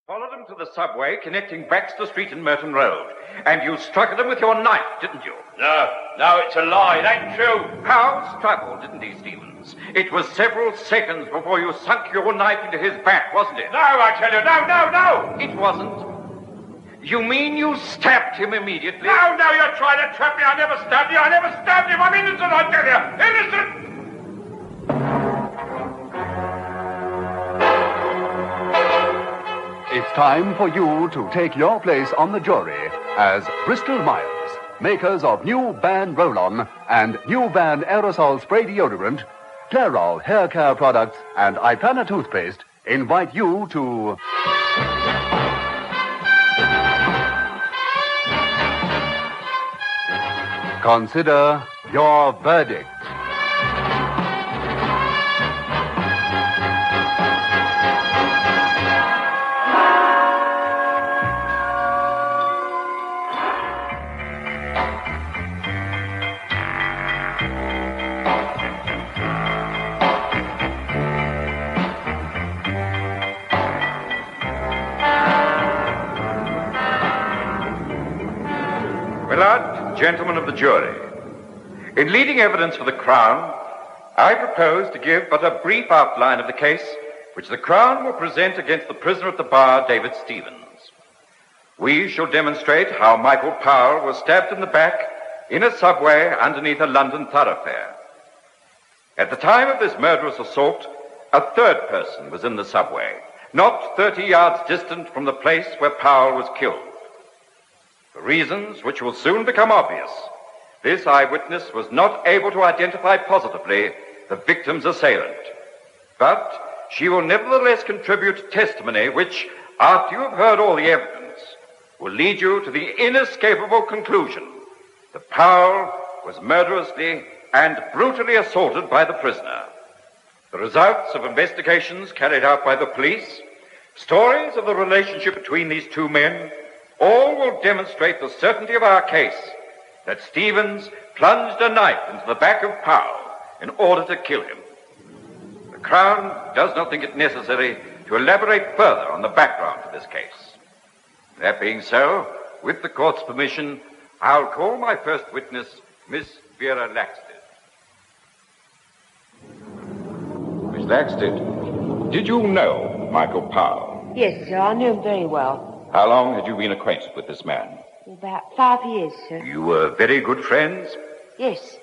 Followed them to the subway connecting Baxter Street and Merton Road. And you struck them with your knife, didn't you? No, it's a lie. It ain't true. Howell struggled, didn't he, Stevens? It was several seconds before you sunk your knife into his back, wasn't it? No, I tell you, no. It wasn't. You mean you stabbed him immediately? No, you're trying to trap me. I never stabbed him. I'm innocent, I tell you. Innocent! It's time for you to take your place on the jury as Bristol Myers, makers of new Ban Roll-On and new Ban Aerosol Spray Deodorant, Clairol Hair Care Products, and Ipana Toothpaste, invite you to... Consider your verdict. Gentlemen of the jury, in leading evidence for the Crown, I propose to give but a brief outline of the case which the Crown will present against the prisoner at the bar, David Stevens. We shall demonstrate how Michael Powell was stabbed in the back in a subway underneath a London thoroughfare. At the time of this murderous assault, a third person was in the subway, not 30 yards distant from the place where Powell was killed. For reasons which will soon become obvious, this eyewitness was not able to identify positively the victim's assailant. But she will nevertheless contribute testimony which, after you have heard all the evidence, will lead you to the inescapable conclusion that Powell was murderously and brutally assaulted by the prisoner. The results of investigations carried out by the police, stories of the relationship between these two men, all will demonstrate the certainty of our case that Stevens plunged a knife into the back of Powell in order to kill him. The Crown does not think it necessary to elaborate further on the background to this case. That being so, with the court's permission, I'll call my first witness, Miss Vera Laxted. Miss Laxted, did you know Michael Powell? Yes, sir, I knew him very well. How long had you been acquainted with this man? About 5 years, sir. You were very good friends? Yes.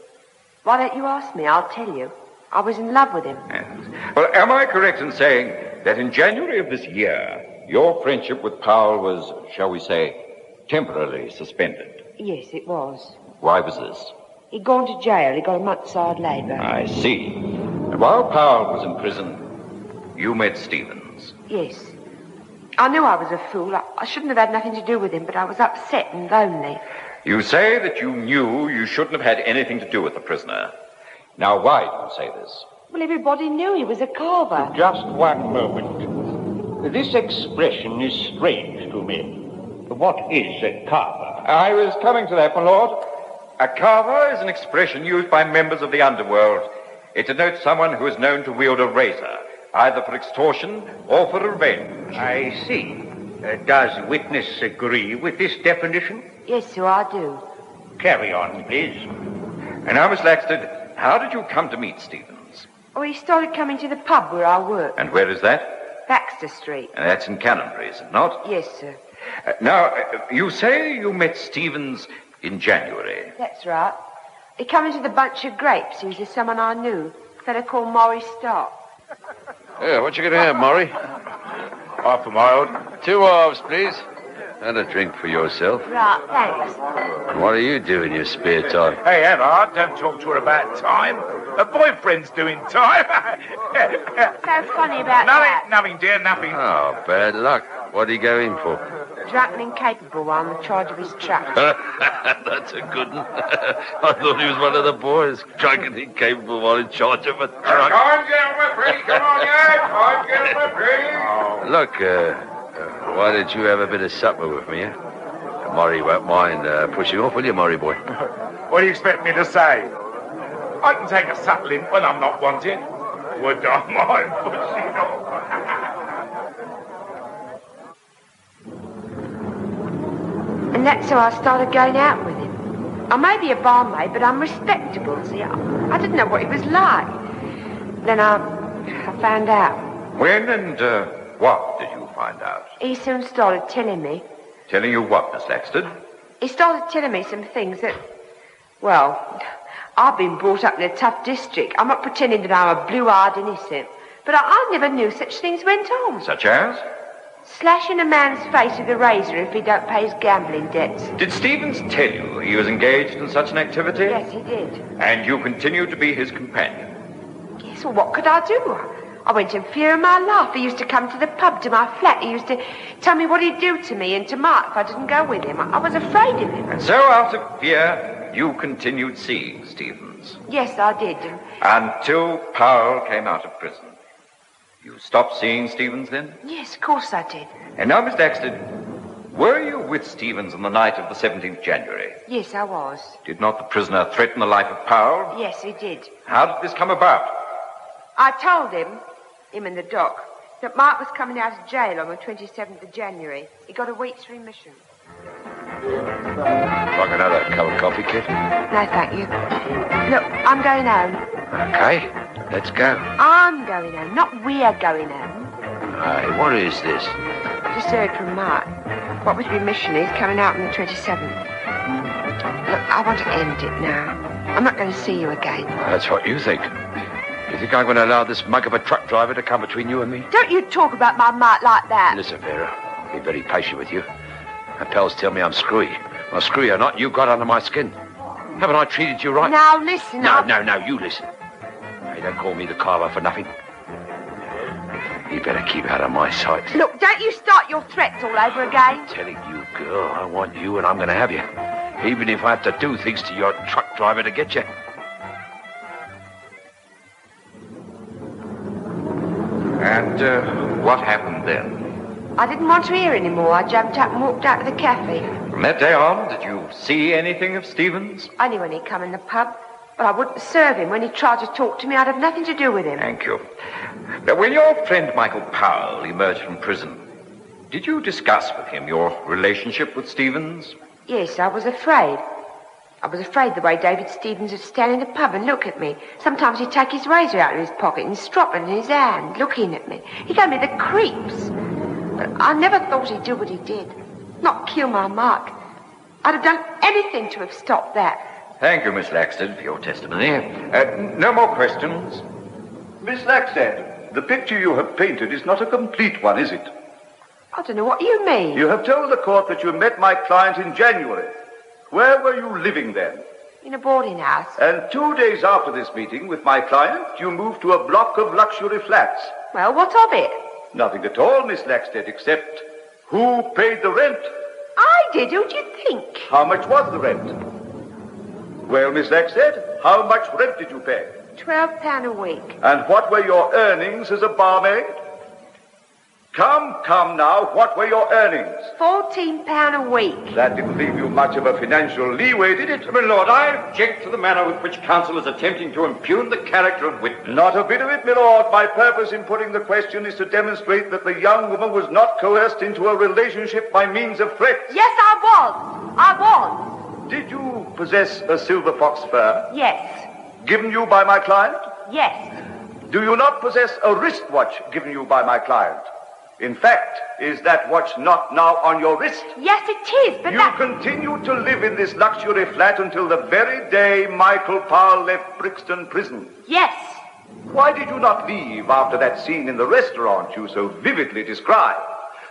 Why don't you ask me? I'll tell you. I was in love with him. Yes. Well, am I correct in saying that in January of this year, your friendship with Powell was, shall we say, temporarily suspended? Yes, it was. Why was this? He'd gone to jail. He got a month's hard labour. I see. And while Powell was in prison, you met Stevens? Yes. I knew I was a fool. I shouldn't have had nothing to do with him, but I was upset and lonely. You say that you knew you shouldn't have had anything to do with the prisoner. Now, why do you say this? Well, everybody knew he was a carver. Just one moment. This expression is strange to me. What is a carver? I was coming to that, my lord. A carver is an expression used by members of the underworld. It denotes someone who is known to wield a razor, either for extortion or for revenge. I see. Does the witness agree with this definition? Yes, sir, I do. Carry on, please. And now, Miss Laxted, how did you come to meet Stevens? Oh, he started coming to the pub where I work. And where is that? Baxter Street. And that's in Canonbury, is it not? Yes, sir. Now, you say you met Stevens in January. That's right. He came into the Bunch of Grapes. He was just someone I knew. A fellow called Maurice Stark. Yeah, what you gonna have, Maury? Half a mile. 2 halves, please. And a drink for yourself. Right, thanks. What do you do in your spare time? Hey, Emma, don't talk to her about time. Her boyfriend's doing time. So funny about that. Nothing, dear, nothing. Oh, bad luck. What'd he go in for? Drunk and incapable while in charge of his truck. That's a good one. I thought he was one of the boys, drunk and incapable while in charge of a truck. Come on, gentlemen, free. Come on, guys. Come on, gentlemen, free. Look, why don't you have a bit of supper with me, eh? Murray won't mind pushing off, will you, Murray boy? What do you expect me to say? I can take a suckling when I'm not wanted. Would I mind pushing off? And that's how I started going out with him. I may be a barmaid, but I'm respectable, see. I didn't know what he was like. Then I found out. When and what did you find out? He soon started telling me. Telling you what, Miss Laxton? He started telling me some things that... Well, I've been brought up in a tough district. I'm not pretending that I'm a blue-eyed innocent. But I never knew such things went on. Such as? Slashing a man's face with a razor if he don't pay his gambling debts. Did Stevens tell you he was engaged in such an activity? Yes, he did. And you continued to be his companion? Yes, well, what could I do? I went in fear of my life. He used to come to the pub, to my flat. He used to tell me what he'd do to me and to Mark if I didn't go with him. I was afraid of him. And so, out of fear, you continued seeing Stevens? Yes, I did. Until Powell came out of prison. You stopped seeing Stevens then? Yes, of course I did. And now, Miss Laxton, were you with Stevens on the night of the 17th January? Yes, I was. Did not the prisoner threaten the life of Powell? Yes, he did. How did this come about? I told him and the doc, that Mark was coming out of jail on the 27th of January. He got a week's remission. Like another cup of coffee, kid? No, thank you. Look, I'm going home. Okay, let's go. I'm going home, not we're going home. Hey, what is this? I just heard from Mark. What with remission, he's coming out on the 27th. Look, I want to end it now. I'm not going to see you again. That's what you think. You think I'm going to allow this mug of a truck driver to come between you and me? Don't you talk about my Mark like that. Listen, Vera, I'll be very patient with you. My pals tell me I'm screwy. Well, screwy or not, you got under my skin. Haven't I treated you right? Now, listen. No, you listen. Hey, don't call me the Carver for nothing. You better keep out of my sight. Look, don't you start your threats all over again. I'm telling you, girl, I want you and I'm going to have you. Even if I have to do things to your truck driver to get you. And what happened then? I didn't want to hear anymore. I jumped up and walked out to the cafe. From that day on, did you see anything of Stevens? Only when he'd come in the pub. But I wouldn't serve him. When he tried to talk to me, I'd have nothing to do with him. Thank you. Now, when your friend Michael Powell emerged from prison, did you discuss with him your relationship with Stevens? Yes, I was afraid. I was afraid the way David Stevens would stand in the pub and look at me. Sometimes he'd take his razor out of his pocket and strop it in his hand, looking at me. He gave me the creeps. But I never thought he'd do what he did. Not kill my Mark. I'd have done anything to have stopped that. Thank you, Miss Laxton, for your testimony. No more questions? Miss Laxton, the picture you have painted is not a complete one, is it? I don't know what you mean. You have told the court that you met my client in January. Where were you living then? In a boarding house. And 2 days after this meeting with my client, you moved to a block of luxury flats. Well, what of it? Nothing at all, Miss Laxton, except who paid the rent? I did. Who do you think? How much was the rent? Well, Miss Laxton, how much rent did you pay? £12 a week. And what were your earnings as a barmaid? Come now, what were your earnings? £14 a week. That didn't leave you much of a financial leeway, did it? My lord, I object to the manner with which counsel is attempting to impugn the character of witness. Not a bit of it, my lord. My purpose in putting the question is to demonstrate that the young woman was not coerced into a relationship by means of threats. Yes, I was. Did you possess a silver fox fur? Yes. Given you by my client? Yes. Do you not possess a wristwatch given you by my client? In fact, is that watch not now on your wrist? Yes, it is, but you that... continued to live in this luxury flat until the very day Michael Powell left Brixton Prison. Yes. Why did you not leave after that scene in the restaurant you so vividly described?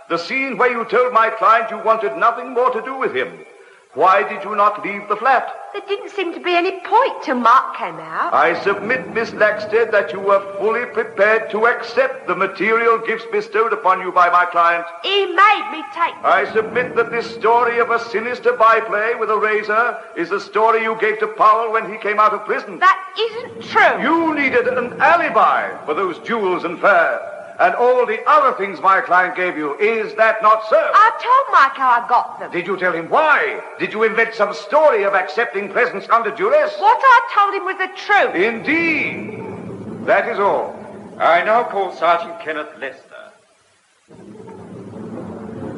The scene where you told my client you wanted nothing more to do with him. Why did you not leave the flat? There didn't seem to be any point till Mark came out. I submit, Miss Laxton, that you were fully prepared to accept the material gifts bestowed upon you by my client. He made me take them. I submit that this story of a sinister byplay with a razor is the story you gave to Powell when he came out of prison. That isn't true. You needed an alibi for those jewels and fur. And all the other things my client gave you. Is that not so? I told Mike how I got them. Did you tell him why? Did you invent some story of accepting presents under duress? What I told him was the truth. Indeed. That is all. I now call Sergeant Kenneth Lester.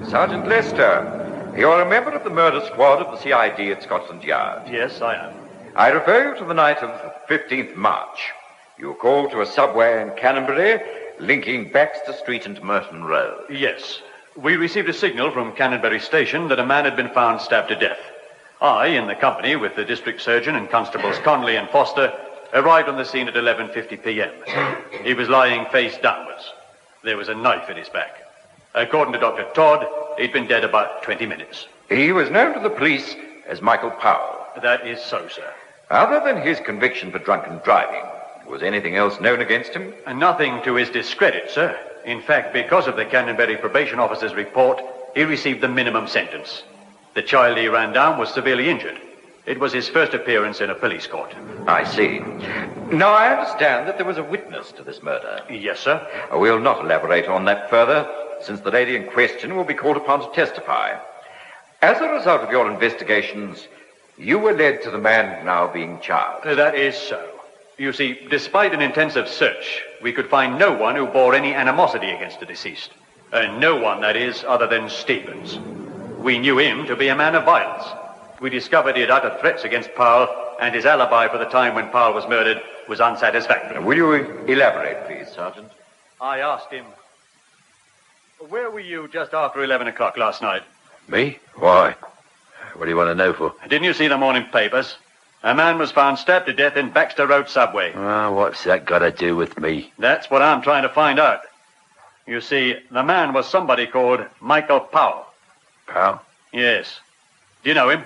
Sergeant Lester, You're a member of the murder squad of the CID at Scotland Yard. Yes, I am. I refer you to the night of the 15th March. You were called to a subway in Canonbury, linking Baxter Street and Merton Road. Yes. We received a signal from Canonbury Station that a man had been found stabbed to death. I, in the company with the district surgeon and constables Conley and Foster, arrived on the scene at 11:50 p.m. He was lying face downwards. There was a knife in his back. According to Dr. Todd, he'd been dead about 20 minutes. He was known to the police as Michael Powell. That is so, sir. Other than his conviction for drunken driving, was anything else known against him? Nothing to his discredit, sir. In fact, because of the Canonbury probation officer's report, he received the minimum sentence. The child he ran down was severely injured. It was his first appearance in a police court. I see. Now, I understand that there was a witness to this murder. Yes, sir. We'll not elaborate on that further, since the lady in question will be called upon to testify. As a result of your investigations, you were led to the man now being charged. That is so. You see, despite an intensive search, we could find no one who bore any animosity against the deceased. And no one, that is, other than Stevens. We knew him to be a man of violence. We discovered he had uttered threats against Powell, and his alibi for the time when Powell was murdered was unsatisfactory. Will you elaborate, please, Sergeant? I asked him, where were you just after 11 o'clock last night? Me? Why? What do you want to know for? Didn't you see the morning papers? A man was found stabbed to death in Baxter Road subway. What's that got to do with me? That's what I'm trying to find out. You see, the man was somebody called Michael Powell. Powell? Yes. Do you know him?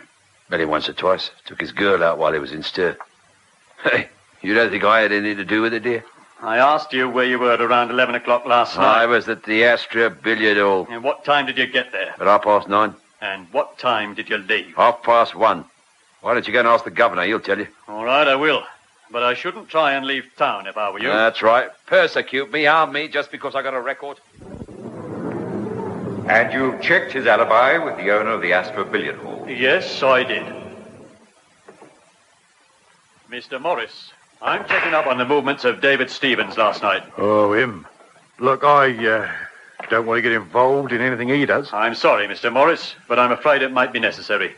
Met him once or twice. Took his girl out while he was in stir. Hey, you don't think I had anything to do with it, dear? I asked you where you were at around 11 o'clock last night. I was at the Astra Billiard Hall. And what time did you get there? At 9:30. And what time did you leave? 1:30. Why don't you go and ask the governor? He'll tell you. All right, I will. But I shouldn't try and leave town if I were you. That's right. Persecute me, harm me, just because I got a record. And you checked his alibi with the owner of the Astra Billiard Hall? Yes, I did. Mr. Morris, I'm checking up on the movements of David Stevens last night. Oh, him. Look, I don't want to get involved in anything he does. I'm sorry, Mr. Morris, but I'm afraid it might be necessary.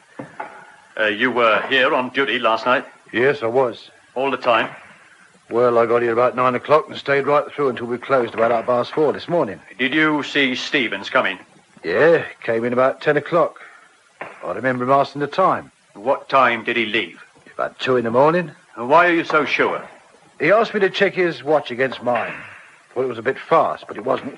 You were here on duty last night? Yes, I was. All the time? Well, I got here about 9 o'clock and stayed right through until we closed about 4:30 this morning. Did you see Stevens come in? Yeah, came in about 10 o'clock. I remember him asking the time. What time did he leave? About 2 in the morning. Why are you so sure? He asked me to check his watch against mine. Thought it was a bit fast, but it wasn't.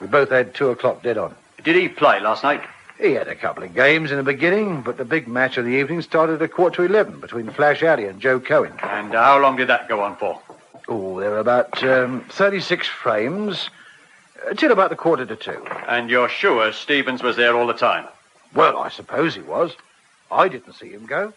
We both had 2 o'clock dead on. Did he play last night? He had a couple of games in the beginning, but the big match of the evening started at 11:15 between Flash Alley and Joe Cohen. And how long did that go on for? Oh, there were about 36 frames, till about 2:45. And you're sure Stevens was there all the time? Well, I suppose he was. I didn't see him go.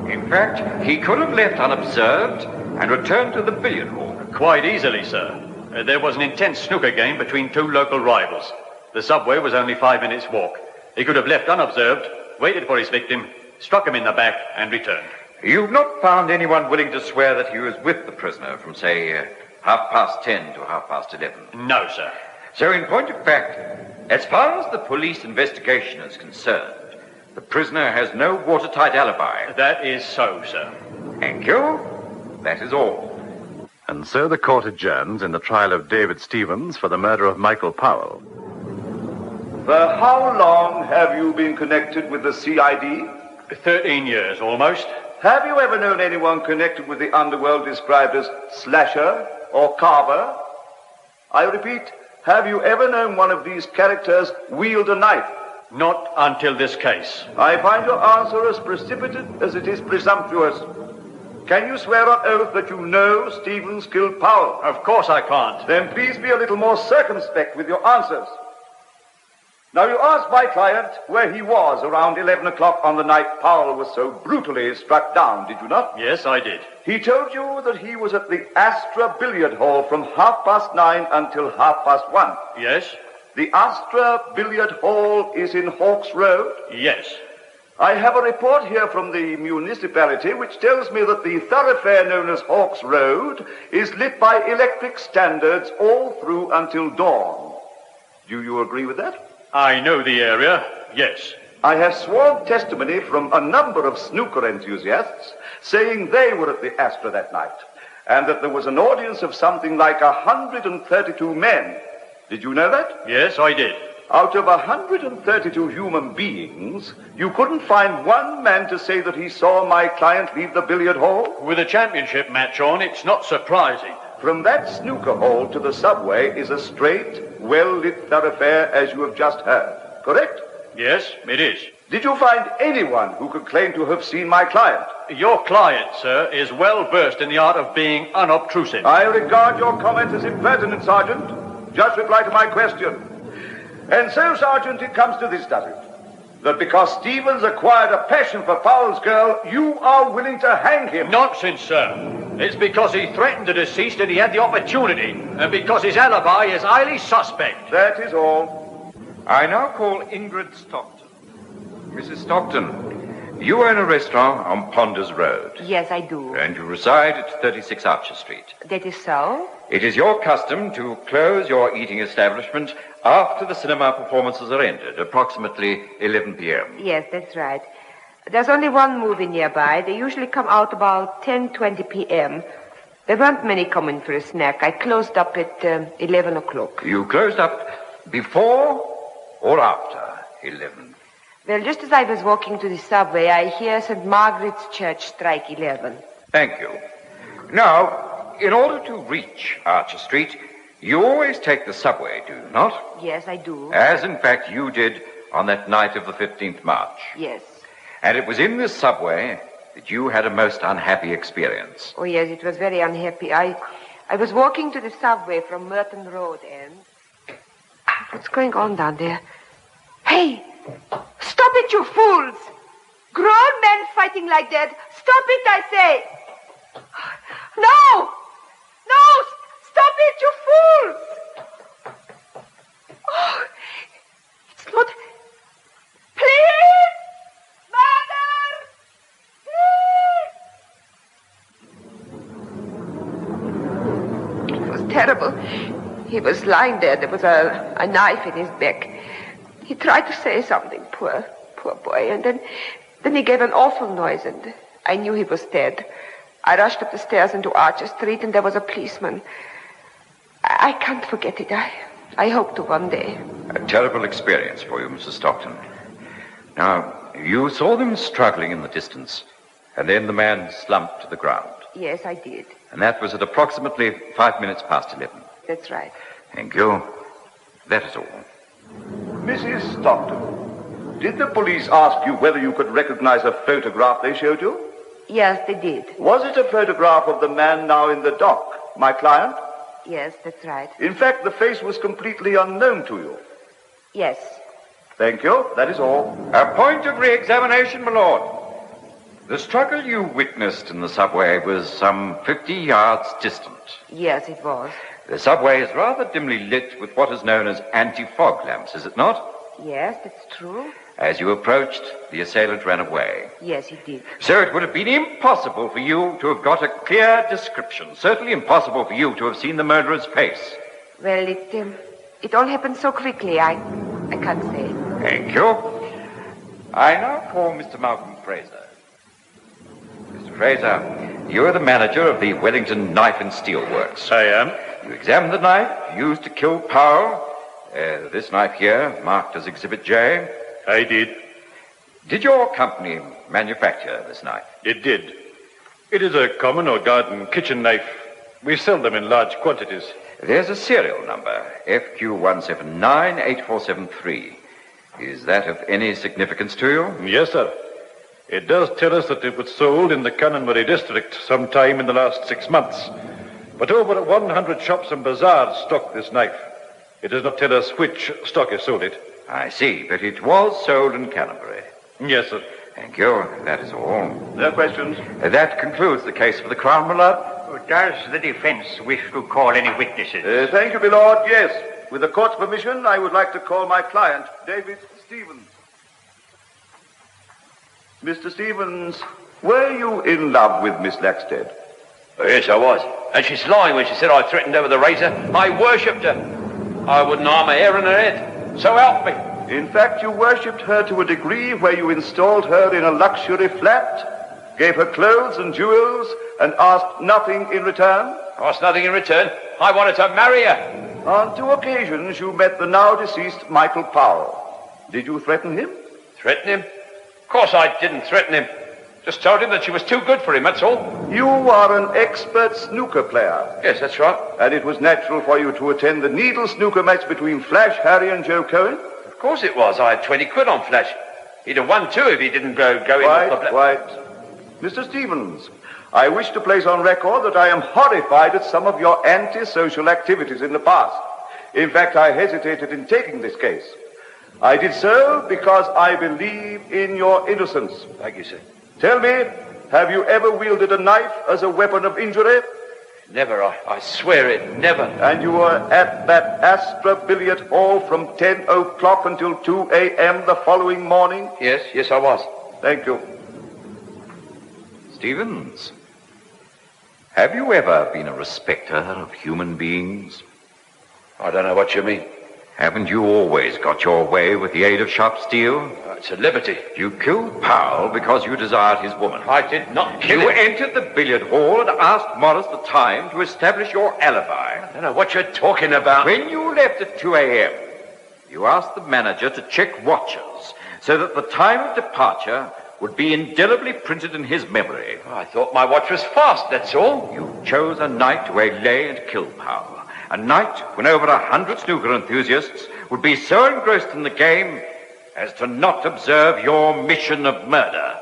In fact, he could have left unobserved and returned to the billiard hall. Quite easily, sir. There was an intense snooker game between two local rivals. The subway was only 5 minutes' walk. He could have left unobserved, waited for his victim, struck him in the back, and returned. You've not found anyone willing to swear that he was with the prisoner from, say, 10:30 to 11:30? No, sir. So, in point of fact, as far as the police investigation is concerned, the prisoner has no watertight alibi. That is so, sir. Thank you. That is all. And so the court adjourns in the trial of David Stevens for the murder of Michael Powell. For how long have you been connected with the CID? 13 years, almost. Have you ever known anyone connected with the underworld described as slasher or carver? I repeat, have you ever known one of these characters wield a knife? Not until this case. I find your answer as precipitate as it is presumptuous. Can you swear on oath that you know Stevens killed Powell? Of course I can't. Then please be a little more circumspect with your answers. Now, you asked my client where he was around 11 o'clock on the night Powell was so brutally struck down, did you not? Yes, I did. He told you that he was at the Astra Billiard Hall from 9:30 until 1:30. Yes? The Astra Billiard Hall is in Hawks Road? Yes. I have a report here from the municipality which tells me that the thoroughfare known as Hawks Road is lit by electric standards all through until dawn. Do you agree with that? I know the area, yes. I have sworn testimony from a number of snooker enthusiasts saying they were at the Astra that night, and that there was an audience of something like 132 men. Did you know that? Yes, I did. Out of 132 human beings, you couldn't find one man to say that he saw my client leave the billiard hall? With a championship match on, it's not surprising. From that snooker hall to the subway is a straight, well-lit thoroughfare, as you have just heard. Correct? Yes, it is. Did you find anyone who could claim to have seen my client? Your client, sir, is well versed in the art of being unobtrusive. I regard your comment as impertinent, Sergeant. Just reply to my question. And so, Sergeant, it comes to this, does it? That because Stevens acquired a passion for Powell's girl, you are willing to hang him? Nonsense, sir. It's because he threatened the deceased and he had the opportunity, and because his alibi is highly suspect. That is all. I now call Ingrid Stockton. Mrs. Stockton, you own a restaurant on Ponders Road. Yes, I do. And you reside at 36 Archer Street. That is so? It is your custom to close your eating establishment after the cinema performances are ended, approximately 11 p.m. Yes, that's right. There's only one movie nearby. They usually come out about 10:20 p.m. There weren't many coming for a snack. I closed up at 11 o'clock. You closed up before or after 11? Well, just as I was walking to the subway, I hear St. Margaret's Church strike 11. Thank you. Now, in order to reach Archer Street, you always take the subway, do you not? Yes, I do. As, in fact, you did on that night of the 15th March. Yes. And it was in this subway that you had a most unhappy experience. Oh, yes, it was very unhappy. I was walking to the subway from Merton Road, and... What's going on down there? Hey! Stop it, you fools! Grown men fighting like that. Stop it, I say! No! No! Stop it, you fools! Oh, it's not... Please! Mother! Please! It was terrible. He was lying there. There was a knife in his back. He tried to say something, poor boy, and then he gave an awful noise, and I knew he was dead. I rushed up the stairs into Archer Street, and there was a policeman. I can't forget it. I hope to one day. A terrible experience for you, Mrs. Stockton. Now, you saw them struggling in the distance, and then the man slumped to the ground. Yes, I did. And that was at approximately 5 minutes past 11. That's right. Thank you. That is all. Mrs. Stockton, did the police ask you whether you could recognize a photograph they showed you? Yes, they did. Was it a photograph of the man now in the dock, my client? Yes, that's right. In fact, the face was completely unknown to you. Yes. Thank you. That is all. A point of re-examination, my lord. The struggle you witnessed in the subway was some 50 yards distant. Yes, it was. The subway is rather dimly lit with what is known as anti-fog lamps, is it not? Yes, that's true. As you approached, the assailant ran away. Yes, he did. So it would have been impossible for you to have got a clear description. Certainly impossible for you to have seen the murderer's face. Well, it all happened so quickly, I can't say. Thank you. I now call Mr. Malcolm Fraser. Mr. Fraser, you are the manager of the Wellington Knife and Steel Works. I am. You examined the knife used to kill Powell. This knife here, marked as Exhibit J. I did. Did your company manufacture this knife? It did. It is a common or garden kitchen knife. We sell them in large quantities. There's a serial number, FQ1798473. Is that of any significance to you? Yes, sir. It does tell us that it was sold in the Canonbury district sometime in the last 6 months. But over 100 shops and bazaars stock this knife. It does not tell us which stockist sold it. I see, but it was sold in Canonbury. Yes, sir. Thank you. That is all. No questions? That concludes the case for the Crown, my lord. Does the defense wish to call any witnesses? Thank you, my lord. Yes. With the court's permission, I would like to call my client, David Stevens. Mr. Stevens, were you in love with Miss Laxted? Oh, yes, I was. And she's lying when she said I threatened her with a razor. I worshipped her. I wouldn't harm a hair in her head. So help me. In fact, you worshipped her to a degree where you installed her in a luxury flat, gave her clothes and jewels, and asked nothing in return? Asked nothing in return. I wanted to marry her. On 2 occasions, you met the now deceased Michael Powell. Did you threaten him? Threaten him? Of course I didn't threaten him. Just told him that she was too good for him, that's all. You are an expert snooker player. Yes, that's right. And it was natural for you to attend the needle snooker match between Flash Harry and Joe Cohen? Of course it was. I had 20 quid on Flash. He'd have won too if he didn't go in with the Right. Mr. Stevens, I wish to place on record that I am horrified at some of your antisocial activities in the past. In fact, I hesitated in taking this case. I did so because I believe in your innocence. Thank you, sir. Tell me, have you ever wielded a knife as a weapon of injury? Never, I swear it, never. And you were at that Astra billiard hall from 10 o'clock until 2 a.m. the following morning? Yes, I was. Thank you. Stevens, have you ever been a respecter of human beings? I don't know what you mean. Haven't you always got your way with the aid of sharp steel? It's a liberty. You killed Powell because you desired his woman. I did not kill him. You entered the billiard hall and asked Morris the time to establish your alibi. I don't know what you're talking about. When you left at 2 a.m., you asked the manager to check watches so that the time of departure would be indelibly printed in his memory. I thought my watch was fast, that's all. You chose a night to waylay and kill Powell. A night when over 100 snooker enthusiasts would be so engrossed in the game as to not observe your mission of murder.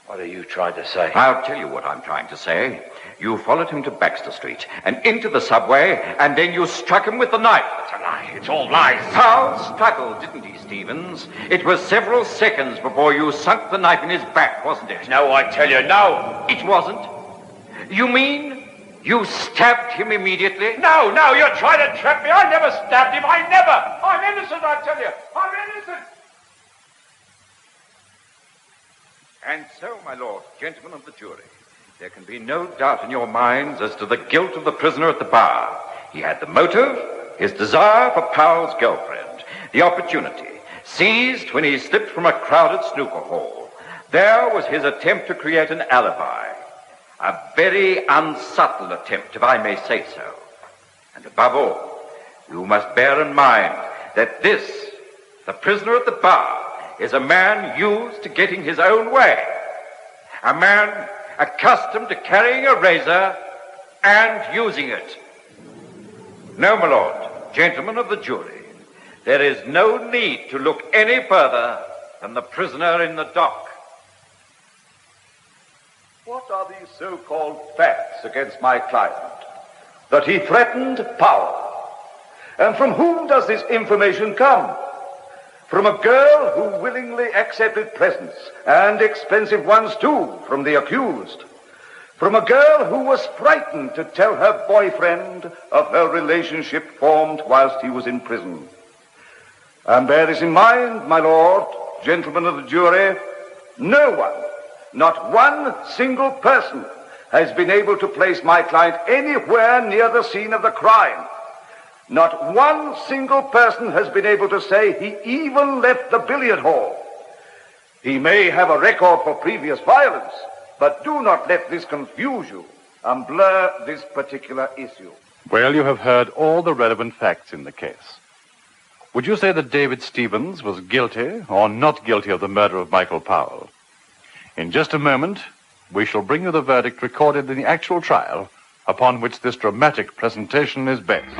What are you trying to say? I'll tell you what I'm trying to say. You followed him to Baxter Street and into the subway, and then you struck him with the knife. It's a lie. It's all lies. Powell struggled, didn't he, Stevens? It was several seconds before you sunk the knife in his back, wasn't it? No, I tell you, no. It wasn't? You mean you stabbed him immediately? No, you're trying to trap me. I never stabbed him. I never. I'm innocent, I tell you. I'm innocent. And so, my lord, gentlemen of the jury, there can be no doubt in your minds as to the guilt of the prisoner at the bar. He had the motive, his desire for Powell's girlfriend, the opportunity, seized when he slipped from a crowded snooker hall. There was his attempt to create an alibi. A very unsubtle attempt, if I may say so. And above all, you must bear in mind that this, the prisoner at the bar, is a man used to getting his own way. A man accustomed to carrying a razor and using it. No, my lord, gentlemen of the jury, there is no need to look any further than the prisoner in the dock. What are these so-called facts against my client? That he threatened Powell. And from whom does this information come? From a girl who willingly accepted presents, and expensive ones too, from the accused. From a girl who was frightened to tell her boyfriend of her relationship formed whilst he was in prison. And bear this in mind, my lord, gentlemen of the jury, no one, not one single person, has been able to place my client anywhere near the scene of the crime. Not one single person has been able to say he even left the billiard hall. He may have a record for previous violence, but do not let this confuse you and blur this particular issue. Well, you have heard all the relevant facts in the case. Would you say that David Stevens was guilty or not guilty of the murder of Michael Powell? In just a moment, we shall bring you the verdict recorded in the actual trial upon which this dramatic presentation is based.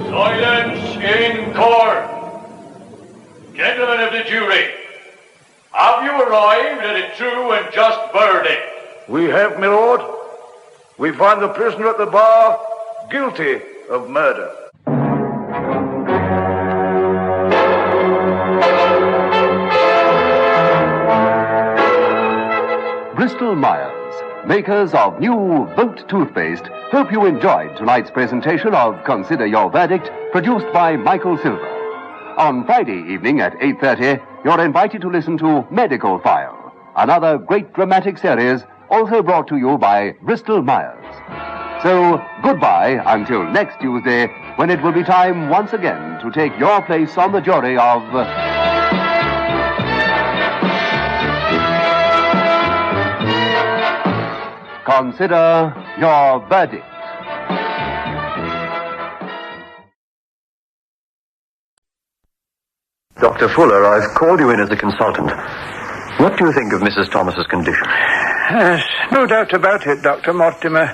Silence in court. Gentlemen of the jury, have you arrived at a true and just verdict? We have, my lord. We find the prisoner at the bar guilty of murder. Myers, makers of new Vote toothpaste, hope you enjoyed tonight's presentation of Consider Your Verdict, produced by Michael Silver. On Friday evening at 8:30, you're invited to listen to Medical File, another great dramatic series also brought to you by Bristol Myers. So, goodbye until next Tuesday, when it will be time once again to take your place on the jury of... Consider Your Verdict. Dr. Fuller, I've called you in as a consultant. What do you think of Mrs. Thomas's condition? Yes, no doubt about it, Dr. Mortimer.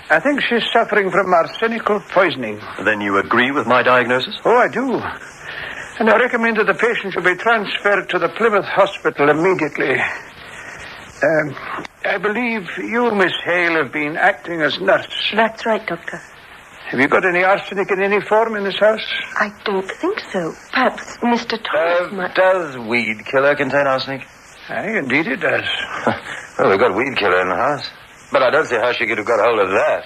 I think she's suffering from arsenical poisoning. Then you agree with my diagnosis? Oh, I do. And I recommend that the patient should be transferred to the Plymouth Hospital immediately. I believe you, Miss Hale, have been acting as nurse. That's right, Doctor. Have you got any arsenic in any form in this house? I don't think so. Perhaps Mr. Thomas might... Does weed killer contain arsenic? Aye, indeed it does. Well, we've got weed killer in the house. But I don't see how she could have got hold of that.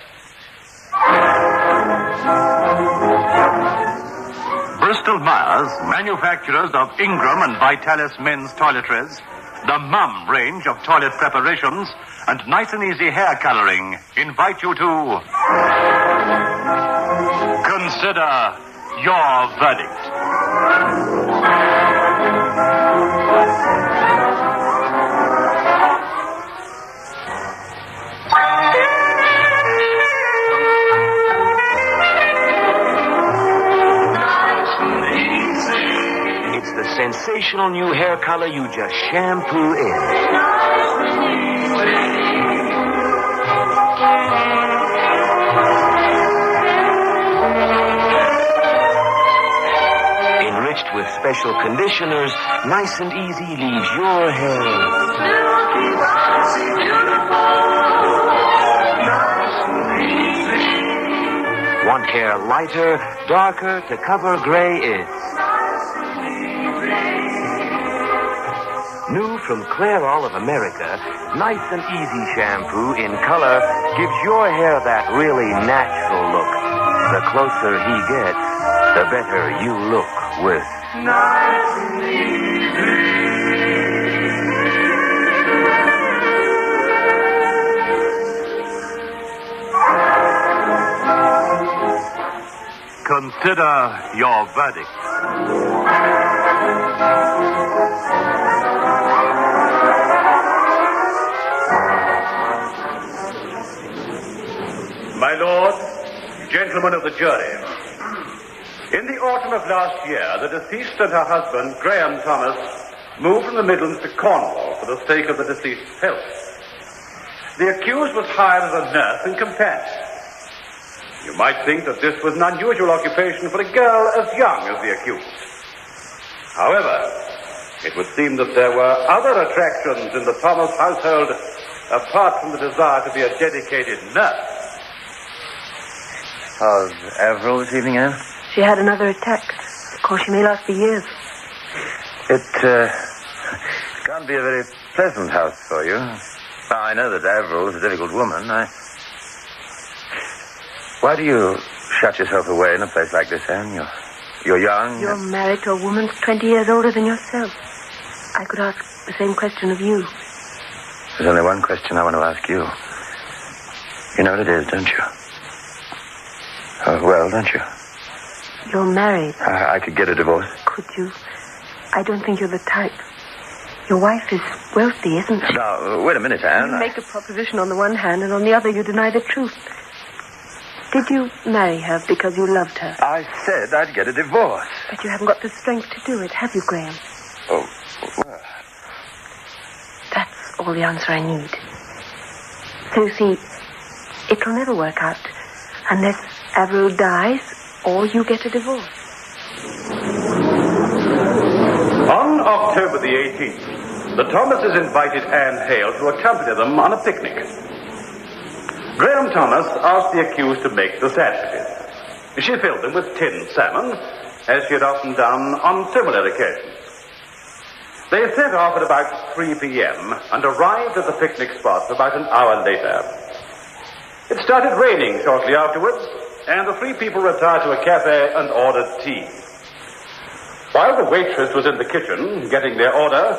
Bristol Myers, manufacturers of Ingram and Vitalis men's toiletries, the Mum range of toilet preparations, and nice and easy hair coloring, invite you to consider your verdict. It's the sensational new hair color you just shampoo in. Enriched with special conditioners, nice and easy leaves your hair silky, bouncy, beautiful. Want hair lighter, darker, to cover gray? It's new from Clairol of America. Nice and easy shampoo in color gives your hair that really natural look. The closer he gets, the better you look with nice and easy. Consider your verdict. My lord, gentlemen of the jury, in the autumn of last year, the deceased and her husband, Graham Thomas, moved from the Midlands to Cornwall for the sake of the deceased's health. The accused was hired as a nurse and companion. You might think that this was an unusual occupation for a girl as young as the accused. However, it would seem that there were other attractions in the Thomas household apart from the desire to be a dedicated nurse. How's Avril this evening, Anne? She had another attack. Of course, she may last for years. It can't be a very pleasant house for you. I know that Avril is a difficult woman. Why do you shut yourself away in a place like this, Anne? You're young. You're married to a woman 20 years older than yourself. I could ask the same question of you. There's only one question I want to ask you. You know what it is, don't you? Well, don't you? You're married. I could get a divorce. Could you? I don't think you're the type. Your wife is wealthy, isn't she? Now, wait a minute, Anne. You make a proposition on the one hand, and on the other you deny the truth. Did you marry her because you loved her? I said I'd get a divorce. But you haven't got the strength to do it, have you, Graham? Oh, well. That's all the answer I need. So you see, it'll never work out unless Avril dies or you get a divorce. On October the 18th, the Thomases invited Anne Hale to accompany them on a picnic. Graham Thomas asked the accused to make the sandwiches. She filled them with tinned salmon, as she had often done on similar occasions. They set off at about 3 p.m. and arrived at the picnic spot about an hour later. It started raining shortly afterwards, and the three people retired to a cafe and ordered tea. While the waitress was in the kitchen getting their order,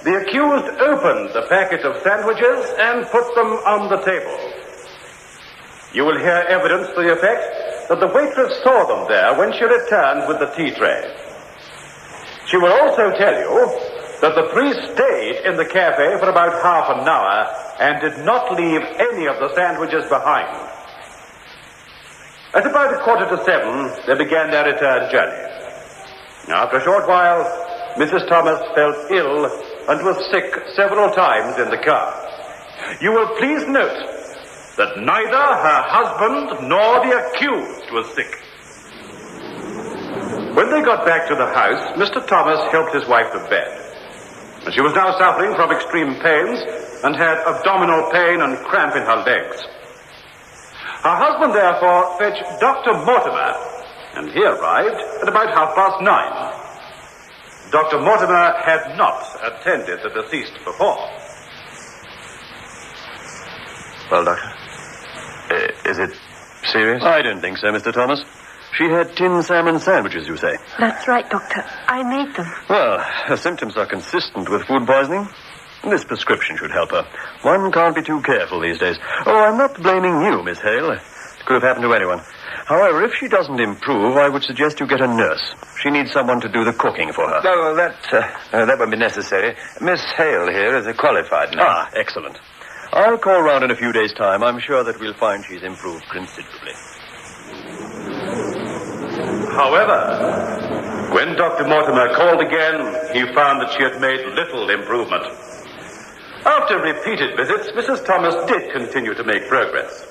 the accused opened the packet of sandwiches and put them on the table. You will hear evidence to the effect that the waitress saw them there when she returned with the tea tray. She will also tell you that the three stayed in the cafe for about half an hour and did not leave any of the sandwiches behind. At about 6:45, they began their return journey. After a short while, Mrs. Thomas felt ill and was sick several times in the car. You will please note that neither her husband nor the accused was sick. When they got back to the house, Mr. Thomas helped his wife to bed. She was now suffering from extreme pains and had abdominal pain and cramp in her legs. Her husband, therefore, fetched Dr. Mortimer, and he arrived at about 9:30. Dr. Mortimer had not attended the deceased before. Well, Doctor, is it serious? I don't think so, Mr. Thomas. She had tin salmon sandwiches, you say? That's right, Doctor. I made them. Well, her symptoms are consistent with food poisoning. This prescription should help her. One can't be too careful these days. Oh, I'm not blaming you, Miss Hale. It could have happened to anyone. However, if she doesn't improve, I would suggest you get a nurse. She needs someone to do the cooking for her. No, that won't be necessary. Miss Hale here is a qualified nurse. Ah, excellent. I'll call round in a few days' time. I'm sure that we'll find she's improved considerably. However, when Dr. Mortimer called again, he found that she had made little improvement. After repeated visits, Mrs. Thomas did continue to make progress.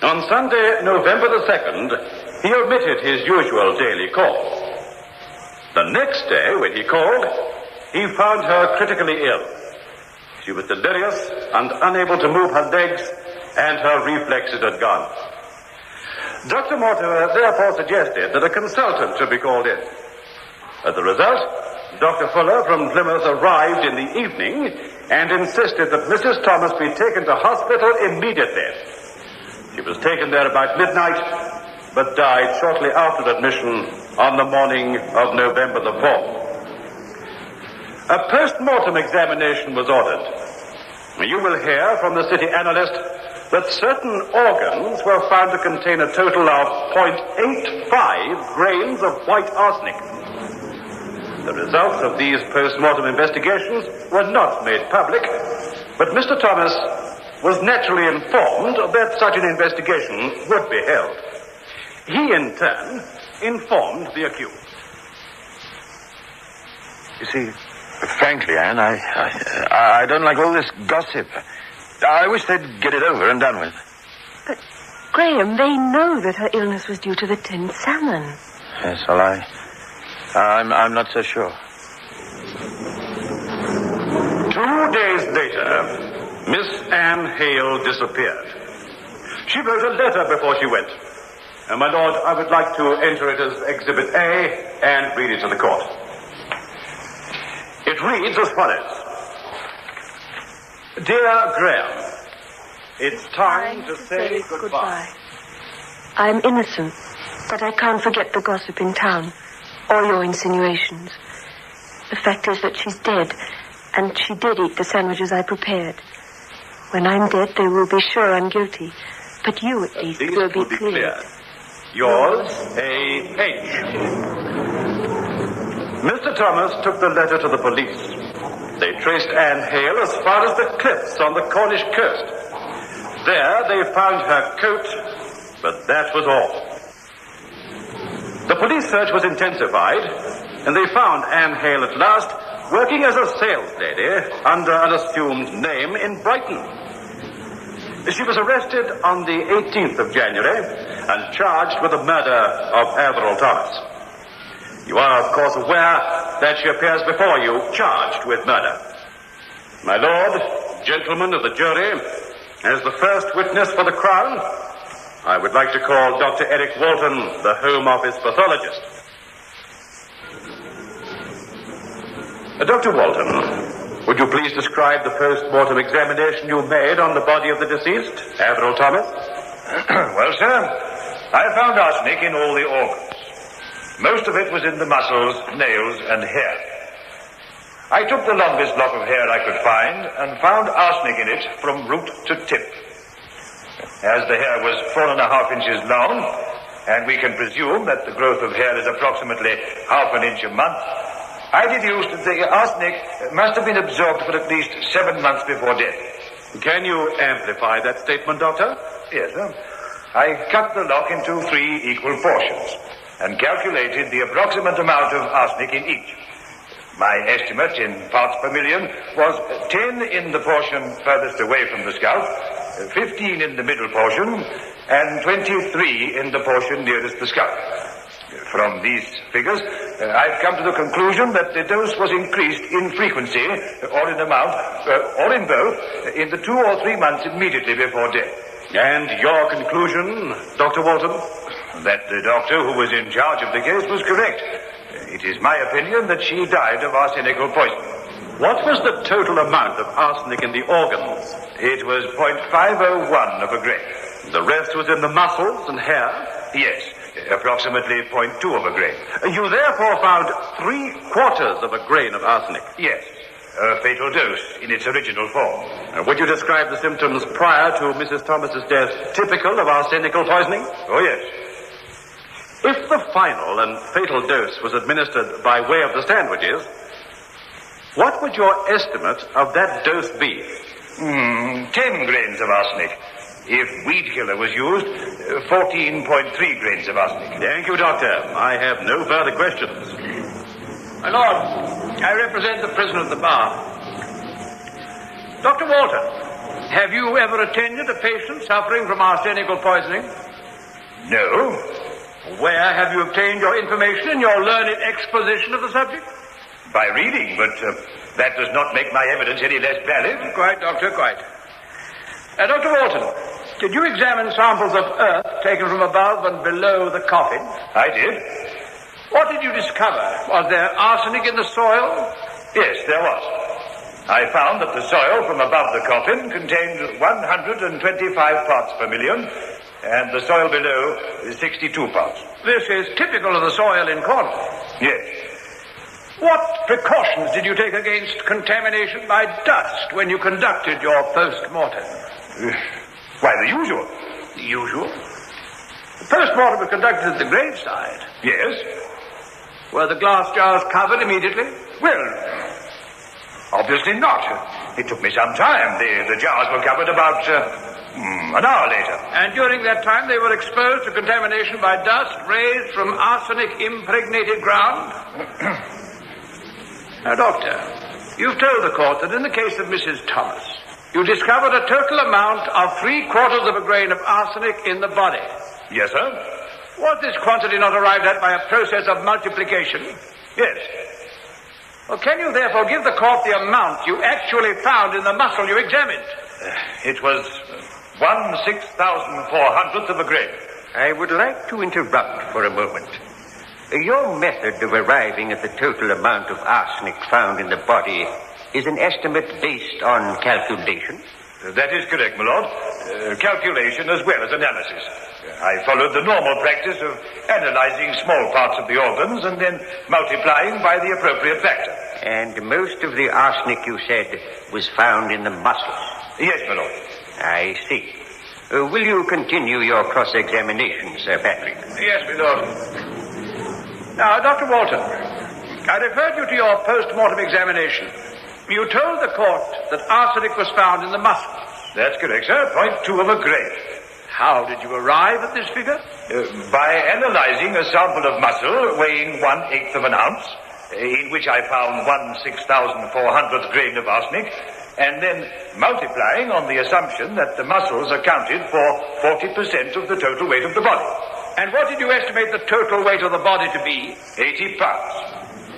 On Sunday, November the 2nd, he omitted his usual daily call. The next day, when he called, he found her critically ill. She was delirious and unable to move her legs, and her reflexes had gone. Dr. Mortimer therefore suggested that a consultant should be called in. As a result, Dr. Fuller from Plymouth arrived in the evening and insisted that Mrs. Thomas be taken to hospital immediately. She was taken there about midnight, but died shortly after admission on the morning of November the 4th. A post-mortem examination was ordered. You will hear from the city analyst that certain organs were found to contain a total of 0.85 grains of white arsenic. The results of these post-mortem investigations were not made public, but Mr. Thomas was naturally informed that such an investigation would be held. He, in turn, informed the accused. You see, frankly, Anne, I don't like all this gossip. I wish they'd get it over and done with. But, Graham, they know that her illness was due to the tinned salmon. Yes, well, I'm not so sure. 2 days later, Miss Anne Hale disappeared. She wrote a letter before she went. My lord, I would like to enter it as Exhibit A and read it to the court. It reads as follows. Dear Graham, it's time to say goodbye. I'm innocent, but I can't forget the gossip in town, or your insinuations. The fact is that she's dead, and she did eat the sandwiches I prepared. When I'm dead, they will be sure I'm guilty, but you, at least, will be cleared. Yours, A.H. Mr. Thomas took the letter to the police. They traced Anne Hale as far as the cliffs on the Cornish coast. There they found her coat, but that was all. The police search was intensified, and they found Anne Hale at last working as a saleslady under an assumed name in Brighton. She was arrested on the 18th of January and charged with the murder of Averell Thomas. You are, of course, aware that she appears before you charged with murder. My lord, gentlemen of the jury, as the first witness for the Crown, I would like to call Dr. Eric Walton, the Home Office pathologist. Dr. Walton, would you please describe the post-mortem examination you made on the body of the deceased, Admiral Thomas? Well, sir, I found arsenic in all the organs. Most of it was in the muscles, nails, and hair. I took the longest lock of hair I could find and found arsenic in it from root to tip. As the hair was 4.5 inches long, and we can presume that the growth of hair is approximately ½ an inch a month, I deduced that the arsenic must have been absorbed for at least 7 months before death. Can you amplify that statement, Doctor? Yes, sir. I cut the lock into 3 equal portions and calculated the approximate amount of arsenic in each. My estimate in parts per million was 10 in the portion furthest away from the scalp, 15 in the middle portion, and 23 in the portion nearest the scalp. From these figures, I've come to the conclusion that the dose was increased in frequency, or in amount, or in both, in the 2 or 3 months immediately before death. And your conclusion, Dr. Walton? That the doctor who was in charge of the case was correct. It is my opinion that she died of arsenical poisoning. What was the total amount of arsenic in the organs? It was 0.501 of a grain. The rest was in the muscles and hair? Yes, approximately 0.2 of a grain. You therefore found 3/4 of a grain of arsenic? Yes, a fatal dose in its original form. Would you describe the symptoms prior to Mrs. Thomas's death typical of arsenical poisoning? Oh, yes. If the final and fatal dose was administered by way of the sandwiches, what would your estimate of that dose be? 10 grains of arsenic. If weed killer was used, 14.3 grains of arsenic. Thank you, Doctor. I have no further questions. My Lord, I represent the prisoner at the bar. Dr. Walton, have you ever attended a patient suffering from arsenical poisoning? No. Where have you obtained your information and your learned exposition of the subject? By reading, but that does not make my evidence any less valid. Quite, Doctor, quite. Dr. Walton, did you examine samples of earth taken from above and below the coffin? I did. What did you discover? Was there arsenic in the soil? Yes, there was. I found that the soil from above the coffin contained 125 parts per million, and the soil below is 62 parts. This is typical of the soil in Cornwall. Yes. What precautions did you take against contamination by dust when you conducted your post-mortem? Why, the usual. The usual? The post-mortem was conducted at the graveside. Yes. Were the glass jars covered immediately? Well, obviously not. It took me some time. The jars were covered about an hour later. And during that time they were exposed to contamination by dust raised from arsenic-impregnated ground? Now, Doctor, you've told the court that in the case of Mrs. Thomas, you discovered a total amount of 3/4 of a grain of arsenic in the body. Yes, sir. Was this quantity not arrived at by a process of multiplication? Yes. Well, can you therefore give the court the amount you actually found in the muscle you examined? It was 1/6400th of a grain. I would like to interrupt for a moment. Your method of arriving at the total amount of arsenic found in the body is an estimate based on calculation? That is correct, my lord. Calculation as well as analysis. I followed the normal practice of analyzing small parts of the organs and then multiplying by the appropriate factor. And most of the arsenic, you said, was found in the muscles? Yes, my lord. I see. Will you continue your cross-examination, Sir Patrick? Yes, my lord. Now, Dr. Walton, I referred you to your post-mortem examination. You told the court that arsenic was found in the muscles. That's correct, sir. 0.2 of a grain. How did you arrive at this figure? By analyzing a sample of muscle weighing 1/8 of an ounce, in which I found 1/6400th grain of arsenic, and then multiplying on the assumption that the muscles accounted for 40% of the total weight of the body. And what did you estimate the total weight of the body to be? 80 pounds.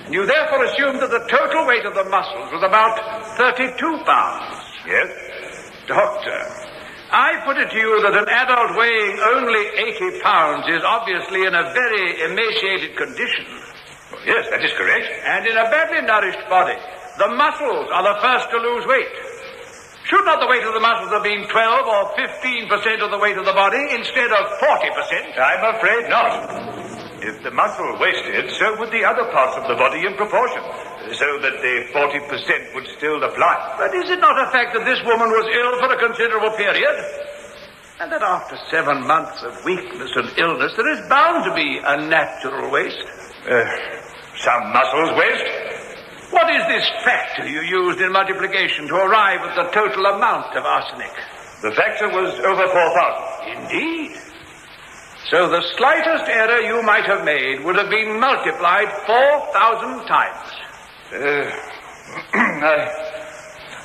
You therefore assumed that the total weight of the muscles was about 32 pounds. Yes. Doctor, I put it to you that an adult weighing only 80 pounds is obviously in a very emaciated condition. Yes, that is correct. And in a badly nourished body, the muscles are the first to lose weight. Should not the weight of the muscles have been 12 or 15% of the weight of the body instead of 40%? I'm afraid not. If the muscle wasted, so would the other parts of the body in proportion, so that the 40% would still apply. But is it not a fact that this woman was ill for a considerable period? And that after 7 months of weakness and illness, there is bound to be a natural waste? Some muscles waste. What is this factor you used in multiplication to arrive at the total amount of arsenic? The factor was over 4,000. Indeed. So the slightest error you might have made would have been multiplied 4,000 times.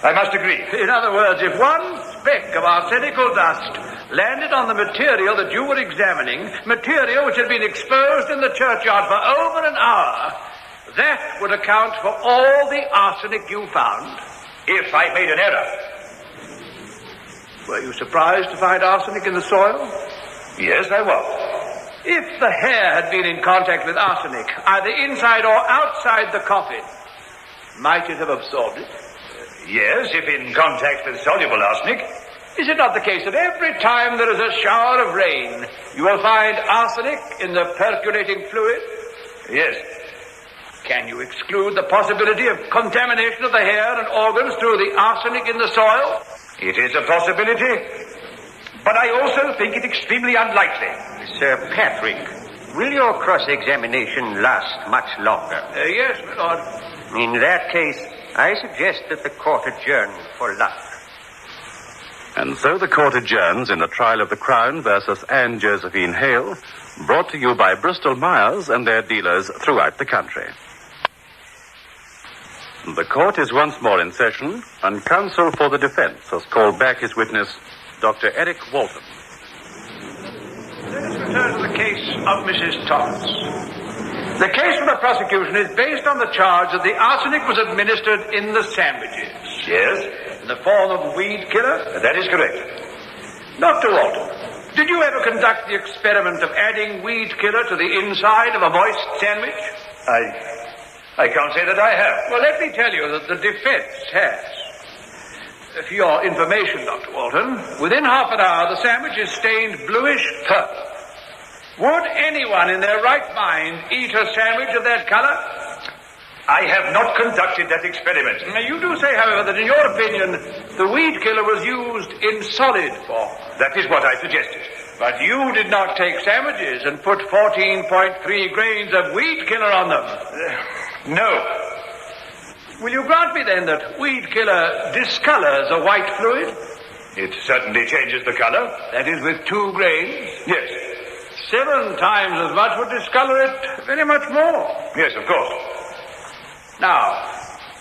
I must agree. In other words, if one speck of arsenical dust landed on the material that you were examining, material which had been exposed in the churchyard for over an hour, that would account for all the arsenic you found. If I made an error. Were you surprised to find arsenic in the soil? Yes, I was. If the hair had been in contact with arsenic, either inside or outside the coffin, might it have absorbed it? Yes, if in contact with soluble arsenic. Is it not the case that every time there is a shower of rain, you will find arsenic in the percolating fluid? Yes. Can you exclude the possibility of contamination of the hair and organs through the arsenic in the soil? It is a possibility, but I also think it extremely unlikely. Sir Patrick, will your cross-examination last much longer? Yes, my lord. In that case, I suggest that the court adjourn for lunch. And so the court adjourns in the trial of the Crown versus Anne Josephine Hale, brought to you by Bristol Myers and their dealers throughout the country. The court is once more in session, and counsel for the defense has called back his witness, Dr. Eric Walton. Let us return to the case of Mrs. Thomas. The case for the prosecution is based on the charge that the arsenic was administered in the sandwiches. Yes? In the form of weed killer? That is correct. Dr. Walton, did you ever conduct the experiment of adding weed killer to the inside of a moist sandwich? I can't say that I have. Well, let me tell you that the defense has. For your information, Dr. Walton, within half an hour, the sandwich is stained bluish purple. Would anyone in their right mind eat a sandwich of that color? I have not conducted that experiment. Now, you do say, however, that in your opinion, the weed killer was used in solid form. That is what I suggested. But you did not take sandwiches and put 14.3 grains of weed killer on them. No. Will you grant me, then, that weed killer discolors a white fluid? It certainly changes the color. That is, with 2 grains? Yes. 7 times as much would discolor it very much more. Yes, of course. Now,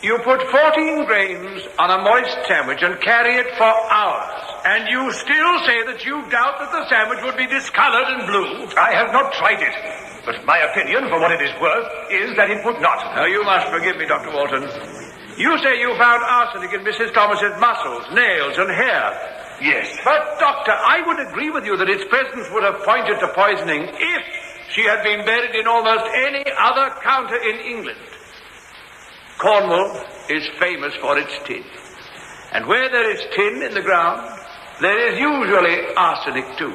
you put 14 grains on a moist sandwich and carry it for hours, and you still say that you doubt that the sandwich would be discolored and blue? I have not tried it, but my opinion, for what it is worth, is that it would not. Now, you must forgive me, Dr. Walton. You say you found arsenic in Mrs. Thomas's muscles, nails, and hair. Yes. But, Doctor, I would agree with you that its presence would have pointed to poisoning if she had been buried in almost any other counter in England. Cornwall is famous for its tin. And where there is tin in the ground, there is usually arsenic too.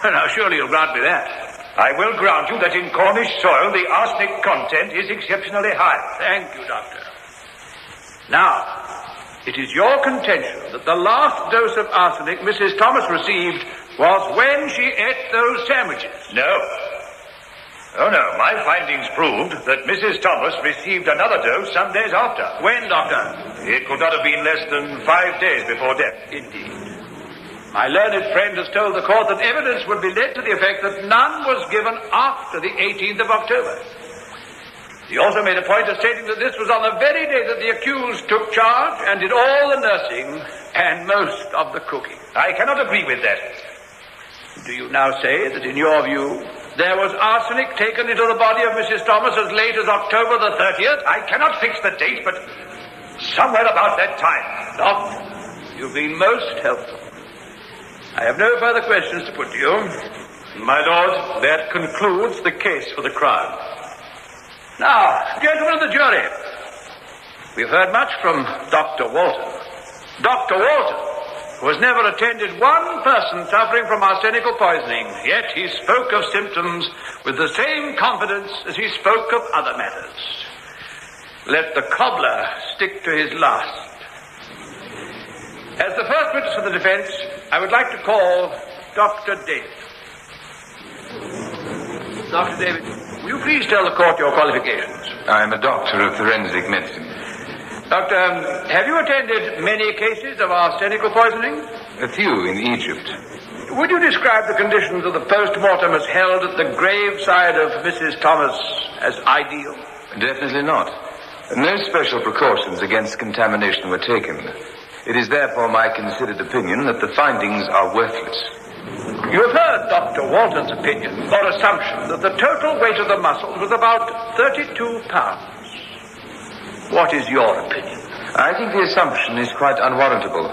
Now, surely you'll grant me that. I will grant you that in Cornish soil, the arsenic content is exceptionally high. Thank you, Doctor. Now, it is your contention that the last dose of arsenic Mrs. Thomas received was when she ate those sandwiches. No. Oh, no. My findings proved that Mrs. Thomas received another dose some days after. When, Doctor? It could not have been less than 5 days before death. Indeed. My learned friend has told the court that evidence would be led to the effect that none was given after the 18th of October. He also made a point of stating that this was on the very day that the accused took charge and did all the nursing and most of the cooking. I cannot agree with that. Do you now say that, in your view, there was arsenic taken into the body of Mrs. Thomas as late as October the 30th? I cannot fix the date, but somewhere about that time. Doctor, you've been most helpful. I have no further questions to put to you. My lord, that concludes the case for the Crown. Now, gentlemen of the jury, we've heard much from Dr. Walton. Dr. Walton, who has never attended one person suffering from arsenical poisoning, yet he spoke of symptoms with the same confidence as he spoke of other matters. Let the cobbler stick to his last. As the first witness for the defense, I would like to call Dr. David. Dr. David, will you please tell the court your qualifications? I am a doctor of forensic medicine. Doctor, have you attended many cases of arsenical poisoning? A few in Egypt. Would you describe the conditions of the post-mortem as held at the graveside of Mrs. Thomas as ideal? Definitely not. No special precautions against contamination were taken. It is therefore my considered opinion that the findings are worthless. You have heard Dr. Walton's opinion, or assumption, that the total weight of the muscles was about 32 pounds. What is your opinion? I think the assumption is quite unwarrantable.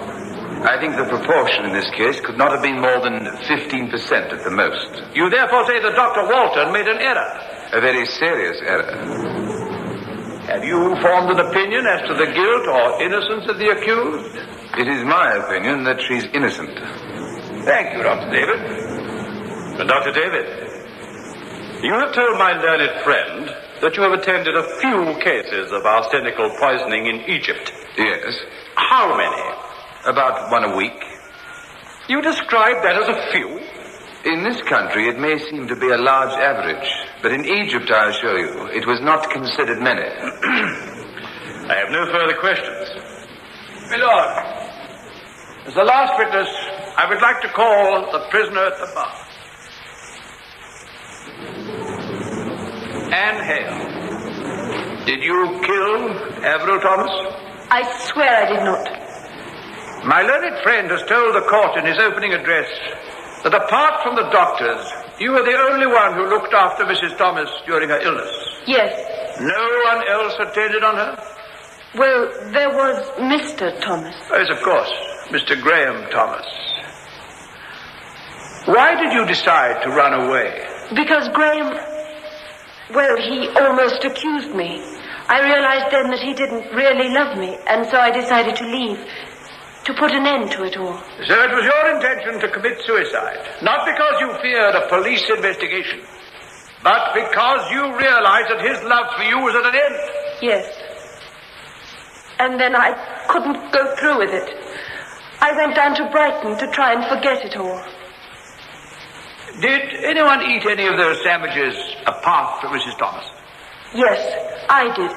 I think the proportion in this case could not have been more than 15% at the most. You therefore say that Dr. Walton made an error? A very serious error. Have you formed an opinion as to the guilt or innocence of the accused? It is my opinion that she's innocent. Thank you, Dr. David. Dr. David, you have told my learned friend that you have attended a few cases of arsenical poisoning in Egypt. Yes. How many? About one a week. You describe that as a few? In this country, it may seem to be a large average, but in Egypt, I assure you, it was not considered many. I have no further questions. My lord, as the last witness, I would like to call the prisoner at the bar. Anne Hale, did you kill Avril Thomas? I swear I did not. My learned friend has told the court in his opening address that apart from the doctors, you were the only one who looked after Mrs. Thomas during her illness. Yes. No one else attended on her? Well, there was Mr. Thomas. Yes, of course, Mr. Graham Thomas. Why did you decide to run away? Because Graham, well, he almost accused me. I realized then that he didn't really love me, and so I decided to leave, to put an end to it all. So it was your intention to commit suicide, not because you feared a police investigation, but because you realized that his love for you was at an end? Yes. And then I couldn't go through with it. I went down to Brighton to try and forget it all. Did anyone eat any of those sandwiches apart from Mrs. Thomas? Yes, I did.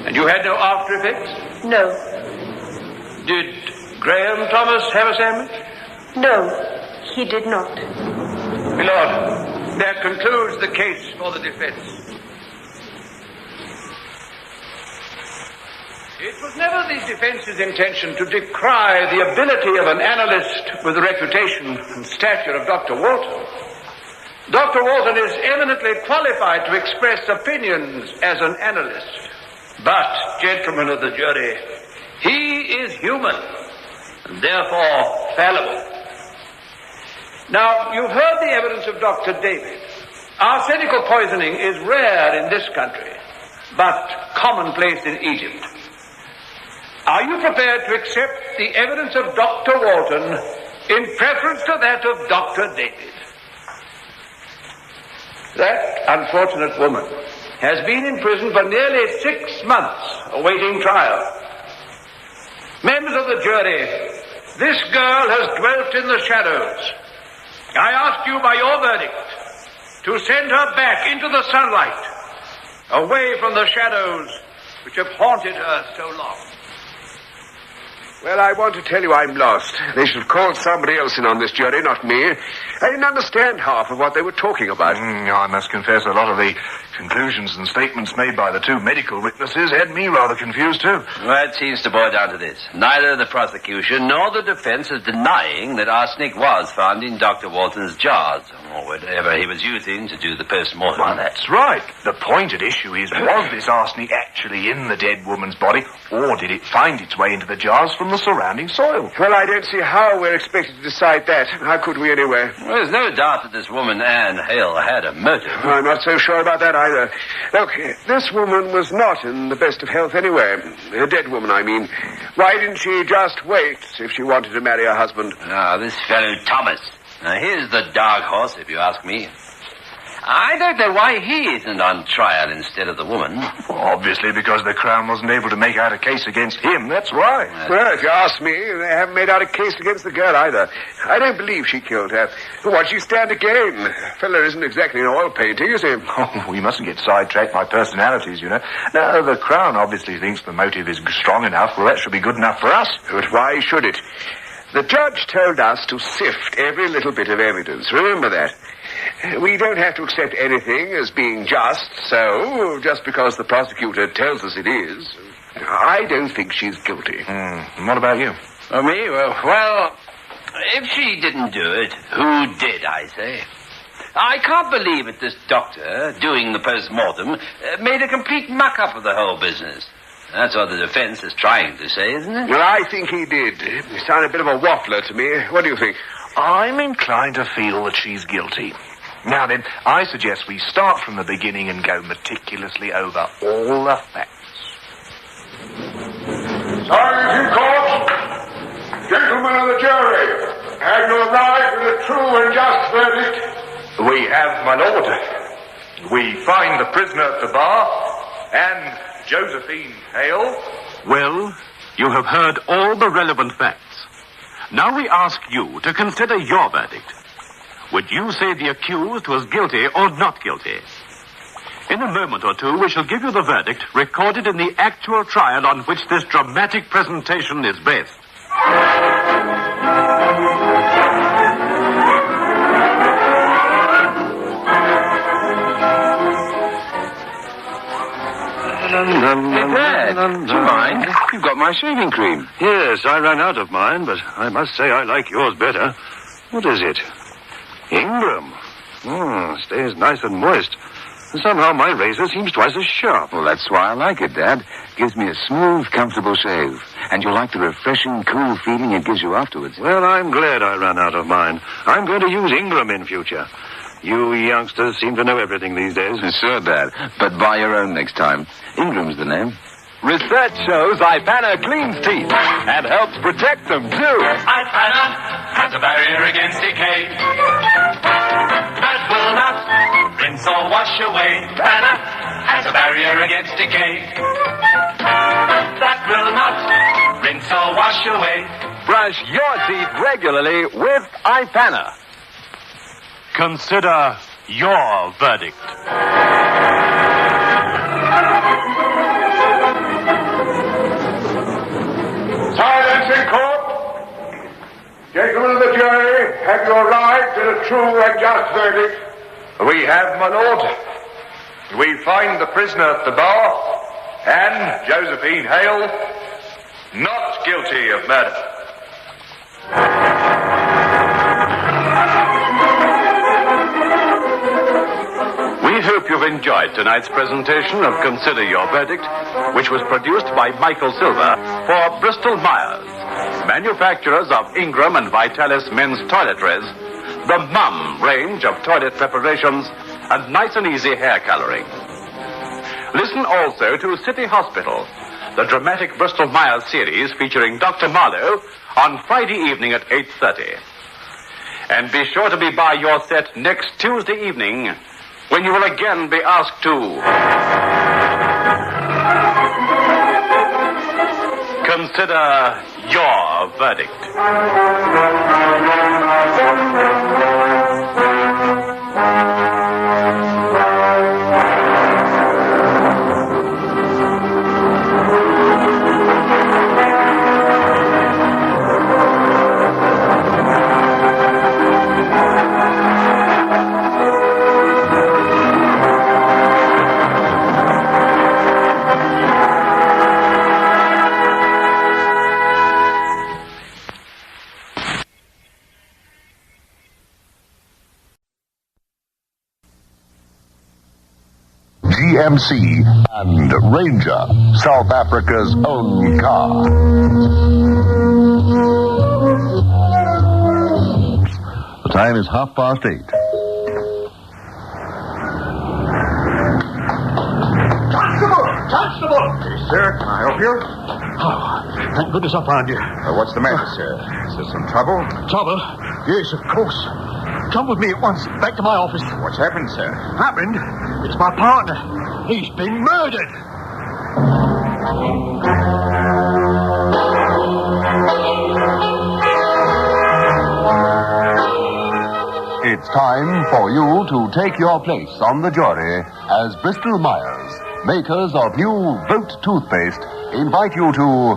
And you had no after effects? No. Did Graham Thomas have a sandwich? No, he did not. My lord, that concludes the case for the defense. It was never the defense's intention to decry the ability of an analyst with the reputation and stature of Dr. Walton. Dr. Walton is eminently qualified to express opinions as an analyst. But, gentlemen of the jury, he is human, and therefore fallible. Now, you've heard the evidence of Dr. David. Arsenical poisoning is rare in this country, but commonplace in Egypt. Are you prepared to accept the evidence of Dr. Walton in preference to that of Dr. David? That unfortunate woman has been in prison for nearly 6 months, awaiting trial. Members of the jury, this girl has dwelt in the shadows. I ask you by your verdict to send her back into the sunlight, away from the shadows which have haunted her so long. Well, I want to tell you I'm lost. They should have called somebody else in on this jury, not me. I didn't understand half of what they were talking about. I must confess a lot of the conclusions and statements made by the two medical witnesses had me rather confused, too. Well, it seems to boil down to this. Neither the prosecution nor the defense is denying that arsenic was found in Dr. Walton's jars, or whatever he was using to do the post-mortem. Well, that's right. The point at issue is, was this arsenic actually in the dead woman's body, or did it find its way into the jars from the surrounding soil? Well, I don't see how we're expected to decide that. How could we, anyway? Well, there's no doubt that this woman, Anne Hale, had a motive. I'm not so sure about that either. either. Look, this woman was not in the best of health anyway. A dead woman, I mean. Why didn't she just wait if she wanted to marry her husband? Ah, this fellow Thomas. Now, here's the dark horse, if you ask me. I don't know why he isn't on trial instead of the woman. Obviously because the Crown wasn't able to make out a case against him, that's why. Well, if you ask me, they haven't made out a case against the girl either. I don't believe she killed her. What'd she stand to gain? The fella isn't exactly an oil painting, is he? Oh, we mustn't get sidetracked by personalities, you know. Now, the Crown obviously thinks the motive is strong enough. Well, that should be good enough for us. But why should it? The judge told us to sift every little bit of evidence. Remember that. We don't have to accept anything as being just because the prosecutor tells us it is. I don't think she's guilty. And what about you? Oh, me? Well, if she didn't do it, who did, I say? I can't believe it, this doctor, doing the post-mortem, made a complete muck-up of the whole business. That's what the defense is trying to say, isn't it? Well, I think he did. He sounded a bit of a waffler to me. What do you think? I'm inclined to feel that she's guilty. Now then, I suggest we start from the beginning and go meticulously over all the facts. Silence in court! Gentlemen of the jury, have you arrived at a true and just verdict? We have, my lord. We find the prisoner at the bar and Josephine Hale. Well, you have heard all the relevant facts. Now we ask you to consider your verdict. Would you say the accused was guilty or not guilty? In a moment or two, we shall give you the verdict recorded in the actual trial on which this dramatic presentation is based. Hey, Dad, do you mind? You've got my shaving cream. Yes, I ran out of mine, but I must say I like yours better. What is it? Ingram. Stays nice and moist. Somehow my razor seems twice as sharp. Well, that's why I like it, Dad. Gives me a smooth, comfortable shave. And you'll like the refreshing, cool feeling it gives you afterwards. Well, I'm glad I ran out of mine. I'm going to use Ingram in future. You youngsters seem to know everything these days. Sure, Dad. But buy your own next time. Ingram's the name. Research shows Ipana cleans teeth and helps protect them, too. Ipana has a barrier against decay that will not rinse or wash away. Ipana has a barrier against decay that will not rinse or wash away. Brush your teeth regularly with Ipana. Consider your verdict. Silence in court. Gentlemen of the jury, have you arrived at a true and just verdict? We have, my lord. We find the prisoner at the bar and Josephine Hale not guilty of murder. We hope you've enjoyed tonight's presentation of Consider Your Verdict, which was produced by Michael Silver for Bristol Myers, manufacturers of Ingram and Vitalis men's toiletries, the Mum range of toilet preparations, and nice and easy hair coloring. Listen also to City Hospital, the dramatic Bristol Myers series featuring Dr. Marlowe on Friday evening at 8:30. And be sure to be by your set next Tuesday evening, when you will again be asked to consider your verdict. GMC and Ranger, South Africa's own car. The time is 8:30. Constable! Yes, sir. Can I help you? Oh, thank goodness I found you. What's the matter, sir? Is there some trouble? Trouble? Yes, of course. Come with me at once, back to my office. What's happened, sir? Happened? It's my partner. He's been murdered. It's time for you to take your place on the jury as Bristol Myers, makers of new Vote toothpaste, invite you to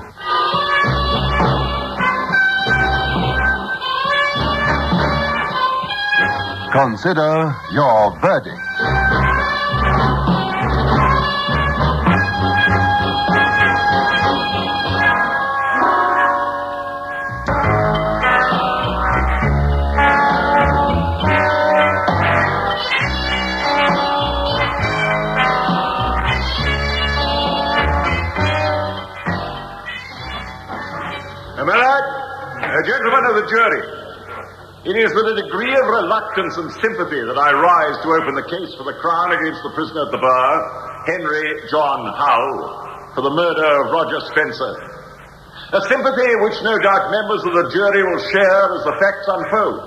consider your verdict. Gentlemen of the jury, it is with a degree of reluctance and sympathy that I rise to open the case for the Crown against the prisoner at the bar, Henry John Howell, for the murder of Roger Spencer. A sympathy which no doubt members of the jury will share as the facts unfold.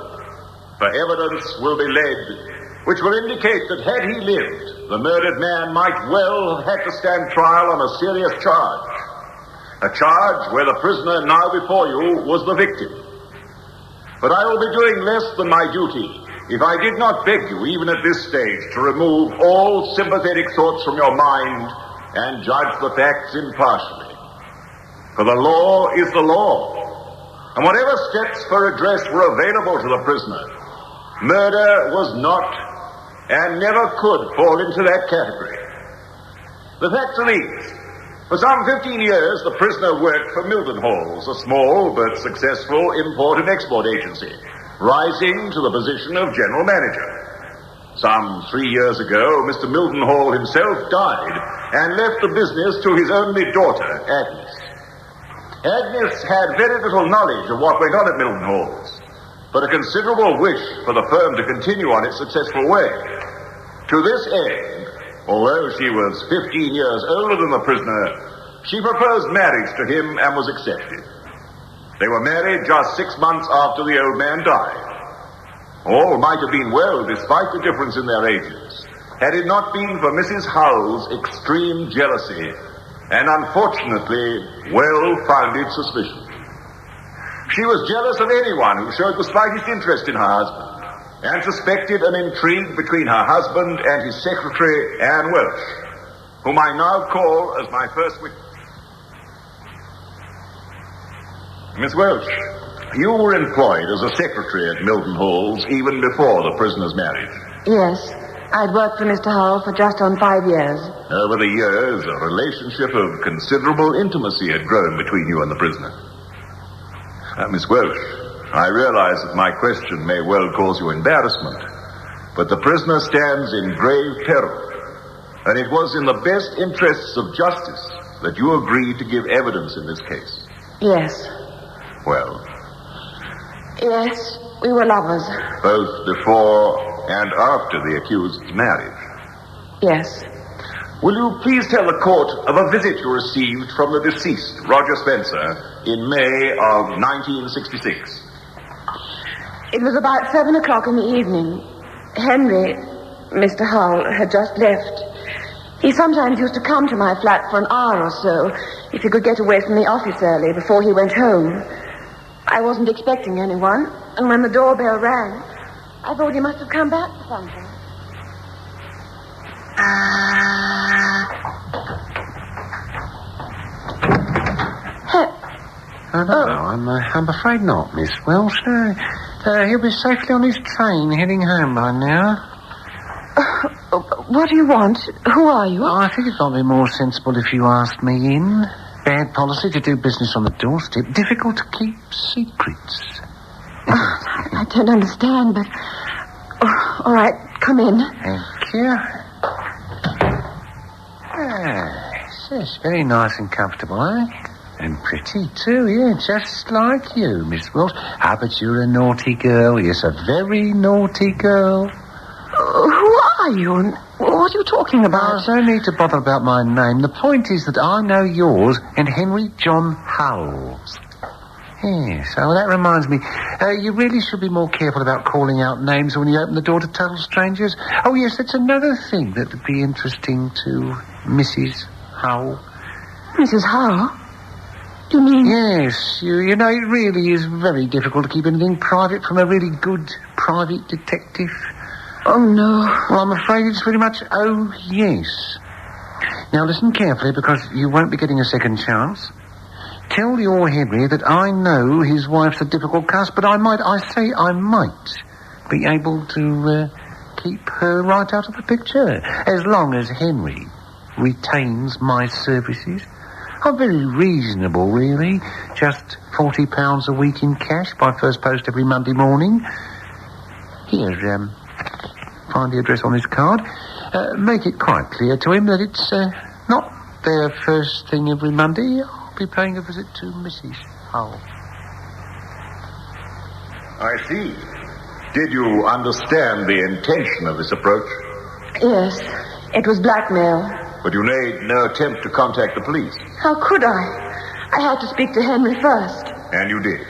For evidence will be led, which will indicate that had he lived, the murdered man might well have had to stand trial on a serious charge. A charge where the prisoner now before you was the victim. But I will be doing less than my duty if I did not beg you, even at this stage, to remove all sympathetic thoughts from your mind and judge the facts impartially. For the law is the law, and whatever steps for redress were available to the prisoner, murder was not and never could fall into that category. The facts are these. For some 15 years, the prisoner worked for Mildenhall's, a small but successful import and export agency, rising to the position of general manager. Some 3 years ago, Mr. Mildenhall himself died and left the business to his only daughter, Agnes. Agnes had very little knowledge of what went on at Mildenhall's, but a considerable wish for the firm to continue on its successful way. To this end, although she was 15 years older than the prisoner, she proposed marriage to him and was accepted. They were married just 6 months after the old man died. All might have been well despite the difference in their ages, had it not been for Mrs. Howell's extreme jealousy and unfortunately well-founded suspicion. She was jealous of anyone who showed the slightest interest in her husband, and suspected an intrigue between her husband and his secretary, Anne Welsh, whom I now call as my first witness. Miss Welsh, you were employed as a secretary at Mildenhall's even before the prisoner's marriage. Yes, I'd worked for Mr. Howell for just on 5 years. Over the years, a relationship of considerable intimacy had grown between you and the prisoner. Miss Welsh, I realize that my question may well cause you embarrassment, but the prisoner stands in grave peril, and it was in the best interests of justice that you agreed to give evidence in this case. Yes. Well? Yes, we were lovers. Both before and after the accused's marriage? Yes. Will you please tell the court of a visit you received from the deceased, Roger Spencer, in May of 1966? It was about 7 o'clock in the evening. Henry, Mr. Howell, had just left. He sometimes used to come to my flat for an hour or so, if he could get away from the office early before he went home. I wasn't expecting anyone, and when the doorbell rang, I thought he must have come back for something. I'm afraid not, Miss Welsh. He'll be safely on his train heading home by now. What do you want? Who are you? Oh, I think it might be more sensible if you asked me in. Bad policy to do business on the doorstep. Difficult to keep secrets. I don't understand, but... Oh, all right, come in. Thank you. It's very nice and comfortable, eh? And pretty, too, yeah, just like you, Miss Welsh. But you're a naughty girl. Yes, a very naughty girl. Who are are you? And what are you talking about? There's no need to bother about my name. The point is that I know yours and Henry John Howell's. Yes, so that reminds me. You really should be more careful about calling out names when you open the door to total strangers. Oh, yes, that's another thing that would be interesting to Mrs. Howell. Mrs. Howell? Do you mean... Yes, you know, it really is very difficult to keep anything private from a really good private detective. Oh, no. Well, I'm afraid it's pretty much, oh, yes. Now, listen carefully, because you won't be getting a second chance. Tell your Henry that I know his wife's a difficult cuss, but I might be able to keep her right out of the picture, as long as Henry retains my services. I'm very reasonable, really. Just £40 a week in cash by first post every Monday morning. Here, find the address on this card. Make it quite clear to him that it's not their first thing every Monday. I'll be paying a visit to Mrs. Howell. I see. Did you understand the intention of this approach? Yes, it was blackmail. But you made no attempt to contact the police. How could I? I had to speak to Henry first. And you did?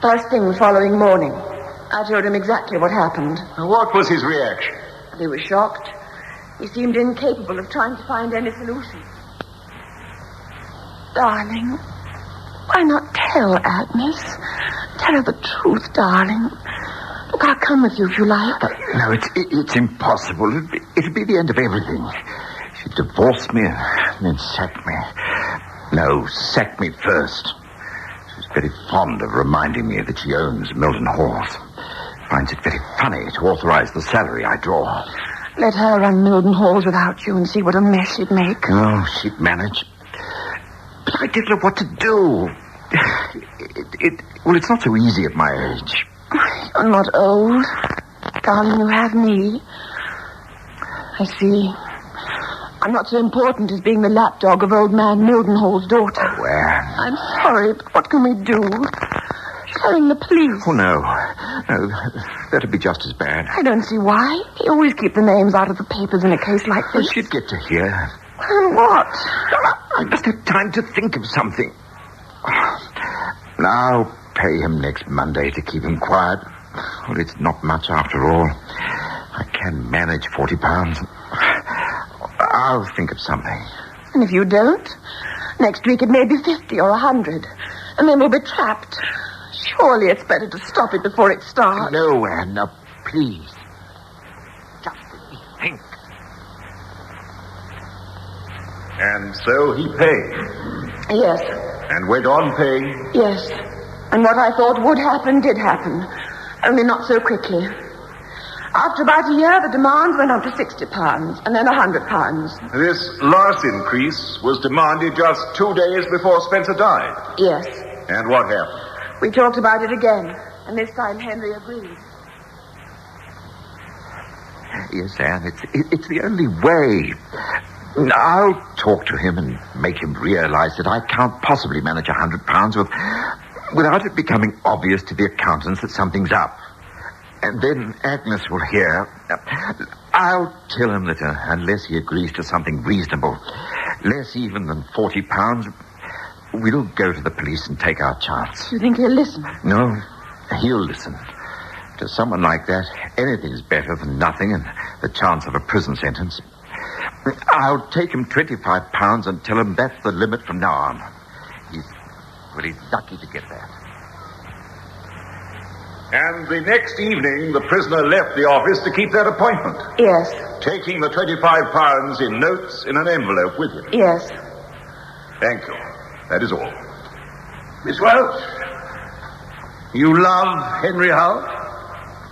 First thing the following morning. I told him exactly what happened. What was his reaction? He was shocked. He seemed incapable of trying to find any solution. Darling, why not tell Agnes? Tell her the truth, darling. Look, I'll come with you if you like. No, it's impossible. It'd be the end of everything. She'd divorce me and then sack me. No, sack me first. She's very fond of reminding me that she owns Milton Halls. Finds it very funny to authorize the salary I draw. Let her run Milton Halls without you and see what a mess she'd make. Oh, she'd manage. But I didn't know what to do. Well, it's not so easy at my age. You're not old. Darling, you have me. I see. I'm not so important as being the lapdog of old man Mildenhall's daughter. Oh, Anne. I'm sorry, but what can we do? Telling the police. Oh, no. No, that'd be just as bad. I don't see why. They always keep the names out of the papers in a case like this. Well, she'd get to hear. And what? I must have time to think of something. I'll pay him next Monday to keep him quiet. Well, it's not much after all. I can manage £40. I'll think of something. And if you don't, next week it may be 50 or 100. And then we'll be trapped. Surely it's better to stop it before it starts. No, Anne, now, please. Just let me think. And so he paid. Yes. And went on paying. Yes. And what I thought would happen did happen. Only not so quickly. After about a year, the demand went up to £60 and then £100. This last increase was demanded just 2 days before Spencer died. Yes. And what happened? We talked about it again, and this time Henry agreed. Yes, Anne, it's the only way. I'll talk to him and make him realize that I can't possibly manage £100 without it becoming obvious to the accountants that something's up. And then Agnes will hear. I'll tell him that unless he agrees to something reasonable, less even than £40, we'll go to the police and take our chance. You think he'll listen? No, he'll listen. To someone like that, anything's better than nothing and the chance of a prison sentence. I'll take him £25 and tell him that's the limit from now on. He's lucky to get that. And the next evening, the prisoner left the office to keep that appointment. Yes. Taking the £25 in notes in an envelope with him. Yes. Thank you. That is all. Miss Welch, you love Henry Howell?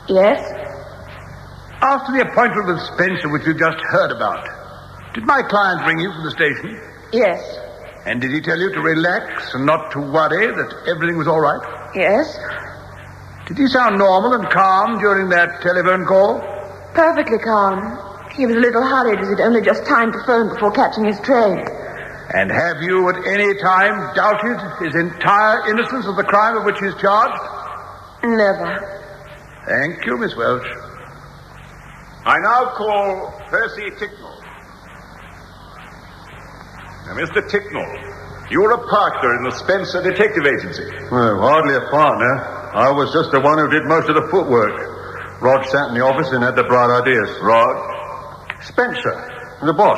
Yes. After the appointment with Spencer, which you just heard about, did my client ring you from the station? Yes. And did he tell you to relax and not to worry, that everything was all right? Yes. Did he sound normal and calm during that telephone call? Perfectly calm. He was a little hurried as he'd only just time to phone before catching his train. And have you at any time doubted his entire innocence of the crime of which he is charged? Never. Thank you, Miss Welch. I now call Percy Ticknell. Now, Mr. Ticknell, you're a partner in the Spencer Detective Agency. Well, hardly a partner. I was just the one who did most of the footwork. Rod sat in the office and had the bright ideas. Rod? Spencer, the boss.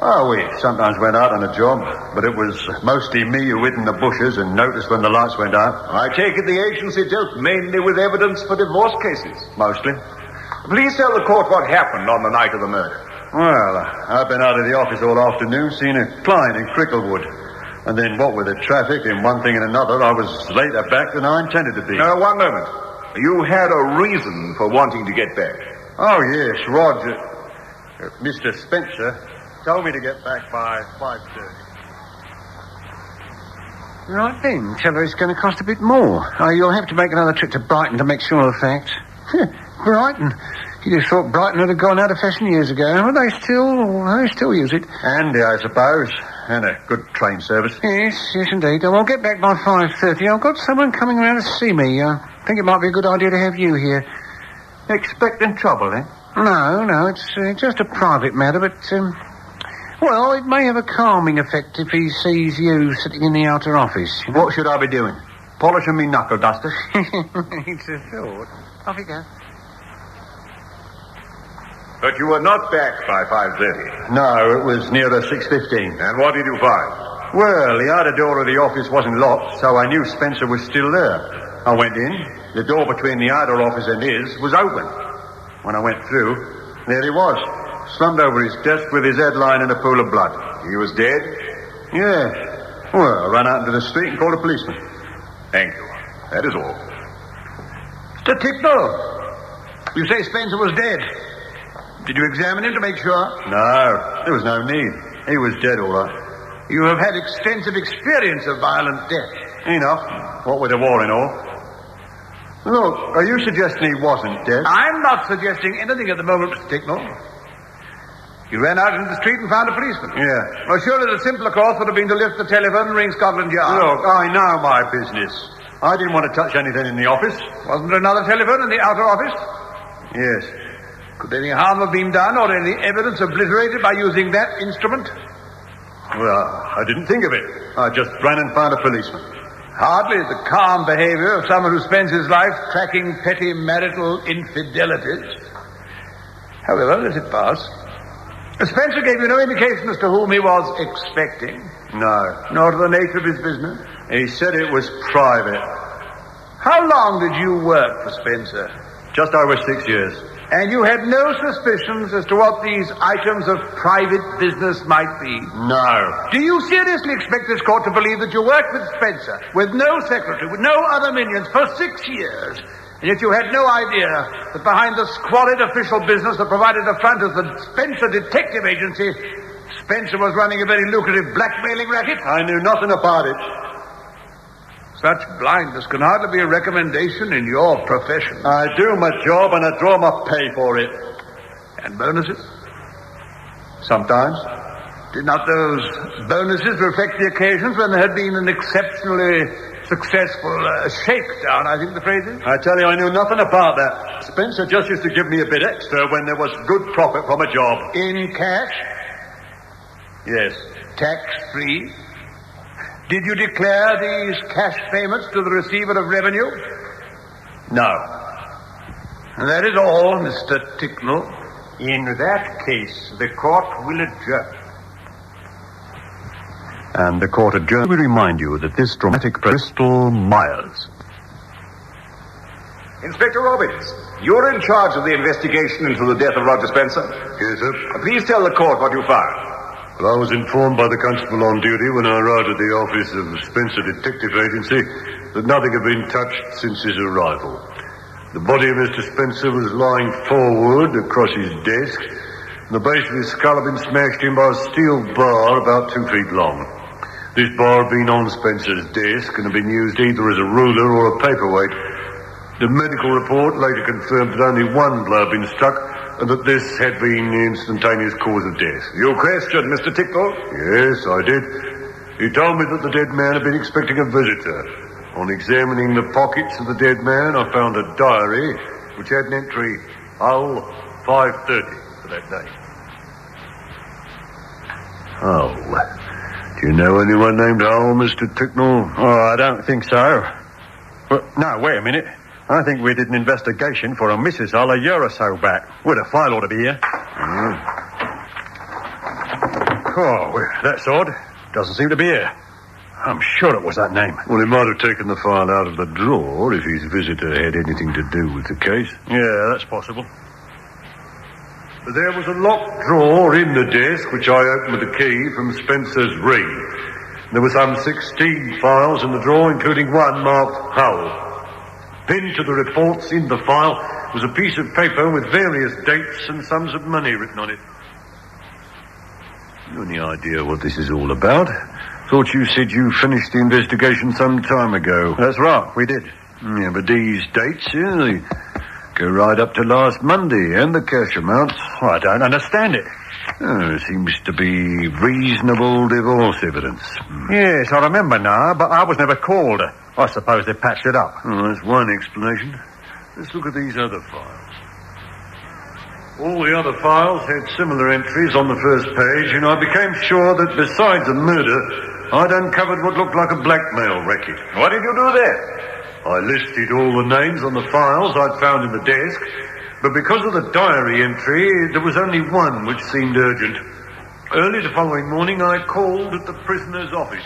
Oh, we sometimes went out on a job, but it was mostly me who hid in the bushes and noticed when the lights went out. I take it the agency dealt mainly with evidence for divorce cases. Mostly. Please tell the court what happened on the night of the murder. Well, I've been out of the office all afternoon, seen a client in Cricklewood. And then what with the traffic and one thing and another, I was later back than I intended to be. Now, one moment. You had a reason for wanting to get back. Oh, yes, Rod. Mr. Spencer told me to get back by 5:30. Right then, tell her it's going to cost a bit more. Oh, you'll have to make another trip to Brighton to make sure of the facts. Brighton? You'd have thought Brighton would have gone out of fashion years ago. Well, they still use it. Handy, I suppose. And a good train service. Yes, indeed. I'll get back by 5:30. I've got someone coming around to see me. I think it might be a good idea to have you here. Expecting trouble, eh? No, it's just a private matter, but, well, it may have a calming effect if he sees you sitting in the outer office. What should I be doing? Polishing me knuckle duster? It's a thought. Off you go. But you were not back by 5:30. No, it was nearer 6:15. And what did you find? Well, the outer door of the office wasn't locked, so I knew Spencer was still there. I went in. The door between the outer office and his was open. When I went through, there he was, slumped over his desk with his head lying in a pool of blood. He was dead? Yeah. Well, I ran out into the street and called a policeman. Thank you. That is all. Mr. Ticknell, you say Spencer was dead. Did you examine him to make sure? No, there was no need. He was dead, all right. You have had extensive experience of violent death. Enough. What with the war and all. Look, are you suggesting he wasn't dead? I'm not suggesting anything at the moment, Mr. Ticknell. You ran out into the street and found a policeman. Yeah. Well, surely the simpler course would have been to lift the telephone and ring Scotland Yard. Look, I know my business. I didn't want to touch anything in the office. Wasn't there another telephone in the outer office? Yes. Could any harm have been done or any evidence obliterated by using that instrument? Well, I didn't think of it. I just ran and found a policeman. Hardly the calm behavior of someone who spends his life tracking petty marital infidelities. However, let it pass. Spencer gave you no indication as to whom he was expecting. No. Nor to the nature of his business. He said it was private. How long did you work for Spencer? Just over 6 years. And you had no suspicions as to what these items of private business might be? No. Do you seriously expect this court to believe that you worked with Spencer, with no secretary, with no other minions, for 6 years, and yet you had no idea that behind the squalid official business that provided a front as the Spencer Detective Agency, Spencer was running a very lucrative blackmailing racket? I knew nothing about it. Such blindness can hardly be a recommendation in your profession. I do my job and I draw my pay for it. And bonuses? Sometimes. Did not those bonuses reflect the occasions when there had been an exceptionally successful shakedown, I think the phrase is? I tell you, I knew nothing about that. Spencer just used to give me a bit extra when there was good profit from a job. In cash? Yes. Tax-free? Did you declare these cash payments to the receiver of revenue? No. And that is all, Mr. Ticknell. In that case, the court will adjourn. And the court adjourned. We remind you that this dramatic Bristol Myers. Inspector Robbins, you're in charge of the investigation into the death of Roger Spencer. Yes, sir. Please tell the court what you found. Well, I was informed by the constable on duty when I arrived at the office of the Spencer Detective Agency that nothing had been touched since his arrival. The body of Mr. Spencer was lying forward across his desk, and the base of his skull had been smashed in by a steel bar about 2 feet long. This bar had been on Spencer's desk and had been used either as a ruler or a paperweight. The medical report later confirmed that only one blow had been struck, and that this had been the instantaneous cause of death. You questioned Mr. Ticknell? Yes, I did. He told me that the dead man had been expecting a visitor. On examining the pockets of the dead man, I found a diary which had an entry, Hull, 5:30 for that day. Hull. Do you know anyone named Howell, Mr. Ticknell? Oh, I don't think so. Well, no, wait a minute. I think we did an investigation for a Mrs. Hull a year or so back. Well, the file ought to be here. Oh, well, that's odd. Doesn't seem to be here. I'm sure it was that name. Well, he might have taken the file out of the drawer if his visitor had anything to do with the case. Yeah, that's possible. But there was a locked drawer in the desk, which I opened with a key from Spencer's ring. There were some 16 files in the drawer, including one marked Howell. Pinned to the reports in the file was a piece of paper with various dates and sums of money written on it. You any idea what this is all about? Thought you said you finished the investigation some time ago. That's right, we did. Yeah, but these dates, they go right up to last Monday, and the cash amounts. Oh, I don't understand it. Seems to be reasonable divorce evidence. Yes, I remember now, but I was never called. I suppose they patched it up. Oh, that's one explanation. Let's look at these other files. All the other files had similar entries on the first page, and I became sure that besides a murder, I'd uncovered what looked like a blackmail racket. What did you do there? I listed all the names on the files I'd found in the desk, but because of the diary entry, there was only one which seemed urgent. Early the following morning, I called at the prisoner's office.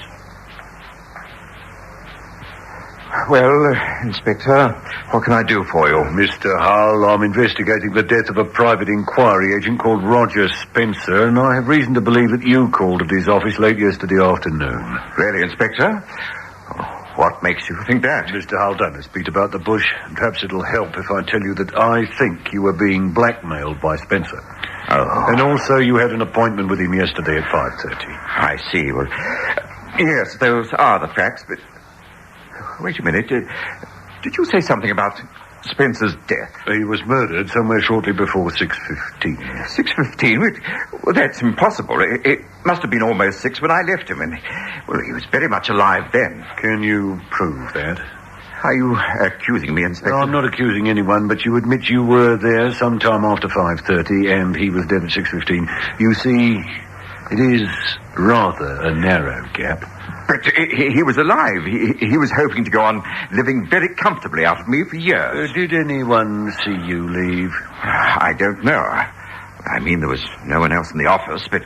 Well, Inspector, what can I do for you? Mr. Howell, I'm investigating the death of a private inquiry agent called Roger Spencer, and I have reason to believe that you called at his office late yesterday afternoon. Really, Inspector? What makes you think that? Mr. Howell, don't speak about the bush. Perhaps it'll help if I tell you that I think you were being blackmailed by Spencer. Oh. And also you had an appointment with him yesterday at 5:30. I see. Well, yes, those are the facts, but... Wait a minute. Did you say something about Spencer's death? He was murdered somewhere shortly before 6:15. 6:15? Well, that's impossible. It must have been almost 6 when I left him, and, well, he was very much alive then. Can you prove that? Are you accusing me, Inspector? No, I'm not accusing anyone, but you admit you were there sometime after 5:30, and he was dead at 6:15. You see, it is rather a narrow gap. But he was alive. He was hoping to go on living very comfortably out of me for years. Did anyone see you leave? I don't know. I mean, there was no one else in the office, but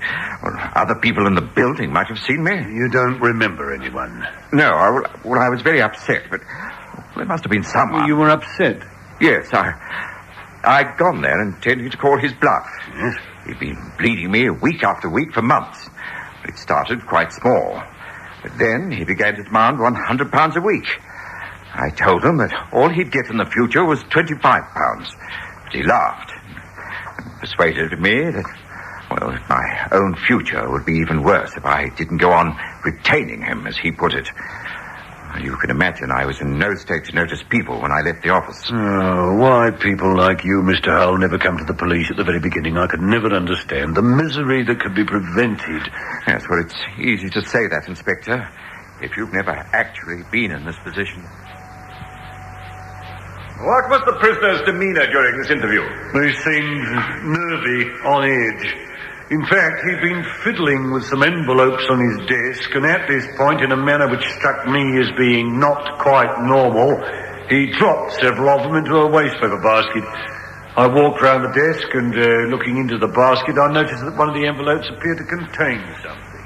other people in the building might have seen me. You don't remember anyone? No, I was very upset, but there must have been someone. You were upset? Yes, I'd gone there intending to call his bluff. Yes? He'd been bleeding me week after week for months. It started quite small. But then he began to demand £100 a week. I told him that all he'd get in the future was £25. But he laughed and persuaded me that, well, my own future would be even worse if I didn't go on retaining him, as he put it. You can imagine I was in no state to notice people when I left the office. Oh, why people like you, Mr. Howell, never come to the police at the very beginning, I could never understand. The misery that could be prevented. Yes, well, it's easy to say that, Inspector, if you've never actually been in this position. What was the prisoner's demeanor during this interview? He seemed nervy, on edge. In fact, he'd been fiddling with some envelopes on his desk, and at this point, in a manner which struck me as being not quite normal, he dropped several of them into a wastepaper basket. I walked round the desk, and looking into the basket, I noticed that one of the envelopes appeared to contain something.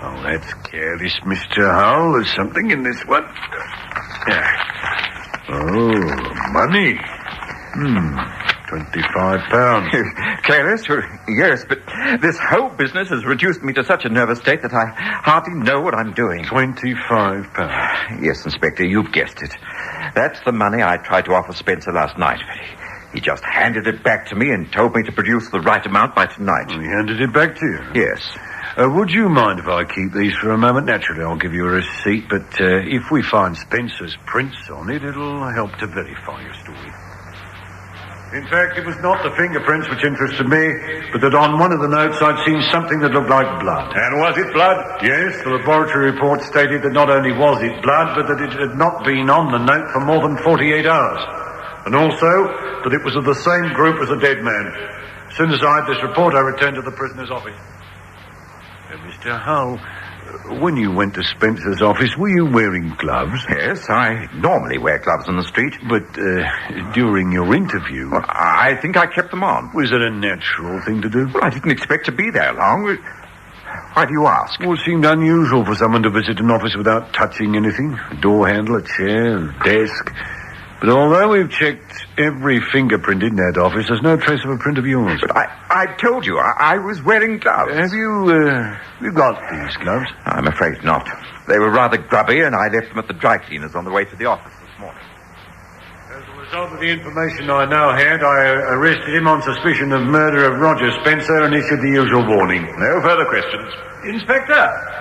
Oh, that's careless, Mr. Howell. There's something in this one. Oh, money. £25. Careless? Yes, but this whole business has reduced me to such a nervous state that I hardly know what I'm doing. £25. Yes, Inspector, you've guessed it. That's the money I tried to offer Spencer last night. He just handed it back to me and told me to produce the right amount by tonight. He handed it back to you? Yes. Would you mind if I keep these for a moment? Naturally, I'll give you a receipt, but if we find Spencer's prints on it, it'll help to verify your story. In fact, it was not the fingerprints which interested me, but that on one of the notes I'd seen something that looked like blood. And was it blood? Yes, the laboratory report stated that not only was it blood, but that it had not been on the note for more than 48 hours. and also that it was of the same group as the dead man. As soon as I had this report, I returned to the prisoner's office. Mr. Howell, when you went to Spencer's office, were you wearing gloves? Yes, I normally wear gloves on the street. But during your interview... Well, I think I kept them on. Was it a natural thing to do? Well, I didn't expect to be there long. Why do you ask? Well, it seemed unusual for someone to visit an office without touching anything. A door handle, a chair, a desk. But although we've checked every fingerprint in that office, there's no trace of a print of yours. But I told you, I was wearing gloves. Have you got these gloves? I'm afraid not. They were rather grubby, and I left them at the dry cleaners on the way to the office this morning. As a result of the information I now had, I arrested him on suspicion of murder of Roger Spencer and issued the usual warning. No further questions. Inspector,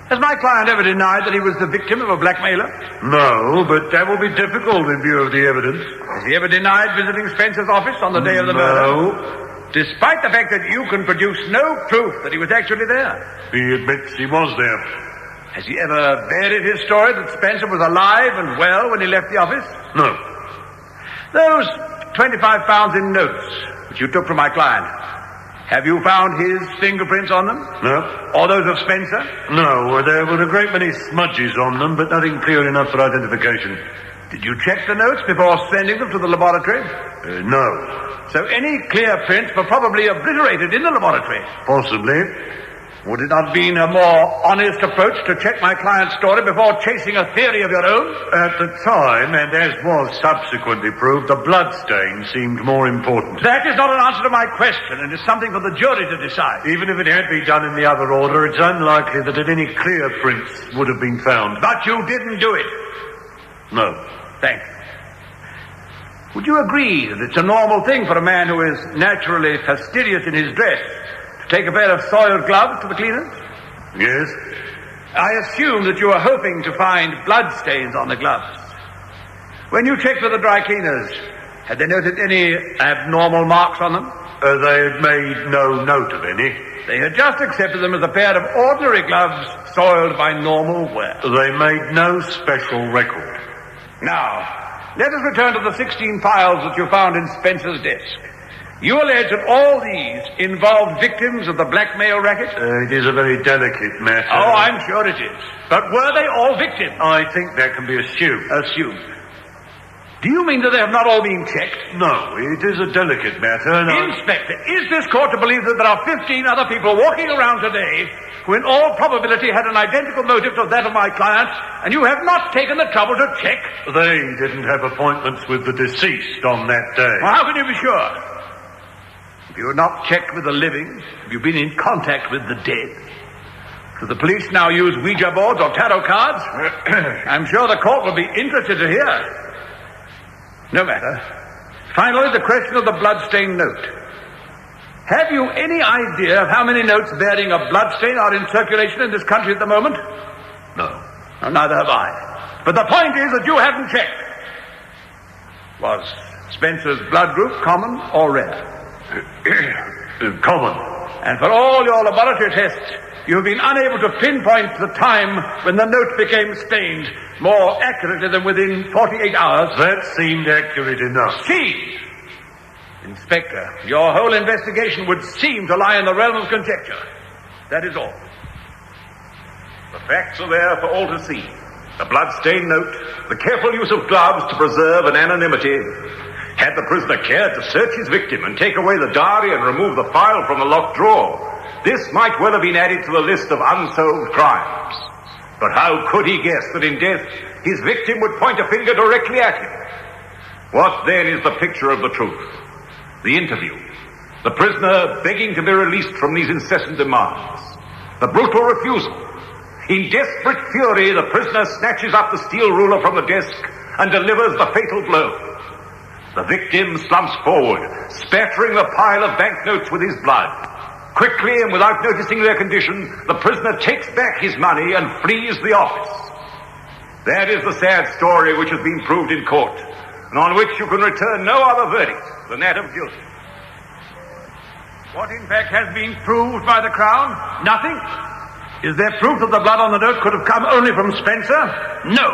has my client ever denied that he was the victim of a blackmailer? No, but that will be difficult in view of the evidence. Has he ever denied visiting Spencer's office on the day of the murder? No. Despite the fact that you can produce no proof that he was actually there? He admits he was there. Has he ever varied his story that Spencer was alive and well when he left the office? No. Those 25 pounds in notes which you took from my client, have you found his fingerprints on them? No. Or those of Spencer? No, there were a great many smudges on them, but nothing clear enough for identification. Did you check the notes before sending them to the laboratory? No. So any clear prints were probably obliterated in the laboratory? Possibly. Would it not have been a more honest approach to check my client's story before chasing a theory of your own? At the time, and as was subsequently proved, the bloodstain seemed more important. That is not an answer to my question, and is something for the jury to decide. Even if it had been done in the other order, it's unlikely that any clear prints would have been found. But you didn't do it? No. Thank you. Would you agree that it's a normal thing for a man who is naturally fastidious in his dress to take a pair of soiled gloves to the cleaners? Yes. I assume that you are hoping to find bloodstains on the gloves. When you checked with the dry cleaners, had they noted any abnormal marks on them? They had made no note of any. They had just accepted them as a pair of ordinary gloves soiled by normal wear. They made no special record. Now, let us return to the 16 files that you found in Spencer's desk. You allege that all these involved victims of the blackmail racket? It is a very delicate matter. Oh, I'm sure it is. But were they all victims? I think that can be assumed. Assumed. Do you mean that they have not all been checked? No, it is a delicate matter. Inspector, is this court to believe that there are 15 other people walking around today who in all probability had an identical motive to that of my client, and you have not taken the trouble to check? They didn't have appointments with the deceased on that day. Well, how can you be sure? If you have not checked with the living, have you been in contact with the dead? Do the police now use Ouija boards or tarot cards? I'm sure the court will be interested to hear. No matter. Finally, the question of the bloodstained note. Have you any idea of how many notes bearing a bloodstain are in circulation in this country at the moment? No. No, neither have I. But the point is that you haven't checked. Was Spencer's blood group common or rare? Common. And for all your laboratory tests, you have been unable to pinpoint the time when the note became stained more accurately than within 48 hours. That seemed accurate enough. See! Inspector, your whole investigation would seem to lie in the realm of conjecture. That is all. The facts are there for all to see. The blood-stained note, the careful use of gloves to preserve an anonymity. Had the prisoner cared to search his victim and take away the diary and remove the file from the locked drawer, this might well have been added to the list of unsolved crimes. But how could he guess that in death his victim would point a finger directly at him? What then is the picture of the truth? The interview. The prisoner begging to be released from these incessant demands. The brutal refusal. In desperate fury, the prisoner snatches up the steel ruler from the desk and delivers the fatal blow. The victim slumps forward, spattering the pile of banknotes with his blood. Quickly and without noticing their condition, the prisoner takes back his money and flees the office. That is the sad story which has been proved in court, and on which you can return no other verdict than that of guilty. What in fact has been proved by the Crown? Nothing? Is there proof that the blood on the note could have come only from Spencer? No.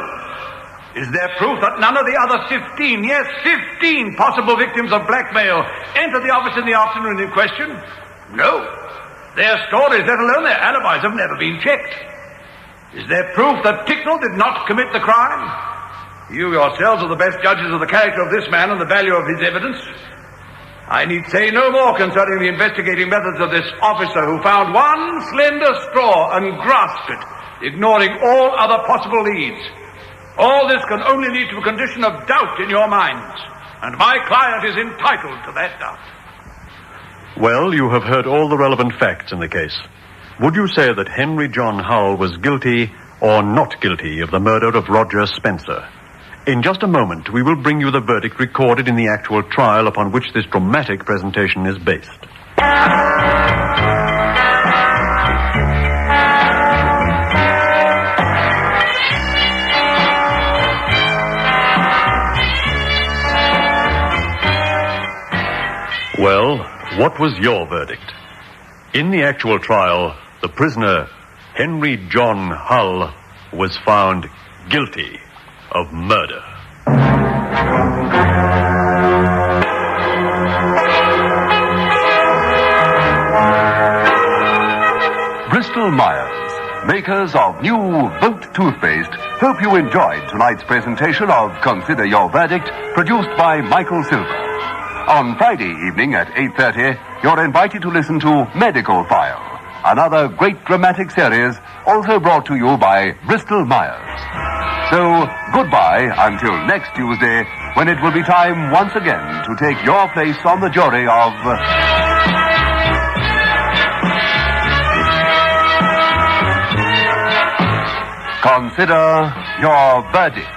Is there proof that none of the other 15, yes, 15 possible victims of blackmail entered the office in the afternoon in question? No. Their stories, let alone their alibis, have never been checked. Is there proof that Ticknell did not commit the crime? You yourselves are the best judges of the character of this man and the value of his evidence. I need say no more concerning the investigating methods of this officer who found one slender straw and grasped it, ignoring all other possible leads. All this can only lead to a condition of doubt in your minds, and my client is entitled to that doubt. Well, you have heard all the relevant facts in the case. Would you say that Henry John Howell was guilty or not guilty of the murder of Roger Spencer? In just a moment, we will bring you the verdict recorded in the actual trial upon which this dramatic presentation is based. Well, what was your verdict? In the actual trial, the prisoner, Henry John Hull, was found guilty of murder. Bristol Myers, makers of new Vote toothpaste, hope you enjoyed tonight's presentation of Consider Your Verdict, produced by Michael Silver. On Friday evening at 8:30, you're invited to listen to Medical File, another great dramatic series also brought to you by Bristol Myers. So, goodbye until next Tuesday, when it will be time once again to take your place on the jury of... Consider Your Verdict.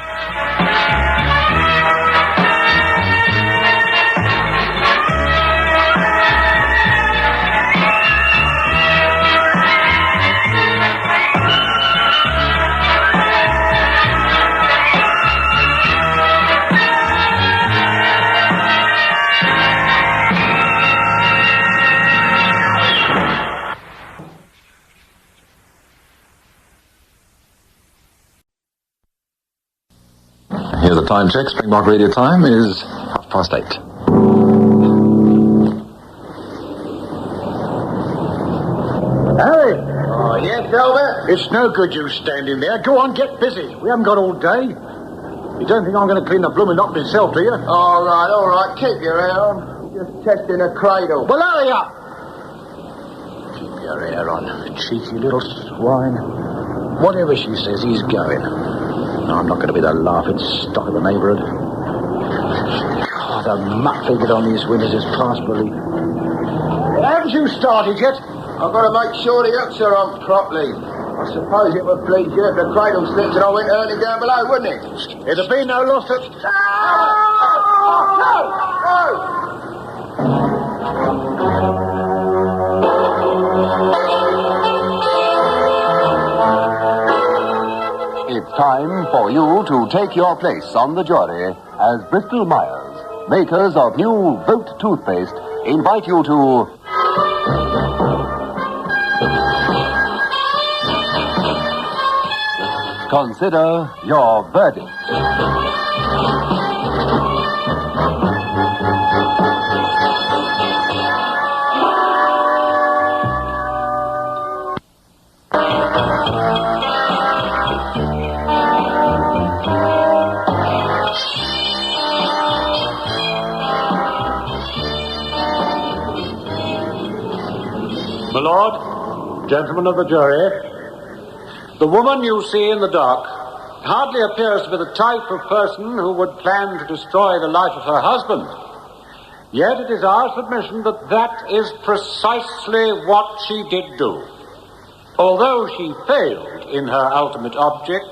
Here's the time check. Springbok Radio time is 8:30. Harry! Oh, yes, Albert? It's no good you standing there. Go on, get busy. We haven't got all day. You don't think I'm going to clean the blooming up myself, do you? All right. Keep your hair on. Just testing a cradle. Well, hurry up! Keep your hair on, cheeky little swine. Whatever she says, he's going. I'm not going to be the laughing stock of the neighbourhood. God, the muck they get on these winters is past belief. Haven't you started yet? I've got to make sure the hooks are on properly. I suppose it would please you if the cradle slipped and I went hurling down below, wouldn't it? It'd be no loss at... It's time for you to take your place on the jury as Bristol Myers, makers of new Vote toothpaste, invite you to... Consider Your Verdict. My lord, gentlemen of the jury, the woman you see in the dock hardly appears to be the type of person who would plan to destroy the life of her husband. Yet it is our submission that that is precisely what she did do. Although she failed in her ultimate object,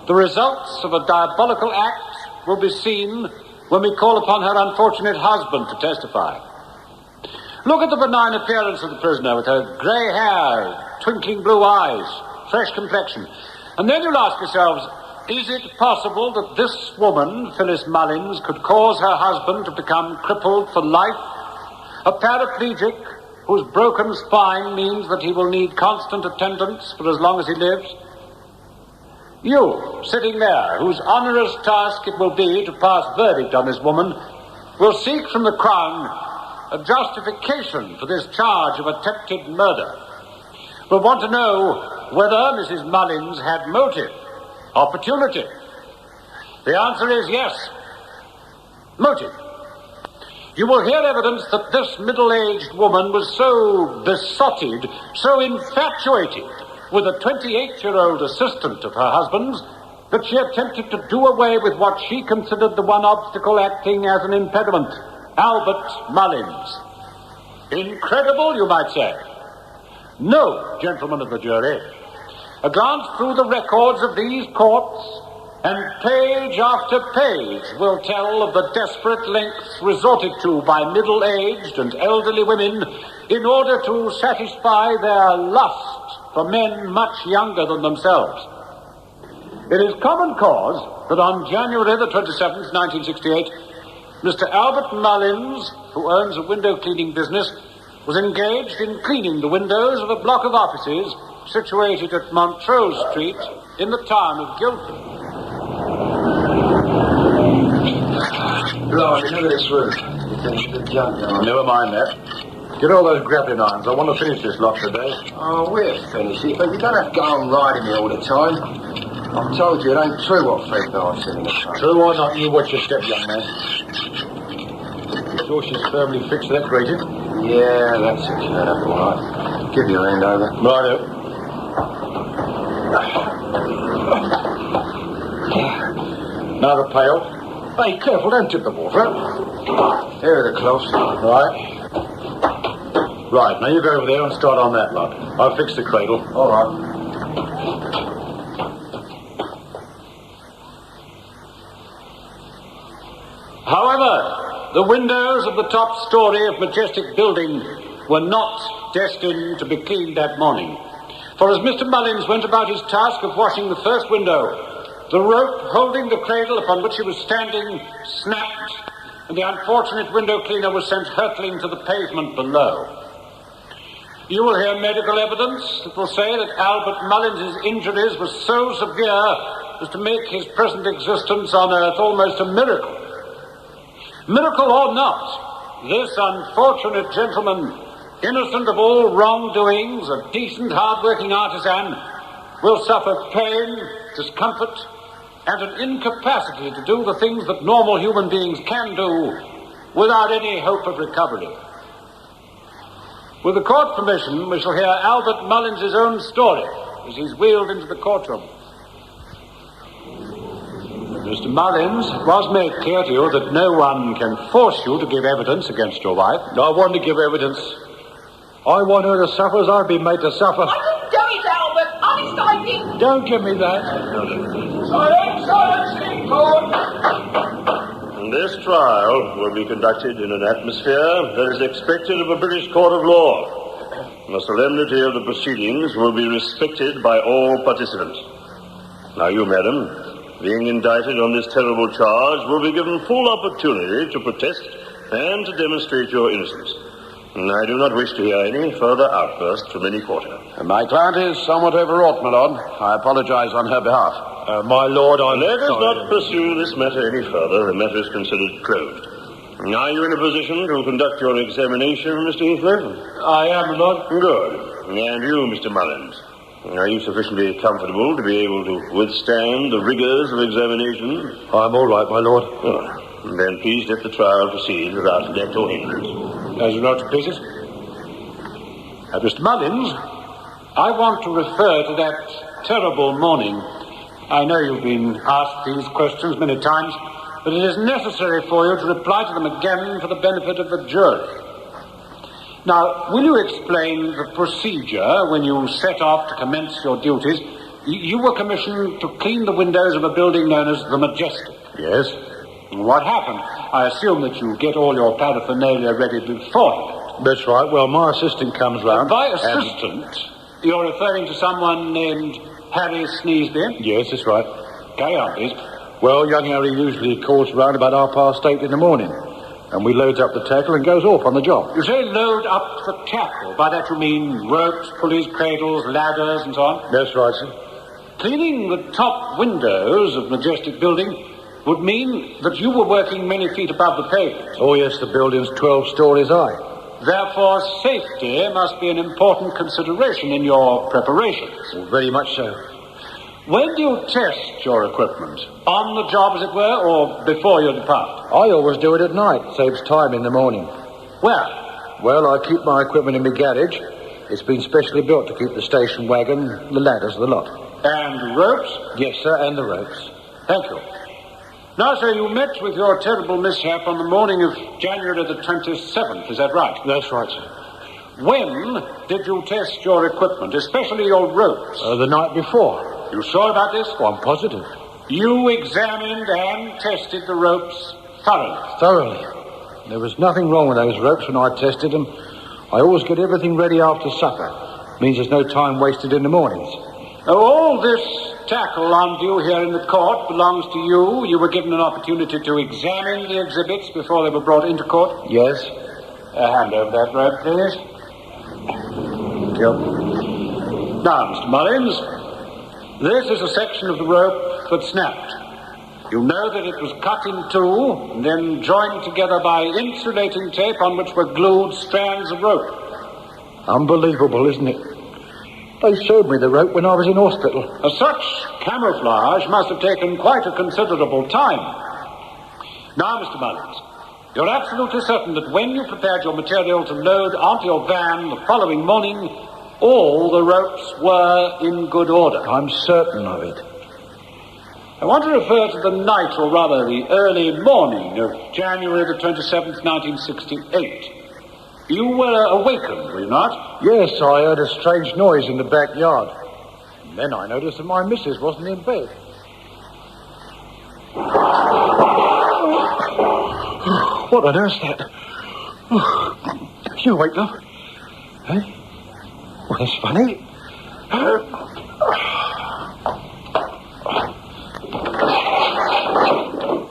the results of a diabolical act will be seen when we call upon her unfortunate husband to testify. Look at the benign appearance of the prisoner with her grey hair, twinkling blue eyes, fresh complexion. And then you'll ask yourselves, is it possible that this woman, Phyllis Mullins, could cause her husband to become crippled for life? A paraplegic whose broken spine means that he will need constant attendance for as long as he lives? You, sitting there, whose onerous task it will be to pass verdict on this woman, will seek from the Crown a justification for this charge of attempted murder. Will want to know whether Mrs. Mullins had motive, opportunity. The answer is yes. Motive. You will hear evidence that this middle-aged woman was so besotted, so infatuated with a 28-year-old assistant of her husband's that she attempted to do away with what she considered the one obstacle acting as an impediment, Albert Mullins. Incredible, you might say. No, gentlemen of the jury. A glance through the records of these courts, and page after page will tell of the desperate lengths resorted to by middle-aged and elderly women in order to satisfy their lust for men much younger than themselves. It is common cause that on January the 27th, 1968, Mr. Albert Mullins, who owns a window cleaning business, was engaged in cleaning the windows of a block of offices situated at Montrose Street in the town of Guildford. Blimey, look at this room. You think it's a junkyard? Never mind that. Get all those grappling irons. I want to finish this lot today. Oh, we'll finish it, but you don't have to go on riding me all the time. I've told you it ain't true what Fred and I said in the car. True or not, you watch your step, young man. You sure she's firmly fixed to that grating? Yeah, that's it. Shut up, all right. Give your hand over. Righto. Now the pail. Hey, careful, don't tip the water. Here are the cloths. Right. Right, now you go over there and start on that lot. I'll fix the cradle. All right. However, the windows of the top story of Majestic Building were not destined to be cleaned that morning. For as Mr. Mullins went about his task of washing the first window, the rope holding the cradle upon which he was standing snapped, and the unfortunate window cleaner was sent hurtling to the pavement below. You will hear medical evidence that will say that Albert Mullins' injuries were so severe as to make his present existence on earth almost a miracle. Miracle or not, this unfortunate gentleman, innocent of all wrongdoings, a decent, hard-working artisan, will suffer pain, discomfort, and an incapacity to do the things that normal human beings can do without any hope of recovery. With the court permission, we shall hear Albert Mullins' own story as he's wheeled into the courtroom. Mr. Mullins was made clear to you that no one can force you to give evidence against your wife. I want to give evidence. I want her to suffer as I've been made to suffer. I wouldn't do it, Albert. Honest, I didn't. Don't give me that. Silence, in court. This trial will be conducted in an atmosphere that is expected of a British court of law. The solemnity of the proceedings will be respected by all participants. Now you, madam, being indicted on this terrible charge, will be given full opportunity to protest and to demonstrate your innocence. I do not wish to hear any further outburst from any quarter. My client is somewhat overwrought, my lord. I apologize on her behalf. My lord, Let us not pursue this matter any further. The matter is considered closed. Are you in a position to conduct your examination, Mr. Heathcliff? I am, my lord. Good. And you, Mr. Mullins? Are you sufficiently comfortable to be able to withstand the rigors of examination? I'm all right, my lord. Oh, then please let the trial proceed without let or hindrance. As you know to please it. Mr. Mullins, I want to refer to that terrible morning. I know you've been asked these questions many times, but it is necessary for you to reply to them again for the benefit of the jury. Now, will you explain the procedure when you set off to commence your duties? You were commissioned to clean the windows of a building known as the Majestic. Yes. What happened? I assume that you get all your paraphernalia ready beforehand. That's right. Well, my assistant comes round. By assistant, you're referring to someone named Harry Sneesby? Yes, that's right. Carry on, please. Well, young Harry usually calls round about 8:30 in the morning. And we loads up the tackle and goes off on the job. You say load up the tackle. By that you mean ropes, pulleys, cradles, ladders, and so on? That's right, sir. Cleaning the top windows of Majestic Building would mean that you were working many feet above the pavement. Oh, yes, the building's 12 stories high. Therefore, safety must be an important consideration in your preparations. Well, very much so. When do you test your equipment? On the job, as it were, or before you depart? I always do it at night. Saves time in the morning. Where? Well, I keep my equipment in my garage. It's been specially built to keep the station wagon, the ladders, the lot. And ropes? Yes, sir, and the ropes. Thank you. Now, sir, you met with your terrible mishap on the morning of January the 27th, is that right? That's right, sir. When did you test your equipment, especially your ropes? The night before. You sure about this? Oh, I'm positive. You examined and tested the ropes thoroughly? Thoroughly. There was nothing wrong with those ropes when I tested them. I always get everything ready after supper. Means there's no time wasted in the mornings. Now, all this tackle on view here in the court belongs to you. You were given an opportunity to examine the exhibits before they were brought into court? Yes. Hand over that rope, please. Thank you. Now, Mr. Mullins, this is a section of the rope that snapped. You know that it was cut in two and then joined together by insulating tape on which were glued strands of rope. Unbelievable, isn't it? They showed me the rope when I was in hospital. Such camouflage must have taken quite a considerable time. Now, Mr. Mullins, you're absolutely certain that when you prepared your material to load onto your van the following morning, all the ropes were in good order? I'm certain of it. I want to refer to the night, or rather the early morning of January the 27th, 1968. You were awakened, were you not? Yes, I heard a strange noise in the backyard. And then I noticed that my missus wasn't in bed. What on earth's that? You waked up? Eh? Well, that's funny.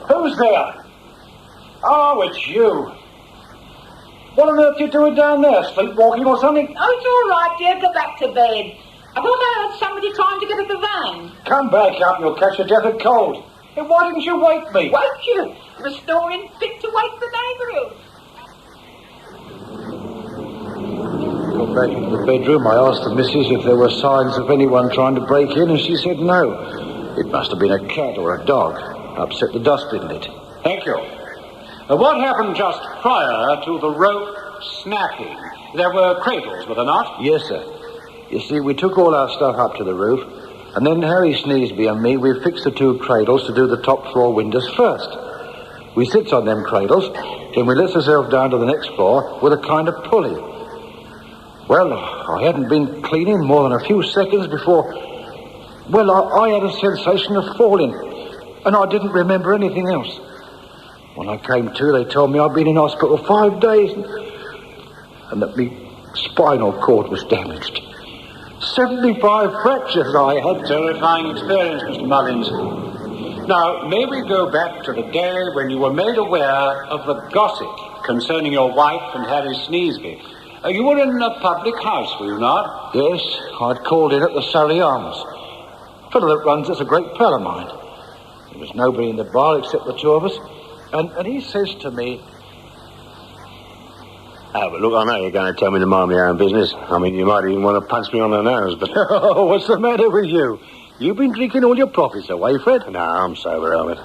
Who's there? Oh, it's you. What on earth are you doing down there? Sleepwalking or something? Oh, it's all right, dear. Go back to bed. I thought I heard somebody trying to get at the van. Come back up and you'll catch a death of cold. Hey, why didn't you wake me? Won't you? Restoring fit to wake the neighbourhood. Got back into the bedroom. I asked the missus if there were signs of anyone trying to break in, and she said no. It must have been a cat or a dog. Upset the dustbin lid. Thank you. What happened just prior to the rope snapping? There were cradles, were there not? Yes, sir. You see, we took all our stuff up to the roof, and then Harry Sneesby and me, we fixed the two cradles to do the top floor windows first. We sits on them cradles, then we lets ourselves down to the next floor with a kind of pulley. Well, I hadn't been cleaning more than a few seconds before... Well, I had a sensation of falling, and I didn't remember anything else. When I came to, they told me I'd been in hospital 5 days, and that my spinal cord was damaged. 75 fractures I had. Terrifying experience, Mr. Mullins. Now, may we go back to the day when you were made aware of the gossip concerning your wife and Harry Sneesby? You were in a public house, were you not? Yes, I'd called in at the Surrey Arms. The fellow that runs it's a great pal of mine. There was nobody in the bar except the two of us, and he says to me... Oh, but look, I know you're going to tell me to mind my own business. I mean, you might even want to punch me on the nose, but... Oh, what's the matter with you? You've been drinking all your profits away, Fred? No, I'm sober, Albert.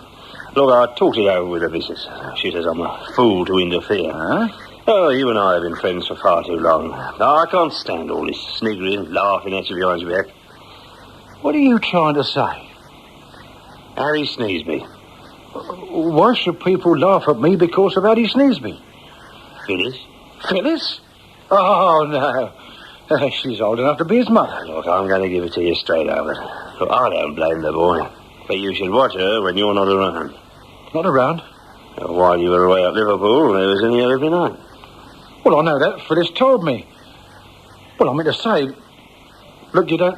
Look, I talked it over with the missus. She says I'm a fool to interfere. Huh? Oh, you and I have been friends for far too long. No, I can't stand all this sniggering and laughing at you behind your back. What are you trying to say? Harry Sneesby. Why should people laugh at me because of Harry Sneesby? Phyllis? Phyllis? Oh, no. She's old enough to be his mother. Look, I'm going to give it to you straight, Albert. Look, I don't blame the boy. But you should watch her when you're not around. Not around? While you were away at Liverpool, I was in here every night. Well, I know that. Phyllis told me. Well, I mean to say... Look, you're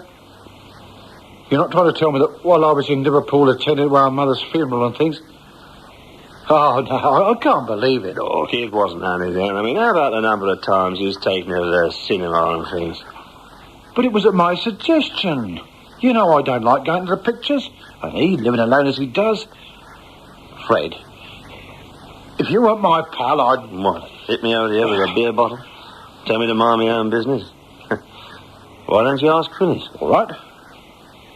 not trying to tell me that while I was in Liverpool attending our mother's funeral and things... Oh, no, I can't believe it. Look, it wasn't anything. I mean, how about the number of times he was taken to the cinema and things? But it was at my suggestion. You know I don't like going to the pictures. And he, living alone as he does. Fred, if you weren't my pal, I'd... What, hit me over the head with a beer bottle? Tell me to mind my own business? Why don't you ask Phyllis? All right.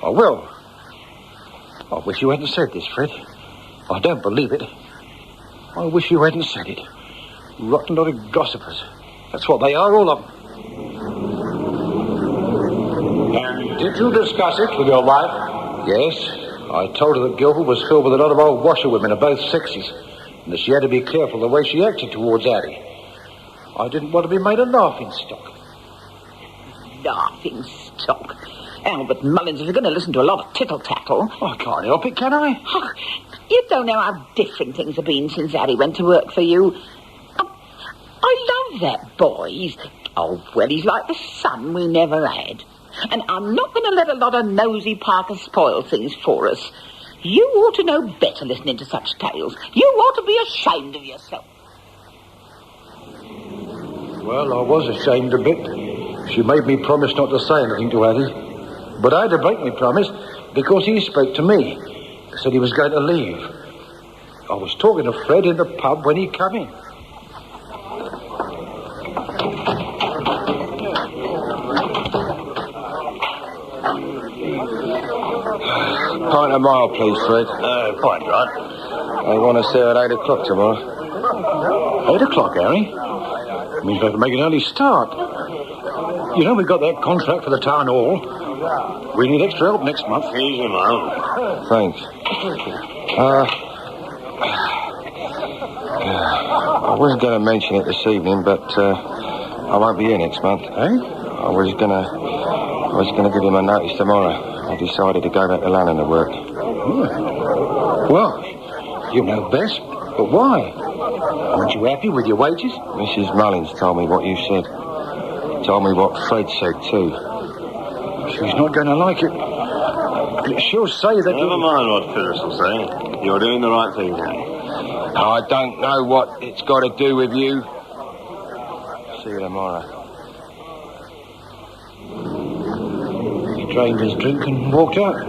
I will. I wish you hadn't said this, Fred. I don't believe it. I wish you hadn't said it. Rotten lot of gossipers. That's what they are, all of them. And did you discuss it with your wife? Yes. I told her that Guildford was filled with a lot of old washerwomen of both sexes, and that she had to be careful the way she acted towards Addie. I didn't want to be made a laughing stock. Laughing stock? Albert Mullins, if you're going to listen to a lot of tittle-tattle... I can't help it, can I? Oh, you don't know how different things have been since Addie went to work for you. I love that boy. He's like the son we never had. And I'm not going to let a lot of nosy Parkers spoil things for us. You ought to know better listening to such tales. You ought to be ashamed of yourself. Well, I was ashamed a bit. She made me promise not to say anything to Addie. But I had to break my promise because he spoke to me. Said he was going to leave. I was talking to Fred in the pub when he came in. Pint of mile, please, Fred. Quite right. I want to see her at 8 o'clock tomorrow. 8 o'clock, Harry? Means we have to make an early start. You know, we've got that contract for the town hall. We need extra help next month. Easy, man. Thanks. I wasn't going to mention it this evening, but I won't be here next month. Eh? I was gonna give him a notice tomorrow. I decided to go back to London to work. Well, you know best, but why? Aren't you happy with your wages? Mrs. Mullins told me what you said. Told me what Fred said, too. She's not going to like it. She'll say that... Never mind what Phyllis will say. You're doing the right thing, Harry. I don't know what it's got to do with you. See you tomorrow. He drained his drink and walked out.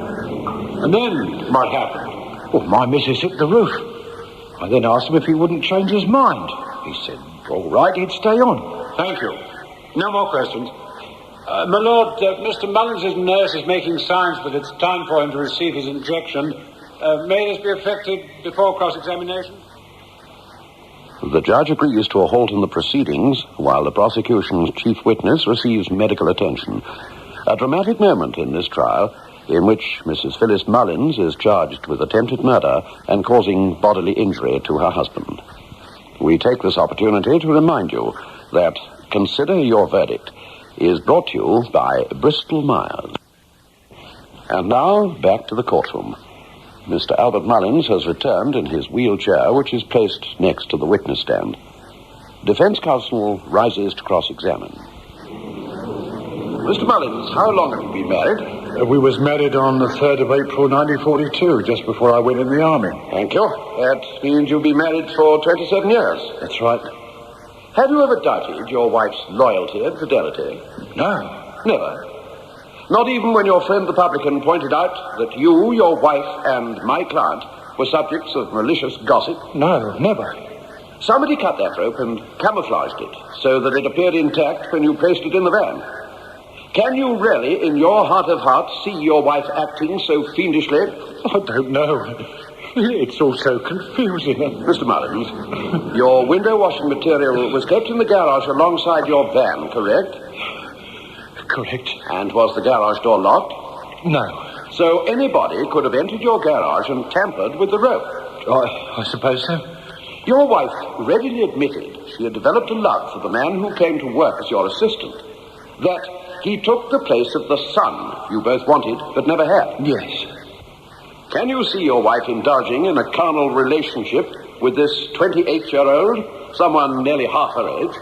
And then what happened? Well, my missus hit the roof. I then asked him if he wouldn't change his mind. He said, all right, he'd stay on. Thank you. No more questions. My lord, Mr. Mullins' nurse is making signs that it's time for him to receive his injection. May this be effected before cross-examination? The judge agrees to a halt in the proceedings while the prosecution's chief witness receives medical attention. A dramatic moment in this trial in which Mrs. Phyllis Mullins is charged with attempted murder and causing bodily injury to her husband. We take this opportunity to remind you that Consider Your Verdict is brought to you by Bristol Myers. And now, back to the courtroom. Mr. Albert Mullins has returned in his wheelchair, which is placed next to the witness stand. Defense counsel rises to cross-examine. Mr. Mullins, how long have you been married? We was married on the 3rd of April, 1942, just before I went in the army. Thank you. That means you've been married for 27 years. That's right. Have you ever doubted your wife's loyalty and fidelity? No. Never? Not even when your friend the publican pointed out that you, your wife, and my client were subjects of malicious gossip? No, never. Somebody cut that rope and camouflaged it so that it appeared intact when you placed it in the van. Can you really, in your heart of hearts, see your wife acting so fiendishly? I don't know. It's all so confusing. Mr. Mullins, your window washing material was kept in the garage alongside your van, correct? Correct. And was the garage door locked? No. So anybody could have entered your garage and tampered with the rope? I suppose so. Your wife readily admitted she had developed a love for the man who came to work as your assistant. That he took the place of the son you both wanted but never had. Yes. Can you see your wife indulging in a carnal relationship with this 28-year-old, someone nearly half her age?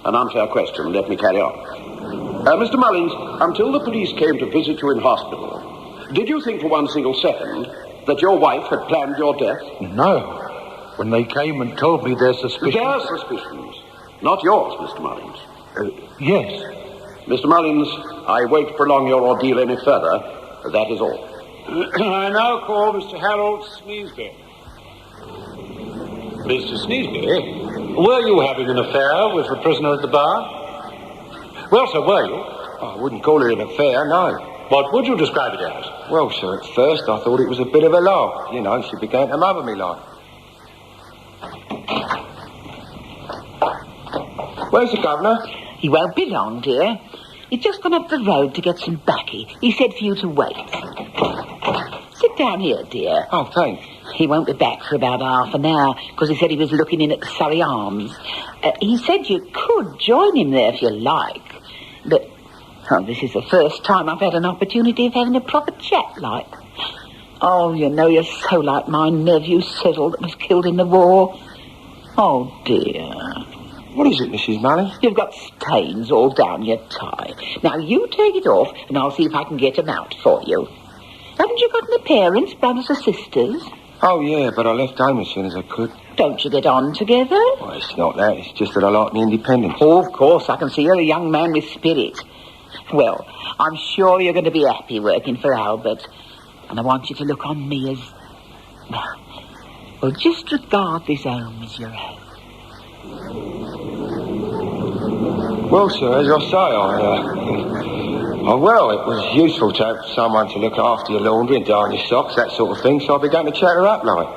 An unfair question. Let me carry on. Mr. Mullins, until the police came to visit you in hospital, did you think for one single second that your wife had planned your death? No. When they came and told me their suspicions... Their suspicions, not yours, Mr. Mullins. Yes. Mr. Mullins, I won't prolong your ordeal any further. That is all. I now call Mr. Harold Sneesby. Mr. Sneesby, were you having an affair with the prisoner at the bar? Well, sir, were you? I wouldn't call it an affair, no. What would you describe it as? Well, sir, at first I thought it was a bit of a laugh. You know, she began to mother me like. Where's the governor? He won't be long, dear. He's just gone up the road to get some baccy. He said for you to wait. Sit down here, dear. Oh, thanks. He won't be back for about half an hour, because he said he was looking in at the Surrey Arms. He said you could join him there if you like. But, this is the first time I've had an opportunity of having a proper chat, like. Oh, you know, you're so like my nephew Cyril that was killed in the war. Oh, dear. What is it, Mrs. Mullins? You've got stains all down your tie. Now, you take it off, and I'll see if I can get them out for you. Haven't you got any parents, brothers or sisters? Oh, yeah, but I left home as soon as I could. Don't you get on together? Well, it's not that. It's just that I like my independence. Oh, of course. I can see you're a young man with spirit. Well, I'm sure you're going to be happy working for Albert. And I want you to look on me as... Well, just regard this home as your own. Well, sir, as I say, well, it was useful to have someone to look after your laundry and darn your socks, that sort of thing, so I began to chat her up, like.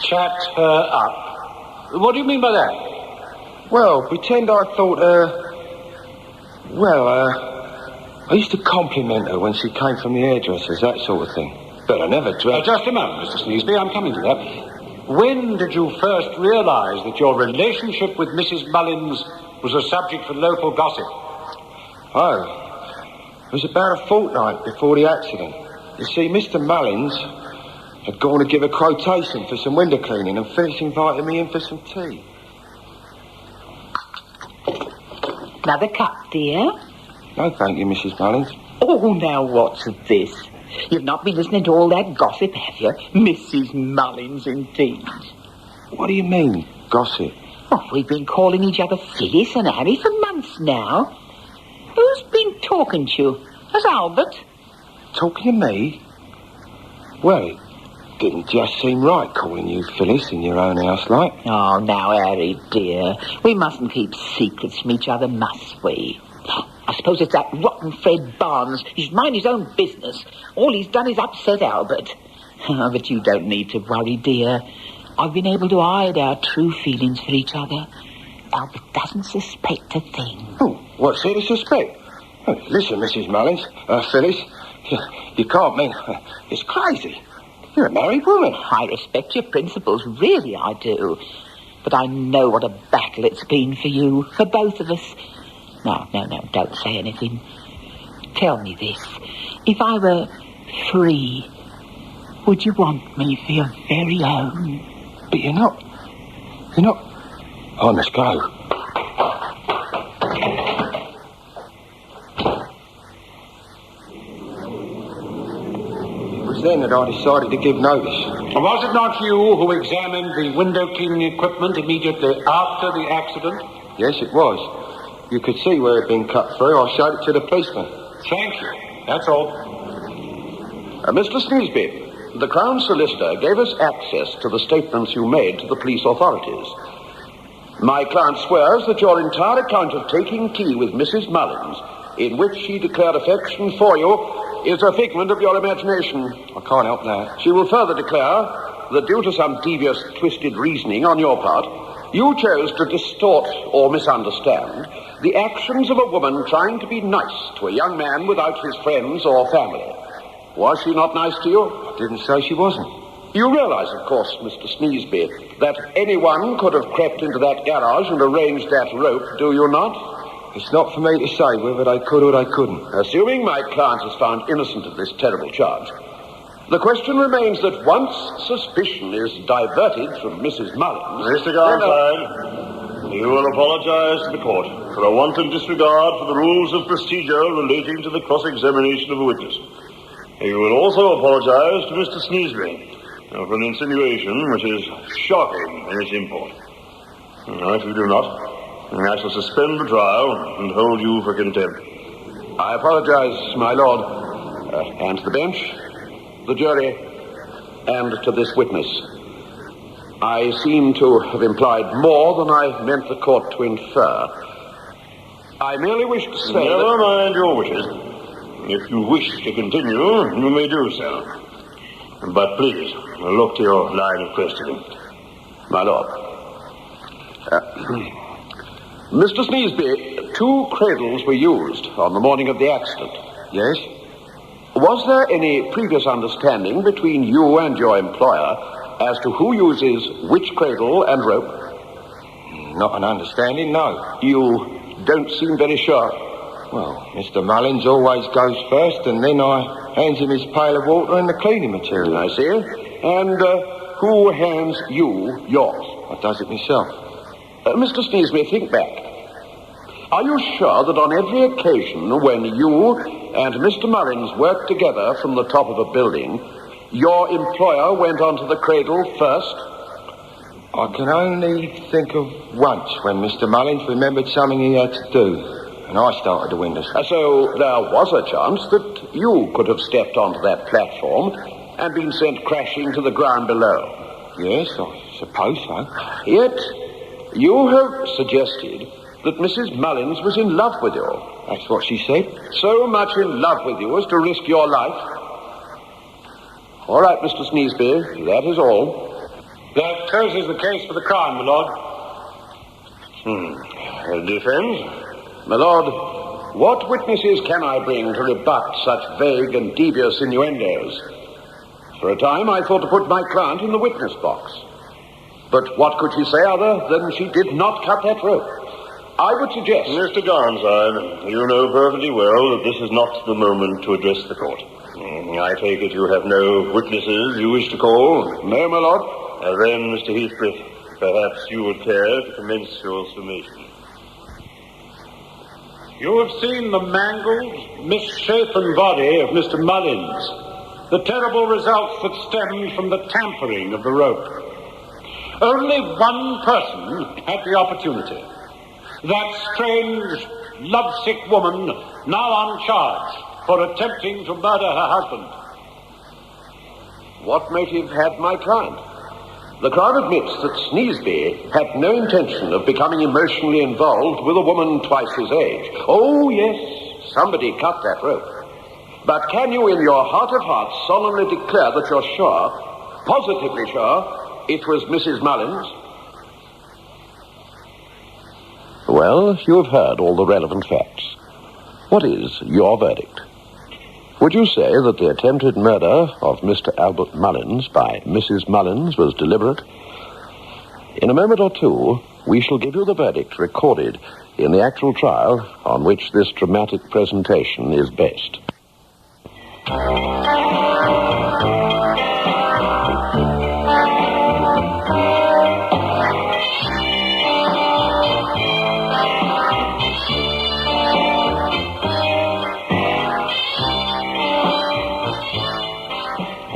Chat her up? What do you mean by that? Well, pretend I thought, I used to compliment her when she came from the hairdressers, that sort of thing. But I never dreamt... just a moment, Mr. Sneesby, I'm coming to that. When did you first realise that your relationship with Mrs. Mullins was a subject for local gossip? Oh, it was about a fortnight before the accident. You see, Mr. Mullins had gone to give a quotation for some window cleaning, and Phyllis invited me in for some tea. Another cup, dear? No, thank you, Mrs. Mullins. Oh, now what's this? You've not been listening to all that gossip, have you? Mrs. Mullins, indeed. What do you mean, gossip? Oh, we've been calling each other Phyllis and Harry for months now. Who's been talking to you? Has Albert? Talking to me? Well, it didn't just seem right calling you Phyllis in your own house, like. Oh, now, Harry, dear. We mustn't keep secrets from each other, must we? I suppose it's that rotten Fred Barnes. He's mind his own business. All he's done is upset Albert. But you don't need to worry, dear. I've been able to hide our true feelings for each other. Albert doesn't suspect a thing. Oh, what's there to suspect? Oh, listen, Mrs. Mullins, Phyllis, you can't mean... it's crazy. You're a married woman. I respect your principles, really I do. But I know what a battle it's been for you, for both of us. No, don't say anything. Tell me this. If I were free, would you want me for your very own? But you're not... I must go. It was then that I decided to give notice. Was it not you who examined the window cleaning equipment immediately after the accident? Yes, it was. You could see where it had been cut through. I showed it to the policeman. Thank you. That's all. Mr. Sneesby, the Crown Solicitor gave us access to the statements you made to the police authorities. My client swears that your entire account of taking tea with Mrs. Mullins, in which she declared affection for you, is a figment of your imagination. I can't help that. She will further declare that due to some devious, twisted reasoning on your part, you chose to distort or misunderstand the actions of a woman trying to be nice to a young man without his friends or family. Was she not nice to you? I didn't say she wasn't. You realize, of course, Mr. Sneesby, that anyone could have crept into that garage and arranged that rope, do you not? It's not for me to say whether they could or they couldn't. Assuming my client is found innocent of this terrible charge, the question remains that once suspicion is diverted from Mrs. Mullins... Mr. Ballentine, you will apologize to the court for a wanton disregard for the rules of procedure relating to the cross-examination of a witness. You will also apologize to Mr. Sneesby for an insinuation which is shocking in its import. Now, if you do not, I shall suspend the trial and hold you for contempt. I apologize, my lord, and to the bench, the jury, and to this witness. I seem to have implied more than I meant the court to infer. I merely wish to say Never mind your wishes. If you wish to continue, you may do so. But please, look to your line of questioning. My lord. Mr. Sneesby, 2 cradles were used on the morning of the accident. Yes? Was there any previous understanding between you and your employer as to who uses which cradle and rope? Not an understanding, no. You don't seem very sure. Well, Mr. Mullins always goes first, and then I hands him his pail of water and the cleaning material. I see. And who hands you yours? I does it myself. Mr. Sneesby, think back. Are you sure that on every occasion when you and Mr. Mullins worked together from the top of a building, your employer went onto the cradle first? I can only think of once when Mr. Mullins remembered something he had to do, and I started the windows. So there was a chance that you could have stepped onto that platform and been sent crashing to the ground below. Yes, I suppose so. Yet, you have suggested that Mrs. Mullins was in love with you. That's what she said. So much in love with you as to risk your life. All right, Mr. Sneesby, that is all. That closes the case for the Crown, my lord. Defense? My lord, what witnesses can I bring to rebut such vague and devious innuendos? For a time, I thought to put my client in the witness box. But what could she say other than she did not cut that rope? I would suggest... Mr. Garnside, you know perfectly well that this is not the moment to address the court. I take it you have no witnesses you wish to call? No, my lord. Then, Mr. Heathcliff, perhaps you would care to commence your summation. You have seen the mangled, misshapen body of Mr. Mullins, the terrible results that stemmed from the tampering of the rope. Only one person had the opportunity. That strange, lovesick woman, now on charge for attempting to murder her husband. What motive had my client? The Crown admits that Sneesby had no intention of becoming emotionally involved with a woman twice his age. Oh, yes, somebody cut that rope. But can you, in your heart of hearts, solemnly declare that you're sure, positively sure, it was Mrs. Mullins? Well, you have heard all the relevant facts. What is your verdict? Would you say that the attempted murder of Mr. Albert Mullins by Mrs. Mullins was deliberate? In a moment or two, we shall give you the verdict recorded in the actual trial on which this dramatic presentation is based.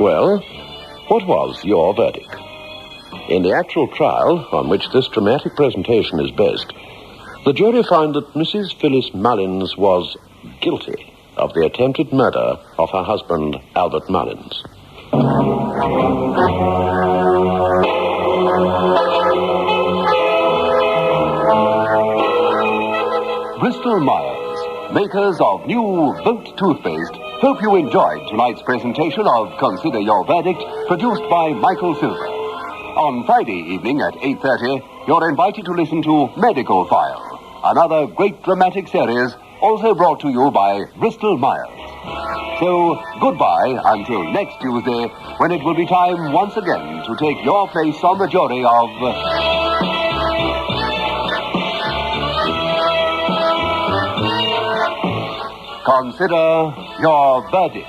Well, what was your verdict? In the actual trial on which this dramatic presentation is based, the jury found that Mrs. Phyllis Mullins was guilty of the attempted murder of her husband, Albert Mullins. Bristol Myers, makers of new Vote toothpaste, hope you enjoyed tonight's presentation of Consider Your Verdict, produced by Michael Silver. On Friday evening at 8:30, you're invited to listen to Medical File, another great dramatic series also brought to you by Bristol Myers. So, goodbye until next Tuesday, when it will be time once again to take your place on the jury of... Consider Your Verdict.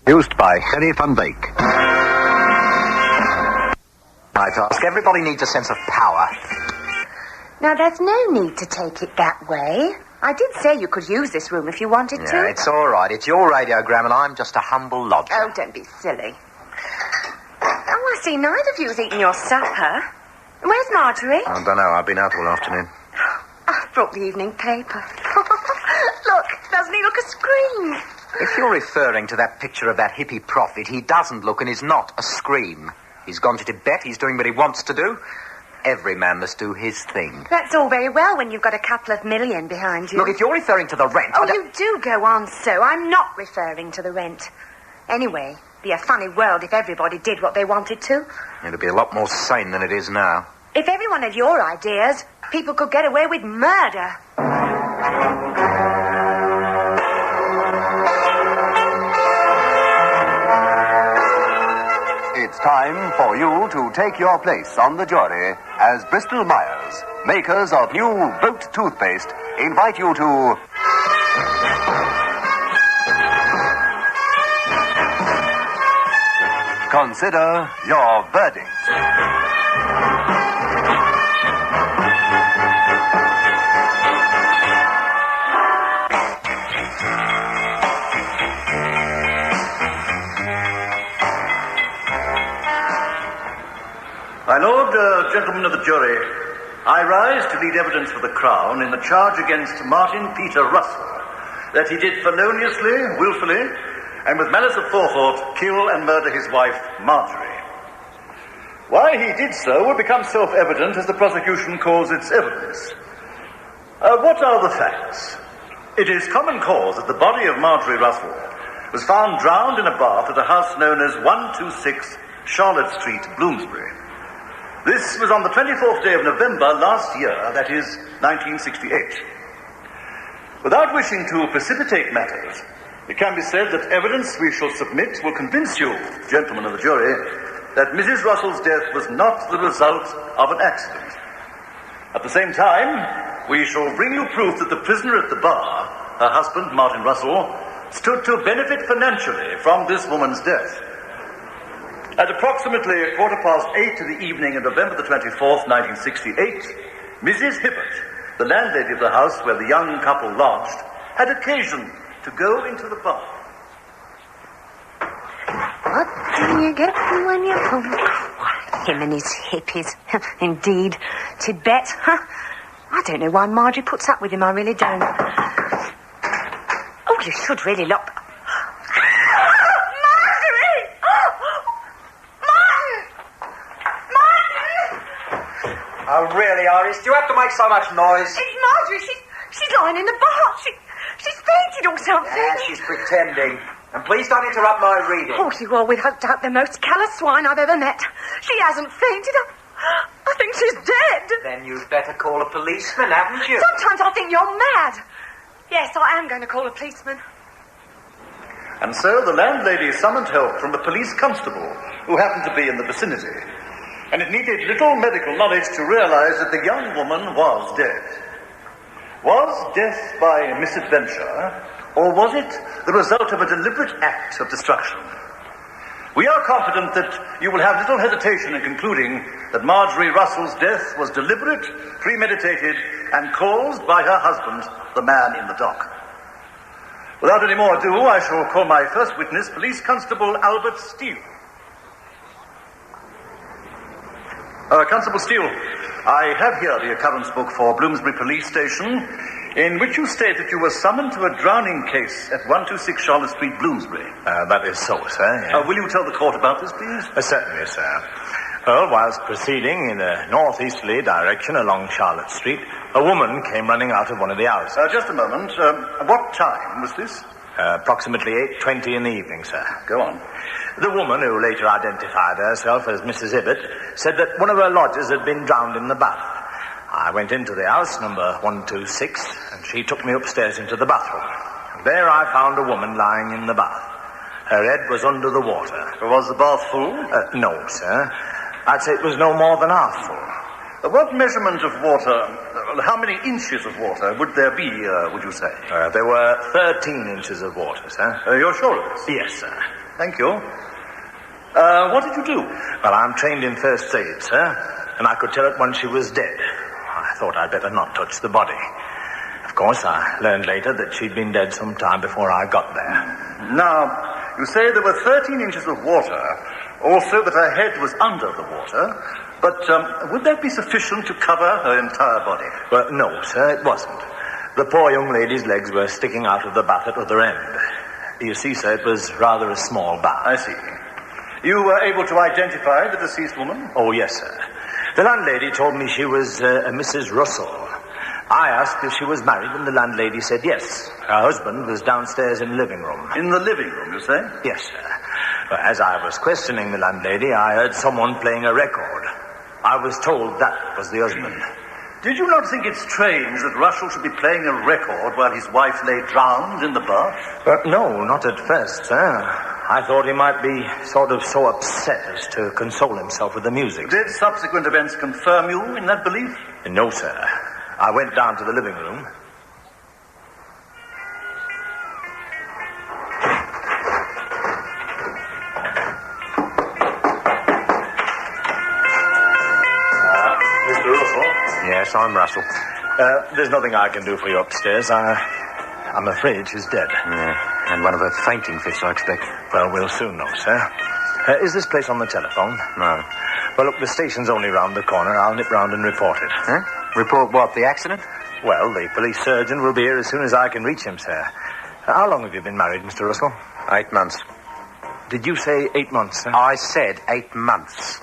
Produced by Gerry van Beek. I ask. Everybody needs a sense of power. Now, there's no need to take it that way. I did say you could use this room if you wanted to. Yeah, it's all right. It's your radiogram, and I'm just a humble lodger. Oh, don't be silly. Oh, I see neither of you's eaten your supper. Where's Marjorie? I don't know. I've been out all afternoon. I brought the evening paper. Look, doesn't he look a scream? If you're referring to that picture of that hippie prophet, he doesn't look and is not a scream. He's gone to Tibet. He's doing what he wants to do. Every man must do his thing. That's all very well when you've got a couple of million behind you. Look, if you're referring to the rent... Oh, you do go on so. I'm not referring to the rent. Anyway, it'd be a funny world if everybody did what they wanted to. It'd be a lot more sane than it is now. If everyone had your ideas, people could get away with murder. It's time for you to take your place on the jury as Bristol Myers, makers of new Boat toothpaste, invite you to... Consider your verdict. My lord, gentlemen of the jury, I rise to lead evidence for the Crown in the charge against Martin Peter Russell, that he did feloniously, willfully, and with malice aforethought, kill and murder his wife, Marjorie. Why he did so will become self-evident as the prosecution calls its evidence. What are the facts? It is common cause that the body of Marjorie Russell was found drowned in a bath at a house known as 126 Charlotte Street, Bloomsbury. This was on the 24th day of November last year, that is, 1968. Without wishing to precipitate matters, it can be said that evidence we shall submit will convince you, gentlemen of the jury, that Mrs. Russell's death was not the result of an accident. At the same time, we shall bring you proof that the prisoner at the bar, her husband, Martin Russell, stood to benefit financially from this woman's death. At approximately 8:15 of the evening of November the 24th, 1968, Mrs. Hibbert, the landlady of the house where the young couple lodged, had occasion to go into the bar. What do you get when you... Him and his hippies. Indeed. Tibet, huh? I don't know why Marjorie puts up with him, I really don't. Oh, you should really look... Oh, really, Iris? Do you have to make so much noise? It's Marjorie. She's lying in the bath. She's fainted or something. Yeah, she's pretending. And please don't interrupt my reading. Oh, you are without doubt the most callous swine I've ever met. She hasn't fainted. I think she's dead. Then you'd better call a policeman, haven't you? Sometimes I think you're mad. Yes, I am going to call a policeman. And so the landlady summoned help from the police constable, who happened to be in the vicinity. And it needed little medical knowledge to realize that the young woman was dead. Was death by misadventure, or was it the result of a deliberate act of destruction? We are confident that you will have little hesitation in concluding that Marjorie Russell's death was deliberate, premeditated, and caused by her husband, the man in the dock. Without any more ado, I shall call my first witness, Police Constable Albert Steele. Constable Steele, I have here the occurrence book for Bloomsbury Police Station, in which you state that you were summoned to a drowning case at 126 Charlotte Street, Bloomsbury. That is so, sir, yes. Will you tell the court about this, please? Certainly, sir. Well, whilst proceeding in a northeasterly direction along Charlotte Street, a woman came running out of one of the houses. Just a moment. What time was this? Approximately 8:20 in the evening, sir. Go on. The woman, who later identified herself as Mrs. Hibbert, said that one of her lodgers had been drowned in the bath. I went into the house, number 126, and she took me upstairs into the bathroom. There I found a woman lying in the bath. Her head was under the water. Was the bath full? No, sir. I'd say it was no more than half full. What measurement of water Well, how many inches of water would there be, would you say? There were 13 inches of water, sir. You're sure of this? Yes, sir. Thank you. What did you do? Well, I'm trained in first aid, sir, and I could tell at once she was dead. I thought I'd better not touch the body. Of course, I learned later that she'd been dead some time before I got there. Now, you say there were 13 inches of water, also that her head was under the water, but would that be sufficient to cover her entire body? Well, no, sir, it wasn't. The poor young lady's legs were sticking out of the bath at other end. You see, sir, it was rather a small bath. I see. You were able to identify the deceased woman? Oh, yes, sir. The landlady told me she was a Mrs. Russell. I asked if she was married, and the landlady said yes. Her husband was downstairs in the living room. In the living room, you say? Yes, sir. But as I was questioning the landlady, I heard someone playing a record. I was told that was the husband. Did you not think it strange that Russell should be playing a record while his wife lay drowned in the bath? No, not at first, sir. I thought he might be sort of so upset as to console himself with the music. Did subsequent events confirm you in that belief? No, sir. I went down to the living room. Mr. Russell? Yes, I'm Russell. There's nothing I can do for you upstairs. I'm afraid she's dead. Yeah. And one of her fainting fits, I expect. Well, we'll soon know, sir. Is this place on the telephone? No. Well, look, the station's only round the corner. I'll nip round and report it. Huh? Report what, the accident? Well, the police surgeon will be here as soon as I can reach him, sir. How long have you been married, Mr. Russell? 8 months. Did you say 8 months, sir? I said 8 months.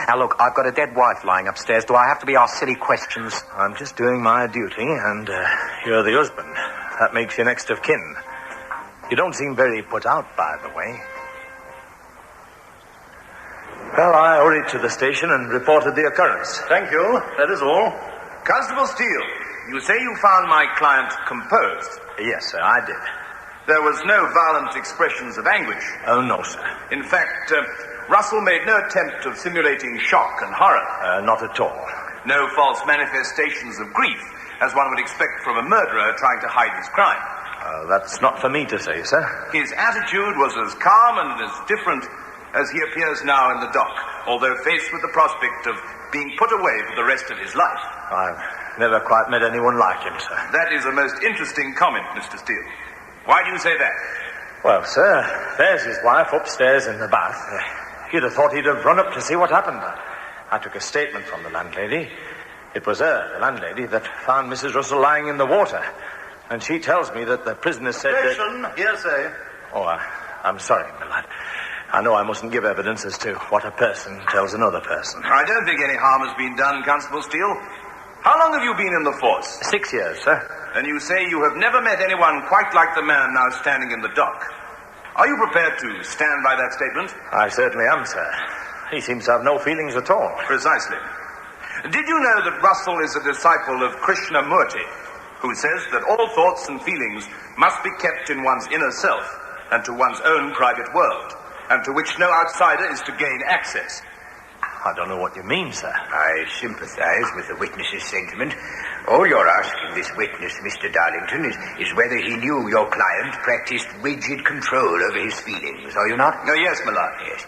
Now, look, I've got a dead wife lying upstairs. Do I have to be asked silly questions? I'm just doing my duty, and you're the husband. That makes you next of kin. You don't seem very put out, by the way. Well, I hurried to the station and reported the occurrence. Thank you. That is all. Constable Steele, you say you found my client composed? Yes, sir, I did. There was no violent expressions of anguish? Oh, no, sir. In fact, Russell made no attempt of simulating shock and horror? Not at all. No false manifestations of grief, as one would expect from a murderer trying to hide his crime? That's not for me to say, sir. His attitude was as calm and as different as he appears now in the dock, although faced with the prospect of being put away for the rest of his life. I've never quite met anyone like him, sir. That is a most interesting comment, Mr. Steele. Why do you say that? Well, sir, there's his wife upstairs in the bath. You'd have thought he'd have run up to see what happened. I took a statement from the landlady. It was her, the landlady, that found Mrs. Russell lying in the water. And she tells me that the prisoner said that... Hearsay. Oh, I'm sorry, my lad. I know I mustn't give evidence as to what a person tells another person. I don't think any harm has been done, Constable Steele. How long have you been in the force? 6 years, sir. And you say you have never met anyone quite like the man now standing in the dock. Are you prepared to stand by that statement? I certainly am, sir. He seems to have no feelings at all. Precisely. Did you know that Russell is a disciple of Krishnamurti, who says that all thoughts and feelings must be kept in one's inner self and to one's own private world, and to which no outsider is to gain access? I don't know what you mean, sir. I sympathize with the witness's sentiment. All you're asking this witness, Mr. Darlington, is whether he knew your client practiced rigid control over his feelings, are you not? Oh, yes, my lord. Yes.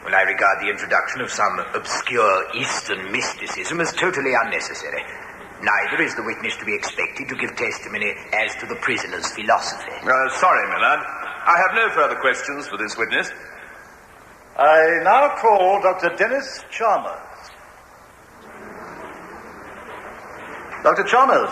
Well, I regard the introduction of some obscure Eastern mysticism as totally unnecessary. Neither is the witness to be expected to give testimony as to the prisoner's philosophy. Sorry, my lord. I have no further questions for this witness. I now call Dr. Dennis Chalmers. Dr. Chalmers,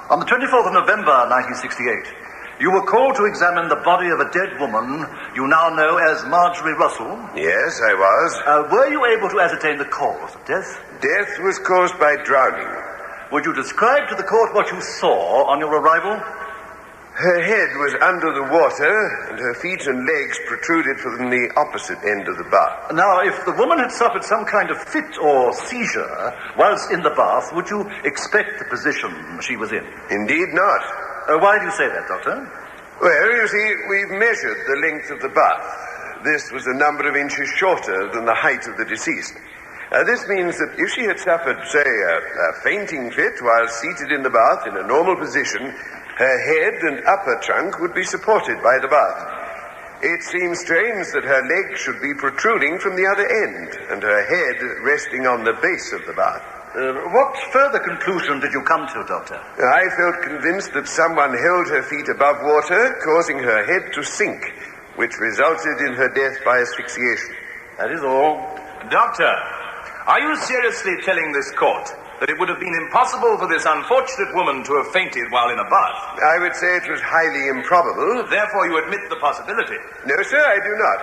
on the 24th of November, 1968, you were called to examine the body of a dead woman you now know as Marjorie Russell. Yes, I was. Were you able to ascertain the cause of death? Death was caused by drowning. Would you describe to the court what you saw on your arrival? Her head was under the water, and her feet and legs protruded from the opposite end of the bath. Now, if the woman had suffered some kind of fit or seizure whilst in the bath, would you expect the position she was in? Indeed not. Why do you say that, Doctor? Well, you see, we've measured the length of the bath. This was a number of inches shorter than the height of the deceased. This means that if she had suffered, say, a fainting fit while seated in the bath in a normal position, her head and upper trunk would be supported by the bath. It seems strange that her leg should be protruding from the other end, and her head resting on the base of the bath. What further conclusion did you come to, Doctor? I felt convinced that someone held her feet above water, causing her head to sink, which resulted in her death by asphyxiation. That is all. Doctor, are you seriously telling this court that it would have been impossible for this unfortunate woman to have fainted while in a bath? I would say it was highly improbable. Therefore you admit the possibility? No, sir, I do not.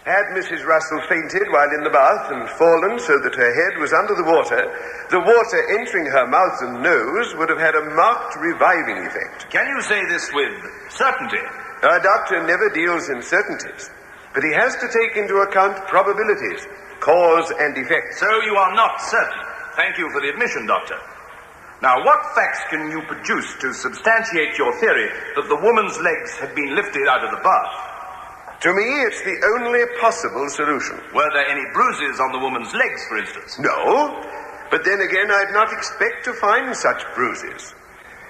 Had Mrs. Russell fainted while in the bath and fallen so that her head was under the water entering her mouth and nose would have had a marked reviving effect. Can you say this with certainty? Our doctor never deals in certainties, but he has to take into account probabilities, cause and effect. So you are not certain. Thank you for the admission, Doctor. Now, what facts can you produce to substantiate your theory that the woman's legs had been lifted out of the bath? To me, it's the only possible solution. Were there any bruises on the woman's legs, for instance? No, but then again, I'd not expect to find such bruises.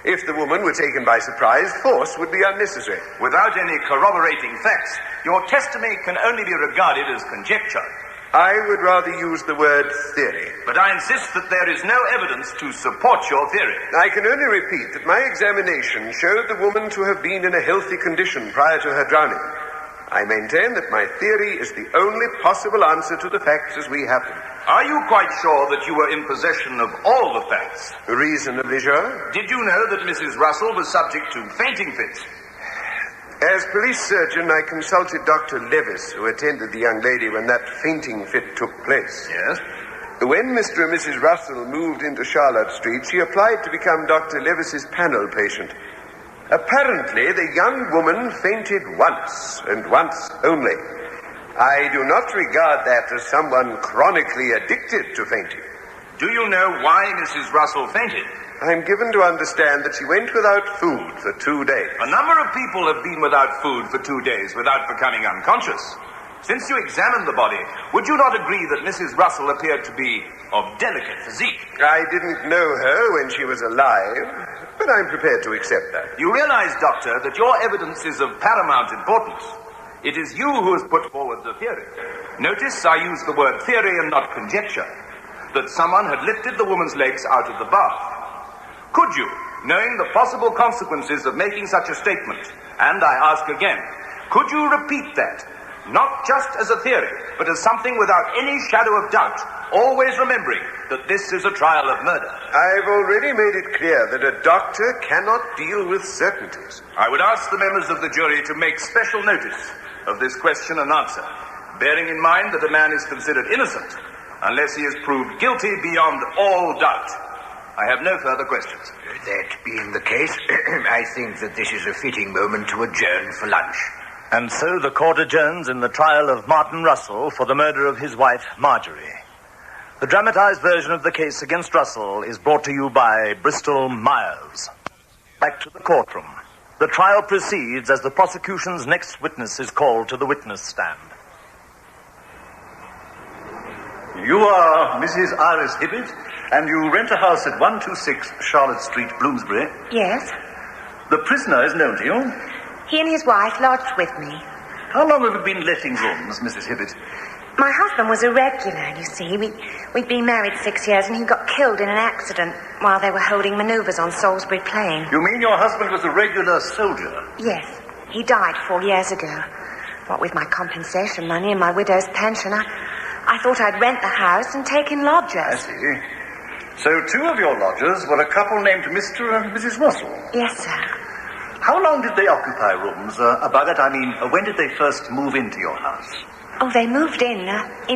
If the woman were taken by surprise, force would be unnecessary. Without any corroborating facts, your testimony can only be regarded as conjecture. I would rather use the word theory. But I insist that there is no evidence to support your theory. I can only repeat that my examination showed the woman to have been in a healthy condition prior to her drowning. I maintain that my theory is the only possible answer to the facts as we have them. Are you quite sure that you were in possession of all the facts? Reasonably sure. Did you know that Mrs. Russell was subject to fainting fits? As police surgeon, I consulted Dr. Levis, who attended the young lady when that fainting fit took place. Yes? When Mr. and Mrs. Russell moved into Charlotte Street, she applied to become Dr. Levis's panel patient. Apparently, the young woman fainted once, and once only. I do not regard that as someone chronically addicted to fainting. Do you know why Mrs. Russell fainted? I'm given to understand that she went without food for 2 days. A number of people have been without food for 2 days without becoming unconscious. Since you examined the body, would you not agree that Mrs. Russell appeared to be of delicate physique? I didn't know her when she was alive, but I'm prepared to accept that. You realize, Doctor, that your evidence is of paramount importance. It is you who has put forward the theory. Notice I use the word theory and not conjecture. That someone had lifted the woman's legs out of the bath. Could you, knowing the possible consequences of making such a statement, and I ask again, could you repeat that? Not just as a theory, but as something without any shadow of doubt, always remembering that this is a trial of murder. I've already made it clear that a doctor cannot deal with certainties. I would ask the members of the jury to make special notice of this question and answer, bearing in mind that a man is considered innocent unless he is proved guilty beyond all doubt. I have no further questions. That being the case, I think that this is a fitting moment to adjourn for lunch. And so the court adjourns in the trial of Martin Russell for the murder of his wife, Marjorie. The dramatized version of the case against Russell is brought to you by Bristol Myers. Back to the courtroom. The trial proceeds as the prosecution's next witness is called to the witness stand. You are Mrs. Iris Hibbett, and you rent a house at 126 Charlotte Street, Bloomsbury. Yes. The prisoner is known to you. He and his wife lodged with me. How long have you been letting rooms, Mrs. Hibbett? My husband was a regular, you see. We'd been married 6 years, and he got killed in an accident while they were holding manoeuvres on Salisbury Plain. You mean your husband was a regular soldier? Yes. He died 4 years ago. What with my compensation money and my widow's pension, I thought I'd rent the house and take in lodgers. I see. So 2 of your lodgers were a couple named Mr. and Mrs. Russell? Yes, sir. How long did they occupy rooms? By that I mean, when did they first move into your house? Oh, they moved in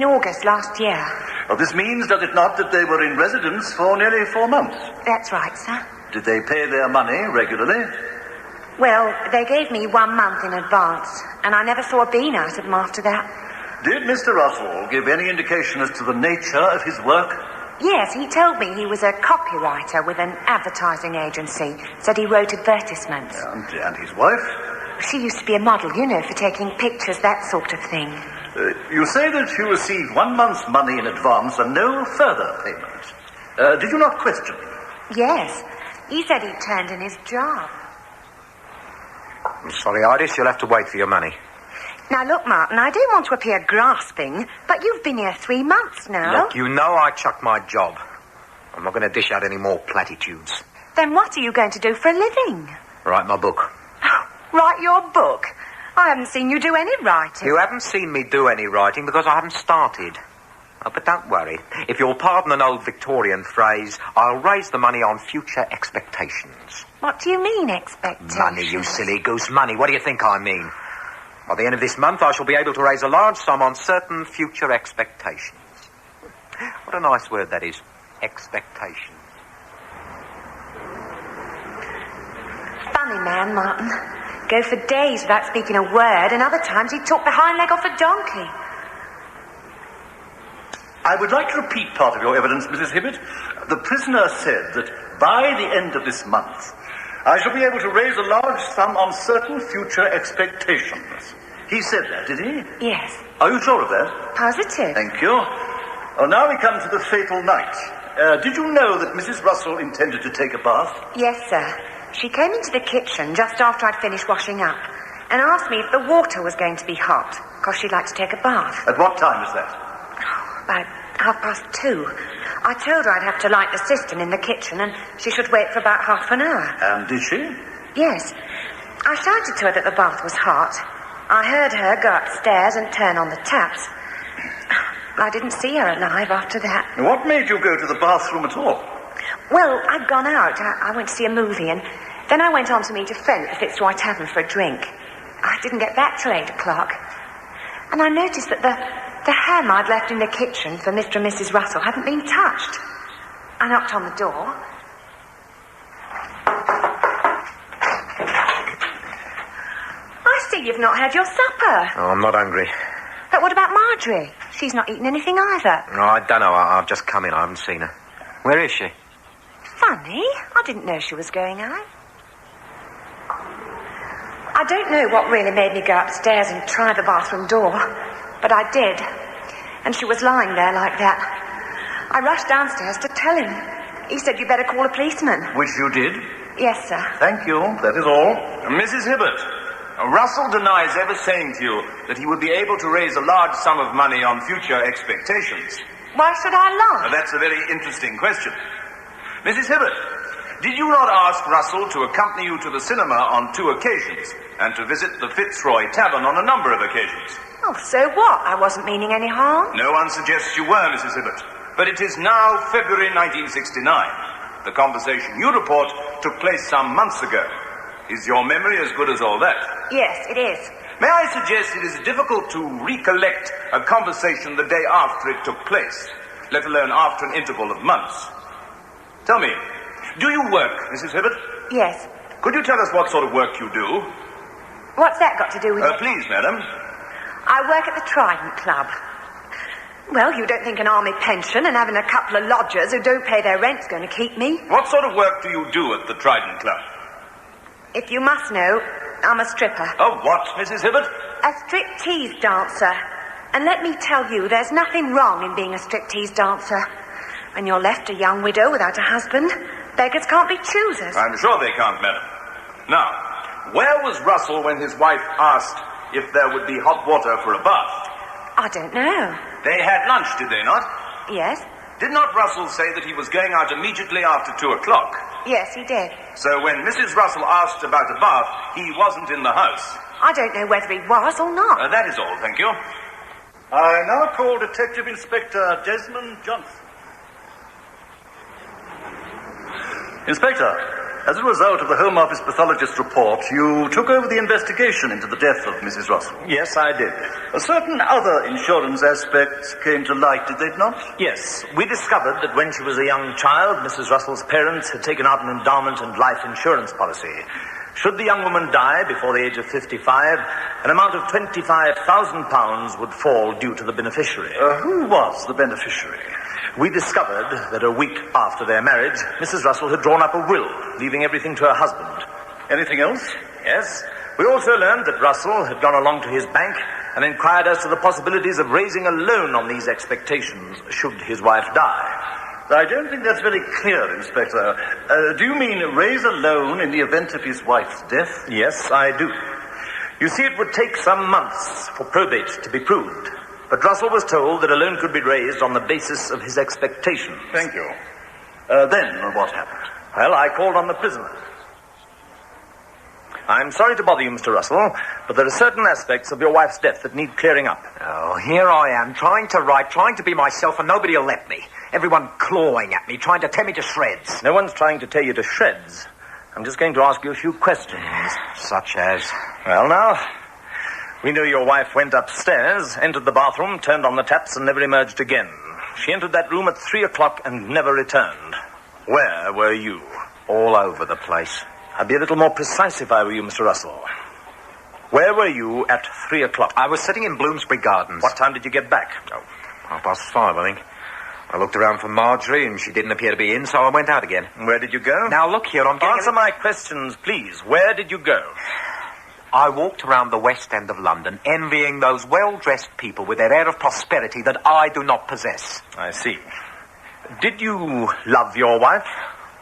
August last year. Well, this means, does it not, that they were in residence for nearly 4 months? That's right, sir. Did they pay their money regularly? Well, they gave me 1 month in advance, and I never saw a bean out of them after that. Did Mr. Russell give any indication as to the nature of his work? Yes, he told me he was a copywriter with an advertising agency. Said he wrote advertisements. And his wife? She used to be a model, you know, for taking pictures, that sort of thing. You say that you received 1 month's money in advance and no further payment. Did you not question him? Yes. He said he'd turned in his job. I'm sorry, Iris, you'll have to wait for your money. Now, look, Martin, I don't want to appear grasping, but you've been here 3 months now. Look, you know I chucked my job. I'm not going to dish out any more platitudes. Then what are you going to do for a living? Write my book. Write your book? I haven't seen you do any writing. You haven't seen me do any writing because I haven't started. Oh, but don't worry. If you'll pardon an old Victorian phrase, I'll raise the money on future expectations. What do you mean, expectations? Money, you silly goose, money. What do you think I mean? By the end of this month, I shall be able to raise a large sum on certain future expectations. What a nice word that is, expectation. Funny man, Martin. Go for days without speaking a word, and other times he'd talk the hind leg off a donkey. I would like to repeat part of your evidence, Mrs. Hibbert. The prisoner said that by the end of this month, I shall be able to raise a large sum on certain future expectations. He said that, did he? Yes. Are you sure of that? Positive. Thank you. Well, now we come to the fatal night. Did you know that Mrs. Russell intended to take a bath? Yes, sir. She came into the kitchen just after I'd finished washing up and asked me if the water was going to be hot, because she'd like to take a bath. At what time was that? About 2:30. I told her I'd have to light the cistern in the kitchen and she should wait for about half an hour. And did she? Yes. I shouted to her that the bath was hot. I heard her go upstairs and turn on the taps. I didn't see her alive after that. What made you go to the bathroom at all? Well, I'd gone out. I went to see a movie, and then I went on to meet a friend at the Fitzroy Tavern for a drink. I didn't get back till 8 o'clock. And I noticed that the ham I'd left in the kitchen for Mr. and Mrs. Russell hadn't been touched. I knocked on the door. I see you've not had your supper. Oh, I'm not hungry. But what about Marjorie? She's not eaten anything either. No, I don't know. I've just come in. I haven't seen her. Where is she? Funny. I didn't know she was going out. I don't know what really made me go upstairs and try the bathroom door, but I did. And she was lying there like that. I rushed downstairs to tell him. He said you better call a policeman. Which you did? Yes, sir. Thank you. That is all. Mrs. Hibbert, Russell denies ever saying to you that he would be able to raise a large sum of money on future expectations. Why should I lie? That's a very interesting question. Mrs. Hibbert, did you not ask Russell to accompany you to the cinema on 2 occasions and to visit the Fitzroy Tavern on a number of occasions? Oh, so what? I wasn't meaning any harm. No one suggests you were, Mrs. Hibbert. But it is now February 1969. The conversation you report took place some months ago. Is your memory as good as all that? Yes, it is. May I suggest it is difficult to recollect a conversation the day after it took place, let alone after an interval of months. Tell me, do you work, Mrs. Hibbert? Yes. Could you tell us what sort of work you do? What's that got to do with it? Please, madam. I work at the Trident Club. Well, you don't think an army pension and having a couple of lodgers who don't pay their rent's going to keep me? What sort of work do you do at the Trident Club? If you must know, I'm a stripper. A what, Mrs. Hibbert? A striptease dancer. And let me tell you, there's nothing wrong in being a striptease dancer. When you're left a young widow without a husband, beggars can't be choosers. I'm sure they can't, madam. Now, where was Russell when his wife asked if there would be hot water for a bath? I don't know. They had lunch, did they not? Yes. Did not Russell say that he was going out immediately after 2 o'clock? Yes, he did. So when Mrs. Russell asked about a bath, he wasn't in the house? I don't know whether he was or not. That is all, thank you. I now call Detective Inspector Desmond Johnson. Inspector, as a result of the Home Office pathologist's report, you took over the investigation into the death of Mrs. Russell. Yes, I did. Certain other insurance aspects came to light, did they not? Yes. We discovered that when she was a young child, Mrs. Russell's parents had taken out an endowment and life insurance policy. Should the young woman die before the age of 55, an amount of £25,000 would fall due to the beneficiary. Who was the beneficiary? We discovered that a week after their marriage, Mrs. Russell had drawn up a will, leaving everything to her husband. Anything else? Yes. We also learned that Russell had gone along to his bank and inquired as to the possibilities of raising a loan on these expectations should his wife die. I don't think that's very clear, Inspector. Do you mean raise a loan in the event of his wife's death? Yes, I do. You see, it would take some months for probate to be proved, but Russell was told that a loan could be raised on the basis of his expectations. Thank you. Then what happened? Well, I called on the prisoner. I'm sorry to bother you, Mr. Russell, but there are certain aspects of your wife's death that need clearing up. Oh, here I am, trying to write, trying to be myself, and nobody will let me. Everyone clawing at me, trying to tear me to shreds. No one's trying to tear you to shreds. I'm just going to ask you a few questions. Such as? Well, now, we know your wife went upstairs, entered the bathroom, turned on the taps, and never emerged again. She entered that room at 3 o'clock and never returned. Where were you? All over the place. I'd be a little more precise if I were you, Mr. Russell. Where were you at 3 o'clock? I was sitting in Bloomsbury Gardens. What time did you get back? 5:30, I think. I looked around for Marjorie, and she didn't appear to be in, so I went out again. Where did you go? Now, look here, I'm getting... Answer my questions, please. Where did you go? I walked around the West End of London, envying those well-dressed people with their air of prosperity that I do not possess. I see. Did you love your wife?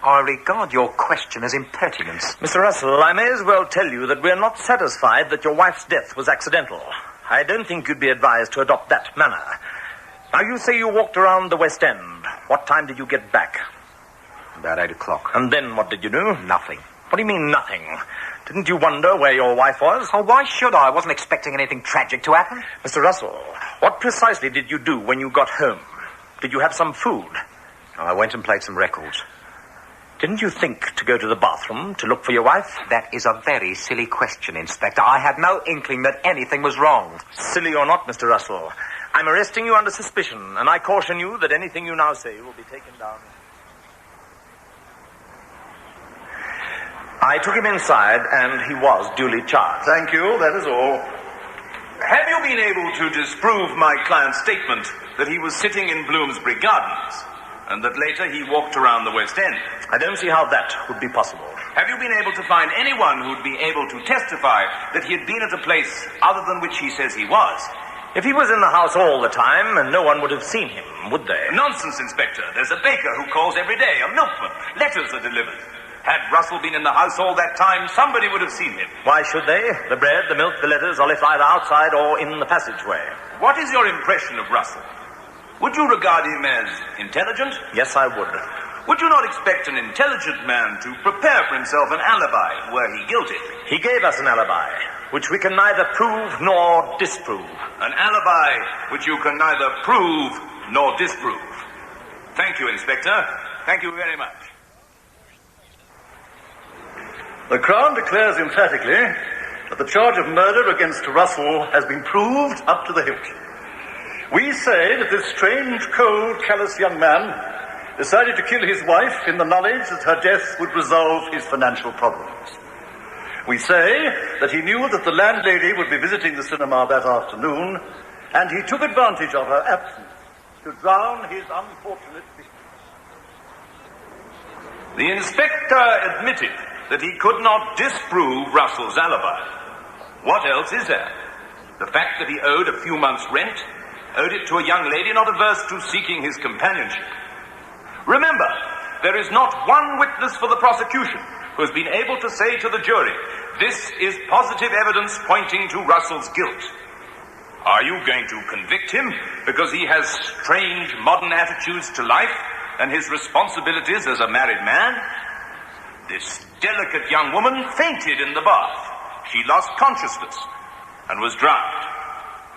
I regard your question as impertinence. Mr. Russell, I may as well tell you that we're not satisfied that your wife's death was accidental. I don't think you'd be advised to adopt that manner. Now, you say you walked around the West End. What time did you get back? About 8 o'clock. And then what did you do? Nothing. What do you mean, nothing? Didn't you wonder where your wife was? Oh, why should I? I wasn't expecting anything tragic to happen. Mr. Russell, what precisely did you do when you got home? Did you have some food? Oh, I went and played some records. Didn't you think to go to the bathroom to look for your wife? That is a very silly question, Inspector. I had no inkling that anything was wrong. Silly or not, Mr. Russell, I'm arresting you under suspicion, and I caution you that anything you now say will be taken down. I took him inside, and he was duly charged. Thank you, that is all. Have you been able to disprove my client's statement that he was sitting in Bloomsbury Gardens, and that later he walked around the West End? I don't see how that would be possible. Have you been able to find anyone who'd be able to testify that he had been at a place other than which he says he was? If he was in the house all the time, and no one would have seen him, would they? Nonsense, Inspector. There's a baker who calls every day, a milkman. Letters are delivered. Had Russell been in the house all that time, somebody would have seen him. Why should they? The bread, the milk, the letters are left either outside or in the passageway. What is your impression of Russell? Would you regard him as intelligent? Yes, I would. Would you not expect an intelligent man to prepare for himself an alibi were he guilty? He gave us an alibi, which we can neither prove nor disprove. An alibi which you can neither prove nor disprove. Thank you, Inspector. Thank you very much. The Crown declares emphatically that the charge of murder against Russell has been proved up to the hilt. We say that this strange, cold, callous young man decided to kill his wife in the knowledge that her death would resolve his financial problems. We say that he knew that the landlady would be visiting the cinema that afternoon, and he took advantage of her absence to drown his unfortunate victim. The inspector admitted that he could not disprove Russell's alibi. What else is there? The fact that he owed a few months' rent, owed it to a young lady not averse to seeking his companionship. Remember, there is not one witness for the prosecution who has been able to say to the jury, this is positive evidence pointing to Russell's guilt. Are you going to convict him because he has strange modern attitudes to life and his responsibilities as a married man? This delicate young woman fainted in the bath. She lost consciousness and was drowned.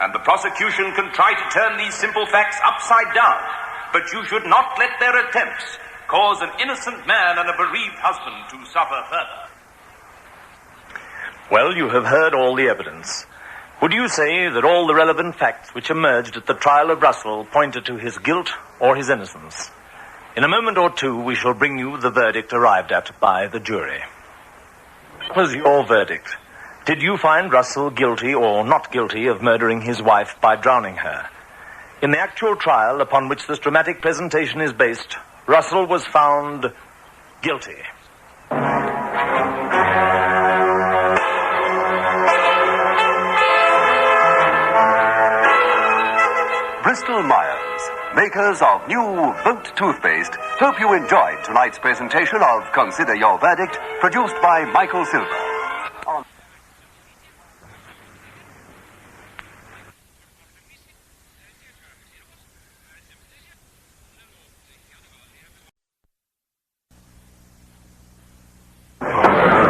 And the prosecution can try to turn these simple facts upside down, but you should not let their attempts cause an innocent man and a bereaved husband to suffer further. Well, you have heard all the evidence. Would you say that all the relevant facts which emerged at the trial of Russell pointed to his guilt or his innocence? In a moment or two, we shall bring you the verdict arrived at by the jury. What was your verdict? Did you find Russell guilty or not guilty of murdering his wife by drowning her? In the actual trial upon which this dramatic presentation is based, Russell was found guilty. Bristol Myers, makers of new Vote toothpaste, hope you enjoyed tonight's presentation of Consider Your Verdict, produced by Michael Silver.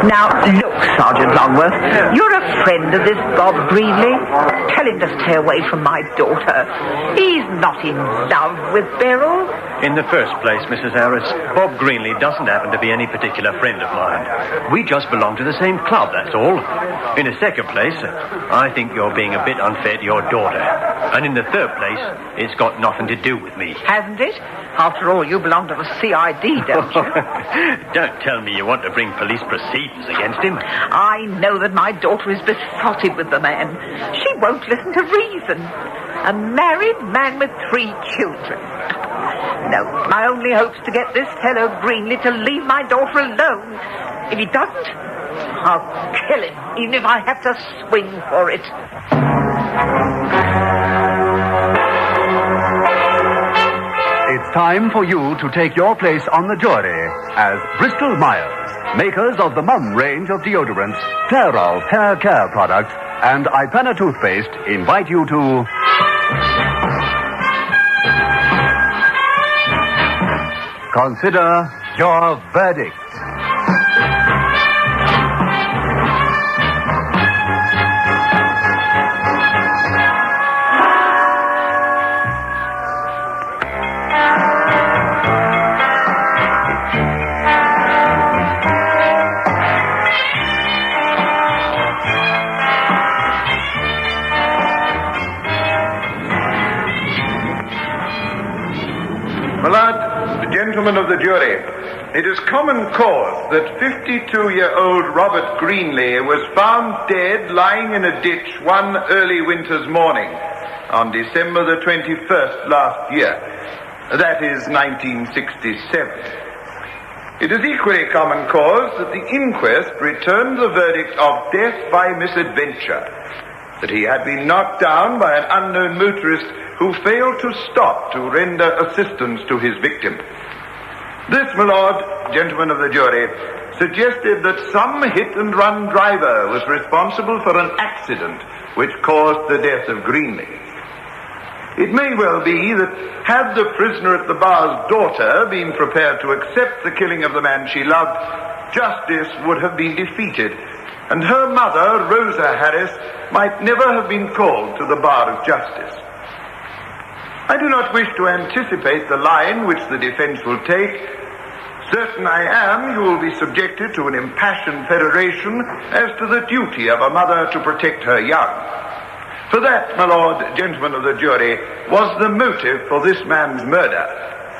Now, look, Sergeant Longworth, you're a friend of this Bob Greenley. Tell him to stay away from my daughter. He's not in love with Beryl. In the first place, Mrs. Harris, Bob Greenley doesn't happen to be any particular friend of mine. We just belong to the same club, that's all. In the second place, I think you're being a bit unfair to your daughter. And in the third place, it's got nothing to do with me. Hasn't it? After all, you belong to the CID, don't you? Don't tell me you want to bring police proceedings against him. I know that my daughter is besotted with the man. She won't listen to reason. A married man with 3 children. No, my only hope's to get this fellow Greenley to leave my daughter alone. If he doesn't, I'll kill him, even if I have to swing for it. It's time for you to take your place on the jury as Bristol Myers, makers of the Mum range of deodorants, Clairol hair care products, and Ipana toothpaste, invite you to... Consider your verdict. Gentlemen of the jury, it is common cause that 52-year-old Robert Greenley was found dead lying in a ditch one early winter's morning on December the 21st last year. That is 1967. It is equally common cause that the inquest returned the verdict of death by misadventure, that he had been knocked down by an unknown motorist who failed to stop to render assistance to his victim. This, my lord, gentlemen of the jury, suggested that some hit-and-run driver was responsible for an accident which caused the death of Greenley. It may well be that had the prisoner at the bar's daughter been prepared to accept the killing of the man she loved, justice would have been defeated, and her mother, Rosa Harris, might never have been called to the bar of justice. I do not wish to anticipate the line which the defense will take. Certain I am you will be subjected to an impassioned peroration as to the duty of a mother to protect her young. For that, my lord, gentlemen of the jury, was the motive for this man's murder,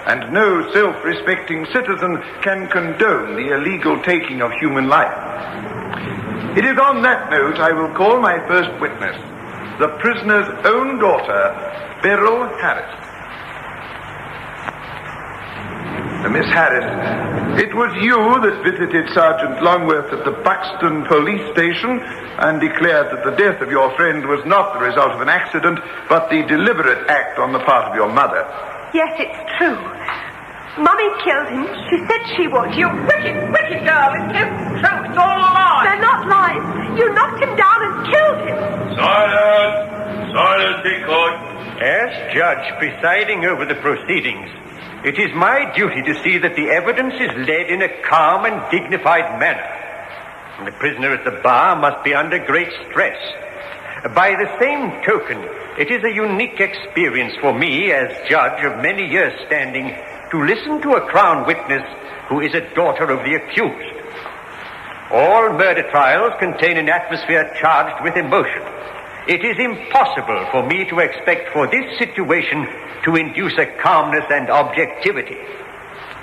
and no self-respecting citizen can condone the illegal taking of human life. It is on that note I will call my first witness, the prisoner's own daughter, Beryl Harris. Miss Harris, it was you that visited Sergeant Longworth at the Buxton police station and declared that the death of your friend was not the result of an accident, but the deliberate act on the part of your mother. Yes, it's true. Mummy killed him. She said she would. You wicked, wicked girl. It isn't true. It's all lies. They're not lies. You knocked him down and killed him. Silence! Silence in court. As judge presiding over the proceedings, it is my duty to see that the evidence is led in a calm and dignified manner. And the prisoner at the bar must be under great stress. By the same token, it is a unique experience for me as judge of many years' standing to listen to a Crown witness who is a daughter of the accused. All murder trials contain an atmosphere charged with emotion. It is impossible for me to expect for this situation to induce a calmness and objectivity.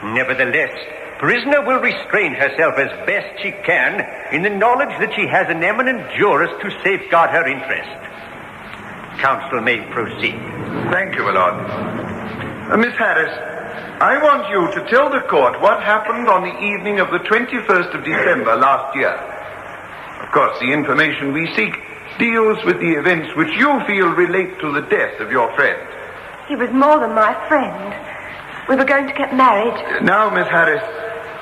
Nevertheless, prisoner will restrain herself as best she can in the knowledge that she has an eminent jurist to safeguard her interest. Counsel may proceed. Thank you, my lord. Miss Harris, I want you to tell the court what happened on the evening of the 21st of December last year. Of course, the information we seek deals with the events which you feel relate to the death of your friend. He was more than my friend. We were going to get married. Now, Miss Harris,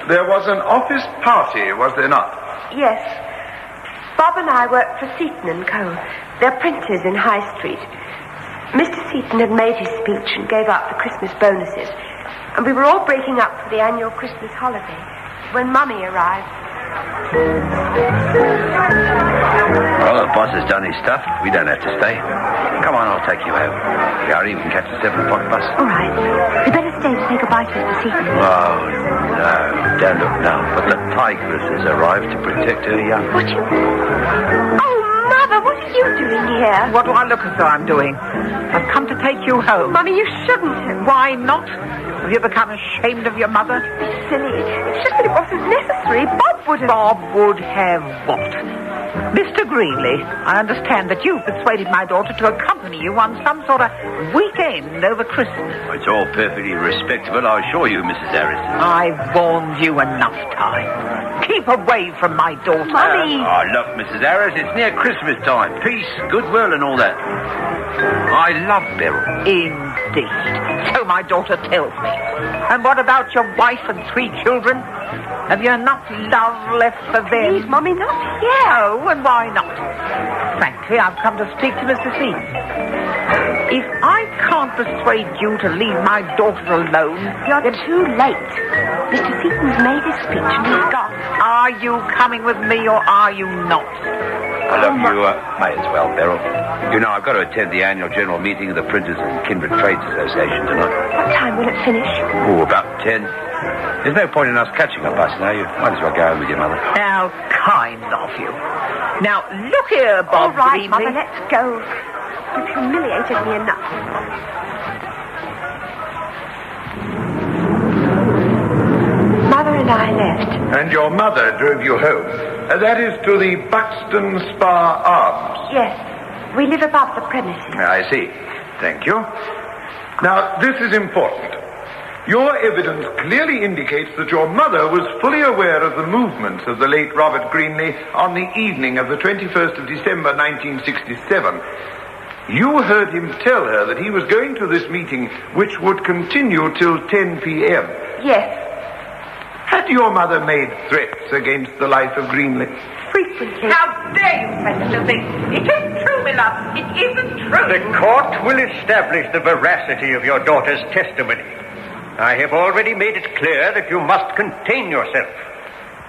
there was an office party, was there not? Yes. Bob and I worked for Seaton & Co. They're printers in High Street. Mr. Seaton had made his speech and gave out the Christmas bonuses. And we were all breaking up for the annual Christmas holiday when Mummy arrived. Well, the boss has done his stuff. We don't have to stay. Come on, I'll take you home. Gary, we can catch the 7 o'clock bus. All right. We better stay to say goodbye to Mr. Seaton. Oh, no. Don't look now. But the tigress has arrived to protect her young. What you... Oh, Mother, what are you doing here? What do I look as though I'm doing? I've come to take you home. Mummy, you shouldn't have. Why not? Have you become ashamed of your mother? Be silly. It's just that it wasn't necessary. Bob would have... Bob would have what? Mr. Greenley, I understand that you've persuaded my daughter to accompany you on some sort of weekend over Christmas. It's all perfectly respectable, I assure you, Mrs. Harris. I've warned you enough time. Keep away from my daughter. Mummy! Oh, look, Mrs. Harris, it's near Christmas time. Peace, goodwill, and all that. I love Beryl. Indeed. So my daughter tells me. And what about your wife and 3 children? Have you enough love left for them? Please, Mummy, not here. Oh, and why not? Frankly, I've come to speak to Mr. Seaton. If I can't persuade you to leave my daughter alone... You're too late. Mr. Seaton's made his speech and he's gone. Are you coming with me or are you not? Well, look, you may as well, Beryl. You know, I've got to attend the annual general meeting of the Printers and Kindred Trades Association tonight. What time will it finish? Oh, about 10. There's no point in us catching a bus now. You might as well go home with your mother. How kind of you. Now, look here, Bob. All right, Greenley. Mother, let's go. You've humiliated me enough. Mother and I left. And your mother drove you home. That is to the Buxton Spa Arms. Yes. We live above the premises. I see. Thank you. Now, this is important. Your evidence clearly indicates that your mother was fully aware of the movements of the late Robert Greenley on the evening of the 21st of December, 1967. You heard him tell her that he was going to this meeting, which would continue till 10 p.m. Yes. Had your mother made threats against the life of Greenley? Frequently. How dare you say such a thing? It isn't true, my love. It isn't true. The court will establish the veracity of your daughter's testimony. I have already made it clear that you must contain yourself.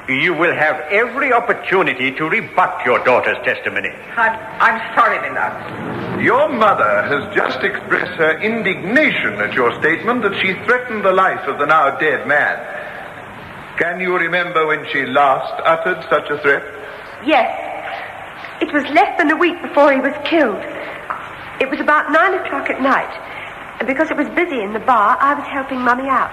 You will have every opportunity to rebut your daughter's testimony. I'm sorry, my love. Your mother has just expressed her indignation at your statement that she threatened the life of the now dead man. Can you remember when she last uttered such a threat? Yes. It was less than a week before he was killed. It was about 9 o'clock at night. And because it was busy in the bar, I was helping Mummy out.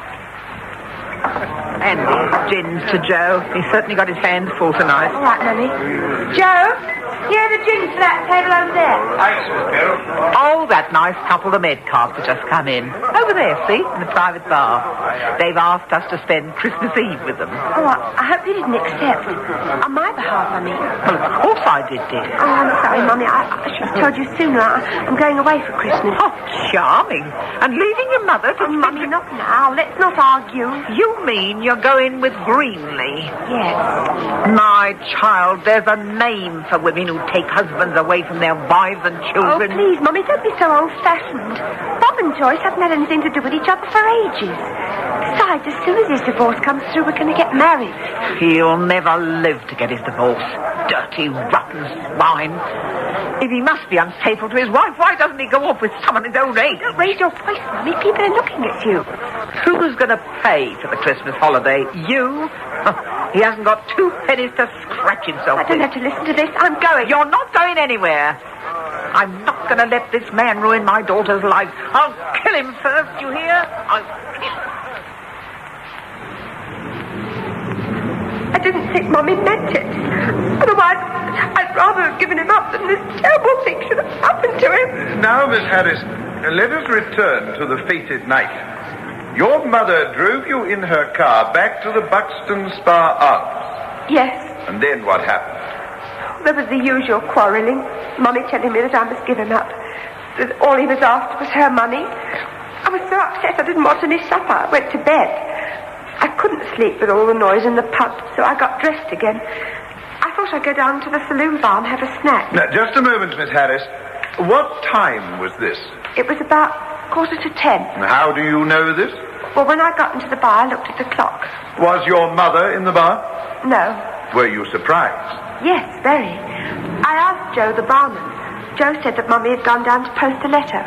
And gins to Joe. He's certainly got his hands full tonight. All right, Mummy. Joe, here are the drinks for that table over there. Thanks, Miss Beryl. Oh, that nice couple, the Medcars, have just come in. Over there, see, in the private bar. They've asked us to spend Christmas Eve with them. Oh, I hope you didn't accept. On my behalf, I mean. Well, of course I did, dear. Oh, I'm sorry, Mummy. I should have told you sooner. I'm going away for Christmas. Oh, charming. And leaving your mother to... Oh, Mummy, not now. Let's not argue. You mean you're going with Greenley? Yes. My child, there's a name for women who take husbands away from their wives and children. Oh, please, Mummy, don't be so old-fashioned. Bob and Joyce haven't had anything to do with each other for ages. Besides, as soon as his divorce comes through, we're going to get married. He'll never live to get his divorce. Dirty, rotten swine. If he must be unfaithful to his wife, why doesn't he go off with someone his own age? Don't raise your voice, Mummy. People are looking at you. Who's going to pay for the Christmas holiday? You? He hasn't got 2 pennies to scratch himself with. I don't have to listen to this. I'm going. You're not going anywhere. I'm not going to let this man ruin my daughter's life. I'll kill him first, you hear? I'll kill him. I didn't think Mummy meant it. Otherwise, I'd rather have given him up than this terrible thing should have happened to him. Now, Miss Harris, let us return to the fated night. Your mother drove you in her car back to the Buxton Spa Arms. Yes. And then what happened? There was the usual quarrelling. Mummy telling me that I must give him up. That all he was after was her money. I was so upset I didn't want any supper. I went to bed. I couldn't sleep with all the noise in the pub, so I got dressed again. I thought I'd go down to the saloon bar and have a snack. Now, just a moment, Miss Harris. What time was this? It was about 10:15. How do you know this? Well, when I got into the bar, I looked at the clock. Was your mother in the bar? No. Were you surprised? Yes, very. I asked Joe, the barman. Joe said that Mummy had gone down to post a letter.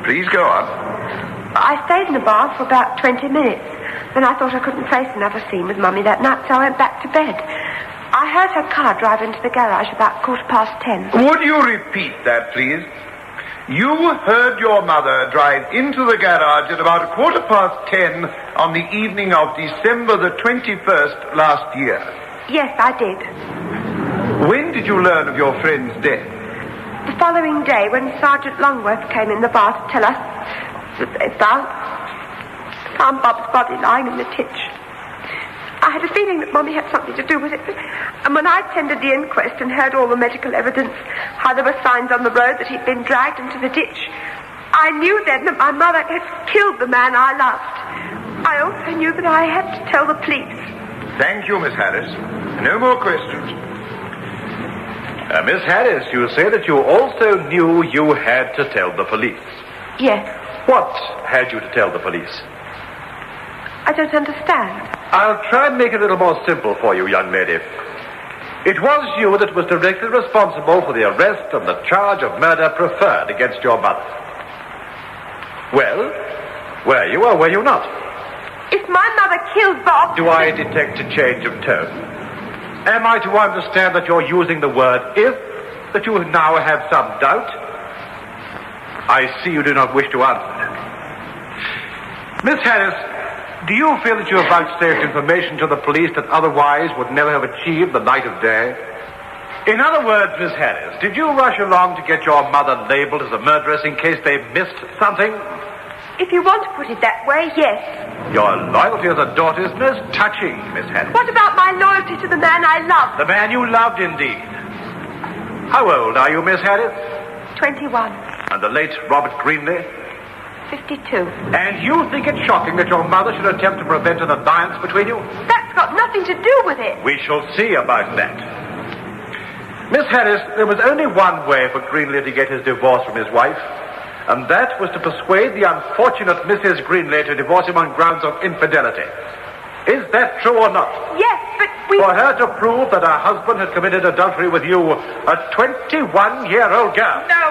Please go on. I stayed in the bar for about 20 minutes. Then I thought I couldn't face another scene with Mummy that night, so I went back to bed. I heard her car drive into the garage about 10:15. Would you repeat that, please? You heard your mother drive into the garage at about 10:15 on the evening of December the 21st last year. Yes, I did. When did you learn of your friend's death? The following day, when Sergeant Longworth came in the bar to tell us that they found Bob's body lying in the ditch. I had a feeling that Mummy had something to do with it. And when I attended the inquest and heard all the medical evidence, how there were signs on the road that he'd been dragged into the ditch, I knew then that my mother had killed the man I loved. I also knew that I had to tell the police. Thank you, Miss Harris. No more questions. Miss Harris, you say that you also knew you had to tell the police. Yes. What had you to tell the police? I don't understand. I'll try and make it a little more simple for you, young lady. It was you that was directly responsible for the arrest and the charge of murder preferred against your mother. Well, were you or were you not? If my mother killed Bob... Do I detect a change of tone? Am I to understand that you're using the word if, that you now have some doubt? I see you do not wish to answer. Miss Harris, do you feel that you have vouchsafed information to the police that otherwise would never have achieved the light of day? In other words, Miss Harris, did you rush along to get your mother labeled as a murderess in case they missed something? If you want to put it that way, yes. Your loyalty as a daughter is most touching, Miss Harris. What about my loyalty to the man I loved? The man you loved, indeed. How old are you, Miss Harris? 21. And the late Robert Greenley? 52. And you think it shocking that your mother should attempt to prevent an alliance between you? That's got nothing to do with it. We shall see about that. Miss Harris, there was only one way for Greenley to get his divorce from his wife, and that was to persuade the unfortunate Mrs. Greenley to divorce him on grounds of infidelity. Is that true or not? Yes, but we... For her to prove that her husband had committed adultery with you, a 21-year-old girl. No.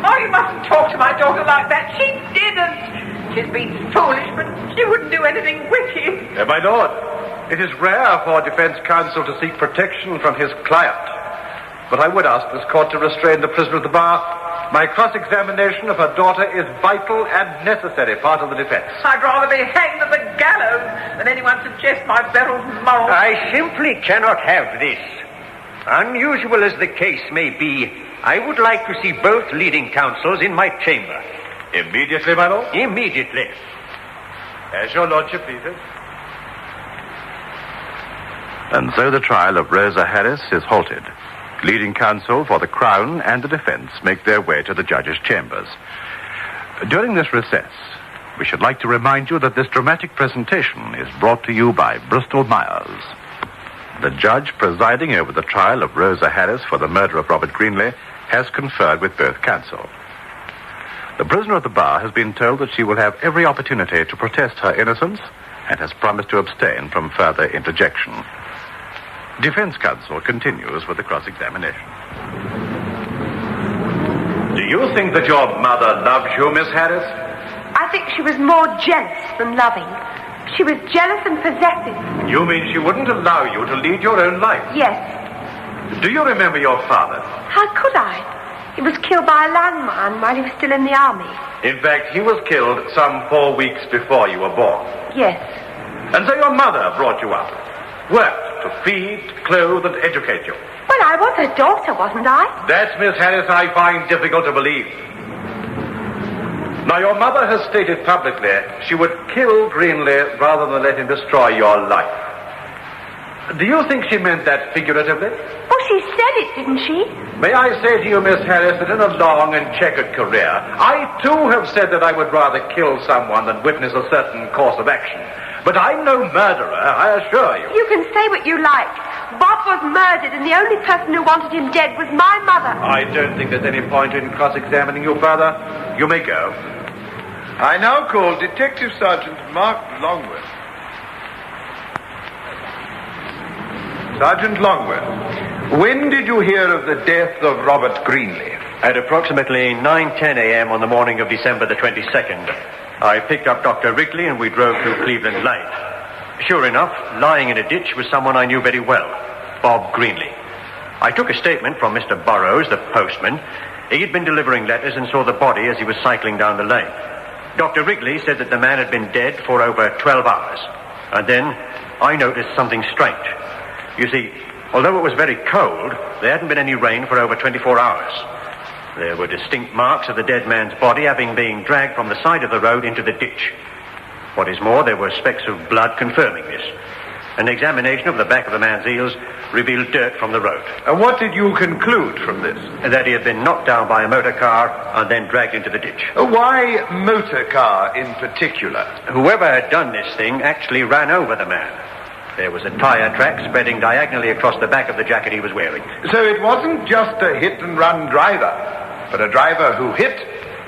Oh, you mustn't talk to my daughter like that. She didn't. She's been foolish, but she wouldn't do anything wicked. My lord, it is rare for a defense counsel to seek protection from his client. But I would ask this court to restrain the prisoner at the bar. My cross-examination of her daughter is vital and necessary part of the defense. I'd rather be hanged at the gallows than anyone suggest my Beryl's moral. I simply cannot have this. Unusual as the case may be, I would like to see both leading counsels in my chamber. Immediately, my lord? Immediately. As your lordship pleases. And so the trial of Rosa Harris is halted. Leading counsel for the Crown and the defense make their way to the judge's chambers. During this recess, we should like to remind you that this dramatic presentation is brought to you by Bristol Myers. The judge presiding over the trial of Rosa Harris for the murder of Robert Greenley has conferred with both counsel. The prisoner at the bar has been told that she will have every opportunity to protest her innocence and has promised to abstain from further interjection. Defense counsel continues with the cross-examination. Do you think that your mother loves you, Miss Harris? I think she was more jealous than loving. She was jealous and possessive. You mean she wouldn't allow you to lead your own life? Yes. Do you remember your father? How could I? He was killed by a landmine while he was still in the army. In fact, he was killed some 4 weeks before you were born. Yes. And so your mother brought you up. Worked to feed, clothe, and educate you. Well, I was her daughter, wasn't I? That, Miss Harris, I find difficult to believe. Now, your mother has stated publicly she would kill Greenley rather than let him destroy your life. Do you think she meant that figuratively? Well, she said it, didn't she? May I say to you, Miss Harris, that in a long and checkered career, I too have said that I would rather kill someone than witness a certain course of action. But I'm no murderer, I assure you. You can say what you like. Bob was murdered, and the only person who wanted him dead was my mother. I don't think there's any point in cross-examining you further. You may go. I now call Detective Sergeant Mark Longworth. Sergeant Longworth, when did you hear of the death of Robert Greenleaf? At approximately 9:10 a.m. on the morning of December the 22nd, I picked up Dr. Wrigley and we drove to Cleveland Lane. Sure enough, lying in a ditch was someone I knew very well, Bob Greenleaf. I took a statement from Mr. Burrows, the postman. He'd been delivering letters and saw the body as he was cycling down the lane. Dr. Wrigley said that the man had been dead for over 12 hours. And then I noticed something strange. You see, although it was very cold, there hadn't been any rain for over 24 hours. There were distinct marks of the dead man's body having been dragged from the side of the road into the ditch. What is more, there were specks of blood confirming this. An examination of the back of the man's heels revealed dirt from the road. And what did you conclude from this? That he had been knocked down by a motor car and then dragged into the ditch. Why motor car in particular? Whoever had done this thing actually ran over the man. There was a tyre track spreading diagonally across the back of the jacket he was wearing. So it wasn't just a hit-and-run driver, but a driver who hit,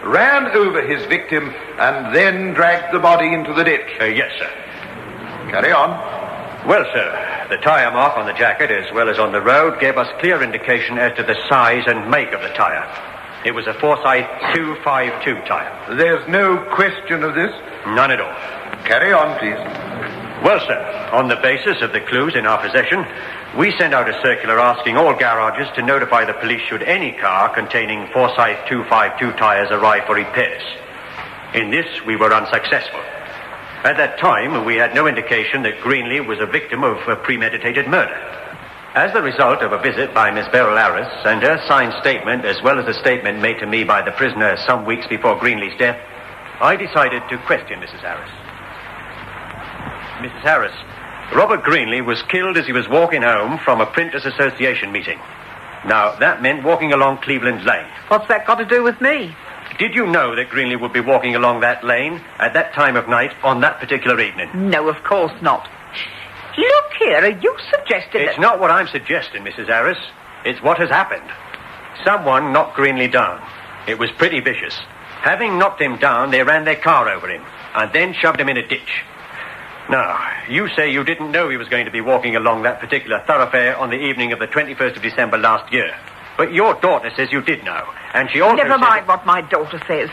ran over his victim, and then dragged the body into the ditch? Yes, sir. Carry on. Well, sir, the tyre mark on the jacket, as well as on the road, gave us clear indication as to the size and make of the tyre. It was a Forsyth 252 tyre. There's no question of this? None at all. Carry on, please. Well, sir, on the basis of the clues in our possession, we sent out a circular asking all garages to notify the police should any car containing Forsyth 252 tyres arrive for repairs. In this, we were unsuccessful. At that time, we had no indication that Greenleaf was a victim of a premeditated murder. As the result of a visit by Miss Beryl Harris and her signed statement, as well as a statement made to me by the prisoner some weeks before Greenleaf's death, I decided to question Mrs. Harris. Mrs. Harris, Robert Greenleaf was killed as he was walking home from a Printers Association meeting. Now, that meant walking along Cleveland Lane. What's that got to do with me? Did you know that Greenleaf would be walking along that lane at that time of night on that particular evening? No, of course not. Look here, are you suggesting It's not what I'm suggesting, Mrs. Harris. It's what has happened. Someone knocked Greenleaf down. It was pretty vicious. Having knocked him down, they ran their car over him and then shoved him in a ditch. Now, you say you didn't know he was going to be walking along that particular thoroughfare on the evening of the 21st of December last year. But your daughter says you did know, and she also Never mind what my daughter says.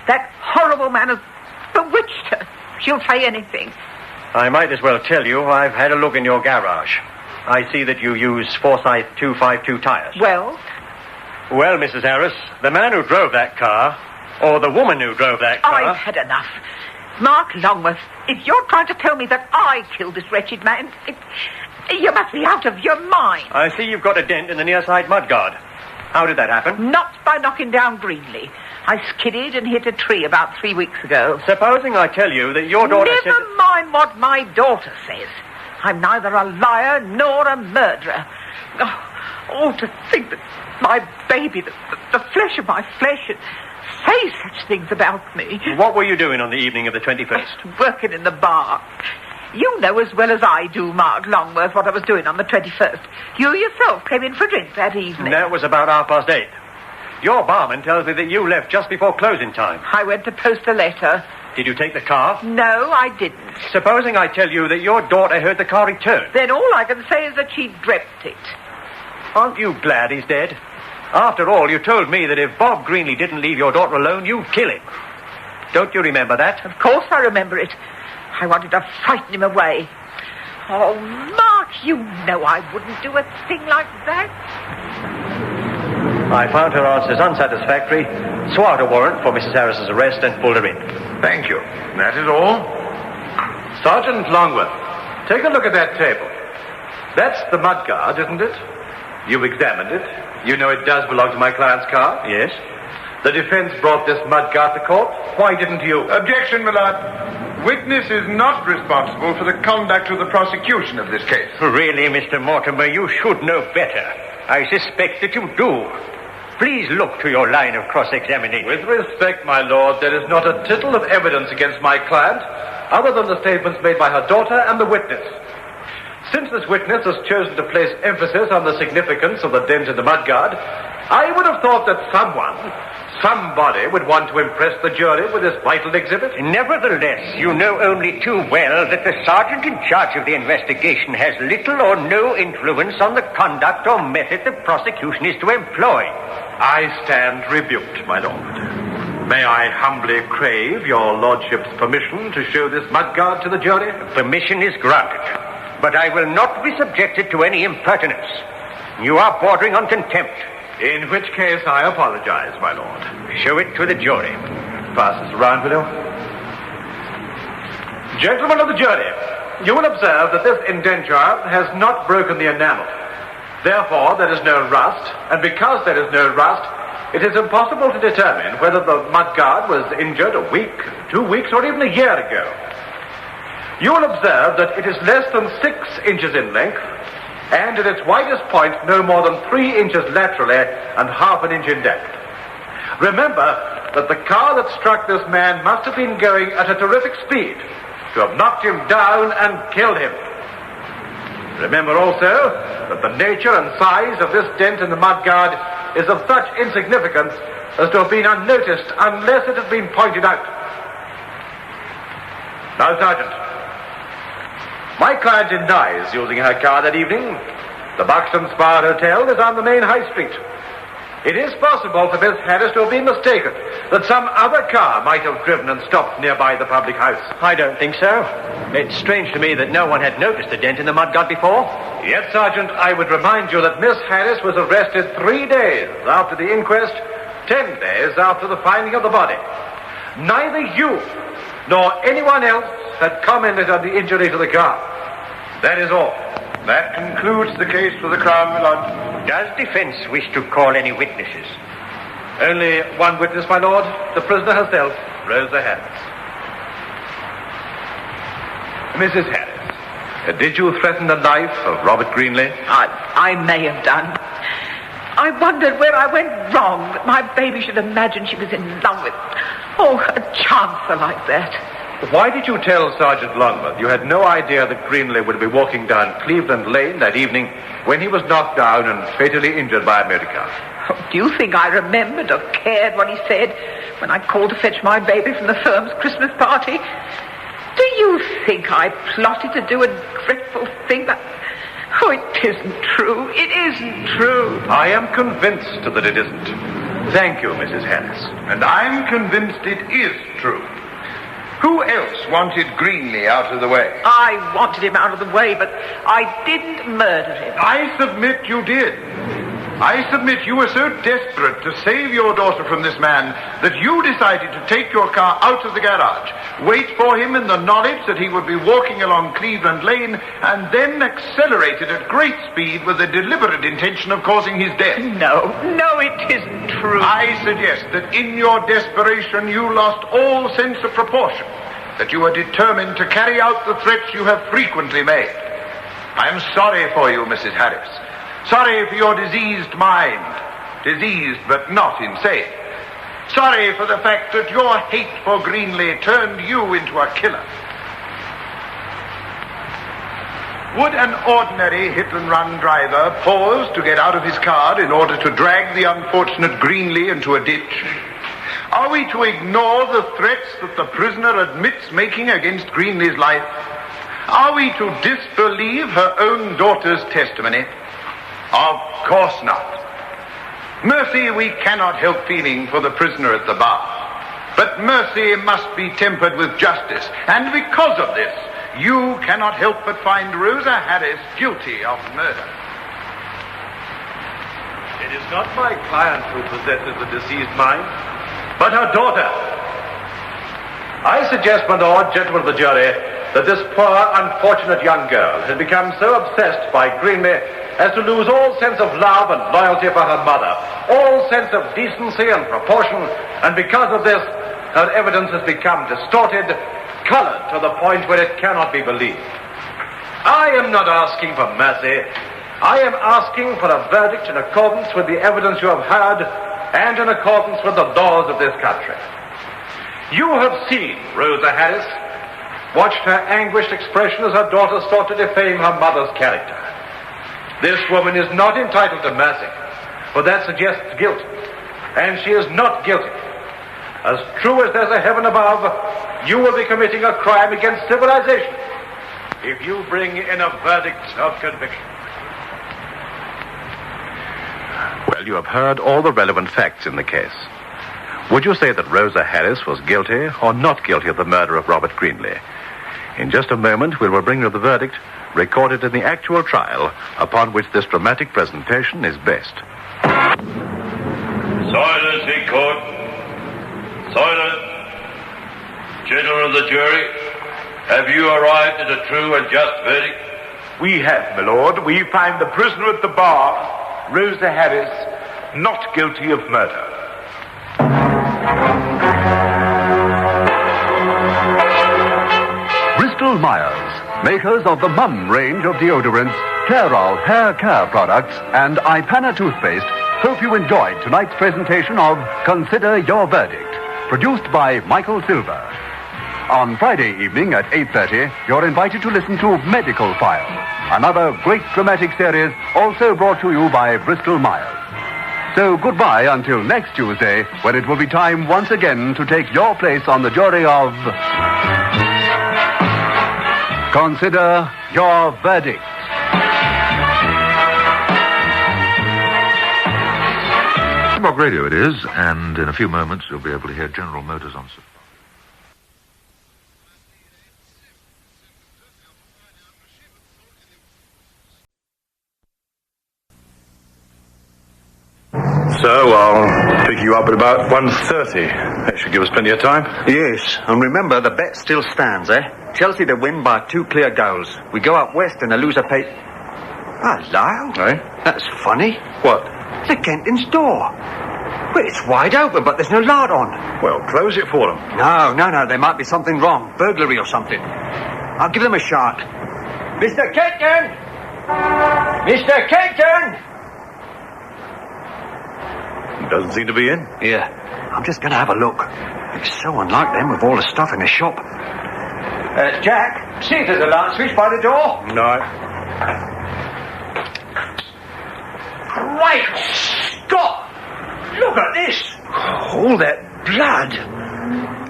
That horrible man has bewitched her. She'll say anything. I might as well tell you I've had a look in your garage. I see that you use Forsyth 252 tyres. Well? Well, Mrs. Harris, the man who drove that car, or the woman who drove that car... I've had enough. Mark Longworth, if you're trying to tell me that I killed this wretched man, you must be out of your mind. I see you've got a dent in the near side mudguard. How did that happen? Not by knocking down Greenleaf. I skidded and hit a tree about 3 weeks ago. Supposing I tell you that your daughter said... Never mind what my daughter says. I'm neither a liar nor a murderer. Oh, to think that my baby, the flesh of my flesh, say such things about me. What were you doing on the evening of the 21st? Working in the bar. You know as well as I do, Mark Longworth, what I was doing on the 21st. You yourself came in for a drink that evening. That was about 8:30. Your barman tells me that you left just before closing time. I went to post a letter. Did you take the car? No, I didn't. Supposing I tell you that your daughter heard the car return. Then all I can say is that she dreamt it. Aren't you glad he's dead? After all, you told me that if Bob Greenleaf didn't leave your daughter alone, you'd kill him. Don't you remember that? Of course I remember it. I wanted to frighten him away. Oh, Mark, you know I wouldn't do a thing like that. I found her answers unsatisfactory, swore out a warrant for Mrs. Harris's arrest, and pulled her in. Thank you. That is all. Sergeant Longworth, take a look at that table. That's the mudguard, isn't it? You've examined it. You know it does belong to my client's car? Yes. The defense brought this mudguard to court. Why didn't you? Objection, my lord. Witness is not responsible for the conduct of the prosecution of this case. Really, Mr. Mortimer, you should know better. I suspect that you do. Please look to your line of cross-examination. With respect, my lord, there is not a tittle of evidence against my client, other than the statements made by her daughter and the witness. Since this witness has chosen to place emphasis on the significance of the dent in the mudguard, I would have thought that somebody would want to impress the jury with this vital exhibit. Nevertheless, you know only too well that the sergeant in charge of the investigation has little or no influence on the conduct or method the prosecution is to employ. I stand rebuked, my lord. May I humbly crave your lordship's permission to show this mudguard to the jury? Permission is granted, but I will not be subjected to any impertinence. You are bordering on contempt. In which case I apologize, my lord. Show it to the jury. Pass this around, will you? Gentlemen of the jury, you will observe that this indenture has not broken the enamel. Therefore, there is no rust, and because there is no rust, it is impossible to determine whether the mudguard was injured a week, 2 weeks, or even a year ago. You will observe that it is less than 6 inches in length, and at its widest point no more than 3 inches laterally and half an inch in depth. Remember that the car that struck this man must have been going at a terrific speed to have knocked him down and killed him. Remember also that the nature and size of this dent in the mudguard is of such insignificance as to have been unnoticed unless it had been pointed out. Now, Sergeant, my client denies using her car that evening. The Buxton Spa Hotel is on the main high street. It is possible for Miss Harris to have been mistaken, that some other car might have driven and stopped nearby the public house. I don't think so. It's strange to me that no one had noticed the dent in the mudguard before. Yet, Sergeant, I would remind you that Miss Harris was arrested 3 days after the inquest, 10 days after the finding of the body. Neither you nor anyone else had commented on the injury to the car. That is all. That concludes the case for the Crown, my lord. Does defense wish to call any witnesses? Only one witness, my lord. The prisoner herself, Rosa Harris. Mrs. Harris, did you threaten the life of Robert Greenley? I may have done. I wondered where I went wrong, that my baby should imagine she was in love with... Oh, a chancer like that. Why did you tell Sergeant Longmouth you had no idea that Greenley would be walking down Cleveland Lane that evening when he was knocked down and fatally injured by a motor car? Oh, do you think I remembered or cared what he said when I called to fetch my baby from the firm's Christmas party? Do you think I plotted to do a dreadful thing that... Oh, it isn't true. It isn't true. I am convinced that it isn't. Thank you, Mrs. Harris. And I'm convinced it is true. Who else wanted Greenley out of the way? I wanted him out of the way, but I didn't murder him. I submit you did. I submit you were so desperate to save your daughter from this man that you decided to take your car out of the garage, wait for him in the knowledge that he would be walking along Cleveland Lane, and then accelerated at great speed with the deliberate intention of causing his death. No, it isn't true. I suggest that in your desperation you lost all sense of proportion, that you were determined to carry out the threats you have frequently made. I am sorry for you, Mrs. Harris. Sorry for your diseased mind. Diseased but not insane. Sorry for the fact that your hate for Greenley turned you into a killer. Would an ordinary hit-and-run driver pause to get out of his car in order to drag the unfortunate Greenley into a ditch? Are we to ignore the threats that the prisoner admits making against Greenley's life? Are we to disbelieve her own daughter's testimony? Of course not. Mercy we cannot help feeling for the prisoner at the bar. But mercy must be tempered with justice. And because of this, you cannot help but find Rosa Harris guilty of murder. It is not my client who possesses the diseased mind, but her daughter. I suggest, my lord, gentlemen of the jury, that this poor, unfortunate young girl has become so obsessed by Greenley as to lose all sense of love and loyalty for her mother, all sense of decency and proportion, and because of this, her evidence has become distorted, colored to the point where it cannot be believed. I am not asking for mercy. I am asking for a verdict in accordance with the evidence you have heard and in accordance with the laws of this country. You have seen Rosa Harris, watched her anguished expression as her daughter sought to defame her mother's character. This woman is not entitled to mercy, for that suggests guilt, and she is not guilty. As true as there's a heaven above, you will be committing a crime against civilization if you bring in a verdict of conviction. Well, you have heard all the relevant facts in the case. Would you say that Rosa Harris was guilty or not guilty of the murder of Robert Greenley? In just a moment, we will bring you the verdict recorded in the actual trial upon which this dramatic presentation is based. Silence in court. Silence. Gentlemen of the jury, have you arrived at a true and just verdict? We have, my lord. We find the prisoner at the bar, Rosa Harris, not guilty of murder. Bristol Myers, makers of the Mum range of deodorants, Clairol hair care products, and Ipana toothpaste, hope you enjoyed tonight's presentation of Consider Your Verdict, produced by Michael Silver. On Friday evening at 8:30, you're invited to listen to Medical File, another great dramatic series also brought to you by Bristol Myers. So goodbye until next Tuesday, when it will be time once again to take your place on the jury of Consider Your Verdict. Springbok Radio it is, and in a few moments you'll be able to hear General Motors on. So I'll pick you up at about 1:30. That should give us plenty of time. Yes, and remember, the bet still stands, eh? Chelsea to win by 2 clear goals. We go up west and they lose a pay... Hello? Eh? That's funny. What? The Kenton's door. Well, it's wide open, but there's no light on. Well, close it for them. No, there might be something wrong. Burglary or something. I'll give them a shot. Mr. Kenyon! Mr. Kenyon! Doesn't seem to be in. Yeah, I'm just going to have a look. It's so unlike them with all the stuff in the shop. Jack, see if there's a light switch by the door. No. Great Scott! Look at this! All that blood.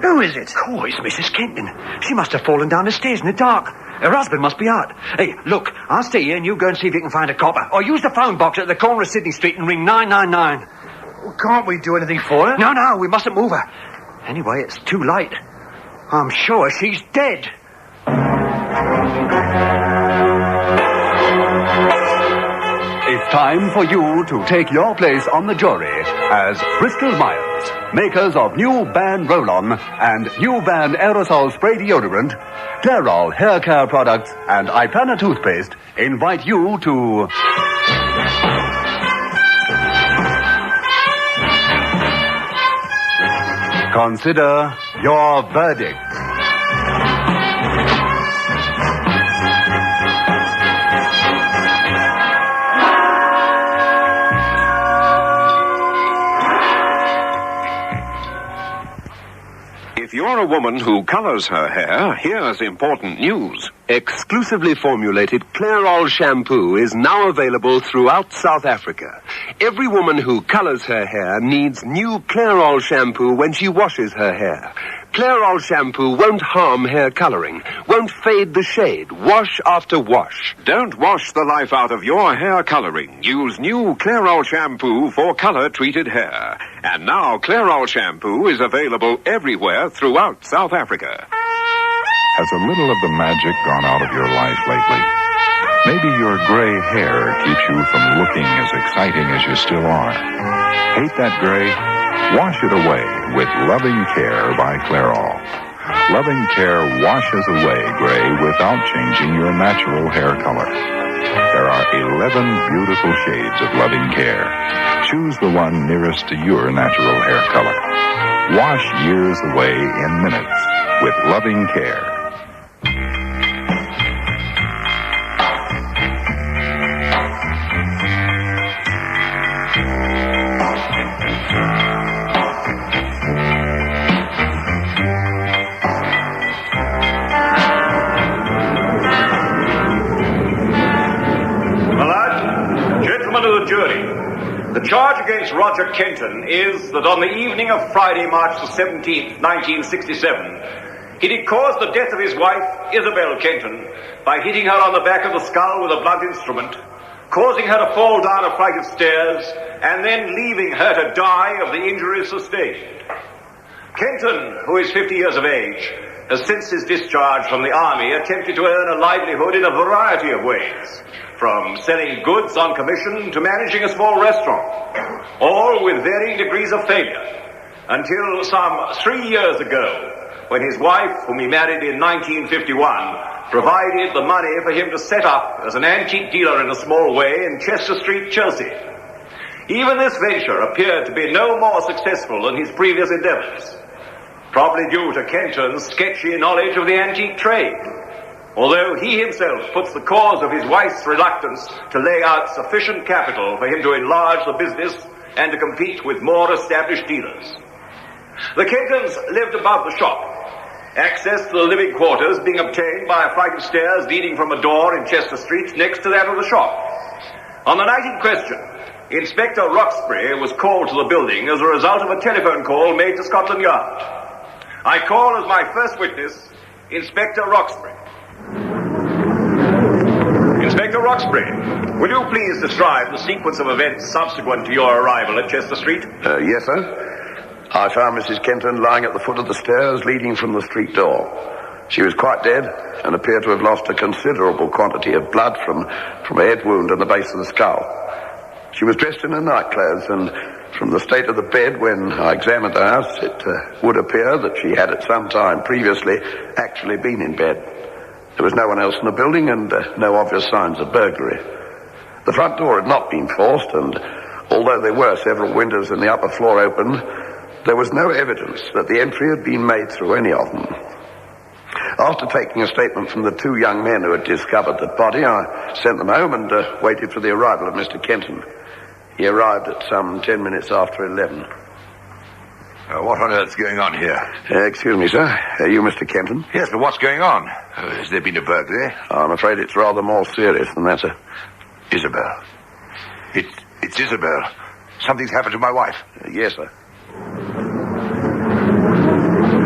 Who is it? Oh, it's Mrs. Kenton. She must have fallen down the stairs in the dark. Her husband must be out. Hey, look, I'll stay here and you go and see if you can find a copper. Or use the phone box at the corner of Sidney Street and ring 999. Well, can't we do anything for her? No, we mustn't move her. Anyway, it's too late. I'm sure she's dead. It's time for you to take your place on the jury as Bristol Myers, makers of new Ban Roll-On and new Ban Aerosol Spray Deodorant, Clairol hair care products, and Ipana toothpaste, invite you to... Consider your verdict. If you're a woman who colors her hair, here's important news. Exclusively formulated Clairol shampoo is now available throughout South Africa. Every woman who colors her hair needs new Clairol shampoo when she washes her hair. Clairol shampoo won't harm hair coloring, won't fade the shade, wash after wash. Don't wash the life out of your hair coloring. Use new Clairol shampoo for color-treated hair. And now Clairol shampoo is available everywhere throughout South Africa. Has a little of the magic gone out of your life lately? Maybe your gray hair keeps you from looking as exciting as you still are. Hate that gray? Wash it away with Loving Care by Clairol. Loving Care washes away gray without changing your natural hair color. There are 11 beautiful shades of Loving Care. Choose the one nearest to your natural hair color. Wash years away in minutes with loving care. The charge against Roger Kenton is that on the evening of Friday, March the 17th, 1967, he did cause the death of his wife, Isabel Kenton, by hitting her on the back of the skull with a blunt instrument, causing her to fall down a flight of stairs, and then leaving her to die of the injuries sustained. Kenton, who is 50 years of age, has since his discharge from the army attempted to earn a livelihood in a variety of ways, from selling goods on commission to managing a small restaurant, all with varying degrees of failure, until some 3 years ago, when his wife, whom he married in 1951, provided the money for him to set up as an antique dealer in a small way in Chester Street, Chelsea. Even this venture appeared to be no more successful than his previous endeavors, probably due to Kenton's sketchy knowledge of the antique trade, although he himself puts the cause of his wife's reluctance to lay out sufficient capital for him to enlarge the business and to compete with more established dealers. The Kentons lived above the shop, access to the living quarters being obtained by a flight of stairs leading from a door in Chester Street next to that of the shop. On the night in question, Inspector Roxbury was called to the building as a result of a telephone call made to Scotland Yard. I call as my first witness Inspector Roxbury. Inspector Roxbury, will you please describe the sequence of events subsequent to your arrival at Chester Street? Yes, sir. I found Mrs. Kenton lying at the foot of the stairs leading from the street door. She was quite dead and appeared to have lost a considerable quantity of blood from a head wound on the base of the skull. She was dressed in her nightclothes, and from the state of the bed when I examined the house, it would appear that she had at some time previously actually been in bed. There was no one else in the building and no obvious signs of burglary. The front door had not been forced, and although there were several windows in the upper floor open, there was no evidence that the entry had been made through any of them. After taking a statement from the two young men who had discovered the body, I sent them home and waited for the arrival of Mr. Kenton. He arrived at some 10 minutes after 11. What on earth's going on here? Excuse me, sir. Are you Mr. Kenton? Yes, but what's going on? Has there been a burglary? I'm afraid it's rather more serious than that, sir. Isabel. It's Isabel. Something's happened to my wife. Yes, sir.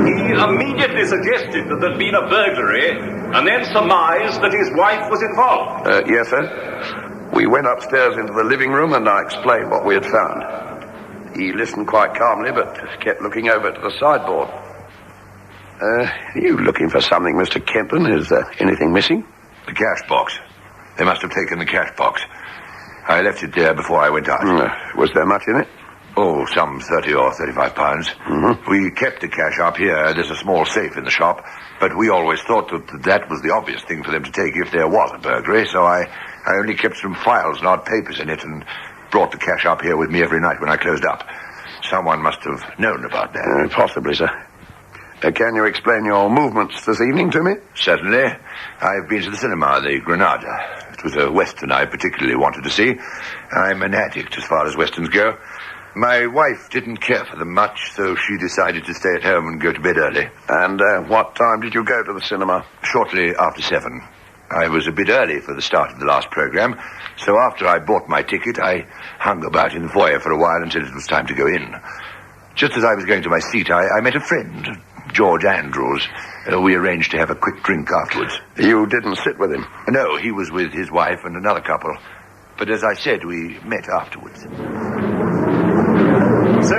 He immediately suggested that there'd been a burglary and then surmised that his wife was involved. Yes, sir. We went upstairs into the living room and I explained what we had found. He listened quite calmly but kept looking over to the sideboard. Are you looking for something, Mr. Kenton? Is there anything missing? The cash box. They must have taken the cash box. I left it there before I went out. Was there much in it? Oh, some 30 or 35 pounds. Mm-hmm. We kept the cash up here. There's a small safe in the shop, but we always thought that was the obvious thing for them to take if there was a burglary, so I only kept some files and odd papers in it and brought the cash up here with me every night when I closed up. Someone must have known about that. Possibly, sir. Can you explain your movements this evening to me? Certainly. I've been to the cinema, the Granada. It was a western I particularly wanted to see. I'm an addict as far as westerns go. My wife didn't care for them much, so she decided to stay at home and go to bed early. And what time did you go to the cinema? Shortly after 7. I was a bit early for the start of the last program, so after I bought my ticket, I hung about in the foyer for a while until it was time to go in. Just as I was going to my seat, I met a friend, George Andrews. We arranged to have a quick drink afterwards. You didn't sit with him? No, he was with his wife and another couple. But as I said, we met afterwards. So,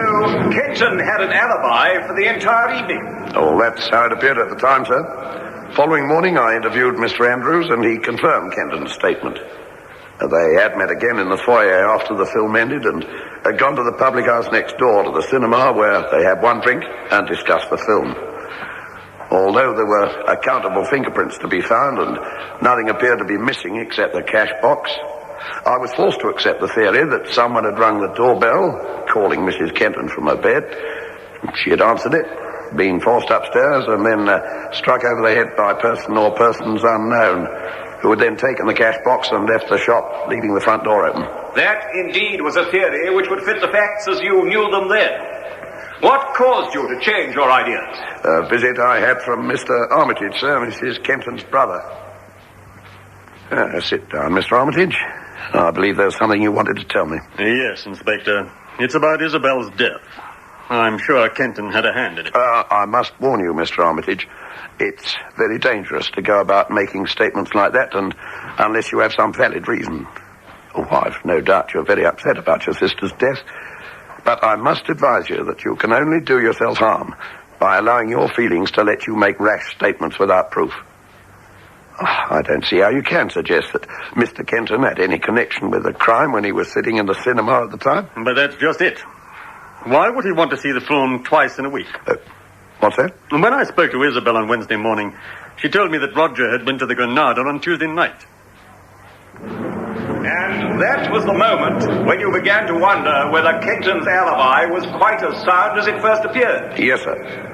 Kenton had an alibi for the entire evening? Oh, that's how it appeared at the time, sir. Following morning, I interviewed Mr. Andrews, and he confirmed Kenton's statement. They had met again in the foyer after the film ended and had gone to the public house next door to the cinema where they had one drink and discussed the film. Although there were accountable fingerprints to be found and nothing appeared to be missing except the cash box, I was forced to accept the theory that someone had rung the doorbell, calling Mrs. Kenton from her bed, She had answered it, been forced upstairs, and then struck over the head by Pearson or persons unknown, who had then taken the cash box and left the shop, leaving the front door open. That, indeed, was a theory which would fit the facts as you knew them then. What caused you to change your ideas? A visit I had from Mr. Armitage, sir, Mrs. Kenton's brother. Sit down, Mr. Armitage. I believe there's something you wanted to tell me. Yes, Inspector. It's about Isabel's death. I'm sure Kenton had a hand in it. I must warn you, Mr. Armitage, it's very dangerous to go about making statements like that, and unless you have some valid reason. Oh, I've no doubt you're very upset about your sister's death, but I must advise you that you can only do yourself harm by allowing your feelings to let you make rash statements without proof. I don't see how you can suggest that Mr. Kenton had any connection with the crime when he was sitting in the cinema at the time. But that's just it. Why would he want to see the film twice in a week? What's that? When I spoke to Isabel on Wednesday morning, she told me that Roger had been to the Granada on Tuesday night. And that was the moment when you began to wonder whether Kenton's alibi was quite as sound as it first appeared. Yes, sir.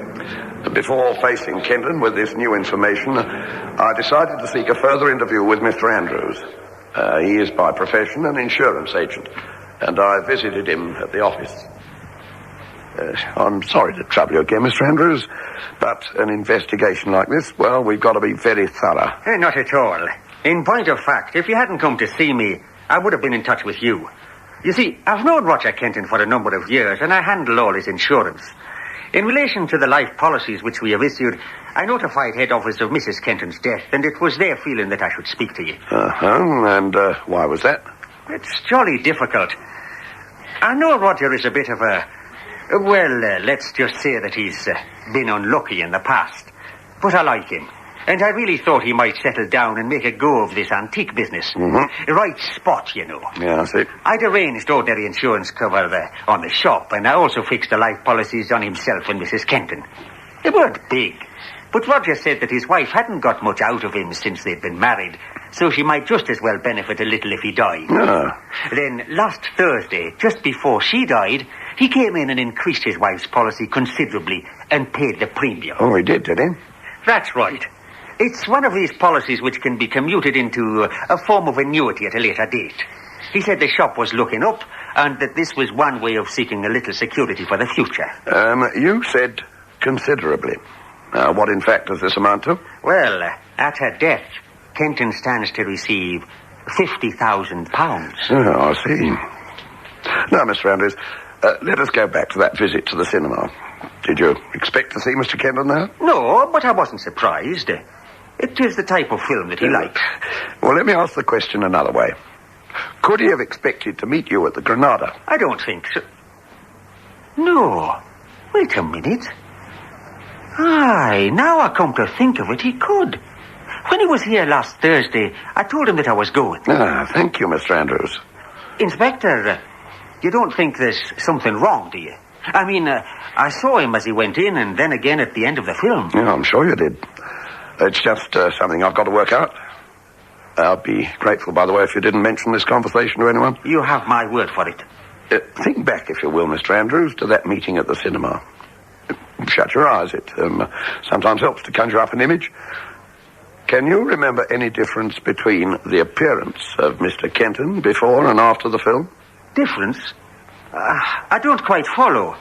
Before facing Kenton with this new information, I decided to seek a further interview with Mr. Andrews. He is by profession an insurance agent, and I visited him at the office. I'm sorry to trouble you again, Mr. Andrews, but an investigation like this, well, we've got to be very thorough. Not at all. In point of fact, if you hadn't come to see me, I would have been in touch with you. You see, I've known Roger Kenton for a number of years, and I handle all his insurance. In relation to the life policies which we have issued, I notified head office of Mrs. Kenton's death, and it was their feeling that I should speak to you. And why was that? It's jolly difficult. I know Roger is a bit of a... let's just say that he's been unlucky in the past. But I like him. And I really thought he might settle down and make a go of this antique business. Mm-hmm. Right spot, you know. Yeah, I see. I'd arranged ordinary insurance cover on the shop, and I also fixed the life policies on himself and Mrs. Kenton. They weren't big, but Roger said that his wife hadn't got much out of him since they'd been married, so she might just as well benefit a little if he died. Then, last Thursday, just before she died, he came in and increased his wife's policy considerably and paid the premium. Oh, he did he? That's right. It's one of these policies which can be commuted into a form of annuity at a later date. He said the shop was looking up, and that this was one way of seeking a little security for the future. You said considerably. What, in fact, does this amount to? Well, at her death, Kenton stands to receive £50,000. Oh, I see. Now, Mr. Andrews, let us go back to that visit to the cinema. Did you expect to see Mr. Kenton there? No, but I wasn't surprised. It is the type of film that he likes. Well, let me ask the question another way. Could he have expected to meet you at the Granada? I don't think so. No. Wait a minute. Aye, now I come to think of it, he could. When he was here last Thursday, I told him that I was going. Thank you, Mr. Andrews. Inspector, you don't think there's something wrong, do you? I mean, I saw him as he went in and then again at the end of the film. Yeah, I'm sure you did. It's just something I've got to work out. I'll be grateful, by the way, if you didn't mention this conversation to anyone. You have my word for it. Think back, if you will, Mr. Andrews, to that meeting at the cinema. Shut your eyes. It sometimes helps to conjure up an image. Can you remember any difference between the appearance of Mr. Kenton before and after the film? Difference? I don't quite follow.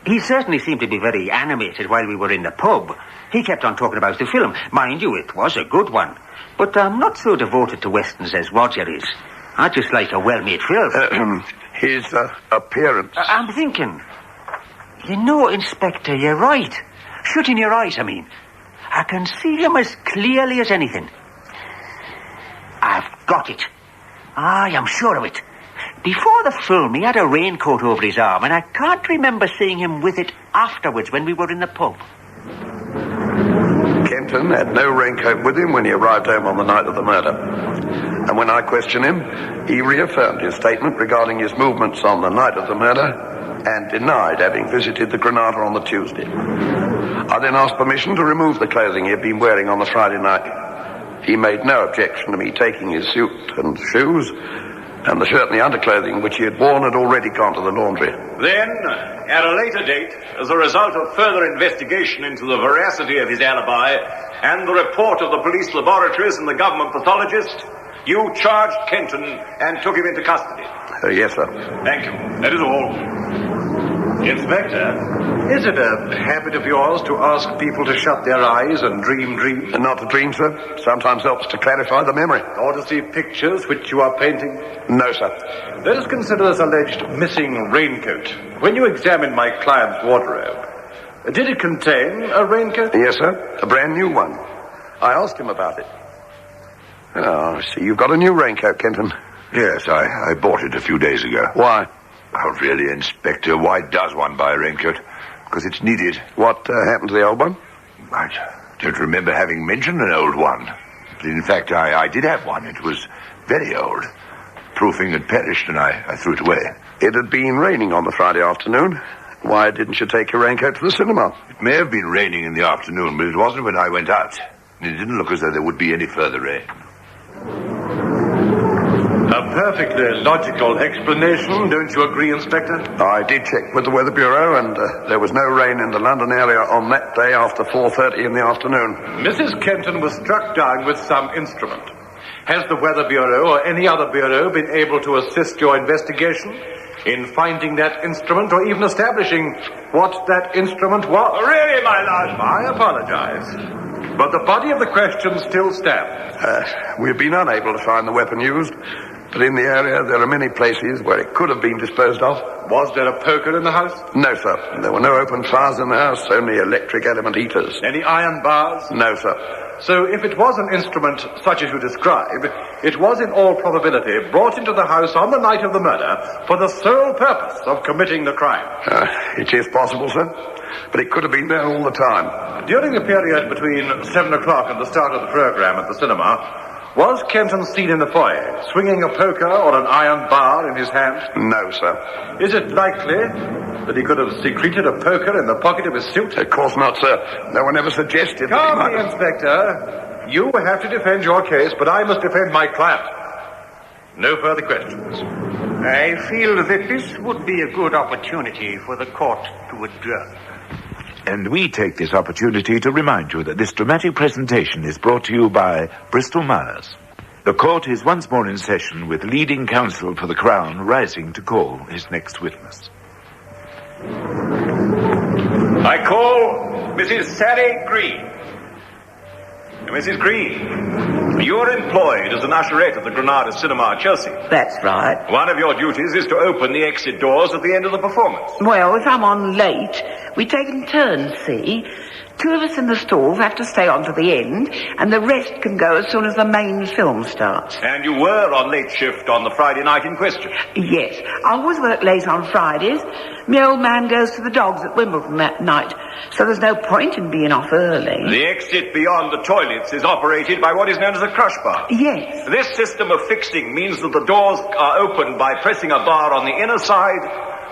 He certainly seemed to be very animated while we were in the pub. He kept on talking about the film. Mind you, it was a good one. But I'm not so devoted to westerns as Roger is. I just like a well-made film. His appearance. I'm thinking. You know, Inspector, you're right. Shutting your eyes, I mean. I can see him as clearly as anything. I've got it. I am sure of it. Before the film, he had a raincoat over his arm, and I can't remember seeing him with it afterwards when we were in the pub. Kenton had no raincoat with him when he arrived home on the night of the murder. And when I questioned him, he reaffirmed his statement regarding his movements on the night of the murder and denied having visited the Granada on the Tuesday. I then asked permission to remove the clothing he had been wearing on the Friday night. He made no objection to me taking his suit and shoes, And the shirt and the underclothing which he had worn had already gone to the laundry. Then, at a later date, as a result of further investigation into the veracity of his alibi and the report of the police laboratories and the government pathologist, you charged Kenton and took him into custody. Yes, sir. Thank you. That is all. Inspector, is it a habit of yours to ask people to shut their eyes and dream dreams? Not to dream, sir. Sometimes helps to clarify the memory. Or to see pictures which you are painting? No, sir. Let us consider this alleged missing raincoat. When you examined my client's wardrobe, did it contain a raincoat? Yes, sir. A brand new one. I asked him about it. Oh, I see. You've got a new raincoat, Kenton. Yes, I bought it a few days ago. Why? Oh, really, Inspector, why does one buy a raincoat? Because it's needed. What happened to the old one? I don't remember having mentioned an old one. But in fact, I did have one. It was very old. Proofing had perished, and I threw it away. It had been raining on the Friday afternoon. Why didn't you take your raincoat to the cinema? It may have been raining in the afternoon, but it wasn't when I went out. And it didn't look as though there would be any further rain. A perfectly logical explanation, don't you agree, Inspector? I did check with the Weather Bureau, and there was no rain in the London area on that day after 4:30 in the afternoon. Mrs. Kenton was struck down with some instrument. Has the Weather Bureau or any other bureau been able to assist your investigation in finding that instrument or even establishing what that instrument was? Oh, really, my lord? I apologize. But the body of the question still stands. We've been unable to find the weapon used, but in the area there are many places where it could have been disposed of. Was there a poker in the house? No, sir. There were no open fires in the house, only electric element heaters. Any iron bars? No, sir. So if it was an instrument such as you describe, it was in all probability brought into the house on the night of the murder for the sole purpose of committing the crime. It is possible, sir, but it could have been there all the time. During the period between 7 o'clock and the start of the program at the cinema, was Kenton seen in the foyer, swinging a poker or an iron bar in his hand? No, sir. Is it likely that he could have secreted a poker in the pocket of his suit? Of course not, sir. No one ever suggested that he Calm might me, have... Inspector. You have to defend your case, but I must defend my client. No further questions. I feel that this would be a good opportunity for the court to adjourn. And we take this opportunity to remind you that this dramatic presentation is brought to you by Bristol Myers. The court is once more in session with leading counsel for the Crown rising to call his next witness. I call Mrs. Sally Green. Mrs. Green, you're employed as an usherette at the Granada Cinema, Chelsea. That's right. One of your duties is to open the exit doors at the end of the performance. Well, if I'm on late, we take in turns, see? 2 of us in the stalls have to stay on to the end, and the rest can go as soon as the main film starts. And you were on late shift on the Friday night in question? Yes. I always work late on Fridays. My old man goes to the dogs at Wimbledon that night, so there's no point in being off early. The exit beyond the toilets is operated by what is known as a crush bar. Yes. This system of fixing means that the doors are opened by pressing a bar on the inner side,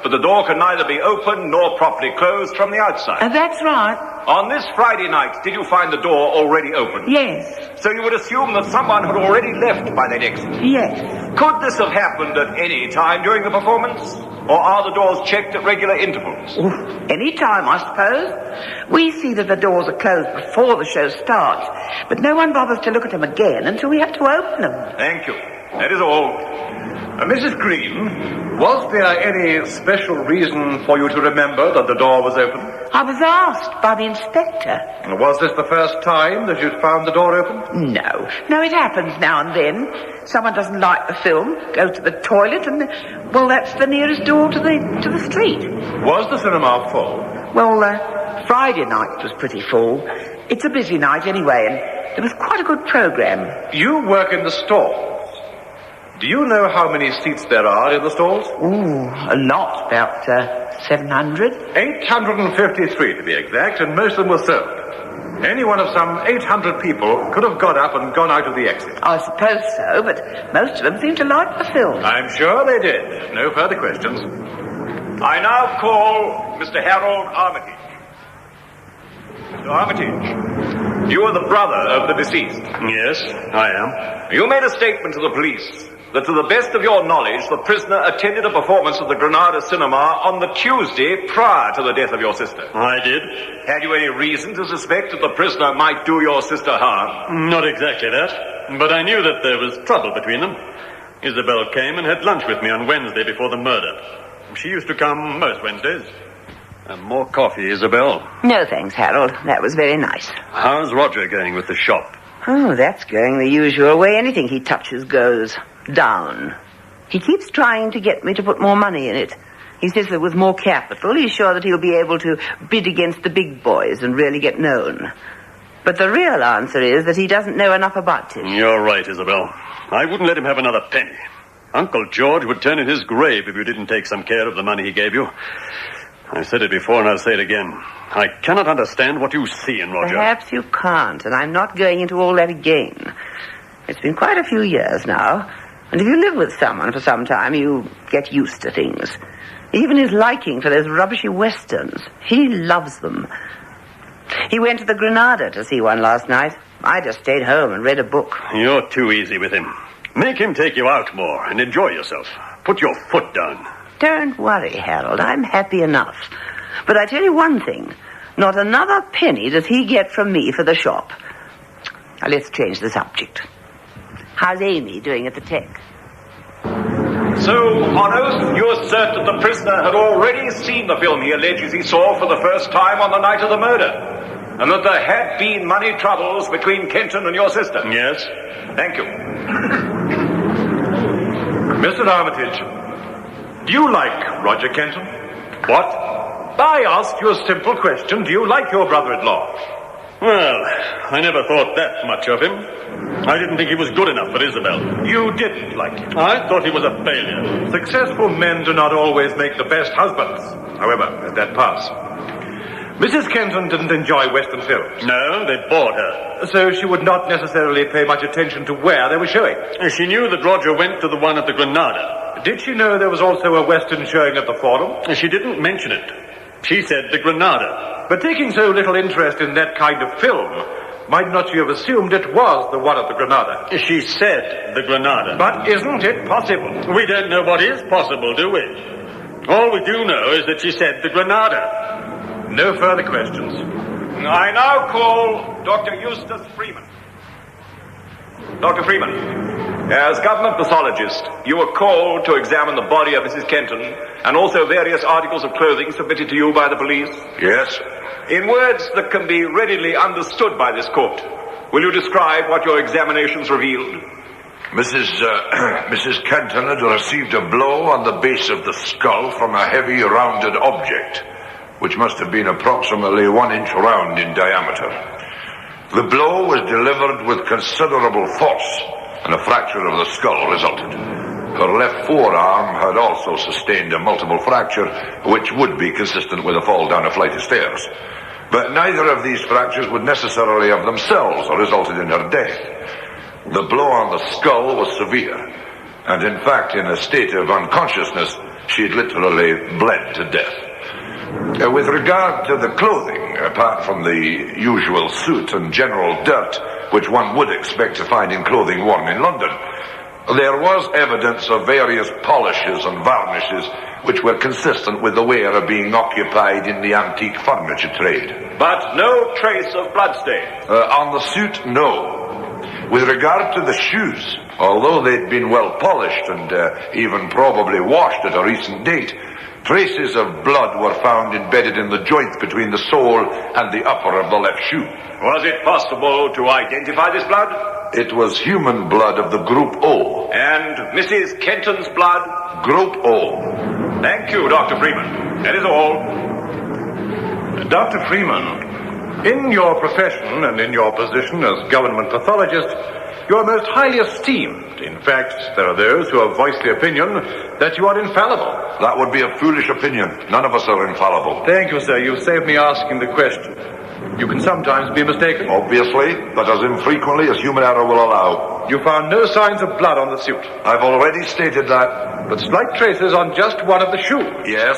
but the door can neither be opened nor properly closed from the outside. That's right. On this Friday night, did you find the door already open? Yes. So you would assume that someone had already left by that exit? Yes. Could this have happened at any time during the performance? Or are the doors checked at regular intervals? Any time, I suppose. We see that the doors are closed before the show starts, but no one bothers to look at them again until we have to open them. Thank you. That is all. Mrs. Green, was there any special reason for you to remember that the door was open? I was asked by the inspector. Was this the first time that you'd found the door open? No. No, it happens now and then. Someone doesn't like the film, goes to the toilet, and, well, that's the nearest door to the street. Was the cinema full? Well, Friday night was pretty full. It's a busy night anyway, and there was quite a good program. You work in the stalls. Do you know how many seats there are in the stalls? Ooh, a lot, about 700. 853 to be exact, and most of them were sold. Any one of some 800 people could have got up and gone out of the exit. I suppose so, but most of them seem to like the film. I'm sure they did. No further questions. I now call Mr. Harold Armitage. Mr. Armitage, you are the brother of the deceased. Yes, I am. You made a statement to the police that to the best of your knowledge, the prisoner attended a performance of the Granada Cinema on the Tuesday prior to the death of your sister? I did. Had you any reason to suspect that the prisoner might do your sister harm? Not exactly that, but I knew that there was trouble between them. Isabel came and had lunch with me on Wednesday before the murder. She used to come most Wednesdays. And more coffee, Isabel. No, thanks, Harold. That was very nice. How's Roger going with the shop? Oh, that's going the usual way. Anything he touches goes down. He keeps trying to get me to put more money in it. He says that with more capital, he's sure that he'll be able to bid against the big boys and really get known. But the real answer is that he doesn't know enough about it. You're right, Isabel. I wouldn't let him have another penny. Uncle George would turn in his grave if you didn't take some care of the money he gave you. I've said it before and I'll say it again. I cannot understand what you see in Roger. Perhaps you can't, and I'm not going into all that again. It's been quite a few years now, and if you live with someone for some time, you get used to things. Even his liking for those rubbishy westerns. He loves them. He went to the Granada to see one last night. I just stayed home and read a book. You're too easy with him. Make him take you out more and enjoy yourself. Put your foot down. Don't worry, Harold. I'm happy enough. But I tell you one thing. Not another penny does he get from me for the shop. Now, let's change the subject. How's Amy doing at the Tech? So, on oath, you assert that the prisoner had already seen the film he alleges he saw for the first time on the night of the murder, and that there had been money troubles between Kenton and your sister? Yes. Thank you. Mr. Armitage, do you like Roger Kenton? What? I asked you a simple question. Do you like your brother-in-law? Well, I never thought that much of him. I didn't think he was good enough for Isabel. You didn't like him? I thought he was a failure. Successful men do not always make the best husbands. However, let that pass. Mrs. Kenton didn't enjoy Western films. No, they bored her. So she would not necessarily pay much attention to where they were showing. She knew that Roger went to the one at the Granada. Did she know there was also a Western showing at the Forum? She didn't mention it. She said the Granada. But taking so little interest in that kind of film, might not she have assumed it was the one at the Granada? She said the Granada. But isn't it possible? We don't know what is possible, do we? All we do know is that she said the Granada. No further questions. I now call Dr. Eustace Freeman. Dr. Freeman, as government pathologist, you were called to examine the body of Mrs. Kenton and also various articles of clothing submitted to you by the police. Yes. In words that can be readily understood by this court, will you describe what your examinations revealed? Mrs. Kenton had received a blow on the base of the skull from a heavy rounded object, which must have been approximately 1 inch round in diameter. The blow was delivered with considerable force, and a fracture of the skull resulted. Her left forearm had also sustained a multiple fracture, which would be consistent with a fall down a flight of stairs. But neither of these fractures would necessarily of themselves have resulted in her death. The blow on the skull was severe, and in fact, in a state of unconsciousness, she had literally bled to death. With regard to the clothing, apart from the usual soot and general dirt, which one would expect to find in clothing worn in London, there was evidence of various polishes and varnishes which were consistent with the wearer being occupied in the antique furniture trade. But no trace of bloodstain? On the suit, no. With regard to the shoes, although they'd been well polished and even probably washed at a recent date, traces of blood were found embedded in the joint between the sole and the upper of the left shoe. Was it possible to identify this blood? It was human blood of the group O. And Mrs. Kenton's blood? Group O. Thank you, Dr. Freeman. That is all. Dr. Freeman, in your profession and in your position as government pathologist, you are most highly esteemed. In fact, there are those who have voiced the opinion that you are infallible. That would be a foolish opinion. None of us are infallible. Thank you, sir. You've saved me asking the question. You can sometimes be mistaken. Obviously, but as infrequently as human error will allow. You found no signs of blood on the suit. I've already stated that. But slight traces on just one of the shoes. Yes.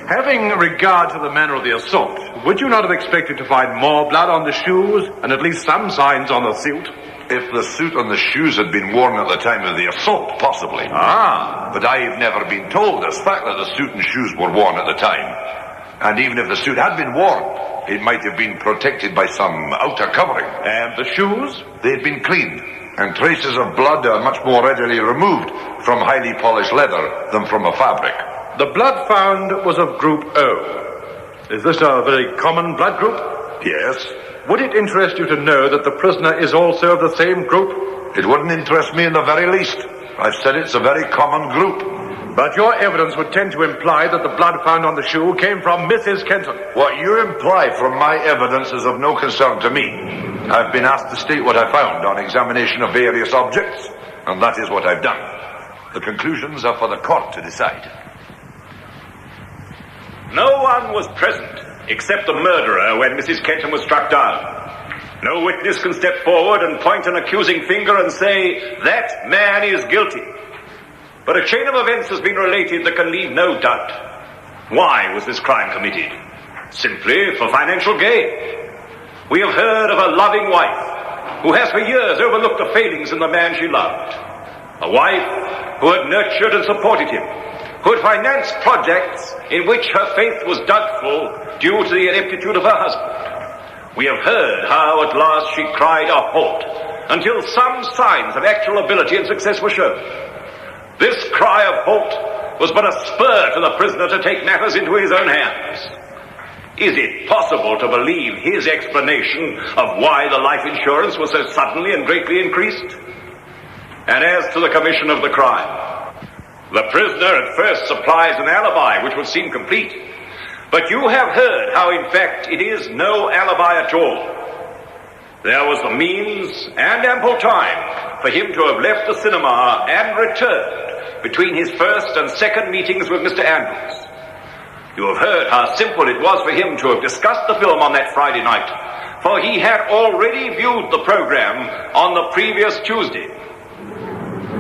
Having regard to the manner of the assault, would you not have expected to find more blood on the shoes and at least some signs on the suit? If the suit and the shoes had been worn at the time of the assault, possibly. Ah. But I've never been told as fact that the suit and shoes were worn at the time. And even if the suit had been worn, it might have been protected by some outer covering. And the shoes? They'd been cleaned, and traces of blood are much more readily removed from highly polished leather than from a fabric. The blood found was of group O. Is this a very common blood group? Yes. Would it interest you to know that the prisoner is also of the same group? It wouldn't interest me in the very least. I've said it's a very common group. But your evidence would tend to imply that the blood found on the shoe came from Mrs. Kenton. What you imply from my evidence is of no concern to me. I've been asked to state what I found on examination of various objects, and that is what I've done. The conclusions are for the court to decide. No one was present except the murderer when Mrs. Kenton was struck down. No witness can step forward and point an accusing finger and say, that man is guilty. But a chain of events has been related that can leave no doubt. Why was this crime committed? Simply for financial gain. We have heard of a loving wife who has for years overlooked the failings in the man she loved. A wife who had nurtured and supported him, who had financed projects in which her faith was doubtful due to the ineptitude of her husband. We have heard how at last she cried a halt until some signs of actual ability and success were shown. This cry of halt was but a spur to the prisoner to take matters into his own hands. Is it possible to believe his explanation of why the life insurance was so suddenly and greatly increased? And as to the commission of the crime, the prisoner at first supplies an alibi which would seem complete, but you have heard how in fact it is no alibi at all. There was the means and ample time for him to have left the cinema and returned between his first and second meetings with Mr. Andrews. You have heard how simple it was for him to have discussed the film on that Friday night, for he had already viewed the program on the previous Tuesday.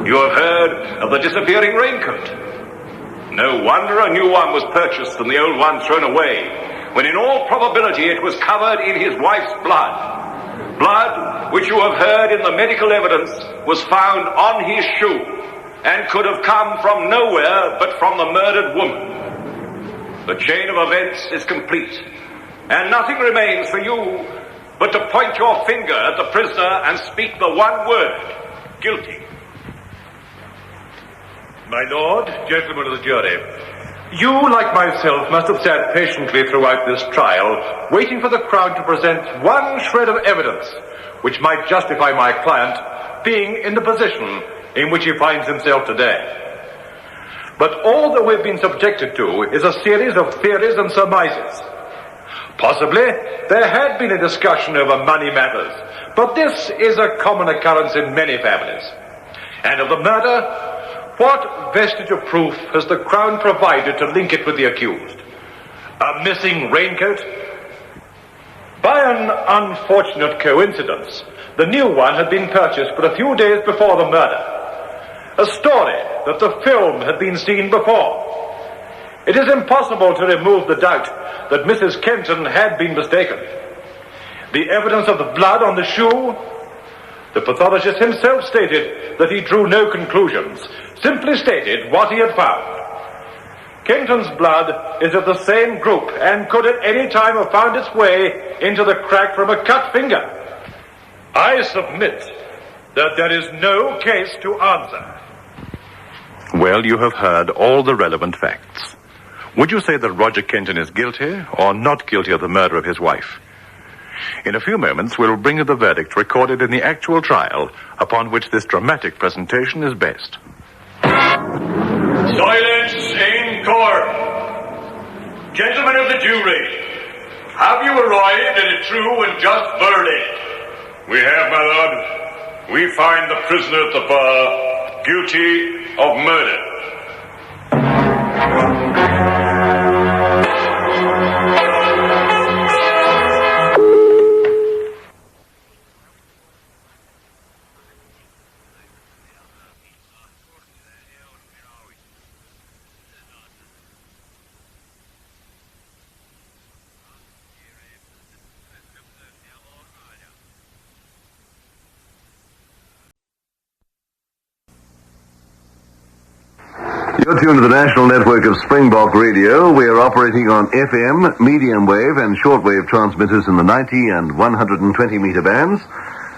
You have heard of the disappearing raincoat. No wonder a new one was purchased and the old one thrown away, when in all probability it was covered in his wife's blood. Blood which you have heard in the medical evidence was found on his shoe and could have come from nowhere but from the murdered woman. The chain of events is complete, and nothing remains for you but to point your finger at the prisoner and speak the one word, guilty. My lord, gentlemen of the jury, you, like myself, must have sat patiently throughout this trial, waiting for the Crown to present one shred of evidence which might justify my client being in the position in which he finds himself today. But all that we've been subjected to is a series of theories and surmises. Possibly there had been a discussion over money matters, but this is a common occurrence in many families. And of the murder, what vestige of proof has the Crown provided to link it with the accused? A missing raincoat? By an unfortunate coincidence, the new one had been purchased but a few days before the murder. A story that the film had been seen before. It is impossible to remove the doubt that Mrs. Kenton had been mistaken. The evidence of the blood on the shoe, the pathologist himself stated that he drew no conclusions, simply stated what he had found. Kenton's blood is of the same group and could at any time have found its way into the crack from a cut finger. I submit that there is no case to answer. Well, you have heard all the relevant facts. Would you say that Roger Kenton is guilty or not guilty of the murder of his wife? In a few moments, we'll bring you the verdict recorded in the actual trial upon which this dramatic presentation is based. Silence in court. Gentlemen of the jury, have you arrived at a true and just verdict? We have, my lord. We find the prisoner at the bar guilty of murder. You're tuned to the national network of Springbok Radio. We are operating on FM, medium wave, and shortwave transmitters in the 90 and 120 meter bands.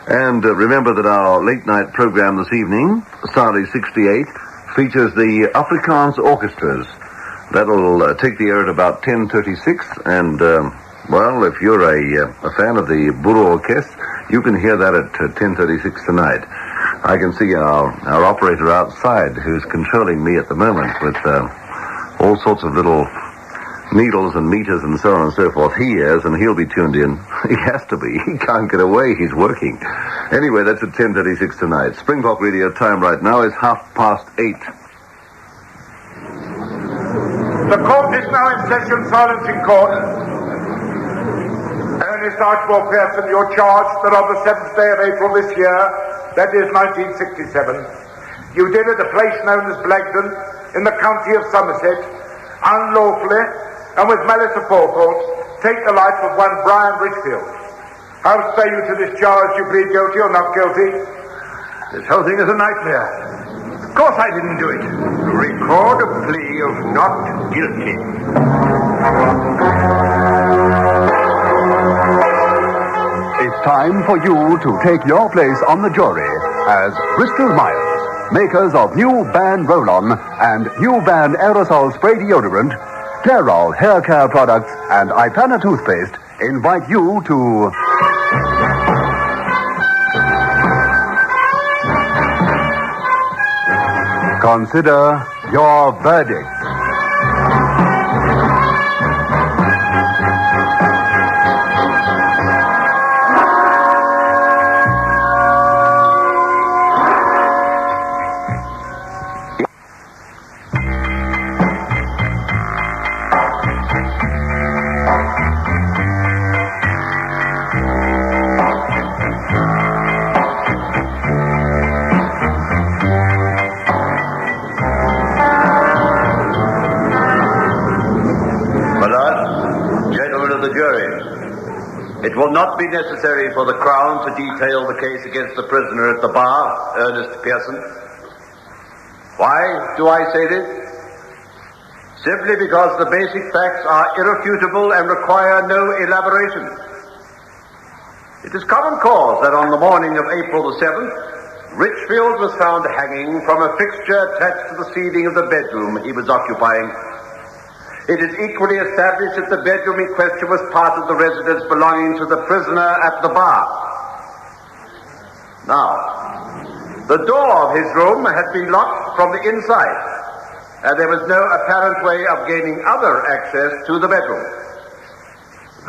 And remember that our late-night program this evening, Saturday 68, features the Afrikaans orchestras. That'll take the air at about 10:36, and, well, if you're a fan of the Boer Orchestra, you can hear that at 10:36 tonight. I can see our operator outside who's controlling me at the moment with all sorts of little needles and meters and so on and so forth. He is, and he'll be tuned in. He has to be. He can't get away. He's working. Anyway, that's at 10:36 tonight. Springbok Radio time right now is 8:30. The court is now in session. Silence in court. Ernest Archibald Pearson, you're charged that on the 7th day of April this year, that is 1967, you did at a place known as Blagden in the county of Somerset, unlawfully and with malice aforethought, take the life of one Brian Richfield. How say you to this charge? You plead guilty or not guilty? This whole thing is a nightmare. Of course I didn't do it. Record a plea of not guilty. It's time for you to take your place on the jury as Bristol Myers, makers of new Ban Roll-On and new Ban Aerosol Spray Deodorant, Clairol Hair Care Products, and Ipana Toothpaste invite you to... consider your verdict. It will not be necessary for the Crown to detail the case against the prisoner at the bar, Ernest Pearson. Why do I say this? Simply because the basic facts are irrefutable and require no elaboration. It is common cause that on the morning of April the 7th, Richfield was found hanging from a fixture attached to the ceiling of the bedroom he was occupying. It is equally established that the bedroom in question was part of the residence belonging to the prisoner at the bar. Now, the door of his room had been locked from the inside, and there was no apparent way of gaining other access to the bedroom.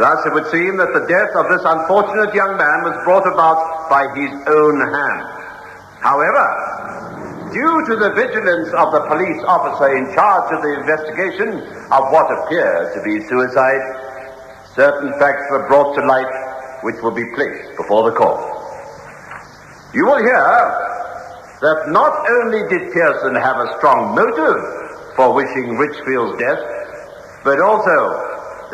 Thus, it would seem that the death of this unfortunate young man was brought about by his own hand. However, due to the vigilance of the police officer in charge of the investigation of what appeared to be suicide, certain facts were brought to light which will be placed before the court. You will hear that not only did Pearson have a strong motive for wishing Richfield's death, but also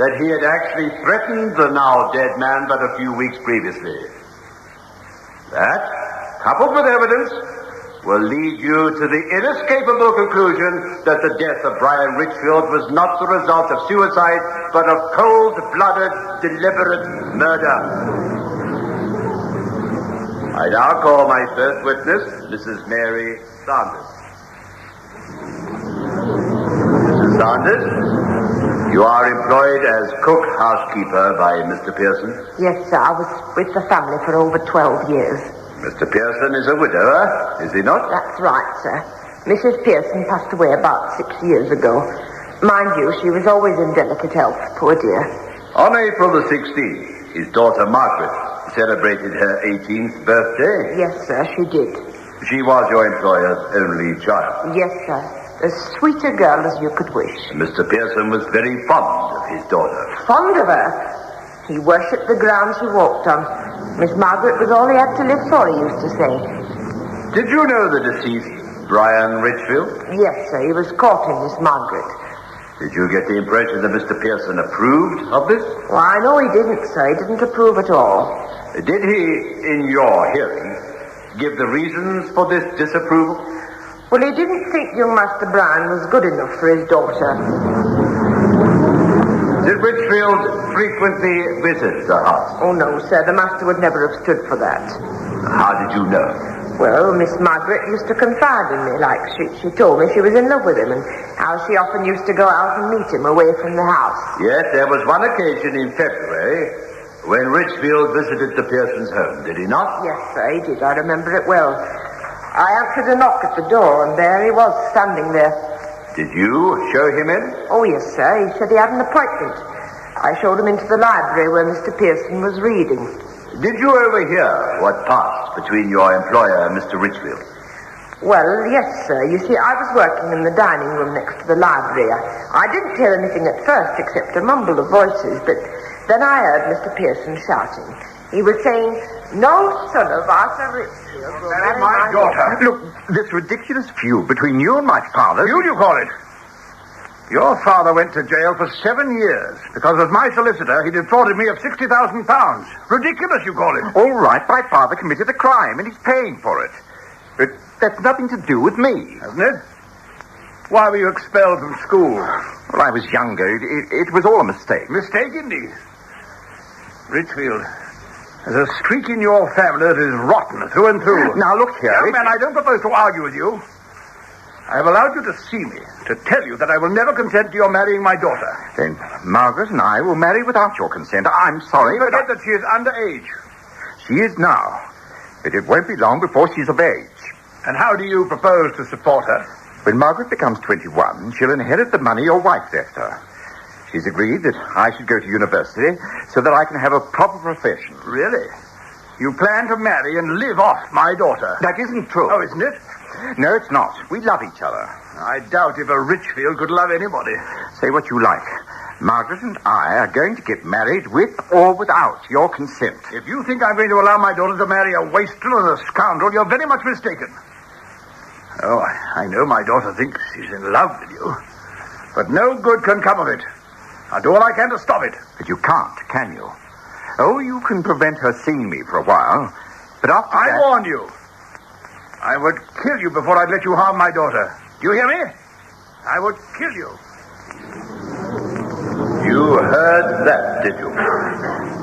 that he had actually threatened the now dead man but a few weeks previously. That, coupled with evidence, will lead you to the inescapable conclusion that the death of Brian Richfield was not the result of suicide, but of cold-blooded, deliberate murder. I now call my first witness, Mrs. Mary Sanders. Mrs. Sanders, you are employed as cook-housekeeper by Mr. Pearson? Yes, sir. I was with the family for over 12 years. Mr. Pearson is a widower, is he not? That's right, sir. Mrs. Pearson passed away about 6 years ago. Mind you, she was always in delicate health, poor dear. On April the 16th, his daughter Margaret celebrated her 18th birthday. Yes, sir, she did. She was your employer's only child. Yes, sir. As sweet a girl as you could wish. Mr. Pearson was very fond of his daughter. Fond of her? He worshipped the ground she walked on. Miss Margaret was all he had to live for, he used to say. Did you know the deceased, Brian Richfield? Yes, sir. He was courting Miss Margaret. Did you get the impression that Mr. Pearson approved of this? Well, I know he didn't, sir. He didn't approve at all. Did he, in your hearing, give the reasons for this disapproval? Well, he didn't think young Master Brown was good enough for his daughter. Did Richfield frequently visit the house? Oh, no, sir. The master would never have stood for that. How did you know? Well, Miss Margaret used to confide in me, like she told me she was in love with him, and how she often used to go out and meet him away from the house. Yes, there was one occasion in February when Richfield visited the Pearsons' home, did he not? Yes, sir, he did. I remember it well. I answered a knock at the door, and there he was, standing there. Did you show him in? Oh, yes, sir. He said he had an appointment. I showed him into the library where Mr. Pearson was reading. Did you overhear what passed between your employer and Mr. Richfield? Well, yes, sir. You see, I was working in the dining room next to the library. I didn't hear anything at first except a mumble of voices, but then I heard Mr. Pearson shouting. He was saying, "No son of Arthur Richfield will marry my daughter." Look, this ridiculous feud between you and my father... Feud, you call it? Your father went to jail for 7 years because as my solicitor he defrauded me of £60,000. Ridiculous, you call it? All right, my father committed a crime and he's paying for it. But that's nothing to do with me. Hasn't it? Why were you expelled from school? Well, I was younger. It was all a mistake. Mistake, indeed. Richfield, there's a streak in your family that is rotten through and through. Now, look here. Young man, I don't propose to argue with you. I have allowed you to see me, to tell you that I will never consent to your marrying my daughter. Then Margaret and I will marry without your consent. I'm sorry, but... Forget that she is underage. She is now, but it won't be long before she's of age. And how do you propose to support her? When Margaret becomes 21, she'll inherit the money your wife left her. She's agreed that I should go to university so that I can have a proper profession. Really? You plan to marry and live off my daughter? That isn't true. Oh, isn't it? No, it's not. We love each other. I doubt if a Richfield could love anybody. Say what you like. Margaret and I are going to get married with or without your consent. If you think I'm going to allow my daughter to marry a wastrel and a scoundrel, you're very much mistaken. Oh, I know my daughter thinks she's in love with you. But no good can come of it. I'll do all I can to stop it. But you can't, can you? Oh, you can prevent her seeing me for a while. But after that... I warned you. I would kill you before I'd let you harm my daughter. Do you hear me? I would kill you. You heard that, did you?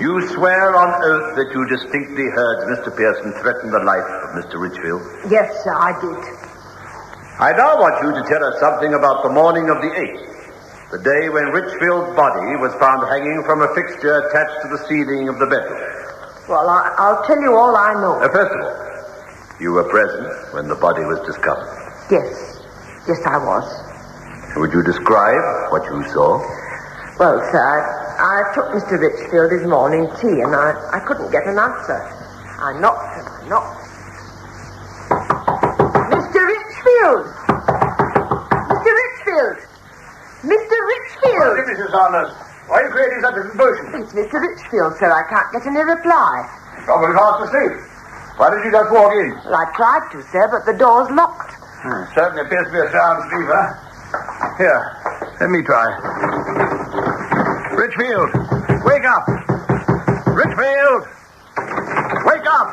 You swear on oath that you distinctly heard Mr. Pearson threaten the life of Mr. Richfield? Yes, sir, I did. I now want you to tell us something about the morning of the 8th, the day when Richfield's body was found hanging from a fixture attached to the ceiling of the bedroom. Well, I'll tell you all I know. First of all, you were present when the body was discovered? Yes. Yes, I was. Would you describe what you saw? Well, sir, I took Mr. Richfield his morning tea, and I couldn't get an answer. I knocked and I knocked. Mr. Richfield! Mr. Richfield! Mr. Richfield! What is it, Mrs. Arnold? Why are you creating such a commotion? It's Mr. Richfield, sir. I can't get any reply. Probably fast asleep. Why did you just walk in? Well, I tried to, sir, but the door's locked. Certainly appears to be a sound sleeper. Here, let me try. Richfield, wake up! Richfield! Wake up!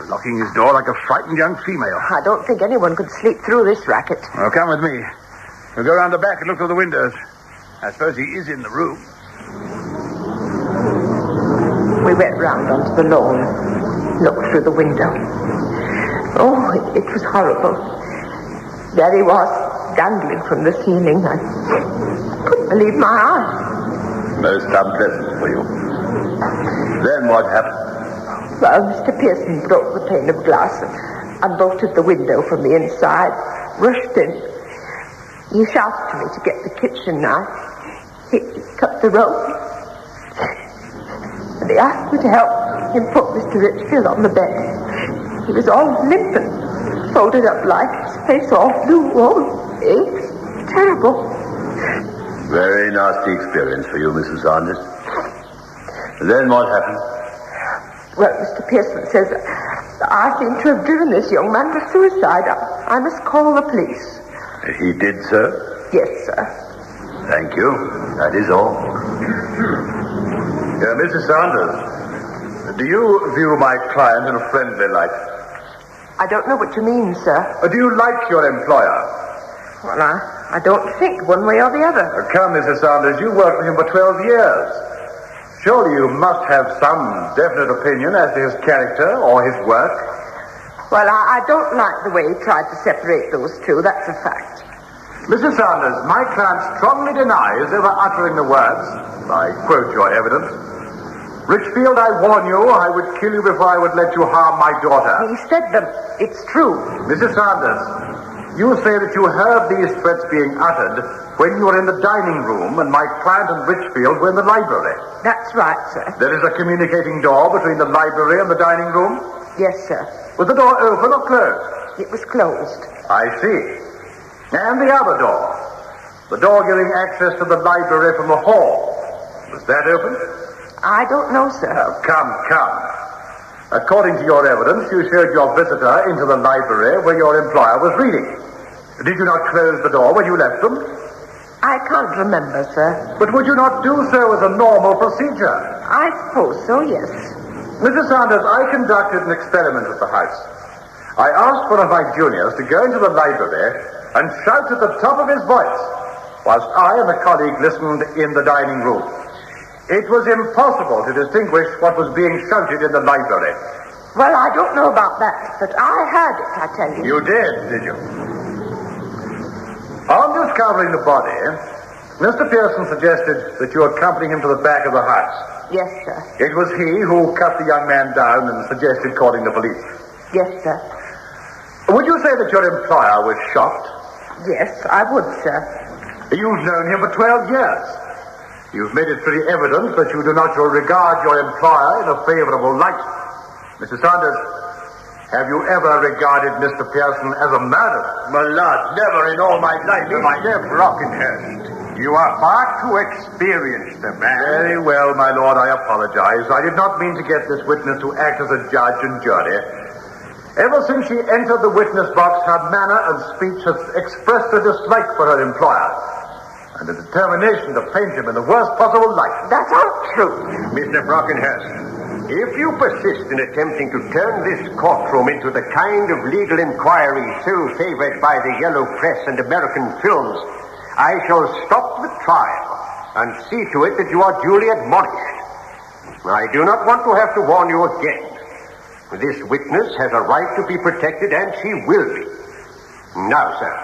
Locking his door like a frightened young female. I don't think anyone could sleep through this racket. Well, come with me. We'll go round the back and look through the windows. I suppose he is in the room. We went round onto the lawn, looked through the window. Oh, it was horrible. There he was, dangling from the ceiling. I couldn't believe my eyes. Most unpleasant for you. Then what happened? Well, Mr. Pearson broke the pane of glass and bolted the window from the inside, rushed in. He shouted to me to get the kitchen knife. He cut the rope. And he asked me to help him put Mr. Richfield on the bed. He was all limp and folded up like his face all blue, all aches. Terrible. Very nasty experience for you, Mrs. Ernest. Then what happened? Well, Mr. Pearson says I seem to have driven this young man to suicide. I must call the police. He did, sir? Yes, sir. Thank you. That is all. Mrs. Saunders, do you view my client in a friendly light? I don't know what you mean, sir. Do you like your employer? Well, I don't think one way or the other. Come, Mrs. Sanders, you worked for him for 12 years. Surely you must have some definite opinion as to his character or his work. Well, I don't like the way he tried to separate those two, that's a fact. Mrs. Sanders, my client strongly denies ever uttering the words, I quote your evidence, "Richfield, I warn you, I would kill you before I would let you harm my daughter." He said them. It's true. Mrs. Sanders, you say that you heard these threats being uttered when you were in the dining room and my client and Richfield were in the library. That's right, sir. There is a communicating door between the library and the dining room? Yes, sir. Was the door open or closed? It was closed. I see. And the other door, the door giving access to the library from the hall, was that open? I don't know, sir. Come. According to your evidence, you showed your visitor into the library where your employer was reading. Did you not close the door when you left them? I can't remember, sir. But would you not do so as a normal procedure? I suppose so, yes. Mrs. Sanders, I conducted an experiment at the house. I asked one of my juniors to go into the library and shout at the top of his voice, whilst I and a colleague listened in the dining room. It was impossible to distinguish what was being shouted in the library. Well, I don't know about that, but I heard it, I tell you. You did you? On discovering the body, Mr. Pearson suggested that you accompany him to the back of the house. Yes, sir. It was he who cut the young man down and suggested calling the police. Yes, sir. Would you say that your employer was shocked? Yes, I would, sir. You've known him for 12 years. You've made it pretty evident that you do not regard your employer in a favorable light. Mrs. Sanders, have you ever regarded Mr. Pearson as a murderer? My lord, never in all my life. Mr. Brockenhurst, you are far too experienced a man. Very well, my lord, I apologize. I did not mean to get this witness to act as a judge and jury. Ever since she entered the witness box, her manner and speech has expressed a dislike for her employer and a determination to paint him in the worst possible light. That's not true. Mr. Brockenhurst, if you persist in attempting to turn this courtroom into the kind of legal inquiry so favored by the yellow press and American films, I shall stop the trial and see to it that you are duly admonished. I do not want to have to warn you again. This witness has a right to be protected, and she will be. Now, sir,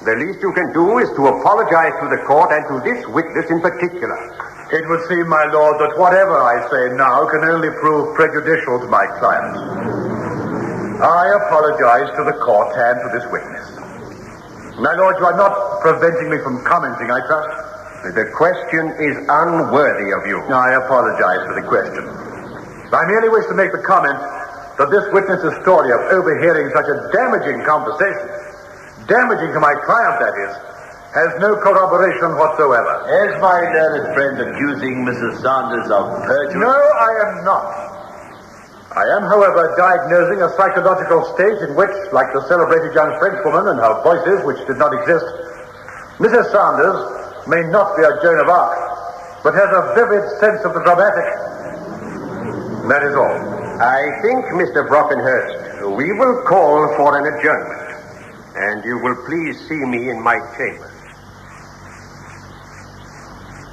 the least you can do is to apologize to the court and to this witness in particular. It would seem, my lord, that whatever I say now can only prove prejudicial to my client. I apologize to the court and to this witness. My lord, you are not preventing me from commenting, I trust? The question is unworthy of you. I apologize for the question. I merely wish to make the comment that this witness's story of overhearing such a damaging conversation, damaging to my client, that is, has no corroboration whatsoever. Is my learned friend accusing Mrs. Sanders of perjury? No, I am not. I am, however, diagnosing a psychological state in which, like the celebrated young Frenchwoman and her voices, which did not exist, Mrs. Sanders may not be a Joan of Arc, but has a vivid sense of the dramatic. That is all. I think, Mr. Brockenhurst, we will call for an adjournment, and you will please see me in my chamber.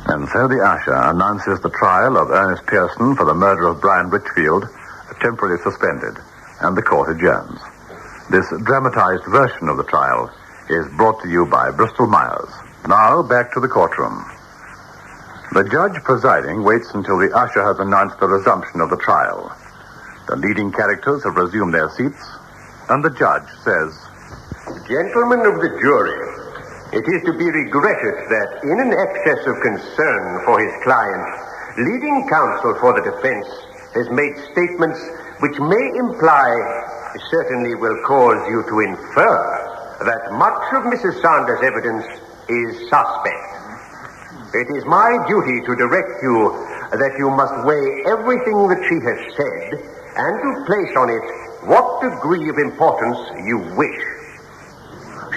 And so the usher announces the trial of Ernest Pearson for the murder of Brian Richfield temporarily suspended, and the court adjourns. This dramatized version of the trial is brought to you by Bristol Myers. Now, back to the courtroom. The judge presiding waits until the usher has announced the resumption of the trial. The leading characters have resumed their seats, and the judge says, Gentlemen of the jury, it is to be regretted that in an excess of concern for his client, leading counsel for the defense has made statements which may imply, certainly will cause you to infer, that much of Mrs. Sanders' evidence is suspect. It is my duty to direct you that you must weigh everything that she has said and to place on it what degree of importance you wish.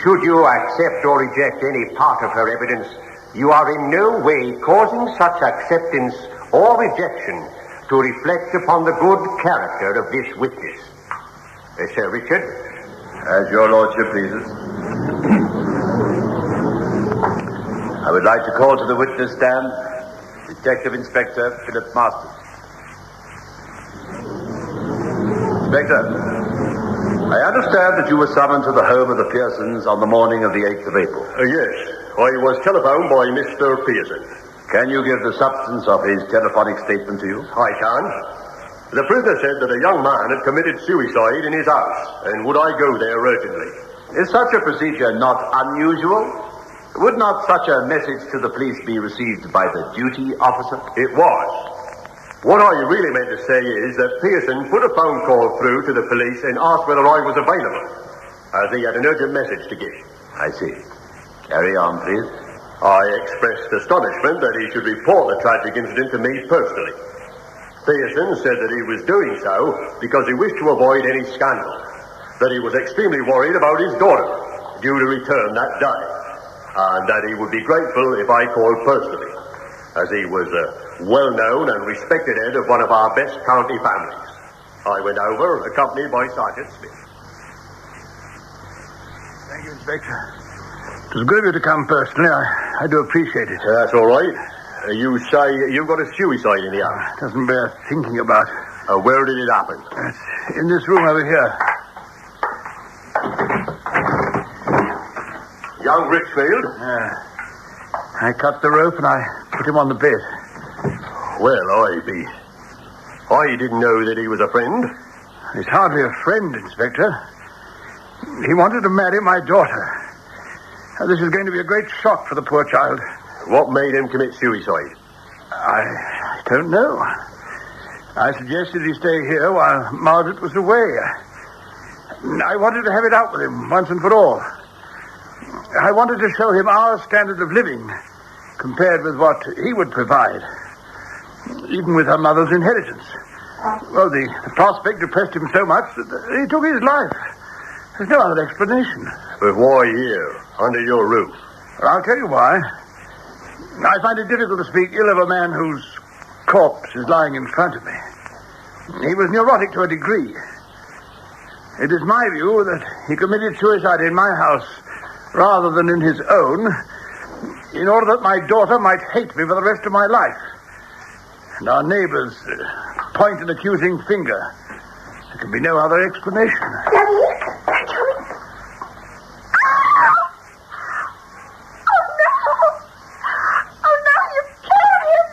Should you accept or reject any part of her evidence, you are in no way causing such acceptance or rejection to reflect upon the good character of this witness. Sir Richard, As your lordship pleases. I would like to call to the witness stand Detective Inspector Philip Masters. Inspector, I understand that you were summoned to the home of the Pearsons on the morning of the 8th of April. Yes, I was telephoned by Mr. Pearson. Can you give the substance of his telephonic statement to you? I can. The prisoner said that a young man had committed suicide in his house, and would I go there urgently? Is such a procedure not unusual? Would not such a message to the police be received by the duty officer? It was. What I really meant to say is that Pearson put a phone call through to the police and asked whether I was available, as he had an urgent message to give. I see. Carry on, please. I expressed astonishment that he should report the tragic incident to me personally. Pearson said that he was doing so because he wished to avoid any scandal, that he was extremely worried about his daughter, due to return that day, and that he would be grateful if I called personally, as he was a well-known and respected head of one of our best county families. I went over, accompanied by Sergeant Smith. Thank you, Inspector. It was good of you to come personally. I do appreciate it. That's all right. You say you've got a suicide in the house. Doesn't bear thinking about. Where did it happen? It's in this room over here. Young Richfield? I cut the rope and I put him on the bed. Well, I didn't know that he was a friend. He's hardly a friend, Inspector. He wanted to marry my daughter. Now, this is going to be a great shock for the poor child. What made him commit suicide? I don't know. I suggested he stay here while Margaret was away. I wanted to have it out with him once and for all. I wanted to show him our standard of living compared with what he would provide, even with her mother's inheritance. Well, the prospect depressed him so much that he took his life. There's no other explanation. But why here, under your roof? Well, I'll tell you why. I find it difficult to speak ill of a man whose corpse is lying in front of me. He was neurotic to a degree. It is my view that he committed suicide in my house rather than in his own, in order that my daughter might hate me for the rest of my life. And our neighbors point an accusing finger. There can be no other explanation. Daddy, they're coming. Oh, no, you killed him.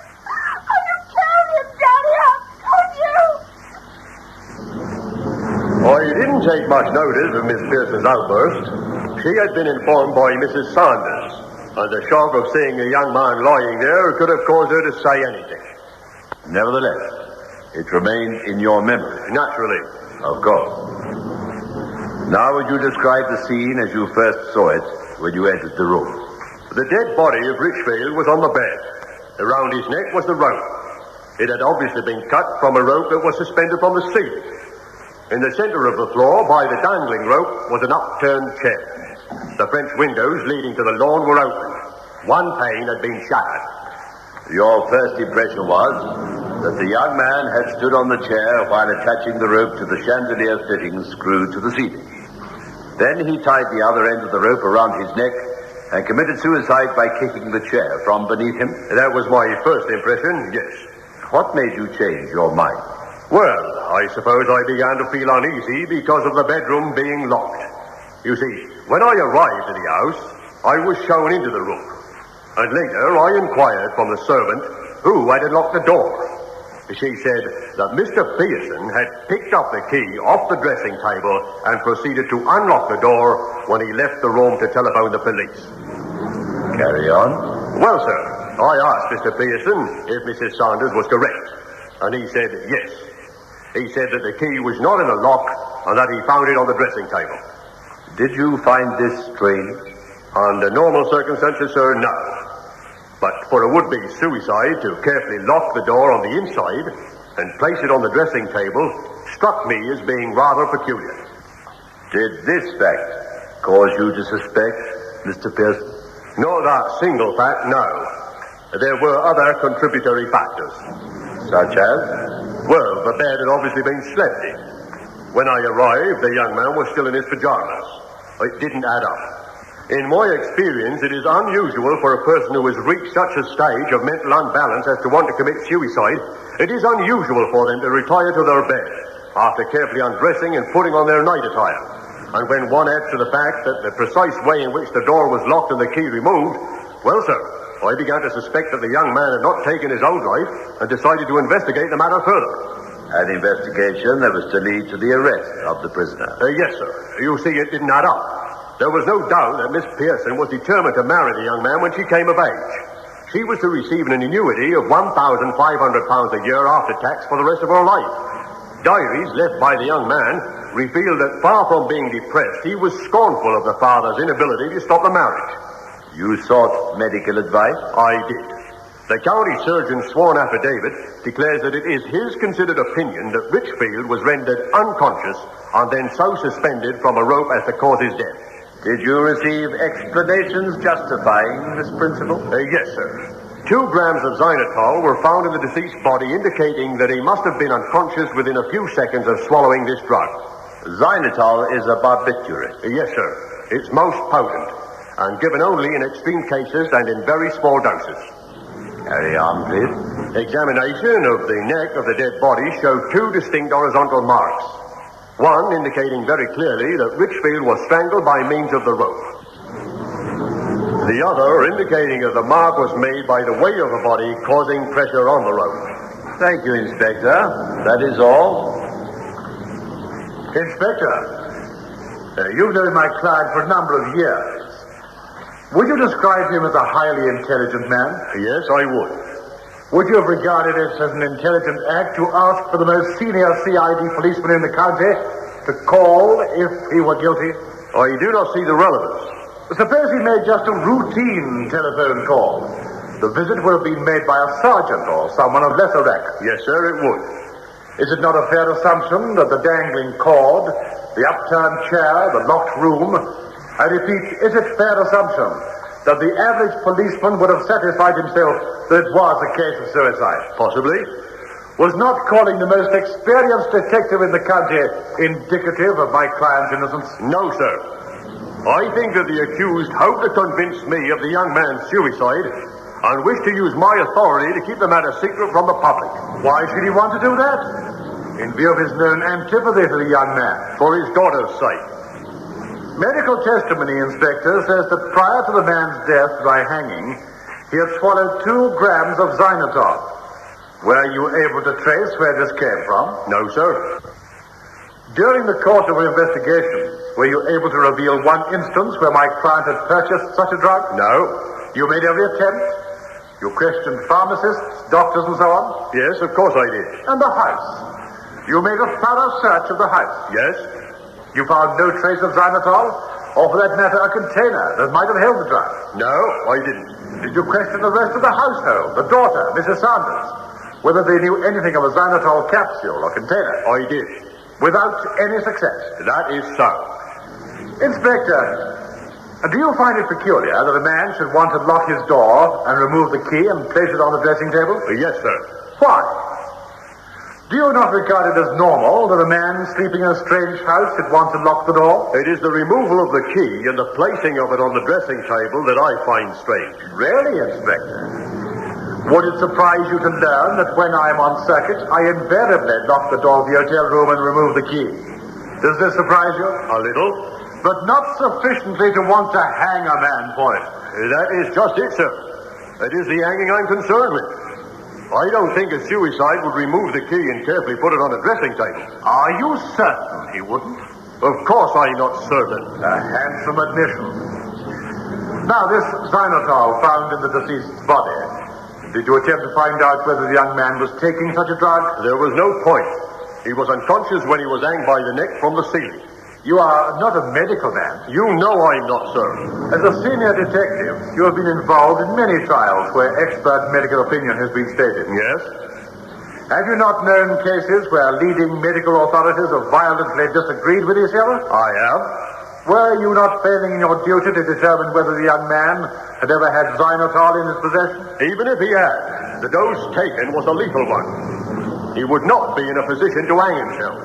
Oh, you killed him, Daddy. How could you? I didn't take much notice of Miss Pearson's outburst. She had been informed by Mrs. Saunders, and the shock of seeing a young man lying there could have caused her to say anything. Nevertheless, it remains in your memory. Naturally. Of course. Now would you describe the scene as you first saw it when you entered the room? The dead body of Richfield was on the bed. Around his neck was the rope. It had obviously been cut from a rope that was suspended from the ceiling. In the center of the floor, by the dangling rope, was an upturned chair. The French windows leading to the lawn were open. One pane had been shattered. Your first impression was that the young man had stood on the chair while attaching the rope to the chandelier fittings screwed to the ceiling. Then he tied the other end of the rope around his neck and committed suicide by kicking the chair from beneath him. That was my first impression, yes. What made you change your mind? Well, I suppose I began to feel uneasy because of the bedroom being locked. You see, when I arrived at the house, I was shown into the room. And later I inquired from the servant who had unlocked the door. She said that Mr. Pearson had picked up the key off the dressing table and proceeded to unlock the door when he left the room to telephone the police. Carry on. Well, sir, I asked Mr. Pearson if Mrs. Saunders was correct, and he said yes. He said that the key was not in the lock and that he found it on the dressing table. Did you find this strange? Under normal circumstances, sir, no. But for a would-be suicide to carefully lock the door on the inside and place it on the dressing table struck me as being rather peculiar. Did this fact cause you to suspect Mr. Pearson? Not that single fact, no. There were other contributory factors. Such as? Well, the bed had obviously been slept in. When I arrived, the young man was still in his pajamas. It didn't add up. In my experience, it is unusual for a person who has reached such a stage of mental unbalance as to want to commit suicide. It is unusual for them to retire to their bed after carefully undressing and putting on their night attire. And when one adds to the fact that the precise way in which the door was locked and the key removed, well, sir, I began to suspect that the young man had not taken his own life and decided to investigate the matter further. An investigation that was to lead to the arrest of the prisoner. Yes, sir. You see, it didn't add up. There was no doubt that Miss Pearson was determined to marry the young man when she came of age. She was to receive an annuity of £1,500 a year after tax for the rest of her life. Diaries left by the young man revealed that far from being depressed, he was scornful of the father's inability to stop the marriage. You sought medical advice? I did. The county surgeon's sworn affidavit declares that it is his considered opinion that Richfield was rendered unconscious and then so suspended from a rope as to cause his death. Did you receive explanations justifying this principle? Yes, sir. 2 grams of xylitol were found in the deceased's body, indicating that he must have been unconscious within a few seconds of swallowing this drug. Xylitol is a barbiturate. Yes, sir. It's most potent, and given only in extreme cases and in very small doses. Carry on, please. Examination of the neck of the dead body showed 2 distinct horizontal marks. One indicating very clearly that Richfield was strangled by means of the rope. The other indicating that the mark was made by the weight of the body causing pressure on the rope. Thank you, Inspector. That is all. Inspector, you've known my client for a number of years. Would you describe him as a highly intelligent man? Yes, I would. Would you have regarded it as an intelligent act to ask for the most senior CID policeman in the county to call if he were guilty? I do not see the relevance. Suppose he made just a routine telephone call. The visit would have been made by a sergeant or someone of lesser rank. Yes, sir, it would. Is it not a fair assumption that the dangling cord, the upturned chair, the locked room, I repeat, is it fair assumption that the average policeman would have satisfied himself that it was a case of suicide? Possibly. Was not calling the most experienced detective in the county indicative of my client's innocence? No, sir. I think that the accused hoped to convince me of the young man's suicide and wished to use my authority to keep the matter secret from the public. Why should he want to do that? In view of his known antipathy to the young man. For his daughter's sake. Medical testimony, Inspector, says that prior to the man's death by hanging, he had swallowed 2 grams of xylitol. Were you able to trace where this came from? No, sir. During the course of your investigation, were you able to reveal one instance where my client had purchased such a drug? No. You made every attempt? You questioned pharmacists, doctors, and so on? Yes, of course I did. And the house? You made a thorough search of the house? Yes. You found no trace of xylitol, or for that matter, a container that might have held the drug? No, I didn't. Did you question the rest of the household, the daughter, Mrs. Sanders, whether they knew anything of a xylitol capsule or container? I did. Without any success? That is so. Inspector, do you find it peculiar that a man should want to lock his door and remove the key and place it on the dressing table? Yes, sir. Why? Do you not regard it as normal that a man sleeping in a strange house should want to lock the door? It is the removal of the key and the placing of it on the dressing table that I find strange. Really, Inspector? Would it surprise you to learn that when I am on circuit, I invariably lock the door of the hotel room and remove the key? Does this surprise you? A little. But not sufficiently to want to hang a man for it. That is just it, sir. It is the hanging I'm concerned with. I don't think a suicide would remove the key and carefully put it on a dressing table. Are you certain he wouldn't? Of course I'm not certain. A handsome admission. Now, this xylitol found in the deceased's body, did you attempt to find out whether the young man was taking such a drug? There was no point. He was unconscious when he was hanged by the neck from the ceiling. You are not a medical man. You know I'm not, sir. As a senior detective, you have been involved in many trials where expert medical opinion has been stated. Yes. Have you not known cases where leading medical authorities have violently disagreed with each other? I have. Were you not failing in your duty to determine whether the young man had ever had xylitol in his possession? Even if he had, the dose taken was a lethal one. He would not be in a position to hang himself.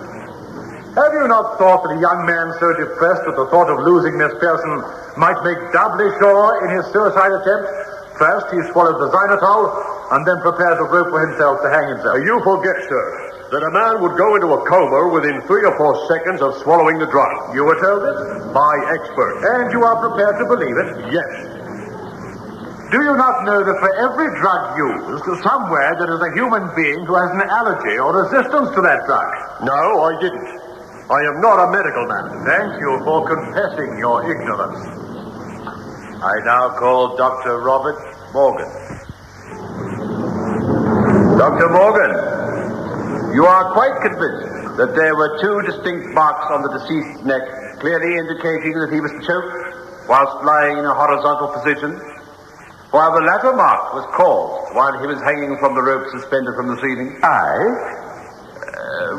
Have you not thought that a young man so depressed at the thought of losing Miss Pearson might make doubly sure in his suicide attempt? First, he swallowed the xylitol, and then prepared a rope for himself to hang himself. You forget, sir, that a man would go into a coma within 3 or 4 seconds of swallowing the drug. You were told this? By experts. And you are prepared to believe it? Yes. Do you not know that for every drug used, somewhere there is a human being who has an allergy or resistance to that drug? No, I didn't. I am not a medical man. Thank you for confessing your ignorance. I now call Dr. Robert Morgan. Dr. Morgan, you are quite convinced that there were 2 distinct marks on the deceased's neck, clearly indicating that he was choked whilst lying in a horizontal position, while the latter mark was caused while he was hanging from the rope suspended from the ceiling? Aye.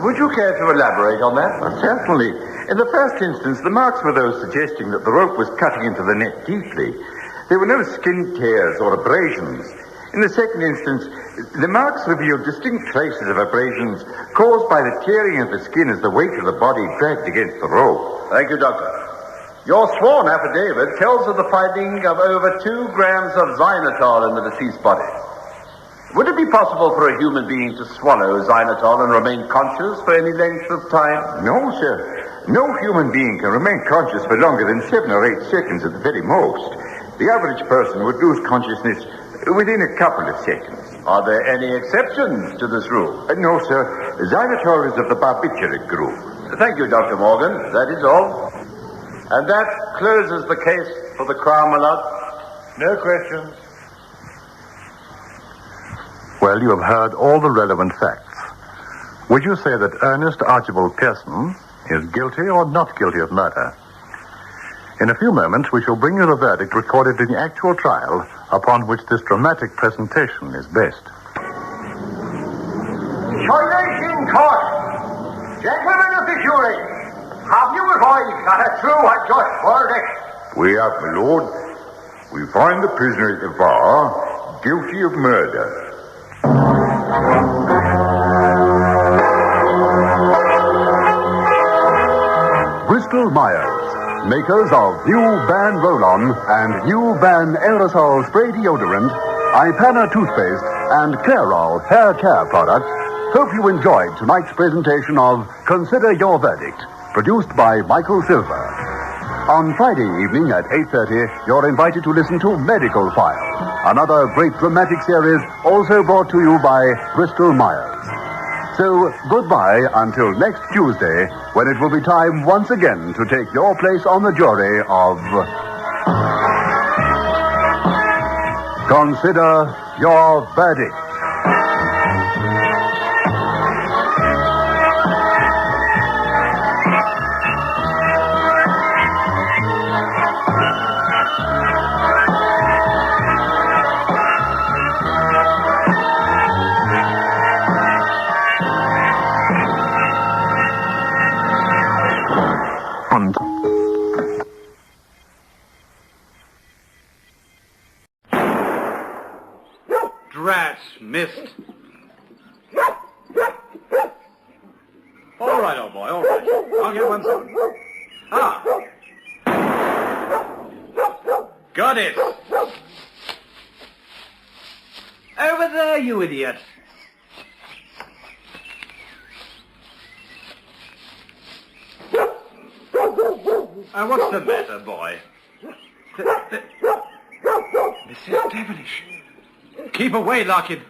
Would you care to elaborate on that? Well, certainly. In the first instance, the marks were those suggesting that the rope was cutting into the neck deeply. There were no skin tears or abrasions. In the second instance, the marks revealed distinct traces of abrasions caused by the tearing of the skin as the weight of the body dragged against the rope. Thank you, Doctor. Your sworn affidavit tells of the finding of over 2 grams of xylitol in the deceased's body. Would it be possible for a human being to swallow xylitol and remain conscious for any length of time? No, sir. No human being can remain conscious for longer than 7 or 8 seconds at the very most. The average person would lose consciousness within a couple of seconds. Are there any exceptions to this rule? No, sir. Xylitol is of the barbiturate group. Thank you, Dr. Morgan. That is all. And that closes the case for the Crown, my lord. No questions. Well, you have heard all the relevant facts. Would you say that Ernest Archibald Pearson is guilty or not guilty of murder? In a few moments, we shall bring you the verdict recorded in the actual trial upon which this dramatic presentation is based. Choice in court. Gentlemen of the jury, have you arrived at a true and just verdict? We have, my lord. We find the prisoner at the bar guilty of murder. Bristol Myers, makers of new Ban Roll-On and new Ban Aerosol Spray Deodorant, Ipana Toothpaste, and Clairol Hair Care Products, hope you enjoyed tonight's presentation of Consider Your Verdict, produced by Michael Silver. On Friday evening at 8:30, you're invited to listen to Medical File, another great dramatic series also brought to you by Bristol Myers. So, goodbye until next Tuesday, when it will be time once again to take your place on the jury of... Consider Your Verdict. Rats, missed. All right, old boy, all right. I'll get one soon. Ah. Got it. Over there, you idiot. What's the matter, boy? This is devilish. Keep away, Larkin.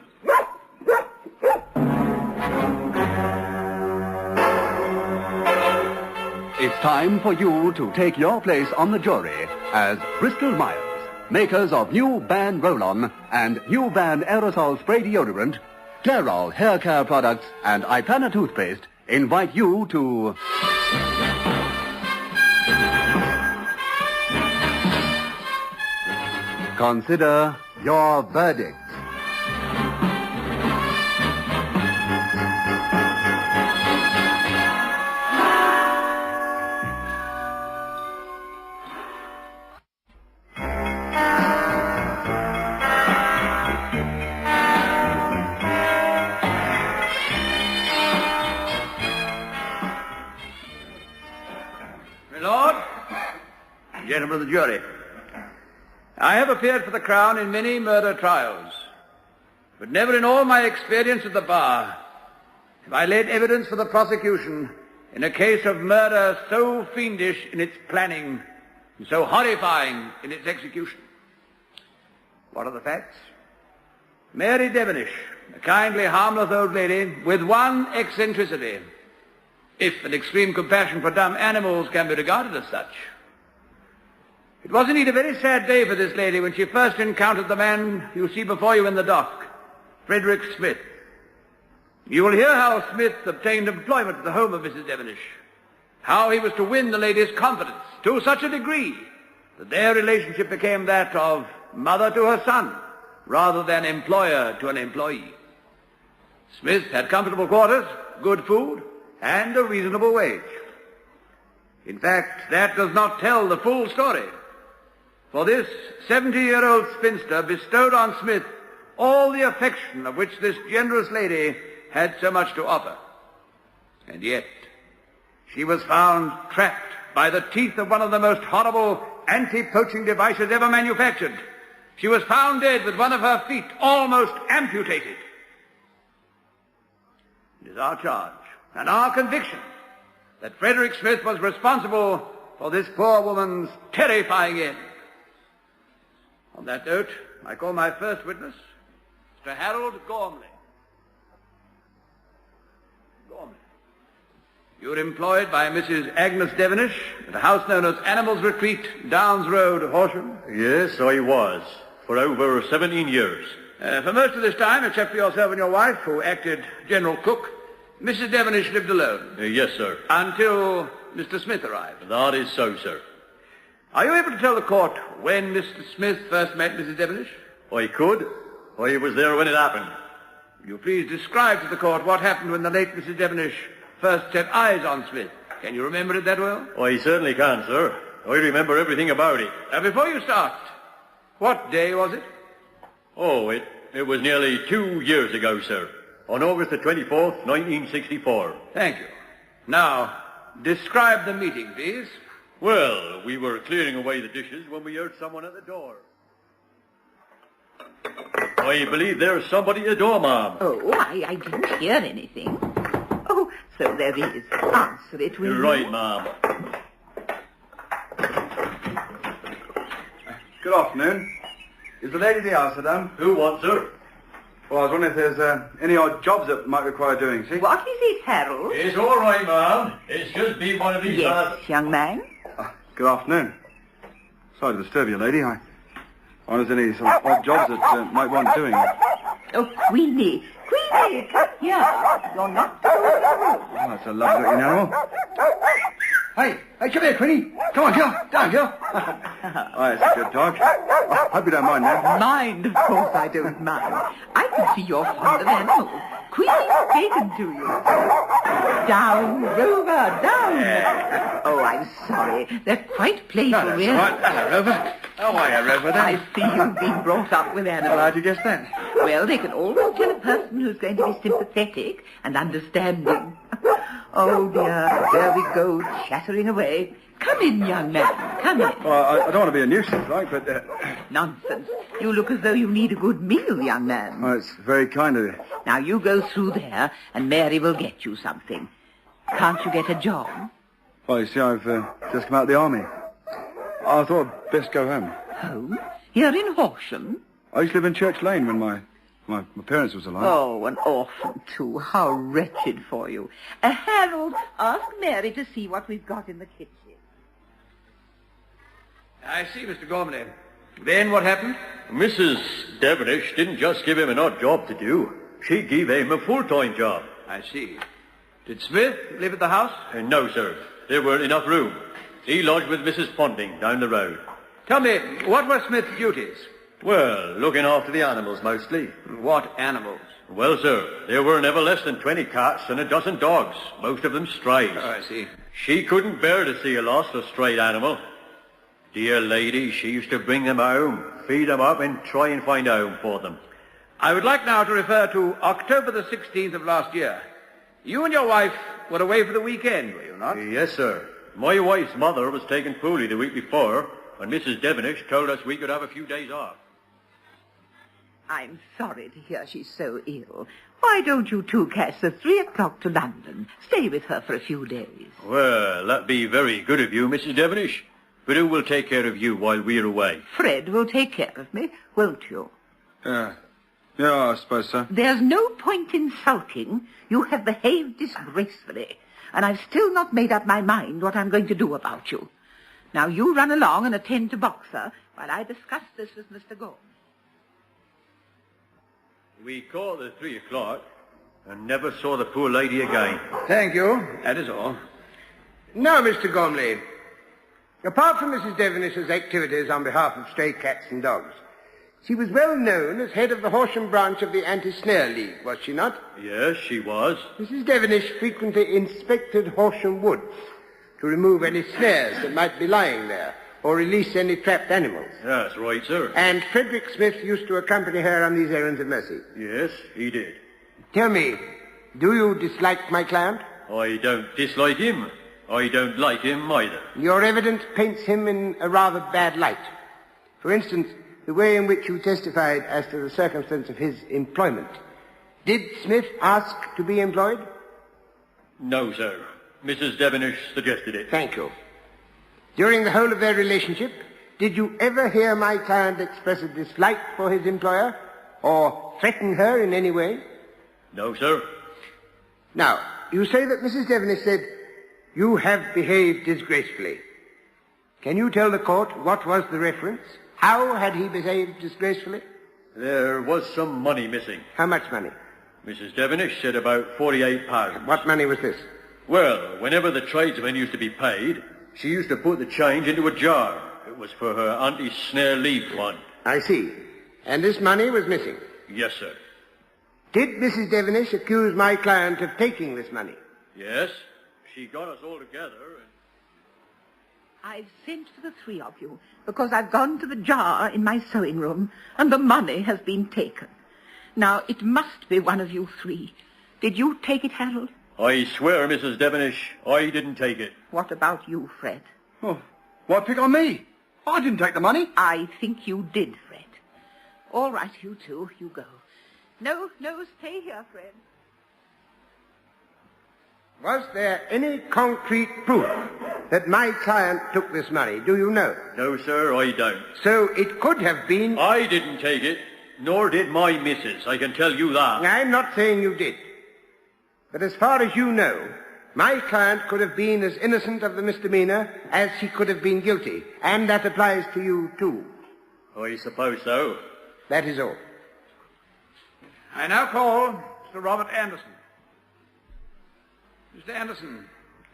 It's time for you to take your place on the jury as Bristol Myers, makers of new Ban Roll-On and new Ban Aerosol Spray Deodorant, Clairol Hair Care Products, and Ipana Toothpaste, invite you to... Consider your verdict. gentlemen of the jury. I have appeared for the Crown in many murder trials, but never in all my experience at the bar have I led evidence for the prosecution in a case of murder so fiendish in its planning and so horrifying in its execution. What are the facts? Mary Devenish, a kindly, harmless old lady with one eccentricity, if an extreme compassion for dumb animals can be regarded as such. It was indeed a very sad day for this lady when she first encountered the man you see before you in the dock, Frederick Smith. You will hear how Smith obtained employment at the home of Mrs. Devenish, how he was to win the lady's confidence to such a degree that their relationship became that of mother to her son, rather than employer to an employee. Smith had comfortable quarters, good food, and a reasonable wage. In fact, that does not tell the full story, for this 70-year-old spinster bestowed on Smith all the affection of which this generous lady had so much to offer. And yet, she was found trapped by the teeth of one of the most horrible anti-poaching devices ever manufactured. She was found dead with one of her feet almost amputated. It is our charge and our conviction that Frederick Smith was responsible for this poor woman's terrifying end. On that note, I call my first witness, Mr. Harold Gormley. Gormley, you were employed by Mrs. Agnes Devenish at a house known as Animals Retreat, Downs Road, Horsham? Yes, I was, for over 17 years. For most of this time, except for yourself and your wife, who acted general cook, Mrs. Devenish lived alone. Yes, sir. Until Mr. Smith arrived. That is so, sir. Are you able to tell the court when Mr. Smith first met Mrs. Devenish? I could. I was there when it happened. Will you please describe to the court what happened when the late Mrs. Devenish first set eyes on Smith? Can you remember it that well? I certainly can, sir. I remember everything about it. Before you start, what day was it? Oh, it was nearly 2 years ago, sir. On August the 24th, 1964. Thank you. Now, describe the meeting, please. Well, we were clearing away the dishes when we heard someone at the door. I believe there's somebody at the door, ma'am. Oh, I didn't hear anything. Oh, so there is. Answer it, will you? You're right, ma'am. Good afternoon. Is the lady in the house, madame? Who wants her? Well, I was wondering if there's any odd jobs that might require doing, see? What is it, Harold? It's all right, ma'am. It's just been one of these... Yes, young man. Good afternoon. Sorry to disturb you, lady. I wonder if there's any sort of odd jobs that might want doing. Oh, Queenie. Queenie! Yeah, you're not... Oh, that's a lovely-looking animal. Hey, come here, Queenie. Come on, girl. Down, girl. Oh, that's a good dog. I hope you don't mind now. Mind? Of course I don't mind. I can see you're fond of animals. Queenie's taken to you. Down, Rover, down. Oh, I'm sorry. They're quite playful, No, that's really. all right. Hello, Rover. How are you, Rover, then? I see you've been brought up with animals. Well, how'd you guess that? Well, they can always tell a person who's going to be sympathetic and understanding. Oh, dear. There we go, chattering away. Come in, young man. Come in. Well, I don't want to be a nuisance, right, but... Nonsense. You look as though you need a good meal, young man. Well, it's very kind of you. Now, you go through there, and Mary will get you something. Can't you get a job? Well, you see, I've just come out of the army. I thought I'd best go home. Home? Here in Horsham? I used to live in Church Lane when my parents was alive. Oh, an orphan, too. How wretched for you. Harold, ask Mary to see what we've got in the kitchen. I see, Mr. Gormley. Then what happened? Mrs. Devenish didn't just give him an odd job to do. She gave him a full-time job. I see. Did Smith live at the house? No, sir. There weren't enough room. He lodged with Mrs. Ponding down the road. Tell me, what were Smith's duties? Well, looking after the animals mostly. What animals? Well, sir, there were never less than 20 cats and a dozen dogs, most of them strays. Oh, I see. She couldn't bear to see a lost or strayed animal. Dear lady, she used to bring them home, feed them up, and try and find a home for them. I would like now to refer to October the 16th of last year. You and your wife were away for the weekend, were you not? Yes, sir. My wife's mother was taken poorly the week before, and Mrs. Devenish told us we could have a few days off. I'm sorry to hear she's so ill. Why don't you two catch the 3 o'clock to London? Stay with her for a few days. Well, that'd be very good of you, Mrs. Devenish. But who will take care of you while we're away? Fred will take care of me, won't you? Yeah, I suppose so. There's no point in sulking. You have behaved disgracefully, and I've still not made up my mind what I'm going to do about you. Now you run along and attend to Boxer while I discuss this with Mr. Gormley. We called at 3 o'clock and never saw the poor lady again. Thank you. That is all. Now, Mr. Gormley, apart from Mrs. Devenish's activities on behalf of stray cats and dogs, she was well known as head of the Horsham branch of the Anti-Snare League, was she not? Yes, she was. Mrs. Devenish frequently inspected Horsham woods to remove any snares that might be lying there, or release any trapped animals. That's right, sir. And Frederick Smith used to accompany her on these errands of mercy. Yes, he did. Tell me, do you dislike my client? I don't dislike him. I don't like him either. Your evidence paints him in a rather bad light. For instance, the way in which you testified as to the circumstance of his employment. Did Smith ask to be employed? No, sir. Mrs. Devenish suggested it. Thank you. During the whole of their relationship, did you ever hear my client express a dislike for his employer, or threaten her in any way? No, sir. Now, you say that Mrs. Devenish said, "You have behaved disgracefully." Can you tell the court what was the reference? How had he behaved disgracefully? There was some money missing. How much money? Mrs. Devenish said about £48. What money was this? Well, whenever the tradesmen used to be paid, she used to put the change into a jar. It was for her anti-snare leave fund. I see. And this money was missing? Yes, sir. Did Mrs. Devenish accuse my client of taking this money? Yes. She got us all together and... I've sent for the 3 of you because I've gone to the jar in my sewing room and the money has been taken. Now, it must be one of you 3. Did you take it, Harold? I swear, Mrs. Devenish, I didn't take it. What about you, Fred? Oh, why pick on me? I didn't take the money. I think you did, Fred. All right, you two, you go. No, stay here, Fred. Was there any concrete proof that my client took this money? Do you know? No, sir, I don't. So it could have been... I didn't take it, nor did my missus, I can tell you that. I'm not saying you did. But as far as you know, my client could have been as innocent of the misdemeanor as he could have been guilty. And that applies to you, too. I suppose so. That is all. I now call Mr. Robert Anderson. Mr. Anderson,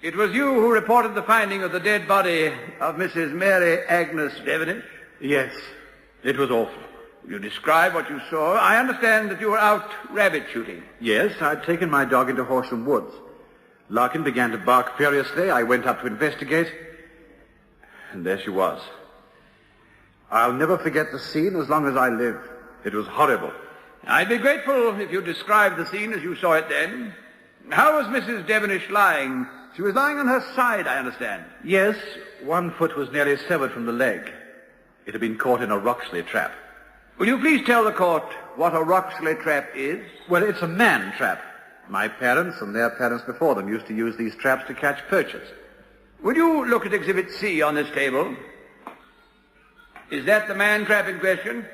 it was you who reported the finding of the dead body of Mrs. Mary Agnes Devenish? Yes, it was awful. Will you describe what you saw? I understand that you were out rabbit shooting. Yes, I'd taken my dog into Horsham Woods. Larkin began to bark furiously. I went up to investigate, and there she was. I'll never forget the scene as long as I live. It was horrible. I'd be grateful if you described the scene as you saw it then. How was Mrs. Devenish lying? She was lying on her side, I understand. Yes, one foot was nearly severed from the leg. It had been caught in a Roxley trap. Will you please tell the court what a Roxley trap is? Well, it's a man trap. My parents and their parents before them used to use these traps to catch poachers. Would you look at Exhibit C on this table? Is that the man trap in question?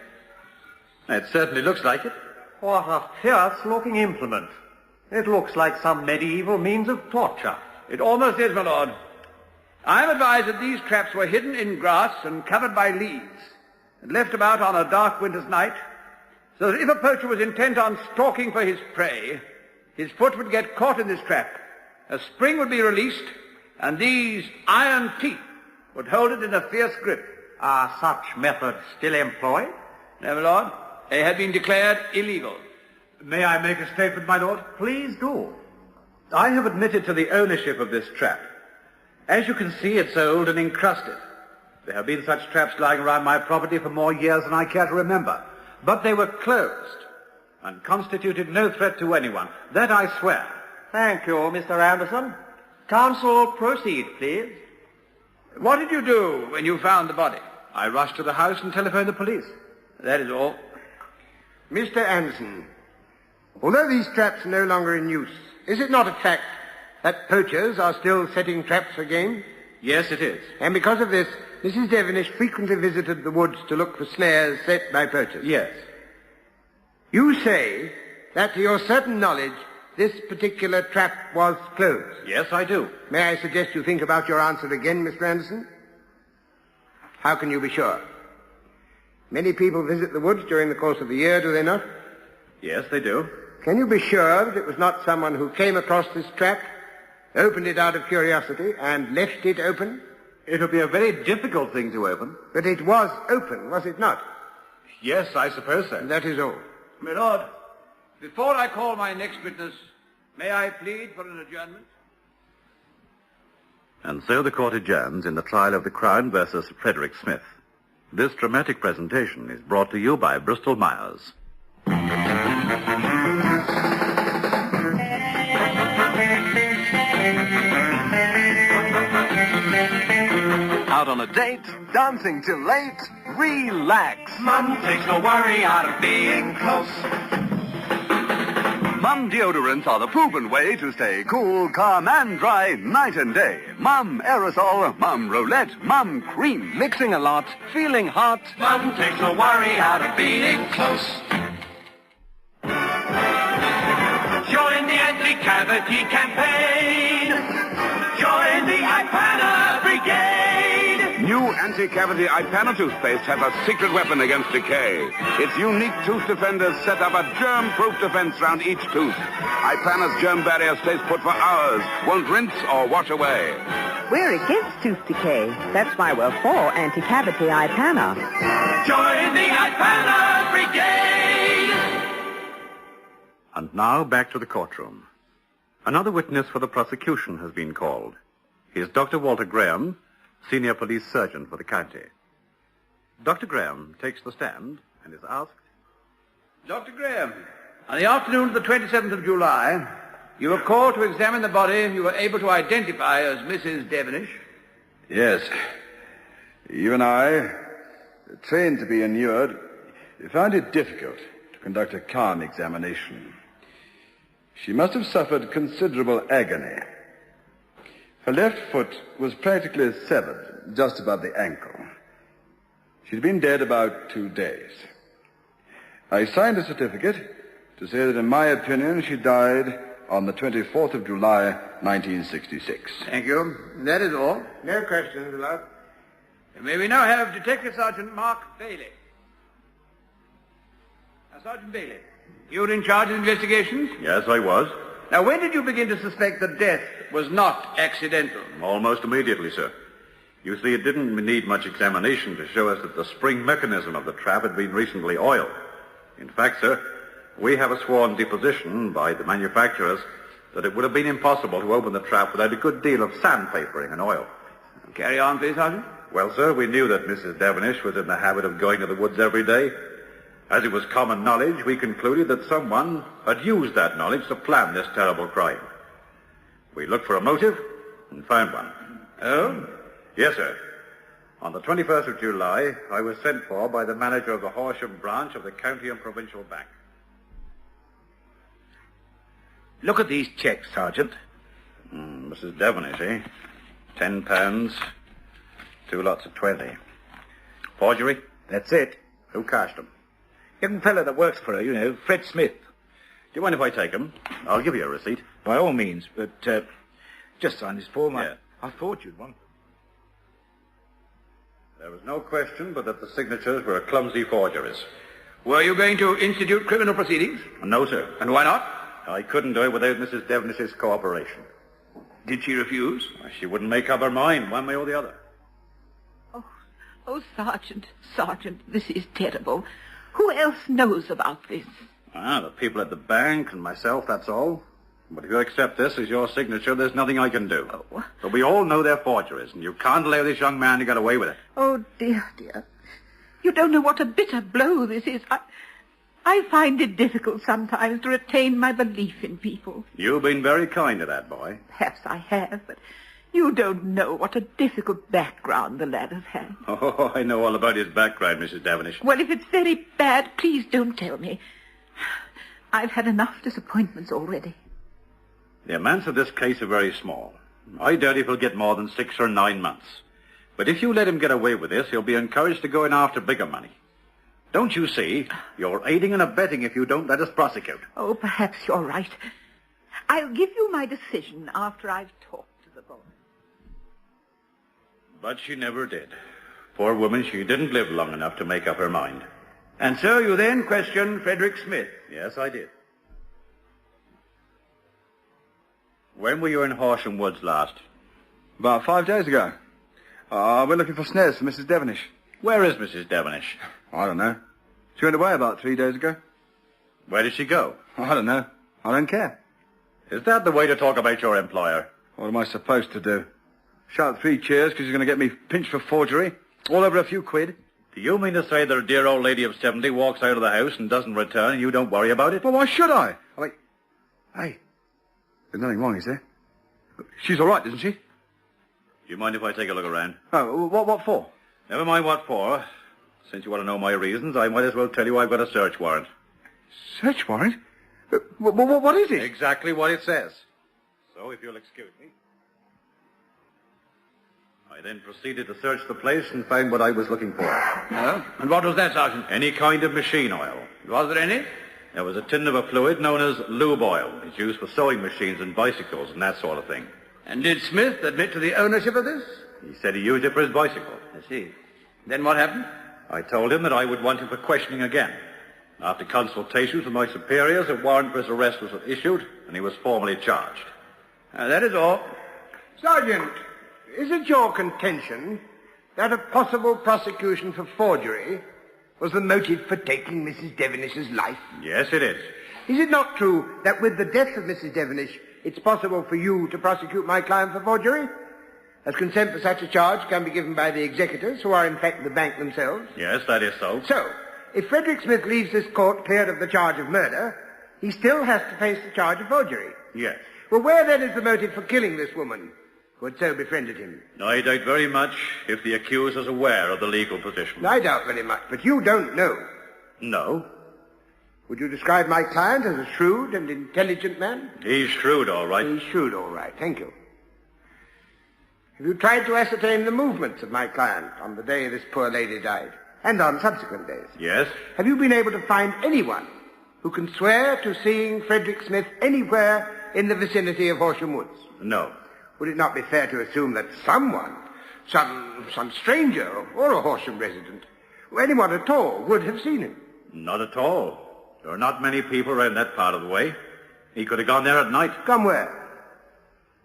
It certainly looks like it. What a fierce-looking implement. It looks like some medieval means of torture. It almost is, my lord. I am advised that these traps were hidden in grass and covered by leaves, and left about on a dark winter's night, so that if a poacher was intent on stalking for his prey, his foot would get caught in this trap, a spring would be released, and these iron teeth would hold it in a fierce grip. Are such methods still employed? No, my lord. They had been declared illegal. May I make a statement, my lord? Please do. I have admitted to the ownership of this trap. As you can see, it's old and encrusted. There have been such traps lying around my property for more years than I care to remember. But they were closed and constituted no threat to anyone. That I swear. Thank you, Mr. Anderson. Counsel, proceed, please. What did you do when you found the body? I rushed to the house and telephoned the police. That is all. Mr. Anderson, although these traps are no longer in use, is it not a fact that poachers are still setting traps for game? Yes, it is. And because of this, Mrs. Devenish frequently visited the woods to look for snares set by poachers? Yes. You say that to your certain knowledge, this particular trap was closed? Yes, I do. May I suggest you think about your answer again, Mr. Anderson? How can you be sure? Many people visit the woods during the course of the year, do they not? Yes, they do. Can you be sure that it was not someone who came across this trap, opened it out of curiosity, and left it open? It would be a very difficult thing to open. But it was open, was it not? Yes, I suppose so. That is all. My lord, before I call my next witness, may I plead for an adjournment? And so the court adjourns in the trial of the Crown versus Frederick Smith. This dramatic presentation is brought to you by Bristol Myers. Out on a date, dancing till late, relax. Mum takes no worry out of being close. Mum deodorants are the proven way to stay cool, calm, and dry night and day. Mum aerosol, Mum roulette, Mum cream. Mixing a lot, feeling hot. Mum takes no worry out of being close. Join the anti-cavity campaign. Join the Ipana Brigade. New anti-cavity Ipana toothpaste has a secret weapon against decay. Its unique tooth defenders set up a germ-proof defense around each tooth. Ipana's germ barrier stays put for hours, won't rinse or wash away. We're against tooth decay. That's why we're for anti-cavity Ipana. Join the Ipana Brigade. And now back to the courtroom. Another witness for the prosecution has been called. He is Dr. Walter Graham, Senior Police Surgeon for the county. Dr. Graham takes the stand and is asked, Dr. Graham, on the afternoon of the 27th of July, you were called to examine the body you were able to identify as Mrs. Devenish. Yes. Even I, trained to be inured, found it difficult to conduct a calm examination. She must have suffered considerable agony. Her left foot was practically severed, just above the ankle. She'd been dead about 2 days. I signed a certificate to say that, in my opinion, she died on the 24th of July, 1966. Thank you. That is all. No questions allowed. May we now have Detective Sergeant Mark Bailey. Sergeant Bailey, you were in charge of investigations? Yes, I was. Now, when did you begin to suspect that death was not accidental? Almost immediately, sir. You see, it didn't need much examination to show us that the spring mechanism of the trap had been recently oiled. In fact, sir, we have a sworn deposition by the manufacturers that it would have been impossible to open the trap without a good deal of sandpapering and oil. Carry on, please, Sergeant. Well, sir, we knew that Mrs. Devenish was in the habit of going to the woods every day. As it was common knowledge, we concluded that someone had used that knowledge to plan this terrible crime. We looked for a motive and found one. Oh? Yes, sir. On the 21st of July, I was sent for by the manager of the Horsham branch of the County and Provincial Bank. Look at these checks, Sergeant. Mrs. Devenish, eh? £10, 2 lots of 20. Forgery? That's it. Who cashed them? Young fellow that works for her, you know, Fred Smith. Do you mind if I take them? I'll give you a receipt. By all means, but just sign this form. Yeah. I thought you'd want. There was no question but that the signatures were clumsy forgeries. Were you going to institute criminal proceedings? No, sir. And why not? I couldn't do it without Mrs. Devenish's cooperation. Did she refuse? She wouldn't make up her mind, one way or the other. Oh, Sergeant, this is terrible. Who else knows about this? The people at the bank and myself, that's all. But if you accept this as your signature, there's nothing I can do. Oh. But we all know they're forgeries, and you can't allow this young man to get away with it. Oh, dear. You don't know what a bitter blow this is. I find it difficult sometimes to retain my belief in people. You've been very kind to that boy. Perhaps I have, but You don't know what a difficult background the lad has had. Oh, I know all about his background, Mrs. Devenish. Well, if it's very bad, please don't tell me. I've had enough disappointments already. The amounts of this case are very small. I doubt if he'll get more than 6 or 9 months. But if you let him get away with this, he'll be encouraged to go in after bigger money. Don't you see? You're aiding and abetting if you don't let us prosecute. Oh, perhaps you're right. I'll give you my decision after I've talked to the boy. But she never did. Poor woman, she didn't live long enough to make up her mind. And so you then questioned Frederick Smith? Yes, I did. When were you in Horsham Woods last? About 5 days ago. We're looking for snares for Mrs. Devenish. Where is Mrs. Devenish? I don't know. She went away about 3 days ago. Where did she go? I don't know. I don't care. Is that the way to talk about your employer? What am I supposed to do? Shout 3 cheers because you're going to get me pinched for forgery? All over a few quid? Do you mean to say that a dear old lady of 70 walks out of the house and doesn't return and you don't worry about it? Well, why should I? Hey, there's nothing wrong, is there? She's all right, isn't she? Do you mind if I take a look around? Oh, what for? Never mind what for. Since you want to know my reasons, I might as well tell you I've got a search warrant. Search warrant? What is it? Exactly what it says. So, if you'll excuse me. I then proceeded to search the place and found what I was looking for. Oh? And what was that, Sergeant? Any kind of machine oil. Was there any? There was a tin of a fluid known as lube oil. It's used for sewing machines and bicycles and that sort of thing. And did Smith admit to the ownership of this? He said he used it for his bicycle. I see. Then what happened? I told him that I would want him for questioning again. After consultations with my superiors, a warrant for his arrest was issued, and he was formally charged. That is all. Sergeant, is it your contention that a possible prosecution for forgery was the motive for taking Mrs. Devenish's life? Yes, it is. Is it not true that with the death of Mrs. Devenish, it's possible for you to prosecute my client for forgery? As consent for such a charge can be given by the executors, who are in fact the bank themselves. Yes, that is so. So, if Frederick Smith leaves this court cleared of the charge of murder, he still has to face the charge of forgery. Yes. Well, where then is the motive for killing this woman who had so befriended him? I doubt very much if the accused is aware of the legal position. I doubt very much, but you don't know. No. Would you describe my client as a shrewd and intelligent man? He's shrewd, all right. He's shrewd, all right. Thank you. Have you tried to ascertain the movements of my client on the day this poor lady died, and on subsequent days? Yes. Have you been able to find anyone who can swear to seeing Frederick Smith anywhere in the vicinity of Horsham Woods? No. Would it not be fair to assume that someone, some stranger or a Horsham resident, or anyone at all, would have seen him? Not at all. There are not many people around that part of the way. He could have gone there at night. Gone where?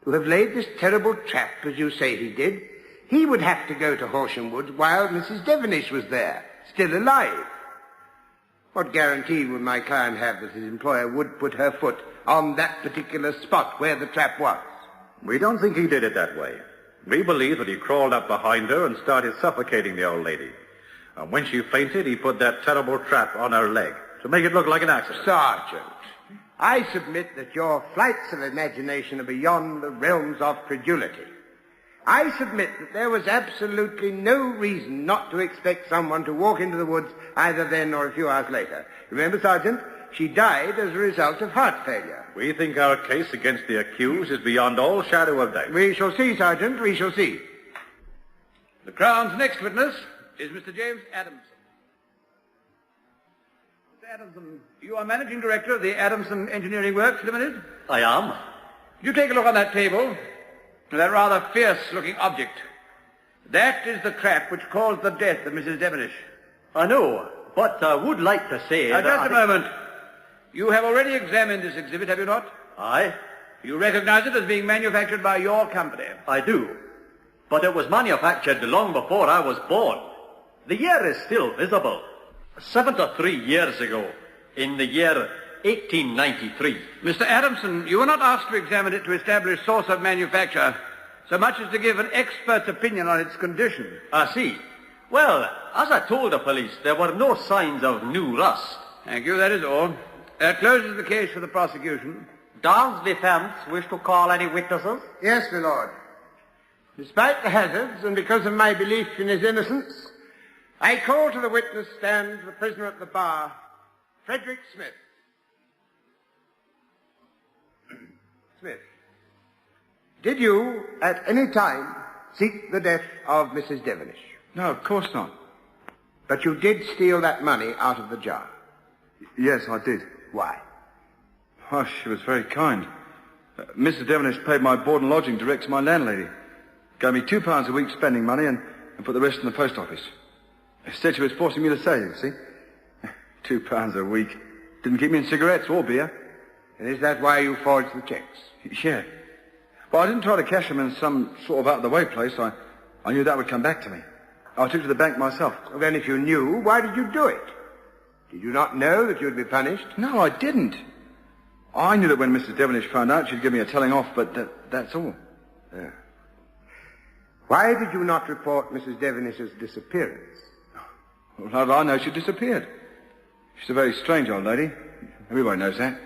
To have laid this terrible trap, as you say he did, he would have to go to Horsham Woods while Mrs. Devenish was there, still alive. What guarantee would my client have that his employer would put her foot on that particular spot where the trap was? We don't think he did it that way. We believe that he crawled up behind her and started suffocating the old lady. And when she fainted, he put that terrible trap on her leg to make it look like an accident. Sergeant, I submit that your flights of imagination are beyond the realms of credulity. I submit that there was absolutely no reason not to expect someone to walk into the woods either then or a few hours later. Remember, Sergeant, she died as a result of heart failure. We think our case against the accused is beyond all shadow of doubt. We shall see, Sergeant, we shall see. The Crown's next witness is Mr. James Adamson. Mr. Adamson, you are managing director of the Adamson Engineering Works Limited? I am. You take a look on that table, that rather fierce-looking object. That is the trap which caused the death of Mrs. Devenish. I know, but I would like to say that... Just a moment. You have already examined this exhibit, have you not? Aye. You recognize it as being manufactured by your company? I do. But it was manufactured long before I was born. The year is still visible. 73 years ago, in the year 1893. Mr. Adamson, you were not asked to examine it to establish source of manufacture, so much as to give an expert's opinion on its condition. I see. Well, as I told the police, there were no signs of new rust. Thank you, that is all. That closes the case for the prosecution. Does defense wish to call any witnesses? Yes, my lord. Despite the hazards and because of my belief in his innocence, I call to the witness stand the prisoner at the bar, Frederick Smith. Smith, did you at any time seek the death of Mrs. Devenish? No, of course not. But you did steal that money out of the jar? Yes, I did. Why? Oh, she was very kind. Mrs. Devenish paid my board and lodging direct to my landlady. Gave me £2 a week spending money and put the rest in the post office. Said she was forcing me to save, you see. £2 a week. Didn't keep me in cigarettes or beer. And is that why you forged the checks? Yeah. Well, I didn't try to cash them in some sort of out-of-the-way place. I knew that would come back to me. I took it to the bank myself. Well, then if you knew, why did you do it? Did you not know that you'd be punished? No, I didn't. I knew that when Mrs. Devenish found out, she'd give me a telling off, but that's all. Yeah. Why did you not report Mrs. Devenish's disappearance? Well, how do I know she disappeared? She's a very strange old lady. Everybody knows that.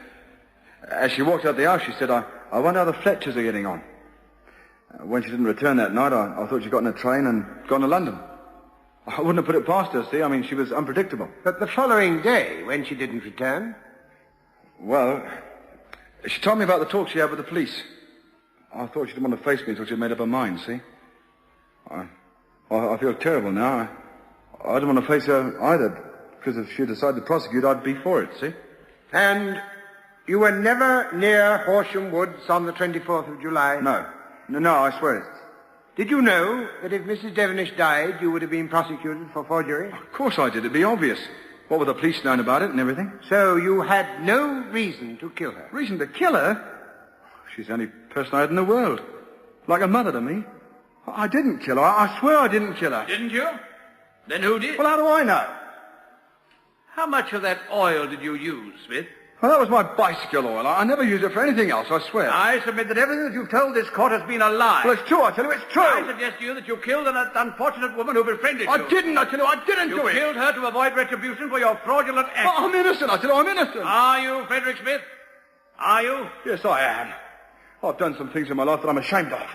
As she walked out the house, she said, I wonder how the Fletchers are getting on. When she didn't return that night, I thought she'd got in a train and gone to London. I wouldn't have put it past her, see? I mean, she was unpredictable. But the following day, when she didn't return? Well, she told me about the talk she had with the police. I thought she didn't want to face me until she'd made up her mind, see? I feel terrible now. I didn't want to face her either, because if she decided to prosecute, I'd be for it, see? And you were never near Horsham Woods on the 24th of July? No, I swear it. Did you know that if Mrs. Devenish died, you would have been prosecuted for forgery? Of course I did. It'd be obvious. What with the police knowing about it and everything? So you had no reason to kill her? Reason to kill her? She's the only person I had in the world. Like a mother to me. I didn't kill her. I swear I didn't kill her. Didn't you? Then who did? Well, how do I know? How much of that oil did you use, Smith? Well, that was my bicycle oil. I never used it for anything else, I swear. I submit that everything that you've told this court has been a lie. Well, it's true, I tell you, it's true. I suggest to you that you killed an unfortunate woman who befriended you. I didn't, I tell you, I didn't do it. You killed her to avoid retribution for your fraudulent act. I'm innocent, I tell you, I'm innocent. Are you, Frederick Smith? Are you? Yes, I am. I've done some things in my life that I'm ashamed of.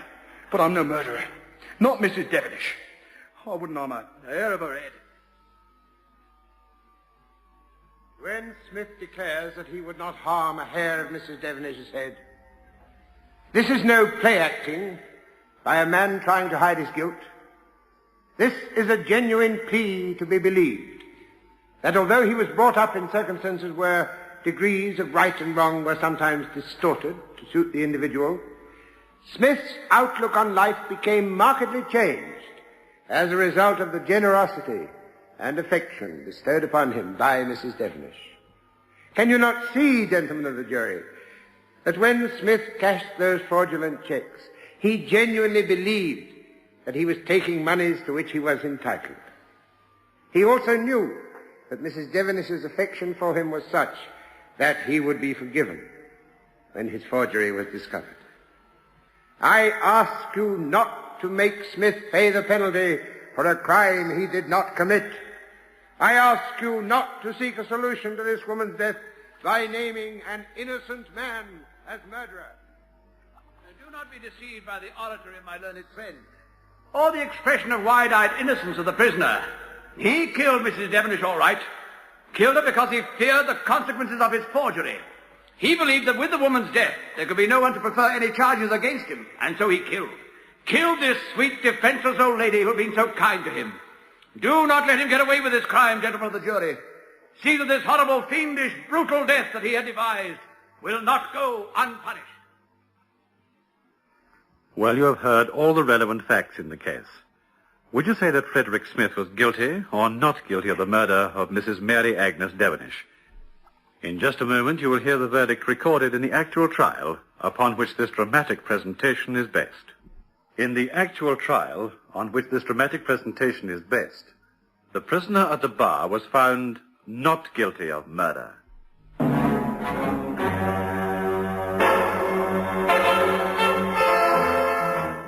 But I'm no murderer. Not Mrs. Devenish. I wouldn't harm a hair of her head. When Smith declares that he would not harm a hair of Mrs. Devenish's head, this is no play acting by a man trying to hide his guilt. This is a genuine plea to be believed, that although he was brought up in circumstances where degrees of right and wrong were sometimes distorted to suit the individual, Smith's outlook on life became markedly changed as a result of the generosity and affection bestowed upon him by Mrs. Devenish. Can you not see, gentlemen of the jury, that when Smith cashed those fraudulent checks, he genuinely believed that he was taking monies to which he was entitled? He also knew that Mrs. Devenish's affection for him was such that he would be forgiven when his forgery was discovered. I ask you not to make Smith pay the penalty for a crime he did not commit. I ask you not to seek a solution to this woman's death by naming an innocent man as murderer. Do not be deceived by the oratory of my learned friend, or the expression of wide-eyed innocence of the prisoner. He killed Mrs. Devenish, all right. Killed her because he feared the consequences of his forgery. He believed that with the woman's death, there could be no one to prefer any charges against him, and so he killed. Killed this sweet, defenseless old lady who had been so kind to him. Do not let him get away with this crime, gentlemen of the jury. See that this horrible, fiendish, brutal death that he had devised will not go unpunished. Well, you have heard all the relevant facts in the case. Would you say that Frederick Smith was guilty or not guilty of the murder of Mrs. Mary Agnes Devenish? In just a moment, you will hear the verdict recorded in the actual trial upon which this dramatic presentation is based. In the actual trial on which this dramatic presentation is based, the prisoner at the bar was found not guilty of murder.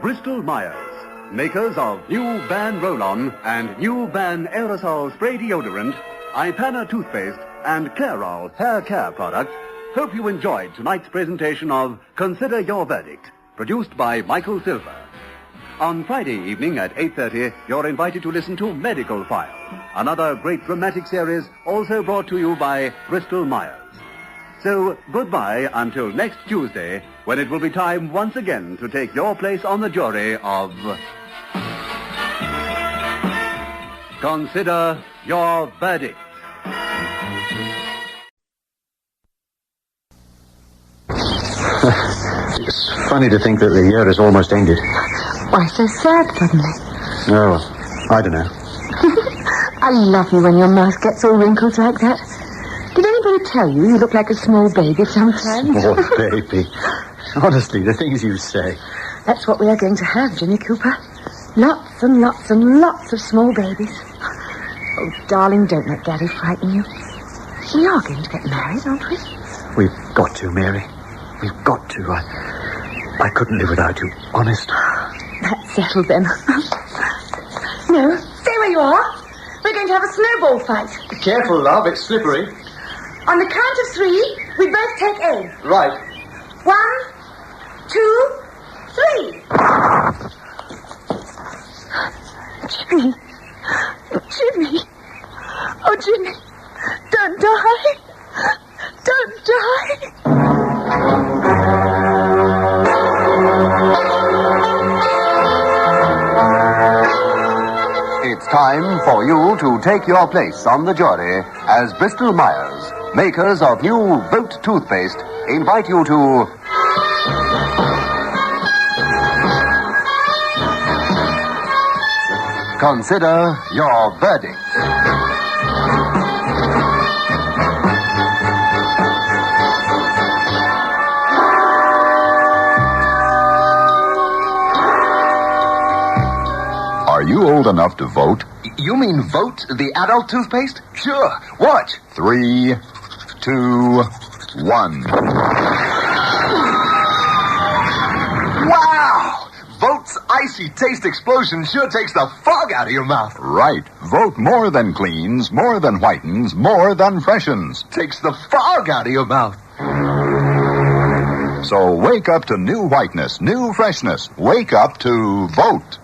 Bristol Myers, makers of new Ban Roll-On and new Ban Aerosol Spray Deodorant, Ipana Toothpaste, and Clairol Hair Care Products, hope you enjoyed tonight's presentation of Consider Your Verdict, produced by Michael Silver. On Friday evening at 8:30, you're invited to listen to Medical File, another great dramatic series also brought to you by Bristol Myers. So, goodbye until next Tuesday, when it will be time once again to take your place on the jury of... Consider your verdict. It's funny to think that the year is almost ended. Why so sad suddenly? Oh, I don't know. I love you when your mouth gets all wrinkled like that. Did anybody tell you you look like a small baby sometimes? Small baby. Honestly, the things you say. That's what we are going to have, Jimmy Cooper. Lots and lots and lots of small babies. Oh, darling, don't let Daddy frighten you. We are going to get married, aren't we? We've got to, Mary. We've got to. I couldn't live without you, honest. That's settled then. No, stay where you are. We're going to have a snowball fight. Careful, love, it's slippery. On the count of 3, we both take aim. Right. 1, 2, 3. Jimmy. Jimmy. Oh, Jimmy. Don't die. Don't die. It's time for you to take your place on the jury as Bristol Myers, makers of new Vote toothpaste, invite you to... Consider your verdict. Are you old enough to vote? You mean Vote, the adult toothpaste? Sure. Watch. 3, 2, 1. Wow! Vote's icy taste explosion sure takes the fog out of your mouth. Right. Vote more than cleans, more than whitens, more than freshens. Takes the fog out of your mouth. So wake up to new whiteness, new freshness. Wake up to Vote.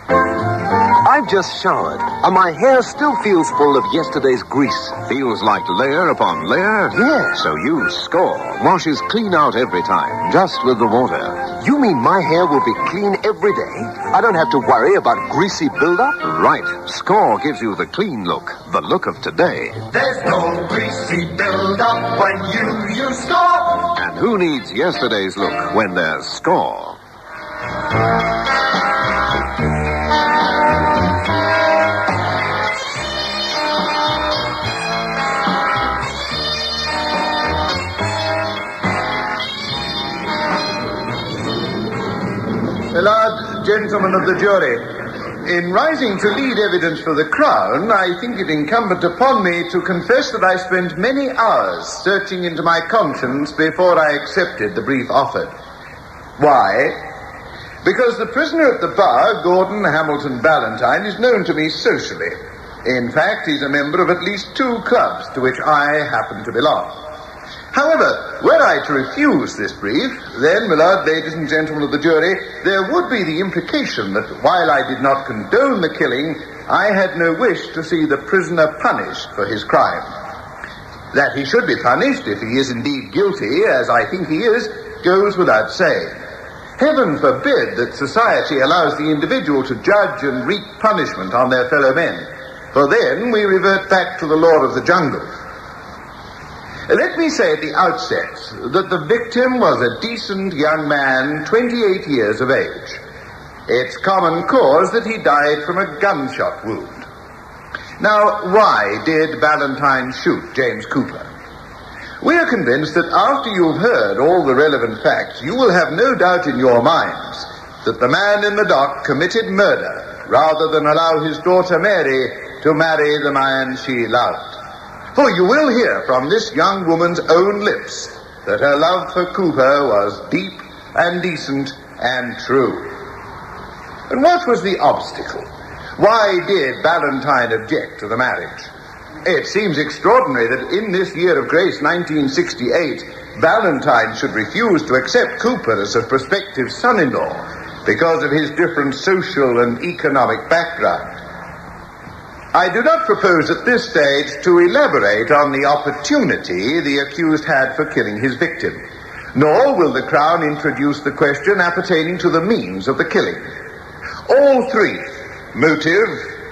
I've just showered, and my hair still feels full of yesterday's grease. Feels like layer upon layer? Yes. So use Score. Washes clean out every time, just with the water. You mean my hair will be clean every day? I don't have to worry about greasy buildup? Right. Score gives you the clean look, the look of today. There's no greasy buildup when you use Score. And who needs yesterday's look when there's Score? Lord, gentlemen of the jury, in rising to lead evidence for the Crown, I think it incumbent upon me to confess that I spent many hours searching into my conscience before I accepted the brief offered. Why? Because the prisoner at the bar, Gordon Hamilton Ballentine, is known to me socially. In fact, he's a member of at least 2 clubs to which I happen to belong. However, were I to refuse this brief, then, my lord, ladies and gentlemen of the jury, there would be the implication that while I did not condone the killing, I had no wish to see the prisoner punished for his crime. That he should be punished, if he is indeed guilty, as I think he is, goes without saying. Heaven forbid that society allows the individual to judge and wreak punishment on their fellow men, for then we revert back to the law of the jungle. Let me say at the outset that the victim was a decent young man, 28 years of age. It's common cause that he died from a gunshot wound. Now, why did Ballentine shoot James Cooper? We are convinced that after you've heard all the relevant facts, you will have no doubt in your minds that the man in the dock committed murder rather than allow his daughter Mary to marry the man she loved. For you will hear from this young woman's own lips that her love for Cooper was deep and decent and true. And what was the obstacle? Why did Ballentine object to the marriage? It seems extraordinary that in this year of grace, 1968, Ballentine should refuse to accept Cooper as a prospective son-in-law. because of his different social and economic background. I do not propose at this stage to elaborate on the opportunity the accused had for killing his victim, nor will the Crown introduce the question appertaining to the means of the killing. All three, motive,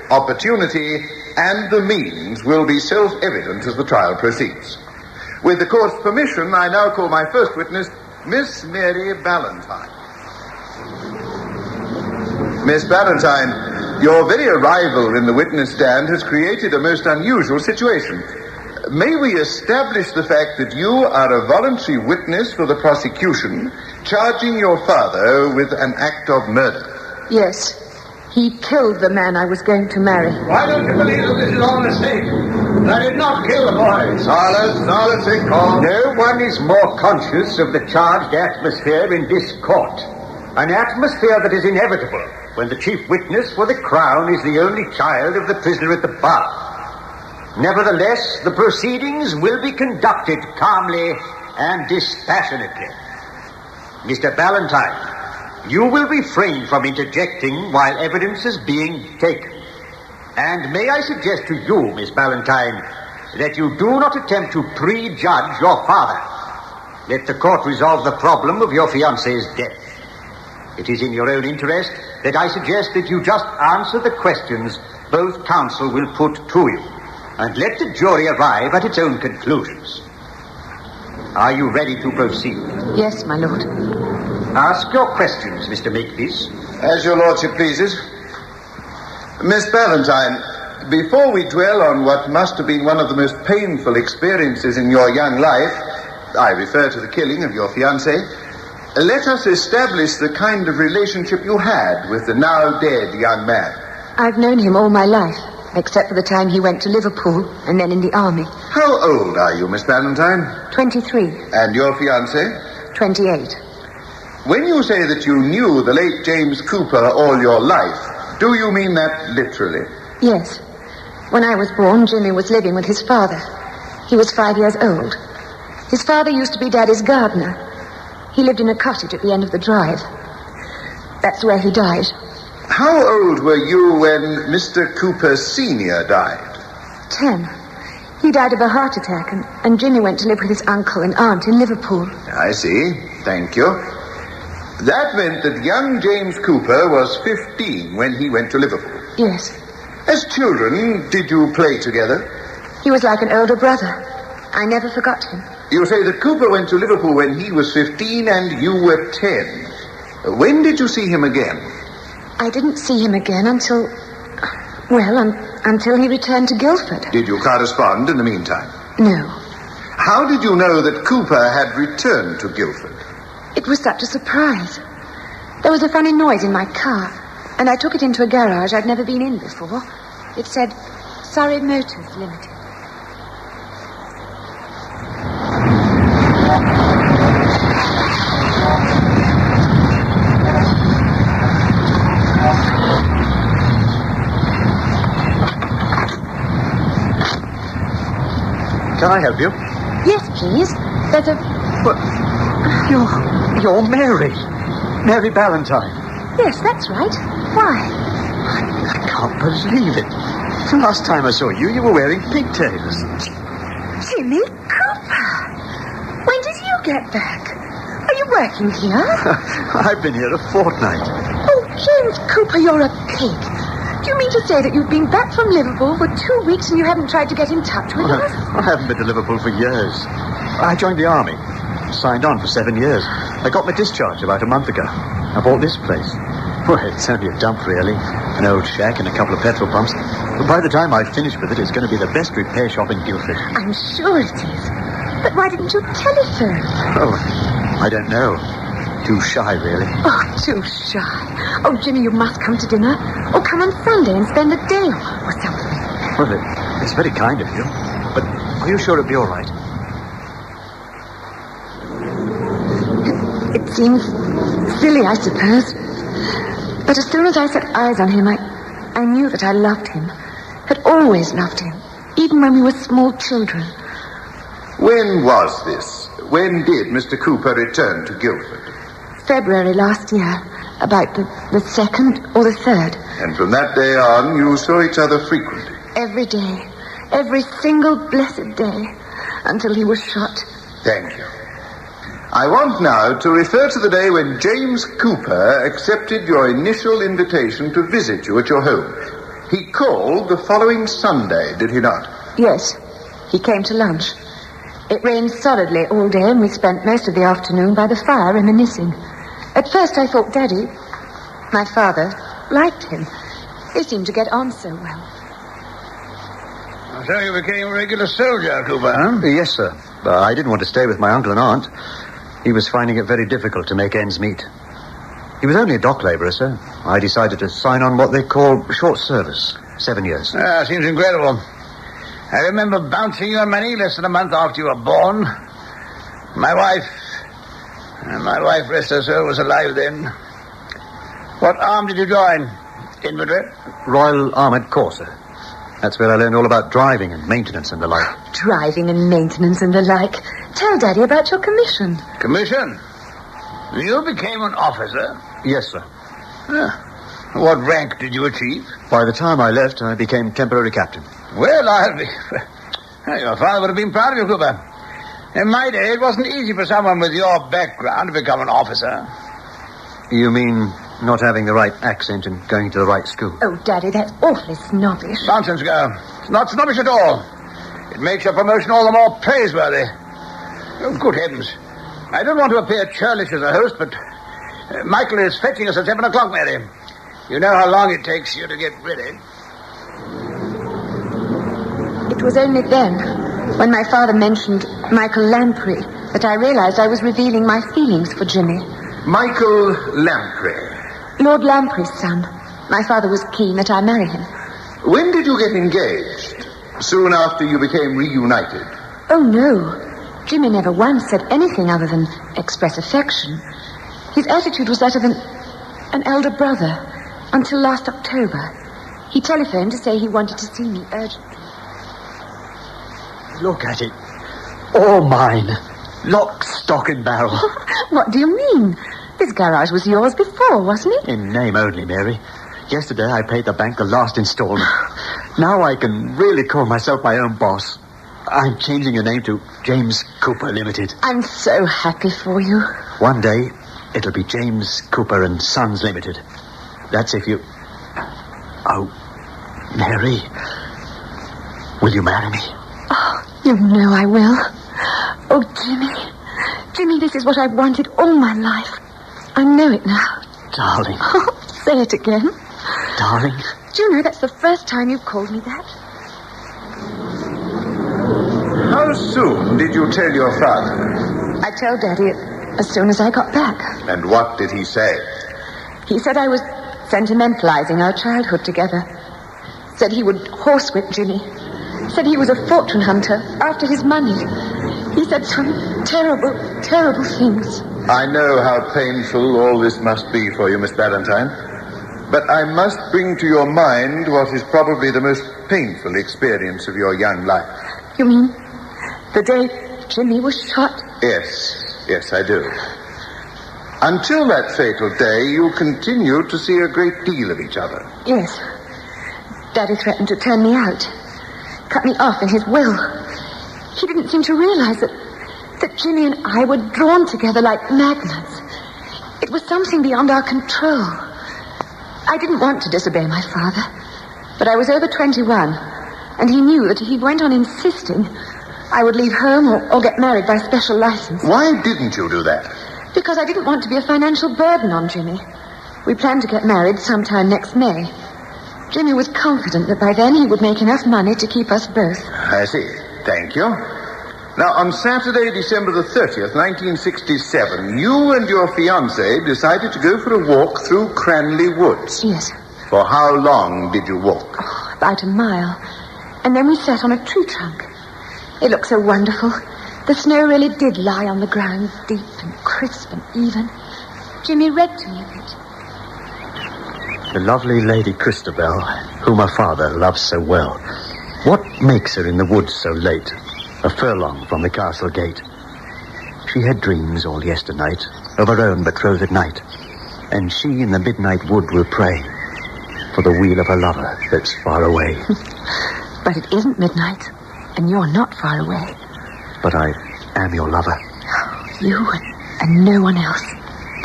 opportunity, and the means, will be self-evident as the trial proceeds. With the court's permission, I now call my first witness, Miss Mary Ballentine. Miss Ballentine, your very arrival in the witness stand has created a most unusual situation. May we establish the fact that you are a voluntary witness for the prosecution, charging your father with an act of murder? Yes. He killed the man I was going to marry. Why don't you believe that this is all a mistake? I did not kill the boys. Silence, in court. No one is more conscious of the charged atmosphere in this court. An atmosphere that is inevitable when the chief witness for the Crown is the only child of the prisoner at the bar. Nevertheless, the proceedings will be conducted calmly and dispassionately. Mr. Ballentine, you will refrain from interjecting while evidence is being taken. And may I suggest to you, Miss Ballentine, that you do not attempt to prejudge your father. Let the court resolve the problem of your fiancé's death. It is in your own interest that I suggest that you just answer the questions both counsel will put to you, and let the jury arrive at its own conclusions. Are you ready to proceed? Yes, my lord. Ask your questions, Mr. Makepeace. As your lordship pleases. Miss Ballentine, before we dwell on what must have been one of the most painful experiences in your young life, I refer to the killing of your fiancé, let us establish the kind of relationship you had with the now dead young man. I've known him all my life, except for the time he went to Liverpool and then in the army. How old are you, Miss Ballentine? 23. And your fiancé? 28. When you say that you knew the late James Cooper all your life, do you mean that literally? Yes. When I was born, Jimmy was living with his father. He was 5 years old. His father used to be Daddy's gardener. He lived in a cottage at the end of the drive. That's where he died. How old were you when Mr. Cooper Sr. died? 10. He died of a heart attack, and Jimmy went to live with his uncle and aunt in Liverpool. I see. Thank you. That meant that young James Cooper was 15 when he went to Liverpool. Yes. As children, did you play together? He was like an older brother. I never forgot him. You say that Cooper went to Liverpool when he was 15 and you were 10. When did you see him again? I didn't see him again until he returned to Guildford. Did you correspond in the meantime? No. How did you know that Cooper had returned to Guildford? It was such a surprise. There was a funny noise in my car, and I took it into a garage I'd never been in before. It said, Surrey Motors Limited. Can I help you? Yes, please. There's a... But you're Mary. Mary Ballentine. Yes, that's right. Why? I can't believe it. The last time I saw you, you were wearing pigtails. Jimmy Cooper. When did you get back? Are you working here? I've been here a fortnight. Oh, James Cooper, you're a pig. Do you mean to say that you've been back from Liverpool for 2 weeks and you haven't tried to get in touch with us? I haven't been to Liverpool for years. I joined the army. Signed on for 7 years. I got my discharge about a month ago. I bought this place. Well, it's only a dump, really. An old shack and a couple of petrol pumps. But by the time I've finished with it, it's going to be the best repair shop in Guildford. I'm sure it is. But why didn't you telephone? Oh, I don't know. Too shy, really. Oh, too shy. Oh, Jimmy, you must come to dinner. Or come on Sunday and spend the day or something. Well, it's very kind of you. But are you sure it'll be all right? It seems silly, I suppose. But as soon as I set eyes on him, I knew that I loved him. Had always loved him. Even when we were small children. When was this? When did Mr. Cooper return to Guildford? February last year. About the 2nd or the 3rd. And from that day on, you saw each other frequently? Every day. Every single blessed day. Until he was shot. Thank you. I want now to refer to the day when James Cooper accepted your initial invitation to visit you at your home. He called the following Sunday, did he not? Yes. He came to lunch. It rained solidly all day, and we spent most of the afternoon by the fire reminiscing. At first I thought Daddy, my father, liked him. They seemed to get on so well. So you became a regular soldier, Cooper, huh? Yes, sir. I didn't want to stay with my uncle and aunt. He was finding it very difficult to make ends meet. He was only a dock labourer, sir. I decided to sign on what they call short service. 7 years. Seems incredible. I remember bouncing your money less than a month after you were born. My wife, rest her soul, was alive then. What arm did you join? Infantry? Royal Armoured Corps, sir. That's where I learned all about driving and maintenance and the like. Driving and maintenance and the like. Tell Daddy about your commission. Commission? You became an officer? Yes, sir. What rank did you achieve? By the time I left, I became temporary captain. Well, your father would have been proud of you, Cooper. In my day, it wasn't easy for someone with your background to become an officer. You mean not having the right accent and going to the right school? Oh, Daddy, that's awfully snobbish. Nonsense, girl. It's not snobbish at all. It makes your promotion all the more praiseworthy. Oh, good heavens. I don't want to appear churlish as a host, but Michael is fetching us at 7 o'clock, Mary. You know how long it takes you to get ready. It was only then, when my father mentioned Michael Lamprey, that I realized I was revealing my feelings for Jimmy. Michael Lamprey? Lord Lamprey's son. My father was keen that I marry him. When did you get engaged? Soon after you became reunited? Oh, no. Jimmy never once said anything other than express affection. His attitude was that of an elder brother, until last October. He telephoned to say he wanted to see me urgently. Look at it. All mine. Lock, stock, and barrel. What do you mean? This garage was yours before, wasn't it? In name only, Mary. Yesterday I paid the bank the last installment. Now I can really call myself my own boss. I'm changing your name to James Cooper Limited. I'm so happy for you. One day, it'll be James Cooper and Sons Limited. That's if you... Oh, Mary, will you marry me? Oh, you know I will. Oh, Jimmy. Jimmy, this is what I've wanted all my life. I know it now. Darling. Oh, say it again. Darling. Do you know that's the first time you've called me that? How soon did you tell your father? I told Daddy as soon as I got back. And what did he say? He said I was sentimentalizing our childhood together. Said he would horsewhip Jimmy. Said he was a fortune hunter after his money. He said some terrible, terrible things. I know how painful all this must be for you, Miss Ballentine. But I must bring to your mind what is probably the most painful experience of your young life. You mean the day Jimmy was shot? Yes, I do. Until that fatal day, you continued to see a great deal of each other. Yes. Daddy threatened to turn me out. Cut me off in his will. He didn't seem to realize that Jimmy and I were drawn together like magnets. It was something beyond our control. I didn't want to disobey my father, but I was over 21, and he knew that if he went on insisting, I would leave home or get married by special license. Why didn't you do that? Because I didn't want to be a financial burden on Jimmy. We planned to get married sometime next May. Jimmy was confident that by then he would make enough money to keep us both. I see. Thank you. Now, on Saturday, December the 30th, 1967, you and your fiancé decided to go for a walk through Cranley Woods. Yes. For how long did you walk? Oh, about a mile. And then we sat on a tree trunk. It looked so wonderful. The snow really did lie on the ground, deep and crisp and even. Jimmy read to me a bit. The lovely Lady Christabel, whom her father loves so well. What makes her in the woods so late, a furlong from the castle gate? She had dreams all yesternight of her own betrothed knight. And she in the midnight wood will pray for the wheel of her lover that's far away. But it isn't midnight, and you're not far away. But I am your lover. You and no one else.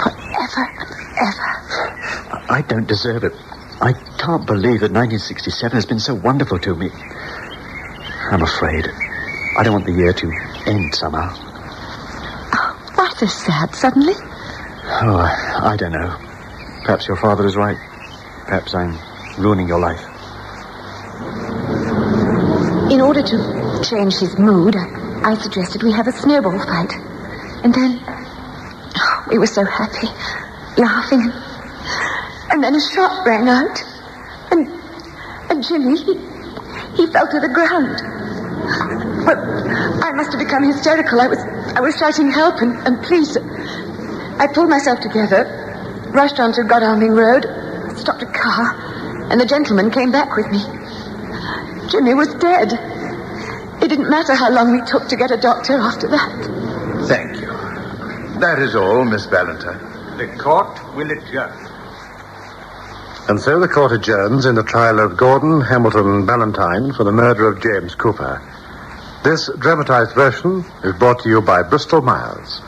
Forever and ever. I don't deserve it. I can't believe that 1967 has been so wonderful to me. I'm afraid. I don't want the year to end somehow. Oh, why so sad suddenly? Oh, I don't know. Perhaps your father is right. Perhaps I'm ruining your life. In order to change his mood, I suggested we have a snowball fight. And then we were so happy, laughing. And then a shot rang out. And Jimmy, he fell to the ground. But I must have become hysterical. I was shouting help and please. I pulled myself together, rushed onto Godalming Road, stopped a car, and the gentleman came back with me. Jimmy was dead. It didn't matter how long we took to get a doctor after that. Thank you. That is all, Miss Ballentine. The court will adjourn. And so the court adjourns in the trial of Gordon Hamilton Ballentine for the murder of James Cooper. This dramatized version is brought to you by Bristol Myers.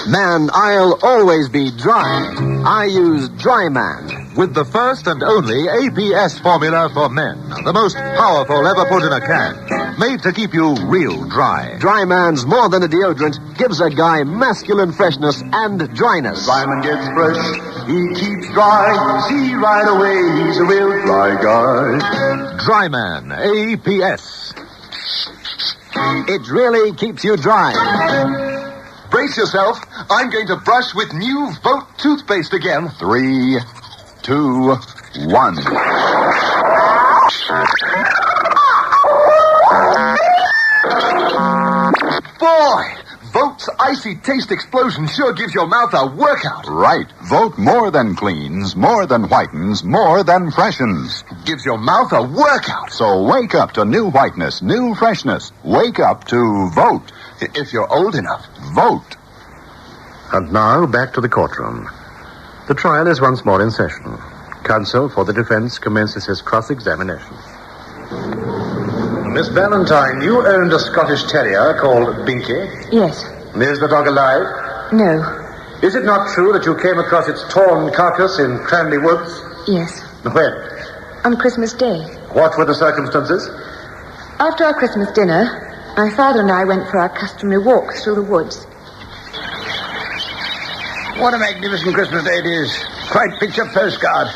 Man, I'll always be dry. I use Dry Man. With the first and only APS formula for men. The most powerful ever put in a can. Made to keep you real dry. Dry Man's more than a deodorant. Gives a guy masculine freshness and dryness. Dry Man gets fresh. He keeps dry. See right away he's a real dry guy. Dry Man, APS. It really keeps you dry. Brace yourself. I'm going to brush with new Vote toothpaste again. 3, 2, 1. Boy, Vote's icy taste explosion sure gives your mouth a workout. Right. Vote more than cleans, more than whitens, more than freshens. Gives your mouth a workout. So wake up to new whiteness, new freshness. Wake up to Vote. If you're old enough. Vote. And now, back to the courtroom. The trial is once more in session. Counsel for the defense commences his cross-examination. Miss Ballentine, you owned a Scottish terrier called Binky? Yes. Is the dog alive? No. Is it not true that you came across its torn carcass in Cranley Woods? Yes. When? On Christmas Day. What were the circumstances? After our Christmas dinner, my father and I went for our customary walk through the woods. What a magnificent Christmas day it is. Quite picture postcard.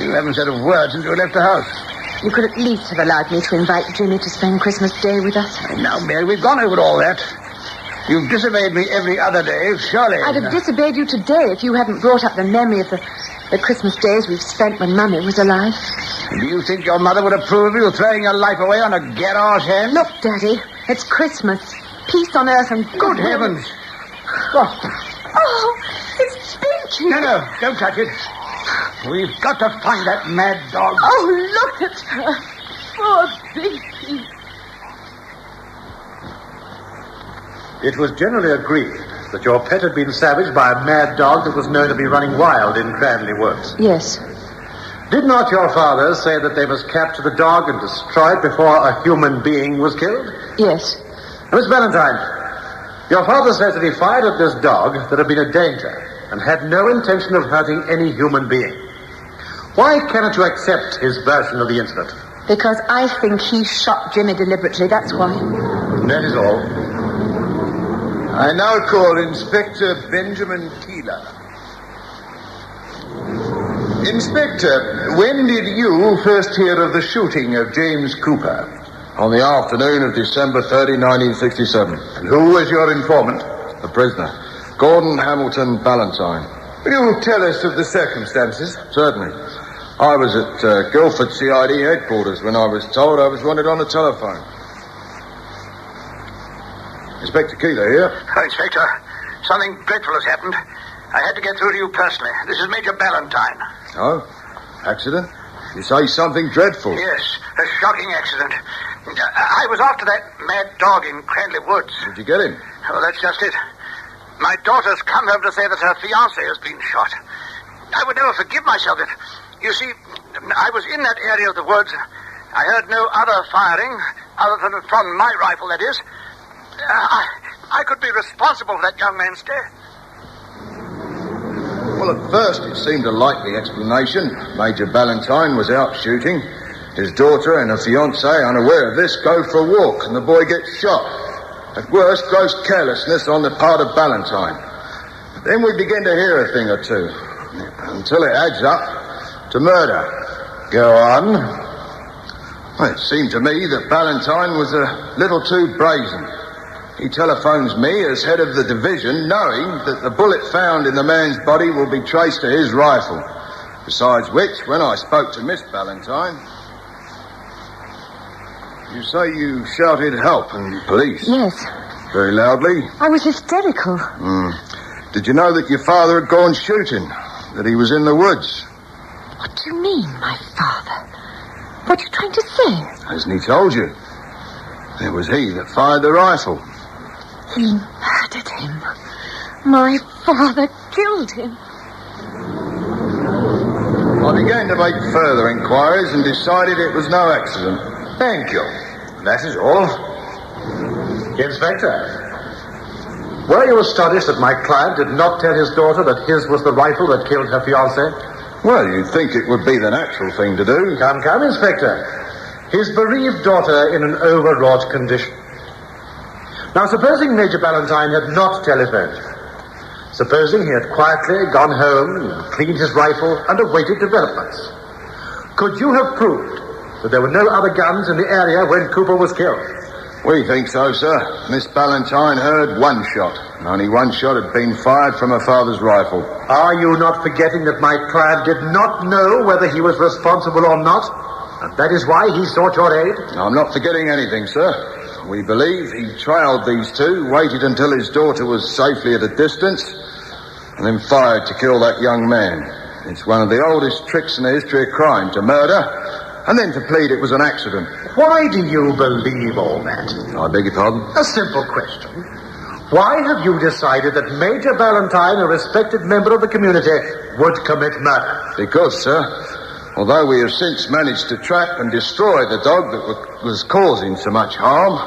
You haven't said a word since you left the house. You could at least have allowed me to invite Jimmy to spend Christmas Day with us. Now, Mary, we've gone over all that. You've disobeyed me every other day, surely. I'd have disobeyed you today if you hadn't brought up the memory of the Christmas days we've spent when Mummy was alive. Do you think your mother would approve of you throwing your life away on a garage hen? Look, Daddy, it's Christmas. Peace on earth and good heavens. What? Oh, it's Binky. No, don't touch it. We've got to find that mad dog. Oh, look at her. Poor Binky. It was generally agreed that your pet had been savaged by a mad dog that was known to be running wild in Cranley Woods. Yes. Did not your father say that they must capture the dog and destroy it before a human being was killed? Yes. Miss Ballentine, your father says that he fired at this dog that had been a danger and had no intention of hurting any human being. Why cannot you accept his version of the incident? Because I think he shot Jimmy deliberately, that's why. That is all. I now call Inspector Benjamin Keeler. Inspector, when did you first hear of the shooting of James Cooper? On the afternoon of December 30, 1967. And who was your informant? The prisoner, Gordon Hamilton Ballentine. Will you tell us of the circumstances? Certainly. I was at Guildford CID headquarters when I was told I was wanted on the telephone. Inspector Keeler here. Oh, Inspector, something dreadful has happened. I had to get through to you personally. This is Major Ballentine. Oh? Accident? You say something dreadful. Yes, a shocking accident. I was after that mad dog in Cranley Woods. Did you get him? Oh, that's just it. My daughter's come home to say that her fiancé has been shot. I would never forgive myself if... You see, I was in that area of the woods. I heard no other firing, other than from my rifle, that is. I could be responsible for that young man's death. Well, at first it seemed a likely explanation. Major Ballentine was out shooting. His daughter and her fiancé, unaware of this, go for a walk, and the boy gets shot. At worst, gross carelessness on the part of Ballentine. Then we begin to hear a thing or two, until it adds up to murder. Go on. Well, it seemed to me that Ballentine was a little too brazen. He telephones me as head of the division, knowing that the bullet found in the man's body will be traced to his rifle. Besides which, when I spoke to Miss Ballentine... You say you shouted help and police? Yes. Very loudly? I was hysterical. Did you know that your father had gone shooting? That he was in the woods? What do you mean, my father? What are you trying to say? Hasn't he told you? It was he that fired the rifle. He murdered him. My father killed him. I began to make further inquiries and decided it was no accident. Thank you. That is all. Inspector, were you astonished that my client did not tell his daughter that his was the rifle that killed her fiancé? Well, you'd think it would be the natural thing to do. Come, Inspector. His bereaved daughter in an overwrought condition. Now, supposing Major Ballentine had not telephoned, supposing he had quietly gone home and cleaned his rifle and awaited developments, could you have proved that there were no other guns in the area when Cooper was killed? We think so, sir. Miss Ballentine heard one shot. Only one shot had been fired from her father's rifle. Are you not forgetting that my client did not know whether he was responsible or not? And that is why he sought your aid? I'm not forgetting anything, sir. We believe he trailed these two, waited until his daughter was safely at a distance, and then fired to kill that young man. It's one of the oldest tricks in the history of crime, to murder, and then to plead it was an accident. Why do you believe all that? I beg your pardon? A simple question. Why have you decided that Major Ballentine, a respected member of the community, would commit murder? Because, sir, although we have since managed to trap and destroy the dog that was causing so much harm,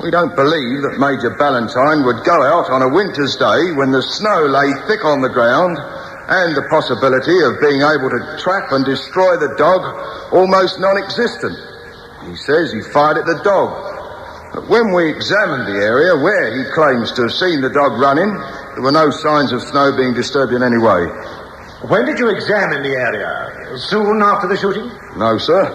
we don't believe that Major Ballentine would go out on a winter's day when the snow lay thick on the ground and the possibility of being able to trap and destroy the dog almost non-existent. He says he fired at the dog. But when we examined the area where he claims to have seen the dog running, there were no signs of snow being disturbed in any way. When did you examine the area? Soon after the shooting? No, sir.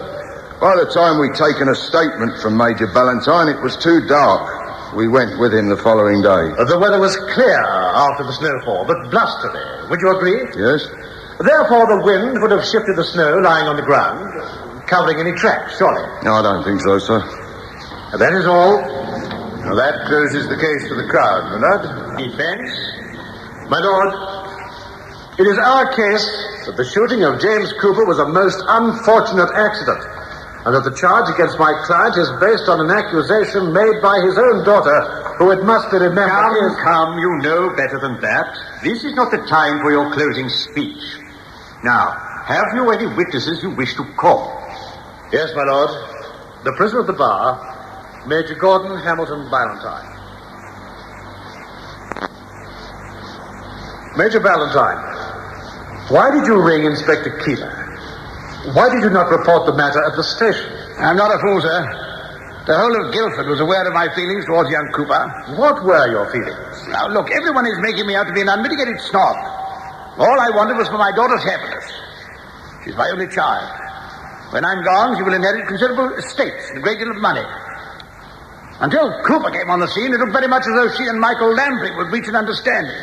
By the time we'd taken a statement from Major Ballentine, it was too dark. We went with him the following day. The weather was clear after the snowfall, but blustery. Would you agree? Yes. Therefore, the wind would have shifted the snow lying on the ground, covering any tracks, surely? No, I don't think so, sir. That is all. Well, that closes the case for the Crown, Ronald. Defense? My lord, it is our case that the shooting of James Cooper was a most unfortunate accident, and that the charge against my client is based on an accusation made by his own daughter, who, it must be remembered, is... Come, you know better than that. This is not the time for your closing speech. Now, have you any witnesses you wish to call? Yes, my lord. The prisoner at the bar, Major Gordon Hamilton Ballentine. Major Ballentine, why did you ring Inspector Keeler? Why did you not report the matter at the station? I'm not a fool, sir. The whole of Guildford was aware of my feelings towards young Cooper. What were your feelings? Now, look, everyone is making me out to be an unmitigated snob. All I wanted was for my daughter's happiness. She's my only child. When I'm gone, she will inherit considerable estates and a great deal of money. Until Cooper came on the scene, it looked very much as though she and Michael Lamprey would reach an understanding.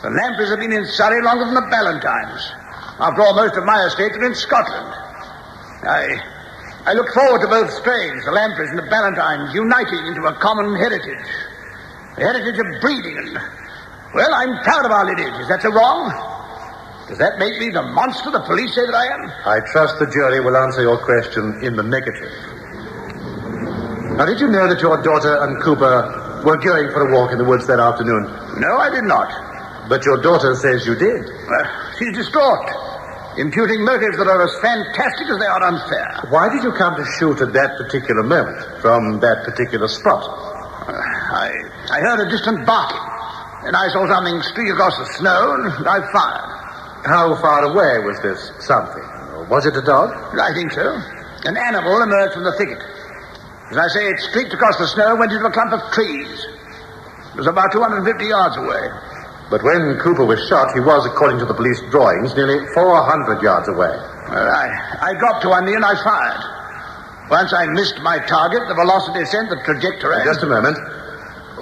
The Lampreys have been in Surrey longer than the Ballentines. After all, most of my estates are in Scotland. I look forward to both strains, the Lampreys and the Ballentines, uniting into a common heritage. The heritage of breeding and... Well, I'm proud of our lineage. Is that so wrong? Does that make me the monster the police say that I am? I trust the jury will answer your question in the negative. Now, did you know that your daughter and Cooper were going for a walk in the woods that afternoon? No, I did not. But your daughter says you did. She's distraught, imputing motives that are as fantastic as they are unfair. Why did you come to shoot at that particular moment, from that particular spot? I heard a distant barking, and I saw something streak across the snow, and I fired. How far away was this something? Was it a dog? I think so. An animal emerged from the thicket. As I say, it streaked across the snow and went into a clump of trees. It was about 250 yards away. But when Cooper was shot, he was, according to the police drawings, nearly 400 yards away. Well, I dropped to one knee and I fired. Once I missed my target, the velocity sent the trajectory. Just a moment.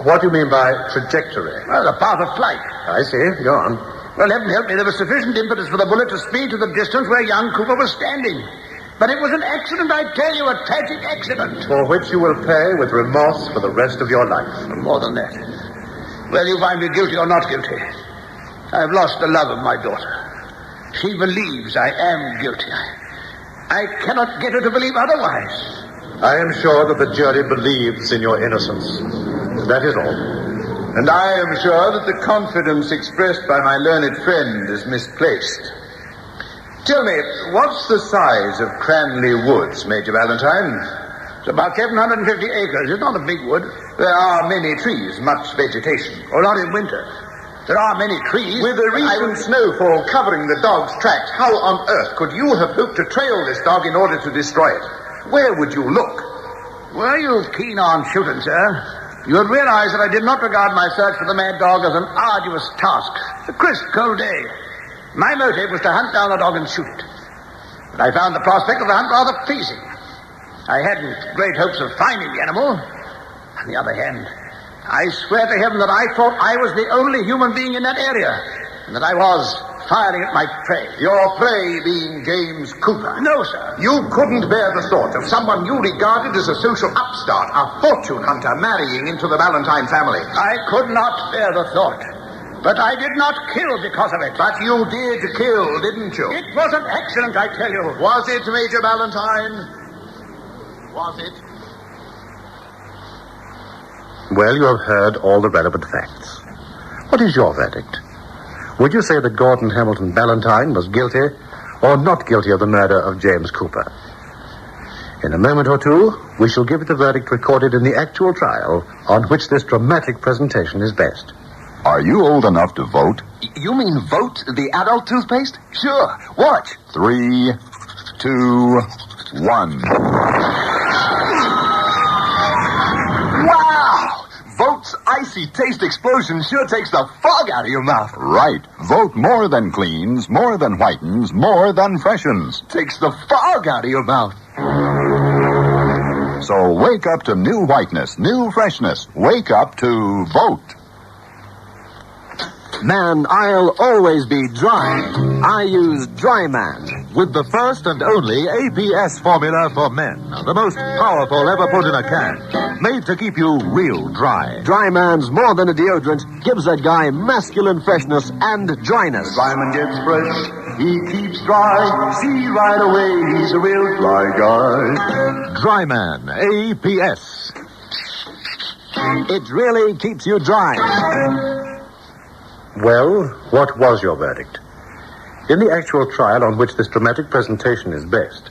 What do you mean by trajectory? Well, the path of flight. I see. Go on. Well, heaven help me, there was sufficient impetus for the bullet to speed to the distance where young Cooper was standing. But it was an accident, I tell you, a tragic accident. For which you will pay with remorse for the rest of your life. More than that. Whether you find me guilty or not guilty, I have lost the love of my daughter. She believes I am guilty. I cannot get her to believe otherwise. I am sure that the jury believes in your innocence. That is all. And I am sure that the confidence expressed by my learned friend is misplaced. Tell me, what's the size of Cranley Woods, Major Ballentine? It's about 750 acres. It's not a big wood. There are many trees, much vegetation. Oh, not in winter. There are many trees. With the recent snowfall covering the dog's tracks, how on earth could you have hoped to trail this dog in order to destroy it? Where would you look? Were you keen on shooting, sir? You would realize that I did not regard my search for the mad dog as an arduous task. A crisp, cold day. My motive was to hunt down the dog and shoot it. But I found the prospect of the hunt rather pleasing. I hadn't great hopes of finding the animal. On the other hand, I swear to heaven that I thought I was the only human being in that area, and that I was firing at my prey. Your prey being James Cooper? No, sir. You couldn't bear the thought of someone you regarded as a social upstart, a fortune hunter, marrying into the Ballentine family. I could not bear the thought. But I did not kill because of it. But you did kill, didn't you? It was an accident, I tell you. Was it, Major Ballentine? Was it? Well, you have heard all the relevant facts. What is your verdict? Would you say that Gordon Hamilton Ballentine was guilty or not guilty of the murder of James Cooper? In a moment or two, we shall give the verdict recorded in the actual trial on which this dramatic presentation is based. Are you old enough to vote? You mean vote the adult toothpaste? Sure. Watch. 3, 2, 1. Wow! Vote's icy taste explosion sure takes the fog out of your mouth. Right. Vote more than cleans, more than whitens, more than freshens. Takes the fog out of your mouth. So wake up to new whiteness, new freshness. Wake up to vote. Man, I'll always be dry. I use Dry Man. With the first and only APS formula for men. The most powerful ever put in a can. Made to keep you real dry. Dry Man's more than a deodorant. Gives that guy masculine freshness and dryness. Dry Man gets fresh. He keeps dry. See right away he's a real dry guy. Dry Man, APS. It really keeps you dry. Well, what was your verdict? In the actual trial on which this dramatic presentation is based,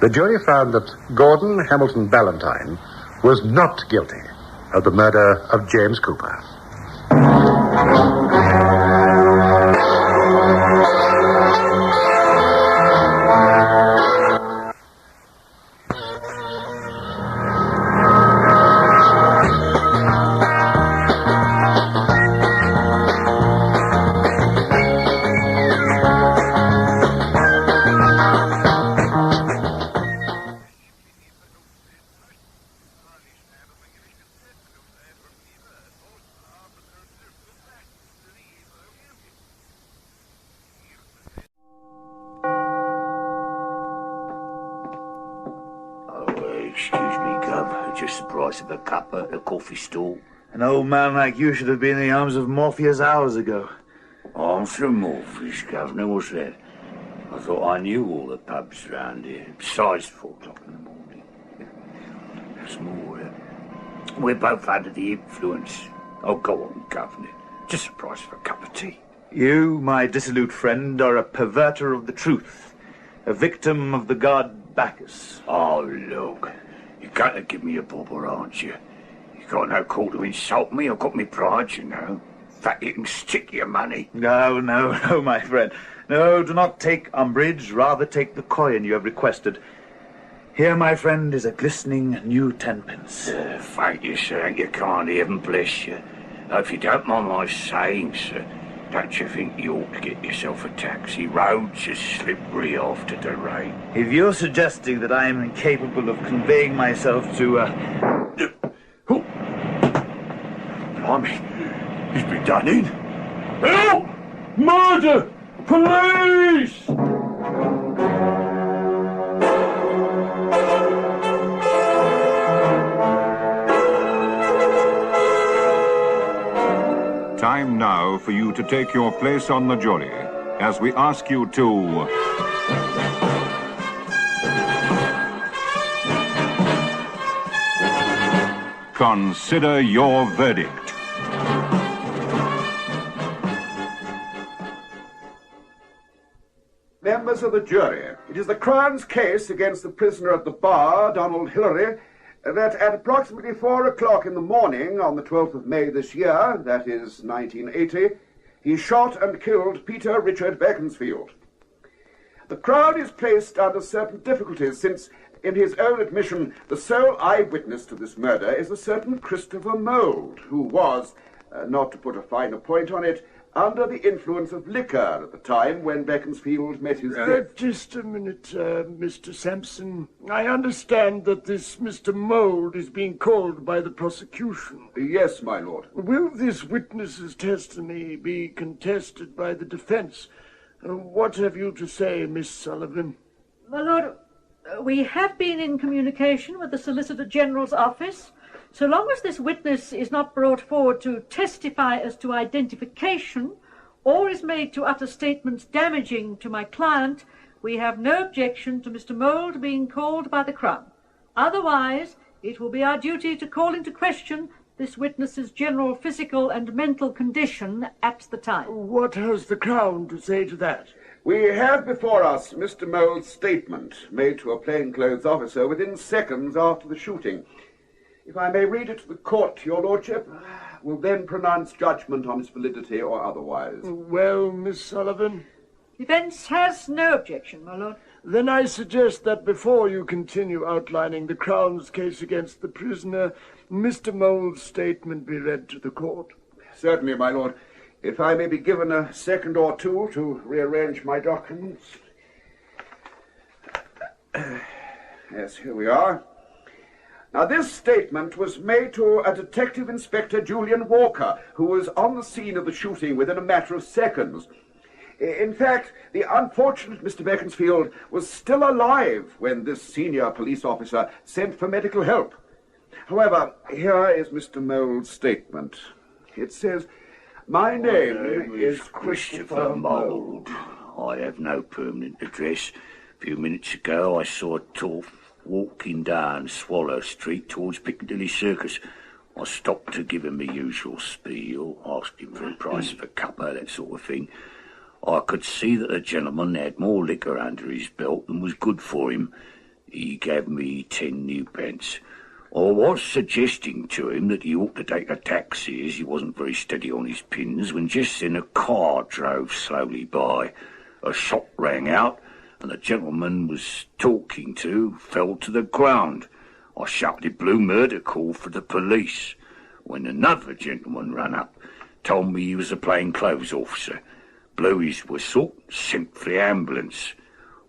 the jury found that Gordon Hamilton Ballentine was not guilty of the murder of James Cooper. Excuse me, Gub. Just the price of a cup at the coffee stall. An old man like you should have been in the arms of Morpheus hours ago. Arms of Morpheus, Governor, what's that? I thought I knew all the pubs round here. Besides, 4 o'clock in the morning. What's more, We're both under the influence. Oh, go on, Governor. Just a price for a cup of tea. You, my dissolute friend, are a perverter of the truth, a victim of the god Bacchus. Oh, look. You're going to give me a bobber, aren't you? You got no call to insult me. I've got me pride, you know. In fact, you can stick your money. No, my friend. No, do not take umbrage. Rather take the coin you have requested. Here, my friend, is a glistening new 10pence. Thank you, sir. And you can't even bless you. If you don't mind my saying, sir, don't you think you ought to get yourself a taxi? Roads are slippery after the rain. If you're suggesting that I am incapable of conveying myself to, Blimey, he's been done in. Help! Murder! Police! Time now for you to take your place on the jury as we ask you to consider your verdict. Members of the jury, it is the Crown's case against the prisoner at the bar, Donald Hillary, that at approximately 4 o'clock in the morning on the 12th of May this year, that is 1980, he shot and killed Peter Richard Beaconsfield. The Crown is placed under certain difficulties since, in his own admission, the sole eyewitness to this murder is a certain Christopher Mould, who was, not to put a finer point on it, under the influence of liquor at the time when Beaconsfield met his death. Just a minute, Mr. Sampson. I understand that this Mr. Mould is being called by the prosecution. Yes, my lord. Will this witness's testimony be contested by the defense? What have you to say, Miss Sullivan? My lord, we have been in communication with the Solicitor General's office. So long as this witness is not brought forward to testify as to identification or is made to utter statements damaging to my client, we have no objection to Mr. Mould being called by the Crown. Otherwise, it will be our duty to call into question this witness's general physical and mental condition at the time. What has the Crown to say to that? We have before us Mr. Mould's statement made to a plainclothes officer within seconds after the shooting. If I may read it to the court, your lordship will then pronounce judgment on its validity or otherwise. Well, Miss Sullivan? Defence has no objection, my lord. Then I suggest that before you continue outlining the Crown's case against the prisoner, Mr. Mould's statement be read to the court. Certainly, my lord. If I may be given a second or two to rearrange my documents. Yes, here we are. Now, this statement was made to a Detective Inspector Julian Walker, who was on the scene of the shooting within a matter of seconds. In fact, the unfortunate Mr. Beaconsfield was still alive when this senior police officer sent for medical help. However, here is Mr. Mould's statement. It says, "My name is Christopher Mould. I have no permanent address. A few minutes ago I saw a tall walking down Swallow Street towards Piccadilly Circus. I stopped to give him the usual spiel, asked him for a price of a cuppa, that sort of thing. I could see that the gentleman had more liquor under his belt than was good for him. He gave me 10 new pence. I was suggesting to him that he ought to take a taxi as he wasn't very steady on his pins when just then a car drove slowly by. A shot rang out and the gentleman was talking to fell to the ground. I shouted blue murder call for the police, when another gentleman ran up, told me he was a plainclothes officer, blew his whistle, sent for the ambulance.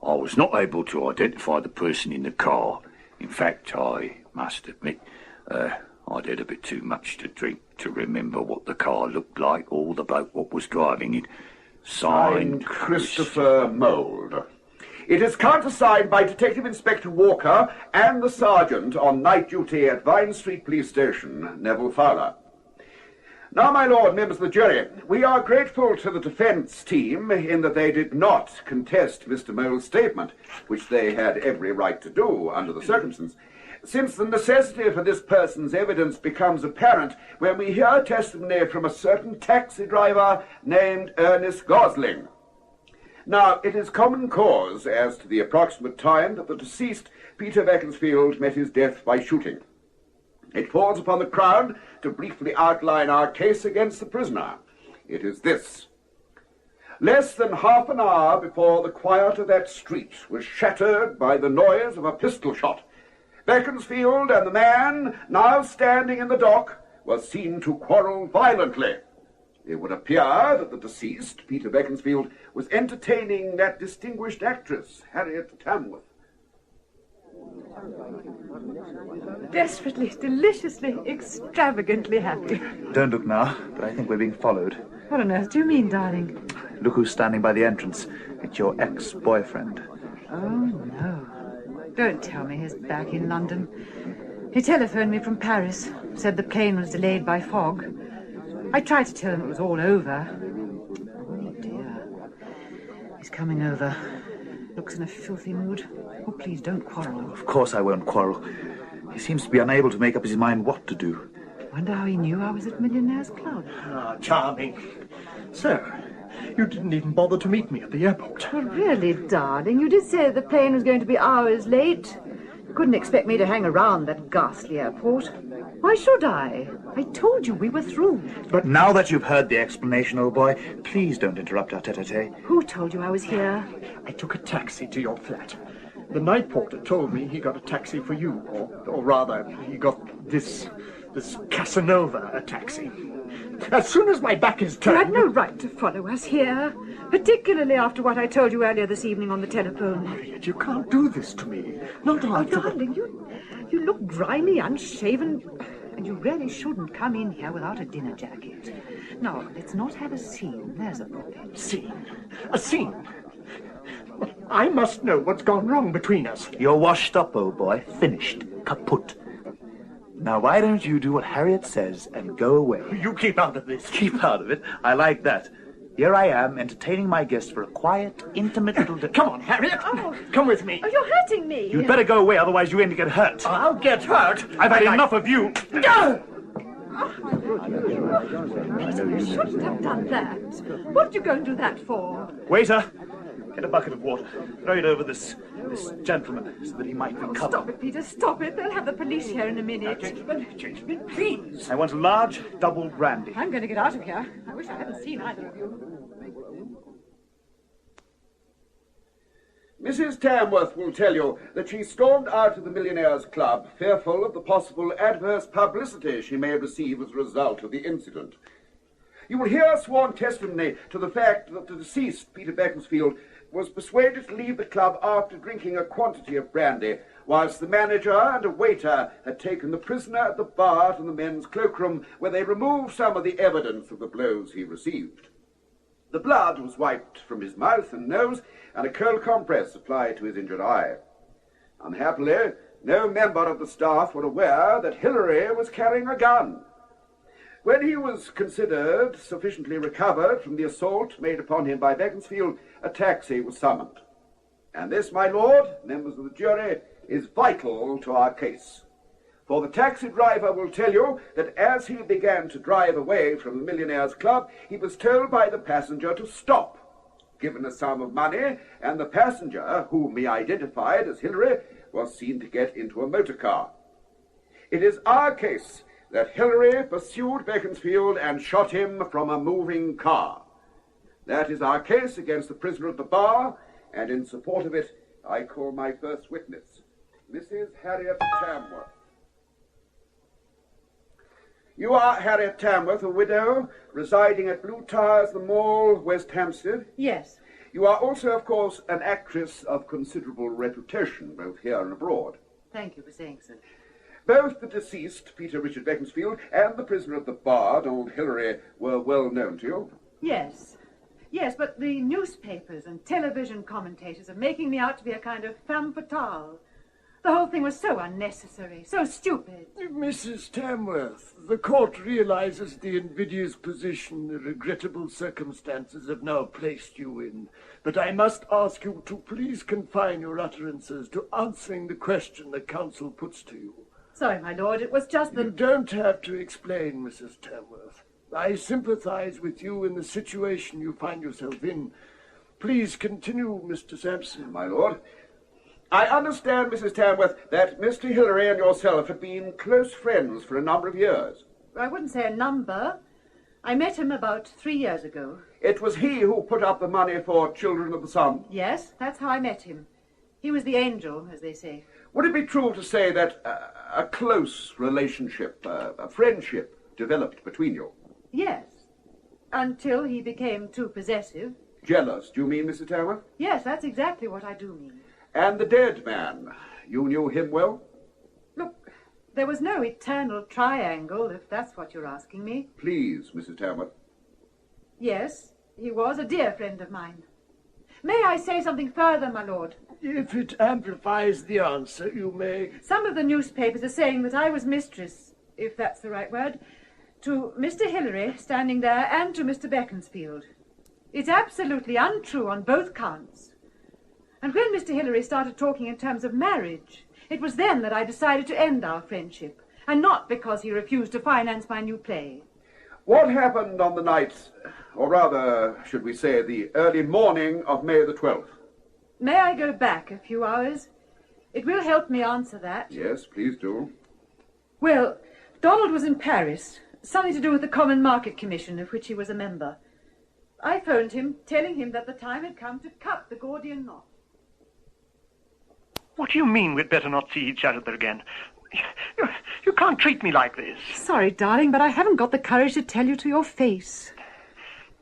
I was not able to identify the person in the car. In fact, I must admit, I'd had a bit too much to drink to remember what the car looked like or the bloke what was driving it. Signed Christopher Mould. It is countersigned by Detective Inspector Walker and the sergeant on night duty at Vine Street Police Station, Neville Fowler. Now, my lord, members of the jury, we are grateful to the defence team in that they did not contest Mr. Mole's statement, which they had every right to do under the circumstances, since the necessity for this person's evidence becomes apparent when we hear testimony from a certain taxi driver named Ernest Gosling. Now, it is common cause as to the approximate time that the deceased, Peter Beaconsfield, met his death by shooting. It falls upon the Crown to briefly outline our case against the prisoner. It is this. Less than half an hour before the quiet of that street was shattered by the noise of a pistol shot, Beaconsfield and the man now standing in the dock were seen to quarrel violently. It would appear that the deceased, Peter Beaconsfield, was entertaining that distinguished actress, Harriet Tamworth. Desperately, deliciously, extravagantly happy. Don't look now, but I think we're being followed. What on earth do you mean, darling? Look who's standing by the entrance. It's your ex-boyfriend. Oh, no. Don't tell me he's back in London. He telephoned me from Paris, said the plane was delayed by fog. I tried to tell him it was all over. Oh, dear. He's coming over. Looks in a filthy mood. Oh, please, don't quarrel. Of course I won't quarrel. He seems to be unable to make up his mind what to do. Wonder how he knew I was at Millionaire's Club. Ah, charming. So, you didn't even bother to meet me at the airport. Well, really, darling, you did say the plane was going to be hours late. You couldn't expect me to hang around that ghastly airport. Why should I? I told you we were through. But now that you've heard the explanation, old boy, please don't interrupt our tete-a-tete. Who told you I was here? I took a taxi to your flat. The night porter told me he got a taxi for you, or rather, he got this Casanova a taxi. As soon as my back is turned... You had no right to follow us here, particularly after what I told you earlier this evening on the telephone. Harriet, you can't do this to me. Not after... Oh, darling, you look grimy, unshaven, and you really shouldn't come in here without a dinner jacket. Now, let's not have a scene. There's a problem. Scene? A scene? I must know what's gone wrong between us. You're washed up, old boy. Finished. Kaput. Now, why don't you do what Harriet says and go away? You keep out of this. Keep out of it? I like that. Here I am, entertaining my guests for a quiet, intimate little... Come on, Harriet. Oh. Come with me. Oh, you're hurting me. You'd better go away, otherwise you aim to get hurt. I'll get hurt. I've had enough of you. No! You shouldn't have done that. What did you go and do that for? Waiter, get a bucket of water. Throw it over this gentleman so that he might recover. Stop it, Peter, stop it. They'll have the police here in a minute. Gentlemen, please. I want a large double brandy. I'm going to get out of here. I wish I hadn't seen either of you. Mrs. Tamworth will tell you that she stormed out of the Millionaires' Club, fearful of the possible adverse publicity she may receive as a result of the incident. You will hear sworn testimony to the fact that the deceased, Peter Beaconsfield, was persuaded to leave the club after drinking a quantity of brandy, whilst the manager and a waiter had taken the prisoner at the bar to the men's cloakroom, where they removed some of the evidence of the blows he received. The blood was wiped from his mouth and nose, and a cold compress applied to his injured eye. Unhappily, no member of the staff were aware that Hilary was carrying a gun. When he was considered sufficiently recovered from the assault made upon him by Beaconsfield, a taxi was summoned. And this, my lord, members of the jury, is vital to our case. For the taxi driver will tell you that as he began to drive away from the Millionaires' Club, he was told by the passenger to stop, given a sum of money, and the passenger, whom he identified as Hilary, was seen to get into a motor car. It is our case that Hilary pursued Beaconsfield and shot him from a moving car. That is our case against the prisoner at the bar, and in support of it, I call my first witness, Mrs. Harriet Tamworth. You are Harriet Tamworth, a widow, residing at Blue Towers, the Mall, West Hampstead? Yes. You are also, of course, an actress of considerable reputation, both here and abroad. Thank you for saying so. Both the deceased, Peter Richard Beaconsfield, and the prisoner at the bar, old Hilary, were well known to you. Yes. Yes, but the newspapers and television commentators are making me out to be a kind of femme fatale. The whole thing was so unnecessary, so stupid. Mrs. Tamworth, the court realizes the invidious position the regrettable circumstances have now placed you in, but I must ask you to please confine your utterances to answering the question the counsel puts to you. Sorry, my lord, it was just that... You don't have to explain, Mrs. Tamworth. I sympathize with you in the situation you find yourself in. Please continue, Mr. Sampson. My lord. I understand, Mrs. Tamworth, that Mr. Hillary and yourself have been close friends for a number of years. I wouldn't say a number. I met him about 3 years ago. It was he who put up the money for Children of the Sun? Yes, that's how I met him. He was the angel, as they say. Would it be true to say that a close relationship, a friendship, developed between you? Yes, until he became too possessive. Jealous, do you mean, Mrs. Tamworth? Yes, that's exactly what I do mean. And the dead man, you knew him well? Look, there was no eternal triangle, if that's what you're asking me. Please, Mrs. Tamworth. Yes, he was a dear friend of mine. May I say something further, my lord? If it amplifies the answer, you may. Some of the newspapers are saying that I was mistress, if that's the right word, to Mr. Hillary standing there and to Mr. Beaconsfield. It's absolutely untrue on both counts. And when Mr. Hillary started talking in terms of marriage, it was then that I decided to end our friendship, and not because he refused to finance my new play. What happened on the night, or rather, should we say, the early morning of May the 12th? May I go back a few hours? It will help me answer that. Yes, please do. Well, Donald was in Paris, something to do with the Common Market Commission, of which he was a member. I phoned him, telling him that the time had come to cut the Gordian knot. What do you mean we'd better not see each other again? You can't treat me like this. Sorry, darling, but I haven't got the courage to tell you to your face.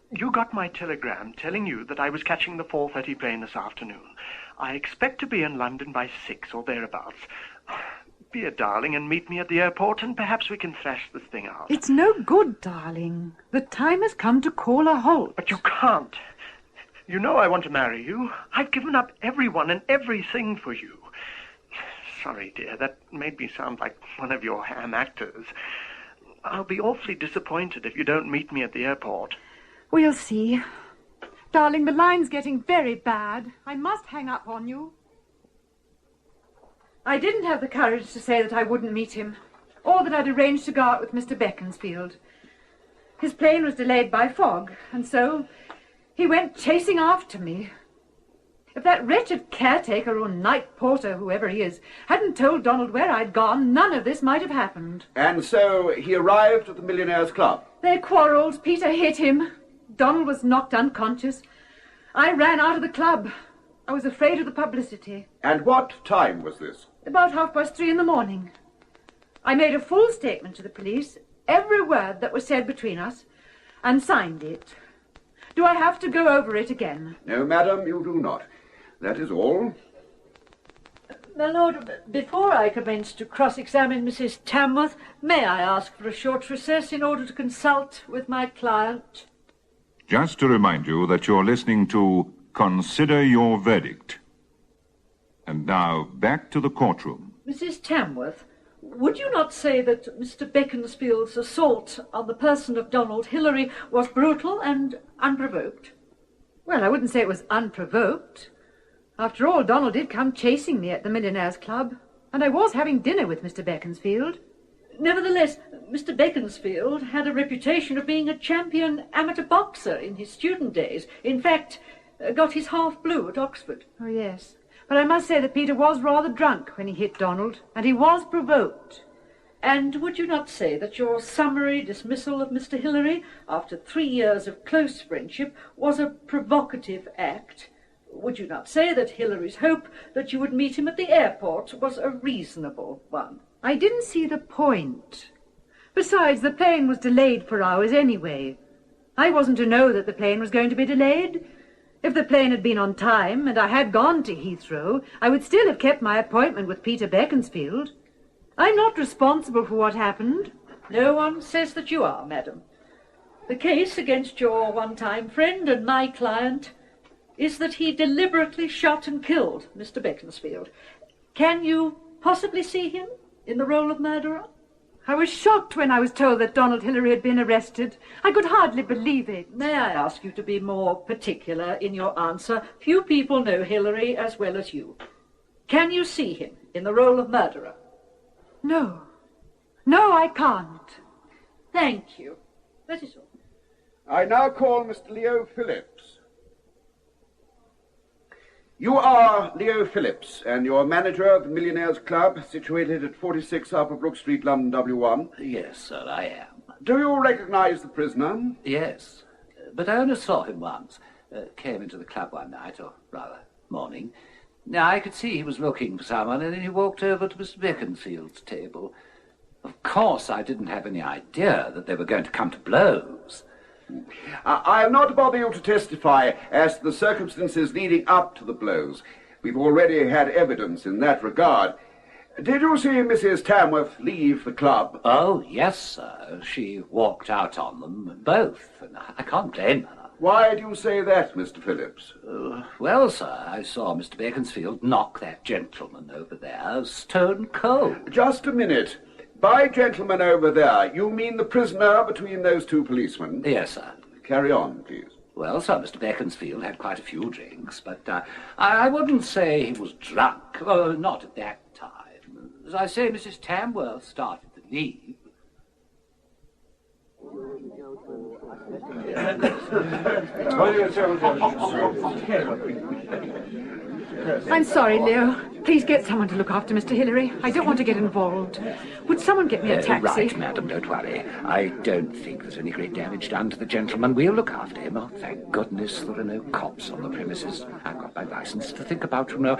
You got my telegram telling you that I was catching the 4:30 train this afternoon. I expect to be in London by 6 or thereabouts. Be a darling and meet me at the airport, and perhaps we can thrash this thing out. It's no good, darling. The time has come to call a halt. But you can't. You know I want to marry you. I've given up everyone and everything for you. Sorry, dear, that made me sound like one of your ham actors. I'll be awfully disappointed if you don't meet me at the airport. We'll see. Darling, the line's getting very bad. I must hang up on you. I didn't have the courage to say that I wouldn't meet him, or that I'd arranged to go out with Mr. Beaconsfield. His plane was delayed by fog, and so he went chasing after me. If that wretched caretaker or night porter, whoever he is, hadn't told Donald where I'd gone, none of this might have happened. And so he arrived at the Millionaires' Club? They quarrelled. Peter hit him. Donald was knocked unconscious. I ran out of the club. I was afraid of the publicity. And what time was this? About 3:30 in the morning. I made a full statement to the police, every word that was said between us, and signed it. Do I have to go over it again? No, madam, you do not. That is all. My lord, before I commence to cross-examine Mrs. Tamworth, may I ask for a short recess in order to consult with my client? Just to remind you that you're listening to Consider Your Verdict. And now, back to the courtroom. Mrs. Tamworth, would you not say that Mr. Beaconsfield's assault on the person of Donald Hillary was brutal and unprovoked? Well, I wouldn't say it was unprovoked. After all, Donald did come chasing me at the Millionaires' Club, and I was having dinner with Mr. Beaconsfield. Nevertheless, Mr. Beaconsfield had a reputation of being a champion amateur boxer in his student days. In fact, got his half-blue at Oxford. Oh, yes. But I must say that Peter was rather drunk when he hit Donald, and he was provoked. And would you not say that your summary dismissal of Mr. Hillary, after 3 years of close friendship, was a provocative act? Would you not say that Hillary's hope that you would meet him at the airport was a reasonable one? I didn't see the point. Besides, the plane was delayed for hours anyway. I wasn't to know that the plane was going to be delayed. If the plane had been on time, and I had gone to Heathrow, I would still have kept my appointment with Peter Beaconsfield. I'm not responsible for what happened. No one says that you are, madam. The case against your one-time friend and my client is that he deliberately shot and killed Mr. Beaconsfield. Can you possibly see him in the role of murderer? I was shocked when I was told that Donald Hillary had been arrested. I could hardly believe it. May I ask you to be more particular in your answer? Few people know Hillary as well as you. Can you see him in the role of murderer? No. No, I can't. Thank you. That is all. I now call Mr. Leo Phillips. You are Leo Phillips, and you're manager of the Millionaires' Club, situated at 46 Upper Brook Street, London, W1. Yes, sir, I am. Do you recognize the prisoner? Yes, but I only saw him once. Came into the club one night, or rather, morning. Now, I could see he was looking for someone, and then he walked over to Mr. Beaconsfield's table. Of course, I didn't have any idea that they were going to come to blows. I'll not bother you to testify as to the circumstances leading up to the blows. We've already had evidence in that regard. Did you see Mrs. Tamworth leave the club? Oh, yes, sir. She walked out on them, both, and I can't blame her. Why do you say that, Mr. Phillips? Well, sir, I saw Mr. Beaconsfield knock that gentleman over there stone cold. Just a minute. By gentleman over there, you mean the prisoner between those two policemen? Yes, sir. Carry on, please. Well, sir, Mr. Beaconsfield had quite a few drinks, but I wouldn't say he was drunk. Not at that time. As I say, Mrs. Tamworth started to leave. I'm sorry, Leo. Please get someone to look after Mr. Hillary. I don't want to get involved. Would someone get me a taxi? Right, madam, don't worry. I don't think there's any great damage done to the gentleman. We'll look after him. Oh, thank goodness there are no cops on the premises. I've got my license to think about, you know.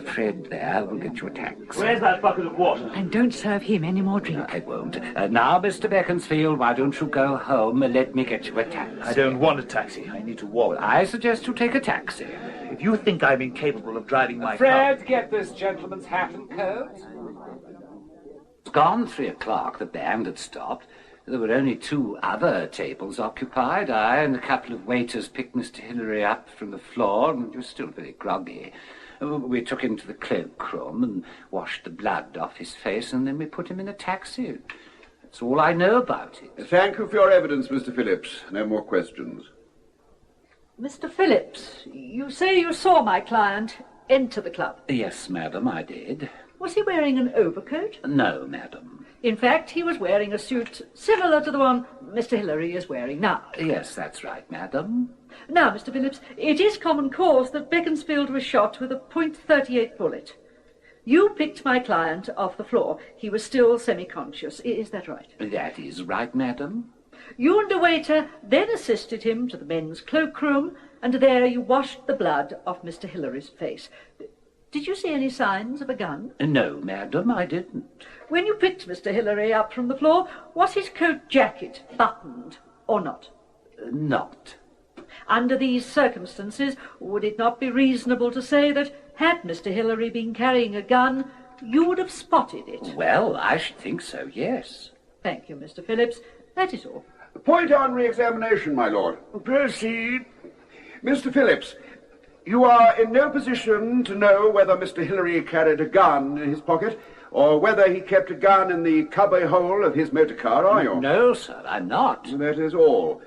Fred there will get you a taxi. Where's that bucket of water? And don't serve him any more drink. I won't. Now, Mr. Beaconsfield, why don't you go home and let me get you a taxi? I don't want a taxi. I need to walk. I suggest you take a taxi. If you think I'm incapable of driving my Fred, car... get this gentleman's hat and coat. It's gone 3 o'clock. The band had stopped. There were only 2 other tables occupied. I and a couple of waiters picked Mr. Hillary up from the floor, and he was still very groggy. We took him to the cloakroom and washed the blood off his face, and then we put him in a taxi. That's all I know about it. Thank you for your evidence, Mr. Phillips. No more questions. Mr. Phillips, you say you saw my client enter the club? Yes, madam, I did. Was he wearing an overcoat? No, madam. In fact, he was wearing a suit similar to the one Mr. Hillary is wearing now. Yes, that's right, madam. Now, Mr. Phillips, it is common cause that Beaconsfield was shot with a .38 bullet. You picked my client off the floor. He was still semi-conscious. Is that right? That is right, madam. You and a waiter then assisted him to the men's cloakroom, and there you washed the blood off Mr. Hillary's face. Did you see any signs of a gun? No, madam, I didn't. When you picked Mr. Hillary up from the floor, was his coat jacket buttoned or not? Not. Under these circumstances, would it not be reasonable to say that, had Mr. Hillary been carrying a gun, you would have spotted it? Well, I should think so, yes. Thank you, Mr. Phillips. That is all. Point on re-examination, my lord. Proceed. Mr. Phillips, you are in no position to know whether Mr. Hillary carried a gun in his pocket, or whether he kept a gun in the cubby hole of his motor car, are you? No, sir, I'm not. That is all.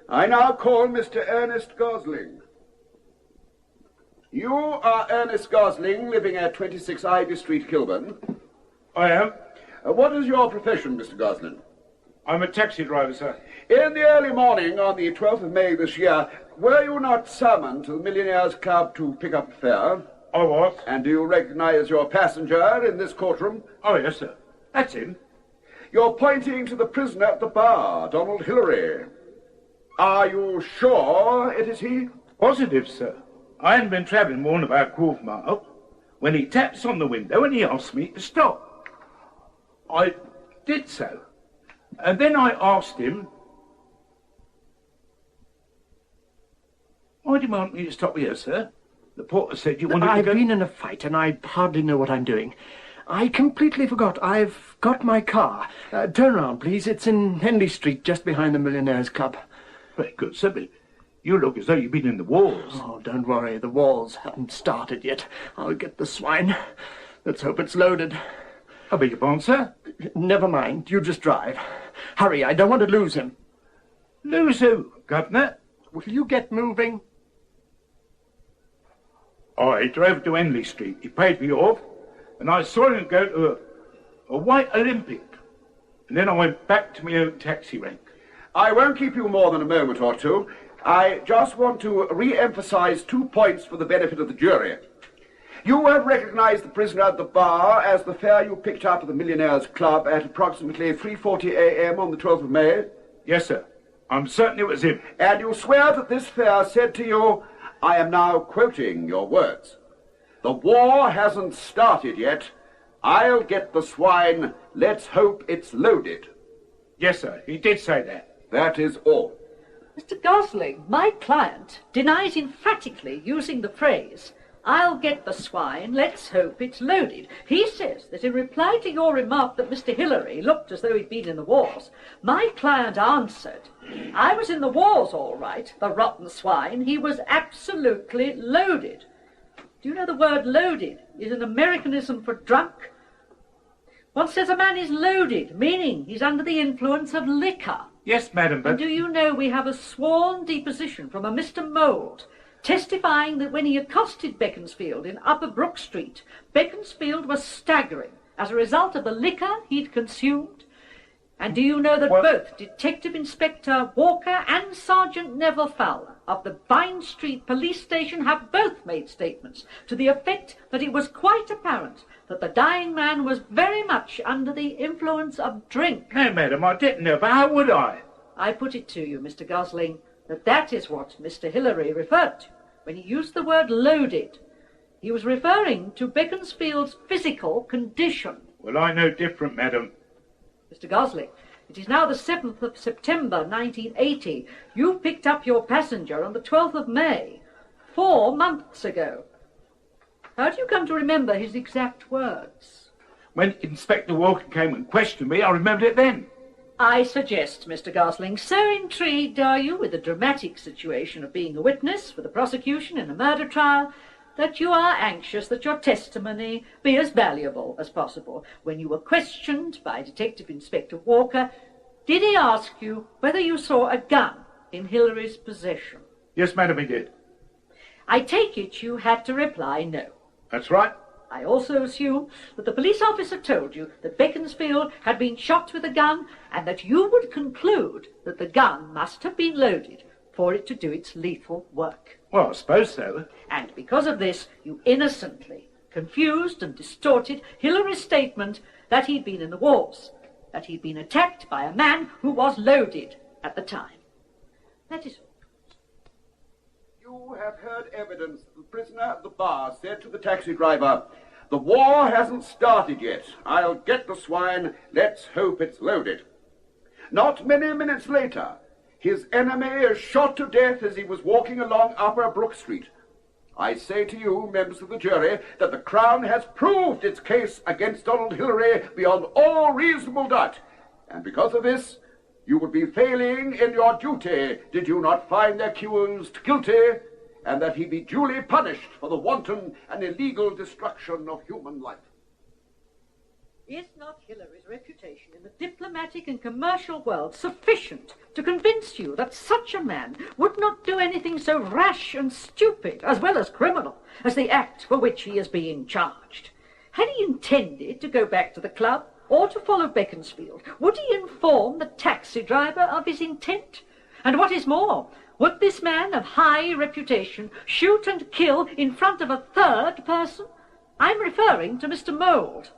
I now call Mr. Ernest Gosling. You are Ernest Gosling, living at 26 Ivy Street, Kilburn. I am. What is your profession, Mr. Gosling? I'm a taxi driver, sir. In the early morning on the 12th of May this year, were you not summoned to the Millionaires' Club to pick up a fare? I was. And do you recognize your passenger in this courtroom? Oh, yes, sir. That's him. You're pointing to the prisoner at the bar, Donald Hillary. Are you sure it is he? Positive, sir. I hadn't been travelling more than about a quarter mile when he taps on the window and he asked me to stop. I did so. And then I asked him, why do you want me to stop here, sir? The porter said you wanted I've to go... been in a fight and I hardly know what I'm doing. I completely forgot. I've got my car. Turn around, please. It's in Henley Street, just behind the Millionaires' Club. Very good, sir, but you look as though you've been in the wars. Oh, don't worry. The wars haven't started yet. I'll get the swine. Let's hope it's loaded. I beg your pardon, sir? Never mind. You just drive. Hurry, I don't want to lose him. Lose who, Governor? Will you get moving? I drove to Henley Street. He paid me off, and I saw him go to a white Olympic. And then I went back to my own taxi rank. I won't keep you more than a moment or two. I just want to re-emphasize 2 points for the benefit of the jury. You have recognized the prisoner at the bar as the fare you picked up at the Millionaires' Club at approximately 3:40 a.m. on the 12th of May? Yes, sir. I'm certain it was him. And you swear that this fare said to you, I am now quoting your words, "The war hasn't started yet. I'll get the swine. Let's hope it's loaded." Yes, sir. He did say that. That is all. Mr. Gosling, my client denies emphatically using the phrase, "I'll get the swine, let's hope it's loaded." He says that in reply to your remark that Mr. Hillary looked as though he'd been in the wars, my client answered, "I was in the wars all right, the rotten swine. He was absolutely loaded." Do you know the word loaded is an Americanism for drunk? One says a man is loaded, meaning he's under the influence of liquor. Yes, madam, but... And do you know we have a sworn deposition from a Mr. Mould, testifying that when he accosted Beaconsfield in Upper Brook Street, Beaconsfield was staggering as a result of the liquor he'd consumed? And do you know that both Detective Inspector Walker and Sergeant Neville Fowler of the Vine Street Police Station have both made statements to the effect that it was quite apparent that the dying man was very much under the influence of drink? No, madam, I didn't know, but how would I? I put it to you, Mr. Gosling, that is what Mr. Hillary referred to when he used the word loaded. He was referring to Beaconsfield's physical condition. Well, I know different, madam. Mr. Gosling, it is now the 7th of September, 1980. You picked up your passenger on the 12th of May, 4 months ago. How do you come to remember his exact words? When Inspector Walker came and questioned me, I remembered it then. I suggest, Mr. Gosling, so intrigued are you with the dramatic situation of being a witness for the prosecution in a murder trial, that you are anxious that your testimony be as valuable as possible. When you were questioned by Detective Inspector Walker, did he ask you whether you saw a gun in Hillary's possession? Yes, madam, he did. I take it you had to reply no. That's right. I also assume that the police officer told you that Beaconsfield had been shot with a gun and that you would conclude that the gun must have been loaded for it to do its lethal work. Well, I suppose so. And because of this, you innocently confused and distorted Hillary's statement that he'd been in the wars, that he'd been attacked by a man who was loaded at the time. That is all. You have heard evidence that the prisoner at the bar said to the taxi driver, "The war hasn't started yet. I'll get the swine. Let's hope it's loaded." Not many minutes later, his enemy is shot to death as he was walking along Upper Brook Street. I say to you, members of the jury, that the Crown has proved its case against Donald Hillary beyond all reasonable doubt. And because of this, you would be failing in your duty did you not find the accused guilty, and that he be duly punished for the wanton and illegal destruction of human life. Is not Hillary's reputation in the diplomatic and commercial world sufficient to convince you that such a man would not do anything so rash and stupid, as well as criminal, as the act for which he is being charged? Had he intended to go back to the club or to follow Beaconsfield, would he inform the taxi driver of his intent? And what is more, would this man of high reputation shoot and kill in front of a third person? I'm referring to Mr. Mould.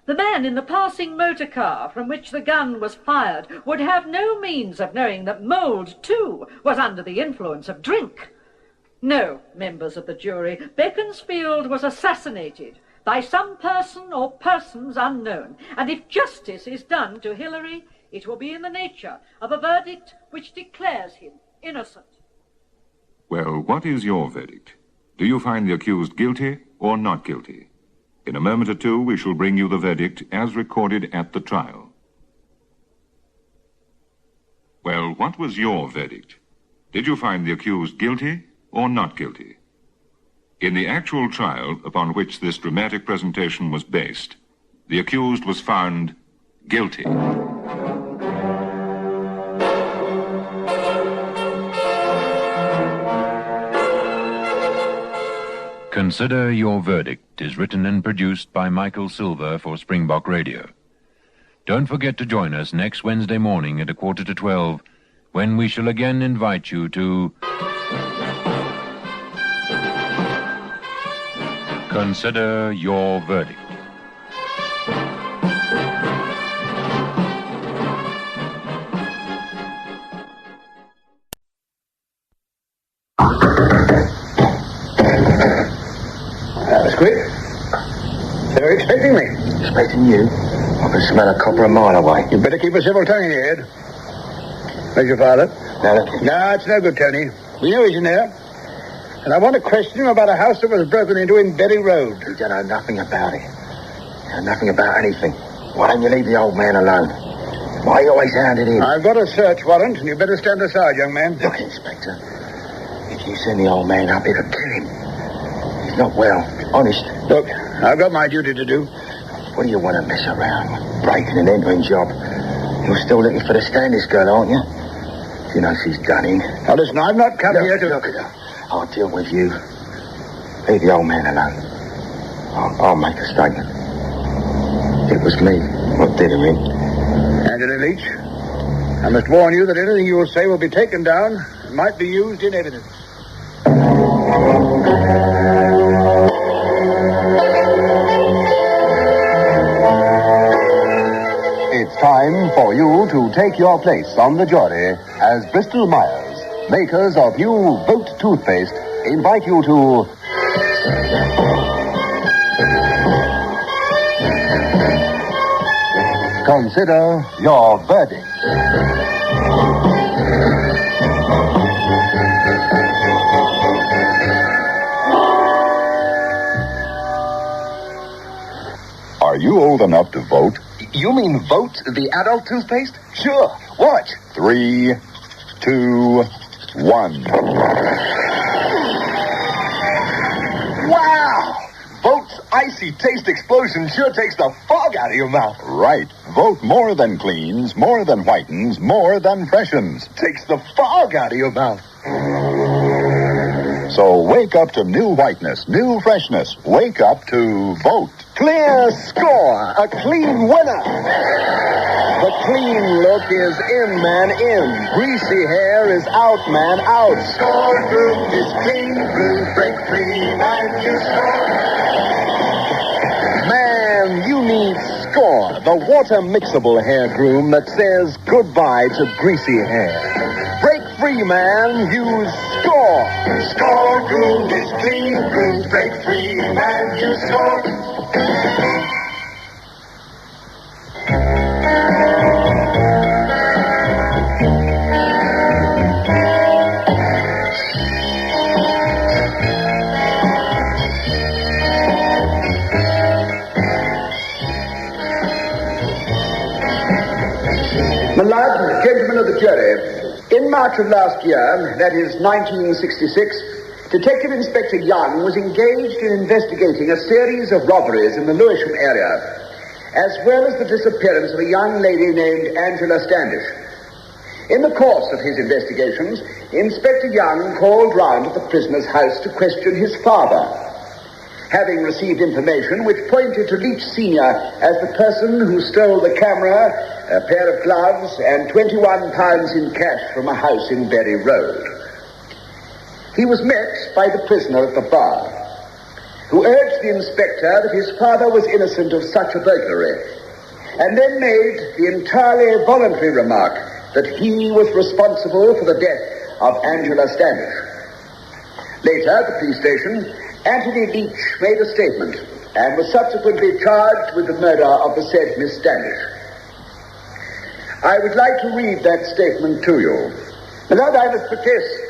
The man in the passing motor car from which the gun was fired would have no means of knowing that Mould, too, was under the influence of drink. No, members of the jury, Beaconsfield was assassinated by some person or persons unknown, and if justice is done to Hillary, it will be in the nature of a verdict which declares him innocent. Well, what is your verdict? Do you find the accused guilty or not guilty? In a moment or two, we shall bring you the verdict as recorded at the trial. Well, what was your verdict? Did you find the accused guilty or not guilty? In the actual trial upon which this dramatic presentation was based, the accused was found guilty. Consider Your Verdict is written and produced by Michael Silver for Springbok Radio. Don't forget to join us next Wednesday morning at 11:45 when we shall again invite you to Consider Your Verdict. That was quick. They were expecting me. Expecting you? I can smell a copper a mile away. You better keep a civil tongue in your head. Where's your father? No, it's no good, Tourney. We know he's in there. And I want to question him about a house that was broken into in Berry Road. You don't know nothing about it. You know nothing about anything. Why don't you leave the old man alone? Why are you always hounding him? I've got a search warrant, and you better stand aside, young man. Look, Inspector. If you send the old man up, it'll kill him. He's not well. Honest. Look, I've got my duty to do. What do you want to mess around? Breaking and entering job. You're still looking for the Standish girl, aren't you? You know she's done in. Now, listen, I've not come here to... Look, I'll deal with you. Leave the old man alone. I'll make a statement. It was me what did him in. Angela Leech, I must warn you that anything you will say will be taken down and might be used in evidence. It's time for you to take your place on the jury as Bristol Myers, makers of new Vote toothpaste, invite you to Consider Your Verdict. Are you old enough to vote? You mean Vote, the adult toothpaste? Sure. Watch. 3, 2, 1. Wow! Vote's icy taste explosion sure takes the fog out of your mouth. Right. Vote more than cleans, more than whitens, more than freshens. Takes the fog out of your mouth. So wake up to new whiteness, new freshness. Wake up to Vote. Clear score. A clean winner. The clean look is in, man, in. Greasy hair is out, man, out. Score broom is clean, broom break free, and you score. Man, you need Score, the water mixable hair groom that says goodbye to greasy hair. Break free, man. Use Score. Score broom is clean, broom break free, and you score. My lord, gentlemen of the jury, in March of last year, that is 1966, Detective Inspector Young was engaged in investigating a series of robberies in the Lewisham area, as well as the disappearance of a young lady named Angela Standish. In the course of his investigations, Inspector Young called round at the prisoner's house to question his father. Having received information which pointed to Leech Sr. as the person who stole the camera, a pair of gloves, and £21 in cash from a house in Berry Road, he was met by the prisoner at the bar, who urged the inspector that his father was innocent of such a burglary, and then made the entirely voluntary remark that he was responsible for the death of Angela Standish. Later, at the police station, Anthony Leech made a statement and was subsequently charged with the murder of the said Miss Standish. I would like to read that statement to you. My lord, I must protest.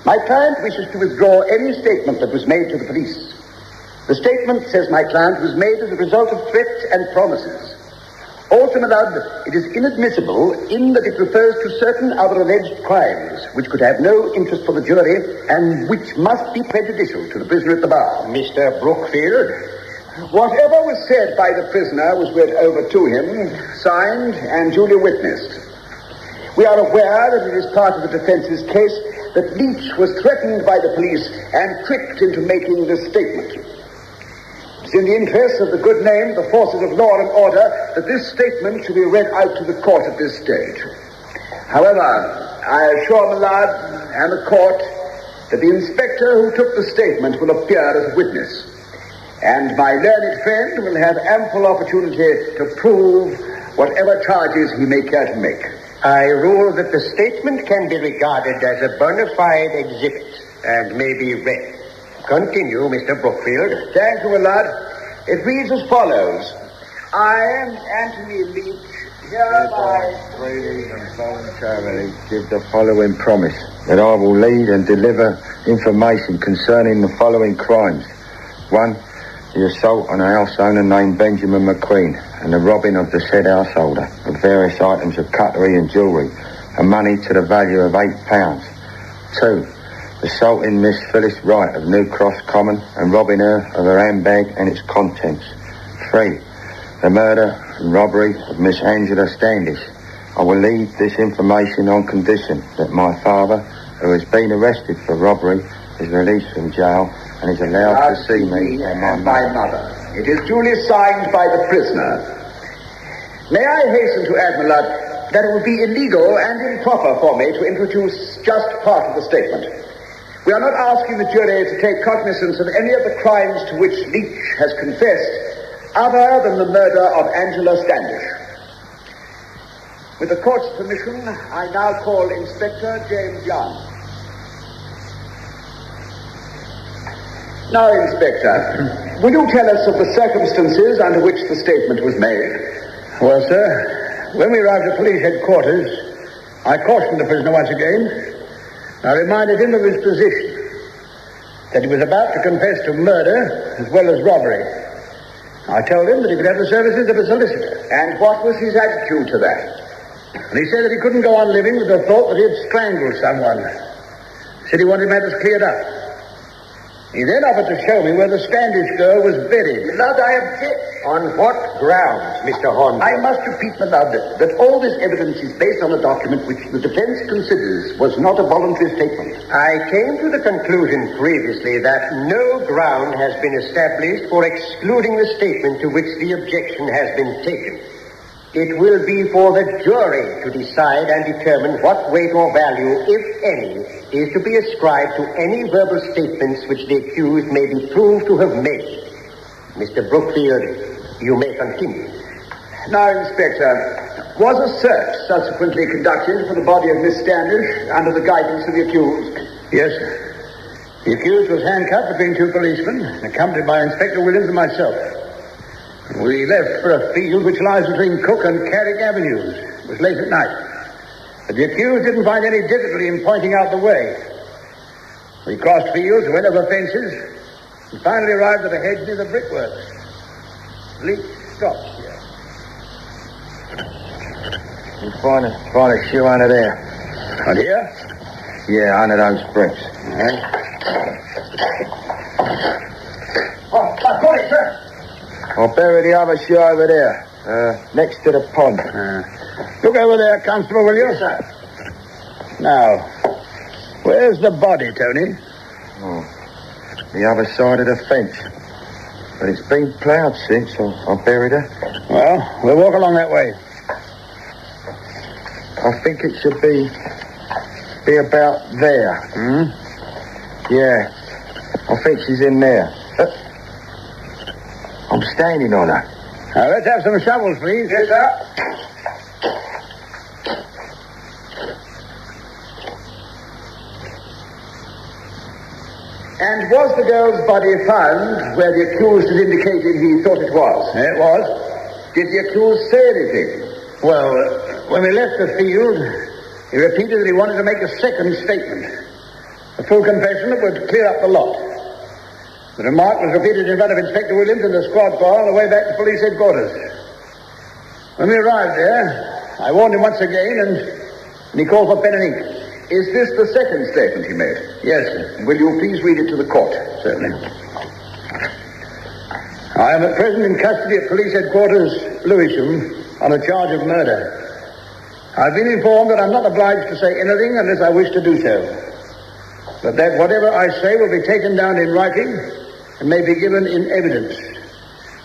My client wishes to withdraw any statement that was made to the police. The statement, says my client, was made as a result of threats and promises. Also, my lord, it is inadmissible in that it refers to certain other alleged crimes which could have no interest for the jury and which must be prejudicial to the prisoner at the bar. Mr. Brookfield, whatever was said by the prisoner was read over to him, signed, and duly witnessed. We are aware that it is part of the defense's case that Leech was threatened by the police and tricked into making this statement. It's in the interest of the good name, the forces of law and order, that this statement should be read out to the court at this stage. However, I assure my lord and the court that the inspector who took the statement will appear as a witness, and my learned friend will have ample opportunity to prove whatever charges he may care to make. I rule that the statement can be regarded as a bona fide exhibit and may be read. Continue, Mr. Brookfield. Thank you, my lord. It reads as follows. I am Anthony Leech, hereby freely and voluntarily give the following promise, that I will lead and deliver information concerning the following crimes. 1. The assault on a house owner named Benjamin McQueen and the robbing of the said householder of various items of cutlery and jewellery and money to the value of £8. 2. Assaulting Miss Phyllis Wright of New Cross Common and robbing her of her handbag and its contents. 3. The murder and robbery of Miss Angela Standish. I will leave this information on condition that my father, who has been arrested for robbery, is released from jail and is allowed to see me and my mother. It is duly signed by the prisoner. May I hasten to add, my lord, that it would be illegal and improper for me to introduce just part of the statement. We are not asking the jury to take cognizance of any of the crimes to which Leech has confessed, other than the murder of Angela Standish. With the court's permission, I now call Inspector James Young. Now, Inspector, will you tell us of the circumstances under which the statement was made? Well, sir, when we arrived at police headquarters, I cautioned the prisoner once again. I reminded him of his position, that he was about to confess to murder as well as robbery. I told him that he could have the services of a solicitor. And what was his attitude to that? And he said that he couldn't go on living with the thought that he had strangled someone. Said he wanted matters cleared up. He then offered to show me where the Standish girl was buried. Lord, I object. On what grounds, Mr. Holmes? I must repeat, my lord, that all this evidence is based on a document which the defense considers was not a voluntary statement. I came to the conclusion previously that no ground has been established for excluding the statement to which the objection has been taken. It will be for the jury to decide and determine what weight or value, if any, is to be ascribed to any verbal statements which the accused may be proved to have made. Mr. Brookfield, you may continue. Now, Inspector, was a search subsequently conducted for the body of Miss Standish under the guidance of the accused? Yes, sir. The accused was handcuffed between two policemen, accompanied by Inspector Williams and myself. We left for a field which lies between Cook and Carrick Avenues. It was late at night. But the accused didn't find any difficulty in pointing out the way. We crossed fields, went over fences, and finally arrived at a hedge near the brickworks. Leech stopped here. You find a shoe under there. Under here? Yeah, under those bricks. Oh, I got it, sir. I'll bury the other shoe over there, next to the pond. Look over there, Constable, will you? Yes, sir. Now, where's the body, Tourney? Oh, the other side of the fence. But it's been ploughed since, so I buried her. Well, we'll walk along that way. I think it should be about there. Yeah, I think she's in there. I'm standing on her. Now, let's have some shovels, please. Yes, sir. And was the girl's body found where the accused had indicated he thought it was? It was. Did the accused say anything? Well, when we left the field, he repeated that he wanted to make a second statement. A full confession that would clear up the lot. The remark was repeated in front of Inspector Williams and the squad car on the way back to police headquarters. When we arrived there, I warned him once again, and he called for pen and ink. Is this the second statement he made? Yes, sir. Will you please read it to the court? Certainly. I am at present in custody at police headquarters, Lewisham, on a charge of murder. I've been informed that I'm not obliged to say anything unless I wish to do so, but that whatever I say will be taken down in writing and may be given in evidence.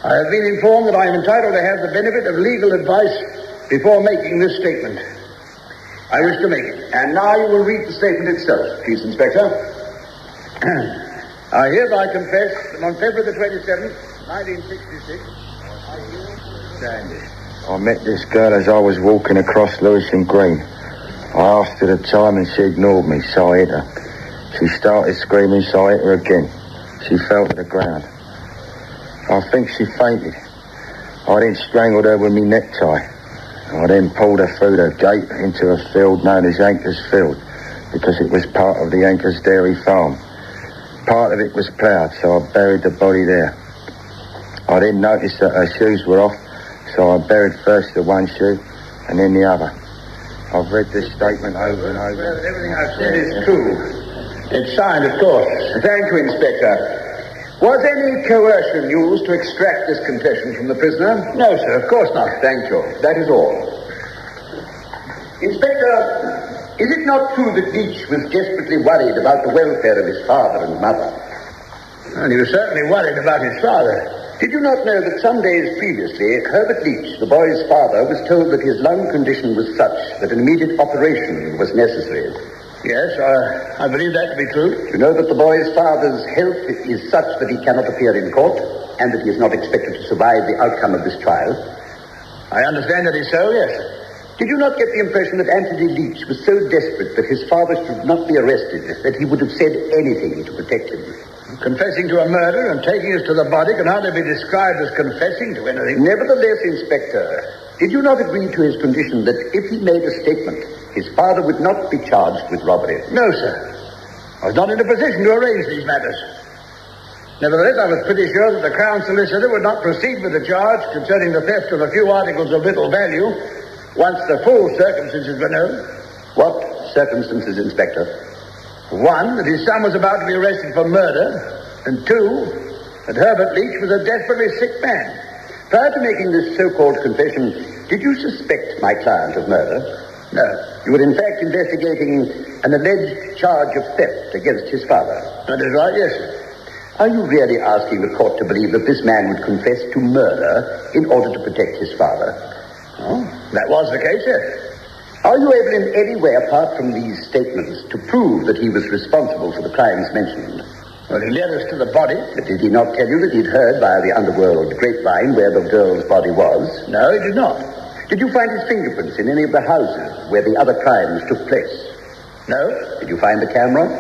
I have been informed that I am entitled to have the benefit of legal advice before making this statement. I wish to make it. And now you will read the statement itself, please, Inspector. I hereby confess that on February the 27th, 1966, I met this girl as I was walking across Lewisham Green. I asked her the time and she ignored me, so I hit her. She started screaming, so I hit her again. She fell to the ground. I think she fainted. I then strangled her with my necktie. I then pulled her through the gate into a field known as Anchor's Field, because it was part of the Anchor's dairy farm. Part of it was ploughed, so I buried the body there. I then noticed that her shoes were off, so I buried first the one shoe and then the other. I've read this statement over and over. Well, everything I've said is true. It's signed, of course. Thank you, Inspector. Was any coercion used to extract this confession from the prisoner? No, sir, of course not. Thank you. That is all. Inspector, is it not true that Leech was desperately worried about the welfare of his father and mother? Well, he was certainly worried about his father. Did you not know that some days previously, Herbert Leech, the boy's father, was told that his lung condition was such that an immediate operation was necessary? Yes, I believe that to be true. You know that the boy's father's health is such that he cannot appear in court, and that he is not expected to survive the outcome of this trial? I understand that is so, yes. Did you not get the impression that Anthony Leech was so desperate that his father should not be arrested that he would have said anything to protect him? Confessing to a murder and taking us to the body can hardly be described as confessing to anything. Nevertheless, Inspector, did you not agree to his condition that if he made a statement, his father would not be charged with robbery? No, sir. I was not in a position to arrange these matters. Nevertheless, I was pretty sure that the Crown Solicitor would not proceed with the charge concerning the theft of a few articles of little value once the full circumstances were known. What circumstances, Inspector? One, that his son was about to be arrested for murder, and two, that Herbert Leech was a desperately sick man. Prior to making this so-called confession, did you suspect my client of murder? No. You were in fact investigating an alleged charge of theft against his father. That is right, yes, sir. Are you really asking the court to believe that this man would confess to murder in order to protect his father? Oh, that was the case, yes. Are you able in any way, apart from these statements, to prove that he was responsible for the crimes mentioned? Well, he led us to the body. But did he not tell you that he'd heard via the underworld grapevine where the girl's body was? No, he did not. Did you find his fingerprints in any of the houses where the other crimes took place? No. Did you find the camera?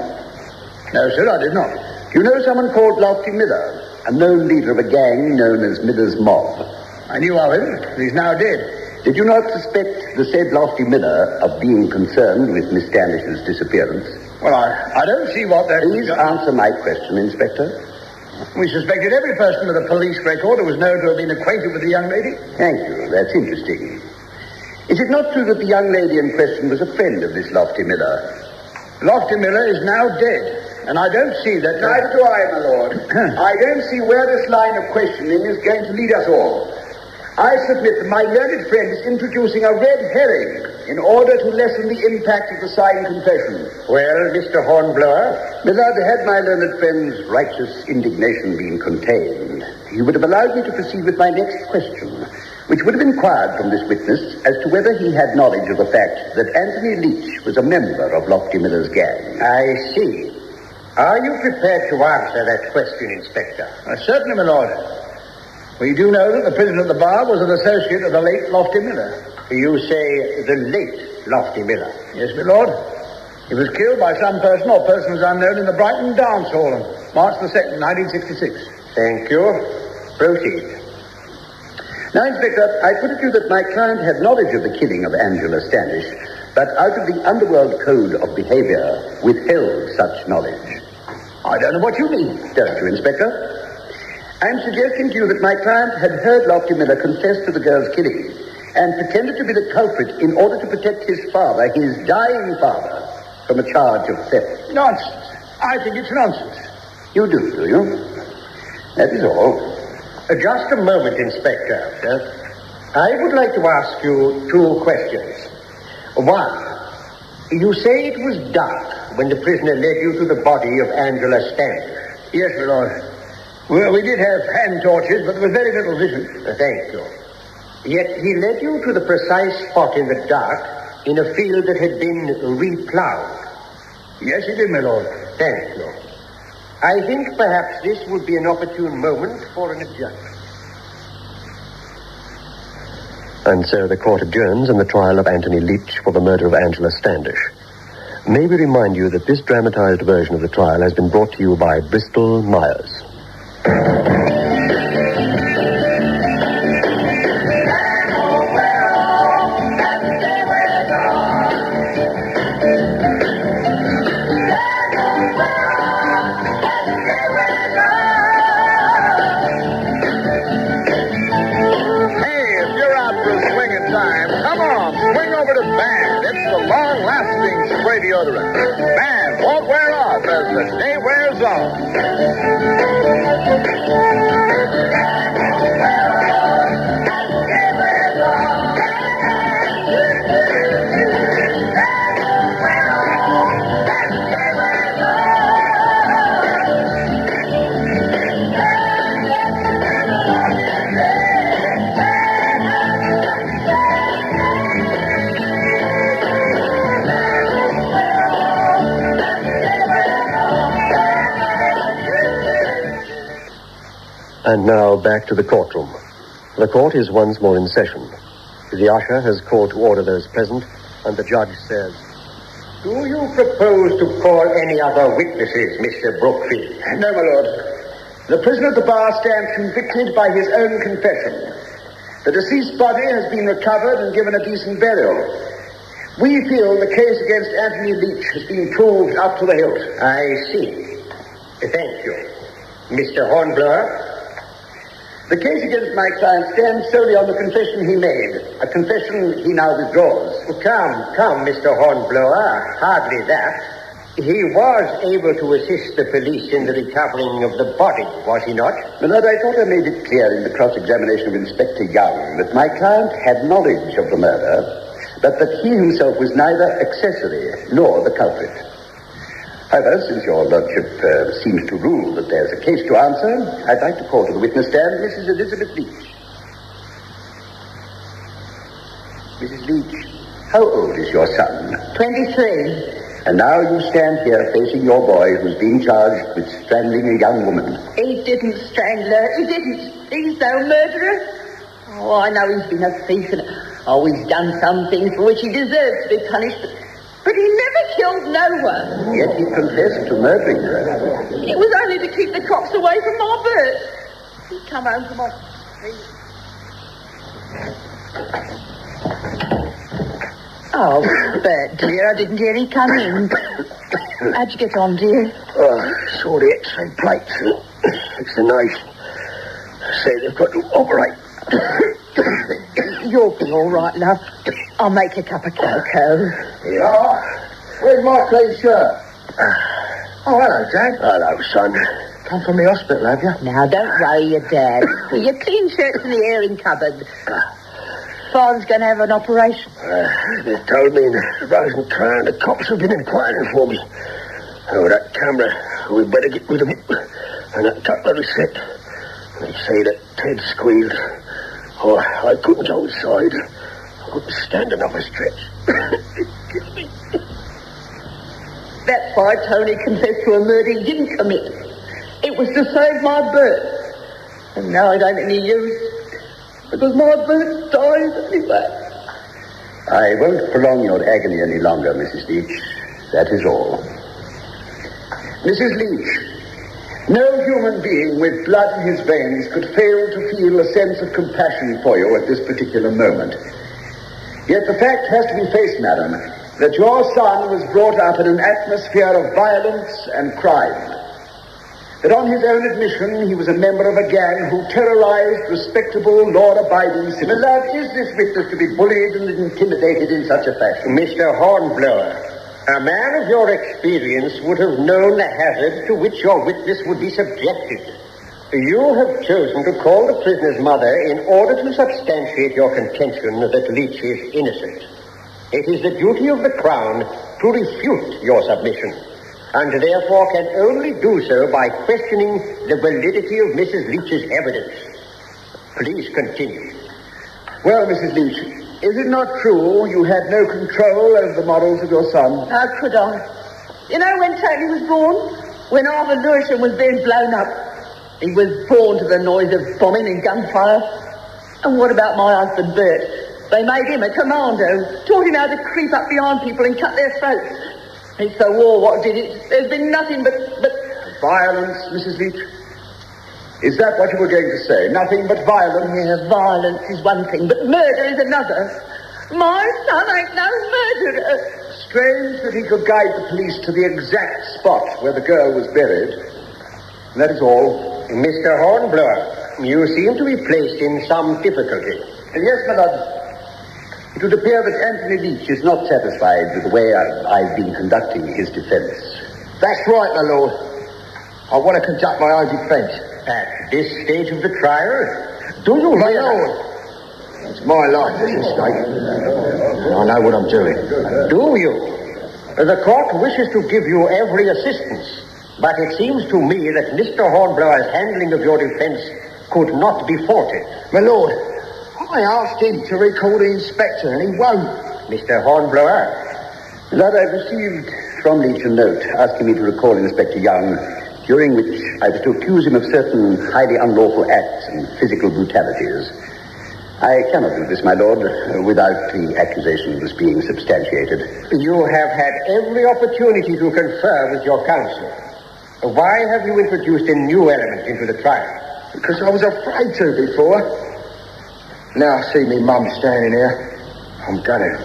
No, sir, I did not. Do you know someone called Lofty Miller, a known leader of a gang known as Miller's Mob? I knew of him. He's now dead. Did you not suspect the said Lofty Miller of being concerned with Miss Standish's disappearance? Well, I don't see what that... Please answer my question, Inspector. We suspected every person with a police record who was known to have been acquainted with the young lady. Thank you. That's interesting. Is it not true that the young lady in question was a friend of this Lofty Miller? Lofty Miller is now dead, and I don't see that... Neither do I, my lord. I don't see where this line of questioning is going to lead us all. I submit that my learned friend is introducing a red herring in order to lessen the impact of the signed confession. Well, Mr. Hornblower? Milord, had my learned friend's righteous indignation been contained, he would have allowed me to proceed with my next question, which would have inquired from this witness as to whether he had knowledge of the fact that Anthony Leech was a member of Lofty Miller's gang. I see. Are you prepared to answer that question, Inspector? Certainly, my lord. We do know that the prisoner at the bar was an associate of the late Lofty Miller. You say the late Lofty Miller? Yes, my lord. He was killed by some person or persons unknown in the Brighton dance hall on March the 2nd, 1966. Thank you. Proceed. Now, Inspector, I put it to you that my client had knowledge of the killing of Angela Standish, but out of the underworld code of behavior withheld such knowledge. I don't know what you mean. Don't you, Inspector? I'm suggesting to you that my client had heard Lofty Miller confess to the girl's killing, and pretended to be the culprit in order to protect his father, his dying father, from a charge of theft. Nonsense. I think it's nonsense. You do you? That is all. Just a moment, Inspector, sir. I would like to ask you 2 questions. One, you say it was dark when the prisoner led you to the body of Angela Standish. Yes, my lord. Well, we did have hand torches, but there was very little vision. Thank you. Yet he led you to the precise spot in the dark in a field that had been replowed. Yes, he did, my lord. Thank you. I think perhaps this would be an opportune moment for an adjustment. And so the court adjourns in the trial of Anthony Leech for the murder of Angela Standish. May we remind you that this dramatized version of the trial has been brought to you by Bristol Myers. Man won't wear off as the day wears on. And now back to the courtroom. The court is once more in session. The usher has called to order those present, and the judge says, Do you propose to call any other witnesses, Mr. Brookfield? No, my lord. The prisoner at the bar stands convicted by his own confession. The deceased body has been recovered and given a decent burial. We feel the case against Anthony Leech has been proved up to the hilt. I see. Thank you. Mr. Hornblower? The case against my client stands solely on the confession he made, a confession he now withdraws. Come, Mr. Hornblower, hardly that. He was able to assist the police in the recovering of the body, was he not? My lord, I thought I made it clear in the cross-examination of Inspector Young that my client had knowledge of the murder, but that he himself was neither accessory nor the culprit. However, since your lordship seems to rule that there's a case to answer, I'd like to call to the witness stand Mrs. Elizabeth Leech. Mrs. Leech, how old is your son? 23. And now you stand here facing your boy who's being charged with strangling a young woman. He didn't strangle her. He didn't. He's no murderer. Oh, I know he's been a thief and he's done some things for which he deserves to be punished, but he never killed no one. Yet he confessed to murdering her. It was only to keep the cops away from my bird. He'd come home from off. Oh, Bert, dear, I didn't hear he come in. How'd you get on, dear? Saw the X-ray plates. It's a knife. Say they've got to operate. You'll be all right, love. I'll make a cup of cocoa. Yeah. Where's my clean shirt? Oh, hello, Dad. Hello, son. Come from the hospital, have you? Now, don't worry your dad. Your clean shirt's in the airing cupboard. Father's going to have an operation. They told me in Rosa Crown the cops have been inquiring for me. Oh, that camera. We'd better get rid of it. And that cutlery set. They say that Ted squealed. Oh, I couldn't go inside. I couldn't stand another stretch. It killed me. That's why Tony confessed to a murder he didn't commit. It was to save my bird. And now it ain't any use. Because my bird died anyway. I won't prolong your agony any longer, Mrs. Leech. That is all. Mrs. Leech, no human being with blood in his veins could fail to feel a sense of compassion for you at this particular moment. Yet the fact has to be faced, madam, that your son was brought up in an atmosphere of violence and crime. that on his own admission he was a member of a gang who terrorized respectable, law-abiding citizens. My lord, is this witness to be bullied and intimidated in such a fashion? Mr. Hornblower, a man of your experience would have known the hazard to which your witness would be subjected. You have chosen to call the prisoner's mother in order to substantiate your contention that Leech is innocent. It is the duty of the Crown to refute your submission, and therefore can only do so by questioning the validity of Mrs. Leech's evidence. Please continue. Well, Mrs. Leech, is it not true you had no control over the morals of your son? How could I? You know when Tourney was born? When Arthur Lewisham was being blown up. He was born to the noise of bombing and gunfire. And what about my husband, Bert? They made him a commando, taught him how to creep up behind people and cut their throats. It's the war what did it. There's been nothing but... Violence, Mrs. Leech? Is that what you were going to say? Nothing but violence? Yeah, violence is one thing, but murder is another. My son ain't no murderer. Strange that he could guide the police to the exact spot where the girl was buried. And that is all. Mr. Hornblower, you seem to be placed in some difficulty. Yes, my lord. It would appear that Anthony Leech is not satisfied with the way I've been conducting his defense. That's right, my lord. I want to conduct my own defense. At this stage of the trial? Do you, my lord? It's my life that's at stake. I know what I'm doing. Do you? The court wishes to give you every assistance, but it seems to me that Mr. Hornblower's handling of your defense could not be faulted. My lord, I asked him to recall the inspector, and he won't. Mr. Hornblower? That I received from Leech a note asking me to recall Inspector Young, during which I was to accuse him of certain highly unlawful acts and physical brutalities. I cannot do this, my lord, without the accusation of this being substantiated. You have had every opportunity to confer with your counsel. Why have you introduced a new element into the trial? Because I was afraid to before. Now I see me mum standing here. I'm gonna.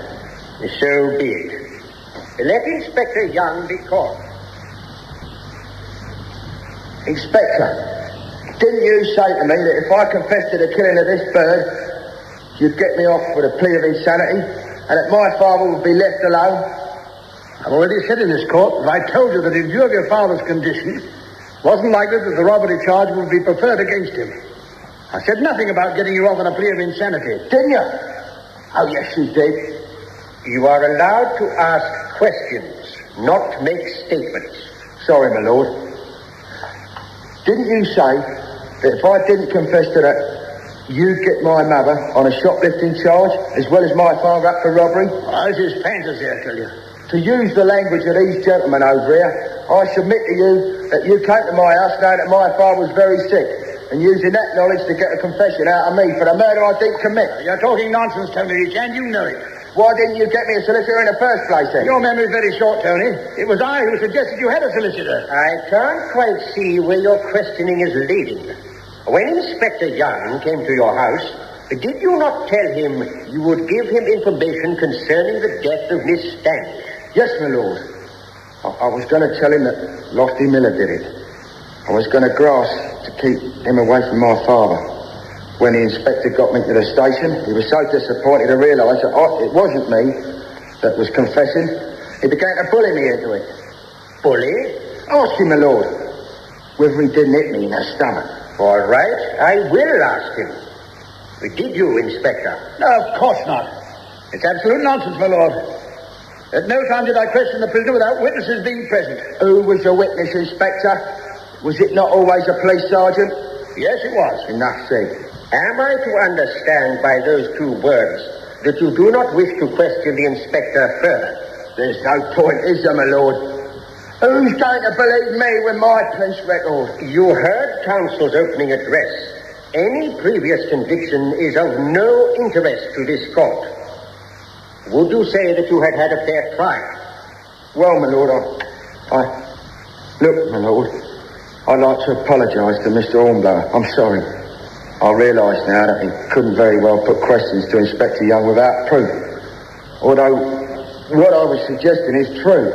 So be it. Let Inspector Young be called. Inspector, didn't you say to me that if I confessed to the killing of this bird, you'd get me off with a plea of insanity, and that my father would be left alone? I've already said in this court that I told you that in view of your father's condition, it wasn't likely that the robbery charge would be preferred against him. I said nothing about getting you off on a plea of insanity. Didn't you? Oh, yes, you did. You are allowed to ask questions, not make statements. Sorry, my lord. Didn't you say that if I didn't confess to that, you'd get my mother on a shoplifting charge, as well as my father up for robbery? Oh, this is fantasy, I tell you. To use the language of these gentlemen over here, I submit to you that you came to my house knowing that my father was very sick, and using that knowledge to get a confession out of me for the murder I didn't commit. You're talking nonsense, Tony, and you know it. Why didn't you get me a solicitor in the first place, then? Your memory's very short, Tony. It was I who suggested you had a solicitor. I can't quite see where your questioning is leading. When Inspector Young came to your house, did you not tell him you would give him information concerning the death of Miss Standish? Yes, my lord. I was going to tell him that Lofty Miller did it. I was going to grasp to keep him away from my father. When the inspector got me to the station, he was so disappointed to realise that it wasn't me that was confessing. He began to bully me into it. Bully? Ask him, my lord, whether he didn't hit me in the stomach. All right, I will ask him. Did you, Inspector? No, of course not. It's absolute nonsense, my lord. At no time did I question the prisoner without witnesses being present. Who was the witness, Inspector? Was it not always a police sergeant? Yes, it was. Enough said. Am I to understand by those two words that you do not wish to question the inspector further? There's no point, is there, my lord? Who's going to believe me with my police record? You heard counsel's opening address. Any previous conviction is of no interest to this court. Would you say that you had had a fair trial? Well, my lord, Look, my lord, I'd like to apologise to Mr. Hornblower. I'm sorry. I realise now that he couldn't very well put questions to Inspector Young without proof. Although what I was suggesting is true.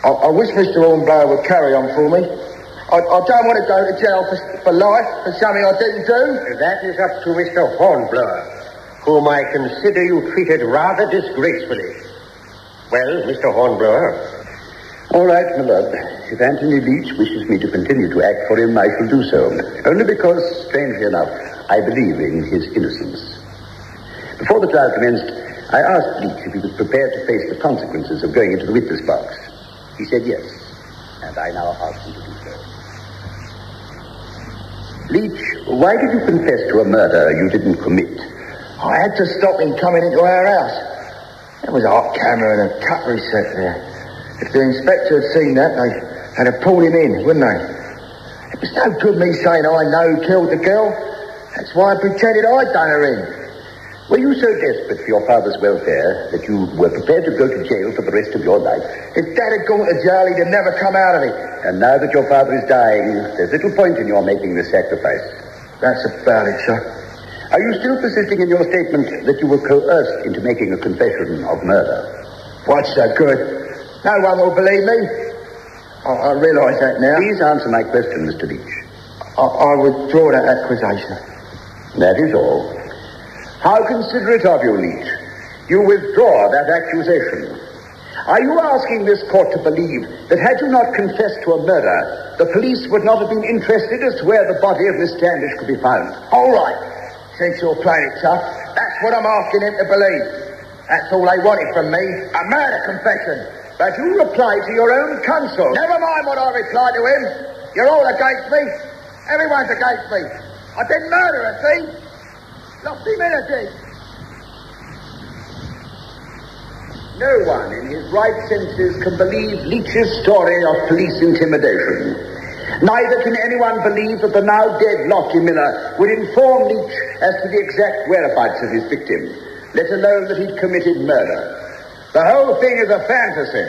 I wish Mr. Hornblower would carry on for me. I don't want to go to jail for life for something I didn't do. That is up to Mr. Hornblower, whom I consider you treated rather disgracefully. Well, Mr. Hornblower? All right, my lord. If Anthony Leech wishes me to continue to act for him, I shall do so. Only because, strangely enough, I believe in his innocence. Before the trial commenced, I asked Leech if he was prepared to face the consequences of going into the witness box. He said yes, and I now ask him to do so. Leech, why did you confess to a murder you didn't commit? I had to stop him coming into our house. There was a hot camera and a cutlery set there. If the inspector had seen that, they'd have pulled him in, wouldn't they? It was no good me saying I know who killed the girl. That's why I pretended I'd done her in. Were you so desperate for your father's welfare that you were prepared to go to jail for the rest of your life? If Dad had gone to jail, he'd have never come out of it. And now that your father is dying, there's little point in your making the sacrifice. That's about it, sir. Are you still persisting in your statement that you were coerced into making a confession of murder? What's so good? No one will believe me. I realise that now. Please answer my question, Mr. Leech. I withdraw that accusation. That is all. How considerate of you, Leech. You withdraw that accusation. Are you asking this court to believe that had you not confessed to a murder, the police would not have been interested as to where the body of Miss Standish could be found? All right. Since you're playing it tough, that's what I'm asking him to believe. That's all they wanted from me, a murder confession. But you replied to your own counsel. Never mind what I replied to him. You're all against me. Everyone's against me. I didn't murder her, see? Lost him in a dig. No one in his right senses can believe Leech's story of police intimidation. Neither can anyone believe that the now dead Lofty Miller would inform Leech as to the exact whereabouts of his victim, let alone that he'd committed murder. The whole thing is a fantasy.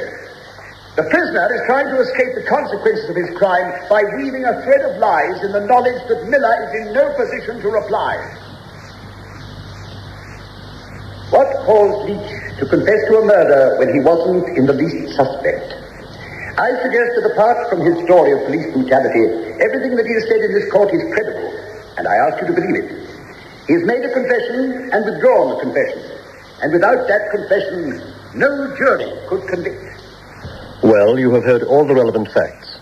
The prisoner is trying to escape the consequences of his crime by weaving a thread of lies in the knowledge that Miller is in no position to reply. What caused Leech to confess to a murder when he wasn't in the least suspect? I suggest that apart from his story of police brutality, everything that he has said in this court is credible, and I ask you to believe it. He has made a confession and withdrawn the confession, and without that confession, no jury could convict. Well, you have heard all the relevant facts.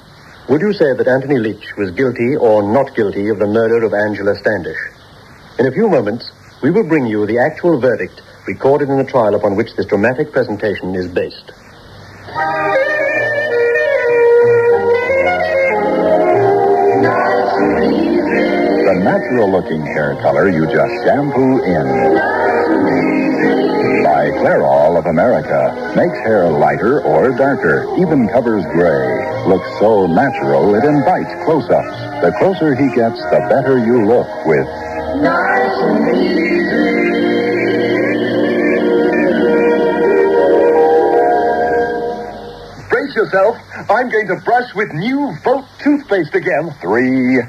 Would you say that Anthony Leech was guilty or not guilty of the murder of Angela Standish? In a few moments, we will bring you the actual verdict recorded in the trial upon which this dramatic presentation is based. The natural-looking hair color you just shampoo in. By Clairol of America. Makes hair lighter or darker. Even covers gray. Looks so natural it invites close-ups. The closer he gets, the better you look with Nice and Easy. Brace yourself. I'm going to brush with new Volt toothpaste again. 3,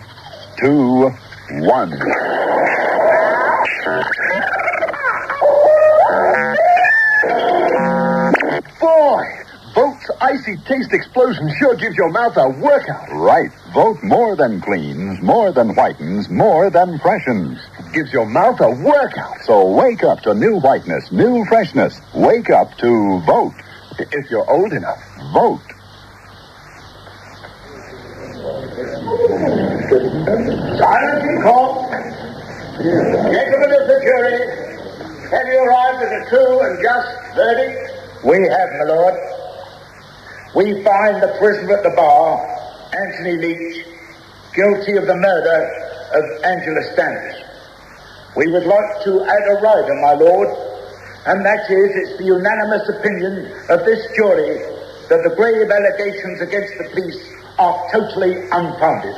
2, 1. Boy, Volt's icy taste explosion sure gives your mouth a workout. Right. Volt more than cleans, more than whitens, more than freshens. Gives your mouth a workout. So wake up to new whiteness, new freshness. Wake up to Volt. If you're old enough. Volt. Silence in court. Gentlemen of the jury, have you arrived at a true and just verdict? We have, my lord. We find the prisoner at the bar, Anthony Leech, guilty of the murder of Angela Standish. We would like to add a rider, my lord, and that is, it's the unanimous opinion of this jury that the grave allegations against the police are totally unfounded.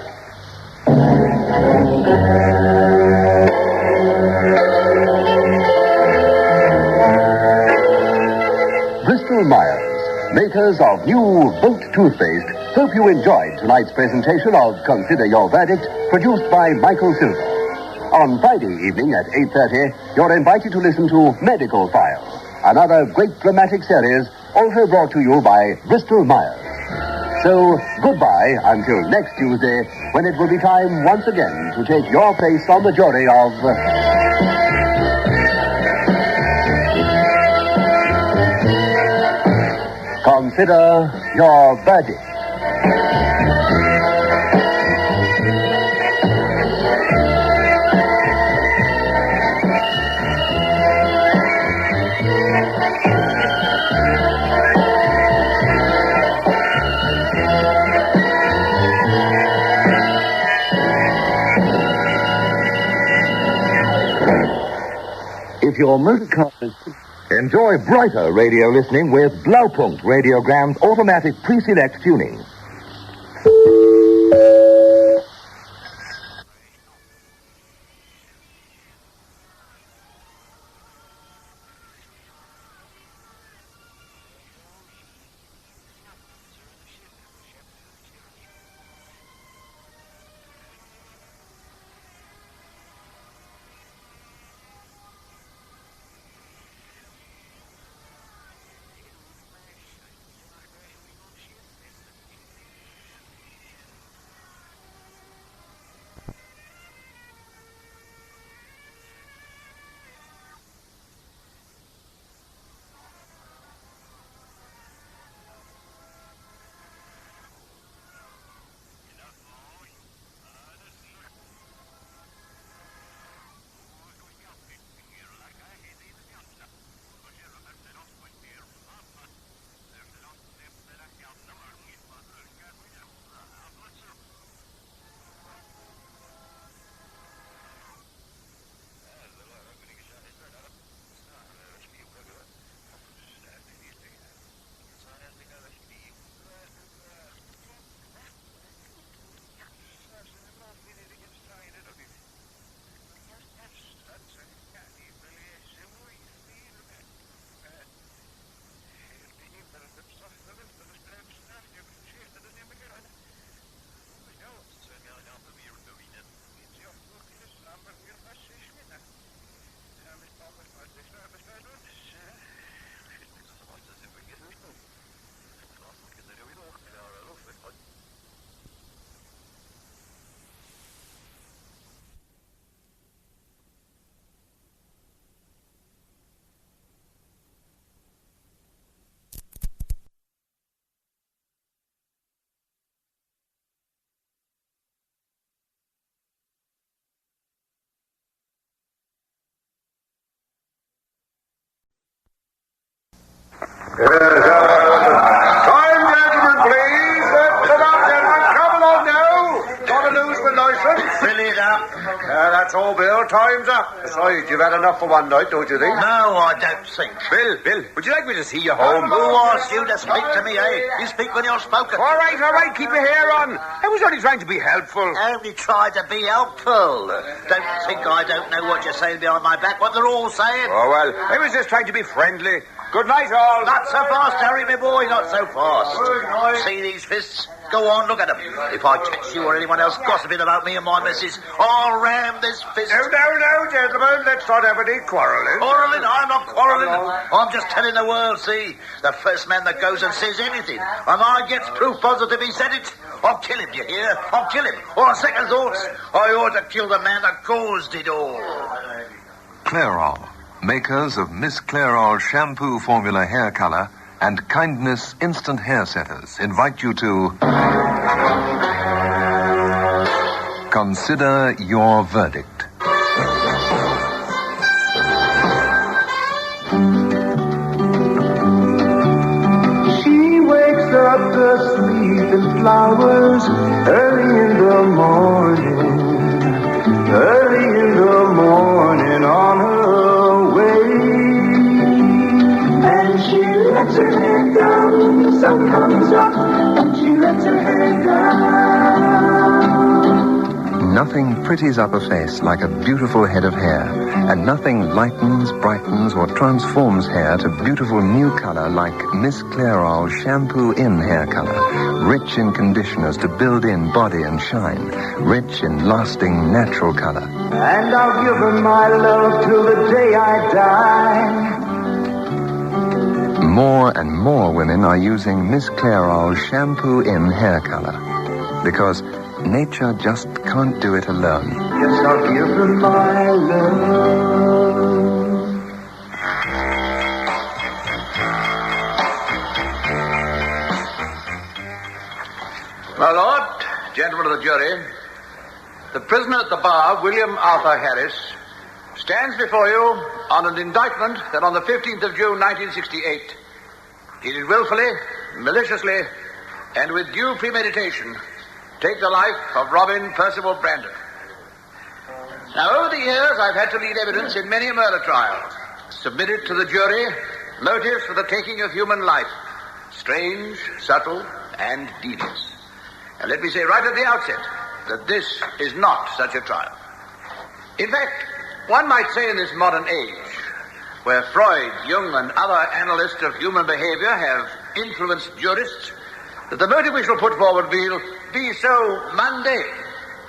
Bristol Myers, makers of new Volt toothpaste, hope you enjoyed tonight's presentation of Consider Your Verdict, produced by Michael Silver. On Friday evening at 8:30, you're invited to listen to Medical File, another great dramatic series also brought to you by Bristol Myers. So, goodbye until next Tuesday, when it will be time once again to take your place on the jury of... Consider your verdict. If your motor car is... Enjoy brighter radio listening with Blaupunkt Radiogram's automatic pre-select tuning. Time, gentlemen, please. Sit up, gentlemen. Come along now. Got to lose my license. Fill it up. That's all, Bill. Time's up. Besides, you've had enough for one night, don't you think? No, I don't think. Bill, would you like me to see you home? Who asked you to speak to me, eh? You speak when you're spoken. All right. Keep your hair on. I was only trying to be helpful. Only try to be helpful. Don't think I don't know what you're saying behind my back, what they're all saying. Oh, well, I was just trying to be friendly. Good night, all. Not so fast, Harry, my boy, not so fast. Good night. See these fists? Go on, look at them. If I catch you or anyone else gossiping about me and my missus, I'll ram this fist. No, gentlemen. Let's not have any quarrelling. Quarrelling? I'm not quarrelling. I'm just telling the world, see? The first man that goes and says anything, and I gets proof positive he said it, I'll kill him, you hear? I'll kill him. Or on second thoughts, I ought to kill the man that caused it all. Clairol, makers of Miss Clairol shampoo formula hair color and Kindness instant hair setters, invite you to consider your verdict. She wakes up the sleeping flowers early in the morning on her way. And she lets her head down, the sun comes up, and she lets her head down. Nothing pretties up a face like a beautiful head of hair, and nothing lightens, brightens, or transforms hair to beautiful new color like Miss Clairol Shampoo In Hair Color. Rich in conditioners to build in body and shine. Rich in lasting natural color. And I'll give her my love till the day I die. more and more women are using Miss Clairol's shampoo in hair color. Because nature just can't do it alone. Yes, I'll give them my love. My lord, gentlemen of the jury, the prisoner at the bar, William Arthur Harris, stands before you on an indictment that on the 15th of June, 1968, he did willfully, maliciously, and with due premeditation, take the life of Robin Percival Brandon. Now, over the years, I've had to lead evidence in many a murder trial, submitted to the jury motives for the taking of human life, strange, subtle, and devious. And let me say right at the outset that this is not such a trial. In fact, one might say in this modern age, where Freud, Jung, and other analysts of human behavior have influenced jurists, that the motive we shall put forward will be so mundane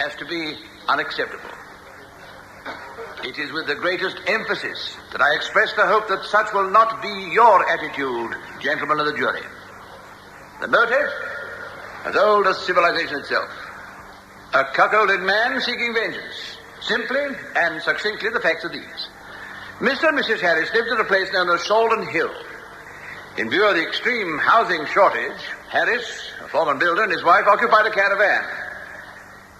as to be unacceptable. It is with the greatest emphasis that I express the hope that such will not be your attitude, gentlemen of the jury. The motive, as old as civilization itself. A cuckolded man seeking vengeance. Simply and succinctly, the facts are these. Mr. and Mrs. Harris lived at a place known as Shalden Hill. In view of the extreme housing shortage, Harris, a foreman builder, and his wife occupied a caravan.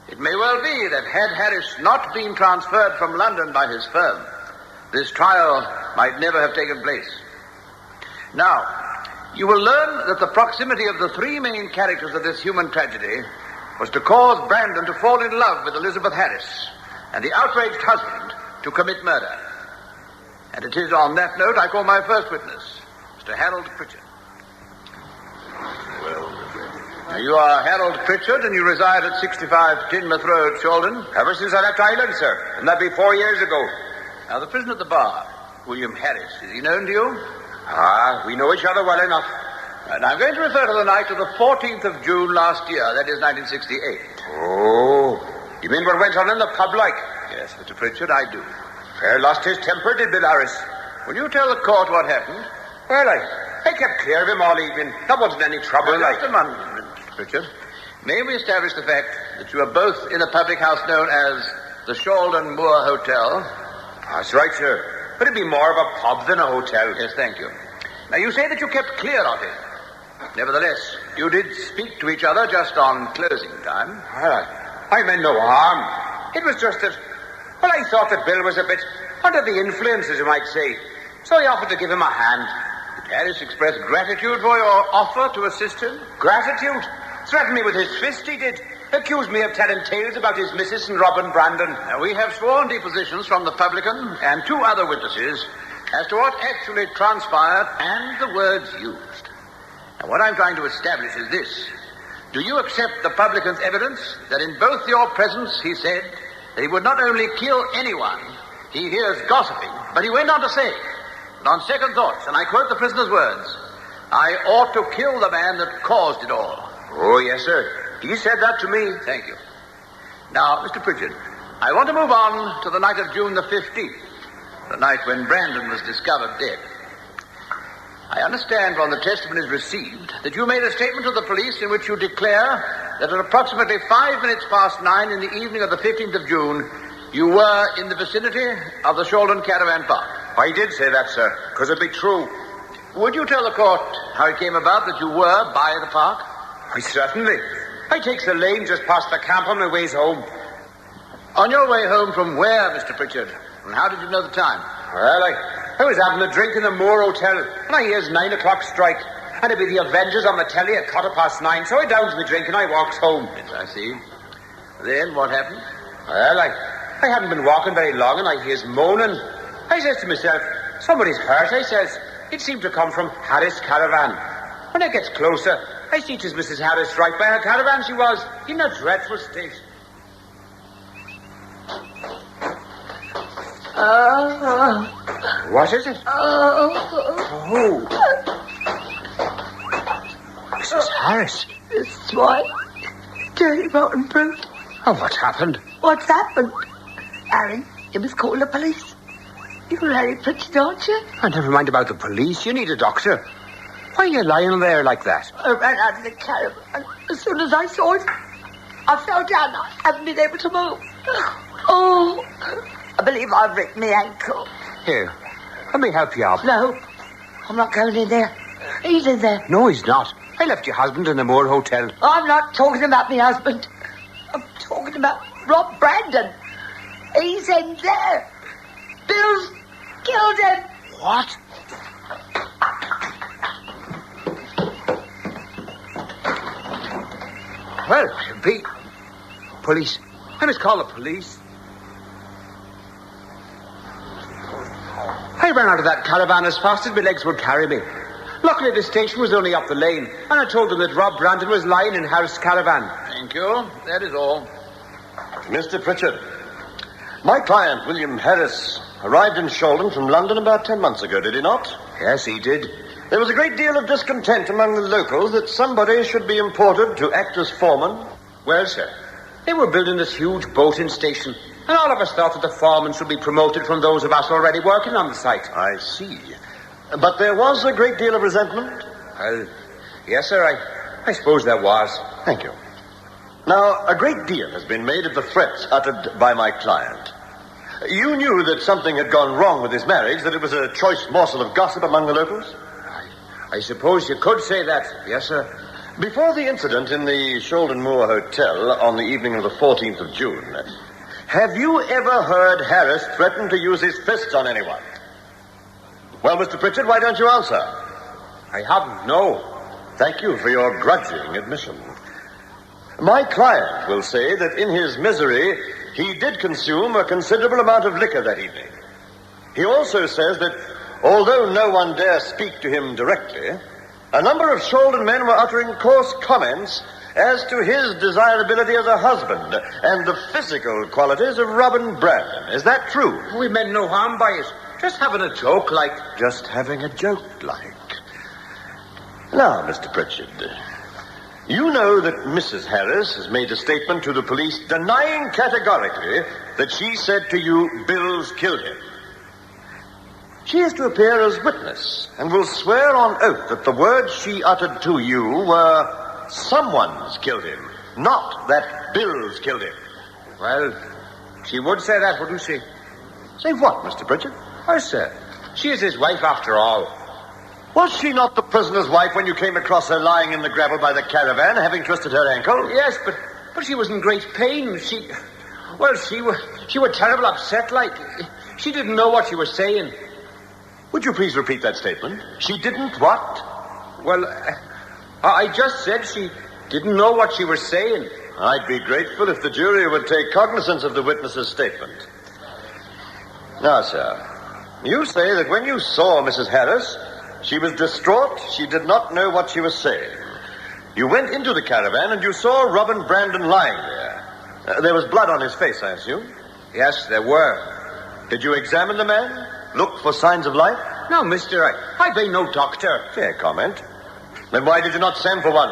It may well be that had Harris not been transferred from London by his firm, this trial might never have taken place. Now, you will learn that the proximity of the three main characters of this human tragedy was to cause Brandon to fall in love with Elizabeth Harris and the outraged husband to commit murder. And it is on that note I call my first witness, Mr. Harold Pritchard. Now, you are Harold Pritchard, and you reside at 65 Tinmouth Road, Shalden. Ever since I left Ireland, sir, and that be 4 years ago. Now, the prisoner at the bar, William Harris, is he known to you? Ah, we know each other well enough. And I'm going to refer to the night of the 14th of June last year, that is 1968. Oh, you mean what went on in the pub, like? Yes, Mr. Pritchard, I do. Fair lost his temper, did Bill Harris. Will you tell the court what happened? Well, I kept clear of him all evening. There wasn't any trouble, Just a moment, Mr. Pritchard. May we establish the fact that you are both in a public house known as the Shalden Moor Hotel? That's right, sir. But it'd be more of a pub than a hotel. Yes, thank you. Now, you say that you kept clear of him. Nevertheless, you did speak to each other just on closing time. Well, I meant no harm. It was just that, well, I thought that Bill was a bit under the influence, as you might say. So I offered to give him a hand. Did Harris express gratitude for your offer to assist him? Gratitude? Threatened me with his fist, he did. Accused me of telling tales about his missus and Robin Brandon. Now, we have sworn depositions from the publican and two other witnesses as to what actually transpired and the words used. Now, what I'm trying to establish is this. Do you accept the publican's evidence that in both your presence he said that he would not only kill anyone he hears gossiping, but he went on to say that on second thoughts, and I quote the prisoner's words, I ought to kill the man that caused it all. Oh, yes, sir. He said that to me. Thank you. Now, Mr. Pritchard, I want to move on to the night of June the 15th, the night when Brandon was discovered dead. I understand from the testimonies received that you made a statement to the police in which you declare that at approximately 5 minutes past 9 in the evening of the 15th of June, you were in the vicinity of the Shalden Caravan Park. I did say that, sir, because it'd be true. Would you tell the court how it came about that you were by the park? Why, certainly. I takes the lane just past the camp on my ways home. On your way home from where, Mr. Pritchard? And how did you know the time? Well, I was having a drink in the Moor Hotel, and I hears 9 o'clock strike. And it'd be the Avengers on the telly at 9:15, so I downs my drink and I walks home. Yes, I see. Then what happened? Well, I hadn't been walking very long, and I hears moaning. I says to myself, somebody's hurt, I says. It seemed to come from Harris' caravan. When I gets closer, I see 'tis Mrs. Harris right by her caravan she was, in a dreadful state. What is it? Oh. Mrs. Harris. It's right. Dirty rotten brute. Oh, what happened? What's happened? Harry, you must call the police. You're Harry Pritchard, aren't you? Oh, never mind about the police. You need a doctor. Why are you lying there like that? I ran out of the caravan. As soon as I saw it, I fell down. I haven't been able to move. Oh, I believe I've ripped my ankle. Here, let me help you out. No, I'm not going in there. He's in there. No, he's not. I left your husband in the Moor Hotel. I'm not talking about my husband. I'm talking about Rob Brandon. He's in there. Bill's killed him. What? Well, I'll be... Police. I must call the police. I ran out of that caravan as fast as my legs would carry me. Luckily, the station was only up the lane, and I told them that Rob Brandon was lying in Harris' caravan. Thank you. That is all. Mr. Pritchard, my client, William Harris, arrived in Shoulden from London about 10 months ago, did he not? Yes, he did. There was a great deal of discontent among the locals that somebody should be imported to act as foreman. Well, sir, they were building this huge boating station, and all of us thought that the foreman should be promoted from those of us already working on the site. I see. But there was a great deal of resentment? Well, yes, sir, I suppose there was. Thank you. Now, a great deal has been made of the threats uttered by my client. You knew that something had gone wrong with his marriage, that it was a choice morsel of gossip among the locals? I suppose you could say that, yes, sir. Before the incident in the Shoulden Moor Hotel on the evening of the 14th of June, have you ever heard Harris threaten to use his fists on anyone? Well, Mr. Pritchard, why don't you answer? I haven't, no. Thank you for your grudging admission. My client will say that in his misery, he did consume a considerable amount of liquor that evening. He also says that although no one dare speak to him directly, a number of Shoulden men were uttering coarse comments as to his desirability as a husband and the physical qualities of Robin Brandon. Is that true? We meant no harm by it. Just having a joke, like. Just having a joke, like. Now, Mr. Pritchard, you know that Mrs. Harris has made a statement to the police denying categorically that she said to you, Bill's killed him. She is to appear as witness and will swear on oath that the words she uttered to you were someone's killed him, not that Bill's killed him. Well, she would say that, wouldn't she? Say what, Mr. Pritchard? I said, she is his wife after all. Was she not the prisoner's wife when you came across her lying in the gravel by the caravan, having twisted her ankle? Yes, but she was in great pain. She was terrible upset, like. She didn't know what she was saying. Would you please repeat that statement? She didn't what? Well, I just said she didn't know what she was saying. I'd be grateful if the jury would take cognizance of the witness's statement. Now, sir, you say that when you saw Mrs. Harris, she was distraught. She did not know what she was saying. You went into the caravan and you saw Robin Brandon lying there. There was blood on his face, I assume? Yes, there were. Did you examine the man? Look for signs of life? No, mister, I be no doctor. Fair comment. Then why did you not send for one?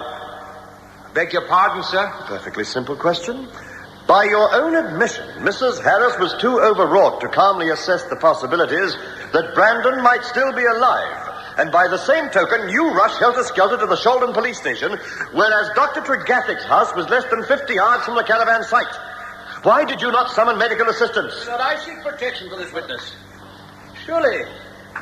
Beg your pardon, sir? Perfectly simple question. By your own admission, Mrs. Harris was too overwrought to calmly assess the possibilities that Brandon might still be alive. And by the same token, you rushed helter-skelter to the Shoulden police station, whereas Dr. Tregathick's house was less than 50 yards from the caravan site. Why did you not summon medical assistance? That I seek protection for this witness. Surely,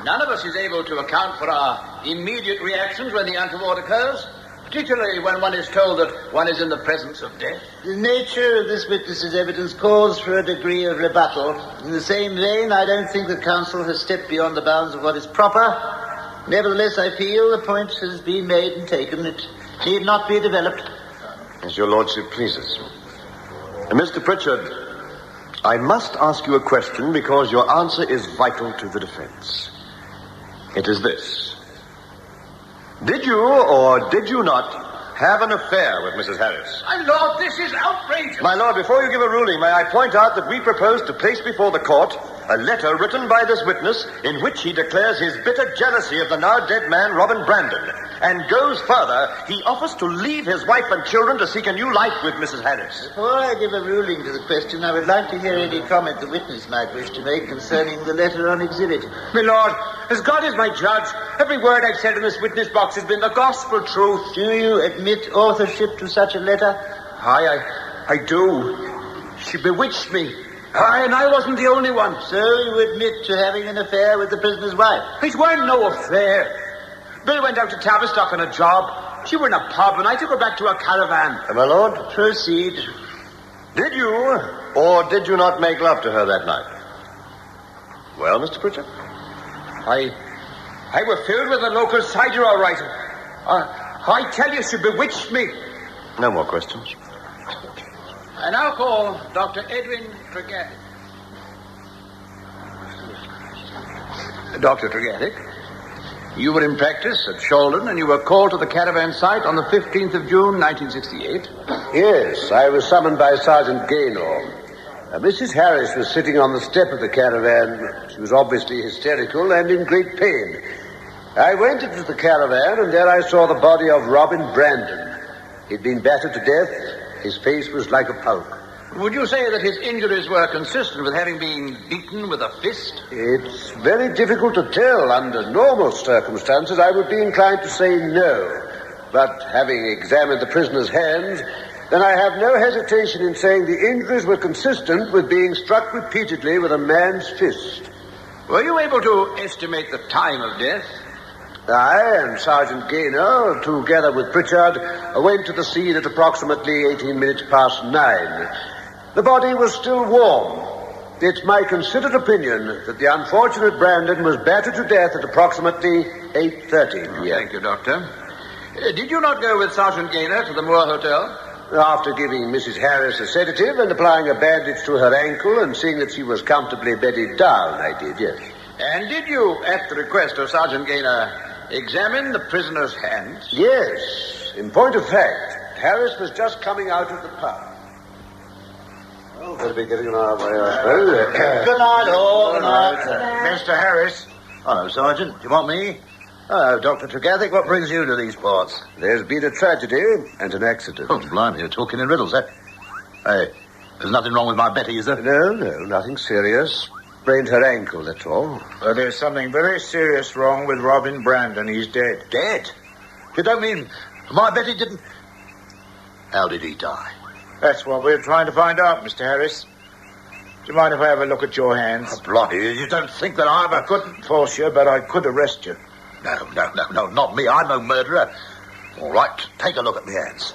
none of us is able to account for our immediate reactions when the untoward occurs, particularly when one is told that one is in the presence of death. The nature of this witness's evidence calls for a degree of rebuttal. In the same vein, I don't think that counsel has stepped beyond the bounds of what is proper. Nevertheless, I feel the point has been made and taken. It need not be developed. As your lordship pleases. Mr. Pritchard, I must ask you a question because your answer is vital to the defense. It is this. Did you or did you not have an affair with Mrs. Harris? My lord, this is outrageous. My lord, before you give a ruling, may I point out that we propose to place before the court a letter written by this witness in which he declares his bitter jealousy of the now dead man, Robin Brandon, and goes further, he offers to leave his wife and children to seek a new life with Mrs. Harris. Before I give a ruling to the question, I would like to hear any comment the witness might wish to make concerning the letter on exhibit. My lord, As God is my judge, every word I've said in this witness box has been the gospel truth. Do you admit authorship to such a letter? I do. She bewitched me. Aye, and I wasn't the only one. So you admit to having an affair with the prisoner's wife? It weren't no affair. Bill went out to Tavistock on a job. She were in a pub, and I took her back to a caravan. My lord? Proceed. Did you, or did you not make love to her that night? Well, Mr. Pritchard? I were filled with the local cider, all right. I tell you, she bewitched me. No more questions. I now call Dr. Edwin Tregathick. Dr. Tregathick, you were in practice at Sholden, and you were called to the caravan site on the 15th of June, 1968. Yes, I was summoned by Sergeant Gaynor. Mrs. Harris was sitting on the step of the caravan. She was obviously hysterical and in great pain. I went into the caravan, and there I saw the body of Robin Brandon. He'd been battered to death. His face was like a pulp. Would you say that his injuries were consistent with having been beaten with a fist? It's very difficult to tell. Under normal circumstances, I would be inclined to say no. But having examined the prisoner's hands, then I have no hesitation in saying the injuries were consistent with being struck repeatedly with a man's fist. Were you able to estimate the time of death? I and Sergeant Gaynor, together with Pritchard, went to the scene at approximately 18 minutes past 9. The body was still warm. It's my considered opinion that the unfortunate Brandon was battered to death at approximately 8:30 p.m. Thank you, Doctor. Did you not go with Sergeant Gaynor to the Moor Hotel? After giving Mrs. Harris a sedative and applying a bandage to her ankle and seeing that she was comfortably bedded down, I did, yes. And did you, at the request of Sergeant Gaynor, examine the prisoner's hands? Yes. In point of fact, Harris was just coming out of the pub. Well, better be getting on our way, I suppose. Good night, all. Good night. Mr. Harris. Hello, Sergeant. Do you want me? Oh, Dr. Tregathick, what brings you to these parts? There's been a tragedy and an accident. Oh, blimey, you're talking in riddles, eh? Hey, there's nothing wrong with my Betty, is there? No, nothing serious. Sprained her ankle, that's all. Well, there's something very serious wrong with Robin Brandon. He's dead. Dead? You don't mean my Betty didn't... How did he die? That's what we're trying to find out, Mr. Harris. Do you mind if I have a look at your hands? Oh, bloody, you don't think that I couldn't force you, but I could arrest you. No, not me. I'm no murderer. All right, take a look at my hands.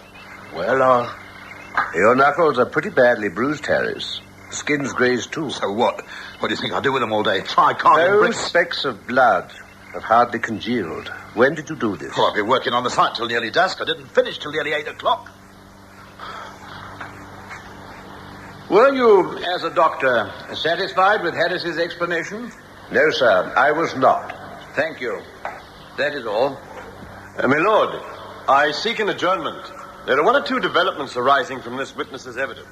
Well, your knuckles are pretty badly bruised, Harris. The skin's grazed, too. So what? What do you think I do with them all day? Try carving No bricks? specks of blood have hardly congealed. When did you do this? Well, I've been working on the site till nearly dusk. I didn't finish till nearly 8 o'clock. Were you, as a doctor, satisfied with Harris's explanation? No, sir, I was not. Thank you. That is all. My lord, I seek an adjournment. There are one or two developments arising from this witness's evidence.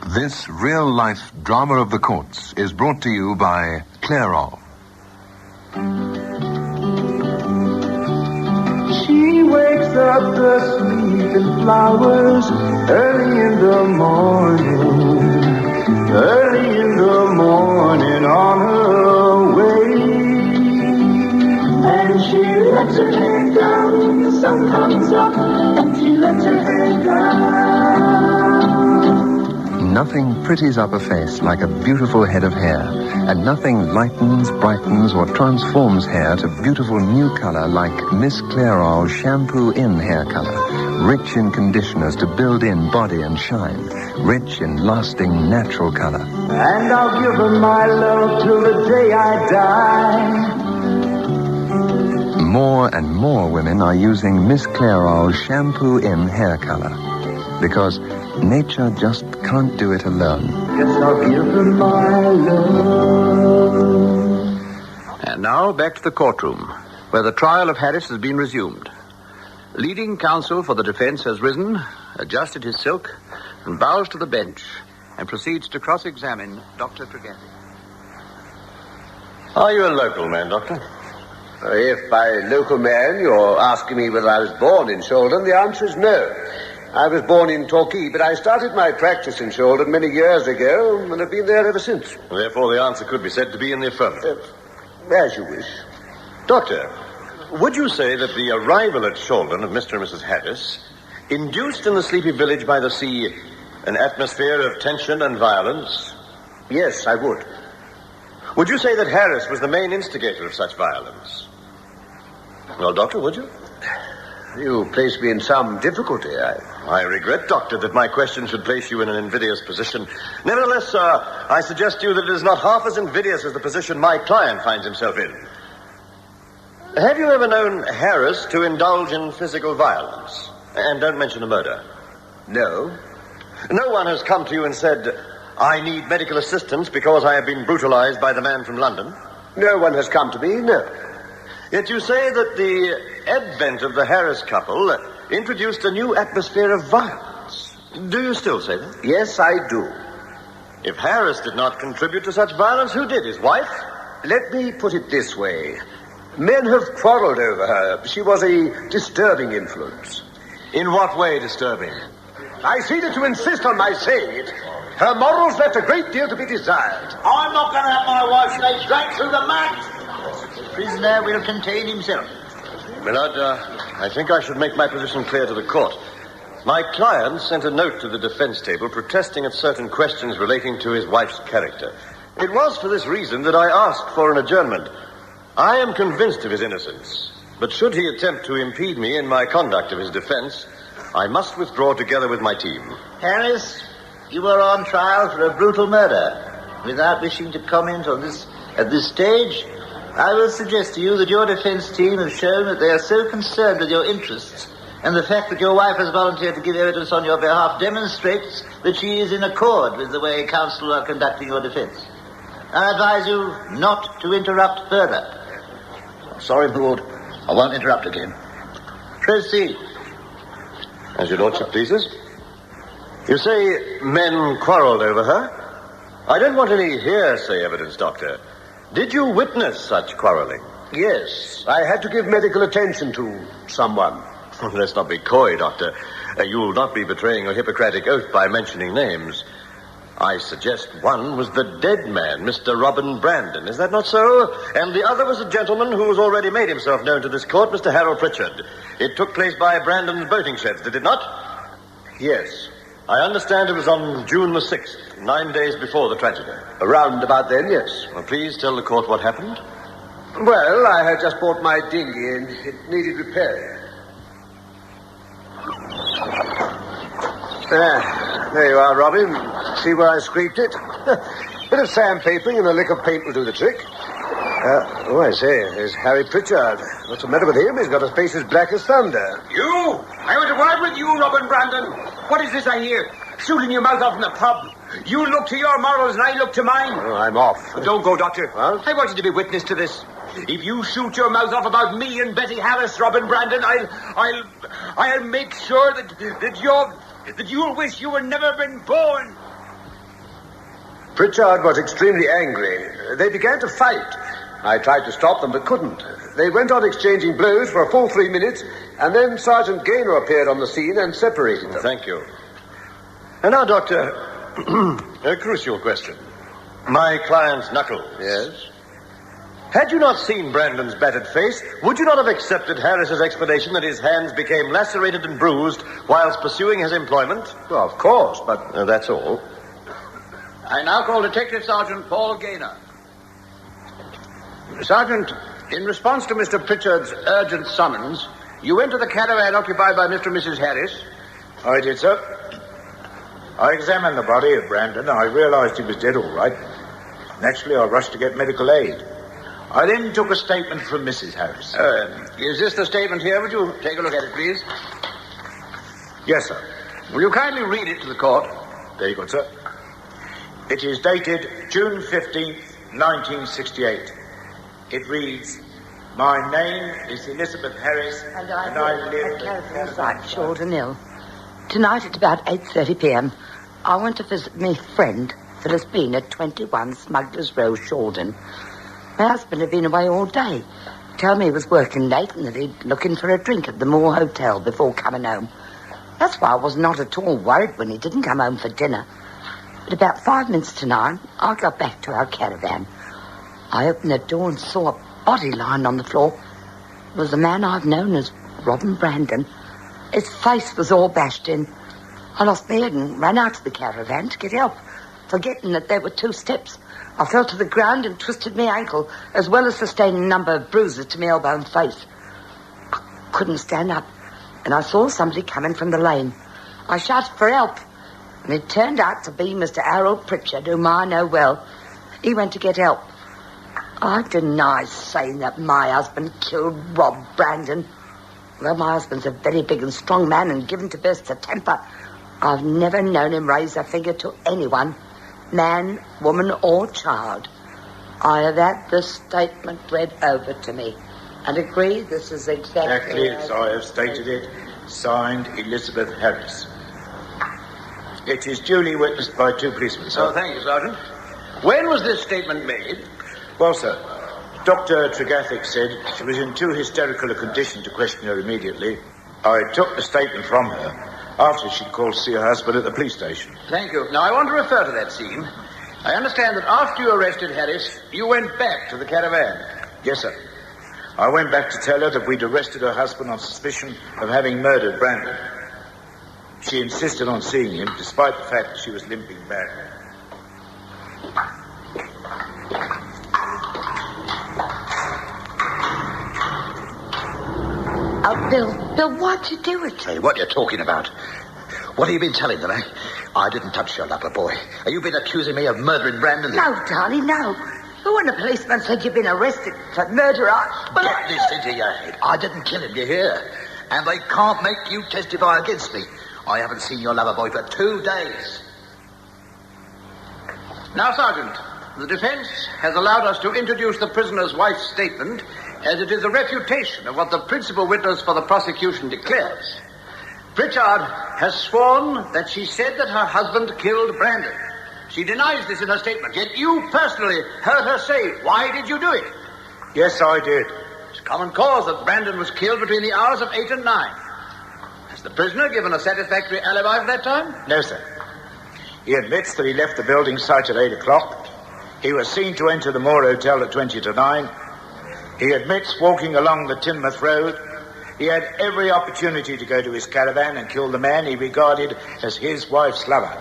This real-life drama of the courts is brought to you by Clairol. She wakes up the sleeping flowers early in the morning on her way. And she lets her hair down when the sun comes up, and she lets her hair down. Nothing pretties up a face like a beautiful head of hair, and nothing lightens, brightens, or transforms hair to beautiful new color like Miss Clairol's Shampoo In hair color, rich in conditioners to build in body and shine, rich in lasting natural color. And I'll give her my love till the day I die. More and more women are using Miss Clairol's Shampoo In hair color because nature just can't do it alone. Yes, I'll give her my love. And now back to the courtroom, where the trial of Harris has been resumed. Leading counsel for the defense has risen, adjusted his silk, and bows to the bench, and proceeds to cross-examine Dr. Tregathick. Are you a local man, Doctor? If by local man you're asking me whether I was born in Sholden, the answer is no. I was born in Torquay, but I started my practice in Sholden many years ago and have been there ever since. Therefore, the answer could be said to be in the affirmative. As you wish. Doctor, would you say that the arrival at Shoredon of Mr. and Mrs. Harris induced in the sleepy village by the sea an atmosphere of tension and violence? Yes, I would. Would you say that Harris was the main instigator of such violence? Well, Doctor, would you? You place me in some difficulty. I regret, Doctor, that my question should place you in an invidious position. Nevertheless, sir, I suggest to you that it is not half as invidious as the position my client finds himself in. Have you ever known Harris to indulge in physical violence? And don't mention a murder. No. No one has come to you and said, I need medical assistance because I have been brutalized by the man from London? No one has come to me, no. Yet you say that the advent of the Harris couple introduced a new atmosphere of violence. Do you still say that? Yes, I do. If Harris did not contribute to such violence, who did? His wife? Let me put it this way. Men have quarreled over her. She was a disturbing influence. In what way disturbing? I see that you insist on my saying it. Her morals left a great deal to be desired. I'm not going to have my wife laid dragged through the mat. The prisoner will contain himself. Millard, I think I should make my position clear to the court. My client sent a note to the defense table protesting at certain questions relating to his wife's character. It was for this reason that I asked for an adjournment. I am convinced of his innocence, but should he attempt to impede me in my conduct of his defense, I must withdraw together with my team. Harris, you are on trial for a brutal murder. Without wishing to comment on this at this stage, I will suggest to you that your defense team have shown that they are so concerned with your interests, and the fact that your wife has volunteered to give evidence on your behalf demonstrates that she is in accord with the way counsel are conducting your defense. I advise you not to interrupt further. Sorry, my lord. I won't interrupt again. Proceed. As your lordship pleases. You say men quarreled over her? I don't want any hearsay evidence, Doctor. Did you witness such quarreling? Yes, I had to give medical attention to someone. Let's not be coy, Doctor. You'll not be betraying your Hippocratic oath by mentioning names. I suggest one was the dead man, Mr. Robin Brandon. Is that not so? And the other was a gentleman who has already made himself known to this court, Mr. Harold Pritchard. It took place by Brandon's boating sheds, did it not? Yes. I understand it was on June the 6th, 9 days before the tragedy. Around about then, yes. Well, please tell the court what happened. Well, I had just bought my dinghy and it needed repairing. There you are, Robin. See where I scraped it? Bit of sandpapering and a lick of paint will do the trick. I say, there's Harry Pritchard. What's the matter with him? He's got his face as black as thunder. You! I want a word with you, Robin Brandon. What is this I hear? Shooting your mouth off in the pub. You look to your morals and I look to mine. Oh, I'm off. Don't go, Doctor. Huh? I want you to be witness to this. If you shoot your mouth off about me and Betty Harris, Robin Brandon, I'll make sure that you'll wish you had never been born. Pritchard was extremely angry. They began to fight. I tried to stop them, but couldn't. They went on exchanging blows for a full 3 minutes, and then Sergeant Gaynor appeared on the scene and separated them. Thank you. And now, Doctor, a crucial question. My client's knuckles. Yes? Had you not seen Brandon's battered face, would you not have accepted Harris's explanation that his hands became lacerated and bruised whilst pursuing his employment? Well, of course, but... That's all. I now call Detective Sergeant Paul Gaynor. Sergeant, in response to Mr. Pritchard's urgent summons, you went to the caravan occupied by Mr. and Mrs. Harris. I did, sir. I examined the body of Brandon. I realized he was dead all right. Naturally, I rushed to get medical aid. I then took a statement from Mrs. Harris. Is this the statement here? Would you take a look at it, please? Yes, sir. Will you kindly read it to the court? Very good, sir. It is dated June 15th, 1968. It reads, "My name is Elizabeth Harris, and I live at Caravan Site, Shoredon Hill. Tonight at about 8:30 p.m., I went to visit my friend, Phyllis, at 21 Smugglers Row, Shoredon. My husband had been away all day. Told me he was working late and that he'd looking for a drink at the Moor Hotel before coming home. That's why I was not at all worried when he didn't come home for dinner. But about 5 minutes to 9, I got back to our caravan. I opened the door and saw a body lying on the floor. It was the man I've known as Robin Brandon. His face was all bashed in. I lost my head and ran out to the caravan to get help, forgetting that there were 2 steps. I fell to the ground and twisted my ankle, as well as sustaining a number of bruises to my elbow and face. I couldn't stand up, and I saw somebody coming from the lane. I shouted for help, and it turned out to be Mr. Harold Pritchard, whom I know well. He went to get help. I deny saying that my husband killed Rob Brandon. Although my husband's a very big and strong man and given to bursts of temper, I've never known him raise a finger to anyone, man, woman, or child. I have had this statement read over to me and agree this is exactly as I have stated it. Signed, Elizabeth Harris. It is duly witnessed by 2 policemen, sir. Oh, thank you, Sergeant. When was this statement made? Well, sir, Dr. Tregathick said she was in too hysterical a condition to question her immediately. I took the statement from her after she'd called to see her husband at the police station. Thank you. Now, I want to refer to that scene. I understand that after you arrested Harris, you went back to the caravan. Yes, sir. I went back to tell her that we'd arrested her husband on suspicion of having murdered Brandon. She insisted on seeing him, despite the fact that she was limping back. Oh, Bill, why'd you do it? Hey, what are you talking about? What have you been telling them, eh? I didn't touch your lover boy. Have you been accusing me of murdering Brandon? No, darling, no. But when the policeman said you'd been arrested for murder, Get this into your head. I didn't kill him, you hear? And they can't make you testify against me. I haven't seen your lover boy for 2 days. Now, Sergeant, the defense has allowed us to introduce the prisoner's wife's statement, as it is a refutation of what the principal witness for the prosecution declares. Pritchard has sworn that she said that her husband killed Brandon. She denies this in her statement, yet you personally heard her say, why did you do it? Yes, I did. It's common cause that Brandon was killed between the hours of 8 and 9. Has the prisoner given a satisfactory alibi for that time? No, sir. He admits that he left the building site at 8 o'clock. He was seen to enter the Moore Hotel at 20 to 9. He admits walking along the Teignmouth Road. He had every opportunity to go to his caravan and kill the man he regarded as his wife's lover.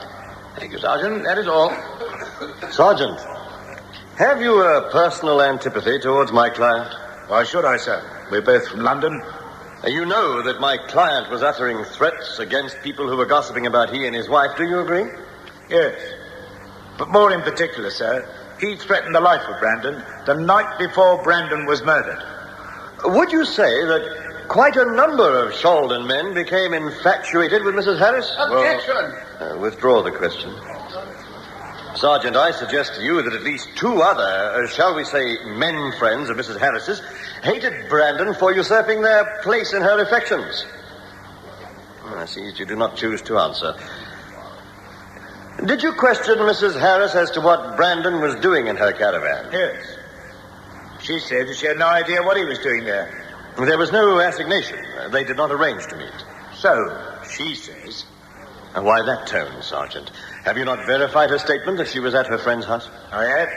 Thank you, Sergeant. That is all. Sergeant, have you a personal antipathy towards my client? Why should I, sir? We're both from London. You know that my client was uttering threats against people who were gossiping about he and his wife. Do you agree? Yes. But more in particular, sir, he threatened the life of Brandon the night before Brandon was murdered. Would you say that quite a number of Shalden men became infatuated with Mrs. Harris? Objection! Withdraw the question. Sergeant, I suggest to you that at least 2 other, shall we say, men friends of Mrs. Harris's hated Brandon for usurping their place in her affections. I see that you do not choose to answer. Did you question Mrs. Harris as to what Brandon was doing in her caravan? Yes. She said that she had no idea what he was doing there. There was no assignation. They did not arrange to meet. So, she says. And why that tone, Sergeant? Have you not verified her statement that she was at her friend's house? I have.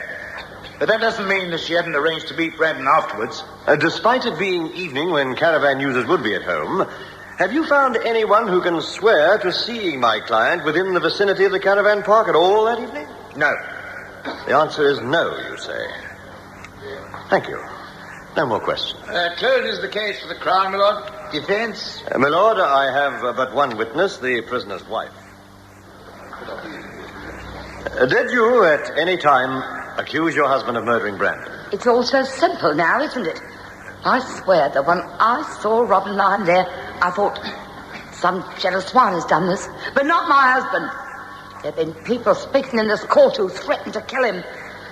But that doesn't mean that she hadn't arranged to meet Brandon afterwards. Despite it being evening when caravan users would be at home, have you found anyone who can swear to seeing my client within the vicinity of the caravan park at all that evening? No. The answer is no, you say. Thank you. No more questions. Closes the case for the Crown, my lord. Defense? My lord, I have but one witness, the prisoner's wife. Did you at any time accuse your husband of murdering Brandon? It's all so simple now, isn't it? I swear that when I saw Robin lying there, I thought, some jealous swine has done this, but not my husband. There have been people speaking in this court who threatened to kill him.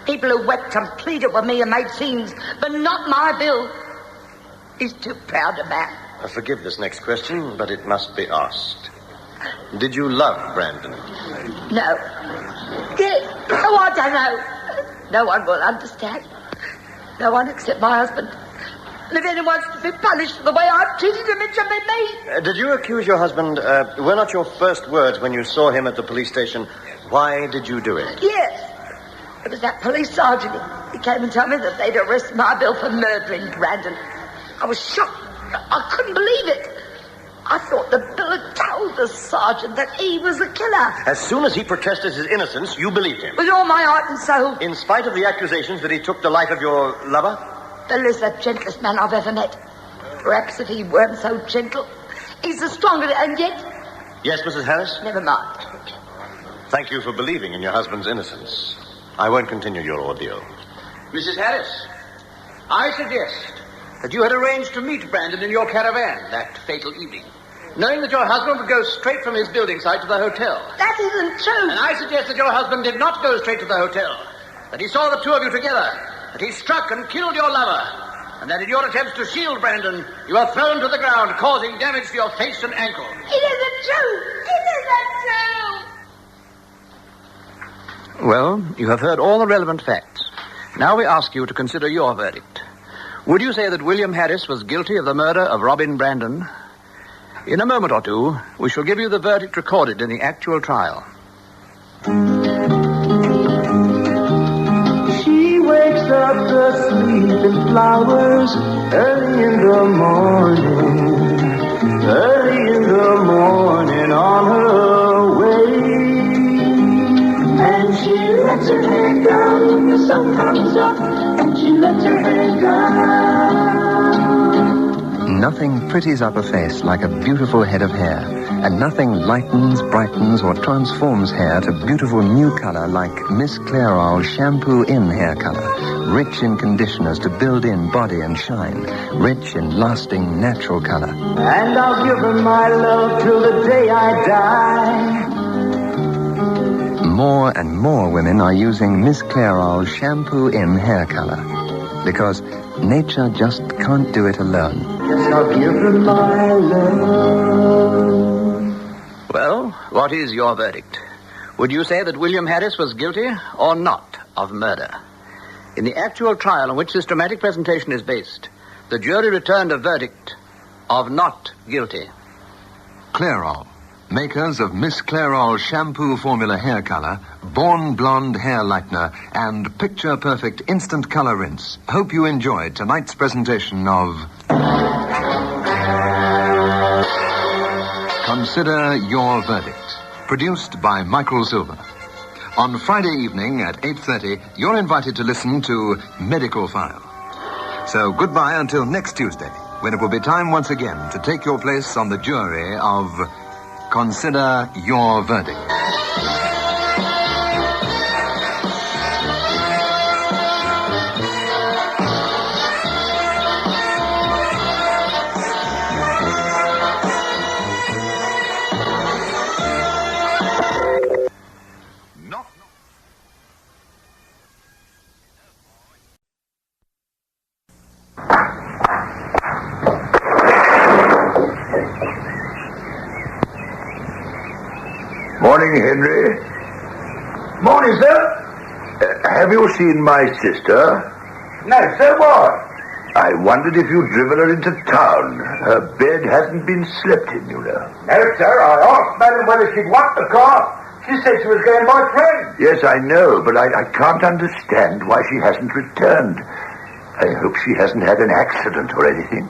People who wept and pleaded with me and made scenes, but not my Bill. He's too proud a man. Forgive this next question, but it must be asked. Did you love Brandon? No. Yes. Oh, I don't know. No one will understand. No one except my husband. And if anyone's to be punished for the way I've treated him, it should be me. Did you accuse your husband, were not your first words when you saw him at the police station, why did you do it? Yes. It was that police sergeant. He came and told me that they'd arrested my bill for murdering Brandon. I was shocked. I couldn't believe it. I thought the bill had told the sergeant that he was the killer. As soon as he protested his innocence, you believed him. With all my heart and soul. In spite of the accusations that he took the life of your lover? Phyllis, the gentlest man I've ever met. Perhaps if he weren't so gentle, he's the stronger, and yet... Yes, Mrs. Harris? Never mind. Thank you for believing in your husband's innocence. I won't continue your ordeal. Mrs. Harris, I suggest that you had arranged to meet Brandon in your caravan that fatal evening, knowing that your husband would go straight from his building site to the hotel. That isn't true. And I suggest that your husband did not go straight to the hotel, that he saw the two of you together, that he struck and killed your lover, and that in your attempts to shield Brandon, you were thrown to the ground, causing damage to your face and ankle. It isn't true. It isn't true. Well, you have heard all the relevant facts. Now we ask you to consider your verdict. Would you say that William Harris was guilty of the murder of Robin Brandon? In a moment or two, we shall give you the verdict recorded in the actual trial. She wakes up the sleeping flowers early in the morning on her way. And she lets her hair down, the sun comes up, and she lets her hair down. Nothing pretties up a face like a beautiful head of hair, and nothing lightens, brightens, or transforms hair to beautiful new color like Miss Clairol's Shampoo In hair color, rich in conditioners to build in body and shine, rich in lasting natural color. And I'll give her my love till the day I die. More and more women are using Miss Clairol's Shampoo In hair color because nature just can't do it alone. Yes, I'll give her my love. Well, what is your verdict? Would you say that William Harris was guilty or not of murder? In the actual trial on which this dramatic presentation is based, the jury returned a verdict of not guilty. Clairol, makers of Miss Clairol's Shampoo Formula hair color, Born Blonde hair lightener, and Picture Perfect instant color rinse, hope you enjoyed tonight's presentation of Consider Your Verdict, produced by Michael Silver. On Friday evening at 8:30, you're invited to listen to Medical File. So goodbye until next Tuesday, when it will be time once again to take your place on the jury of Consider Your Verdict. Morning, Henry. Morning, sir. Have you seen my sister? No, sir, what? I wondered if you'd driven her into town. Her bed hasn't been slept in, you know. No, sir, I asked Madam whether she'd want the car. She said she was going by train. Yes, I know, but I can't understand why she hasn't returned. I hope she hasn't had an accident or anything.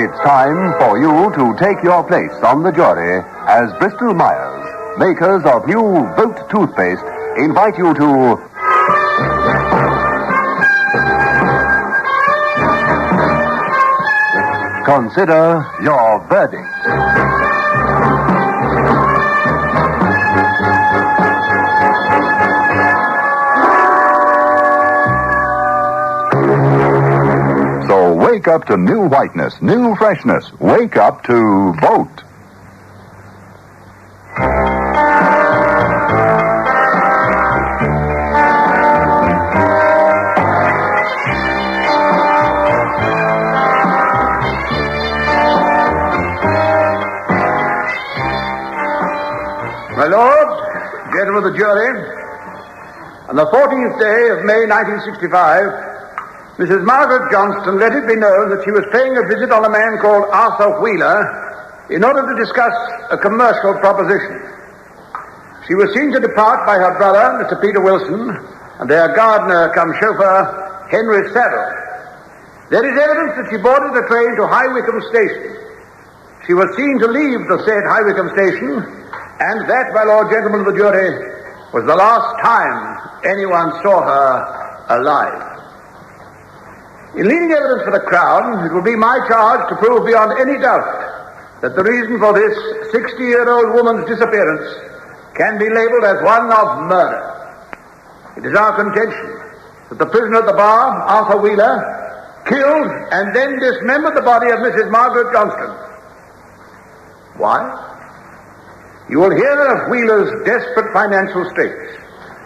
It's time for you to take your place on the jury as Bristol Myers, makers of new Vote toothpaste, invite you to consider your verdict. So wake up to new whiteness, new freshness. Wake up to Vote. My lord, gentlemen of the jury, on the 14th day of May 1965, Mrs. Margaret Johnston let it be known that she was paying a visit on a man called Arthur Wheeler in order to discuss a commercial proposition. She was seen to depart by her brother, Mr. Peter Wilson, and their gardener come chauffeur, Henry Saville. There is evidence that she boarded the train to High Wycombe Station. She was seen to leave the said High Wycombe Station, and that, my lord gentlemen of the jury, was the last time anyone saw her alive. In leading evidence for the Crown, it will be my charge to prove beyond any doubt that the reason for this 60-year-old woman's disappearance can be labeled as one of murder. It is our contention that the prisoner at the bar, Arthur Wheeler, killed and then dismembered the body of Mrs. Margaret Johnston. Why? You will hear of Wheeler's desperate financial straits,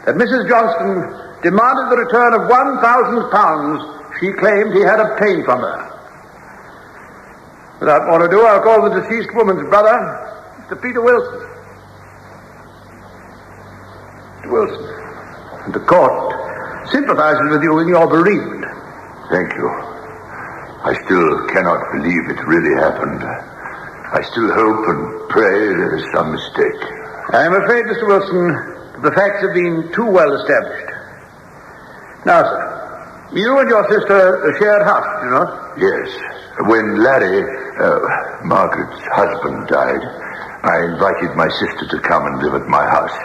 that Mrs. Johnston demanded the return of £1,000 she claimed he had obtained from her. Without more ado, I'll call the deceased woman's brother, Mr. Peter Wilson. Mr. Wilson, and the court sympathizes with you in your bereavement. Thank you. I still cannot believe it really happened. I still hope and pray there is some mistake. I am afraid, Mr. Wilson, that the facts have been too well established. Now, sir, you and your sister shared house, you know? Yes. When Larry, Margaret's husband, died, I invited my sister to come and live at my house.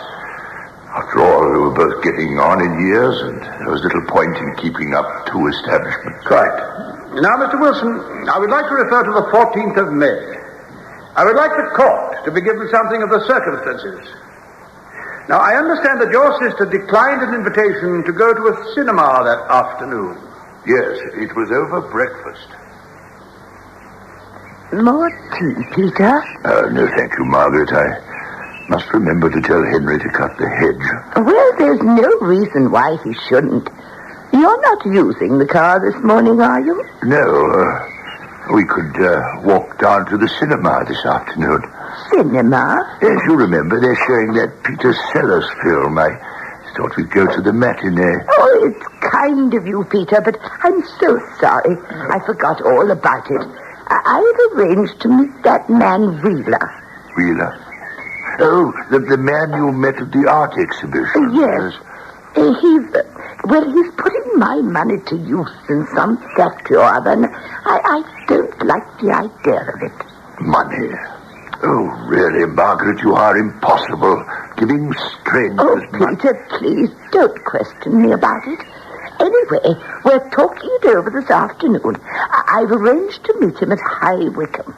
After all, we were both getting on in years, and there was little point in keeping up two establishments. Right. Now, Mr. Wilson, I would like to refer to the 14th of May. I would like the court to be given something of the circumstances. Now, I understand that your sister declined an invitation to go to a cinema that afternoon. Yes, it was over breakfast. More tea, Peter? No, thank you, Margaret. I must remember to tell Henry to cut the hedge. Well, there's no reason why he shouldn't. You're not using the car this morning, are you? No, we could walk down to the cinema this afternoon. Cinema? Yes, you remember, they're showing that Peter Sellers film. I thought we'd go to the matinee. Oh, it's kind of you, Peter, but I'm so sorry. I forgot all about it. I've arranged to meet that man Wheeler. Wheeler? Oh, the man you met at the art exhibition. Yes. He's putting my money to use in some theft or other, and I don't like the idea of it. Money? Oh, really, Margaret, you are impossible. Giving strangers money. Peter, please, don't question me about it. Anyway, we're talking it over this afternoon. I've arranged to meet him at High Wycombe.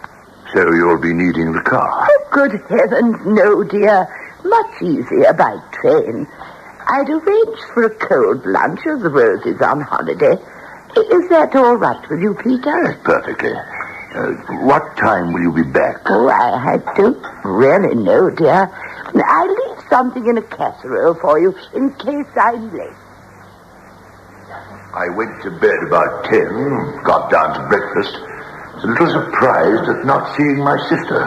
So you'll be needing the car? Oh, good heavens, no, dear. Much easier by train. I'd arranged for a cold lunch as Rose is on holiday. Is that all right with you, Peter? Perfectly. What time will you be back? Oh, I don't really know, dear. I'll leave something in a casserole for you in case I'm late. I went to bed about 10, got down to breakfast. Was a little surprised at not seeing my sister.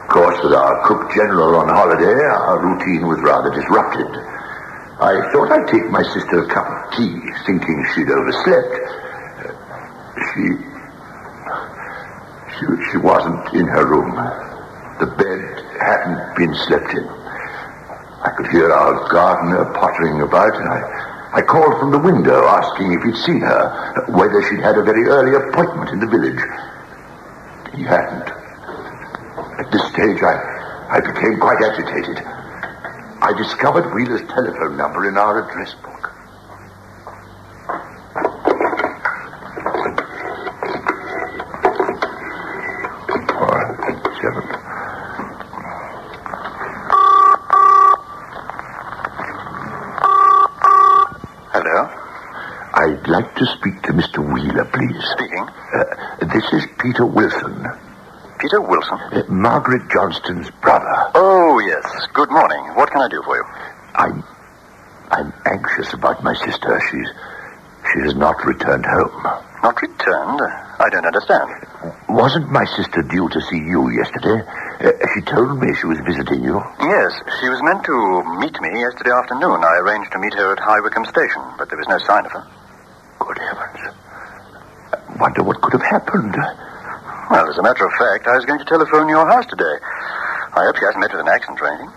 Of course, with our cook general on holiday, our routine was rather disrupted. I thought I'd take my sister a cup of tea, thinking she'd overslept. She wasn't in her room. The bed hadn't been slept in. I could hear our gardener pottering about, and I called from the window asking if he'd seen her, whether she'd had a very early appointment in the village. He hadn't. At this stage, I became quite agitated. I discovered Wheeler's telephone number in our address book. Hello? I'd like to speak to Mr. Wheeler, please. Speaking. This is Peter Wilson. Peter Wilson? Margaret Johnston's brother. Oh, yes. Good morning. What can I do for you? I'm anxious about my sister. She has not returned home. Not returned? I don't understand. Wasn't my sister due to see you yesterday? She told me she was visiting you. Yes, she was meant to meet me yesterday afternoon. I arranged to meet her at High Wycombe Station, but there was no sign of her. Good heavens. I wonder what could have happened. Well, as a matter of fact, I was going to telephone your house today. I hope she hasn't met with an accident or anything.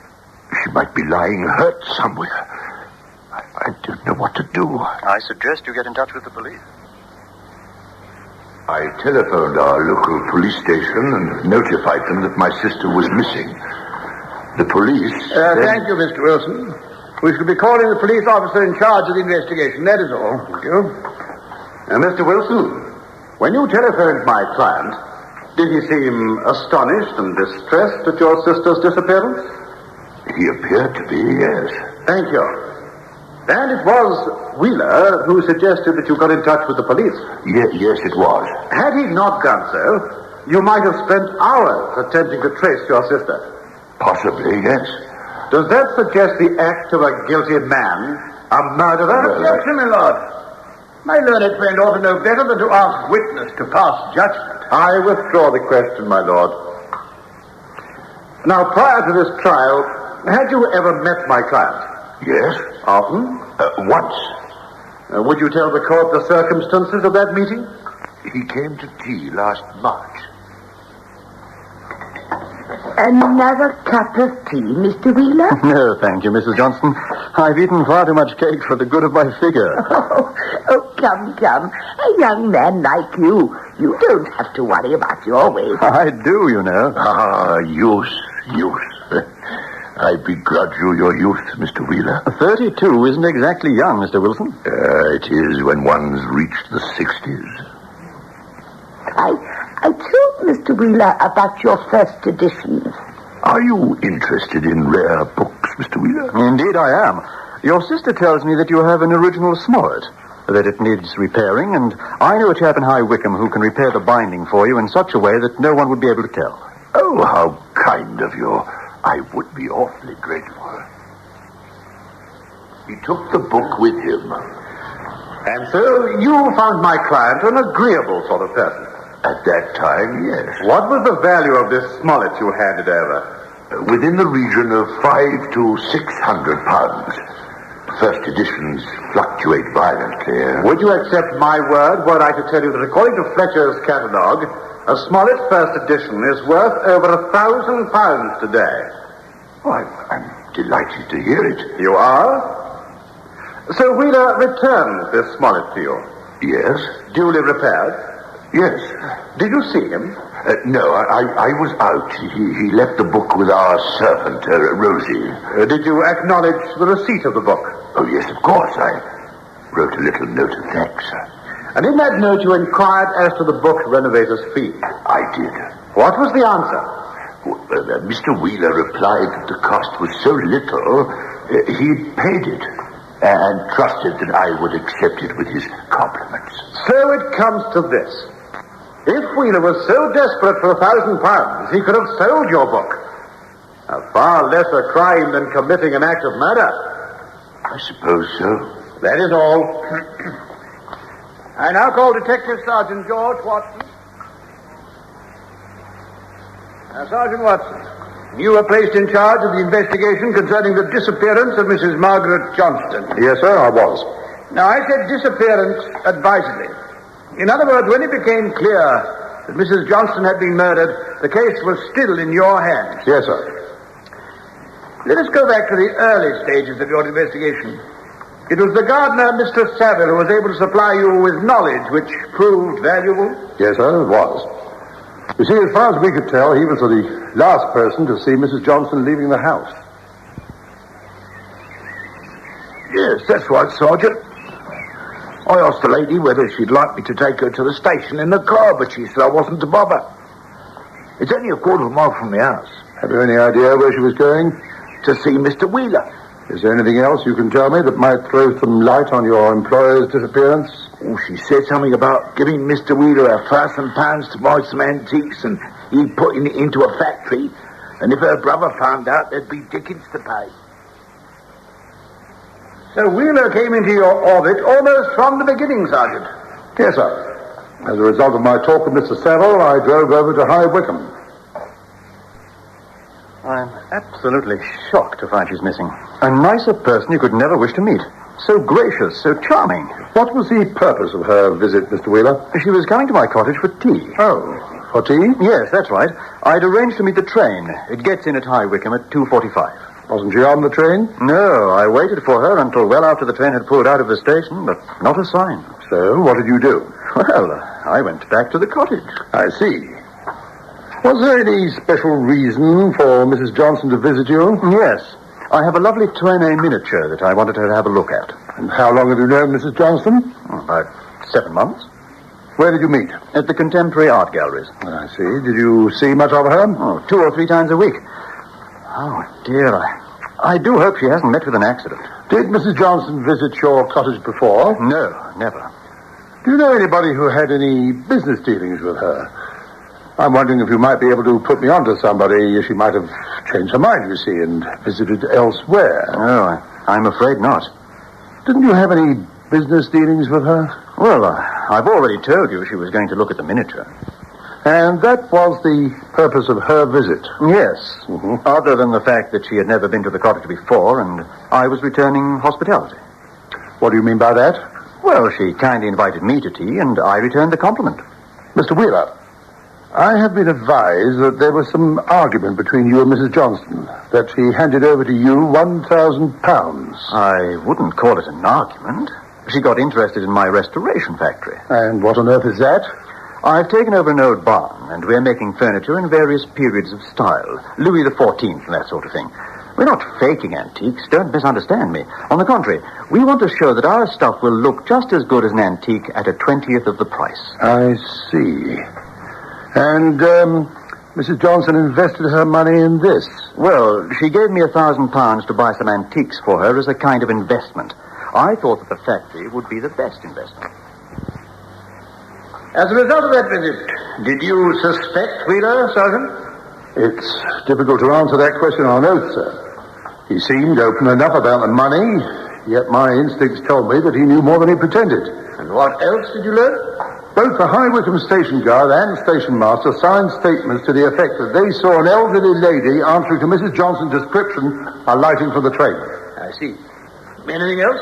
She might be lying hurt somewhere. I don't know what to do. I suggest you get in touch with the police. I telephoned our local police station and notified them that my sister was missing. The police... Thank you, Mr. Wilson. We shall be calling the police officer in charge of the investigation. That is all. Thank you. Mr. Wilson, when you telephoned my client, did he seem astonished and distressed at your sister's disappearance? He appeared to be, yes. Thank you. And it was Wheeler who suggested that you got in touch with the police. Yes, it was. Had he not done so, you might have spent hours attempting to trace your sister. Possibly, yes. Does that suggest the act of a guilty man, a murderer? Objection, my lord. My learned friend ought to know better than to ask witness to pass judgment. I withdraw the question, my lord. Now, prior to this trial, had you ever met my client? Yes. Often? Once. Would you tell the court the circumstances of that meeting? He came to tea last March. Another cup of tea, Mr. Wheeler? No, thank you, Mrs. Johnson. I've eaten far too much cake for the good of my figure. Oh, come. A young man like you don't have to worry about your weight. I do, you know. Youth. I begrudge you your youth, Mr. Wheeler. 32 isn't exactly young, Mr. Wilson. It is when one's reached the 60s. I told Mr. Wheeler about your first editions. Are you interested in rare books, Mr. Wheeler? Indeed I am. Your sister tells me that you have an original Smollett, that it needs repairing, and I know a chap in High Wycombe who can repair the binding for you in such a way that no one would be able to tell. Oh, how kind of you. I would be awfully grateful. He took the book with him. And so you found my client an agreeable sort of person? At that time, yes. What was the value of this Smollett you handed over? Within the region of £500 to £600. First editions fluctuate violently. Would you accept my word were I to tell you that according to Fletcher's catalogue, a Smollett first edition is worth over £1,000 today? Oh, I'm delighted to hear it. You are? So Wheeler returned this Smollett to you? Yes. Duly repaired? Yes. Did you see him? No, I was out. He left the book with our servant, Rosie. Did you acknowledge the receipt of the book? Oh, yes, of course. I wrote a little note of thanks. And in that note you inquired as to the book renovator's fee? I did. What was the answer? Mr. Wheeler replied that the cost was so little, he'd paid it, and trusted that I would accept it with his compliments. So it comes to this. If Wheeler was so desperate for £1,000, he could have sold your book. A far lesser crime than committing an act of murder. I suppose so. That is all. I now call Detective Sergeant George Watson. Sergeant Watson, you were placed in charge of the investigation concerning the disappearance of Mrs. Margaret Johnston. Yes, sir, I was. Now, I said disappearance advisedly. In other words, when it became clear that Mrs. Johnston had been murdered, the case was still in your hands. Yes, sir. Let us go back to the early stages of your investigation. It was the gardener, Mr. Saville, who was able to supply you with knowledge which proved valuable? Yes, sir, it was. You see, as far as we could tell, he was the last person to see Mrs. Johnston leaving the house. Yes, that's right, Sergeant. I asked the lady whether she'd like me to take her to the station in the car, but she said I wasn't to bother. It's only a quarter of a mile from the house. Have you any idea where she was going? To see Mr. Wheeler. Is there anything else you can tell me that might throw some light on your employer's disappearance? Oh, she said something about giving Mr. Wheeler £1,000 to buy some antiques, and he'd put it into a factory, and if her brother found out, there'd be dickens to pay. So Wheeler came into your orbit almost from the beginning, Sergeant? Yes, sir. As a result of my talk with Mr. Saville, I drove over to High Wycombe. I'm absolutely shocked to find she's missing. A nicer person you could never wish to meet. So gracious, so charming. What was the purpose of her visit, Mr. Wheeler? She was coming to my cottage for tea. Oh. For tea? Yes, that's right. I'd arranged to meet the train. It gets in at High Wycombe at 2:45. Wasn't she on the train? No, I waited for her until well after the train had pulled out of the station, but not a sign. So, what did you do? Well, I went back to the cottage. I see. Was there any special reason for Mrs. Johnson to visit you? Yes. I have a lovely Tourney miniature that I wanted her to have a look at. And how long have you known Mrs. Johnson? About 7 months. Where did you meet? At the Contemporary Art Galleries. I see. Did you see much of her? Oh, 2 or 3 times a week. Oh, dear, I do hope she hasn't met with an accident. Did Mrs. Johnson visit your cottage before? No, never. Do you know anybody who had any business dealings with her? I'm wondering if you might be able to put me on to somebody. She might have changed her mind, you see, and visited elsewhere. No, I'm afraid not. Didn't you have any business dealings with her? Well, I've already told you she was going to look at the miniature. And that was the purpose of her visit? Yes. Mm-hmm. Other than the fact that she had never been to the cottage before, and I was returning hospitality. What do you mean by that? Well, she kindly invited me to tea, and I returned the compliment. Mr. Wheeler, I have been advised that there was some argument between you and Mrs. Johnson, that she handed over to you £1,000. I wouldn't call it an argument. She got interested in my restoration factory. And what on earth is that? I've taken over an old barn, and we're making furniture in various periods of style. Louis XIV and that sort of thing. We're not faking antiques, don't misunderstand me. On the contrary, we want to show that our stuff will look just as good as an antique at a 20th of the price. I see. And, Mrs. Johnson invested her money in this? Well, she gave me £1,000 to buy some antiques for her as a kind of investment. I thought that the factory would be the best investment. As a result of that visit, did you suspect Wheeler, Sergeant? It's difficult to answer that question on oath, sir. He seemed open enough about the money, yet my instincts told me that he knew more than he pretended. And what else did you learn? Both the High Wycombe station guard and station master signed statements to the effect that they saw an elderly lady answering to Mrs. Johnson's description alighting from the train. I see. Anything else?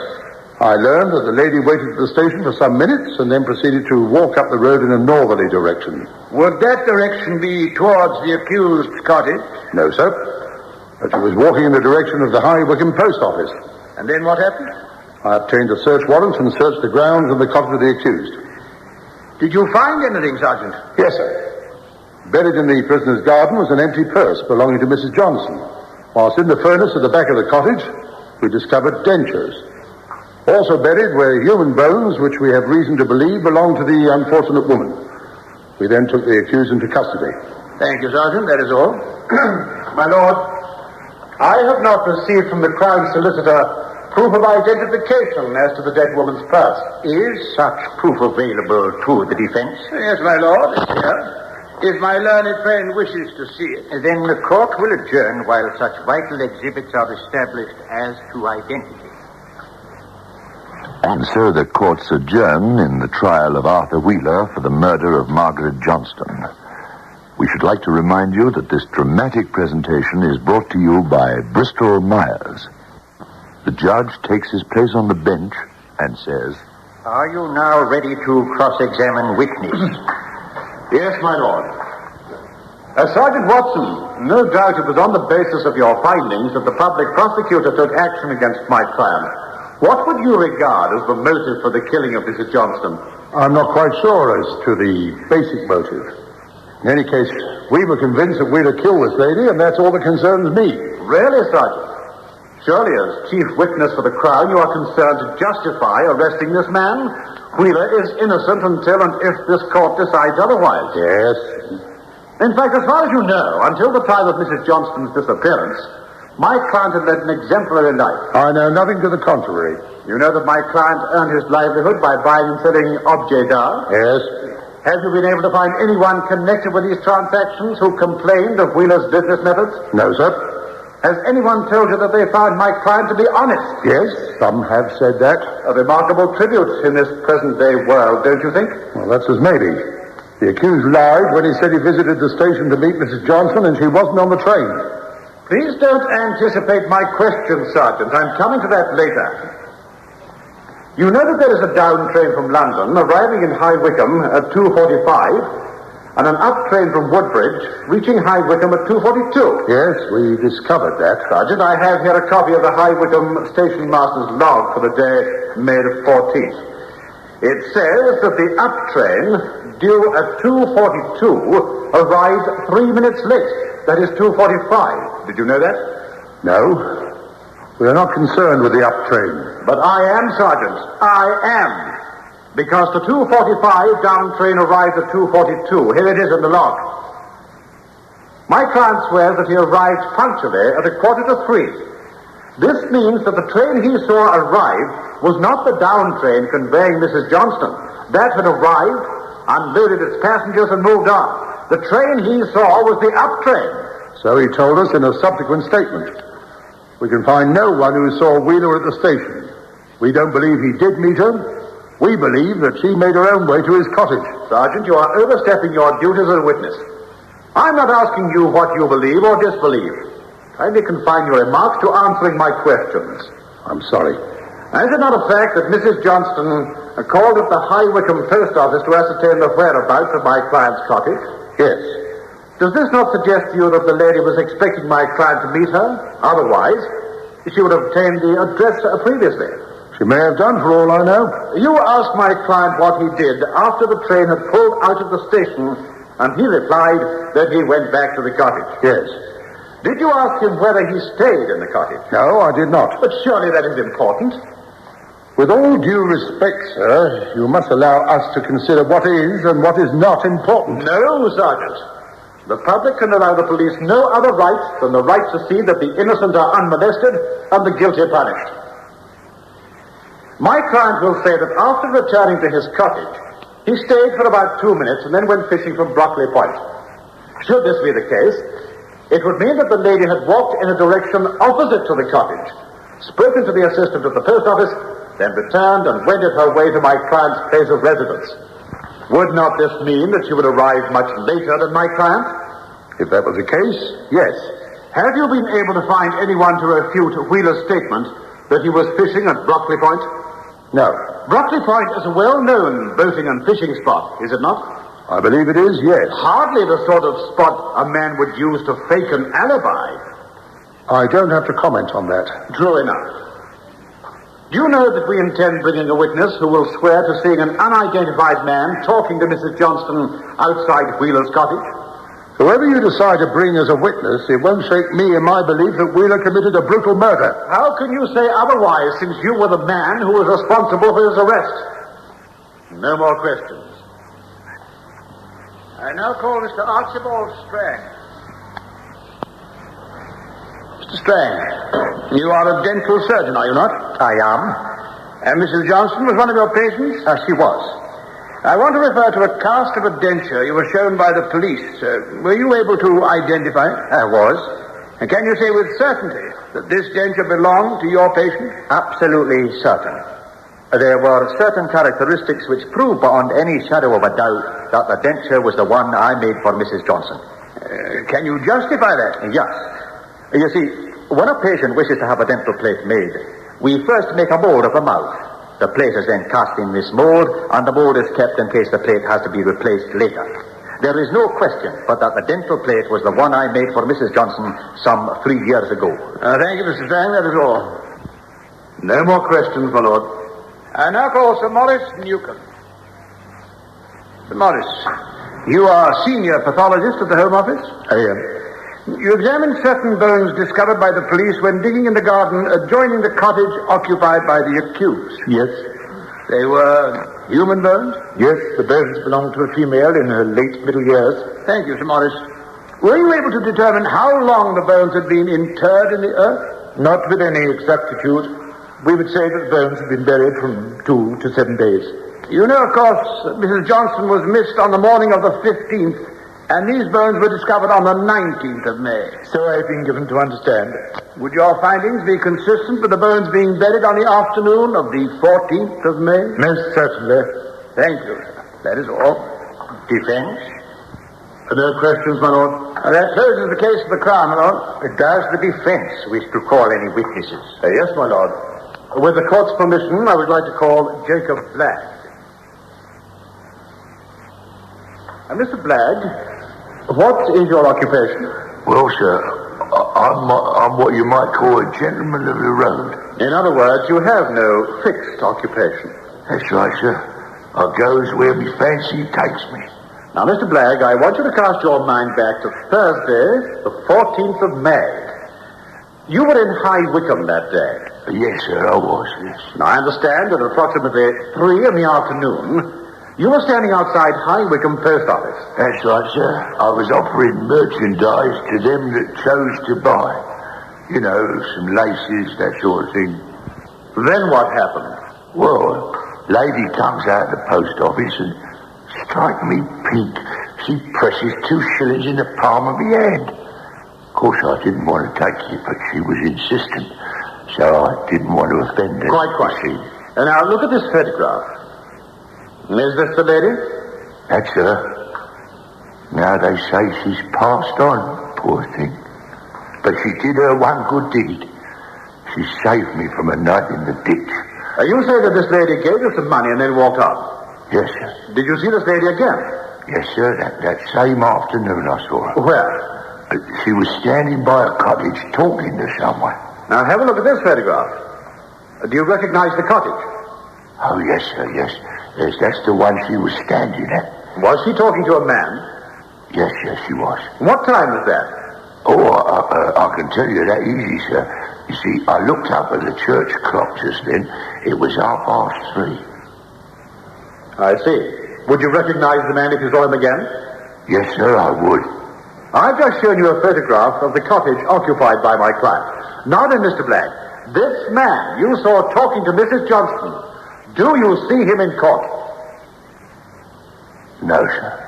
I learned that the lady waited at the station for some minutes and then proceeded to walk up the road in a northerly direction. Would that direction be towards the accused's cottage? No, sir. But she was walking in the direction of the High Wycombe post office. And then what happened? I obtained a search warrant and searched the grounds and the cottage of the accused. Did you find anything, Sergeant? Yes, sir. Buried in the prisoner's garden was an empty purse belonging to Mrs. Johnson. Whilst in the furnace at the back of the cottage, we discovered dentures. Also buried were human bones, which we have reason to believe belonged to the unfortunate woman. We then took the accused into custody. Thank you, Sergeant. That is all. My Lord, I have not received from the Crown Solicitor proof of identification as to the dead woman's purse. Is such proof available to the defense? Yes, my Lord. It's here. If my learned friend wishes to see it. Then the court will adjourn while such vital exhibits are established as to identity. And so the courts adjourn in the trial of Arthur Wheeler for the murder of Margaret Johnston. We should like to remind you that this dramatic presentation is brought to you by Bristol Myers. The judge takes his place on the bench and says, Are you now ready to cross-examine witness? Yes, my Lord. Sergeant Watson, no doubt it was on the basis of your findings that the public prosecutor took action against my client. What would you regard as the motive for the killing of Mrs. Johnston? I'm not quite sure as to the basic motive. In any case, we were convinced that Wheeler killed this lady, and that's all that concerns me. Really, Sergeant? Surely, as chief witness for the Crown, you are concerned to justify arresting this man? Wheeler is innocent until and if this court decides otherwise. Yes. In fact, as far as you know, until the time of Mrs. Johnston's disappearance, my client had led an exemplary life. I know nothing to the contrary. You know that my client earned his livelihood by buying and selling objets d'art? Yes. Have you been able to find anyone connected with these transactions who complained of Wheeler's business methods? No, sir. Has anyone told you that they found my client to be honest? Yes, some have said that. A remarkable tribute in this present-day world, don't you think? Well, that's as maybe. The accused lied when he said he visited the station to meet Mrs. Johnson and she wasn't on the train. Please don't anticipate my question, Sergeant. I'm coming to that later. You know that there is a down train from London arriving in High Wycombe at 2:45. and an up train from Woodbridge reaching High Wycombe at 2:42. Yes, we discovered that. Sergeant, I have here a copy of the High Wycombe station master's log for the day May the 14th. It says that the up train, due at 2:42, arrived 3 minutes late. That is 2:45. Did you know that? No. We are not concerned with the up train. But I am, Sergeant. I am. Because the 2:45 down train arrived at 2:42. Here it is in the log. My client swears that he arrived punctually at 2:45. This means that the train he saw arrive was not the down train conveying Mrs. Johnston. That had arrived, unloaded its passengers, and moved on. The train he saw was the up train. So he told us in a subsequent statement. We can find no one who saw Wheeler at the station. We don't believe he did meet her. We believe that she made her own way to his cottage. Sergeant, you are overstepping your duties as a witness. I'm not asking you what you believe or disbelieve. Kindly confine your remarks to answering my questions. I'm sorry. Is it not a fact that Mrs. Johnston called at the High Wycombe post office to ascertain the whereabouts of my client's cottage? Yes. Does this not suggest to you that the lady was expecting my client to meet her? Otherwise, she would have obtained the address previously. She may have done, for all I know. You asked my client what he did after the train had pulled out of the station, and he replied that he went back to the cottage. Yes. Did you ask him whether he stayed in the cottage? No, I did not. But surely that is important. With all due respect, sir, you must allow us to consider what is and what is not important. No, Sergeant. The public can allow the police no other right than the right to see that the innocent are unmolested and the guilty punished. My client will say that after returning to his cottage, he stayed for about 2 minutes and then went fishing from Brockley Point. Should this be the case, it would mean that the lady had walked in a direction opposite to the cottage, spoken to the assistant at the post office, then returned and wended her way to my client's place of residence. Would not this mean that she would arrive much later than my client? If that was the case, yes. Have you been able to find anyone to refute Wheeler's statement that he was fishing at Brockley Point? No. Brockley Point is a well-known boating and fishing spot, is it not? I believe it is, yes. Hardly the sort of spot a man would use to fake an alibi. I don't have to comment on that. True enough. Do you know that we intend bringing a witness who will swear to seeing an unidentified man talking to Mrs. Johnston outside Wheeler's cottage? Whoever you decide to bring as a witness, it won't shake me in my belief that Wheeler committed a brutal murder. How can you say otherwise, since you were the man who was responsible for his arrest? No more questions. I now call Mr. Archibald Strang. Mr. Strang, you are a dental surgeon, are you not? I am. And Mrs. Johnston was one of your patients? She was. I want to refer to a cast of a denture you were shown by the police. Were you able to identify it? I was. And can you say with certainty that this denture belonged to your patient? Absolutely certain. There were certain characteristics which prove beyond any shadow of a doubt that the denture was the one I made for Mrs. Johnson. Can you justify that? Yes. You see, when a patient wishes to have a dental plate made, we first make a mold of the mouth. The plate is then cast in this mold, and the mold is kept in case the plate has to be replaced later. There is no question but that the dental plate was the one I made for Mrs. Johnson some 3 years ago. Thank you, Mr. Strang. That is all. No more questions, my lord. I now call Sir Maurice Newcomb. Sir Maurice, you are senior pathologist at the Home Office? I am. You examined certain bones discovered by the police when digging in the garden adjoining the cottage occupied by the accused. Yes. They were human bones? Yes, the bones belonged to a female in her late middle years. Thank you, Sir Maurice. Were you able to determine how long the bones had been interred in the earth? Not with any exactitude. We would say that the bones had been buried from 2 to 7 days. You know, of course, that Mrs. Johnson was missed on the morning of the 15th, and these bones were discovered on the 19th of May. So I've been given to understand. Would your findings be consistent with the bones being buried on the afternoon of the 14th of May? Most certainly. Thank you, sir. That is all. Defense? No questions, my lord. That closes the case of the Crown, my lord. Does the defense wish to call any witnesses? Yes, my lord. With the court's permission, I would like to call Jacob Black. Mr. Blagg, what is your occupation? Well, sir, I'm what you might call a gentleman of the road. In other words, you have no fixed occupation. That's right, sir. I goes where my fancy takes me. Now, Mr. Blagg, I want you to cast your mind back to Thursday, the 14th of May. You were in High Wycombe that day. Yes, sir, I was, yes. Now, I understand at approximately 3 in the afternoon, you were standing outside High Wycombe Post Office. That's right, sir. I was offering merchandise to them that chose to buy. You know, some laces, that sort of thing. Then what happened? Well, lady comes out of the post office and strike me pink. She presses 2 shillings in the palm of my hand. Of course, I didn't want to take it, but she was insistent, so I didn't want to offend her. Quite. And now look at this photograph. Is this the lady? That's her. Now they say she's passed on, poor thing. But she did her one good deed. She saved me from a night in the ditch. You say that this lady gave you some money and then walked off? Yes, sir. Did you see this lady again? Yes, sir. That same afternoon I saw her. Where? She was standing by a cottage talking to someone. Now have a look at this photograph. Do you recognize the cottage? Oh, yes, sir, yes. Yes, that's the one she was standing at. Was she talking to a man? Yes, she was. What time was that? Oh, I can tell you that easy, sir. You see, I looked up at the church clock just then. It was 3:30. I see. Would you recognize the man if you saw him again? Yes, sir, I would. I've just shown you a photograph of the cottage occupied by my client. Now then, Mr. Blagg, this man you saw talking to Mrs. Johnston, do you see him in court? No, sir.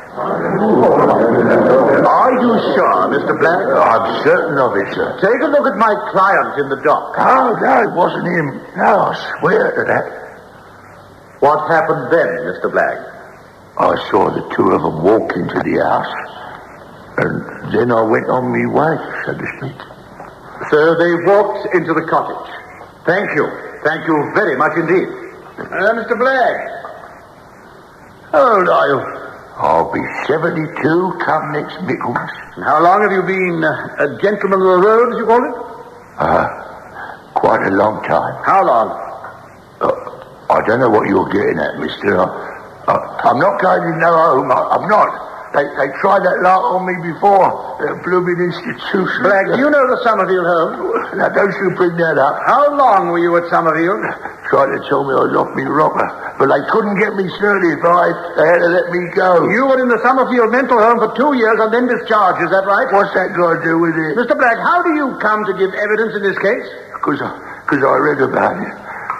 Are you sure, Mr. Blagg? I'm certain of it, sir. Take a look at my client in the dock. Oh, no, it wasn't him. No, I swear to that. What happened then, Mr. Blagg? I saw the 2 of them walk into the house, and then I went on my way, so to speak. So they walked into the cottage. Thank you. Thank you very much indeed. Mr. Blagg. How old are you? I'll be 72 come next Michaelmas. And how long have you been a gentleman of the road, as you call it? Quite a long time. How long? I don't know what you're getting at, mister. I'm not going to no home. I'm not. They tried that lot on me before. Blooming institution. Blagg, do you know the Somerville home? Now, don't you bring that up. How long were you at Somerville? Tried to tell me I was off me rocker, but they couldn't get me certified. They had to let me go. You were in the Somerville mental home for 2 years and then discharged, is that right? What's that got to do with it? Mr. Blagg, how do you come to give evidence in this case? Because I read about it.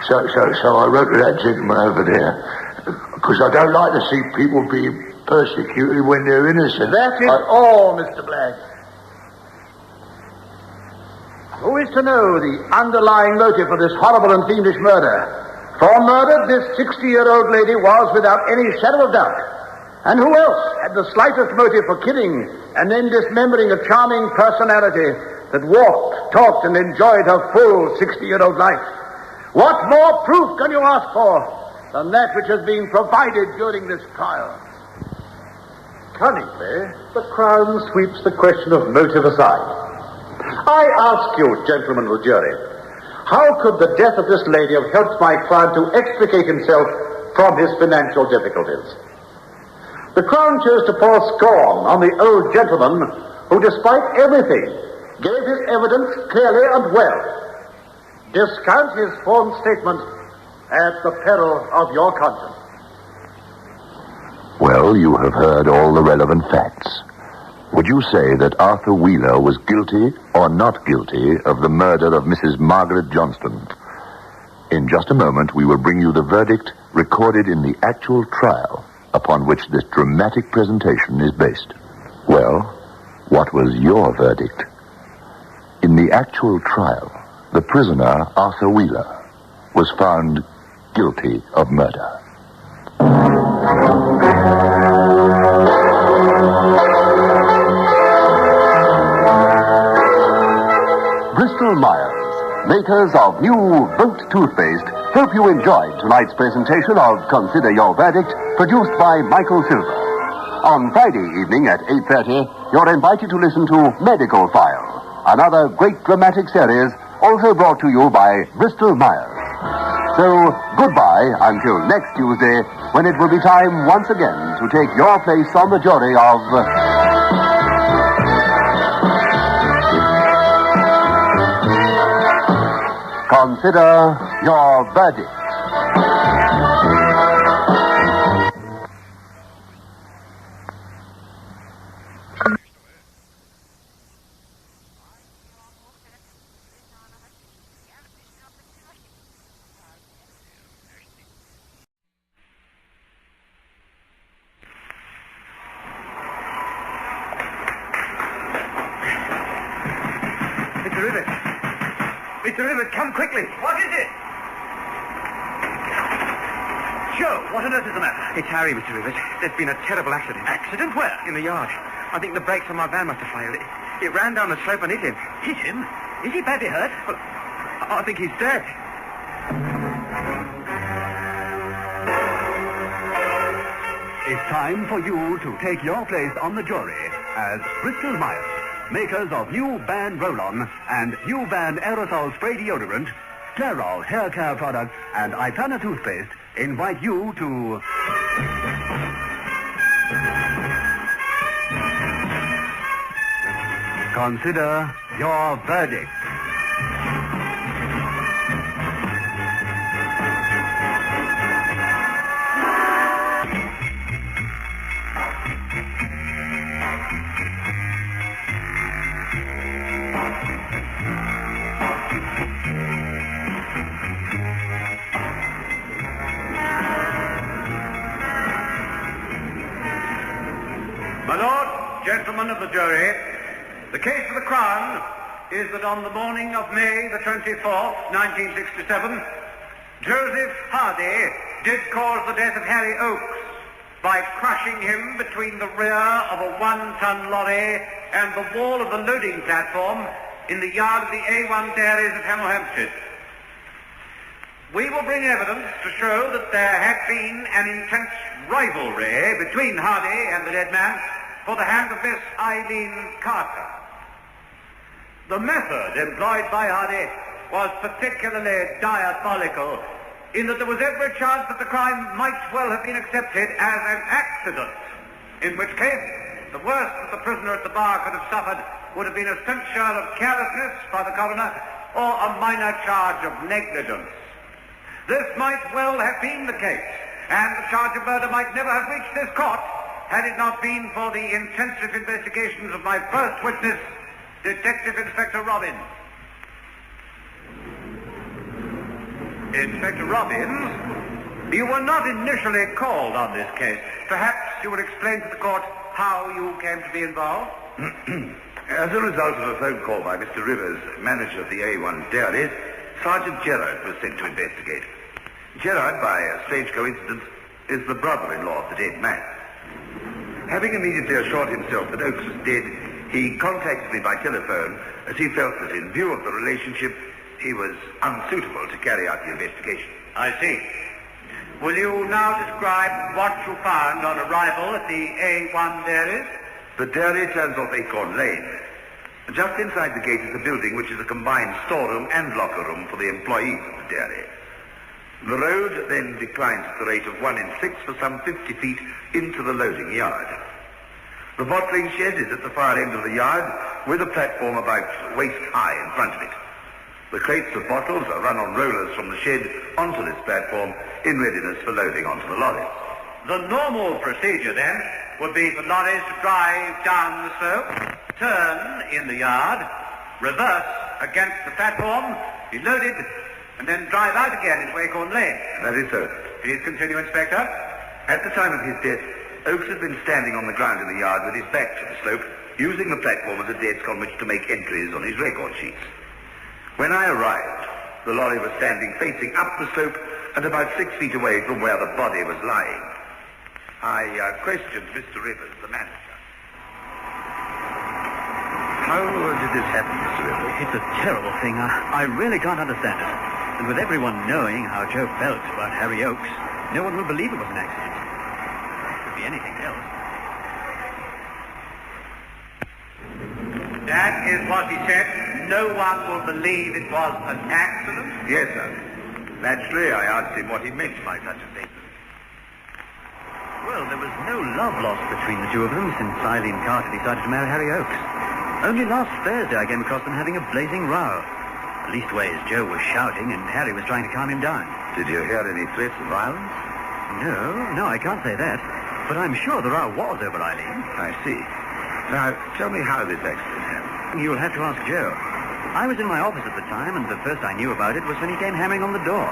So I wrote to that gentleman over there. Because I don't like to see people being persecuted when they're innocent. That is all, Mr. Blagg. Who is to know the underlying motive for this horrible and fiendish murder? For murder, this 60-year-old lady was without any shadow of doubt. And who else had the slightest motive for killing and then dismembering a charming personality that walked, talked, and enjoyed her full 60-year-old life? What more proof can you ask for than that which has been provided during this trial? Cunningly, the Crown sweeps the question of motive aside. I ask you, gentlemen of the jury, how could the death of this lady have helped my client to extricate himself from his financial difficulties? The Crown chose to pour scorn on the old gentleman who, despite everything, gave his evidence clearly and well. Discount his sworn statement at the peril of your conscience. Well, you have heard all the relevant facts. Would you say that Arthur Wheeler was guilty or not guilty of the murder of Mrs. Margaret Johnston? In just a moment, we will bring you the verdict recorded in the actual trial upon which this dramatic presentation is based. Well, what was your verdict? In the actual trial, the prisoner, Arthur Wheeler, was found guilty of murder. Bristol Myers, makers of new Volt toothpaste, hope you enjoyed tonight's presentation of Consider Your Verdict, produced by Michael Silver. On Friday evening at 8:30, you're invited to listen to Medical File, another great dramatic series also brought to you by Bristol Myers. So, goodbye until next Tuesday, when it will be time once again to take your place on the jury of... Consider your verdict. Mr. Rivers, come quickly. What is it? Joe, what on earth is the matter? It's Harry, Mr. Rivers. There's been a terrible accident. Accident? Where? In the yard. I think the brakes on my van must have failed. It ran down the slope and hit him. Hit him? Is he badly hurt? Well, I think he's dead. It's time for you to take your place on the jury as Bristol Myers, makers of new Ban Roll-On and new Ban Aerosol Spray Deodorant, Clairol Hair Care Products, and Itana Toothpaste, invite you to... Consider your verdict. My lord, gentlemen of the jury, the case of the Crown is that on the morning of May the 24th, 1967, Joseph Hardy did cause the death of Harry Oakes by crushing him between the rear of a one-ton lorry and the wall of the loading platform in the yard of the A1 dairies at Hemel Hempstead. We will bring evidence to show that there had been an intense rivalry between Hardy and the dead man for the hand of Miss Eileen Carter. The method employed by Hardy was particularly diabolical in that there was every chance that the crime might well have been accepted as an accident, in which case the worst that the prisoner at the bar could have suffered would have been a censure of carelessness by the coroner or a minor charge of negligence. This might well have been the case, and the charge of murder might never have reached this court had it not been for the intensive investigations of my first witness, Detective Inspector Robbins. Inspector Robbins, you were not initially called on this case. Perhaps you would explain to the court how you came to be involved? As a result of a phone call by Mr. Rivers, manager of the A1 Dairies, Sergeant Gerard was sent to investigate. Gerard, by a strange coincidence, is the brother-in-law of the dead man. Having immediately assured himself that Oakes was dead, he contacted me by telephone as he felt that in view of the relationship, he was unsuitable to carry out the investigation. I see. Will you now describe what you found on arrival at the A1 Dairies? The dairy turns off Acorn Lane. Just inside the gate is a building which is a combined storeroom and locker room for the employees of the dairy. The road then declines at the rate of 1 in 6 for some 50 feet into the loading yard. The bottling shed is at the far end of the yard with a platform about waist high in front of it. The crates of bottles are run on rollers from the shed onto this platform in readiness for loading onto the lorries. The normal procedure, then, would be for lorries to drive down the slope, turn in the yard, reverse against the platform, be loaded, and then drive out again into Acorn Lane. That is so. Please continue, Inspector. At the time of his death, Oakes had been standing on the ground in the yard with his back to the slope, using the platform as a desk on which to make entries on his record sheets. When I arrived, the lorry was standing facing up the slope and about 6 feet away from where the body was lying. I questioned Mr. Rivers, the manager. How did this happen, Mr. Rivers? It's a terrible thing. I really can't understand it. And with everyone knowing how Joe felt about Harry Oakes, no one will believe it was an accident. It could be anything else. That is what he said. No one will believe it was an accident? Yes, sir. Naturally, I asked him what he meant by such a statement. Well, there was no love lost between the two of them since Eileen Carter decided to marry Harry Oakes. Only last Thursday I came across them having a blazing row. Leastways, Joe was shouting and Harry was trying to calm him down. Did you hear any threats of violence? No, I can't say that. But I'm sure the row was over Eileen. I see. Now, tell me how this accident happened. You'll have to ask Joe. I was in my office at the time, and the first I knew about it was when he came hammering on the door.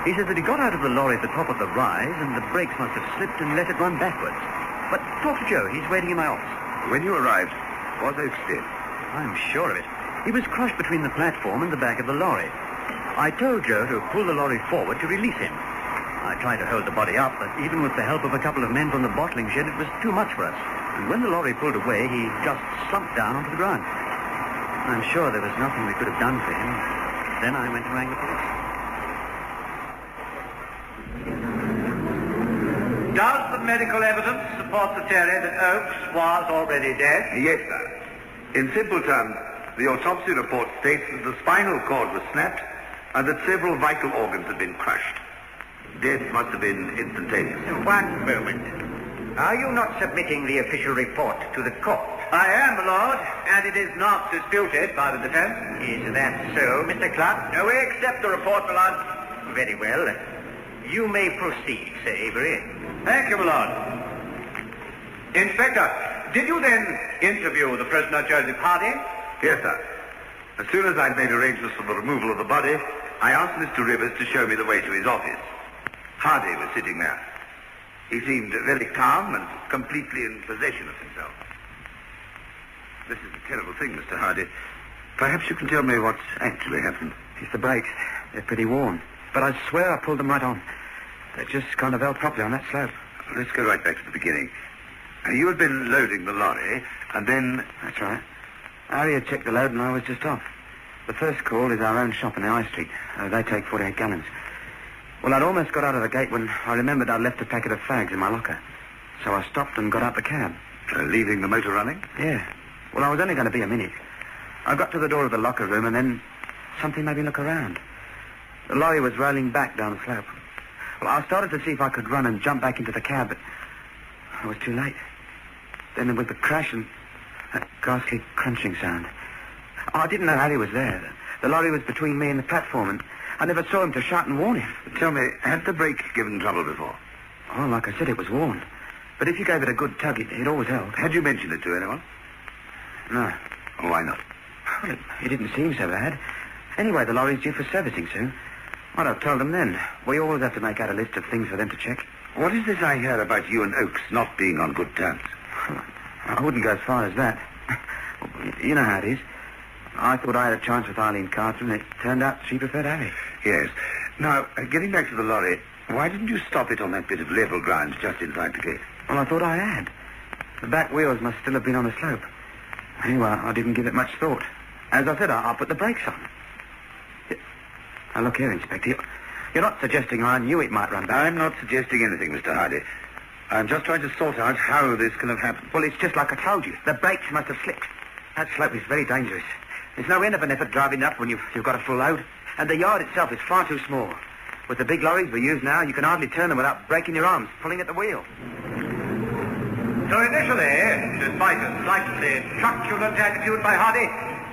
He says that he got out of the lorry at the top of the rise, and the brakes must have slipped and let it run backwards. But talk to Joe. He's waiting in my office. When you arrived, was Oakes dead? I'm sure of it. He was crushed between the platform and the back of the lorry. I told Joe to pull the lorry forward to release him. I tried to hold the body up, but even with the help of a couple of men from the bottling shed, it was too much for us. And when the lorry pulled away, he just slumped down onto the ground. I'm sure there was nothing we could have done for him. Then I went and rang the police. Does the medical evidence support the theory that Oakes was already dead? Yes, sir. In simple terms, the autopsy report states that the spinal cord was snapped and that several vital organs had been crushed. Death must have been instantaneous. One moment. Are you not submitting the official report to the court? I am, my lord, and it is not disputed by the defense. Is that so, Mr. Clark? No, we accept the report, my lord. Very well. You may proceed, Sir Avery. Thank you, my lord. Inspector, did you then interview the prisoner, Joseph Hardy? Yes, sir. As soon as I'd made arrangements for the removal of the body, I asked Mr. Rivers to show me the way to his office. Hardy was sitting there. He seemed very calm and completely in possession of himself. This is a terrible thing, Mr. Hardy. Perhaps you can tell me what's actually happened. It's the brakes. They're pretty worn. But I swear I pulled them right on. They just kind of held properly on that slope. Let's go right back to the beginning. You had been loading the lorry, and then... That's right. Harry had checked the load, and I was just off. The first call is our own shop in the High Street. They take 48 gallons. Well, I'd almost got out of the gate when I remembered I'd left a packet of fags in my locker. So I stopped and got out the cab. Leaving the motor running? Yeah. Well, I was only going to be a minute. I got to the door of the locker room, and then something made me look around. The lorry was rolling back down the slope. Well, I started to see if I could run and jump back into the cab, but I was too late. Then there was the crash and that ghastly crunching sound. I didn't know Harry was there. The lorry was between me and the platform, and I never saw him to shout and warn him. Tell me, had the brake given trouble before? Oh, like I said, it was worn. But if you gave it a good tug, it always held. Had you mentioned it to anyone? No. Oh, why not? Well, it didn't seem so bad. Anyway, the lorry's due for servicing soon. I'd have told them then. We always have to make out a list of things for them to check. What is this I hear about you and Oakes not being on good terms? I wouldn't go as far as that. You know how it is. I thought I had a chance with Eileen Carter, and it turned out she preferred Harry. Yes. Now, getting back to the lorry, why didn't you stop it on that bit of level ground just inside the gate? Well, I thought I had. The back wheels must still have been on the slope. Anyway, I didn't give it much thought. As I said, I'll put the brakes on. Now, look here, Inspector. You're not suggesting I knew it might run back. I'm not suggesting anything, Mr. Hardy. I'm just trying to sort out how this can have happened. Well, it's just like I told you. The brakes must have slipped. That slope is very dangerous. There's no end of an effort driving up when you've got a full load. And the yard itself is far too small. With the big lorries we use now, you can hardly turn them without breaking your arms, pulling at the wheel. So initially, despite a slightly truculent attitude by Hardy,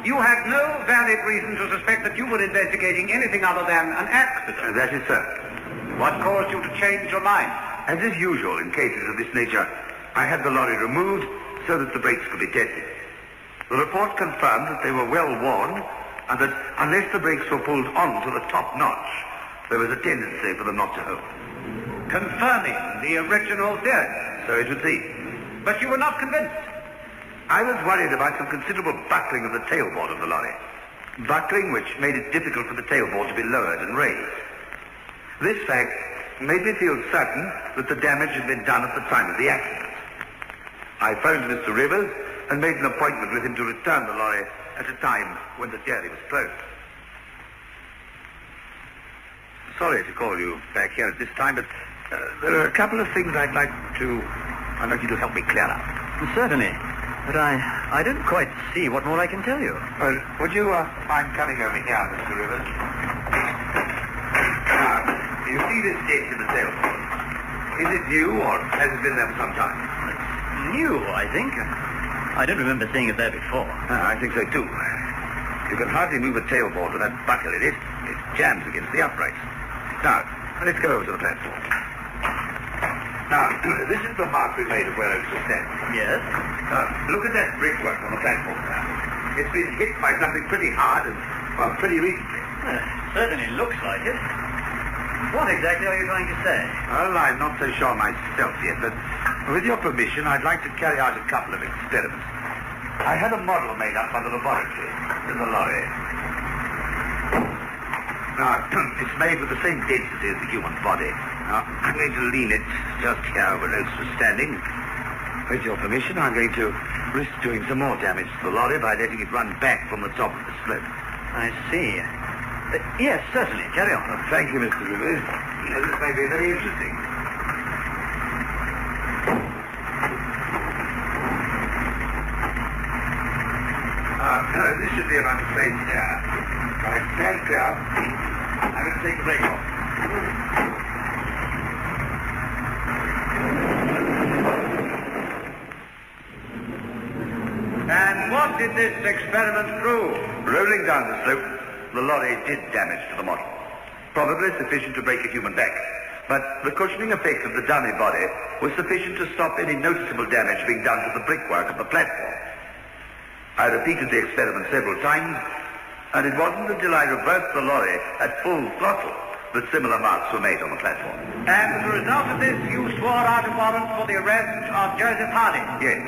you had no valid reason to suspect that you were investigating anything other than an accident. That is so. What caused you to change your mind? As is usual in cases of this nature, I had the lorry removed so that the brakes could be tested. The report confirmed that they were well worn and that unless the brakes were pulled on to the top notch, there was a tendency for them not to hold. Confirming the original theory. So it would seem. But you were not convinced. I was worried about some considerable buckling of the tailboard of the lorry. Buckling which made it difficult for the tailboard to be lowered and raised. This fact made me feel certain that the damage had been done at the time of the accident. I phoned Mr. Rivers and made an appointment with him to return the lorry at a time when the dairy was closed. Sorry to call you back here at this time, but there are a couple of things I'd like you to help me clear up. Certainly. But I don't quite see what more I can tell you. Well, would you mind coming over here, Mr. Rivers? Now, you see this dent in the sailboard. Is it new, or has it been there for some time? New, I think. I don't remember seeing it there before. I think so, too. You can hardly move a tailboard with that buckle in it. It jams against the uprights. Now, let's go over to the platform. Now, this is the mark we made of where it was standing. Yes? Look at that brickwork on the platform now. It's been hit by something pretty hard and, well, pretty recently. Certainly looks like it. What exactly are you trying to say? Well, I'm not so sure myself yet, but with your permission, I'd like to carry out a couple of experiments. I had a model made up by the laboratory in the lorry. Now, it's made with the same density as the human body. Now, I'm going to lean it just here where Ernest was standing. With your permission, I'm going to risk doing some more damage to the lorry by letting it run back from the top of the slope. I see. Yes, certainly. Carry on. Thank you, Mr. Rivers. This may be very interesting. This should be about the same here. Right, stand clear. I'm going to take the brake off. And what did this experiment prove? Rolling down the slope, the lorry did damage to the model. Probably sufficient to break a human back. But the cushioning effect of the dummy body was sufficient to stop any noticeable damage being done to the brickwork of the platform. I repeated the experiment several times, and it wasn't until I reversed the lorry at full throttle that similar marks were made on the platform. And as a result of this, you swore out a warrant for the arrest of Joseph Harding? Yes.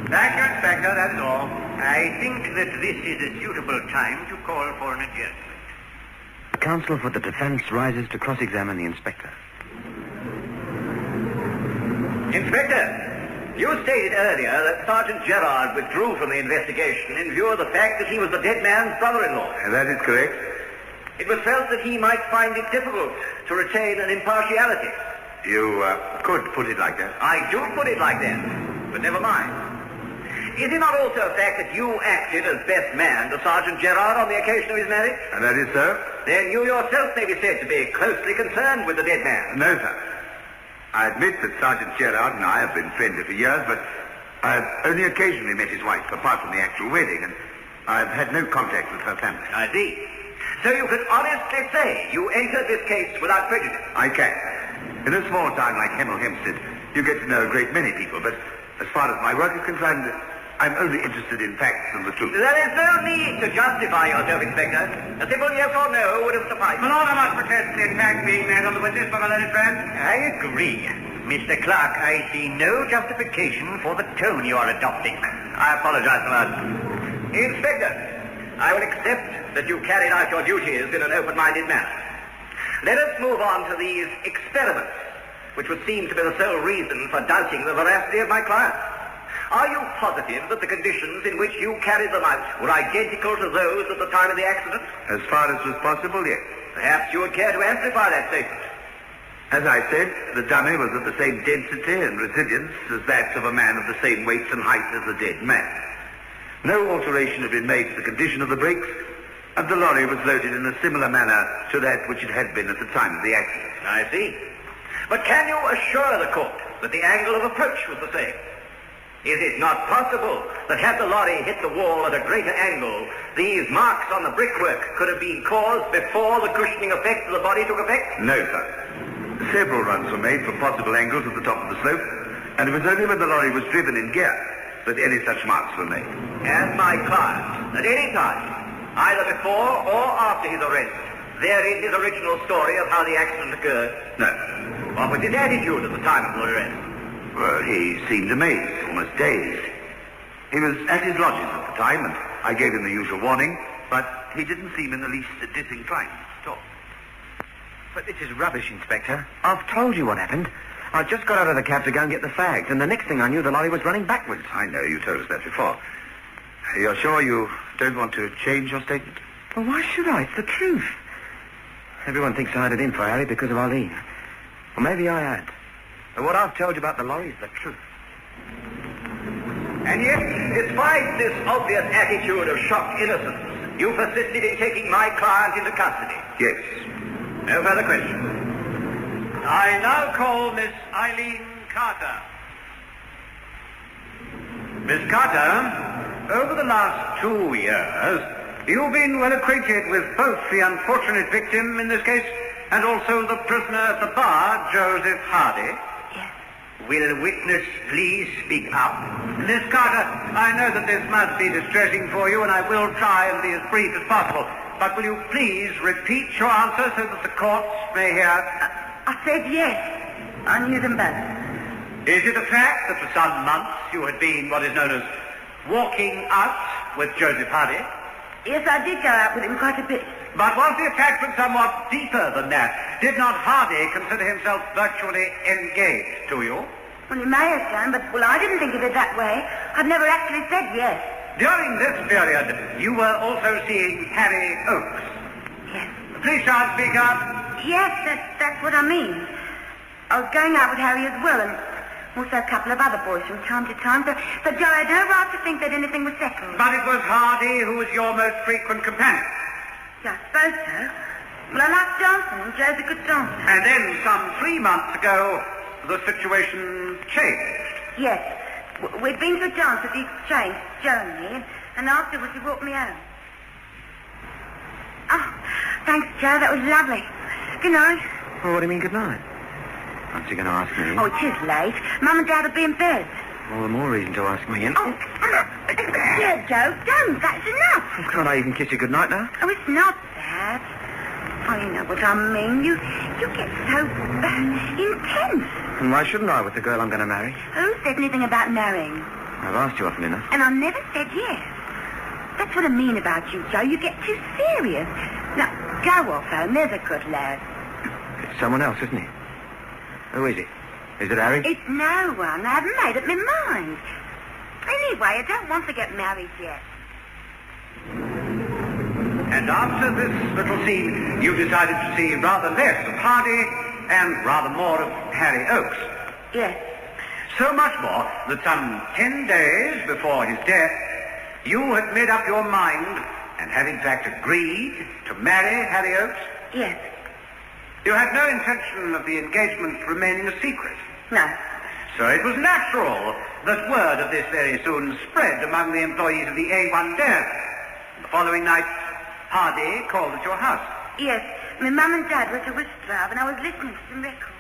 Thank you, Inspector, that's all. I think that this is a suitable time to call for an adjournment. The counsel for the defense rises to cross-examine the inspector. Inspector, you stated earlier that Sergeant Gerard withdrew from the investigation in view of the fact that he was the dead man's brother-in-law. That is correct. It was felt that he might find it difficult to retain an impartiality. You could put it like that. I do put it like that, but never mind. Is it not also a fact that you acted as best man to Sergeant Gerard on the occasion of his marriage? And that is so? Then you yourself may be said to be closely concerned with the dead man. No, sir. I admit that Sergeant Gerard and I have been friendly for years, but I have only occasionally met his wife, apart from the actual wedding, and I've had no contact with her family. I see. So you can honestly say you entered this case without prejudice? I can. In a small town like Hempstead, you get to know a great many people, but as far as my work is concerned, I'm only interested in facts and the truth. There is no need to justify yourself, Inspector. A simple yes or no would have sufficed. My Lord, I must protest the fact being made on the witness by my learned friend. I agree. Mr. Clark, I see no justification for the tone you are adopting. I apologize for that. Inspector, I will accept that you carried out your duties in an open-minded manner. Let us move on to these experiments, which would seem to be the sole reason for doubting the veracity of my client. Are you positive that the conditions in which you carried them out were identical to those at the time of the accident? As far as was possible, yes. Perhaps you would care to amplify that statement. As I said, the dummy was of the same density and resilience as that of a man of the same weight and height as the dead man. No alteration had been made to the condition of the brakes, and the lorry was loaded in a similar manner to that which it had been at the time of the accident. I see. But can you assure the court that the angle of approach was the same? Is it not possible that had the lorry hit the wall at a greater angle, these marks on the brickwork could have been caused before the cushioning effect of the body took effect? No, sir. Several runs were made from possible angles at the top of the slope, and it was only when the lorry was driven in gear that any such marks were made. And my client, at any time, either before or after his arrest, therein his original story of how the accident occurred? No. What was his attitude at the time of the arrest? Well, he seemed amazed, almost dazed. He was at his lodgings at the time, and I gave him the usual warning, but he didn't seem in the least disinclined to talk. But this is rubbish, Inspector. I've told you what happened. I just got out of the cab to go and get the fags, and the next thing I knew, the lorry was running backwards. I know, you told us that before. You're sure you don't want to change your statement? Well, why should I? It's the truth. Everyone thinks I had it in for Harry because of Arlene. Well, maybe I had. But what I've told you about the lorry is the truth. And yet, despite this obvious attitude of shocked innocence, you persisted in taking my client into custody. Yes. No further questions. I now call Miss Eileen Carter. Miss Carter, over the last 2 years, you've been well acquainted with both the unfortunate victim in this case and also the prisoner at the bar, Joseph Hardy. Yes. Will witness please speak up? Miss Carter, I know that this must be distressing for you, and I will try and be as brief as possible. But will you please repeat your answer so that the courts may hear? I said yes. I knew them both. Is it a fact that for some months you had been what is known as walking out with Joseph Hardy? Yes, I did go out with him quite a bit. But was the attachment somewhat deeper than that? Did not Hardy consider himself virtually engaged to you? Well, he may have done, but, I didn't think of it that way. I've never actually said yes. During this period, you were also seeing Harry Oakes. Yes. Please try and speak up. Yes, that's what I mean. I was going out with Harry as well, and also a couple of other boys from time to time, so Joe had no right to think that anything was settled. But it was Hardy who was your most frequent companion. Yeah, I suppose so. Well, I like dancing, and Joe's a good dancer. And then, some 3 months ago, the situation changed. Yes. We'd been to a dance at the Exchange, Joe and me, and afterwards he walked me home. Oh, thanks, Joe. That was lovely. Good night. Well, what do you mean, good night? Aren't you going to ask me? Oh, it is late. Mum and Dad will be in bed. All the more reason to ask me. Oh, dear Joe, don't. That's enough. Can't I even kiss you good night now? Oh, it's not that. Oh, you know what I mean. You get so intense. And why shouldn't I with the girl I'm going to marry? Who said anything about marrying? I've asked you often enough. And I never said yes. That's what I mean about you, Joe. You get too serious. Now, go off home. There's a good lad. It's someone else, isn't he? Who is it? Is it Harry? It's no one. I haven't made up my mind. Anyway, I don't want to get married yet. And after this little scene, you decided to see rather less of Hardy and rather more of Harry Oakes. Yes. So much more that some 10 days before his death, you had made up your mind and had in fact agreed to marry Harry Oakes? Yes. You had no intention of the engagement remaining a secret? No. So it was natural that word of this very soon spread among the employees of the A1 Dairy. The following night, Hardy called at your house. Yes. My mum and Dad were at a whist club, and I was listening to some records.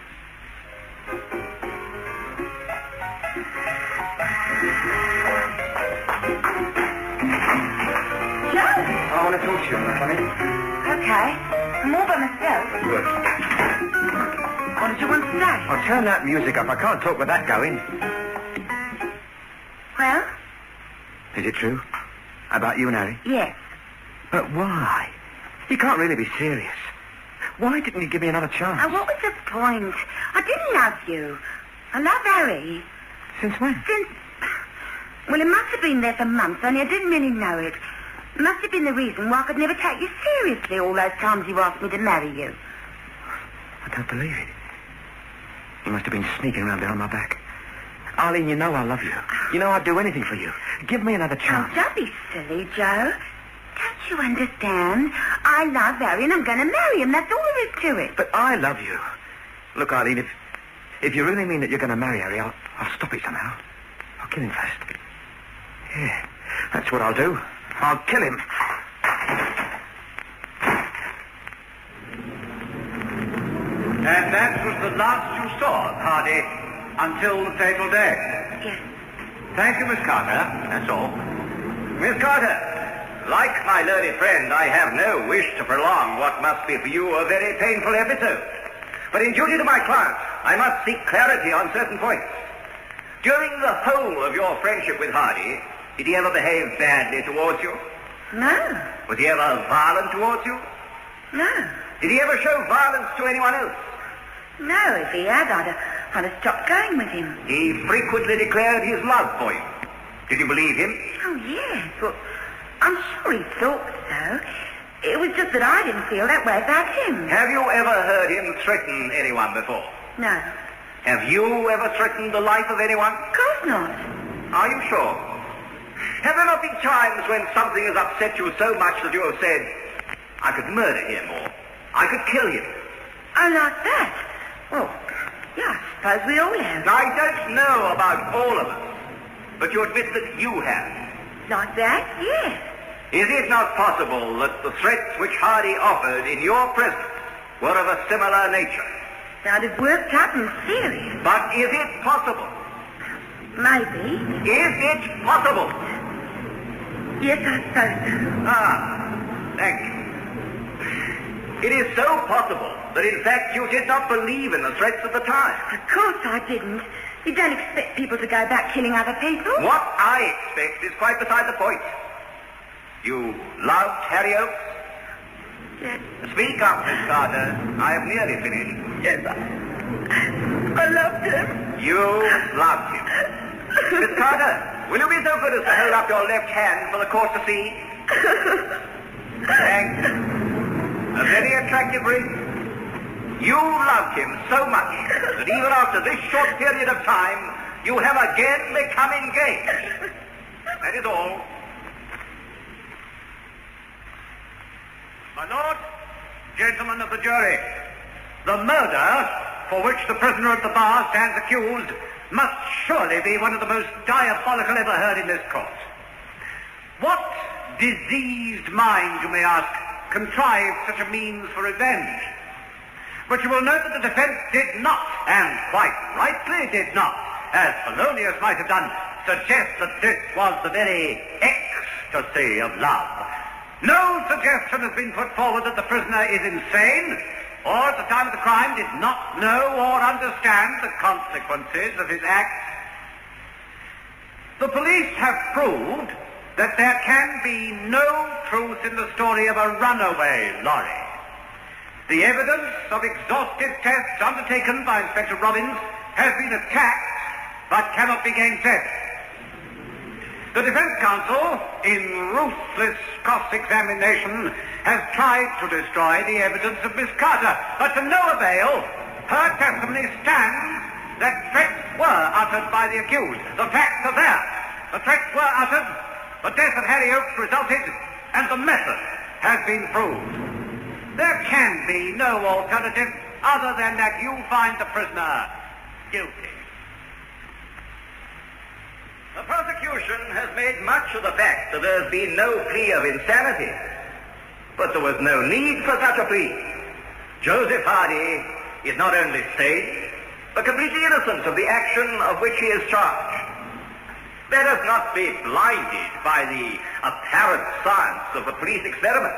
Joe? I want to talk to you, honey. Okay. I'm all by myself. Good. What did you want to say? I'll turn that music up. I can't talk with that going. Well? Is it true? About you and Harry? Yes. But why? You can't really be serious. Why didn't you give me another chance? Oh, what was the point? I didn't love you. I love Harry. Since when? Well, it must have been there for months, only I didn't really know it. It must have been the reason why I could never take you seriously all those times you asked me to marry you. I don't believe it. You must have been sneaking around behind my back. Arlene, you know I love you. You know I'd do anything for you. Give me another chance. Oh, don't be silly, Joe. Don't you understand? I love Harry and I'm going to marry him. That's all there is to it. But I love you. Look, Arlene, if you really mean that you're going to marry Harry, I'll stop it somehow. I'll kill him first. Yeah, that's what I'll do. I'll kill him. And that was the last you saw of Hardy until the fatal day. Yes. Thank you, Miss Carter. That's all. Miss Carter, like my learned friend, I have no wish to prolong what must be for you a very painful episode. But in duty to my client, I must seek clarity on certain points. During the whole of your friendship with Hardy, did he ever behave badly towards you? No. Was he ever violent towards you? No. Did he ever show violence to anyone else? No, if he had, I'd have stopped going with him. He frequently declared his love for you. Did you believe him? Oh, yes. Well, I'm sure he thought so. It was just that I didn't feel that way about him. Have you ever heard him threaten anyone before? No. Have you ever threatened the life of anyone? Of course not. Are you sure? Have there not been times when something has upset you so much that you have said, I could murder him, or I could kill him? Oh, like that? Oh, yeah, I suppose we all have. I don't know about all of us, but you admit that you have. Like that? Yes. Is it not possible that the threats which Hardy offered in your presence were of a similar nature? Sounded worked up and serious. But is it possible? Maybe. Is it possible? Yes, I suppose so. Thank you. It is so possible that in fact you did not believe in the threats at the time. Of course I didn't. You don't expect people to go back killing other people. What I expect is quite beside the point. You loved Harry Oakes? Yes. Speak up, Miss Carter. I have nearly finished. Yes, I loved him. You loved him. Miss Carter, will you be so good as to hold up your left hand for the court to see? Thank you. A very attractive ring. You loved him so much that even after this short period of time, you have again become engaged. That is all. My lord, gentlemen of the jury, the murder for which the prisoner at the bar stands accused must surely be one of the most diabolical ever heard in this court. What diseased mind, you may ask, contrived such a means for revenge? But you will note that the defense did not, and quite rightly did not, as Polonius might have done, suggest that this was the very ecstasy of love. No suggestion has been put forward that the prisoner is insane, or at the time of the crime did not know or understand the consequences of his acts. The police have proved that there can be no truth in the story of a runaway lorry. The evidence of exhaustive tests undertaken by Inspector Robbins has been attacked, but cannot be gainsaid. The defense counsel, in ruthless cross-examination, has tried to destroy the evidence of Miss Carter, but to no avail. Her testimony stands that threats were uttered by the accused. The facts are there. The threats were uttered, the death of Harry Oakes resulted, and the method has been proved. There can be no alternative other than that you find the prisoner guilty. The prosecution has made much of the fact that there has been no plea of insanity. But there was no need for such a plea. Joseph Hardy is not only sane, but completely innocent of the action of which he is charged. Let us not be blinded by the apparent science of the police experiment.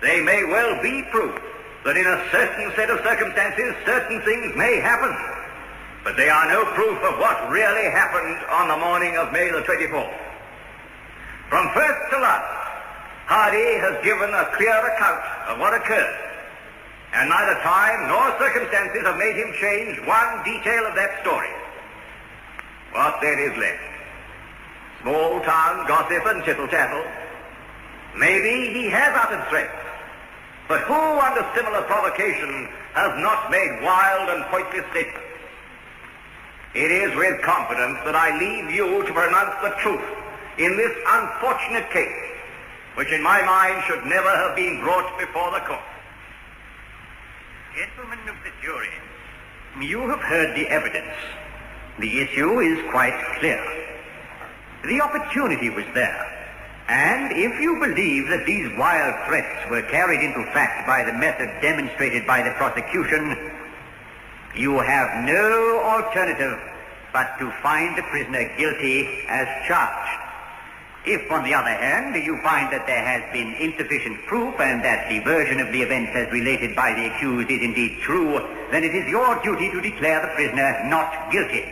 They may well be proof that in a certain set of circumstances, certain things may happen. But they are no proof of what really happened on the morning of May the 24th. From first to last, Hardy has given a clear account of what occurred, and neither time nor circumstances have made him change one detail of that story. What then is left? Small town gossip and tittle-tattle. Maybe he has uttered threats, but who under similar provocation has not made wild and pointless statements? It is with confidence that I leave you to pronounce the truth in this unfortunate case, which in my mind should never have been brought before the court. Gentlemen of the jury, you have heard the evidence. The issue is quite clear. The opportunity was there, and if you believe that these wild threats were carried into fact by the method demonstrated by the prosecution, you have no alternative but to find the prisoner guilty as charged. If, on the other hand, you find that there has been insufficient proof and that the version of the events as related by the accused is indeed true, then it is your duty to declare the prisoner not guilty.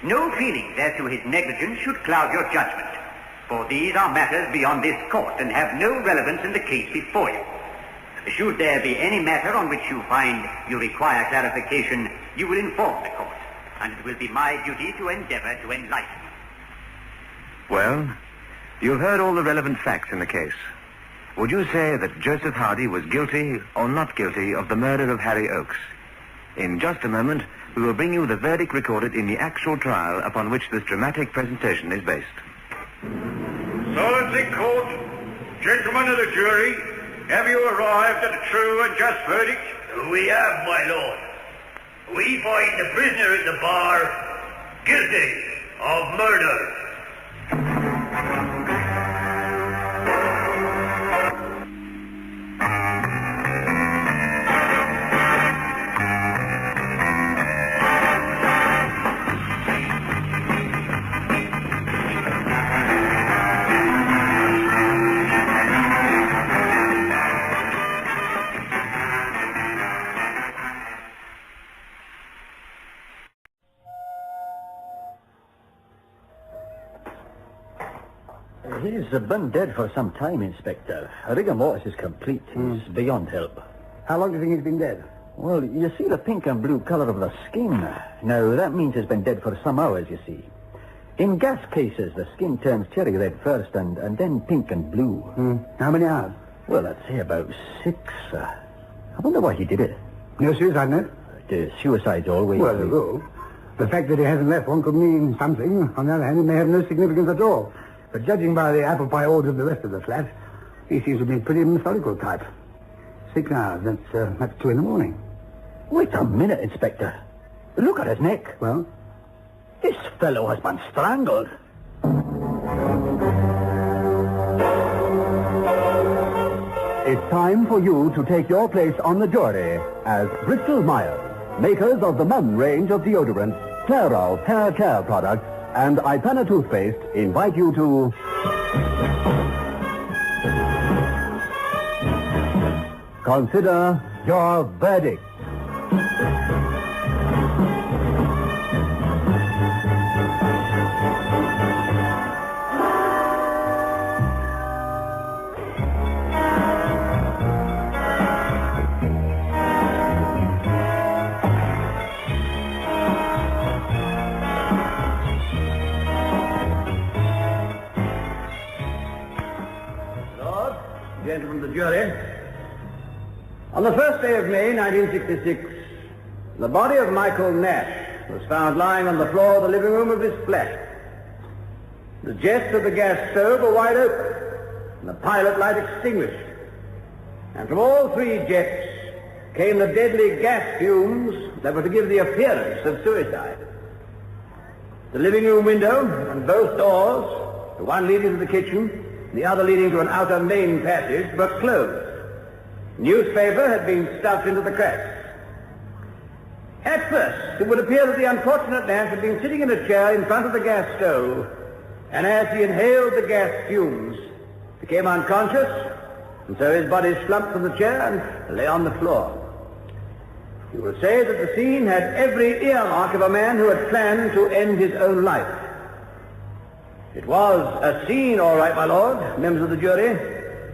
No feelings as to his negligence should cloud your judgment, for these are matters beyond this court and have no relevance in the case before you. Should there be any matter on which you find you require clarification, you will inform the court, and it will be my duty to endeavor to enlighten you. Well, you've heard all the relevant facts in the case. Would you say that Joseph Hardy was guilty or not guilty of the murder of Harry Oakes? In just a moment, we will bring you the verdict recorded in the actual trial upon which this dramatic presentation is based. Silence in court. Gentlemen of the jury, have you arrived at a true and just verdict? We have, my lord. We find the prisoner at the bar guilty of murder. He's been dead for some time, Inspector. Rigor mortis is complete. He's beyond help. How long do you think he's been dead? Well, you see the pink and blue color of the skin. Now, that means he's been dead for some hours, you see. In gas cases, the skin turns cherry red first and then pink and blue. How many hours? Well, I'd say about 6. I wonder why he did it. No suicide note? Suicide's always... Well, the rule. The fact that he hasn't left one could mean something. On the other hand, it may have no significance at all. But judging by the apple pie order of the rest of the flat, he seems to be a pretty methodical type. 6 hours, that's 2 in the morning. Wait a minute, Inspector. Look at his neck. Well? This fellow has been strangled. It's time for you to take your place on the jury as Bristol Myers, makers of the Mum range of deodorants, Clairol hair care products, and Ipana toothpaste, invite you to... consider your verdict. Gentlemen of the jury, on the first day of May, 1966, the body of Michael Nash was found lying on the floor of the living room of his flat. The jets of the gas stove were wide open, and the pilot light extinguished. And from all 3 jets came the deadly gas fumes that were to give the appearance of suicide. The living room window and both doors, the one leading to the kitchen, the other leading to an outer main passage, were closed. Newspaper had been stuffed into the cracks. At first, it would appear that the unfortunate Nash had been sitting in a chair in front of the gas stove, and as he inhaled the gas fumes, became unconscious, and so his body slumped from the chair and lay on the floor. You will say that the scene had every earmark of a man who had planned to end his own life. It was a scene, all right, my lord, members of the jury.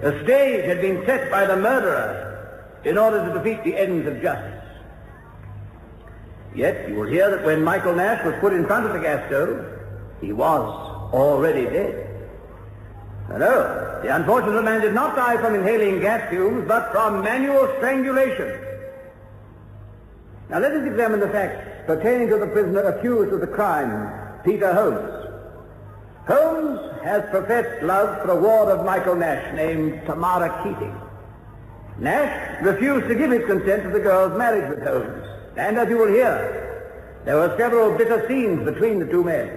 A stage had been set by the murderer in order to defeat the ends of justice. Yet you will hear that when Michael Nash was put in front of the gas stove, he was already dead. No, the unfortunate man did not die from inhaling gas fumes, but from manual strangulation. Now let us examine the facts pertaining to the prisoner accused of the crime, Peter Holmes. Holmes has professed love for a ward of Michael Nash named Tamara Keating. Nash refused to give his consent to the girl's marriage with Holmes, and as you will hear, there were several bitter scenes between the 2 men.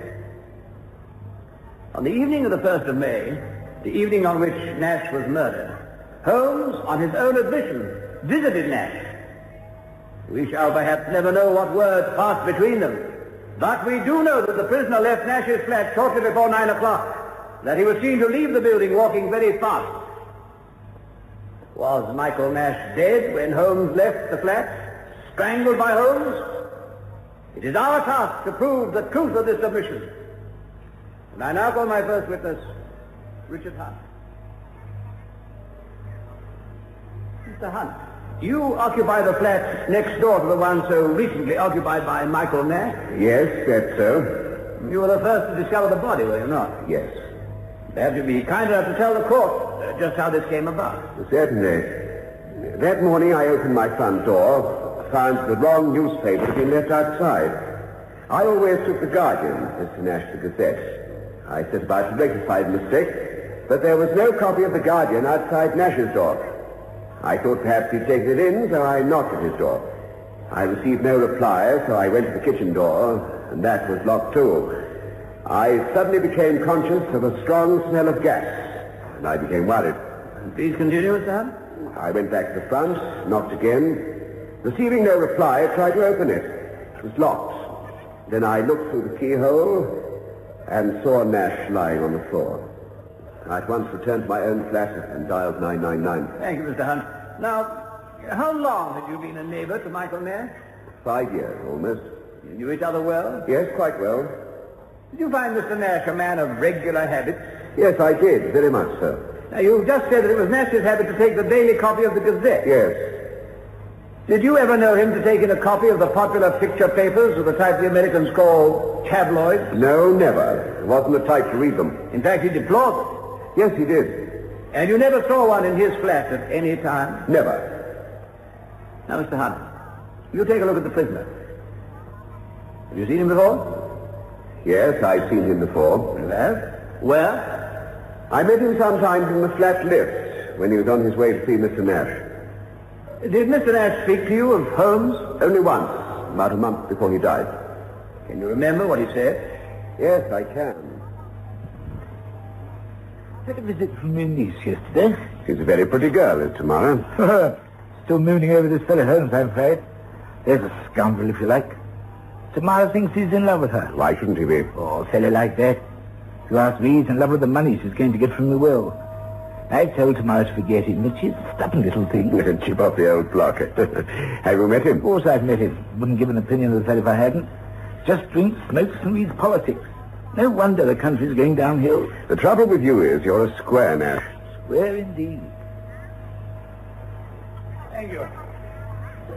On the evening of the 1st of May, the evening on which Nash was murdered, Holmes, on his own admission, visited Nash. We shall perhaps never know what words passed between them, but we do know that the prisoner left Nash's flat shortly before 9 o'clock, that he was seen to leave the building walking very fast. Was Michael Nash dead when Holmes left the flat, strangled by Holmes? It is our task to prove the truth of this submission. And I now call my first witness, Richard Hunt. Mr. Hunt, you occupy the flat next door to the one so recently occupied by Michael Nash? Yes, that's so. You were the first to discover the body, were you not? Yes. Perhaps you'd be kind enough to tell the court just how this came about. Certainly. That morning I opened my front door, found the wrong newspaper had been left outside. I always took the Guardian, Mr. Nash the Gazette. I set about to rectify the mistake, but there was no copy of The Guardian outside Nash's door. I thought perhaps he'd taken it in, so I knocked at his door. I received no reply, so I went to the kitchen door, and that was locked too. I suddenly became conscious of a strong smell of gas, and I became worried. Please continue, Mr. Hunt. I went back to the front, knocked again. Receiving no reply, I tried to open it. It was locked. Then I looked through the keyhole and saw Nash lying on the floor. I at once returned to my own flat and dialed 999. Thank you, Mr. Hunt. Now, how long had you been a neighbor to Michael Nash? 5 years, almost. You knew each other well? Yes, quite well. Did you find Mr. Nash a man of regular habits? Yes, I did, very much so. Now, you just said that it was Nash's habit to take the daily copy of the Gazette. Yes. Did you ever know him to take in a copy of the popular picture papers of the type the Americans call tabloids? No, never. He wasn't the type to read them. In fact, he deplored them. Yes, he did. And you never saw one in his flat at any time? Never. Now, Mr. Hunt, you take a look at the prisoner. Have you seen him before? Yes, I've seen him before. You have? Where? I met him sometimes in the flat lift when he was on his way to see Mr. Nash. Did Mr. Nash speak to you of Holmes? Only once, about a month before he died. Can you remember what he said? Yes, I can. Had a visit from your niece yesterday. She's a very pretty girl, is Tamara. Still mooning over this fellow Holmes, I'm afraid. There's a scoundrel, if you like. Tamara thinks he's in love with her. Why shouldn't he be? Oh, a fellow like that. If you ask me, he's in love with the money she's going to get from the will. I told Tamara to forget him, but she's a stubborn little thing. Chip off the old block. Have you met him? Of course I've met him. Wouldn't give an opinion of the fellow if I hadn't. Just drinks, smokes, and reads politics. No wonder the country's going downhill. The trouble with you is you're a square, Nash. Square indeed. Thank you.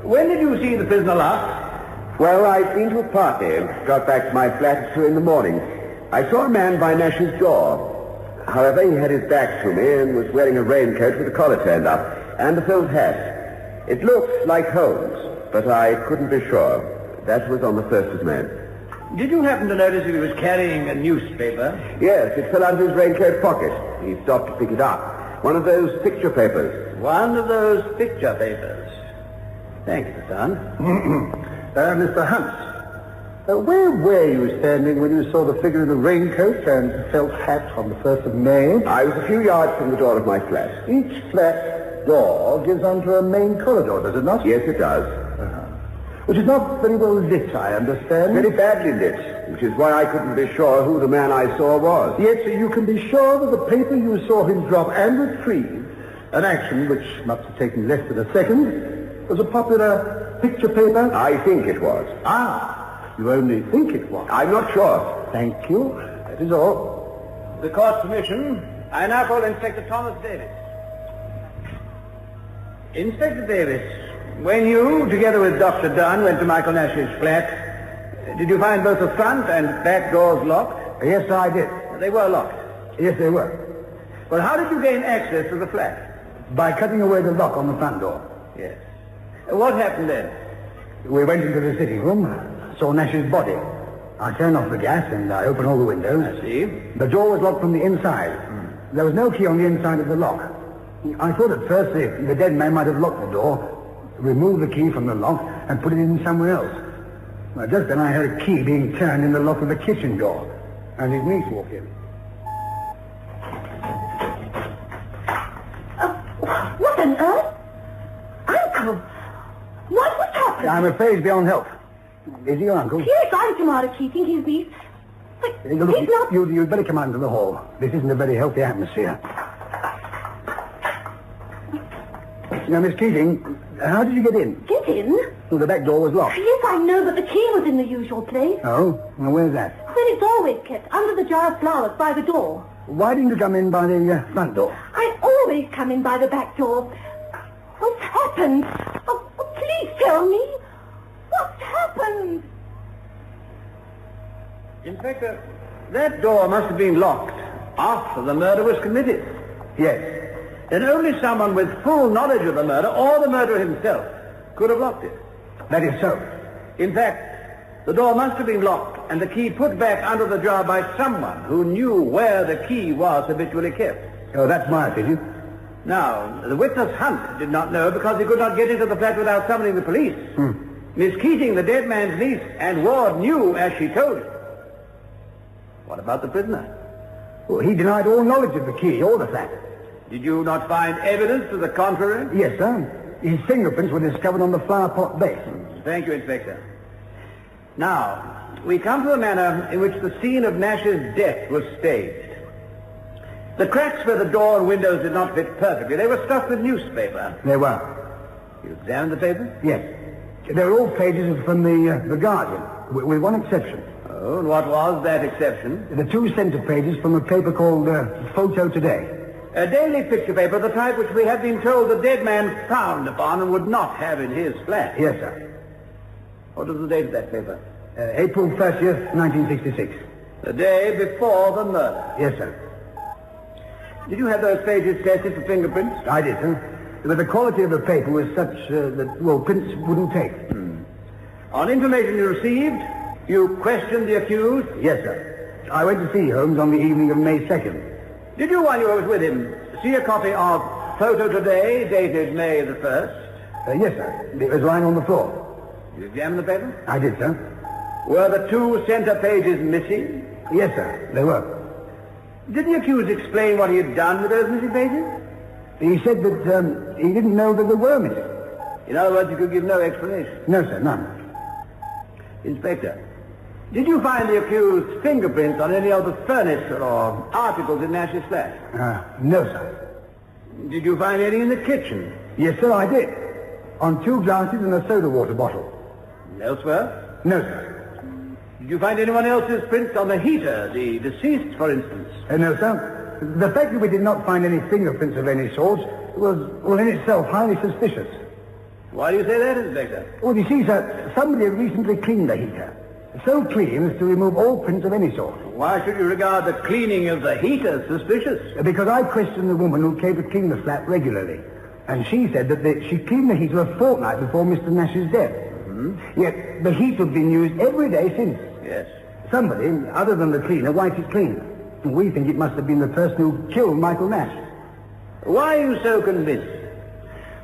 When did you see the prisoner last? Well, I'd been to a party and got back to my flat at 2 a.m. I saw a man by Nash's door. However, he had his back to me and was wearing a raincoat with the collar turned up and a felt hat. It looked like Holmes, but I couldn't be sure. That was on the 1st of May. Did you happen to notice if he was carrying a newspaper? Yes, it fell out of his raincoat pocket. He stopped to pick it up. One of those picture papers. One of those picture papers. Thank you, Mr. Hunt. Mr. Hunt, where were you standing when you saw the figure in the raincoat and felt hat on the 1st of May? I was a few yards from the door of my flat. Each flat door gives onto a main corridor, does it not? Yes, it does. Which is not very well lit, I understand. Very badly lit, which is why I couldn't be sure who the man I saw was. Yet you can be sure that the paper you saw him drop and retrieve, an action which must have taken less than a second, was a popular picture paper? I think it was. You only think it was? I'm not sure. Thank you. That is all. The court's permission, I now call Inspector Thomas Davis. Inspector Davis, when you, together with Dr. Dunn, went to Michael Nash's flat, did you find both the front and back doors locked? Yes, I did. They were locked? Yes, they were. Well, how did you gain access to the flat? By cutting away the lock on the front door. Yes. What happened then? We went into the sitting room, saw Nash's body. I turned off the gas and I opened all the windows. I see. The door was locked from the inside. There was no key on the inside of the lock. I thought at first the dead man might have locked the door, removed the key from the lock, and put it in somewhere else. Well, just then I heard a key being turned in the lock of the kitchen door, and his niece walked in. What on earth? Uncle! What's happened? I'm afraid he's beyond help. Is he your uncle? Yes, I'm Tamara Keating. He's niece. But he's not... You'd better come out into the hall. This isn't a very healthy atmosphere. Now, Miss Keating, how did you get in? Get in? Well, the back door was locked. Yes, I know, but the key was in the usual place. Oh? Well, where's that? Where it's always kept, under the jar of flowers by the door. Why didn't you come in by the front door? I always come in by the back door. What's happened? Oh, please tell me. What's happened? Inspector, that door must have been locked after the murder was committed. Yes. And only someone with full knowledge of the murder, or the murderer himself, could have locked it. That is so. In fact, The door must have been locked and the key put back under the jar by someone who knew where the key was habitually kept. Oh, that's my opinion. Now, the witness Hunt did not know because he could not get into the flat without summoning the police. Miss Keating, the dead man's niece, and Ward knew as she told him. What about the prisoner? Well, he denied all knowledge of the key or the flat. Did you not find evidence to the contrary? Yes, sir. His fingerprints were discovered on the flower pot base. Thank you, Inspector. Now, we come to the manner in which the scene of Nash's death was staged. The cracks where the door and windows did not fit perfectly, they were stuffed with newspaper. They were. You examined the paper? Yes. They were all pages from the Guardian, with one exception. Oh, and what was that exception? The 2 center pages from a paper called Photo Today. A daily picture paper, the type which we had been told the dead man frowned upon and would not have in his flat. Yes, sir. What was the date of that paper? April 30th, 1966. The day before the murder. Yes, sir. Did you have those pages tested for fingerprints? I did, sir. But the quality of the paper was such that, well, prints wouldn't take. On information you received, you questioned the accused? Yes, sir. I went to see Holmes on the evening of May 2nd. Did you, while you were with him, see a copy of Photo Today, dated May the 1st? Yes, sir. It was lying on the floor. You examined the paper? I did, sir. Were the 2 center pages missing? Yes, sir. They were. Did the accused explain what he had done with those missing pages? He said that he didn't know that they were missing. In other words, you could give no explanation? No, sir, none. Inspector, did you find the accused's fingerprints on any of the furniture or articles in Nash's flat? No, sir. Did you find any in the kitchen? Yes, sir, I did. On 2 glasses and a soda water bottle. Elsewhere? No, sir. Did you find anyone else's prints on the heater, the deceased, for instance? No, sir. The fact that we did not find any fingerprints of any sort was, well, in itself, highly suspicious. Why do you say that, Inspector? Well, you see, sir, somebody had recently cleaned the heater. So clean as to remove all prints of any sort. Why should you regard the cleaning of the heater suspicious? Because I questioned the woman who came to clean the flat regularly. And she said that she cleaned the heater a fortnight before Mr. Nash's death. Yet the heater had been used every day since. Yes. Somebody, other than the cleaner, wiped it clean. We think it must have been the person who killed Michael Nash. Why are you so convinced?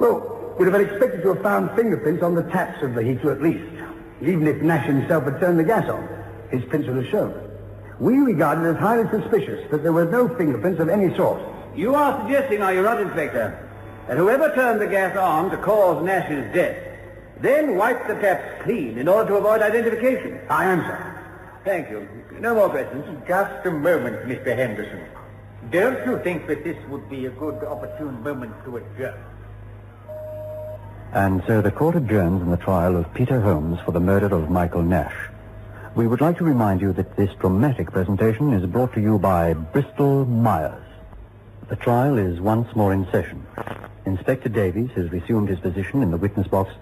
Well, we'd have been expected to have found fingerprints on the taps of the heater at least. Even if Nash himself had turned the gas on, his prints would have shown. We regard it as highly suspicious that there were no fingerprints of any sort. You are suggesting, are you not, Inspector, that whoever turned the gas on to cause Nash's death then wiped the taps clean in order to avoid identification? I am, sir. Thank you. No more questions. Just a moment, Mr. Henderson. Don't you think that this would be a good opportune moment to adjourn? And so the court adjourns in the trial of Peter Holmes for the murder of Michael Nash. We would like to remind you that this dramatic presentation is brought to you by Bristol Myers. The trial is once more in session. Inspector Davies has resumed his position in the witness box,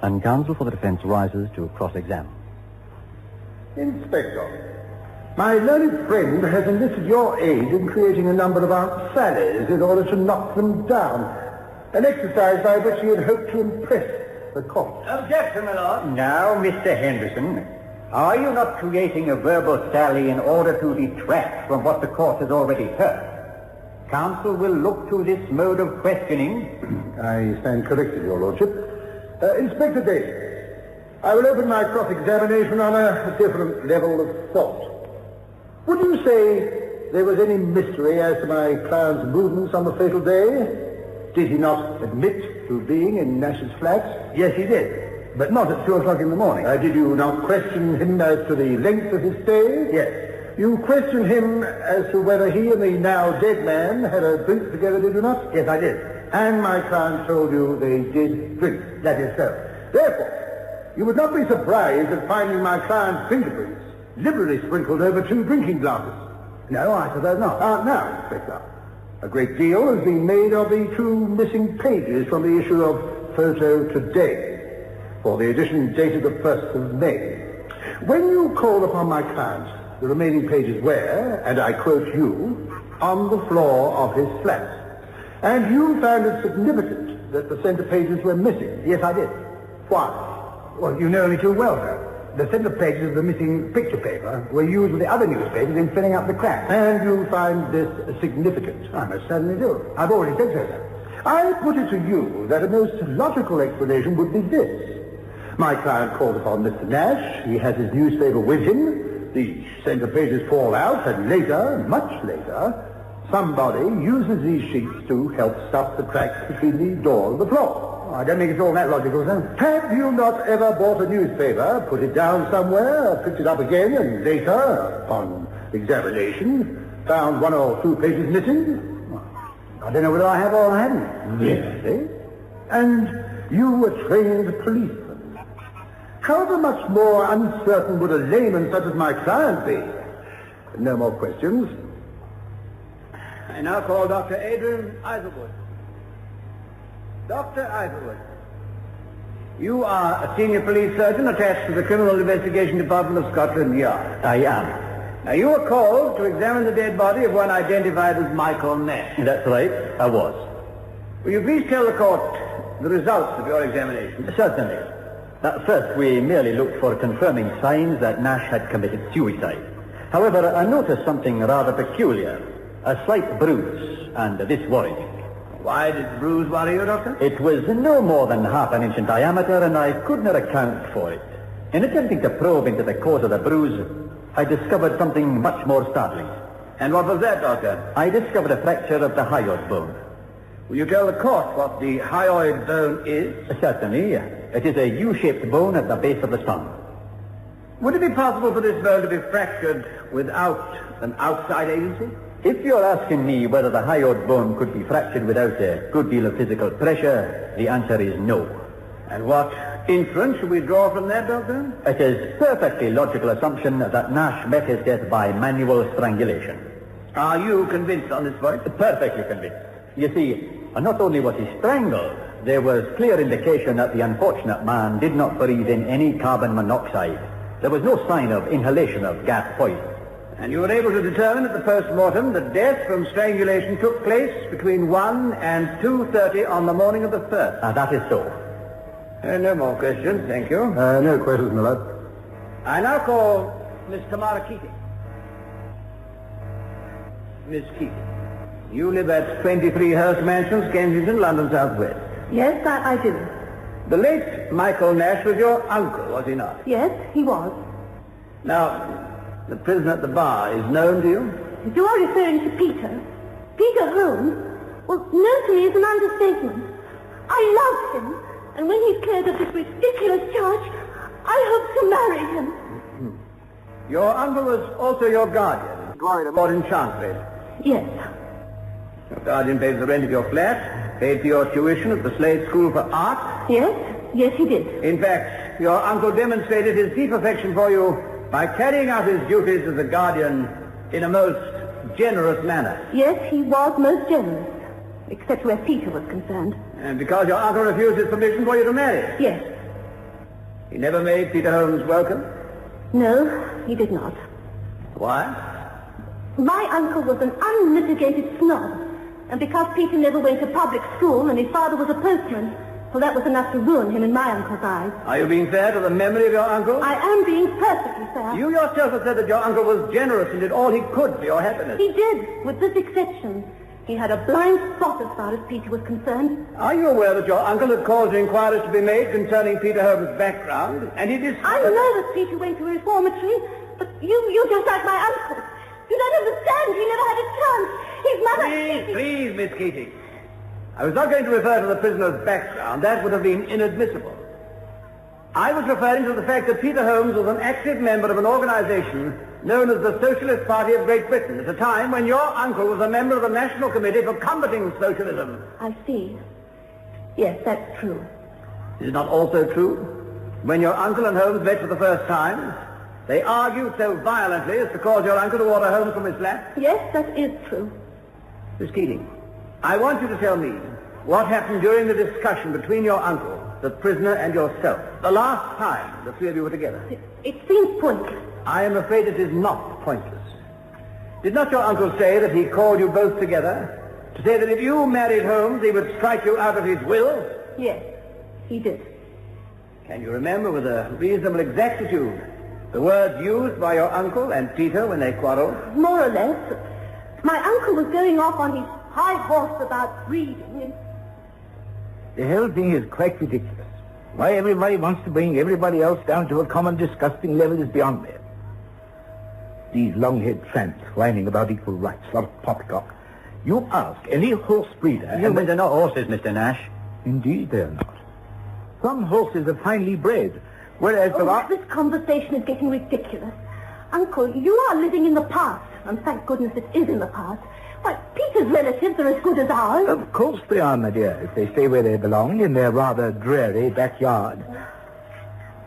and counsel for the defense rises to cross-examine. Inspector, my learned friend has enlisted your aid in creating a number of Aunt Sallies in order to knock them down, an exercise by which he had hoped to impress the court. Objection, my lord. Now, Mr. Henderson, are you not creating a verbal sally in order to detract from what the court has already heard? Counsel will look to this mode of questioning. I stand corrected, your lordship. Inspector Davies, I will open my cross-examination on a different level of thought. Would you say there was any mystery as to my client's movements on the fatal day? Did he not admit to being in Nash's flat? Yes, he did, but not at 2 o'clock in the morning. Did you not question him as to the length of his stay? Yes. You questioned him as to whether he and the now dead man had a drink together, did you not? Yes, I did. And my client told you they did drink. That is so. Therefore, you would not be surprised at finding my client's fingerprints liberally sprinkled over 2 drinking glasses. No, I suppose not. Now, Inspector, a great deal has been made of the 2 missing pages from the issue of Photo Today, for the edition dated the 1st of May. When you called upon my client, the remaining pages were, and I quote you, on the floor of his flat. And you found it significant that the center pages were missing. Yes, I did. Why? Well, you know me too well, sir. The center pages of the missing picture paper were used with the other newspapers in filling up the cracks. And you find this significant? I most certainly do. I've already said so, sir. I put it to you that a most logical explanation would be this. My client called upon Mr. Nash. He has his newspaper with him. The center pages fall out, and later, much later, somebody uses these sheets to help stop the cracks between the door and the floor. I don't think it's all that logical, sir. Have you not ever bought a newspaper, put it down somewhere, picked it up again, and later, on examination, found one or two pages missing? I don't know whether I have or I haven't. Yes, eh? And you were trained policeman. However much more uncertain would a layman such as my client be? No more questions. I now call Dr. Adrian Islewood. Dr. Islewood, you are a senior police surgeon attached to the Criminal Investigation Department of Scotland Yard. I am. Now, you were called to examine the dead body of one identified as Michael Nash. That's right, I was. Will you please tell the court the results of your examination? Certainly. First, we merely looked for confirming signs that Nash had committed suicide. However, I noticed something rather peculiar. A slight bruise, and this worried me. Why did the bruise worry you, Doctor? It was no more than half an inch in diameter, and I could not account for it. In attempting to probe into the cause of the bruise, I discovered something much more startling. And what was that, Doctor? I discovered a fracture of the hyoid bone. Will you tell the court what the hyoid bone is? Certainly. It is a U-shaped bone at the base of the spine. Would it be possible for this bone to be fractured without an outside agency? If you're asking me whether the hyoid bone could be fractured without a good deal of physical pressure, the answer is no. And what inference should we draw from that, Doctor? It is a perfectly logical assumption that Nash met his death by manual strangulation. Are you convinced on this point? Perfectly convinced. You see, not only was he strangled, there was clear indication that the unfortunate man did not breathe in any carbon monoxide. There was no sign of inhalation of gas poison. And you were able to determine at the post-mortem that death from strangulation took place between 1 and 2:30 on the morning of the 1st. That is so. No more questions, thank you. No questions, my lord. I now call Miss Tamara Keating. Miss Keating, you live at 23 Hurst Mansions, Kensington, London, South-West. Yes, I do. The late Michael Nash was your uncle, was he not? Yes, he was. Now, the prisoner at the bar is known to you? If you are referring to Peter Holmes, well, known to me is an understatement. I loved him, and when he cleared up this ridiculous charge, I hoped to marry him. Your uncle was also your guardian, Lord in Chancery. Yes. Your guardian paid the rent of your flat, paid for your tuition at the Slade School for Art. Yes, he did. In fact, your uncle demonstrated his deep affection for you by carrying out his duties as a guardian in a most generous manner. Yes, he was most generous, except where Peter was concerned. And because your uncle refused his permission for you to marry? Yes. He never made Peter Holmes welcome? No, he did not. Why? My uncle was an unmitigated snob, and because Peter never went to public school and his father was a postman, well, that was enough to ruin him in my uncle's eyes. Are you being fair to the memory of your uncle? I am being perfectly fair. You yourself have said that your uncle was generous and did all he could for your happiness. He did, with this exception. He had a blind spot as far as Peter was concerned. Are you aware that your uncle had caused inquiries to be made concerning Peter Holmes' background, and he decided... I know that Peter went to a reformatory, but you just like my uncle. You don't understand. He never had a chance. His mother... Please, Miss Keating. I was not going to refer to the prisoner's background. That would have been inadmissible. I was referring to the fact that Peter Holmes was an active member of an organization known as the Socialist Party of Great Britain at a time when your uncle was a member of the National Committee for Combating Socialism. I see. Yes, that's true. Is it not also true? When your uncle and Holmes met for the first time, they argued so violently as to cause your uncle to order Holmes from his flat? Yes, that is true. Miss Keating, I want you to tell me what happened during the discussion between your uncle, the prisoner, and yourself, the last time the three of you were together. It seems pointless. I am afraid it is not pointless. Did not your uncle say that he called you both together to say that if you married Holmes, he would strike you out of his will? Yes, he did. Can you remember with a reasonable exactitude the words used by your uncle and Peter when they quarreled? More or less. My uncle was going off on his high horse about breeding and... The whole thing is quite ridiculous. Why everybody wants to bring everybody else down to a common disgusting level is beyond me. These long-haired tramps whining about equal rights, lot of poppycock. You ask any horse breeder... Humans are not horses, Mr. Nash. Indeed they're not. Some horses are finely bred, whereas there are... This conversation is getting ridiculous. Uncle, you are living in the past, and thank goodness it is in the past. Why, Peter's relatives are as good as ours. Of course they are, my dear, if they stay where they belong, in their rather dreary backyard.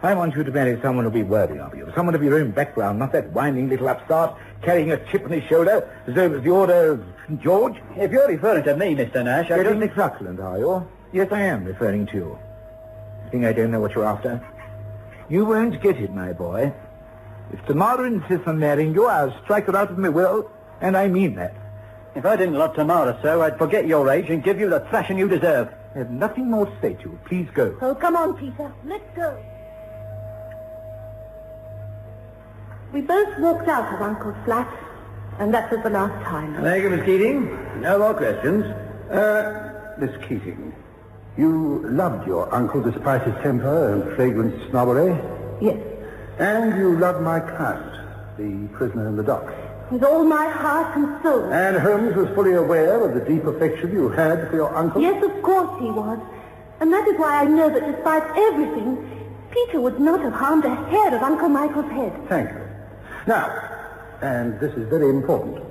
I want you to marry someone who'll be worthy of you, someone of your own background, not that whining little upstart carrying a chip on his shoulder as though it was the order of St. George. If you're referring to me, Mr. Nash, I Getting don't... truculent, are you? Yes, I am referring to you. Think I don't know what you're after? You won't get it, my boy. If Tamara insists on marrying you, I'll strike her out of my will, and I mean that. If I didn't love Tamara so, I'd forget your age and give you the thrashing you deserve. I have nothing more to say to you. Please go. Oh, come on, Peter. Let's go. We both walked out of Uncle's flat, and that was the last time. Thank you, Miss Keating. No more questions. Miss Keating, you loved your uncle despite his temper and flagrant snobbery? Yes. And you loved my client, the prisoner in the dock? With all my heart and soul. And Holmes was fully aware of the deep affection you had for your uncle? Yes, of course he was. And that is why I know that despite everything, Peter would not have harmed a hair of Uncle Michael's head. Thank you. Now, and this is very important,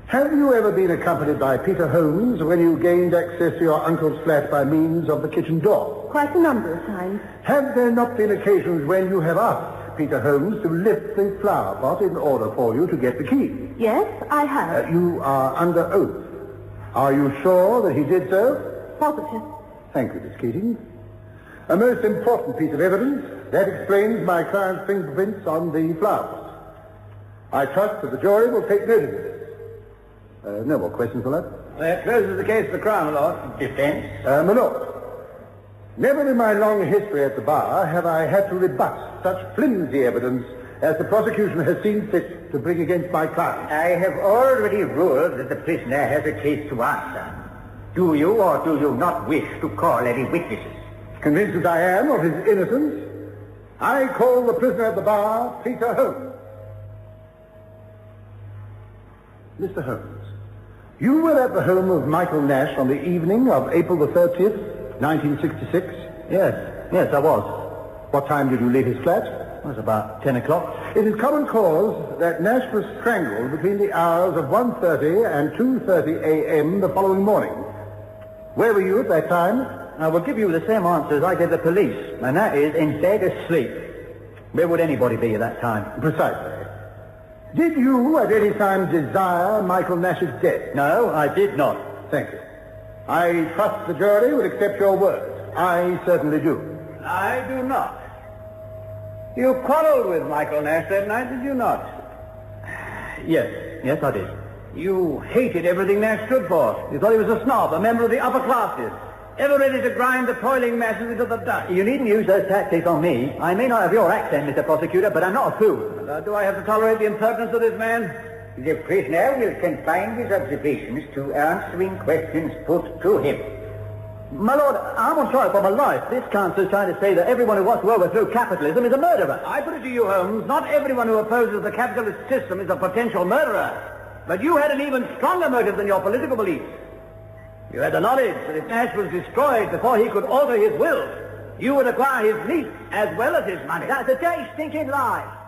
have you ever been accompanied by Peter Holmes when you gained access to your uncle's flat by means of the kitchen door? Quite a number of times. Have there not been occasions when you have asked Peter Holmes to lift the flower pot in order for you to get the key? Yes, I have. You are under oath. Are you sure that he did so? Positive. Thank you, Miss Keating. A most important piece of evidence. That explains my client's fingerprints on the flower pot. I trust that the jury will take notice of this. No more questions, my lord? That closes the case for the Crown, my lord. Defense? My lord, never in my long history at the bar have I had to rebut such flimsy evidence as the prosecution has seen fit to bring against my client. I have already ruled that the prisoner has a case to answer. Do you or do you not wish to call any witnesses? Convinced as I am of his innocence, I call the prisoner at the bar, Peter Holmes. Mr. Holmes, you were at the home of Michael Nash on the evening of April the 30th, 1966? Yes, I was. What time did you leave his flat? It was about 10 o'clock. It is common cause that Nash was strangled between the hours of 1:30 and 2:30 a.m. the following morning. Where were you at that time? I will give you the same answer as I gave the police, and that is in bed asleep. Where would anybody be at that time? Precisely. Did you at any time desire Michael Nash's death? No, I did not. Thank you. I trust the jury will accept your word. I certainly do. I do not. You quarreled with Michael Nash that night, did you not? Yes, I did. You hated everything Nash stood for. You thought he was a snob, a member of the upper classes, ever ready to grind the toiling masses into the dust. You needn't use those tactics on me. I may not have your accent, Mr. Prosecutor, but I'm not a fool. Do I have to tolerate the impertinence of this man? The prisoner will confine his observations to answering questions put to him. My lord, I'm on trial for my life. This counsel is trying to say that everyone who wants to overthrow capitalism is a murderer. I put it to you, Holmes, not everyone who opposes the capitalist system is a potential murderer. But you had an even stronger motive than your political beliefs. You had the knowledge that if Nash was destroyed before he could alter his will, you would acquire his niece as well as his money. That's a day stinking lie.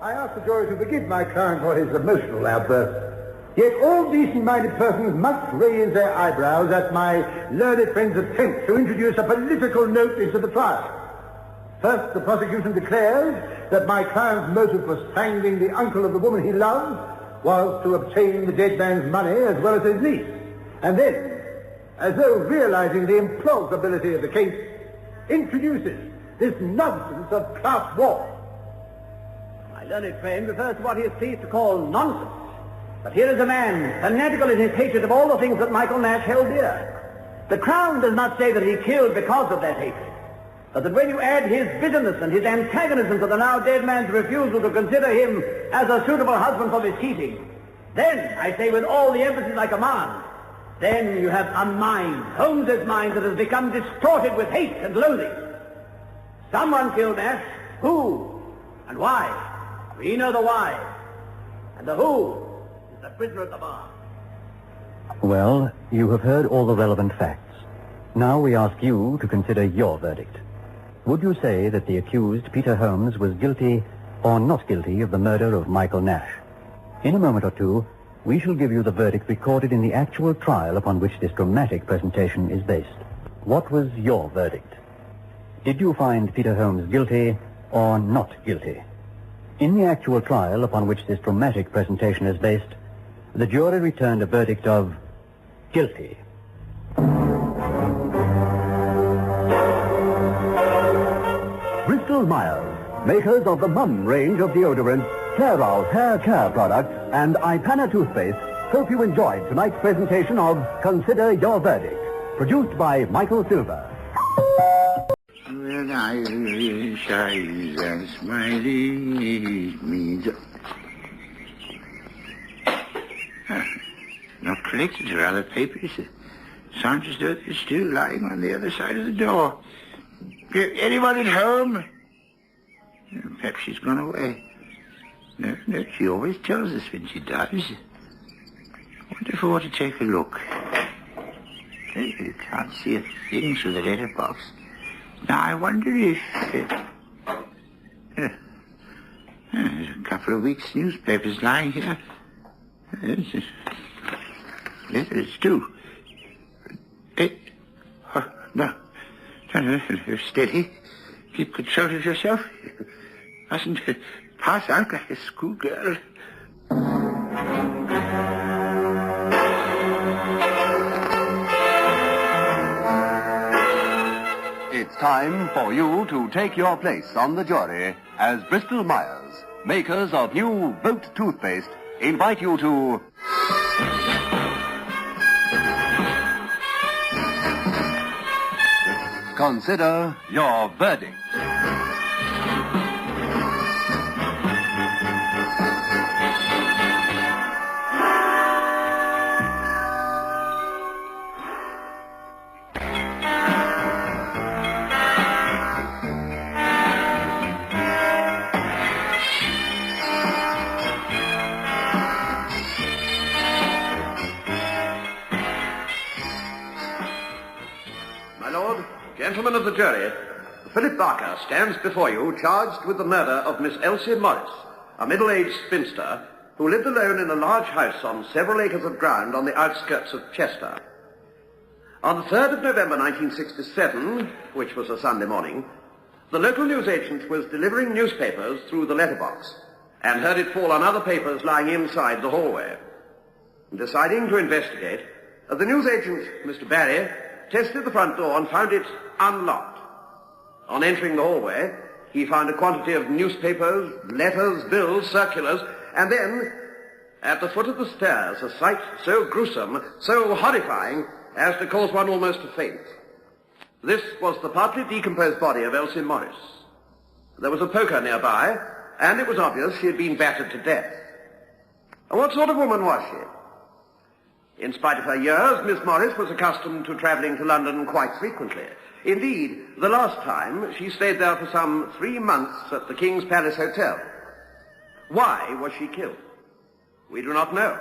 I ask the jury to forgive my client for his emotional outburst. Yet all decent-minded persons must raise their eyebrows at my learned friend's attempt to introduce a political note into the trial. First, the prosecution declares that my client's motive for strangling the uncle of the woman he loved was to obtain the dead man's money as well as his niece. And then, as though realizing the implausibility of the case, introduces this nonsense of class war. My learned friend refers to what he is pleased to call nonsense. But here is a man, fanatical in his hatred of all the things that Michael Nash held dear. The Crown does not say that he killed because of that hatred. but that when you add his bitterness and his antagonism to the now dead man's refusal to consider him as a suitable husband for Miss Keating, then, I say with all the emphasis I command, then you have a mind, Holmes's mind, that has become distorted with hate and loathing. Someone killed Nash. Who? And why? We know the why. And the who is the prisoner at the bar. Well, you have heard all the relevant facts. Now we ask you to consider your verdict. Would you say that the accused, Peter Holmes, was guilty or not guilty of the murder of Michael Nash? In a moment or two, we shall give you the verdict recorded in the actual trial upon which this dramatic presentation is based. What was your verdict? Did you find Peter Holmes guilty or not guilty? In the actual trial upon which this dramatic presentation is based, the jury returned a verdict of guilty. Bristol Myers, makers of the Mum range of deodorants, Clairol's hair care products, and Ipana toothpaste, hope you enjoyed tonight's presentation of Consider Your Verdict, produced by Michael Silver. When I wish I was me. Not collected her other papers. Sandra's note is still lying on the other side of the door. Anyone at home? Perhaps she's gone away. No, she always tells us when she does. I wonder if I want to take a look. You can't see a thing through the letterbox. Now, I wonder if... there's a couple of weeks' newspapers lying here. Letters, too. No, steady. Keep control of yourself. Mustn't pass out like a schoolgirl. It's time for you to take your place on the jury as Bristol Myers, makers of new Boat toothpaste, invite you to... Consider your verdict. Gentlemen of the jury, Philip Barker stands before you charged with the murder of Miss Elsie Morris, a middle-aged spinster who lived alone in a large house on several acres of ground on the outskirts of Chester. On the 3rd of November 1967, which was a Sunday morning, the local newsagent was delivering newspapers through the letterbox and heard it fall on other papers lying inside the hallway. Deciding to investigate, the newsagent, Mr. Barry, tested the front door and found it unlocked. On entering the hallway, he found a quantity of newspapers, letters, bills, circulars, and then, at the foot of the stairs, a sight so gruesome, so horrifying, as to cause one almost to faint. This was the partly decomposed body of Elsie Morris. There was a poker nearby, and it was obvious she had been battered to death. What sort of woman was she? In spite of her years, Miss Morris was accustomed to travelling to London quite frequently. Indeed, the last time she stayed there for some 3 months at the King's Palace Hotel. Why was she killed? We do not know.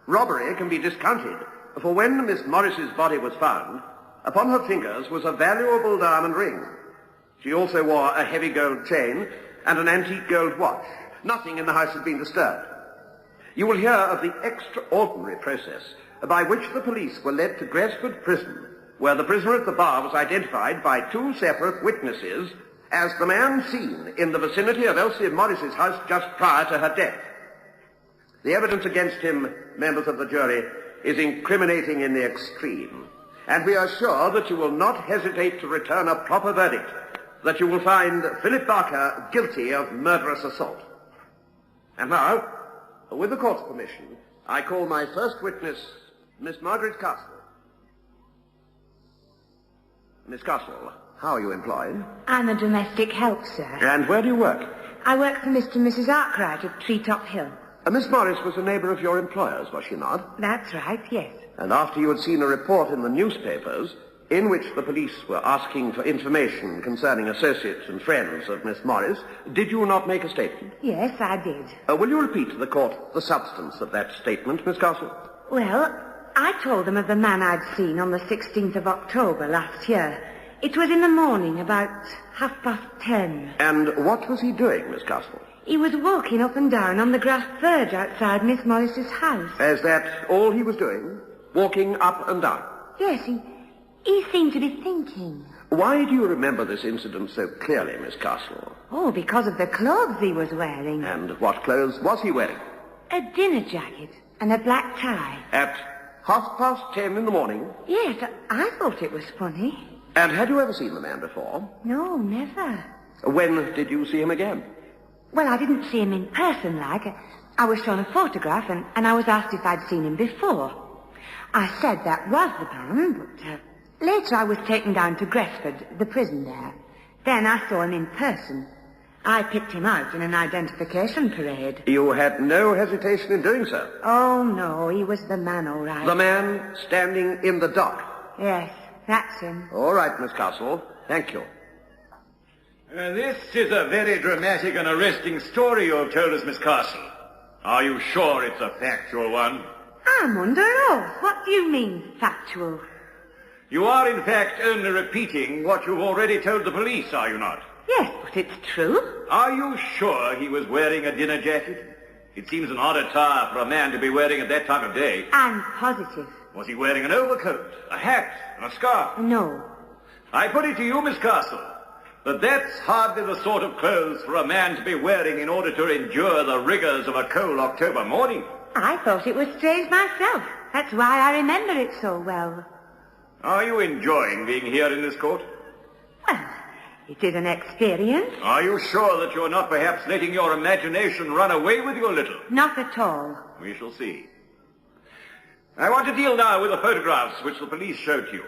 Robbery can be discounted, for when Miss Morris's body was found, upon her fingers was a valuable diamond ring. She also wore a heavy gold chain and an antique gold watch. Nothing in the house had been disturbed. You will hear of the extraordinary process by which the police were led to Gresford Prison, where the prisoner at the bar was identified by 2 separate witnesses as the man seen in the vicinity of Elsie Morris's house just prior to her death. The evidence against him, members of the jury, is incriminating in the extreme, and we are sure that you will not hesitate to return a proper verdict, that you will find Philip Barker guilty of murderous assault. And now, with the court's permission, I call my first witness, Miss Margaret Castle. Miss Castle, How are you employed? I'm a domestic help, sir. And where do you work? I work for Mr. and Mrs. Arkwright at Treetop Hill. Miss Morris was a neighbour of your employer's, was she not? That's right, yes. And after you had seen a report in the newspapers in which the police were asking for information concerning associates and friends of Miss Morris, did you not make a statement? Yes, I did. Will you repeat to the court the substance of that statement, Miss Castle? Well, I told them of the man I'd seen on the 16th of October last year. It was in the morning, about 10:30. And what was he doing, Miss Castle? He was walking up and down on the grass verge outside Miss Morris's house. Is that all he was doing? Walking up and down? Yes, he seemed to be thinking. Why do you remember this incident so clearly, Miss Castle? Oh, because of the clothes he was wearing. And what clothes was he wearing? A dinner jacket and a black tie. At 10:30 in the morning? Yes, I thought it was funny. And had you ever seen the man before? No, never. When did you see him again? Well, I didn't see him in person, like. I was shown a photograph, and I was asked if I'd seen him before. I said that was the man, but later I was taken down to Gresford, the prison there. Then I saw him in person. I picked him out in an identification parade. You had no hesitation in doing so? Oh, no, he was the man, all right. The man standing in the dock? Yes, that's him. All right, Miss Castle. Thank you. This is a very dramatic and arresting story you have told us, Miss Castle. Are you sure it's a factual one? I'm under oath. What do you mean, factual? You are, in fact, only repeating what you've already told the police, are you not? Yes, but it's true. Are you sure he was wearing a dinner jacket? It seems an odd attire for a man to be wearing at that time of day. I'm positive. Was he wearing an overcoat, a hat, and a scarf? No. I put it to you, Miss Castle, that that's hardly the sort of clothes for a man to be wearing in order to endure the rigors of a cold October morning. I thought it was strange myself. That's why I remember it so well. Are you enjoying being here in this court? Well, it is an experience. Are you sure that you're not perhaps letting your imagination run away with you a little? Not at all. We shall see. I want to deal now with the photographs which the police showed to you.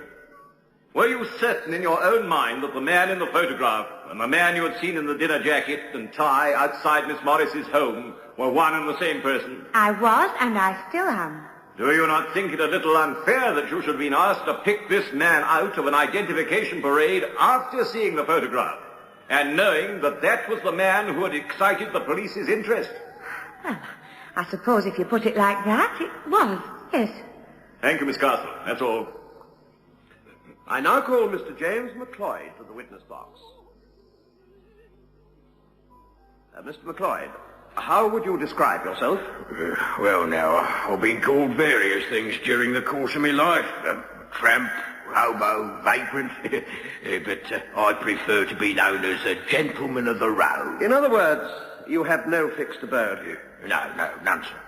Were you certain in your own mind that the man in the photograph and the man you had seen in the dinner jacket and tie outside Miss Morris's home were one and the same person? I was, and I still am. Do you not think it a little unfair that you should have been asked to pick this man out of an identification parade after seeing the photograph, and knowing that that was the man who had excited the police's interest? Well, I suppose if you put it like that, it was, yes. Thank you, Miss Castle. That's all. I now call Mr. James McLeod to the witness box. Mr. McLeod, how would you describe yourself? Well, now, I've been called various things during the course of my life. Tramp, hobo, vagrant. But I prefer to be known as a gentleman of the road. In other words, you have no fixed abode? No, none, sir.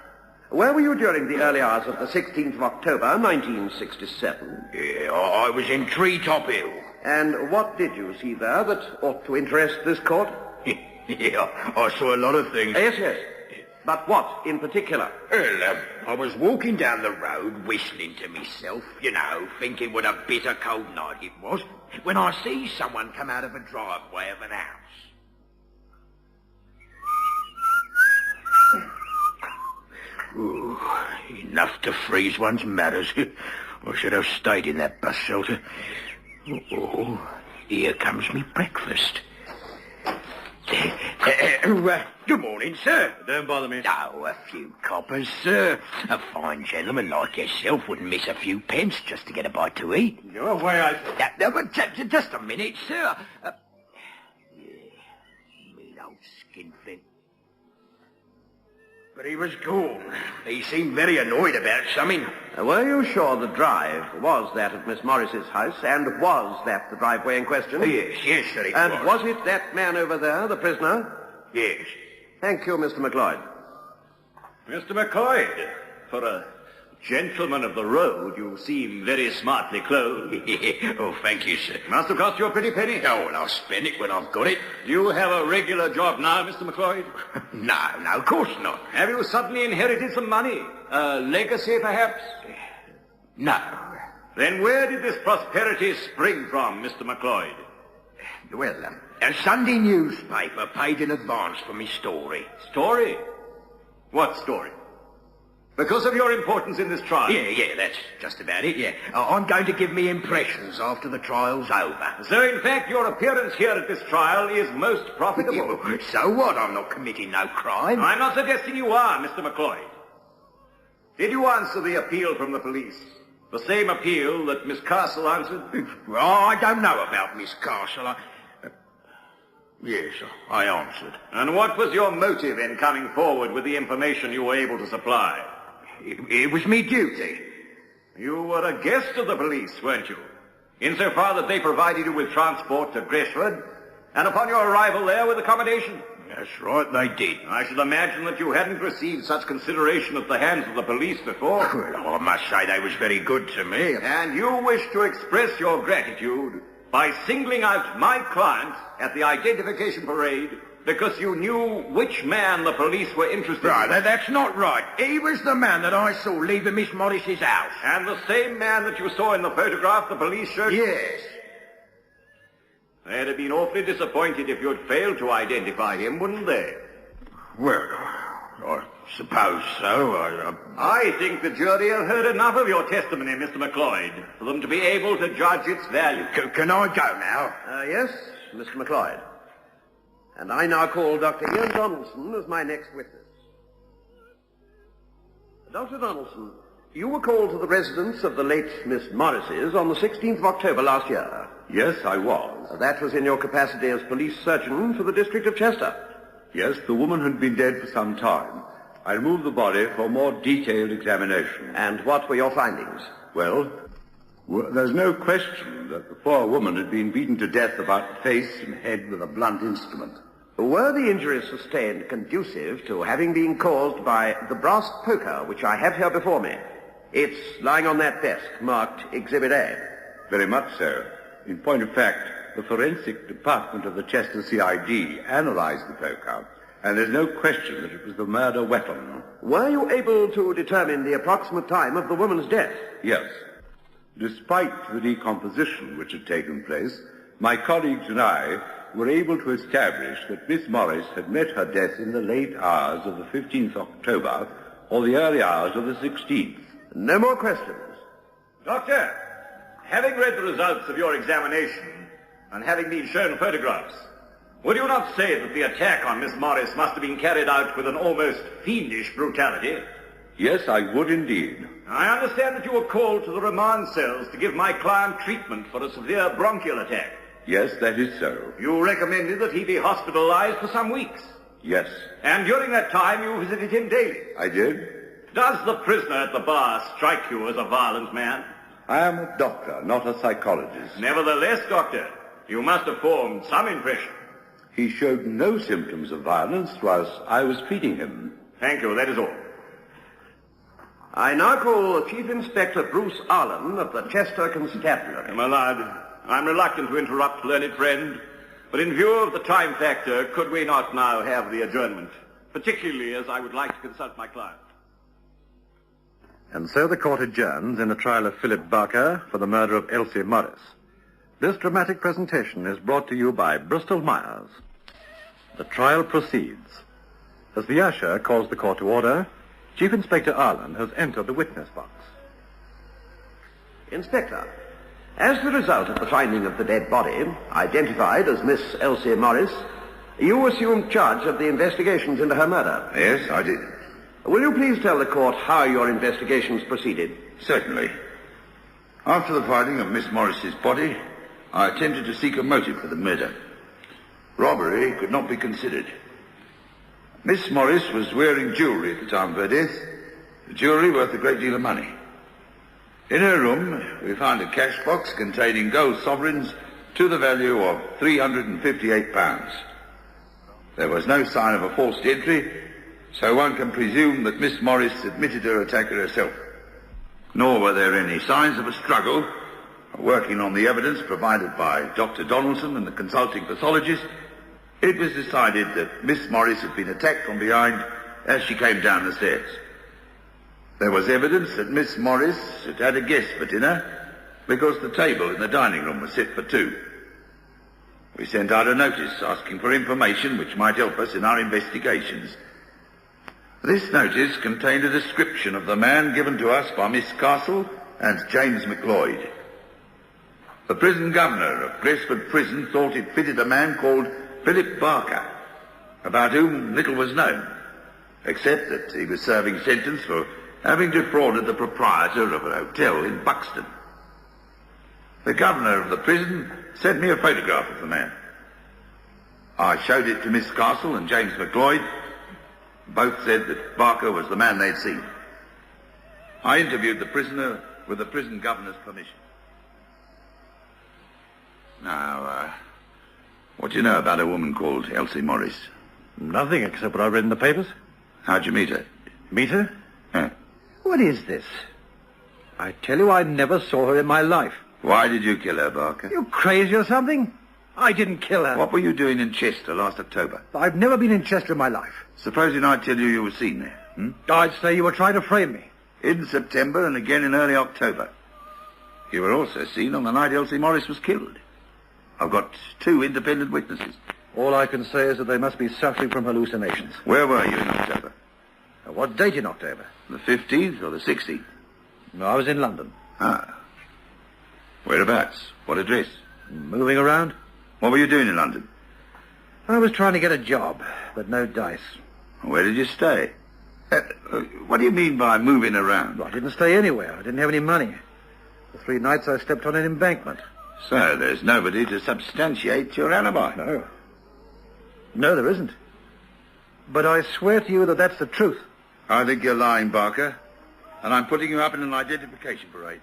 Where were you during the early hours of the 16th of October, 1967? Yeah, I was in Treetop Hill. And what did you see there that ought to interest this court? Yeah, I saw a lot of things. Yes. But what in particular? Well, I was walking down the road, whistling to myself, thinking what a bitter cold night it was, when I see someone come out of a driveway of an house. Ooh, enough to freeze one's matters. I should have stayed in that bus shelter. Oh, here comes me breakfast. Good morning, sir. Don't bother me. Oh, a few coppers, sir. A fine gentleman like yourself wouldn't miss a few pence just to get a bite to eat. Go away, I say. But just a minute, sir. Mean old skinflint. But he was gone. He seemed very annoyed about something. Were you sure the drive was that of Miss Morris's house, and was that the driveway in question? Yes, sir, it was. And was it that man over there, the prisoner? Yes. Thank you, Mr. McLeod. Mr. McLeod, for a gentleman of the road, you seem very smartly clothed. Oh, thank you, sir. Must have cost you a pretty penny. Oh, well, I'll spend it when I've got it. Do you have a regular job now, Mr. McLeod? No, of course not. Have you suddenly inherited some money? A legacy, perhaps? No. Then where did this prosperity spring from, Mr. McLeod? Well, a Sunday newspaper paid in advance for me story. Story? What story? Because of your importance in this trial? Yeah, that's just about it, yeah. I'm going to give me impressions after the trial's over. So, in fact, your appearance here at this trial is most profitable. Yeah, so what? I'm not committing no crime. I'm not suggesting you are, Mr. McCloyd. Did you answer the appeal from the police? The same appeal that Miss Castle answered? Well, I don't know about Miss Castle. Yes, I answered. And what was your motive in coming forward with the information you were able to supply? It was me duty. You were a guest of the police, weren't you? Insofar that they provided you with transport to Greshford, and upon your arrival there with accommodation. That's right, they did. I should imagine that you hadn't received such consideration at the hands of the police before. Well, I must say they was very good to me. And you wish to express your gratitude by singling out my client at the identification parade because you knew which man the police were interested in. Right, that's not right. He was the man that I saw leaving Miss Morris's house. And the same man that you saw in the photograph the police showed you? Yes. They'd have been awfully disappointed if you'd failed to identify him, wouldn't they? Well, I suppose so. I think the jury have heard enough of your testimony, Mr. McCloyd, for them to be able to judge its value. Can I go now? Yes, Mr. McCloyd. And I now call Dr. Ian Donaldson as my next witness. Dr. Donaldson, you were called to the residence of the late Miss Morris's on the 16th of October last year. Yes, I was. That was in your capacity as police surgeon for the district of Chester. Yes, the woman had been dead for some time. I removed the body for more detailed examination. And what were your findings? Well, there's no question that the poor woman had been beaten to death about the face and head with a blunt instrument. Were the injuries sustained conducive to having been caused by the brass poker, which I have here before me? It's lying on that desk, marked Exhibit A. Very much so. In point of fact, the forensic department of the Chester CID analyzed the poker, and there's no question that it was the murder weapon. Were you able to determine the approximate time of the woman's death? Yes. Despite the decomposition which had taken place, my colleagues and I were able to establish that Miss Morris had met her death in the late hours of the 15th October or the early hours of the 16th. No more questions. Doctor, having read the results of your examination and having been shown photographs, would you not say that the attack on Miss Morris must have been carried out with an almost fiendish brutality? Yes, I would indeed. I understand that you were called to the remand cells to give my client treatment for a severe bronchial attack. Yes, that is so. You recommended that he be hospitalized for some weeks. Yes. And during that time you visited him daily. I did. Does the prisoner at the bar strike you as a violent man? I am a doctor, not a psychologist. Nevertheless, Doctor, you must have formed some impression. He showed no symptoms of violence whilst I was treating him. Thank you, that is all. I now call Chief Inspector Bruce Arlen of the Chester Constabulary. My lad, I'm reluctant to interrupt, learned friend, but in view of the time factor, could we not now have the adjournment? Particularly as I would like to consult my client. And so the court adjourns in the trial of Philip Barker for the murder of Elsie Morris. This dramatic presentation is brought to you by Bristol Myers. The trial proceeds. As the usher calls the court to order, Chief Inspector Arlen has entered the witness box. Inspector, as the result of the finding of the dead body, identified as Miss Elsie Morris, you assumed charge of the investigations into her murder. Yes, I did. Will you please tell the court how your investigations proceeded? Certainly. After the finding of Miss Morris's body, I attempted to seek a motive for the murder. Robbery could not be considered. Miss Morris was wearing jewellery at the time of her death, jewellery worth a great deal of money. In her room, we found a cash box containing gold sovereigns to the value of £358. There was no sign of a forced entry, so one can presume that Miss Morris admitted her attacker herself. Nor were there any signs of a struggle. Working on the evidence provided by Dr. Donaldson and the consulting pathologist, it was decided that Miss Morris had been attacked from behind as she came down the stairs. There was evidence that Miss Morris had had a guest for dinner because the table in the dining room was set for two. We sent out a notice asking for information which might help us in our investigations. This notice contained a description of the man given to us by Miss Castle and James McLeod. The prison governor of Gresford Prison thought it fitted a man called Philip Barker, about whom little was known, except that he was serving sentence for having defrauded the proprietor of a hotel in Buxton. The governor of the prison sent me a photograph of the man. I showed it to Miss Castle and James McLeod. Both said that Barker was the man they'd seen. I interviewed the prisoner with the prison governor's permission. Now, what do you know about a woman called Elsie Morris? Nothing except what I read in the papers. How'd you meet her? Meet her? Huh? What is this? I tell you, I never saw her in my life. Why did you kill her, Barker? You crazy or something? I didn't kill her. What were you doing in Chester last October? I've never been in Chester in my life. Supposing I tell you were seen there? I'd say you were trying to frame me. In September and again in early October. You were also seen on the night Elsie Morris was killed. I've got 2 independent witnesses. All I can say is that they must be suffering from hallucinations. Where were you in October? What date in October? The 15th or the 16th? No, I was in London. Ah. Whereabouts? What address? Moving around. What were you doing in London? I was trying to get a job, but no dice. Where did you stay? What do you mean by moving around? Well, I didn't stay anywhere. I didn't have any money. For 3 nights I slept on an embankment. So there's nobody to substantiate your alibi? No. No, there isn't. But I swear to you that that's the truth. I think you're lying, Barker. And I'm putting you up in an identification parade.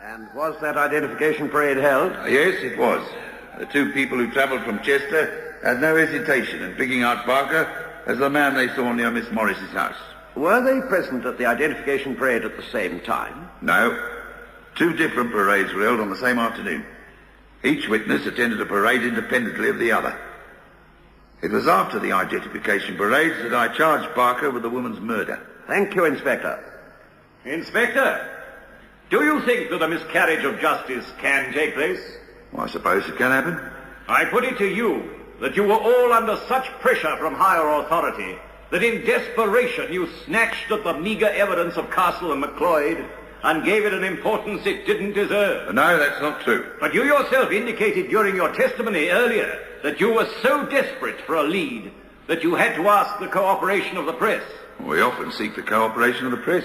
And was that identification parade held? Yes, it was. The 2 people who travelled from Chester had no hesitation in picking out Barker as the man they saw near Miss Morris's house. Were they present at the identification parade at the same time? No. 2 different parades were held on the same afternoon. Each witness attended a parade independently of the other. It was after the identification parades that I charged Barker with the woman's murder. Thank you, Inspector. Inspector, do you think that a miscarriage of justice can take place? Well, I suppose it can happen. I put it to you that you were all under such pressure from higher authority that in desperation you snatched at the meagre evidence of Castle and McLeod and gave it an importance it didn't deserve. No, that's not true. But you yourself indicated during your testimony earlier that you were so desperate for a lead that you had to ask the cooperation of the press. We often seek the cooperation of the press.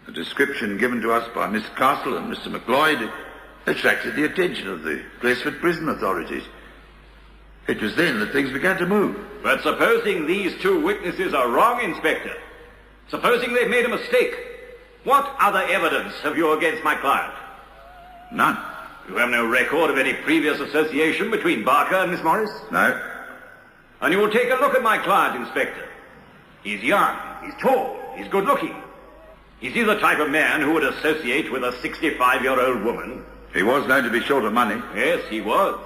The description given to us by Miss Castle and Mr. McLeod attracted the attention of the Gresford prison authorities. It was then that things began to move. But supposing these 2 witnesses are wrong, Inspector, supposing they've made a mistake, what other evidence have you against my client? None. You have no record of any previous association between Barker and Miss Morris? No. And you will take a look at my client, Inspector. He's young, he's tall, he's good-looking. Is he the type of man who would associate with a 65-year-old woman? He was known to be short of money. Yes, he was.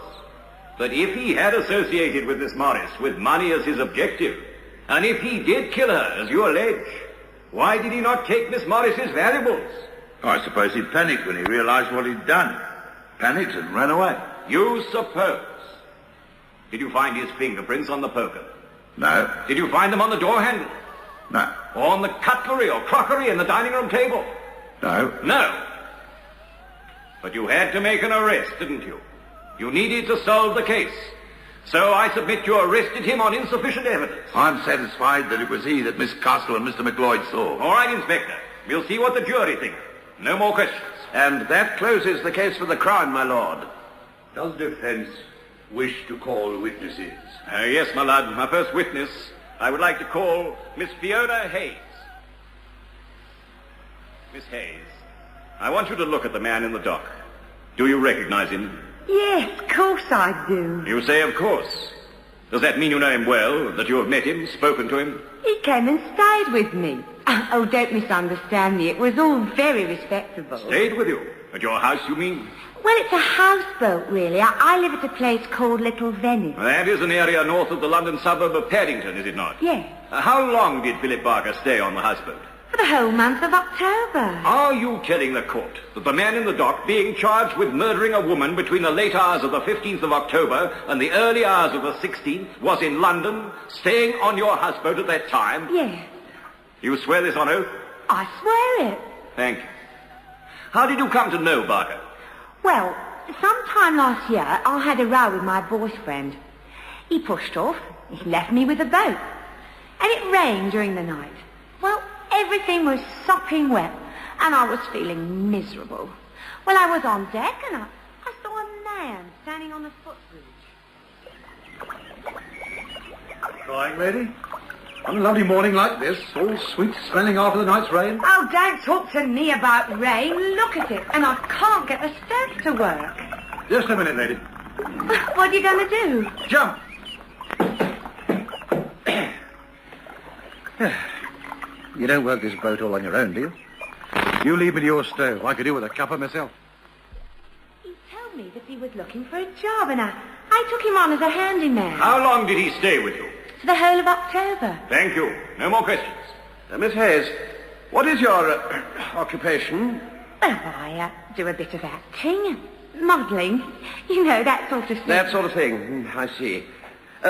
But if he had associated with Miss Morris with money as his objective, and if he did kill her, as you allege, why did he not take Miss Morris's valuables? I suppose he panicked when he realized what he'd done. Panicked and ran away. You suppose. Did you find his fingerprints on the poker? No. Did you find them on the door handle? No. Or on the cutlery or crockery in the dining room table? No. No. But you had to make an arrest, didn't you? You needed to solve the case. So I submit you arrested him on insufficient evidence. I'm satisfied that it was he that Miss Castle and Mr. McLeod saw. All right, Inspector. We'll see what the jury think. No more questions. And that closes the case for the Crown, my lord. Does defense wish to call witnesses? Yes, my lord. My first witness, I would like to call Miss Fiona Hayes. Miss Hayes, I want you to look at the man in the dock. Do you recognize him? Yes, of course I do. You say of course. Does that mean you know him well, that you have met him, spoken to him? He came and stayed with me. Oh, don't misunderstand me. It was all very respectable. Stayed with you? At your house, you mean? Well, it's a houseboat, really. I live at a place called Little Venice. That is an area north of the London suburb of Paddington, is it not? Yes. How long did Philip Barker stay on the houseboat? For the whole month of October. Are you telling the court that the man in the dock, being charged with murdering a woman between the late hours of the 15th of October and the early hours of the 16th, was in London, staying on your houseboat at that time? Yes. You swear this on oath? I swear it. Thank you. How did you come to know Barker? Well, sometime last year, I had a row with my boyfriend. He pushed off. He left me with a boat. And it rained during the night. Well, everything was sopping wet, and I was feeling miserable. Well, I was on deck, and I saw a man standing on the footbridge. Crying, lady? On a lovely morning like this, all sweet smelling after the night's rain? Oh, don't talk to me about rain. Look at it, and I can't get the steps to work. Just a minute, lady. What are you going to do? Jump! You don't work this boat all on your own, do you? You leave me to your stove. I could do with a cuppa myself. He told me that he was looking for a job, and I took him on as a handyman. How long did he stay with you? For the whole of October. Thank you. No more questions. Miss Hayes, what is your occupation? Well, I do a bit of acting, modelling, you know, that sort of thing. That sort of thing. I see.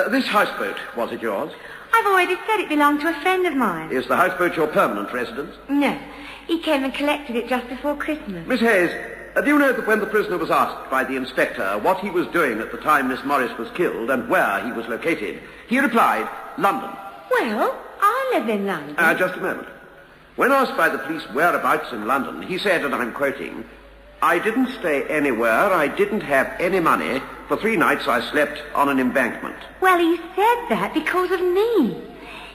This houseboat, was it yours? I've already said it belonged to a friend of mine. Is the houseboat your permanent residence? No. He came and collected it just before Christmas. Miss Hayes, do you know that when the prisoner was asked by the inspector what he was doing at the time Miss Morris was killed and where he was located, he replied, London. Well, I live in London. Just a moment. When asked by the police whereabouts in London, he said, and I'm quoting, I didn't stay anywhere, I didn't have any money. For 3 nights I slept on an embankment. Well, he said that because of me.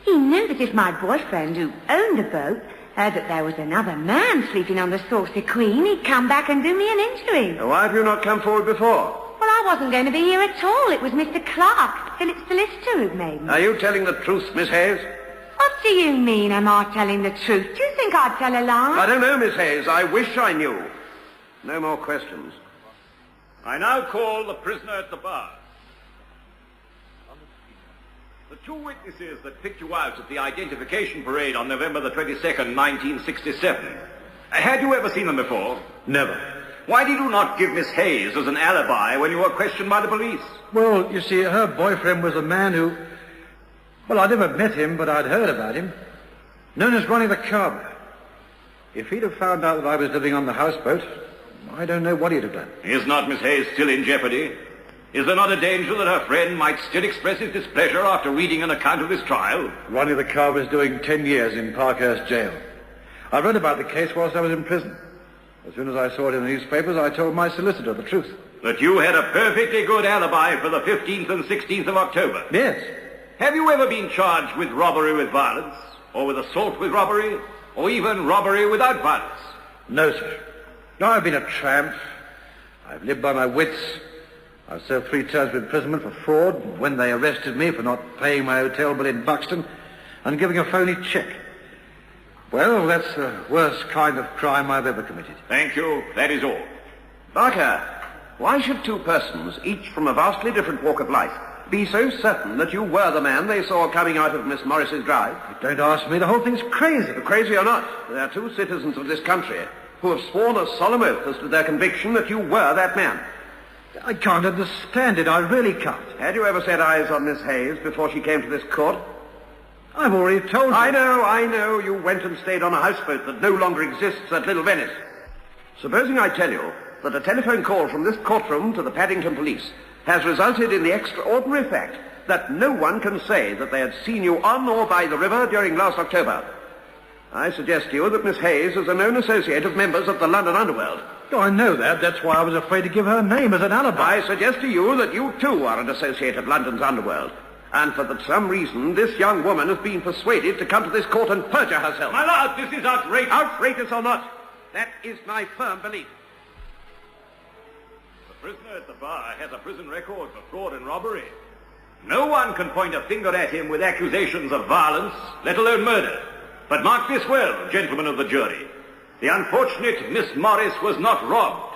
He knew that if my boyfriend, who owned the boat, heard that there was another man sleeping on the Saucy Queen, he'd come back and do me an injury. Why have you not come forward before? Well, I wasn't going to be here at all. It was Mr. Clark, Philip's solicitor, who'd made me. Are you telling the truth, Miss Hayes? What do you mean, am I telling the truth? Do you think I'd tell a lie? I don't know, Miss Hayes. I wish I knew. No more questions. I now call the prisoner at the bar. The 2 witnesses that picked you out at the identification parade on November the 22nd, 1967. Had you ever seen them before? Never. Why did you not give Miss Hayes as an alibi when you were questioned by the police? Well, you see, her boyfriend was a man who... Well, I'd never met him, but I'd heard about him. Known as Ronnie the Cub. If he'd have found out that I was living on the houseboat, I don't know what he'd have done. Is not Miss Hayes still in jeopardy? Is there not a danger that her friend might still express his displeasure after reading an account of this trial? Ronnie the Cub is doing 10 years in Parkhurst jail. I read about the case whilst I was in prison. As soon as I saw it in the newspapers, I told my solicitor the truth. That you had a perfectly good alibi for the 15th and 16th of October? Yes. Have you ever been charged with robbery with violence, or with assault with robbery, or even robbery without violence? No, sir. No, I've been a tramp. I've lived by my wits. I've served 3 terms of imprisonment for fraud when they arrested me for not paying my hotel bill in Buxton and giving a phony cheque. Well, that's the worst kind of crime I've ever committed. Thank you. That is all. Barker, why should 2 persons, each from a vastly different walk of life, be so certain that you were the man they saw coming out of Miss Morris's drive? Don't ask me. The whole thing's crazy. Crazy or not, there are 2 citizens of this country who have sworn a solemn oath as to their conviction that you were that man. I can't understand it. I really can't. Had you ever set eyes on Miss Hayes before she came to this court? I've already told you. I know. You went and stayed on a houseboat that no longer exists at Little Venice. Supposing I tell you that a telephone call from this courtroom to the Paddington police has resulted in the extraordinary fact that no one can say that they had seen you on or by the river during last October. I suggest to you that Miss Hayes is a known associate of members of the London underworld. Oh, I know that. That's why I was afraid to give her name as an alibi. I suggest to you that you, too, are an associate of London's underworld. And for some reason, this young woman has been persuaded to come to this court and perjure herself. My lord, this is outrageous. Outrageous or not, that is my firm belief. The prisoner at the bar has a prison record for fraud and robbery. No one can point a finger at him with accusations of violence, let alone murder. But mark this well, gentlemen of the jury. The unfortunate Miss Morris was not robbed.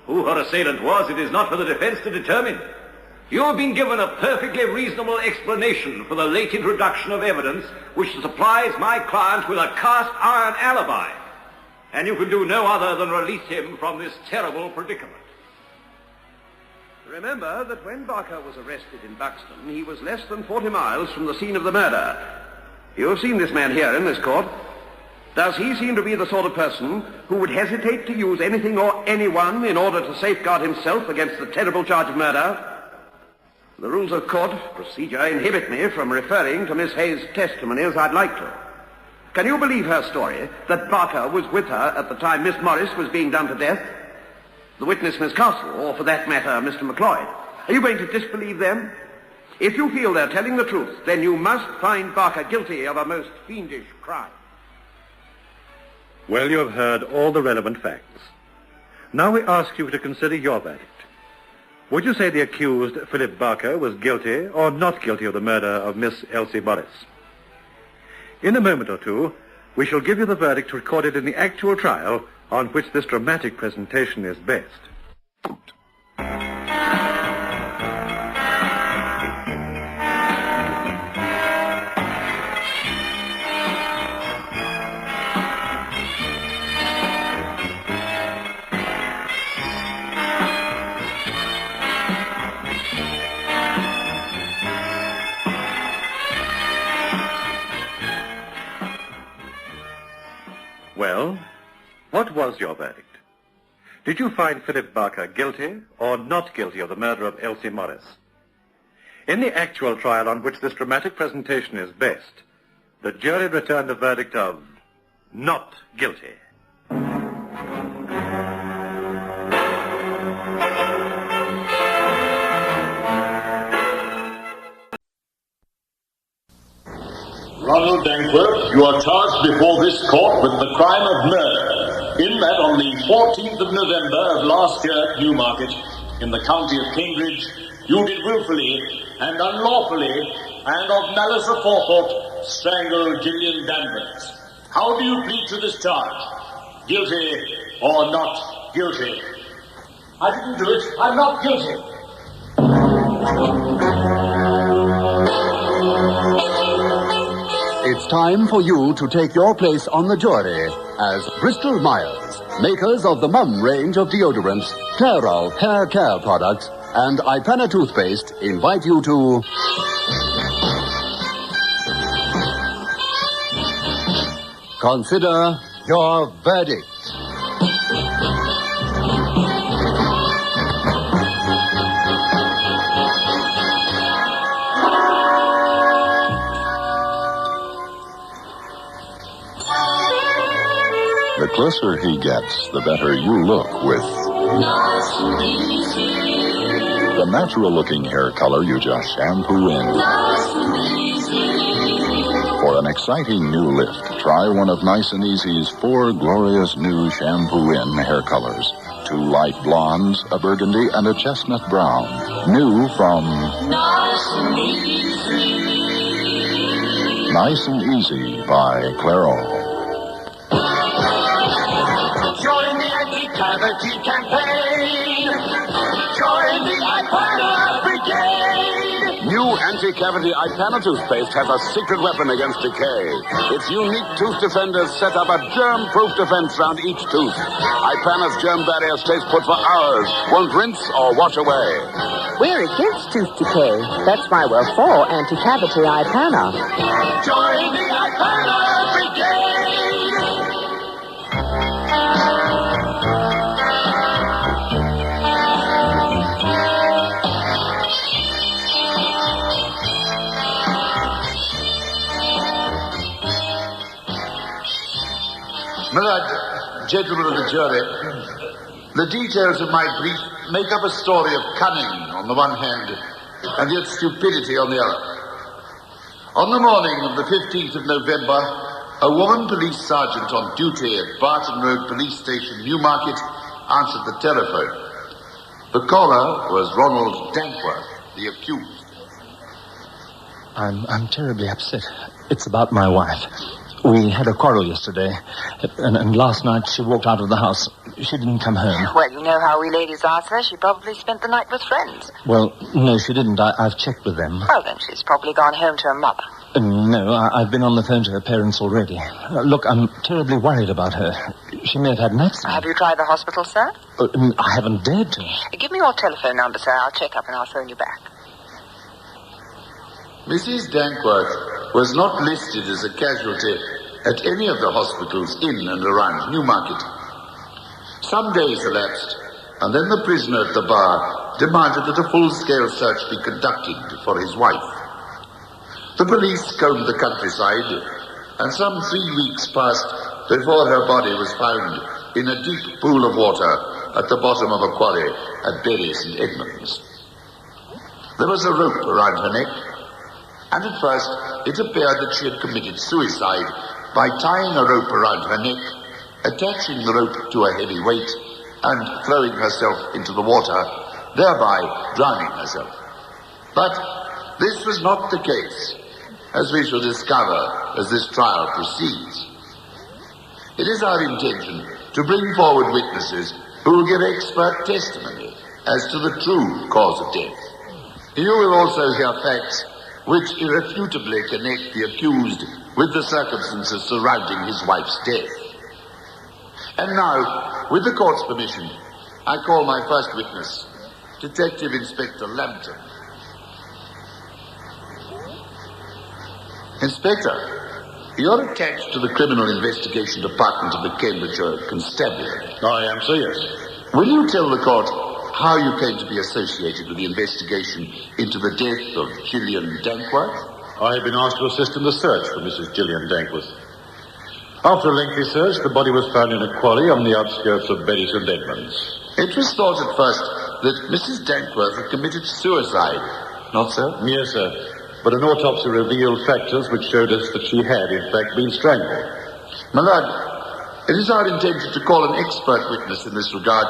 Who her assailant was, it is not for the defense to determine. You have been given a perfectly reasonable explanation for the late introduction of evidence which supplies my client with a cast-iron alibi, and you can do no other than release him from this terrible predicament. Remember that when Barker was arrested in Buxton, he was less than 40 miles from the scene of the murder. You have seen this man here in this court. Does he seem to be the sort of person who would hesitate to use anything or anyone in order to safeguard himself against the terrible charge of murder? The rules of court procedure inhibit me from referring to Miss Hayes' testimony as I'd like to. Can you believe her story that Barker was with her at the time Miss Morris was being done to death? The witness, Miss Castle, or for that matter, Mr. McLeod. Are you going to disbelieve them? If you feel they're telling the truth, then you must find Barker guilty of a most fiendish crime. Well, you have heard all the relevant facts. Now we ask you to consider your verdict. Would you say the accused, Philip Barker, was guilty or not guilty of the murder of Miss Elsie Morris? In a moment or two, we shall give you the verdict recorded in the actual trial on which this dramatic presentation is based. Well, what was your verdict? Did you find Philip Barker guilty or not guilty of the murder of Elsie Morris? In the actual trial on which this dramatic presentation is based, the jury returned a verdict of not guilty. Ronald Dankworth, you are charged before this court with the crime of murder, in that on the 14th of November of last year at Newmarket, in the county of Cambridge, you did willfully and unlawfully and of malice aforethought strangle Gillian Danvers. How do you plead to this charge? Guilty or not guilty? I didn't do it. I'm not guilty. It's time for you to take your place on the jury as Bristol Myers, makers of the Mum range of deodorants, Clairol hair care products, and Ipana toothpaste, invite you to consider your verdict. The closer he gets, the better you look with the natural-looking hair color you just shampoo in. For an exciting new lift, try one of Nice and Easy's 4 glorious new shampoo-in hair colors. 2 light blondes, a burgundy, and a chestnut brown. New from Nice and Easy by Clairol. Join the anti-cavity campaign. Join the Ipana Brigade. New anti-cavity Ipana toothpaste has a secret weapon against decay. Its unique tooth defenders set up a germ-proof defense around each tooth. Ipana's germ barrier stays put for hours, won't rinse or wash away. We're against tooth decay. That's why we're for anti-cavity Ipana. Join the Ipana Brigade. My lord, gentlemen of the jury, the details of my brief make up a story of cunning on the one hand, and yet stupidity on the other. On the morning of the 15th of November, a woman police sergeant on duty at Barton Road Police Station, Newmarket, answered the telephone. The caller was Ronald Dankworth, the accused. I'm terribly upset. It's about my wife. We had a quarrel yesterday, and last night she walked out of the house. She didn't come home. Well, you know how we ladies are, sir. She probably spent the night with friends. Well, no, she didn't. I've checked with them. Well, then she's probably gone home to her mother. No, I've been on the phone to her parents already. Look, I'm terribly worried about her. She may have had an accident. Have you tried the hospital, sir? I haven't dared to. Give me your telephone number, sir. I'll check up and I'll phone you back. Mrs. Dankworth was not listed as a casualty at any of the hospitals in and around Newmarket. Some days elapsed, and then the prisoner at the bar demanded that a full-scale search be conducted for his wife. The police combed the countryside, and some 3 weeks passed before her body was found in a deep pool of water at the bottom of a quarry at Bury St. Edmunds. There was a rope around her neck, and at first it appeared that she had committed suicide by tying a rope around her neck, attaching the rope to a heavy weight, and throwing herself into the water, thereby drowning herself. But this was not the case, as we shall discover as this trial proceeds. It is our intention to bring forward witnesses who will give expert testimony as to the true cause of death. You will also hear facts which irrefutably connect the accused with the circumstances surrounding his wife's death. And now, with the court's permission, I call my first witness, Detective Inspector Lambton. Inspector, you're attached to the Criminal Investigation Department of the Cambridgeshire Constabulary. I am, sir, yes. Will you tell the court how you came to be associated with the investigation into the death of Gillian Dankworth? I have been asked to assist in the search for Mrs. Gillian Dankworth. After a lengthy search, the body was found in a quarry on the outskirts of Bury St. Edmunds. It was thought at first that Mrs. Dankworth had committed suicide, not so? Yes, sir. But an autopsy revealed factors which showed us that she had, in fact, been strangled. My lord, it is our intention to call an expert witness in this regard,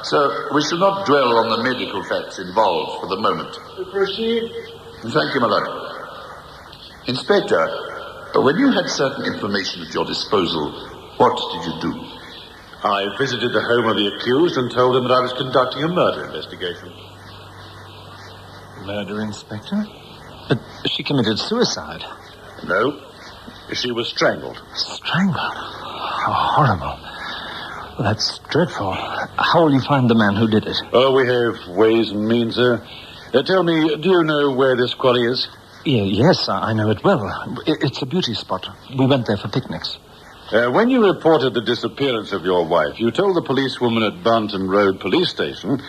so we shall not dwell on the medical facts involved for the moment. Proceed. Thank you, my lord. Inspector, when you had certain information at your disposal, what did you do? I visited the home of the accused and told him that I was conducting a murder investigation. Murder, Inspector? But she committed suicide. No. She was strangled. Strangled? How horrible. Well, that's dreadful. How will you find the man who did it? Oh, we have ways and means, sir. Tell me, do you know where this quarry is? Yes, I know it well. It's a beauty spot. We went there for picnics. When you reported the disappearance of your wife, you told the policewoman at Ballentine Road Police Station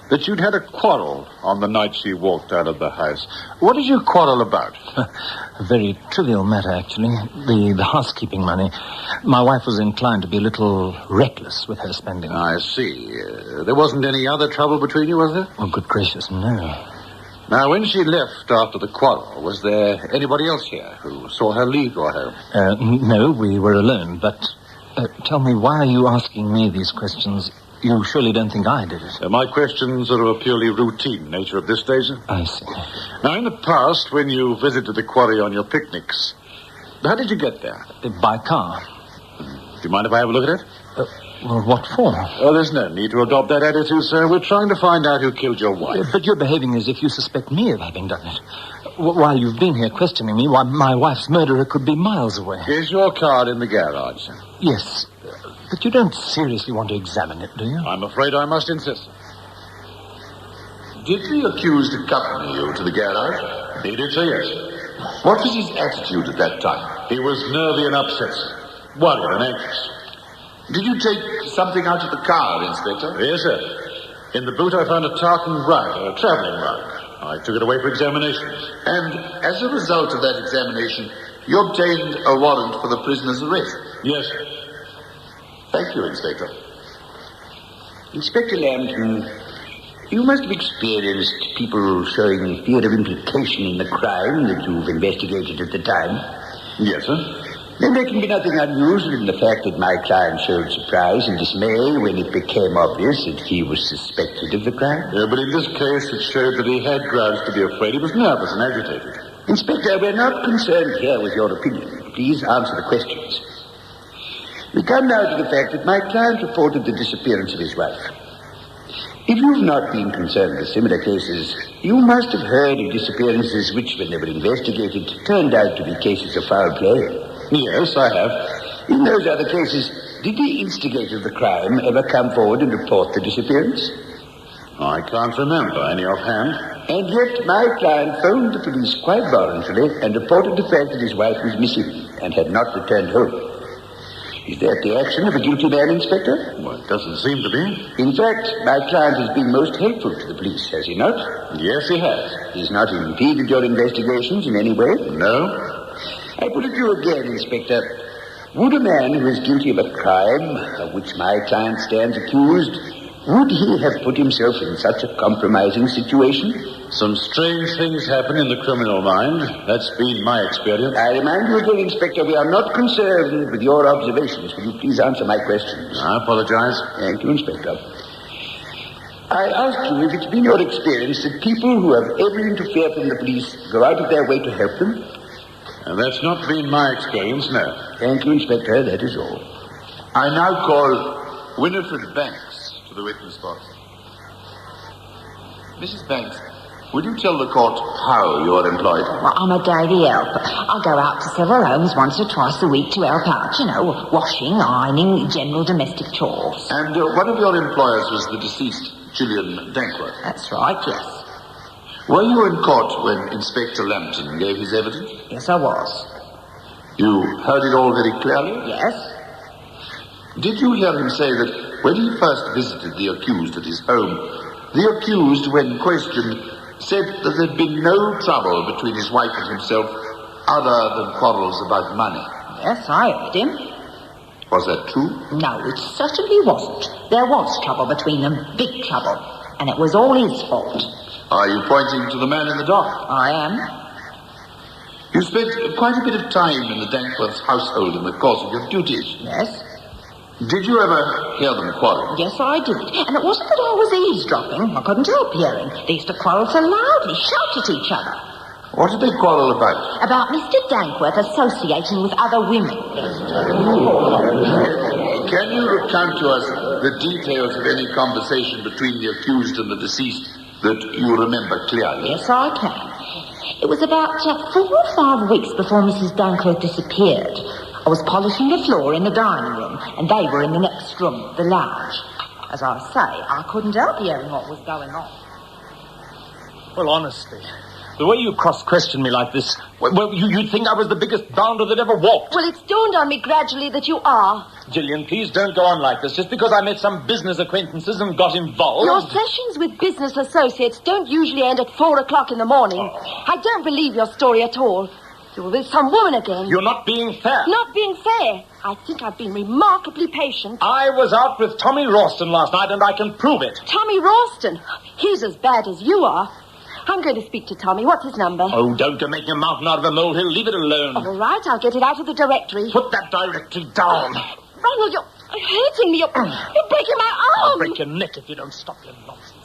that you'd had a quarrel on the night she walked out of the house. What did you quarrel about? A very trivial matter, actually. The housekeeping money. My wife was inclined to be a little reckless with her spending. I see. There wasn't any other trouble between you, was there? Oh, good gracious, no. Now, when she left after the quarrel, was there anybody else here who saw her leave your home? No, we were alone. But tell me, why are you asking me these questions? You surely don't think I did it. My questions are of a purely routine nature at this stage. I see. Now, in the past, when you visited the quarry on your picnics, how did you get there? By car. Do you mind if I have a look at it? Well, what for? Oh, there's no need to adopt that attitude, sir. We're trying to find out who killed your wife. But you're behaving as if you suspect me of having done it. While you've been here questioning me, why, my wife's murderer could be miles away. Is your car in the garage, sir? Yes. But you don't seriously want to examine it, do you? I'm afraid I must insist. Did the accused accompany you to the garage? He did, sir, yes. What was his attitude at that time? He was nervy and upset, sir. Worried and anxious. Did you take something out of the car, Inspector? Yes, sir. In the boot I found a tartan rug, a travelling rug. I took it away for examination. And as a result of that examination, you obtained a warrant for the prisoner's arrest? Yes, sir. Thank you, Inspector. Inspector Lambton, you must have experienced people showing fear of implication in the crime that you've investigated at the time. Yes, sir. Then there can be nothing unusual in the fact that my client showed surprise and dismay when it became obvious that he was suspected of the crime. But in this case, it showed that he had grounds to be afraid. He was nervous and agitated. Inspector, we're not concerned here with your opinion. please answer the questions. We come now to the fact that my client reported the disappearance of his wife. If you've not been concerned with similar cases, you must have heard of disappearances which, when they were investigated, turned out to be cases of foul play. Yes, I have. In those other cases, did the instigator of the crime ever come forward and report the disappearance? I can't remember any offhand. And yet my client phoned the police quite voluntarily and reported the fact that his wife was missing and had not returned home. Is that the action of a guilty man, Inspector? Well, it doesn't seem to be. In fact, my client has been most helpful to the police, has he not? Yes, he has. He's not impeded your investigations in any way? No. I put it to you again, Inspector. Would a man who is guilty of a crime of which my client stands accused, would he have put himself in such a compromising situation? Some strange things happen in the criminal mind. That's been my experience. I remind you again, Inspector, we are not concerned with your observations. Will you please answer my questions? I apologize. Thank you, Inspector. I asked you if it's been your experience that people who have ever interfered from the police go out of their way to help them? And that's not been my experience, no. Thank you, Inspector. That is all. I now call Winifred Banks to the witness box. Mrs. Banks, would you tell the court how you're employed? Well, I'm a daily helper. I go out to several homes once or twice a week to help out, washing, ironing, general domestic chores. And one of your employers was the deceased, Gillian Dankworth? That's right, yes. Were you in court when Inspector Lambton gave his evidence? Yes, I was. You heard it all very clearly? Yes. Did you hear him say that when he first visited the accused at his home, the accused, when questioned, said that there'd been no trouble between his wife and himself other than quarrels about money? Yes, I heard him. Was that true? No, it certainly wasn't. There was trouble between them, big trouble, and it was all his fault. Are you pointing to the man in the dock? I am. You spent quite a bit of time in the Dankworth's household in the course of your duties. Yes. Did you ever hear them quarrel? Yes, I did. And it wasn't that I was eavesdropping. I couldn't help hearing. They used to quarrel so loudly, shout at each other. What did they quarrel about? About Mr. Dankworth associating with other women. Can you recount to us the details of any conversation between the accused and the deceased that you remember clearly? Yes, I can. It was about 4 or 5 weeks before Mrs. Dankworth disappeared. I was polishing the floor in the dining room, and they were in the next room, the lounge. As I say, I couldn't help hearing what was going on. Well, honestly, the way you cross-question me like this, well, you'd think I was the biggest bounder that ever walked. Well, it's dawned on me gradually that you are. Gillian, please don't go on like this. Just because I met some business acquaintances and got involved... Your sessions with business associates don't usually end at 4 o'clock in the morning. I don't believe your story at all. You were with some woman again. You're not being fair. Not being fair? I think I've been remarkably patient. I was out with Tommy Ralston last night, and I can prove it. Tommy Ralston? He's as bad as you are. I'm going to speak to Tommy. What's his number? Oh, don't go making a mountain out of a molehill. Leave it alone. All right, I'll get it out of the directory. Put that directory down. Ronald, you're hurting me. You're breaking my arm. I'll break your neck if you don't stop your nonsense.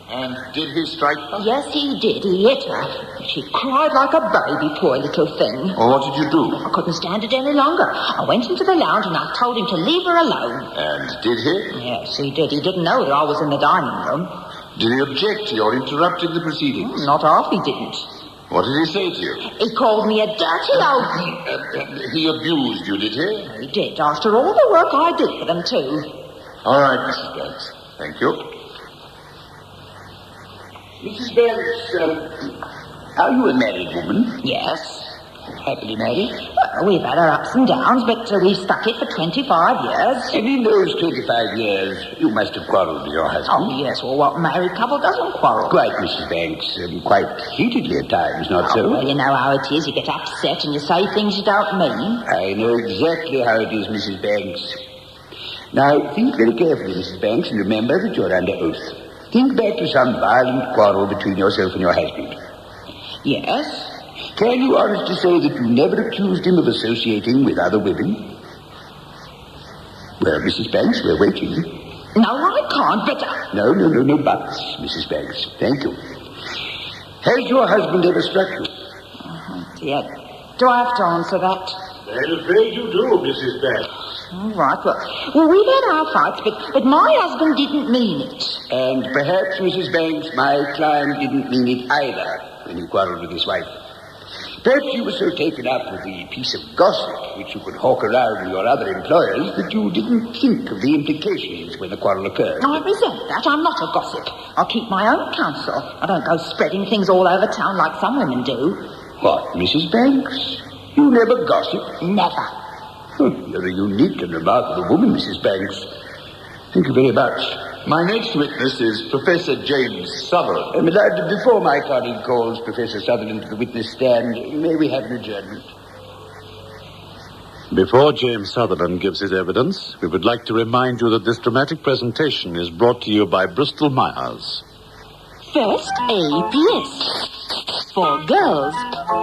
And did he strike her? Yes, he did. He hit her. She cried like a baby, poor little thing. Well, what did you do? I couldn't stand it any longer. I went into the lounge and I told him to leave her alone. And did he? Yes, he did. He didn't know that I was in the dining room. Did he object to your interrupting the proceedings? Not half he didn't. What did he say to you? He called me a dirty old... He abused you, did he? He did, after all the work I did for them, too. All right, Mrs. Banks. Thank you. Mrs. Banks, are you a married woman? Yes. Happily married? Well, we've had our ups and downs, but we've stuck it for 25 years. And in those 25 years, you must have quarrelled with your husband. Oh, yes. Well, what married couple doesn't quarrel? Quite, Mrs. Banks. Quite heatedly at times, not so? Well, you know how it is. You get upset and you say things you don't mean. I know exactly how it is, Mrs. Banks. Now, think very carefully, Mrs. Banks, and remember that you're under oath. Think back to some violent quarrel between yourself and your husband. Yes. Can you honestly say that you never accused him of associating with other women? Well, Mrs. Banks, we're waiting. No, I can't, but... No buts, Mrs. Banks. Thank you. Has your husband ever struck you? Dear, Do I have to answer that? I'm afraid you do, Mrs. Banks. All right, well, we've had our fights, but my husband didn't mean it. And perhaps, Mrs. Banks, my client didn't mean it either when he quarreled with his wife. Perhaps you were so taken up with the piece of gossip which you could hawk around with your other employers that you didn't think of the implications when the quarrel occurred. I resent that. I'm not a gossip. I'll keep my own counsel. I don't go spreading things all over town like some women do. What, Mrs. Banks? You never gossip? Never. You're a unique and remarkable woman, Mrs. Banks. Thank you very much. My next witness is Professor James Sutherland. Before my colleague calls Professor Sutherland to the witness stand, may we have an adjournment? Before James Sutherland gives his evidence, we would like to remind you that this dramatic presentation is brought to you by Bristol Myers. First, APS. For girls,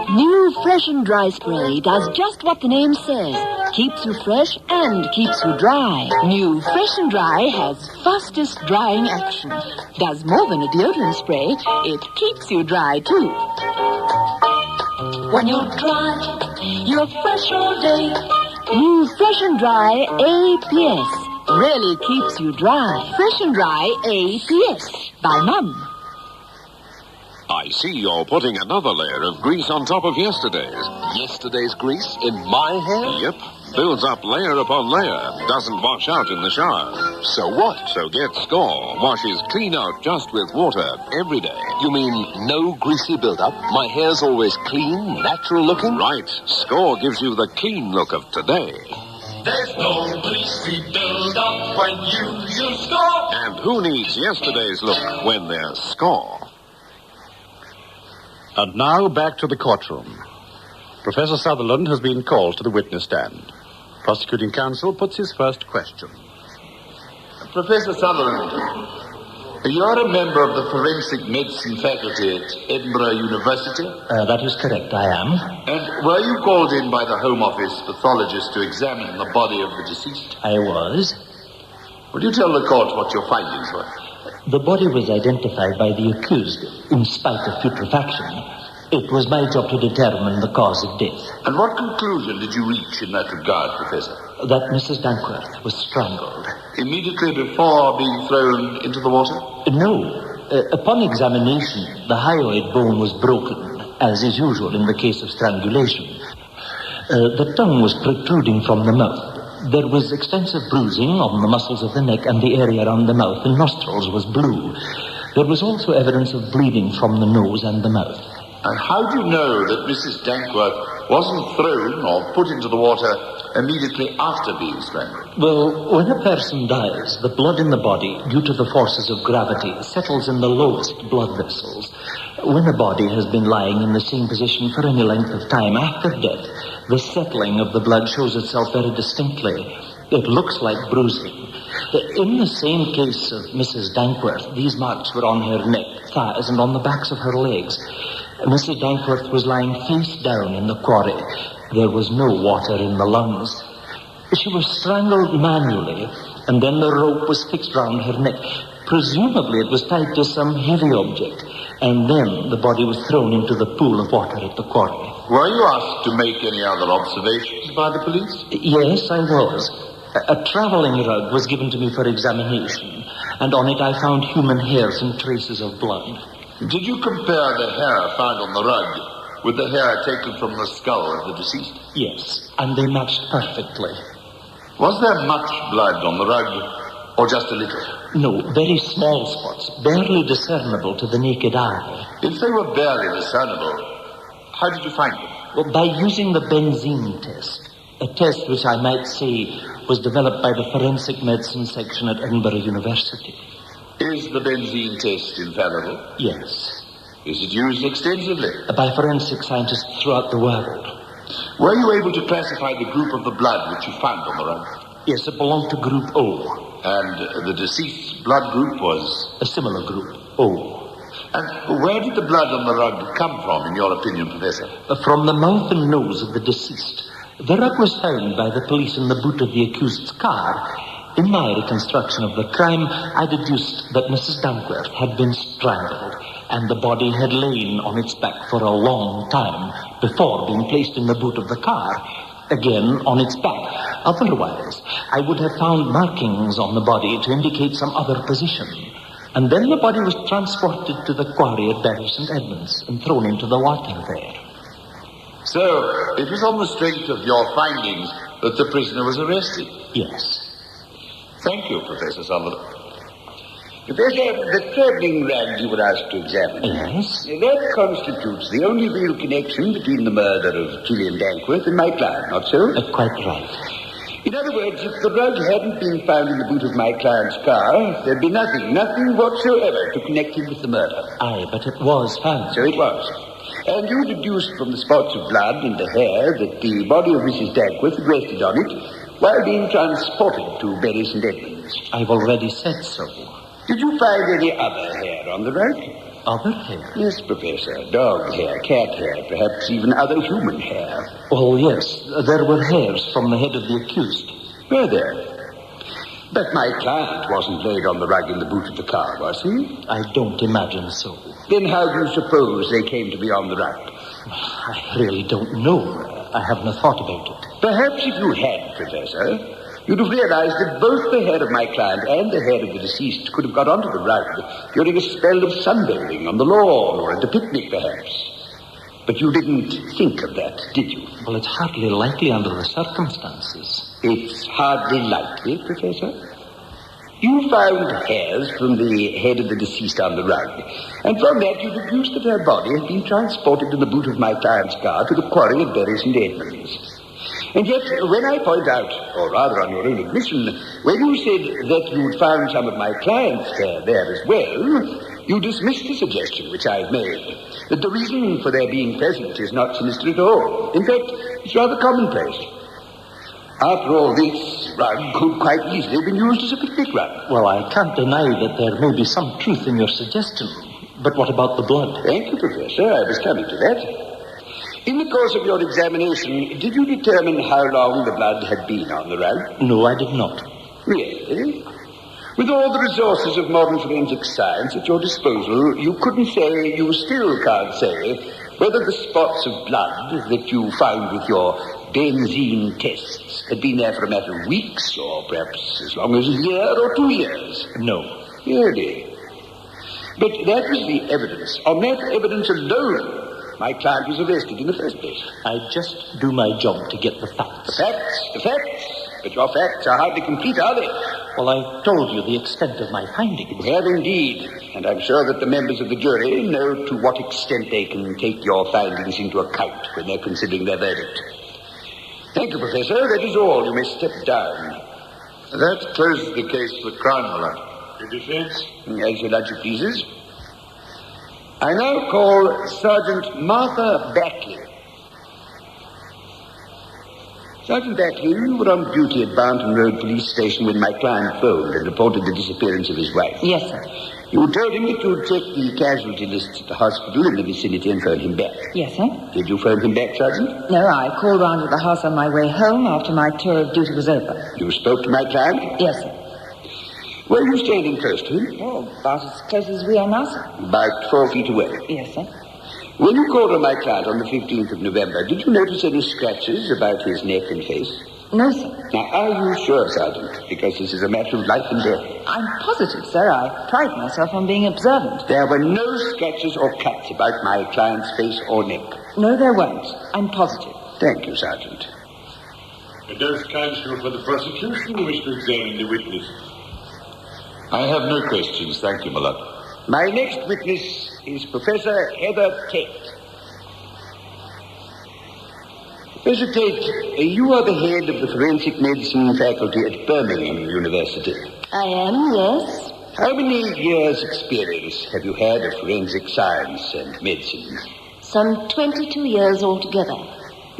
new Fresh and Dry Spray does just what the name says. Keeps you fresh and keeps you dry. New Fresh and Dry has fastest drying action. Does more than a deodorant spray, it keeps you dry too. When you're dry, you're fresh all day. New Fresh and Dry APS really keeps you dry. Fresh and Dry APS by Mum. I see you're putting another layer of grease on top of yesterday's. Yesterday's grease in my hair? Yep. Builds up layer upon layer. Doesn't wash out in the shower. So what? So get Score. Washes clean out just with water every day. You mean no greasy build-up? My hair's always clean, natural looking? Right. Score gives you the clean look of today. There's no greasy build-up when you use Score. And who needs yesterday's look when there's Score? And now back to the courtroom. Professor Sutherland has been called to the witness stand. Prosecuting counsel puts his first question. Professor Sutherland, you're a member of the forensic medicine faculty at Edinburgh University? That is correct, I am. And were you called in by the Home Office pathologist to examine the body of the deceased? I was. Will you tell the court what your findings were? The body was identified by the accused, in spite of putrefaction. It was my job to determine the cause of death. And what conclusion did you reach in that regard, Professor? That Mrs. Dankworth was strangled. Immediately before being thrown into the water? No. Upon examination, the hyoid bone was broken, as is usual in the case of strangulation. The tongue was protruding from the mouth. There was extensive bruising on the muscles of the neck, and the area around the mouth and nostrils was blue. There was also evidence of bleeding from the nose and the mouth. And how do you know that Mrs. Dankworth wasn't thrown or put into the water immediately after being strangled? Well, when a person dies, the blood in the body, due to the forces of gravity, settles in the lowest blood vessels. When a body has been lying in the same position for any length of time after death, the settling of the blood shows itself very distinctly. It looks like bruising. In the same case of Mrs. Dankworth, these marks were on her neck, thighs, and on the backs of her legs. Mrs. Dankworth was lying face down in the quarry. There was no water in the lungs. She was strangled manually, and then the rope was fixed round her neck. Presumably it was tied to some heavy object, and then the body was thrown into the pool of water at the quarry. Were you asked to make any other observations by the police? Yes, I was. A traveling rug was given to me for examination, and on it I found human hairs and traces of blood. Did you compare the hair found on the rug with the hair taken from the skull of the deceased? Yes, and they matched perfectly. Was there much blood on the rug, or just a little? No, very small spots, barely discernible to the naked eye. If they were barely discernible, how did you find them? Well, by using the benzene test, a test which I might say was developed by the forensic medicine section at Edinburgh University. Is the benzene test infallible? Yes. Is it used extensively? By forensic scientists throughout the world. Were you able to classify the group of the blood which you found on the rug? Yes, it belonged to Group O. And the deceased's blood group was? A similar group, O. And where did the blood on the rug come from, in your opinion, Professor? From the mouth and nose of the deceased. The rug was found by the police in the boot of the accused's car. In my reconstruction of the crime, I deduced that Mrs. Dankworth had been strangled, and the body had lain on its back for a long time before being placed in the boot of the car, again on its back. Otherwise, I would have found markings on the body to indicate some other position. And then the body was transported to the quarry at Bury St. Edmunds and thrown into the water there. So, it was on the strength of your findings that the prisoner was arrested? Yes. Thank you, Professor Sunderland. Professor, the travelling rag you were asked to examine. Yes? That constitutes the only real connection between the murder of Gillian Dankworth and my client, not so? Quite right. In other words, if the rug hadn't been found in the boot of my client's car, there'd be nothing whatsoever to connect him with the murder. Aye, but it was found. So it was. And you deduced from the spots of blood and the hair that the body of Mrs. Dankworth had rested on it while being transported to Bury St. Edmunds. I've already said so. Did you find any other hair on the rug? Other hair? Yes, Professor. Dog hair, cat hair, perhaps even other human hair. Oh, yes. There were hairs from the head of the accused. Were there? But my client wasn't laid on the rug in the boot of the car, was he? I don't imagine so. Then how do you suppose they came to be on the rug? I really don't know. I haven't thought about it. Perhaps if you had, Professor, you'd have realized that both the head of my client and the head of the deceased could have got onto the rug during a spell of sunbathing on the lawn or at a picnic, perhaps. But you didn't think of that, did you? Well, it's hardly likely under the circumstances. It's hardly likely, Professor? You found hairs from the head of the deceased on the rug, and from that you deduced that her body had been transported in the boot of my client's car to the quarry at Bury St. Edmunds. And yet, when I point out, or rather on your own admission, when you said that you'd found some of my client's hair there as well, you dismissed the suggestion which I've made, that the reason for their being present is not sinister at all. In fact, it's rather commonplace. After all, this rug could quite easily have been used as a picnic rug. Well, I can't deny that there may be some truth in your suggestion. But what about the blood? Thank you, Professor. I was coming to that. In the course of your examination, did you determine how long the blood had been on the rug? No, I did not. Really? With all the resources of modern forensic science at your disposal, you still can't say, whether the spots of blood that you found with your benzene tests had been there for a matter of weeks, or perhaps as long as a year or 2 years. No. Really? But that was the evidence. On that evidence alone, my client was arrested in the first place. I just do my job to get the facts. The facts. But your facts are hardly complete, are they? Well, I told you the extent of my findings. You have indeed. And I'm sure that the members of the jury know to what extent they can take your findings into account when they're considering their verdict. Thank you, Professor. That is all. You may step down. That closes the case for the Crown, my lord. The defense? As your lordship pleases. I now call Sergeant Martha Backley. Sergeant Backley, you were on duty at Ballentine Road Police Station when my client phoned and reported the disappearance of his wife. Yes, sir. You told him that you would check the casualty lists at the hospital in the vicinity and phone him back. Yes, sir. Did you phone him back, Sergeant? No, I called round at the house on my way home after my tour of duty was over. You spoke to my client? Yes, sir. Were you standing close to him? Oh, about as close as we are now, sir. About 4 feet away? Yes, sir. When you called on my client on the 15th of November, did you notice any scratches about his neck and face? No, sir. Now, are you sure, Sergeant? Because this is a matter of life and death. I'm positive, sir. I pride myself on being observant. There were no scratches or cuts about my client's face or neck. No, there weren't. I'm positive. Thank you, Sergeant. Does counsel for the prosecution wish to examine the witness? I have no questions, thank you, my lord. My next witness is Professor Heather Tate. Professor Tate, you are the head of the forensic medicine faculty at Birmingham University. I am, yes. How many years' experience have you had of forensic science and medicine? Some 22 years altogether.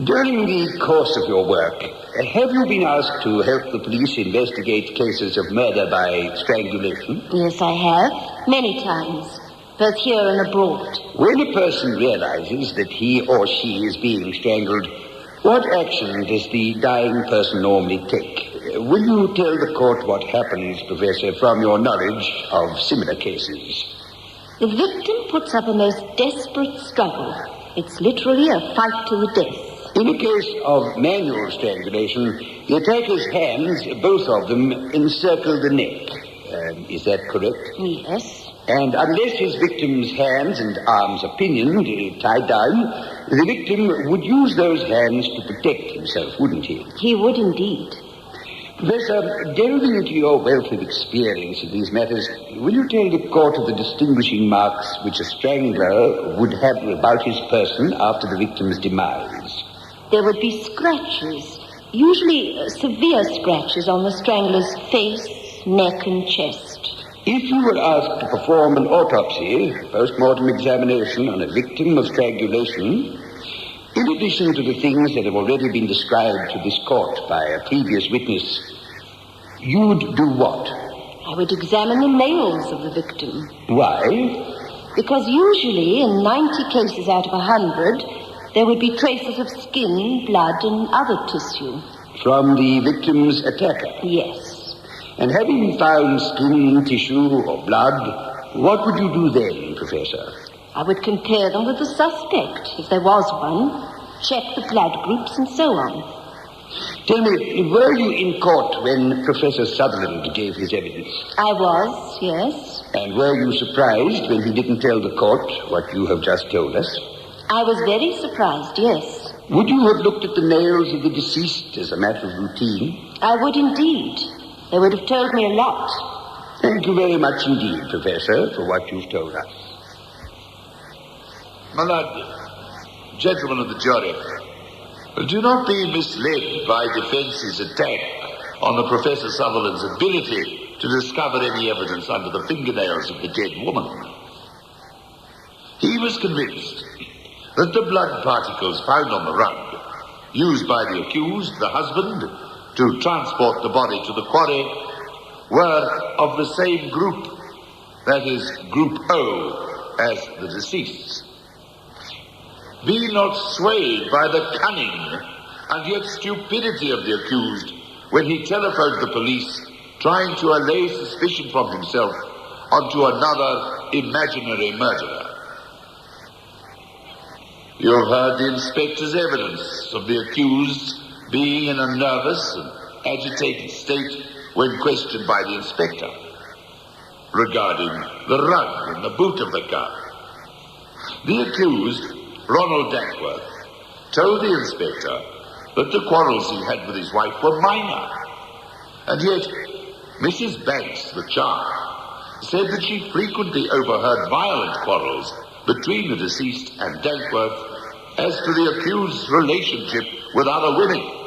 During the course of your work, have you been asked to help the police investigate cases of murder by strangulation? Yes, I have. Many times. Both here and abroad. When a person realizes that he or she is being strangled, what action does the dying person normally take? Will you tell the court what happens, Professor, from your knowledge of similar cases? The victim puts up a most desperate struggle. It's literally a fight to the death. In a case of manual strangulation, the attacker's hands, both of them, encircle the neck. Is that correct? Yes. And unless his victim's hands and arms are pinioned, tied down, the victim would use those hands to protect himself, wouldn't he? He would indeed. Professor, delving into your wealth of experience in these matters, will you tell the court of the distinguishing marks which a strangler would have about his person after the victim's demise? There would be scratches, usually severe scratches on the strangler's face, neck, and chest. If you were asked to perform an autopsy, post-mortem examination on a victim of strangulation, in addition to the things that have already been described to this court by a previous witness, you'd do what? I would examine the nails of the victim. Why? Because usually, in 90 cases out of 100, there would be traces of skin, blood, and other tissue. From the victim's attacker? Yes. And having found skin, tissue, or blood, what would you do then, Professor? I would compare them with the suspect, if there was one, check the blood groups, and so on. Tell me, were you in court when Professor Sutherland gave his evidence? I was, yes. And were you surprised when he didn't tell the court what you have just told us? I was very surprised, yes. Would you have looked at the nails of the deceased as a matter of routine? I would indeed. They would have told me a lot. Thank you very much indeed, Professor, for what you've told us. My lord, gentlemen of the jury, do not be misled by defence's attack on the Professor Sutherland's ability to discover any evidence under the fingernails of the dead woman. He was convinced that the blood particles found on the rug, used by the accused, the husband, to transport the body to the quarry, were of the same group, that is, Group O, as the deceased's. Be not swayed by the cunning and yet stupidity of the accused when he telephoned the police, trying to allay suspicion from himself onto another imaginary murderer. You have heard the inspector's evidence of the accused being in a nervous and agitated state when questioned by the inspector regarding the rug in the boot of the car. The accused, Ronald Dankworth, told the inspector that the quarrels he had with his wife were minor, and yet Mrs. Banks, the child, said that she frequently overheard violent quarrels between the deceased and Dankworth as to the accused's relationship with other women.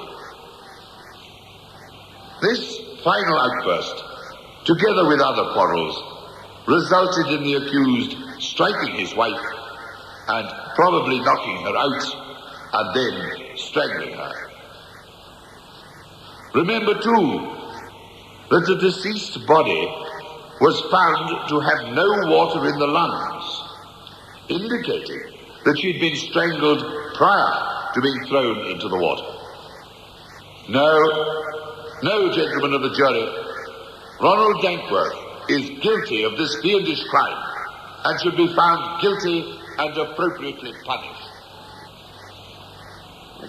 This final outburst, together with other quarrels, resulted in the accused striking his wife and probably knocking her out and then strangling her. Remember, too, that the deceased's body was found to have no water in the lungs, indicating that she'd been strangled prior to being thrown into the water. No, gentlemen of the jury, Ronald Dankworth is guilty of this fiendish crime and should be found guilty and appropriately punished.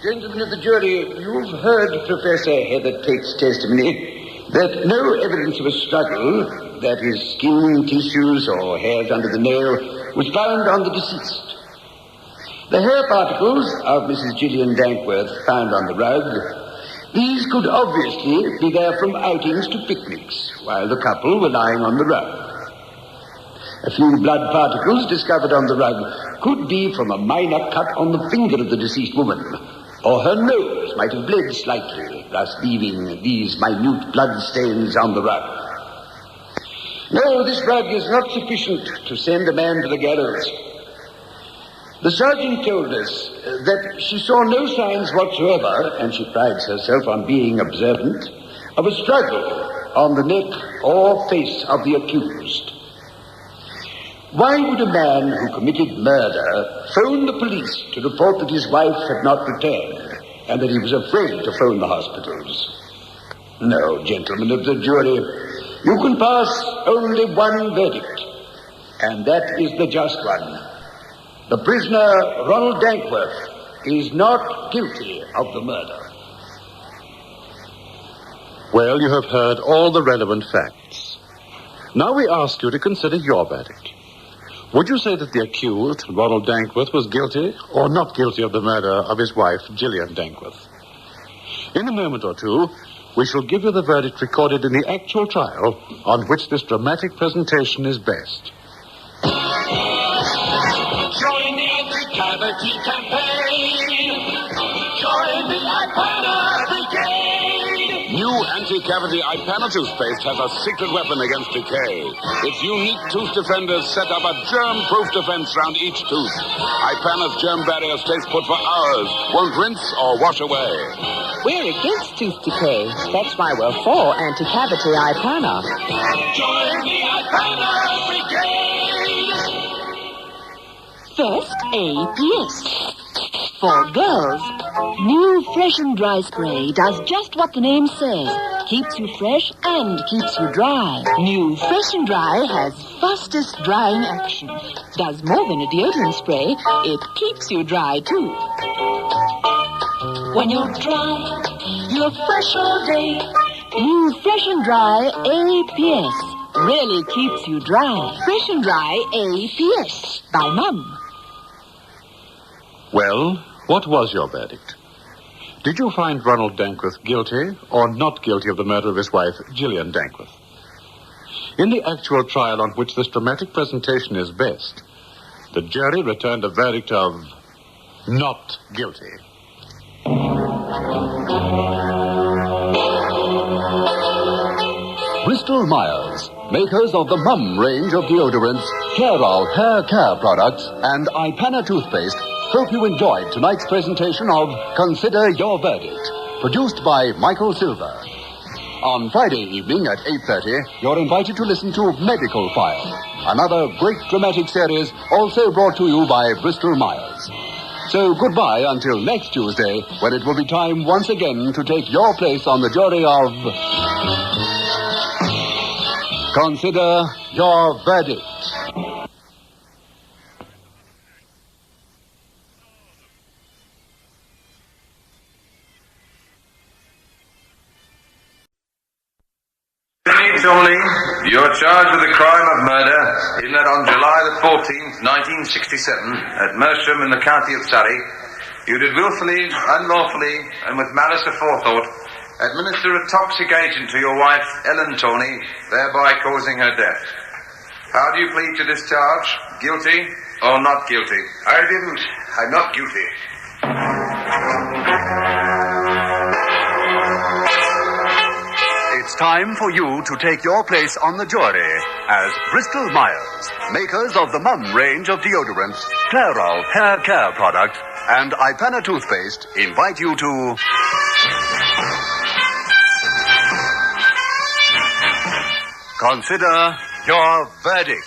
Gentlemen of the jury, you've heard Professor Heather Tate's testimony that no evidence of a struggle, that is, skin, tissues, or hairs under the nail, was found on the deceased. The hair particles of Mrs. Gillian Dankworth found on the rug, these could obviously be there from outings to picnics, while the couple were lying on the rug. A few blood particles discovered on the rug could be from a minor cut on the finger of the deceased woman, or her nose might have bled slightly, thus leaving these minute blood stains on the rug. No, this rug is not sufficient to send a man to the gallows. The sergeant told us that she saw no signs whatsoever, and she prides herself on being observant, of a struggle on the neck or face of the accused. Why would a man who committed murder phone the police to report that his wife had not returned and that he was afraid to phone the hospitals? No, gentlemen of the jury, you can pass only one verdict. And that is the just one. The prisoner, Ronald Dankworth, is not guilty of the murder. Well, you have heard all the relevant facts. Now we ask you to consider your verdict. Would you say that the accused, Ronald Dankworth, was guilty or not guilty of the murder of his wife, Gillian Dankworth? In a moment or two, we shall give you the verdict recorded in the actual trial on which this dramatic presentation is based. Join the anti-cavity campaign. Join the Ipana Brigade. New anti-cavity Ipana toothpaste has a secret weapon against decay. Its unique tooth defenders set up a germ-proof defense round each tooth. Ipana's germ barrier stays put for hours, won't rinse or wash away. We're against tooth decay. That's why we're for anti-cavity Ipana. Join the Ipana Brigade. First, APS. For girls, new Fresh and Dry Spray does just what the name says. Keeps you fresh and keeps you dry. New Fresh and Dry has fastest drying action. Does more than a deodorant spray. It keeps you dry, too. When you're dry, you're fresh all day. New Fresh and Dry APS really keeps you dry. Fresh and Dry APS by Mum. Well, what was your verdict? Did you find Ronald Dankworth guilty or not guilty of the murder of his wife, Gillian Dankworth? In the actual trial on which this dramatic presentation is based, the jury returned a verdict of not guilty. Bristol Myers, makers of the Mum range of deodorants, Clairol hair care products, and Ipana toothpaste, hope you enjoyed tonight's presentation of Consider Your Verdict, produced by Michael Silver. On Friday evening at 8:30, you're invited to listen to Medical File, another great dramatic series also brought to you by Bristol Myers. So goodbye until next Tuesday, when it will be time once again to take your place on the jury of Consider Your Verdict. Tourney, you're charged with the crime of murder in that on July the 14th, 1967, at Mersham in the county of Surrey, you did willfully, unlawfully, and with malice aforethought, administer a toxic agent to your wife, Ellen Tourney, thereby causing her death. How do you plead to this charge? Guilty or not guilty? I didn't. I'm not guilty. It's time for you to take your place on the jury as Bristol Myers, makers of the Mum range of deodorants, Clairol hair care product, and Ipana toothpaste, invite you to consider your verdict.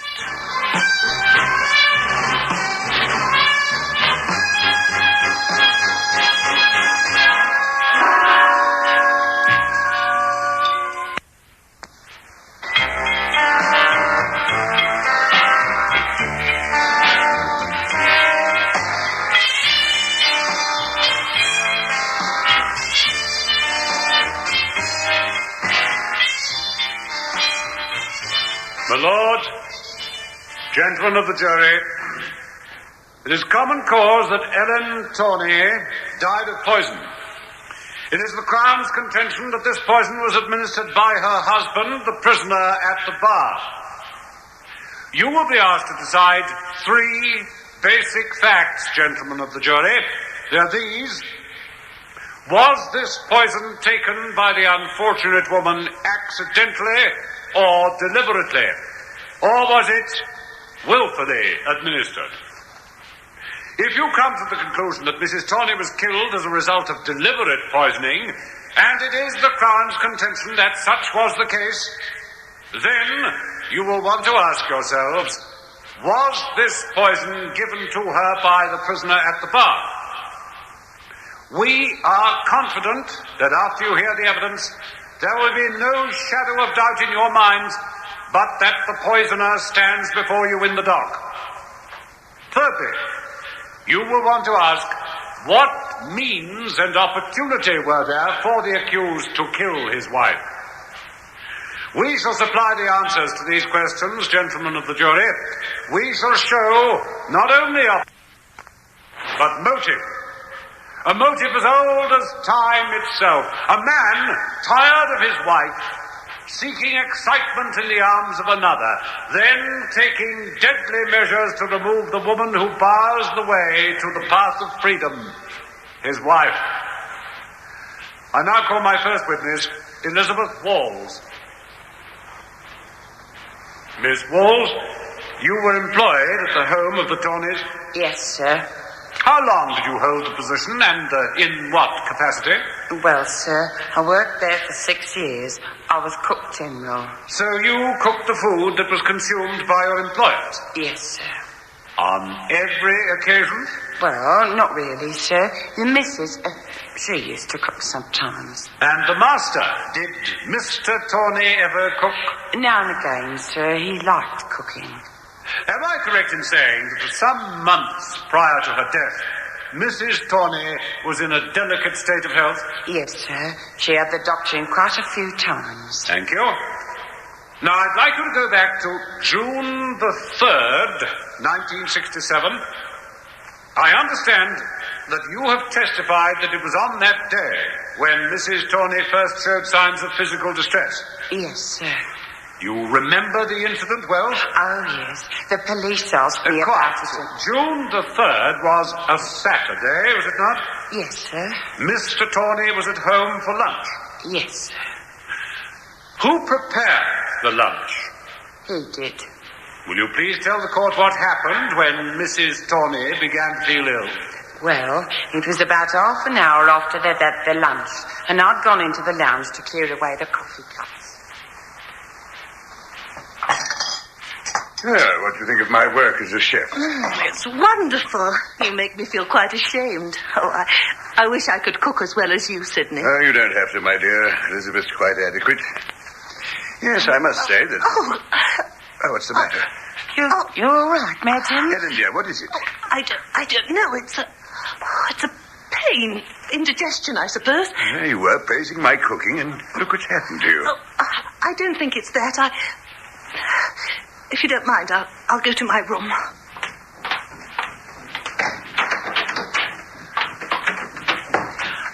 My lord, gentlemen of the jury, it is common cause that Ellen Tourney died of poison. It is the Crown's contention that this poison was administered by her husband, the prisoner at the bar. You will be asked to decide three basic facts, gentlemen of the jury. They are these. Was this poison taken by the unfortunate woman accidentally or deliberately? Or was it willfully administered? If you come to the conclusion that Mrs. Tourney was killed as a result of deliberate poisoning, and it is the Crown's contention that such was the case, then you will want to ask yourselves, was this poison given to her by the prisoner at the bar? We are confident that after you hear the evidence, there will be no shadow of doubt in your minds but that the poisoner stands before you in the dock. Thirdly, you will want to ask, what means and opportunity were there for the accused to kill his wife? We shall supply the answers to these questions, gentlemen of the jury. We shall show not only but motive. A motive as old as time itself. A man tired of his wife, seeking excitement in the arms of another, then taking deadly measures to remove the woman who bars the way to the path of freedom, his wife. I now call my first witness, Elizabeth Walls. Miss Walls, you were employed at the home of the Tourneys? Yes, sir. How long did you hold the position, and in what capacity? Well, sir, I worked there for 6 years. I was cook general. So you cooked the food that was consumed by your employers? Yes, sir. On every occasion? Well, not really, sir. The missus, she used to cook sometimes. And the master, did Mr. Tourney ever cook? Now and again, sir. He liked cooking. Am I correct in saying that for some months prior to her death, Mrs. Tourney was in a delicate state of health? Yes, sir. She had the doctor in quite a few times. Thank you. Now, I'd like you to go back to June the 3rd, 1967. I understand that you have testified that it was on that day when Mrs. Tourney first showed signs of physical distress. Yes, sir. You remember the incident well? Oh, yes. The police asked me about it. June the 3rd was a Saturday, was it not? Yes, sir. Mr. Tourney was at home for lunch? Yes, sir. Who prepared the lunch? He did. Will you please tell the court what happened when Mrs. Tourney began to feel ill? Well, it was about half an hour after they'd had their lunch, and I'd gone into the lounge to clear away the coffee cups. Well, what do you think of my work as a chef? It's wonderful. You make me feel quite ashamed. Oh, I wish I could cook as well as you, Sidney. Oh, you don't have to, my dear. Elizabeth's quite adequate. Yes, I must say that... Oh, what's the matter? You're all right, madam? Helen, dear, what is it? I don't know. It's a pain. Indigestion, I suppose. There you were, praising my cooking, and look what's happened to you. Oh, I don't think it's that. If you don't mind, I'll go to my room.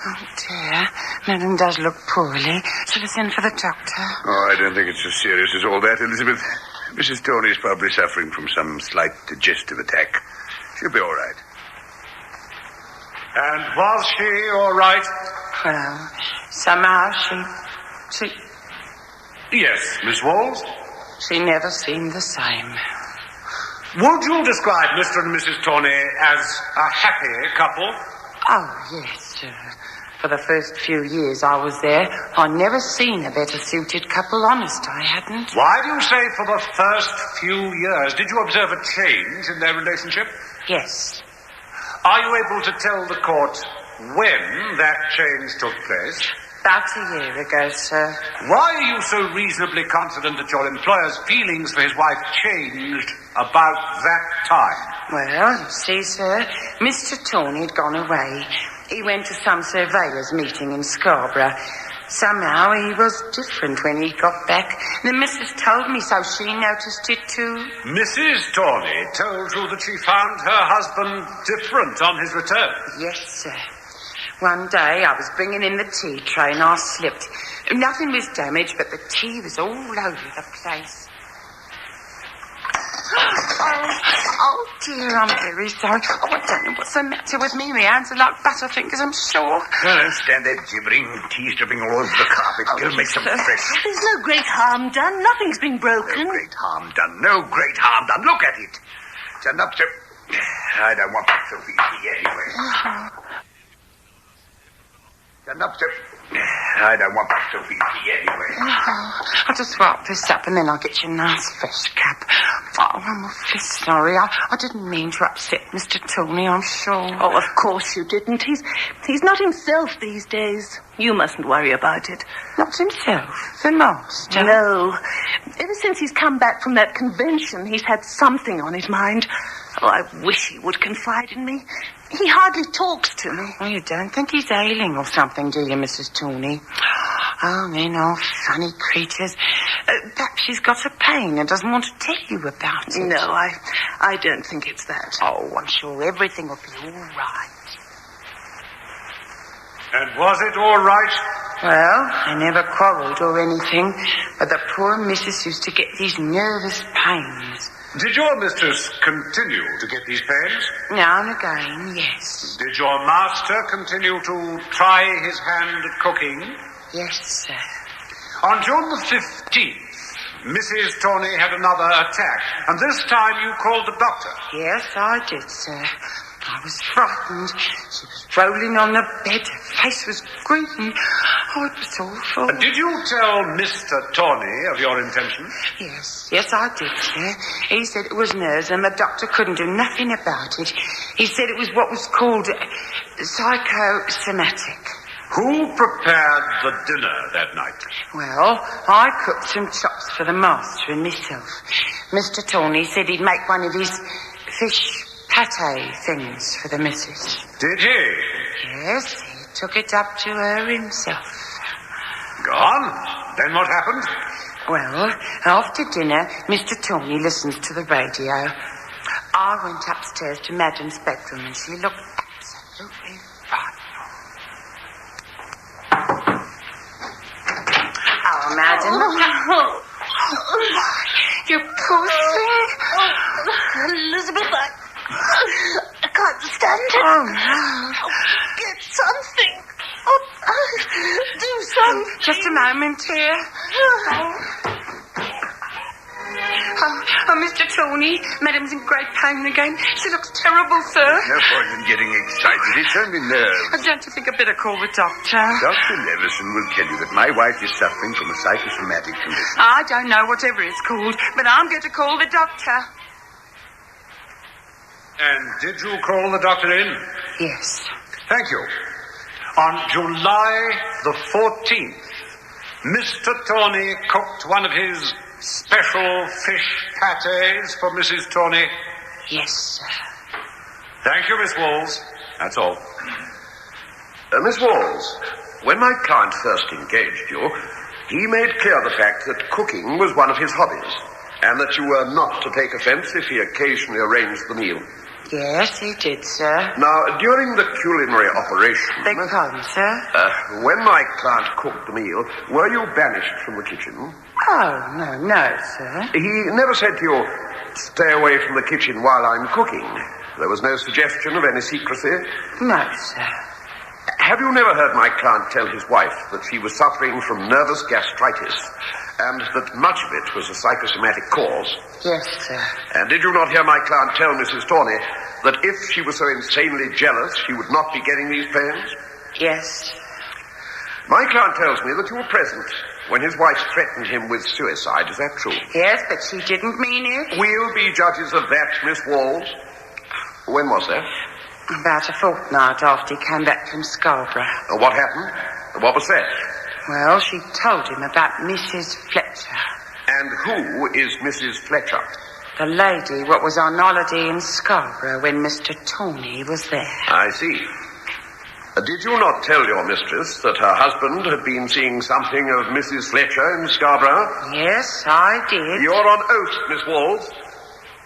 Oh, dear. Madam does look poorly. Shall I send for the doctor? Oh, I don't think it's as serious as all that, Elizabeth. Mrs. Tourney is probably suffering from some slight digestive attack. She'll be all right. And was she all right? Well, somehow she... Yes, Miss Walls? She never seemed the same. Would you describe Mr. and Mrs. Tourney as a happy couple? Oh, yes, sir. For the first few years I was there, I never seen a better suited couple, honest, I hadn't. Why do you say for the first few years? Did you observe a change in their relationship? Yes. Are you able to tell the court when that change took place? About a year ago, sir. Why are you so reasonably confident that your employer's feelings for his wife changed about that time? Well, you see, sir, Mr. Tourney had gone away. He went to some surveyors' meeting in Scarborough. Somehow he was different when he got back. The missus told me so. She noticed it too. Mrs. Tourney told you that she found her husband different on his return? Yes, sir. One day I was bringing in the tea tray and I slipped. Nothing was damaged, but the tea was all over the place. Oh, dear, I'm very sorry. Oh, I don't know what's the matter with me. My hands are like butterfingers, I'm sure. Don't stand there gibbering, tea dripping all over the carpet. Go make some fresh. There's no great harm done. Nothing's been broken. No great harm done. No great harm done. Look at it. It's enough to... I don't want that filthy tea anyway. Enough to... I don't want that filthy tea anyway. I'll just wipe this up and then I'll get you a nice fresh cup. Oh, I'm awfully sorry. I didn't mean to upset Mr. Tourney, I'm sure. Oh, of course you didn't. He's not himself these days. You mustn't worry about it. Not himself? The master? No. Ever since he's come back from that convention, he's had something on his mind. Oh, I wish he would confide in me. He hardly talks to me. Oh, you don't think he's ailing or something, do you, Mrs. Tourney? Oh, men are funny creatures. Perhaps she's got a pain and doesn't want to tell you about it. No, I don't think it's that. Oh, I'm sure everything will be all right. And was it all right? Well, I never quarrelled or anything, but the poor missus used to get these nervous pains. Did your mistress continue to get these pains? Now and again, yes. Did your master continue to try his hand at cooking? Yes, sir. On June the 15th, Mrs. Tourney had another attack, and this time you called the doctor. Yes, I did, sir. I was frightened. She was rolling on the bed. Her face was green. Oh, it was awful. Did you tell Mr. Tourney of your intention? Yes, I did, sir. He said it was nerves and the doctor couldn't do nothing about it. He said it was what was called psychosomatic. Who prepared the dinner that night? Well, I cooked some chops for the master and myself. Mr. Tourney said he'd make one of his fish pate things for the missus. Did he? Yes, he took it up to her himself. Go on. Then what happened? Well, after dinner, Mr. Tourney listens to the radio. I went upstairs to Madam's bedroom and she looked absolutely frightened. Oh, Madam. You poor thing. Elizabeth, I can't stand it. Oh, no. Get something. Do something. Just a moment here. Oh, Mr. Tourney, Madam's in great pain again. She looks terrible, sir. No point in getting excited. It's only nerves. Don't you think I'd better call the doctor? Dr. Leveson will tell you that my wife is suffering from a psychosomatic condition. I don't know whatever it's called, but I'm going to call the doctor. And did you call the doctor in? Yes. Thank you. On July the 14th, Mr. Tourney cooked one of his special fish pates for Mrs. Tourney. Yes, sir. Thank you, Miss Walls. That's all. Miss Walls, when my client first engaged you, he made clear the fact that cooking was one of his hobbies, and that you were not to take offence if he occasionally arranged the meal. Yes, he did, sir. Now, during the culinary operation... Beg pardon, sir? When my client cooked the meal, were you banished from the kitchen? Oh, no, sir. He never said to you, stay away from the kitchen while I'm cooking. There was no suggestion of any secrecy? No, sir. Have you never heard my client tell his wife that she was suffering from nervous gastritis, and that much of it was a psychosomatic cause? Yes, sir. And did you not hear my client tell Mrs. Tourney that if she was so insanely jealous, she would not be getting these pains? Yes. My client tells me that you were present when his wife threatened him with suicide. Is that true? Yes, but she didn't mean it. We'll be judges of that, Miss Walls. When was that? About a fortnight after he came back from Scarborough. What happened? What was that? Well, she told him about Mrs. Fletcher. And who is Mrs. Fletcher? The lady what was on holiday in Scarborough when Mr. Tourney was there. I see. Did you not tell your mistress that her husband had been seeing something of Mrs. Fletcher in Scarborough? Yes, I did. You're on oath, Miss Walls.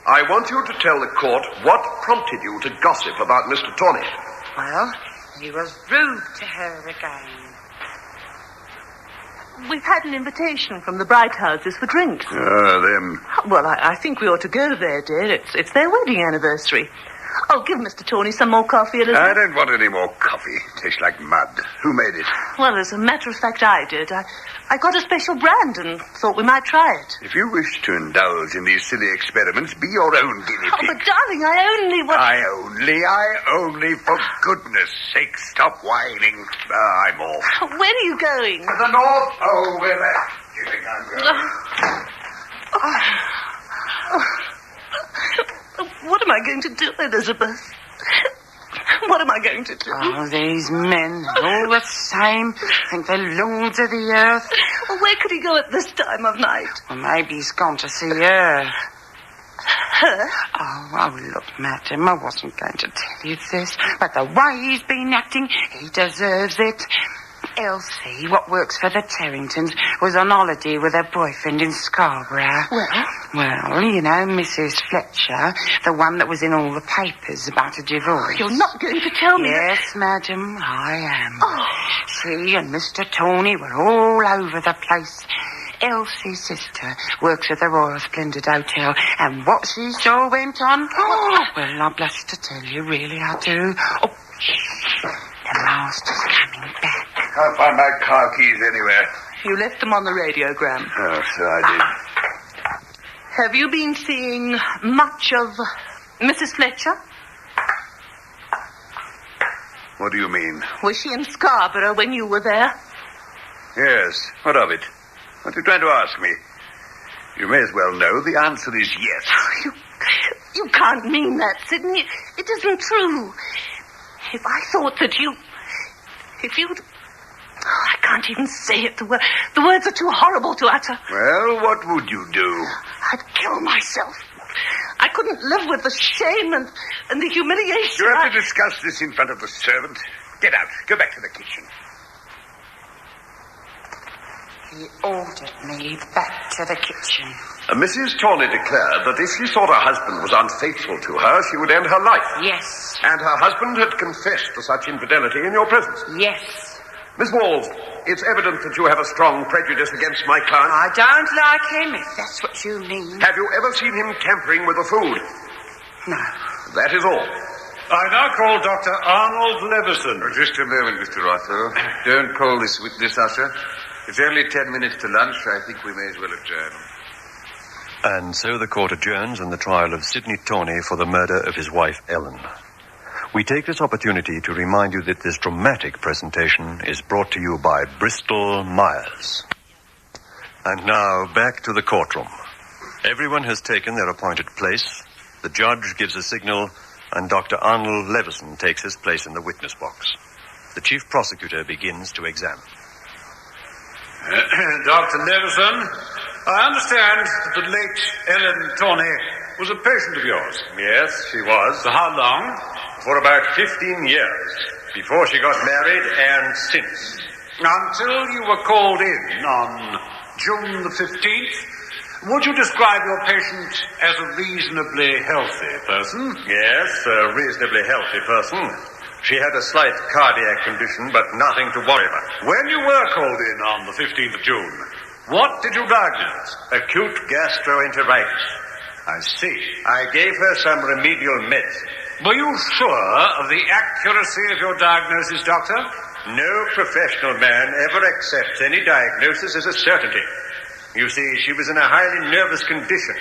I want you to tell the court what prompted you to gossip about Mr. Tourney. Well, he was rude to her again. We've had an invitation from the Bright Houses for drinks. Them. Well, I think we ought to go there, dear. It's their wedding anniversary. Oh, give Mr. Tourney some more coffee, Elizabeth. I don't want any more coffee. Tastes like mud. Who made it? Well, as a matter of fact, I did. I got a special brand and thought we might try it. If you wish to indulge in these silly experiments, be your own guinea pig. Oh, but darling, I only, for goodness sake, stop whining. I'm off. Where are you going? To the North Pole, where do you think I'm going? What am I going to do, Elizabeth? What am I going to do? Oh, these men, all the same, think they're lords of the earth. Well, where could he go at this time of night? Well, maybe he's gone to see her. Her? Oh, look, madam, I wasn't going to tell you this, but the way he's been acting, he deserves it. Elsie, what works for the Terringtons, was on holiday with her boyfriend in Scarborough. Well, you know, Mrs. Fletcher, the one that was in all the papers about a divorce. You're not going to tell me Yes, madam, I am. She and Mr. Tourney were all over the place. Elsie's sister works at the Royal Splendid Hotel, and what she saw went on, well, I blush to tell you, really, I do. Oh, the master's coming back. Can't find my car keys anywhere. You left them on the radiogram. Oh, so I did. Have you been seeing much of Mrs. Fletcher? What do you mean? Was she in Scarborough when you were there? Yes. What of it? What are you trying to ask me? You may as well know the answer is yes. You can't mean that, Sidney. It isn't true. If I thought that if you'd... Oh, I can't even say it. The words are too horrible to utter. Well, what would you do? I'd kill myself. I couldn't live with the shame and the humiliation. You have to discuss this in front of the servant. Get out. Go back to the kitchen. He ordered me back to the kitchen. Mrs. Tourney declared that if she thought her husband was unfaithful to her, she would end her life. Yes. And her husband had confessed to such infidelity in your presence. Yes. Miss Walls, it's evident that you have a strong prejudice against my client. I don't like him, if that's what you mean. Have you ever seen him tampering with the food? No. That is all. I now call Dr. Arnold Levison. Just a moment, Mr. Rotho. Don't call this witness, usher. It's only 10 minutes to lunch. I think we may as well adjourn. And so the court adjourns in the trial of Sidney Tourney for the murder of his wife, Ellen. We take this opportunity to remind you that this dramatic presentation is brought to you by Bristol Myers. And now, back to the courtroom. Everyone has taken their appointed place. The judge gives a signal, and Dr. Arnold Levison takes his place in the witness box. The chief prosecutor begins to examine. Dr. Levison, I understand that the late Ellen Tourney was a patient of yours. Yes, she was. For how long? For about 15 years. Before she got married and since. Until you were called in on June the 15th. Would you describe your patient as a reasonably healthy person? Yes, a reasonably healthy person. She had a slight cardiac condition, but nothing to worry about. When you were called in on the 15th of June, what did you diagnose? Acute gastroenteritis. I see. I gave her some remedial medicine. Were you sure of the accuracy of your diagnosis, Doctor? No professional man ever accepts any diagnosis as a certainty. You see, she was in a highly nervous condition.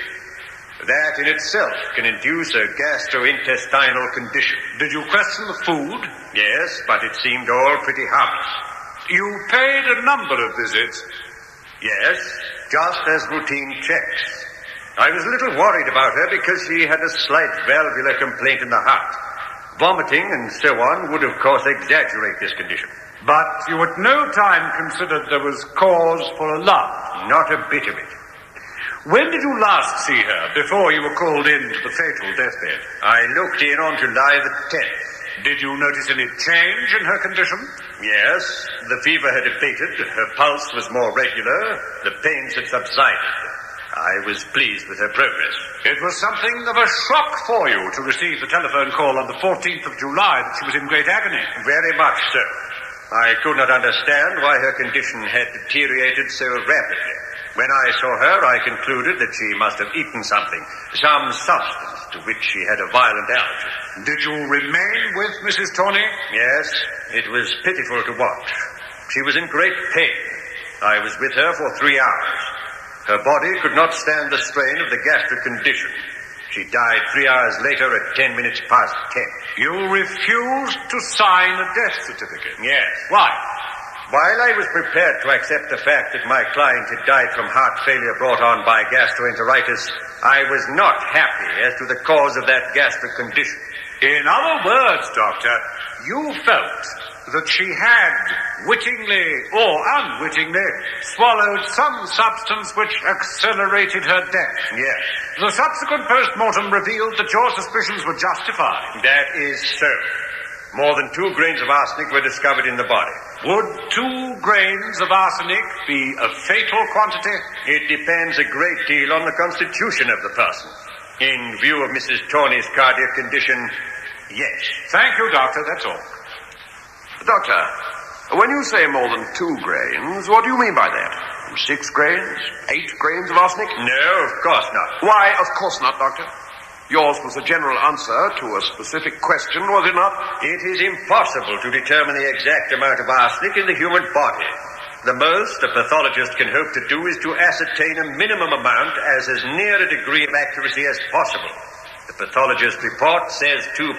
That in itself can induce a gastrointestinal condition. Did you question the food? Yes, but it seemed all pretty harmless. You paid a number of visits? Yes, just as routine checks. I was a little worried about her because she had a slight valvular complaint in the heart. Vomiting and so on would, of course, exaggerate this condition. But you at no time considered there was cause for alarm? Not a bit of it. When did you last see her, before you were called in to the fatal deathbed? I looked in on July the 10th. Did you notice any change in her condition? Yes. The fever had abated, her pulse was more regular, the pains had subsided. I was pleased with her progress. It was something of a shock for you to receive the telephone call on the 14th of July that she was in great agony. Very much so. I could not understand why her condition had deteriorated so rapidly. When I saw her, I concluded that she must have eaten something, some substance to which she had a violent allergy. Did you remain with Mrs. Tourney? Yes, it was pitiful to watch. She was in great pain. I was with her for 3 hours. Her body could not stand the strain of the gastric condition. She died 3 hours later at 10 minutes past 10. You refused to sign a death certificate? Yes. Why? While I was prepared to accept the fact that my client had died from heart failure brought on by gastroenteritis, I was not happy as to the cause of that gastric condition. In other words, Doctor, you felt that she had, wittingly or unwittingly, swallowed some substance which accelerated her death. Yes. The subsequent post-mortem revealed that your suspicions were justified. That is so. More than 2 grains of arsenic were discovered in the body. Would 2 grains of arsenic be a fatal quantity? It depends a great deal on the constitution of the person. In view of Mrs. Tourney's cardiac condition, yes. Thank you, Doctor, that's all. Doctor, when you say more than 2 grains, what do you mean by that? 6 grains? 8 grains of arsenic? No, of course not. Why, of course not, Doctor? Yours was a general answer to a specific question, was it not? It is impossible to determine the exact amount of arsenic in the human body. The most a pathologist can hope to do is to ascertain a minimum amount as near a degree of accuracy as possible. The pathologist report says 2.2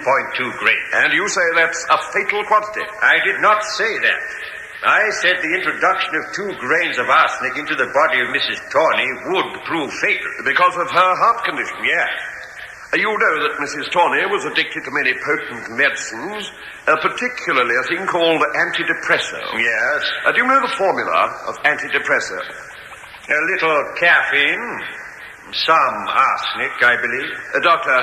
grains. And you say that's a fatal quantity? I did not say that. I said the introduction of 2 grains of arsenic into the body of Mrs. Tourney would prove fatal. Because of her heart condition? Yes. You know that Mrs. Tourney was addicted to many potent medicines, particularly a thing called antidepressant. Yes. Do you know the formula of antidepressant? A little caffeine, some arsenic, I believe. Doctor,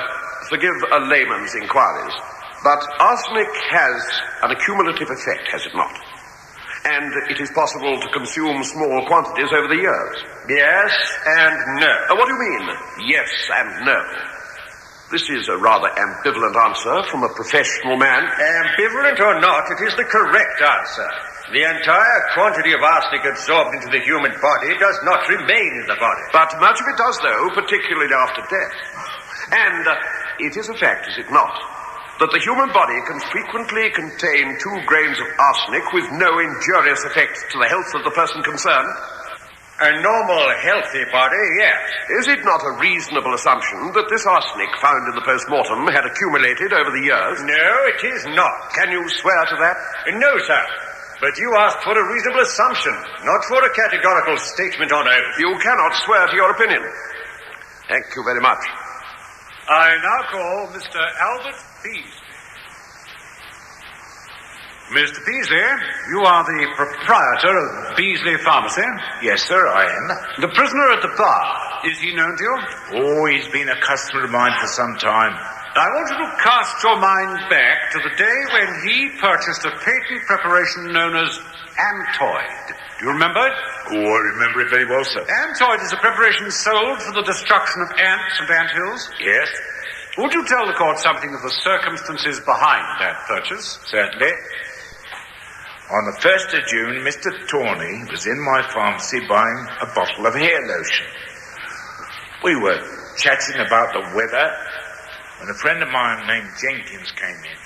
forgive a layman's inquiries, but arsenic has an accumulative effect, has it not? And it is possible to consume small quantities over the years. Yes and no. What do you mean, yes and no? This is a rather ambivalent answer from a professional man. Ambivalent or not, it is the correct answer. The entire quantity of arsenic absorbed into the human body does not remain in the body. But much of it does, though, particularly after death. And it is a fact, is it not, that the human body can frequently contain 2 grains of arsenic with no injurious effects to the health of the person concerned? A normal, healthy body, yes. Is it not a reasonable assumption that this arsenic found in the post-mortem had accumulated over the years? No, it is not. Can you swear to that? No, sir. But you asked for a reasonable assumption, not for a categorical statement on oath. You cannot swear to your opinion. Thank you very much. I now call Mr. Albert Peasley. Mr. Peasley, you are the proprietor of Peasley Pharmacy? Yes, sir, I am. The prisoner at the bar, is he known to you? Oh, he's been a customer of mine for some time. I want you to cast your mind back to the day when he purchased a patent preparation known as Antoid. Do you remember it? Oh, I remember it very well, sir. Antoid is a preparation sold for the destruction of ants and anthills. Yes. Would you tell the court something of the circumstances behind that purchase? Certainly. On the 1st of June, Mr. Tourney was in my pharmacy buying a bottle of hair lotion. We were chatting about the weather when a friend of mine named Jenkins came in.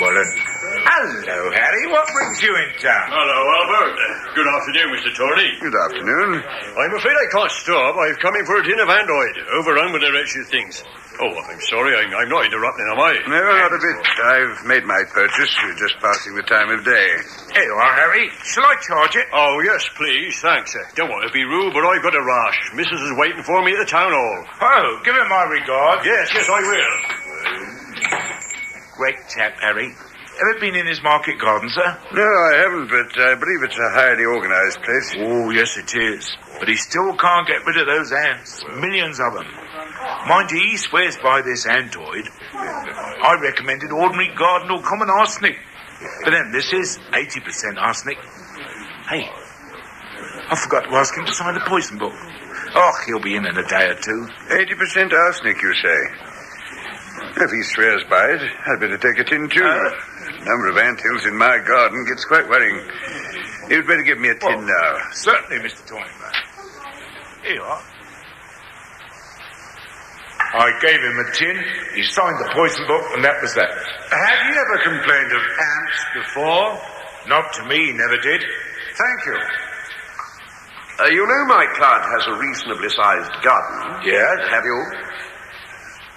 Hello, Harry. What brings you in town? Hello, Albert. Good afternoon, Mr. Tourney. Good afternoon. I'm afraid I can't stop. I've come in for a tin of Andoid, overrun with the wretched things. Oh, I'm sorry. I'm not interrupting, am I? No, not a bit. I've made my purchase. We're just passing the time of day. Here you are, Harry. Shall I charge it? Oh, yes, please. Thanks. Don't want to be rude, but I've got a rush. Mrs. is waiting for me at the town hall. Oh, give him my regards. Yes, I will. Great chap, Harry. Ever been in his market garden, sir? No, I haven't, but I believe it's a highly organized place. Oh, yes, it is. But he still can't get rid of those ants. Millions of them. Mind you, he swears by this Antoid. I recommended ordinary garden or common arsenic. But then this is 80% arsenic. Hey, I forgot to ask him to sign the poison book. Oh, he'll be in a day or two. 80% arsenic, you say? If he swears by it, I'd better take a tin, too. The number of anthills in my garden gets quite worrying. You'd better give me a tin now. Certainly, Mr. Tourney. Here you are. I gave him a tin, he signed the poison book, and that was that. Have you ever complained of ants before? Not to me, he never did. Thank you. You know my client has a reasonably sized garden. Yes. Have you?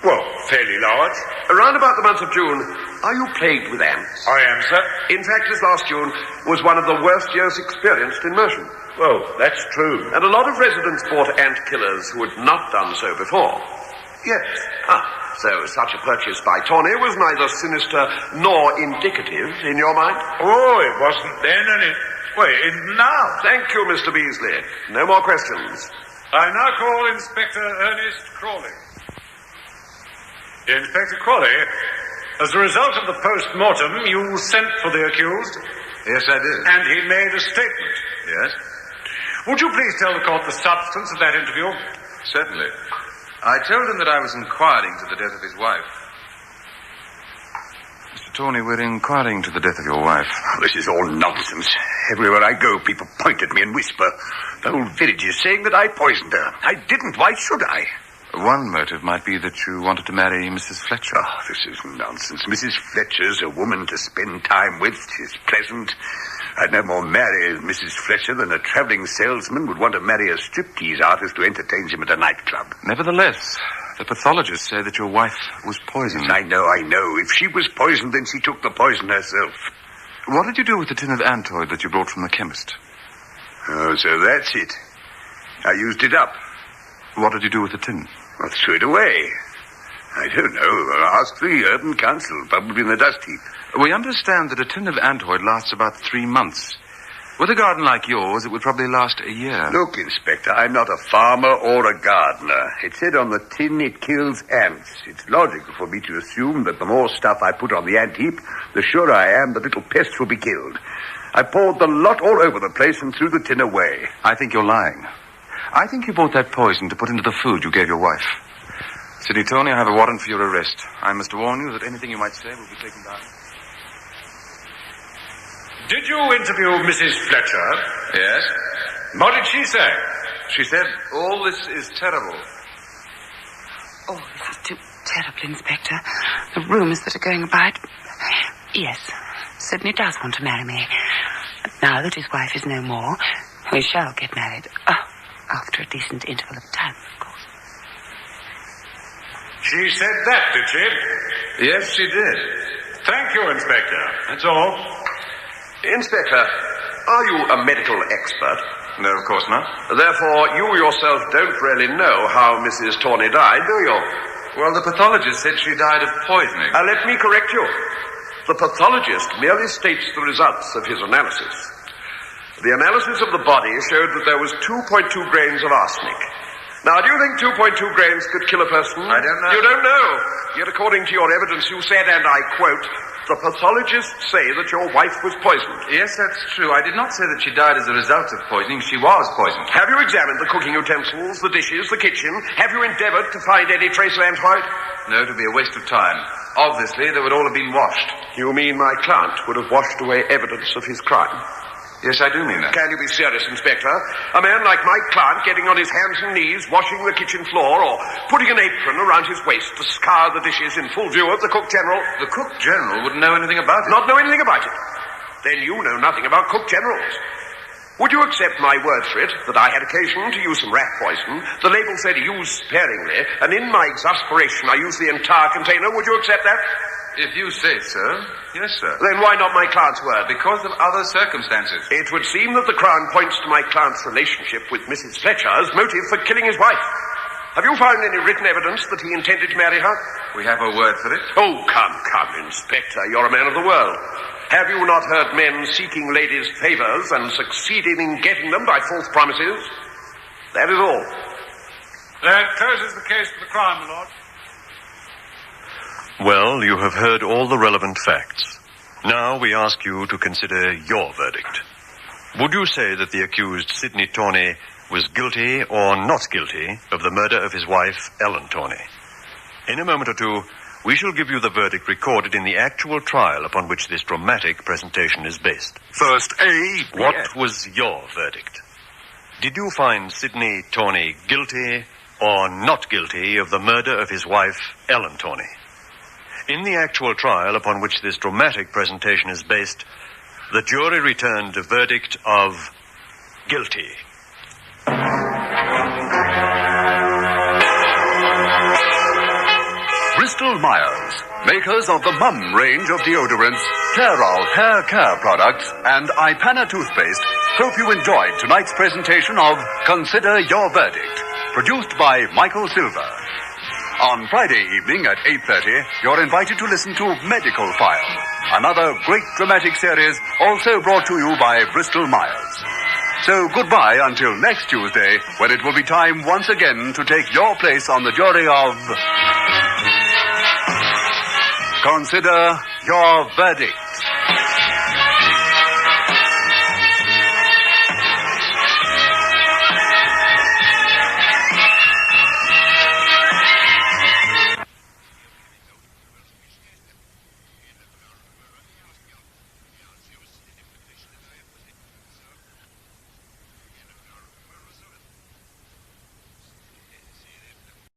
Well, fairly large. Around about the month of June, are you plagued with ants? I am, sir. In fact, this last June was one of the worst years experienced in Mersham. Well, that's true. And a lot of residents bought ant killers who had not done so before. Yes. So such a purchase by Tourney was neither sinister nor indicative in your mind? Oh, it wasn't then, and it isn't now. Thank you, Mr. Beasley. No more questions. I now call Inspector Ernest Crawley. Inspector Crawley, as a result of the post-mortem, you sent for the accused. Yes, I did. And he made a statement. Yes? Would you please tell the court the substance of that interview? Certainly. I told him that I was inquiring to the death of his wife. Mr. Tourney, we're inquiring to the death of your wife. This is all nonsense. Everywhere I go, people point at me and whisper. The whole village is saying that I poisoned her. I didn't. Why should I? One motive might be that you wanted to marry Mrs. Fletcher. Oh, this is nonsense. Mrs. Fletcher's a woman to spend time with. She's pleasant. I'd no more marry Mrs. Fletcher than a travelling salesman would want to marry a striptease artist who entertains him at a nightclub. Nevertheless, the pathologists say that your wife was poisoned. Yes, I know. If she was poisoned, then she took the poison herself. What did you do with the tin of antoid that you brought from the chemist? Oh, so that's it. I used it up. What did you do with the tin? I threw it away. I don't know. Ask the urban council, probably in the dust heap. We understand that a tin of antoid lasts about 3 months. With a garden like yours, it would probably last a year. Look, Inspector, I'm not a farmer or a gardener. It said on the tin it kills ants. It's logical for me to assume that the more stuff I put on the ant heap, the surer I am the little pests will be killed. I poured the lot all over the place and threw the tin away. I think you're lying. I think you bought that poison to put into the food you gave your wife. Sidney Tourney, I have a warrant for your arrest. I must warn you that anything you might say will be taken down. Did you interview Mrs. Fletcher? Yes. What did she say? She said, all this is terrible. Oh, this is too terrible, Inspector. The rumours that are going about. Yes, Sidney does want to marry me. Now that his wife is no more, we shall get married. After a decent interval of time, of course. She said that, did she? Yes, she did. Thank you, Inspector. That's all. Inspector, are you a medical expert? No, of course not. Therefore, you yourself don't really know how Mrs. Tourney died, do you? Well, the pathologist said she died of poisoning. Let me correct you. The pathologist merely states the results of his analysis. The analysis of the body showed that there was 2.2 grains of arsenic. Now, do you think 2.2 grains could kill a person? I don't know. You don't know. Yet, according to your evidence, you said, and I quote, the pathologists say that your wife was poisoned. Yes, that's true. I did not say that she died as a result of poisoning. She was poisoned. Have you examined the cooking utensils, the dishes, the kitchen? Have you endeavoured to find any trace of antoid? No, it would be a waste of time. Obviously, they would all have been washed. You mean my client would have washed away evidence of his crime? Yes, I do mean that. Can you be serious, Inspector? A man like my client getting on his hands and knees, washing the kitchen floor, or putting an apron around his waist to scour the dishes in full view of the cook general? The cook general wouldn't know anything about it. Not know anything about it? Then you know nothing about cook generals. Would you accept my word for it that I had occasion to use some rat poison? The label said use sparingly, and in my exasperation I used the entire container. Would you accept that? If you say so, yes, sir. Then why not my client's word? Because of other circumstances. It would seem that the Crown points to my client's relationship with Mrs. Fletcher as motive for killing his wife. Have you found any written evidence that he intended to marry her? We have a word for it. Oh, come, Inspector. You're a man of the world. Have you not heard men seeking ladies' favours and succeeding in getting them by false promises? That is all. That closes the case for the Crown, my lord. Well, you have heard all the relevant facts. Now we ask you to consider your verdict. Would you say that the accused Sidney Tourney was guilty or not guilty of the murder of his wife, Ellen Tourney? In a moment or two, we shall give you the verdict recorded in the actual trial upon which this dramatic presentation is based. First, What was your verdict? Did you find Sidney Tourney guilty or not guilty of the murder of his wife, Ellen Tourney? In the actual trial upon which this dramatic presentation is based, the jury returned a verdict of guilty. Bristol Myers, makers of the Mum range of deodorants, Clairol hair care products, and Ipana toothpaste, hope you enjoyed tonight's presentation of Consider Your Verdict, produced by Michael Silver. On Friday evening at 8:30, you're invited to listen to Medical File, another great dramatic series also brought to you by Bristol Myers. So goodbye until next Tuesday, when it will be time once again to take your place on the jury of... Consider your verdict.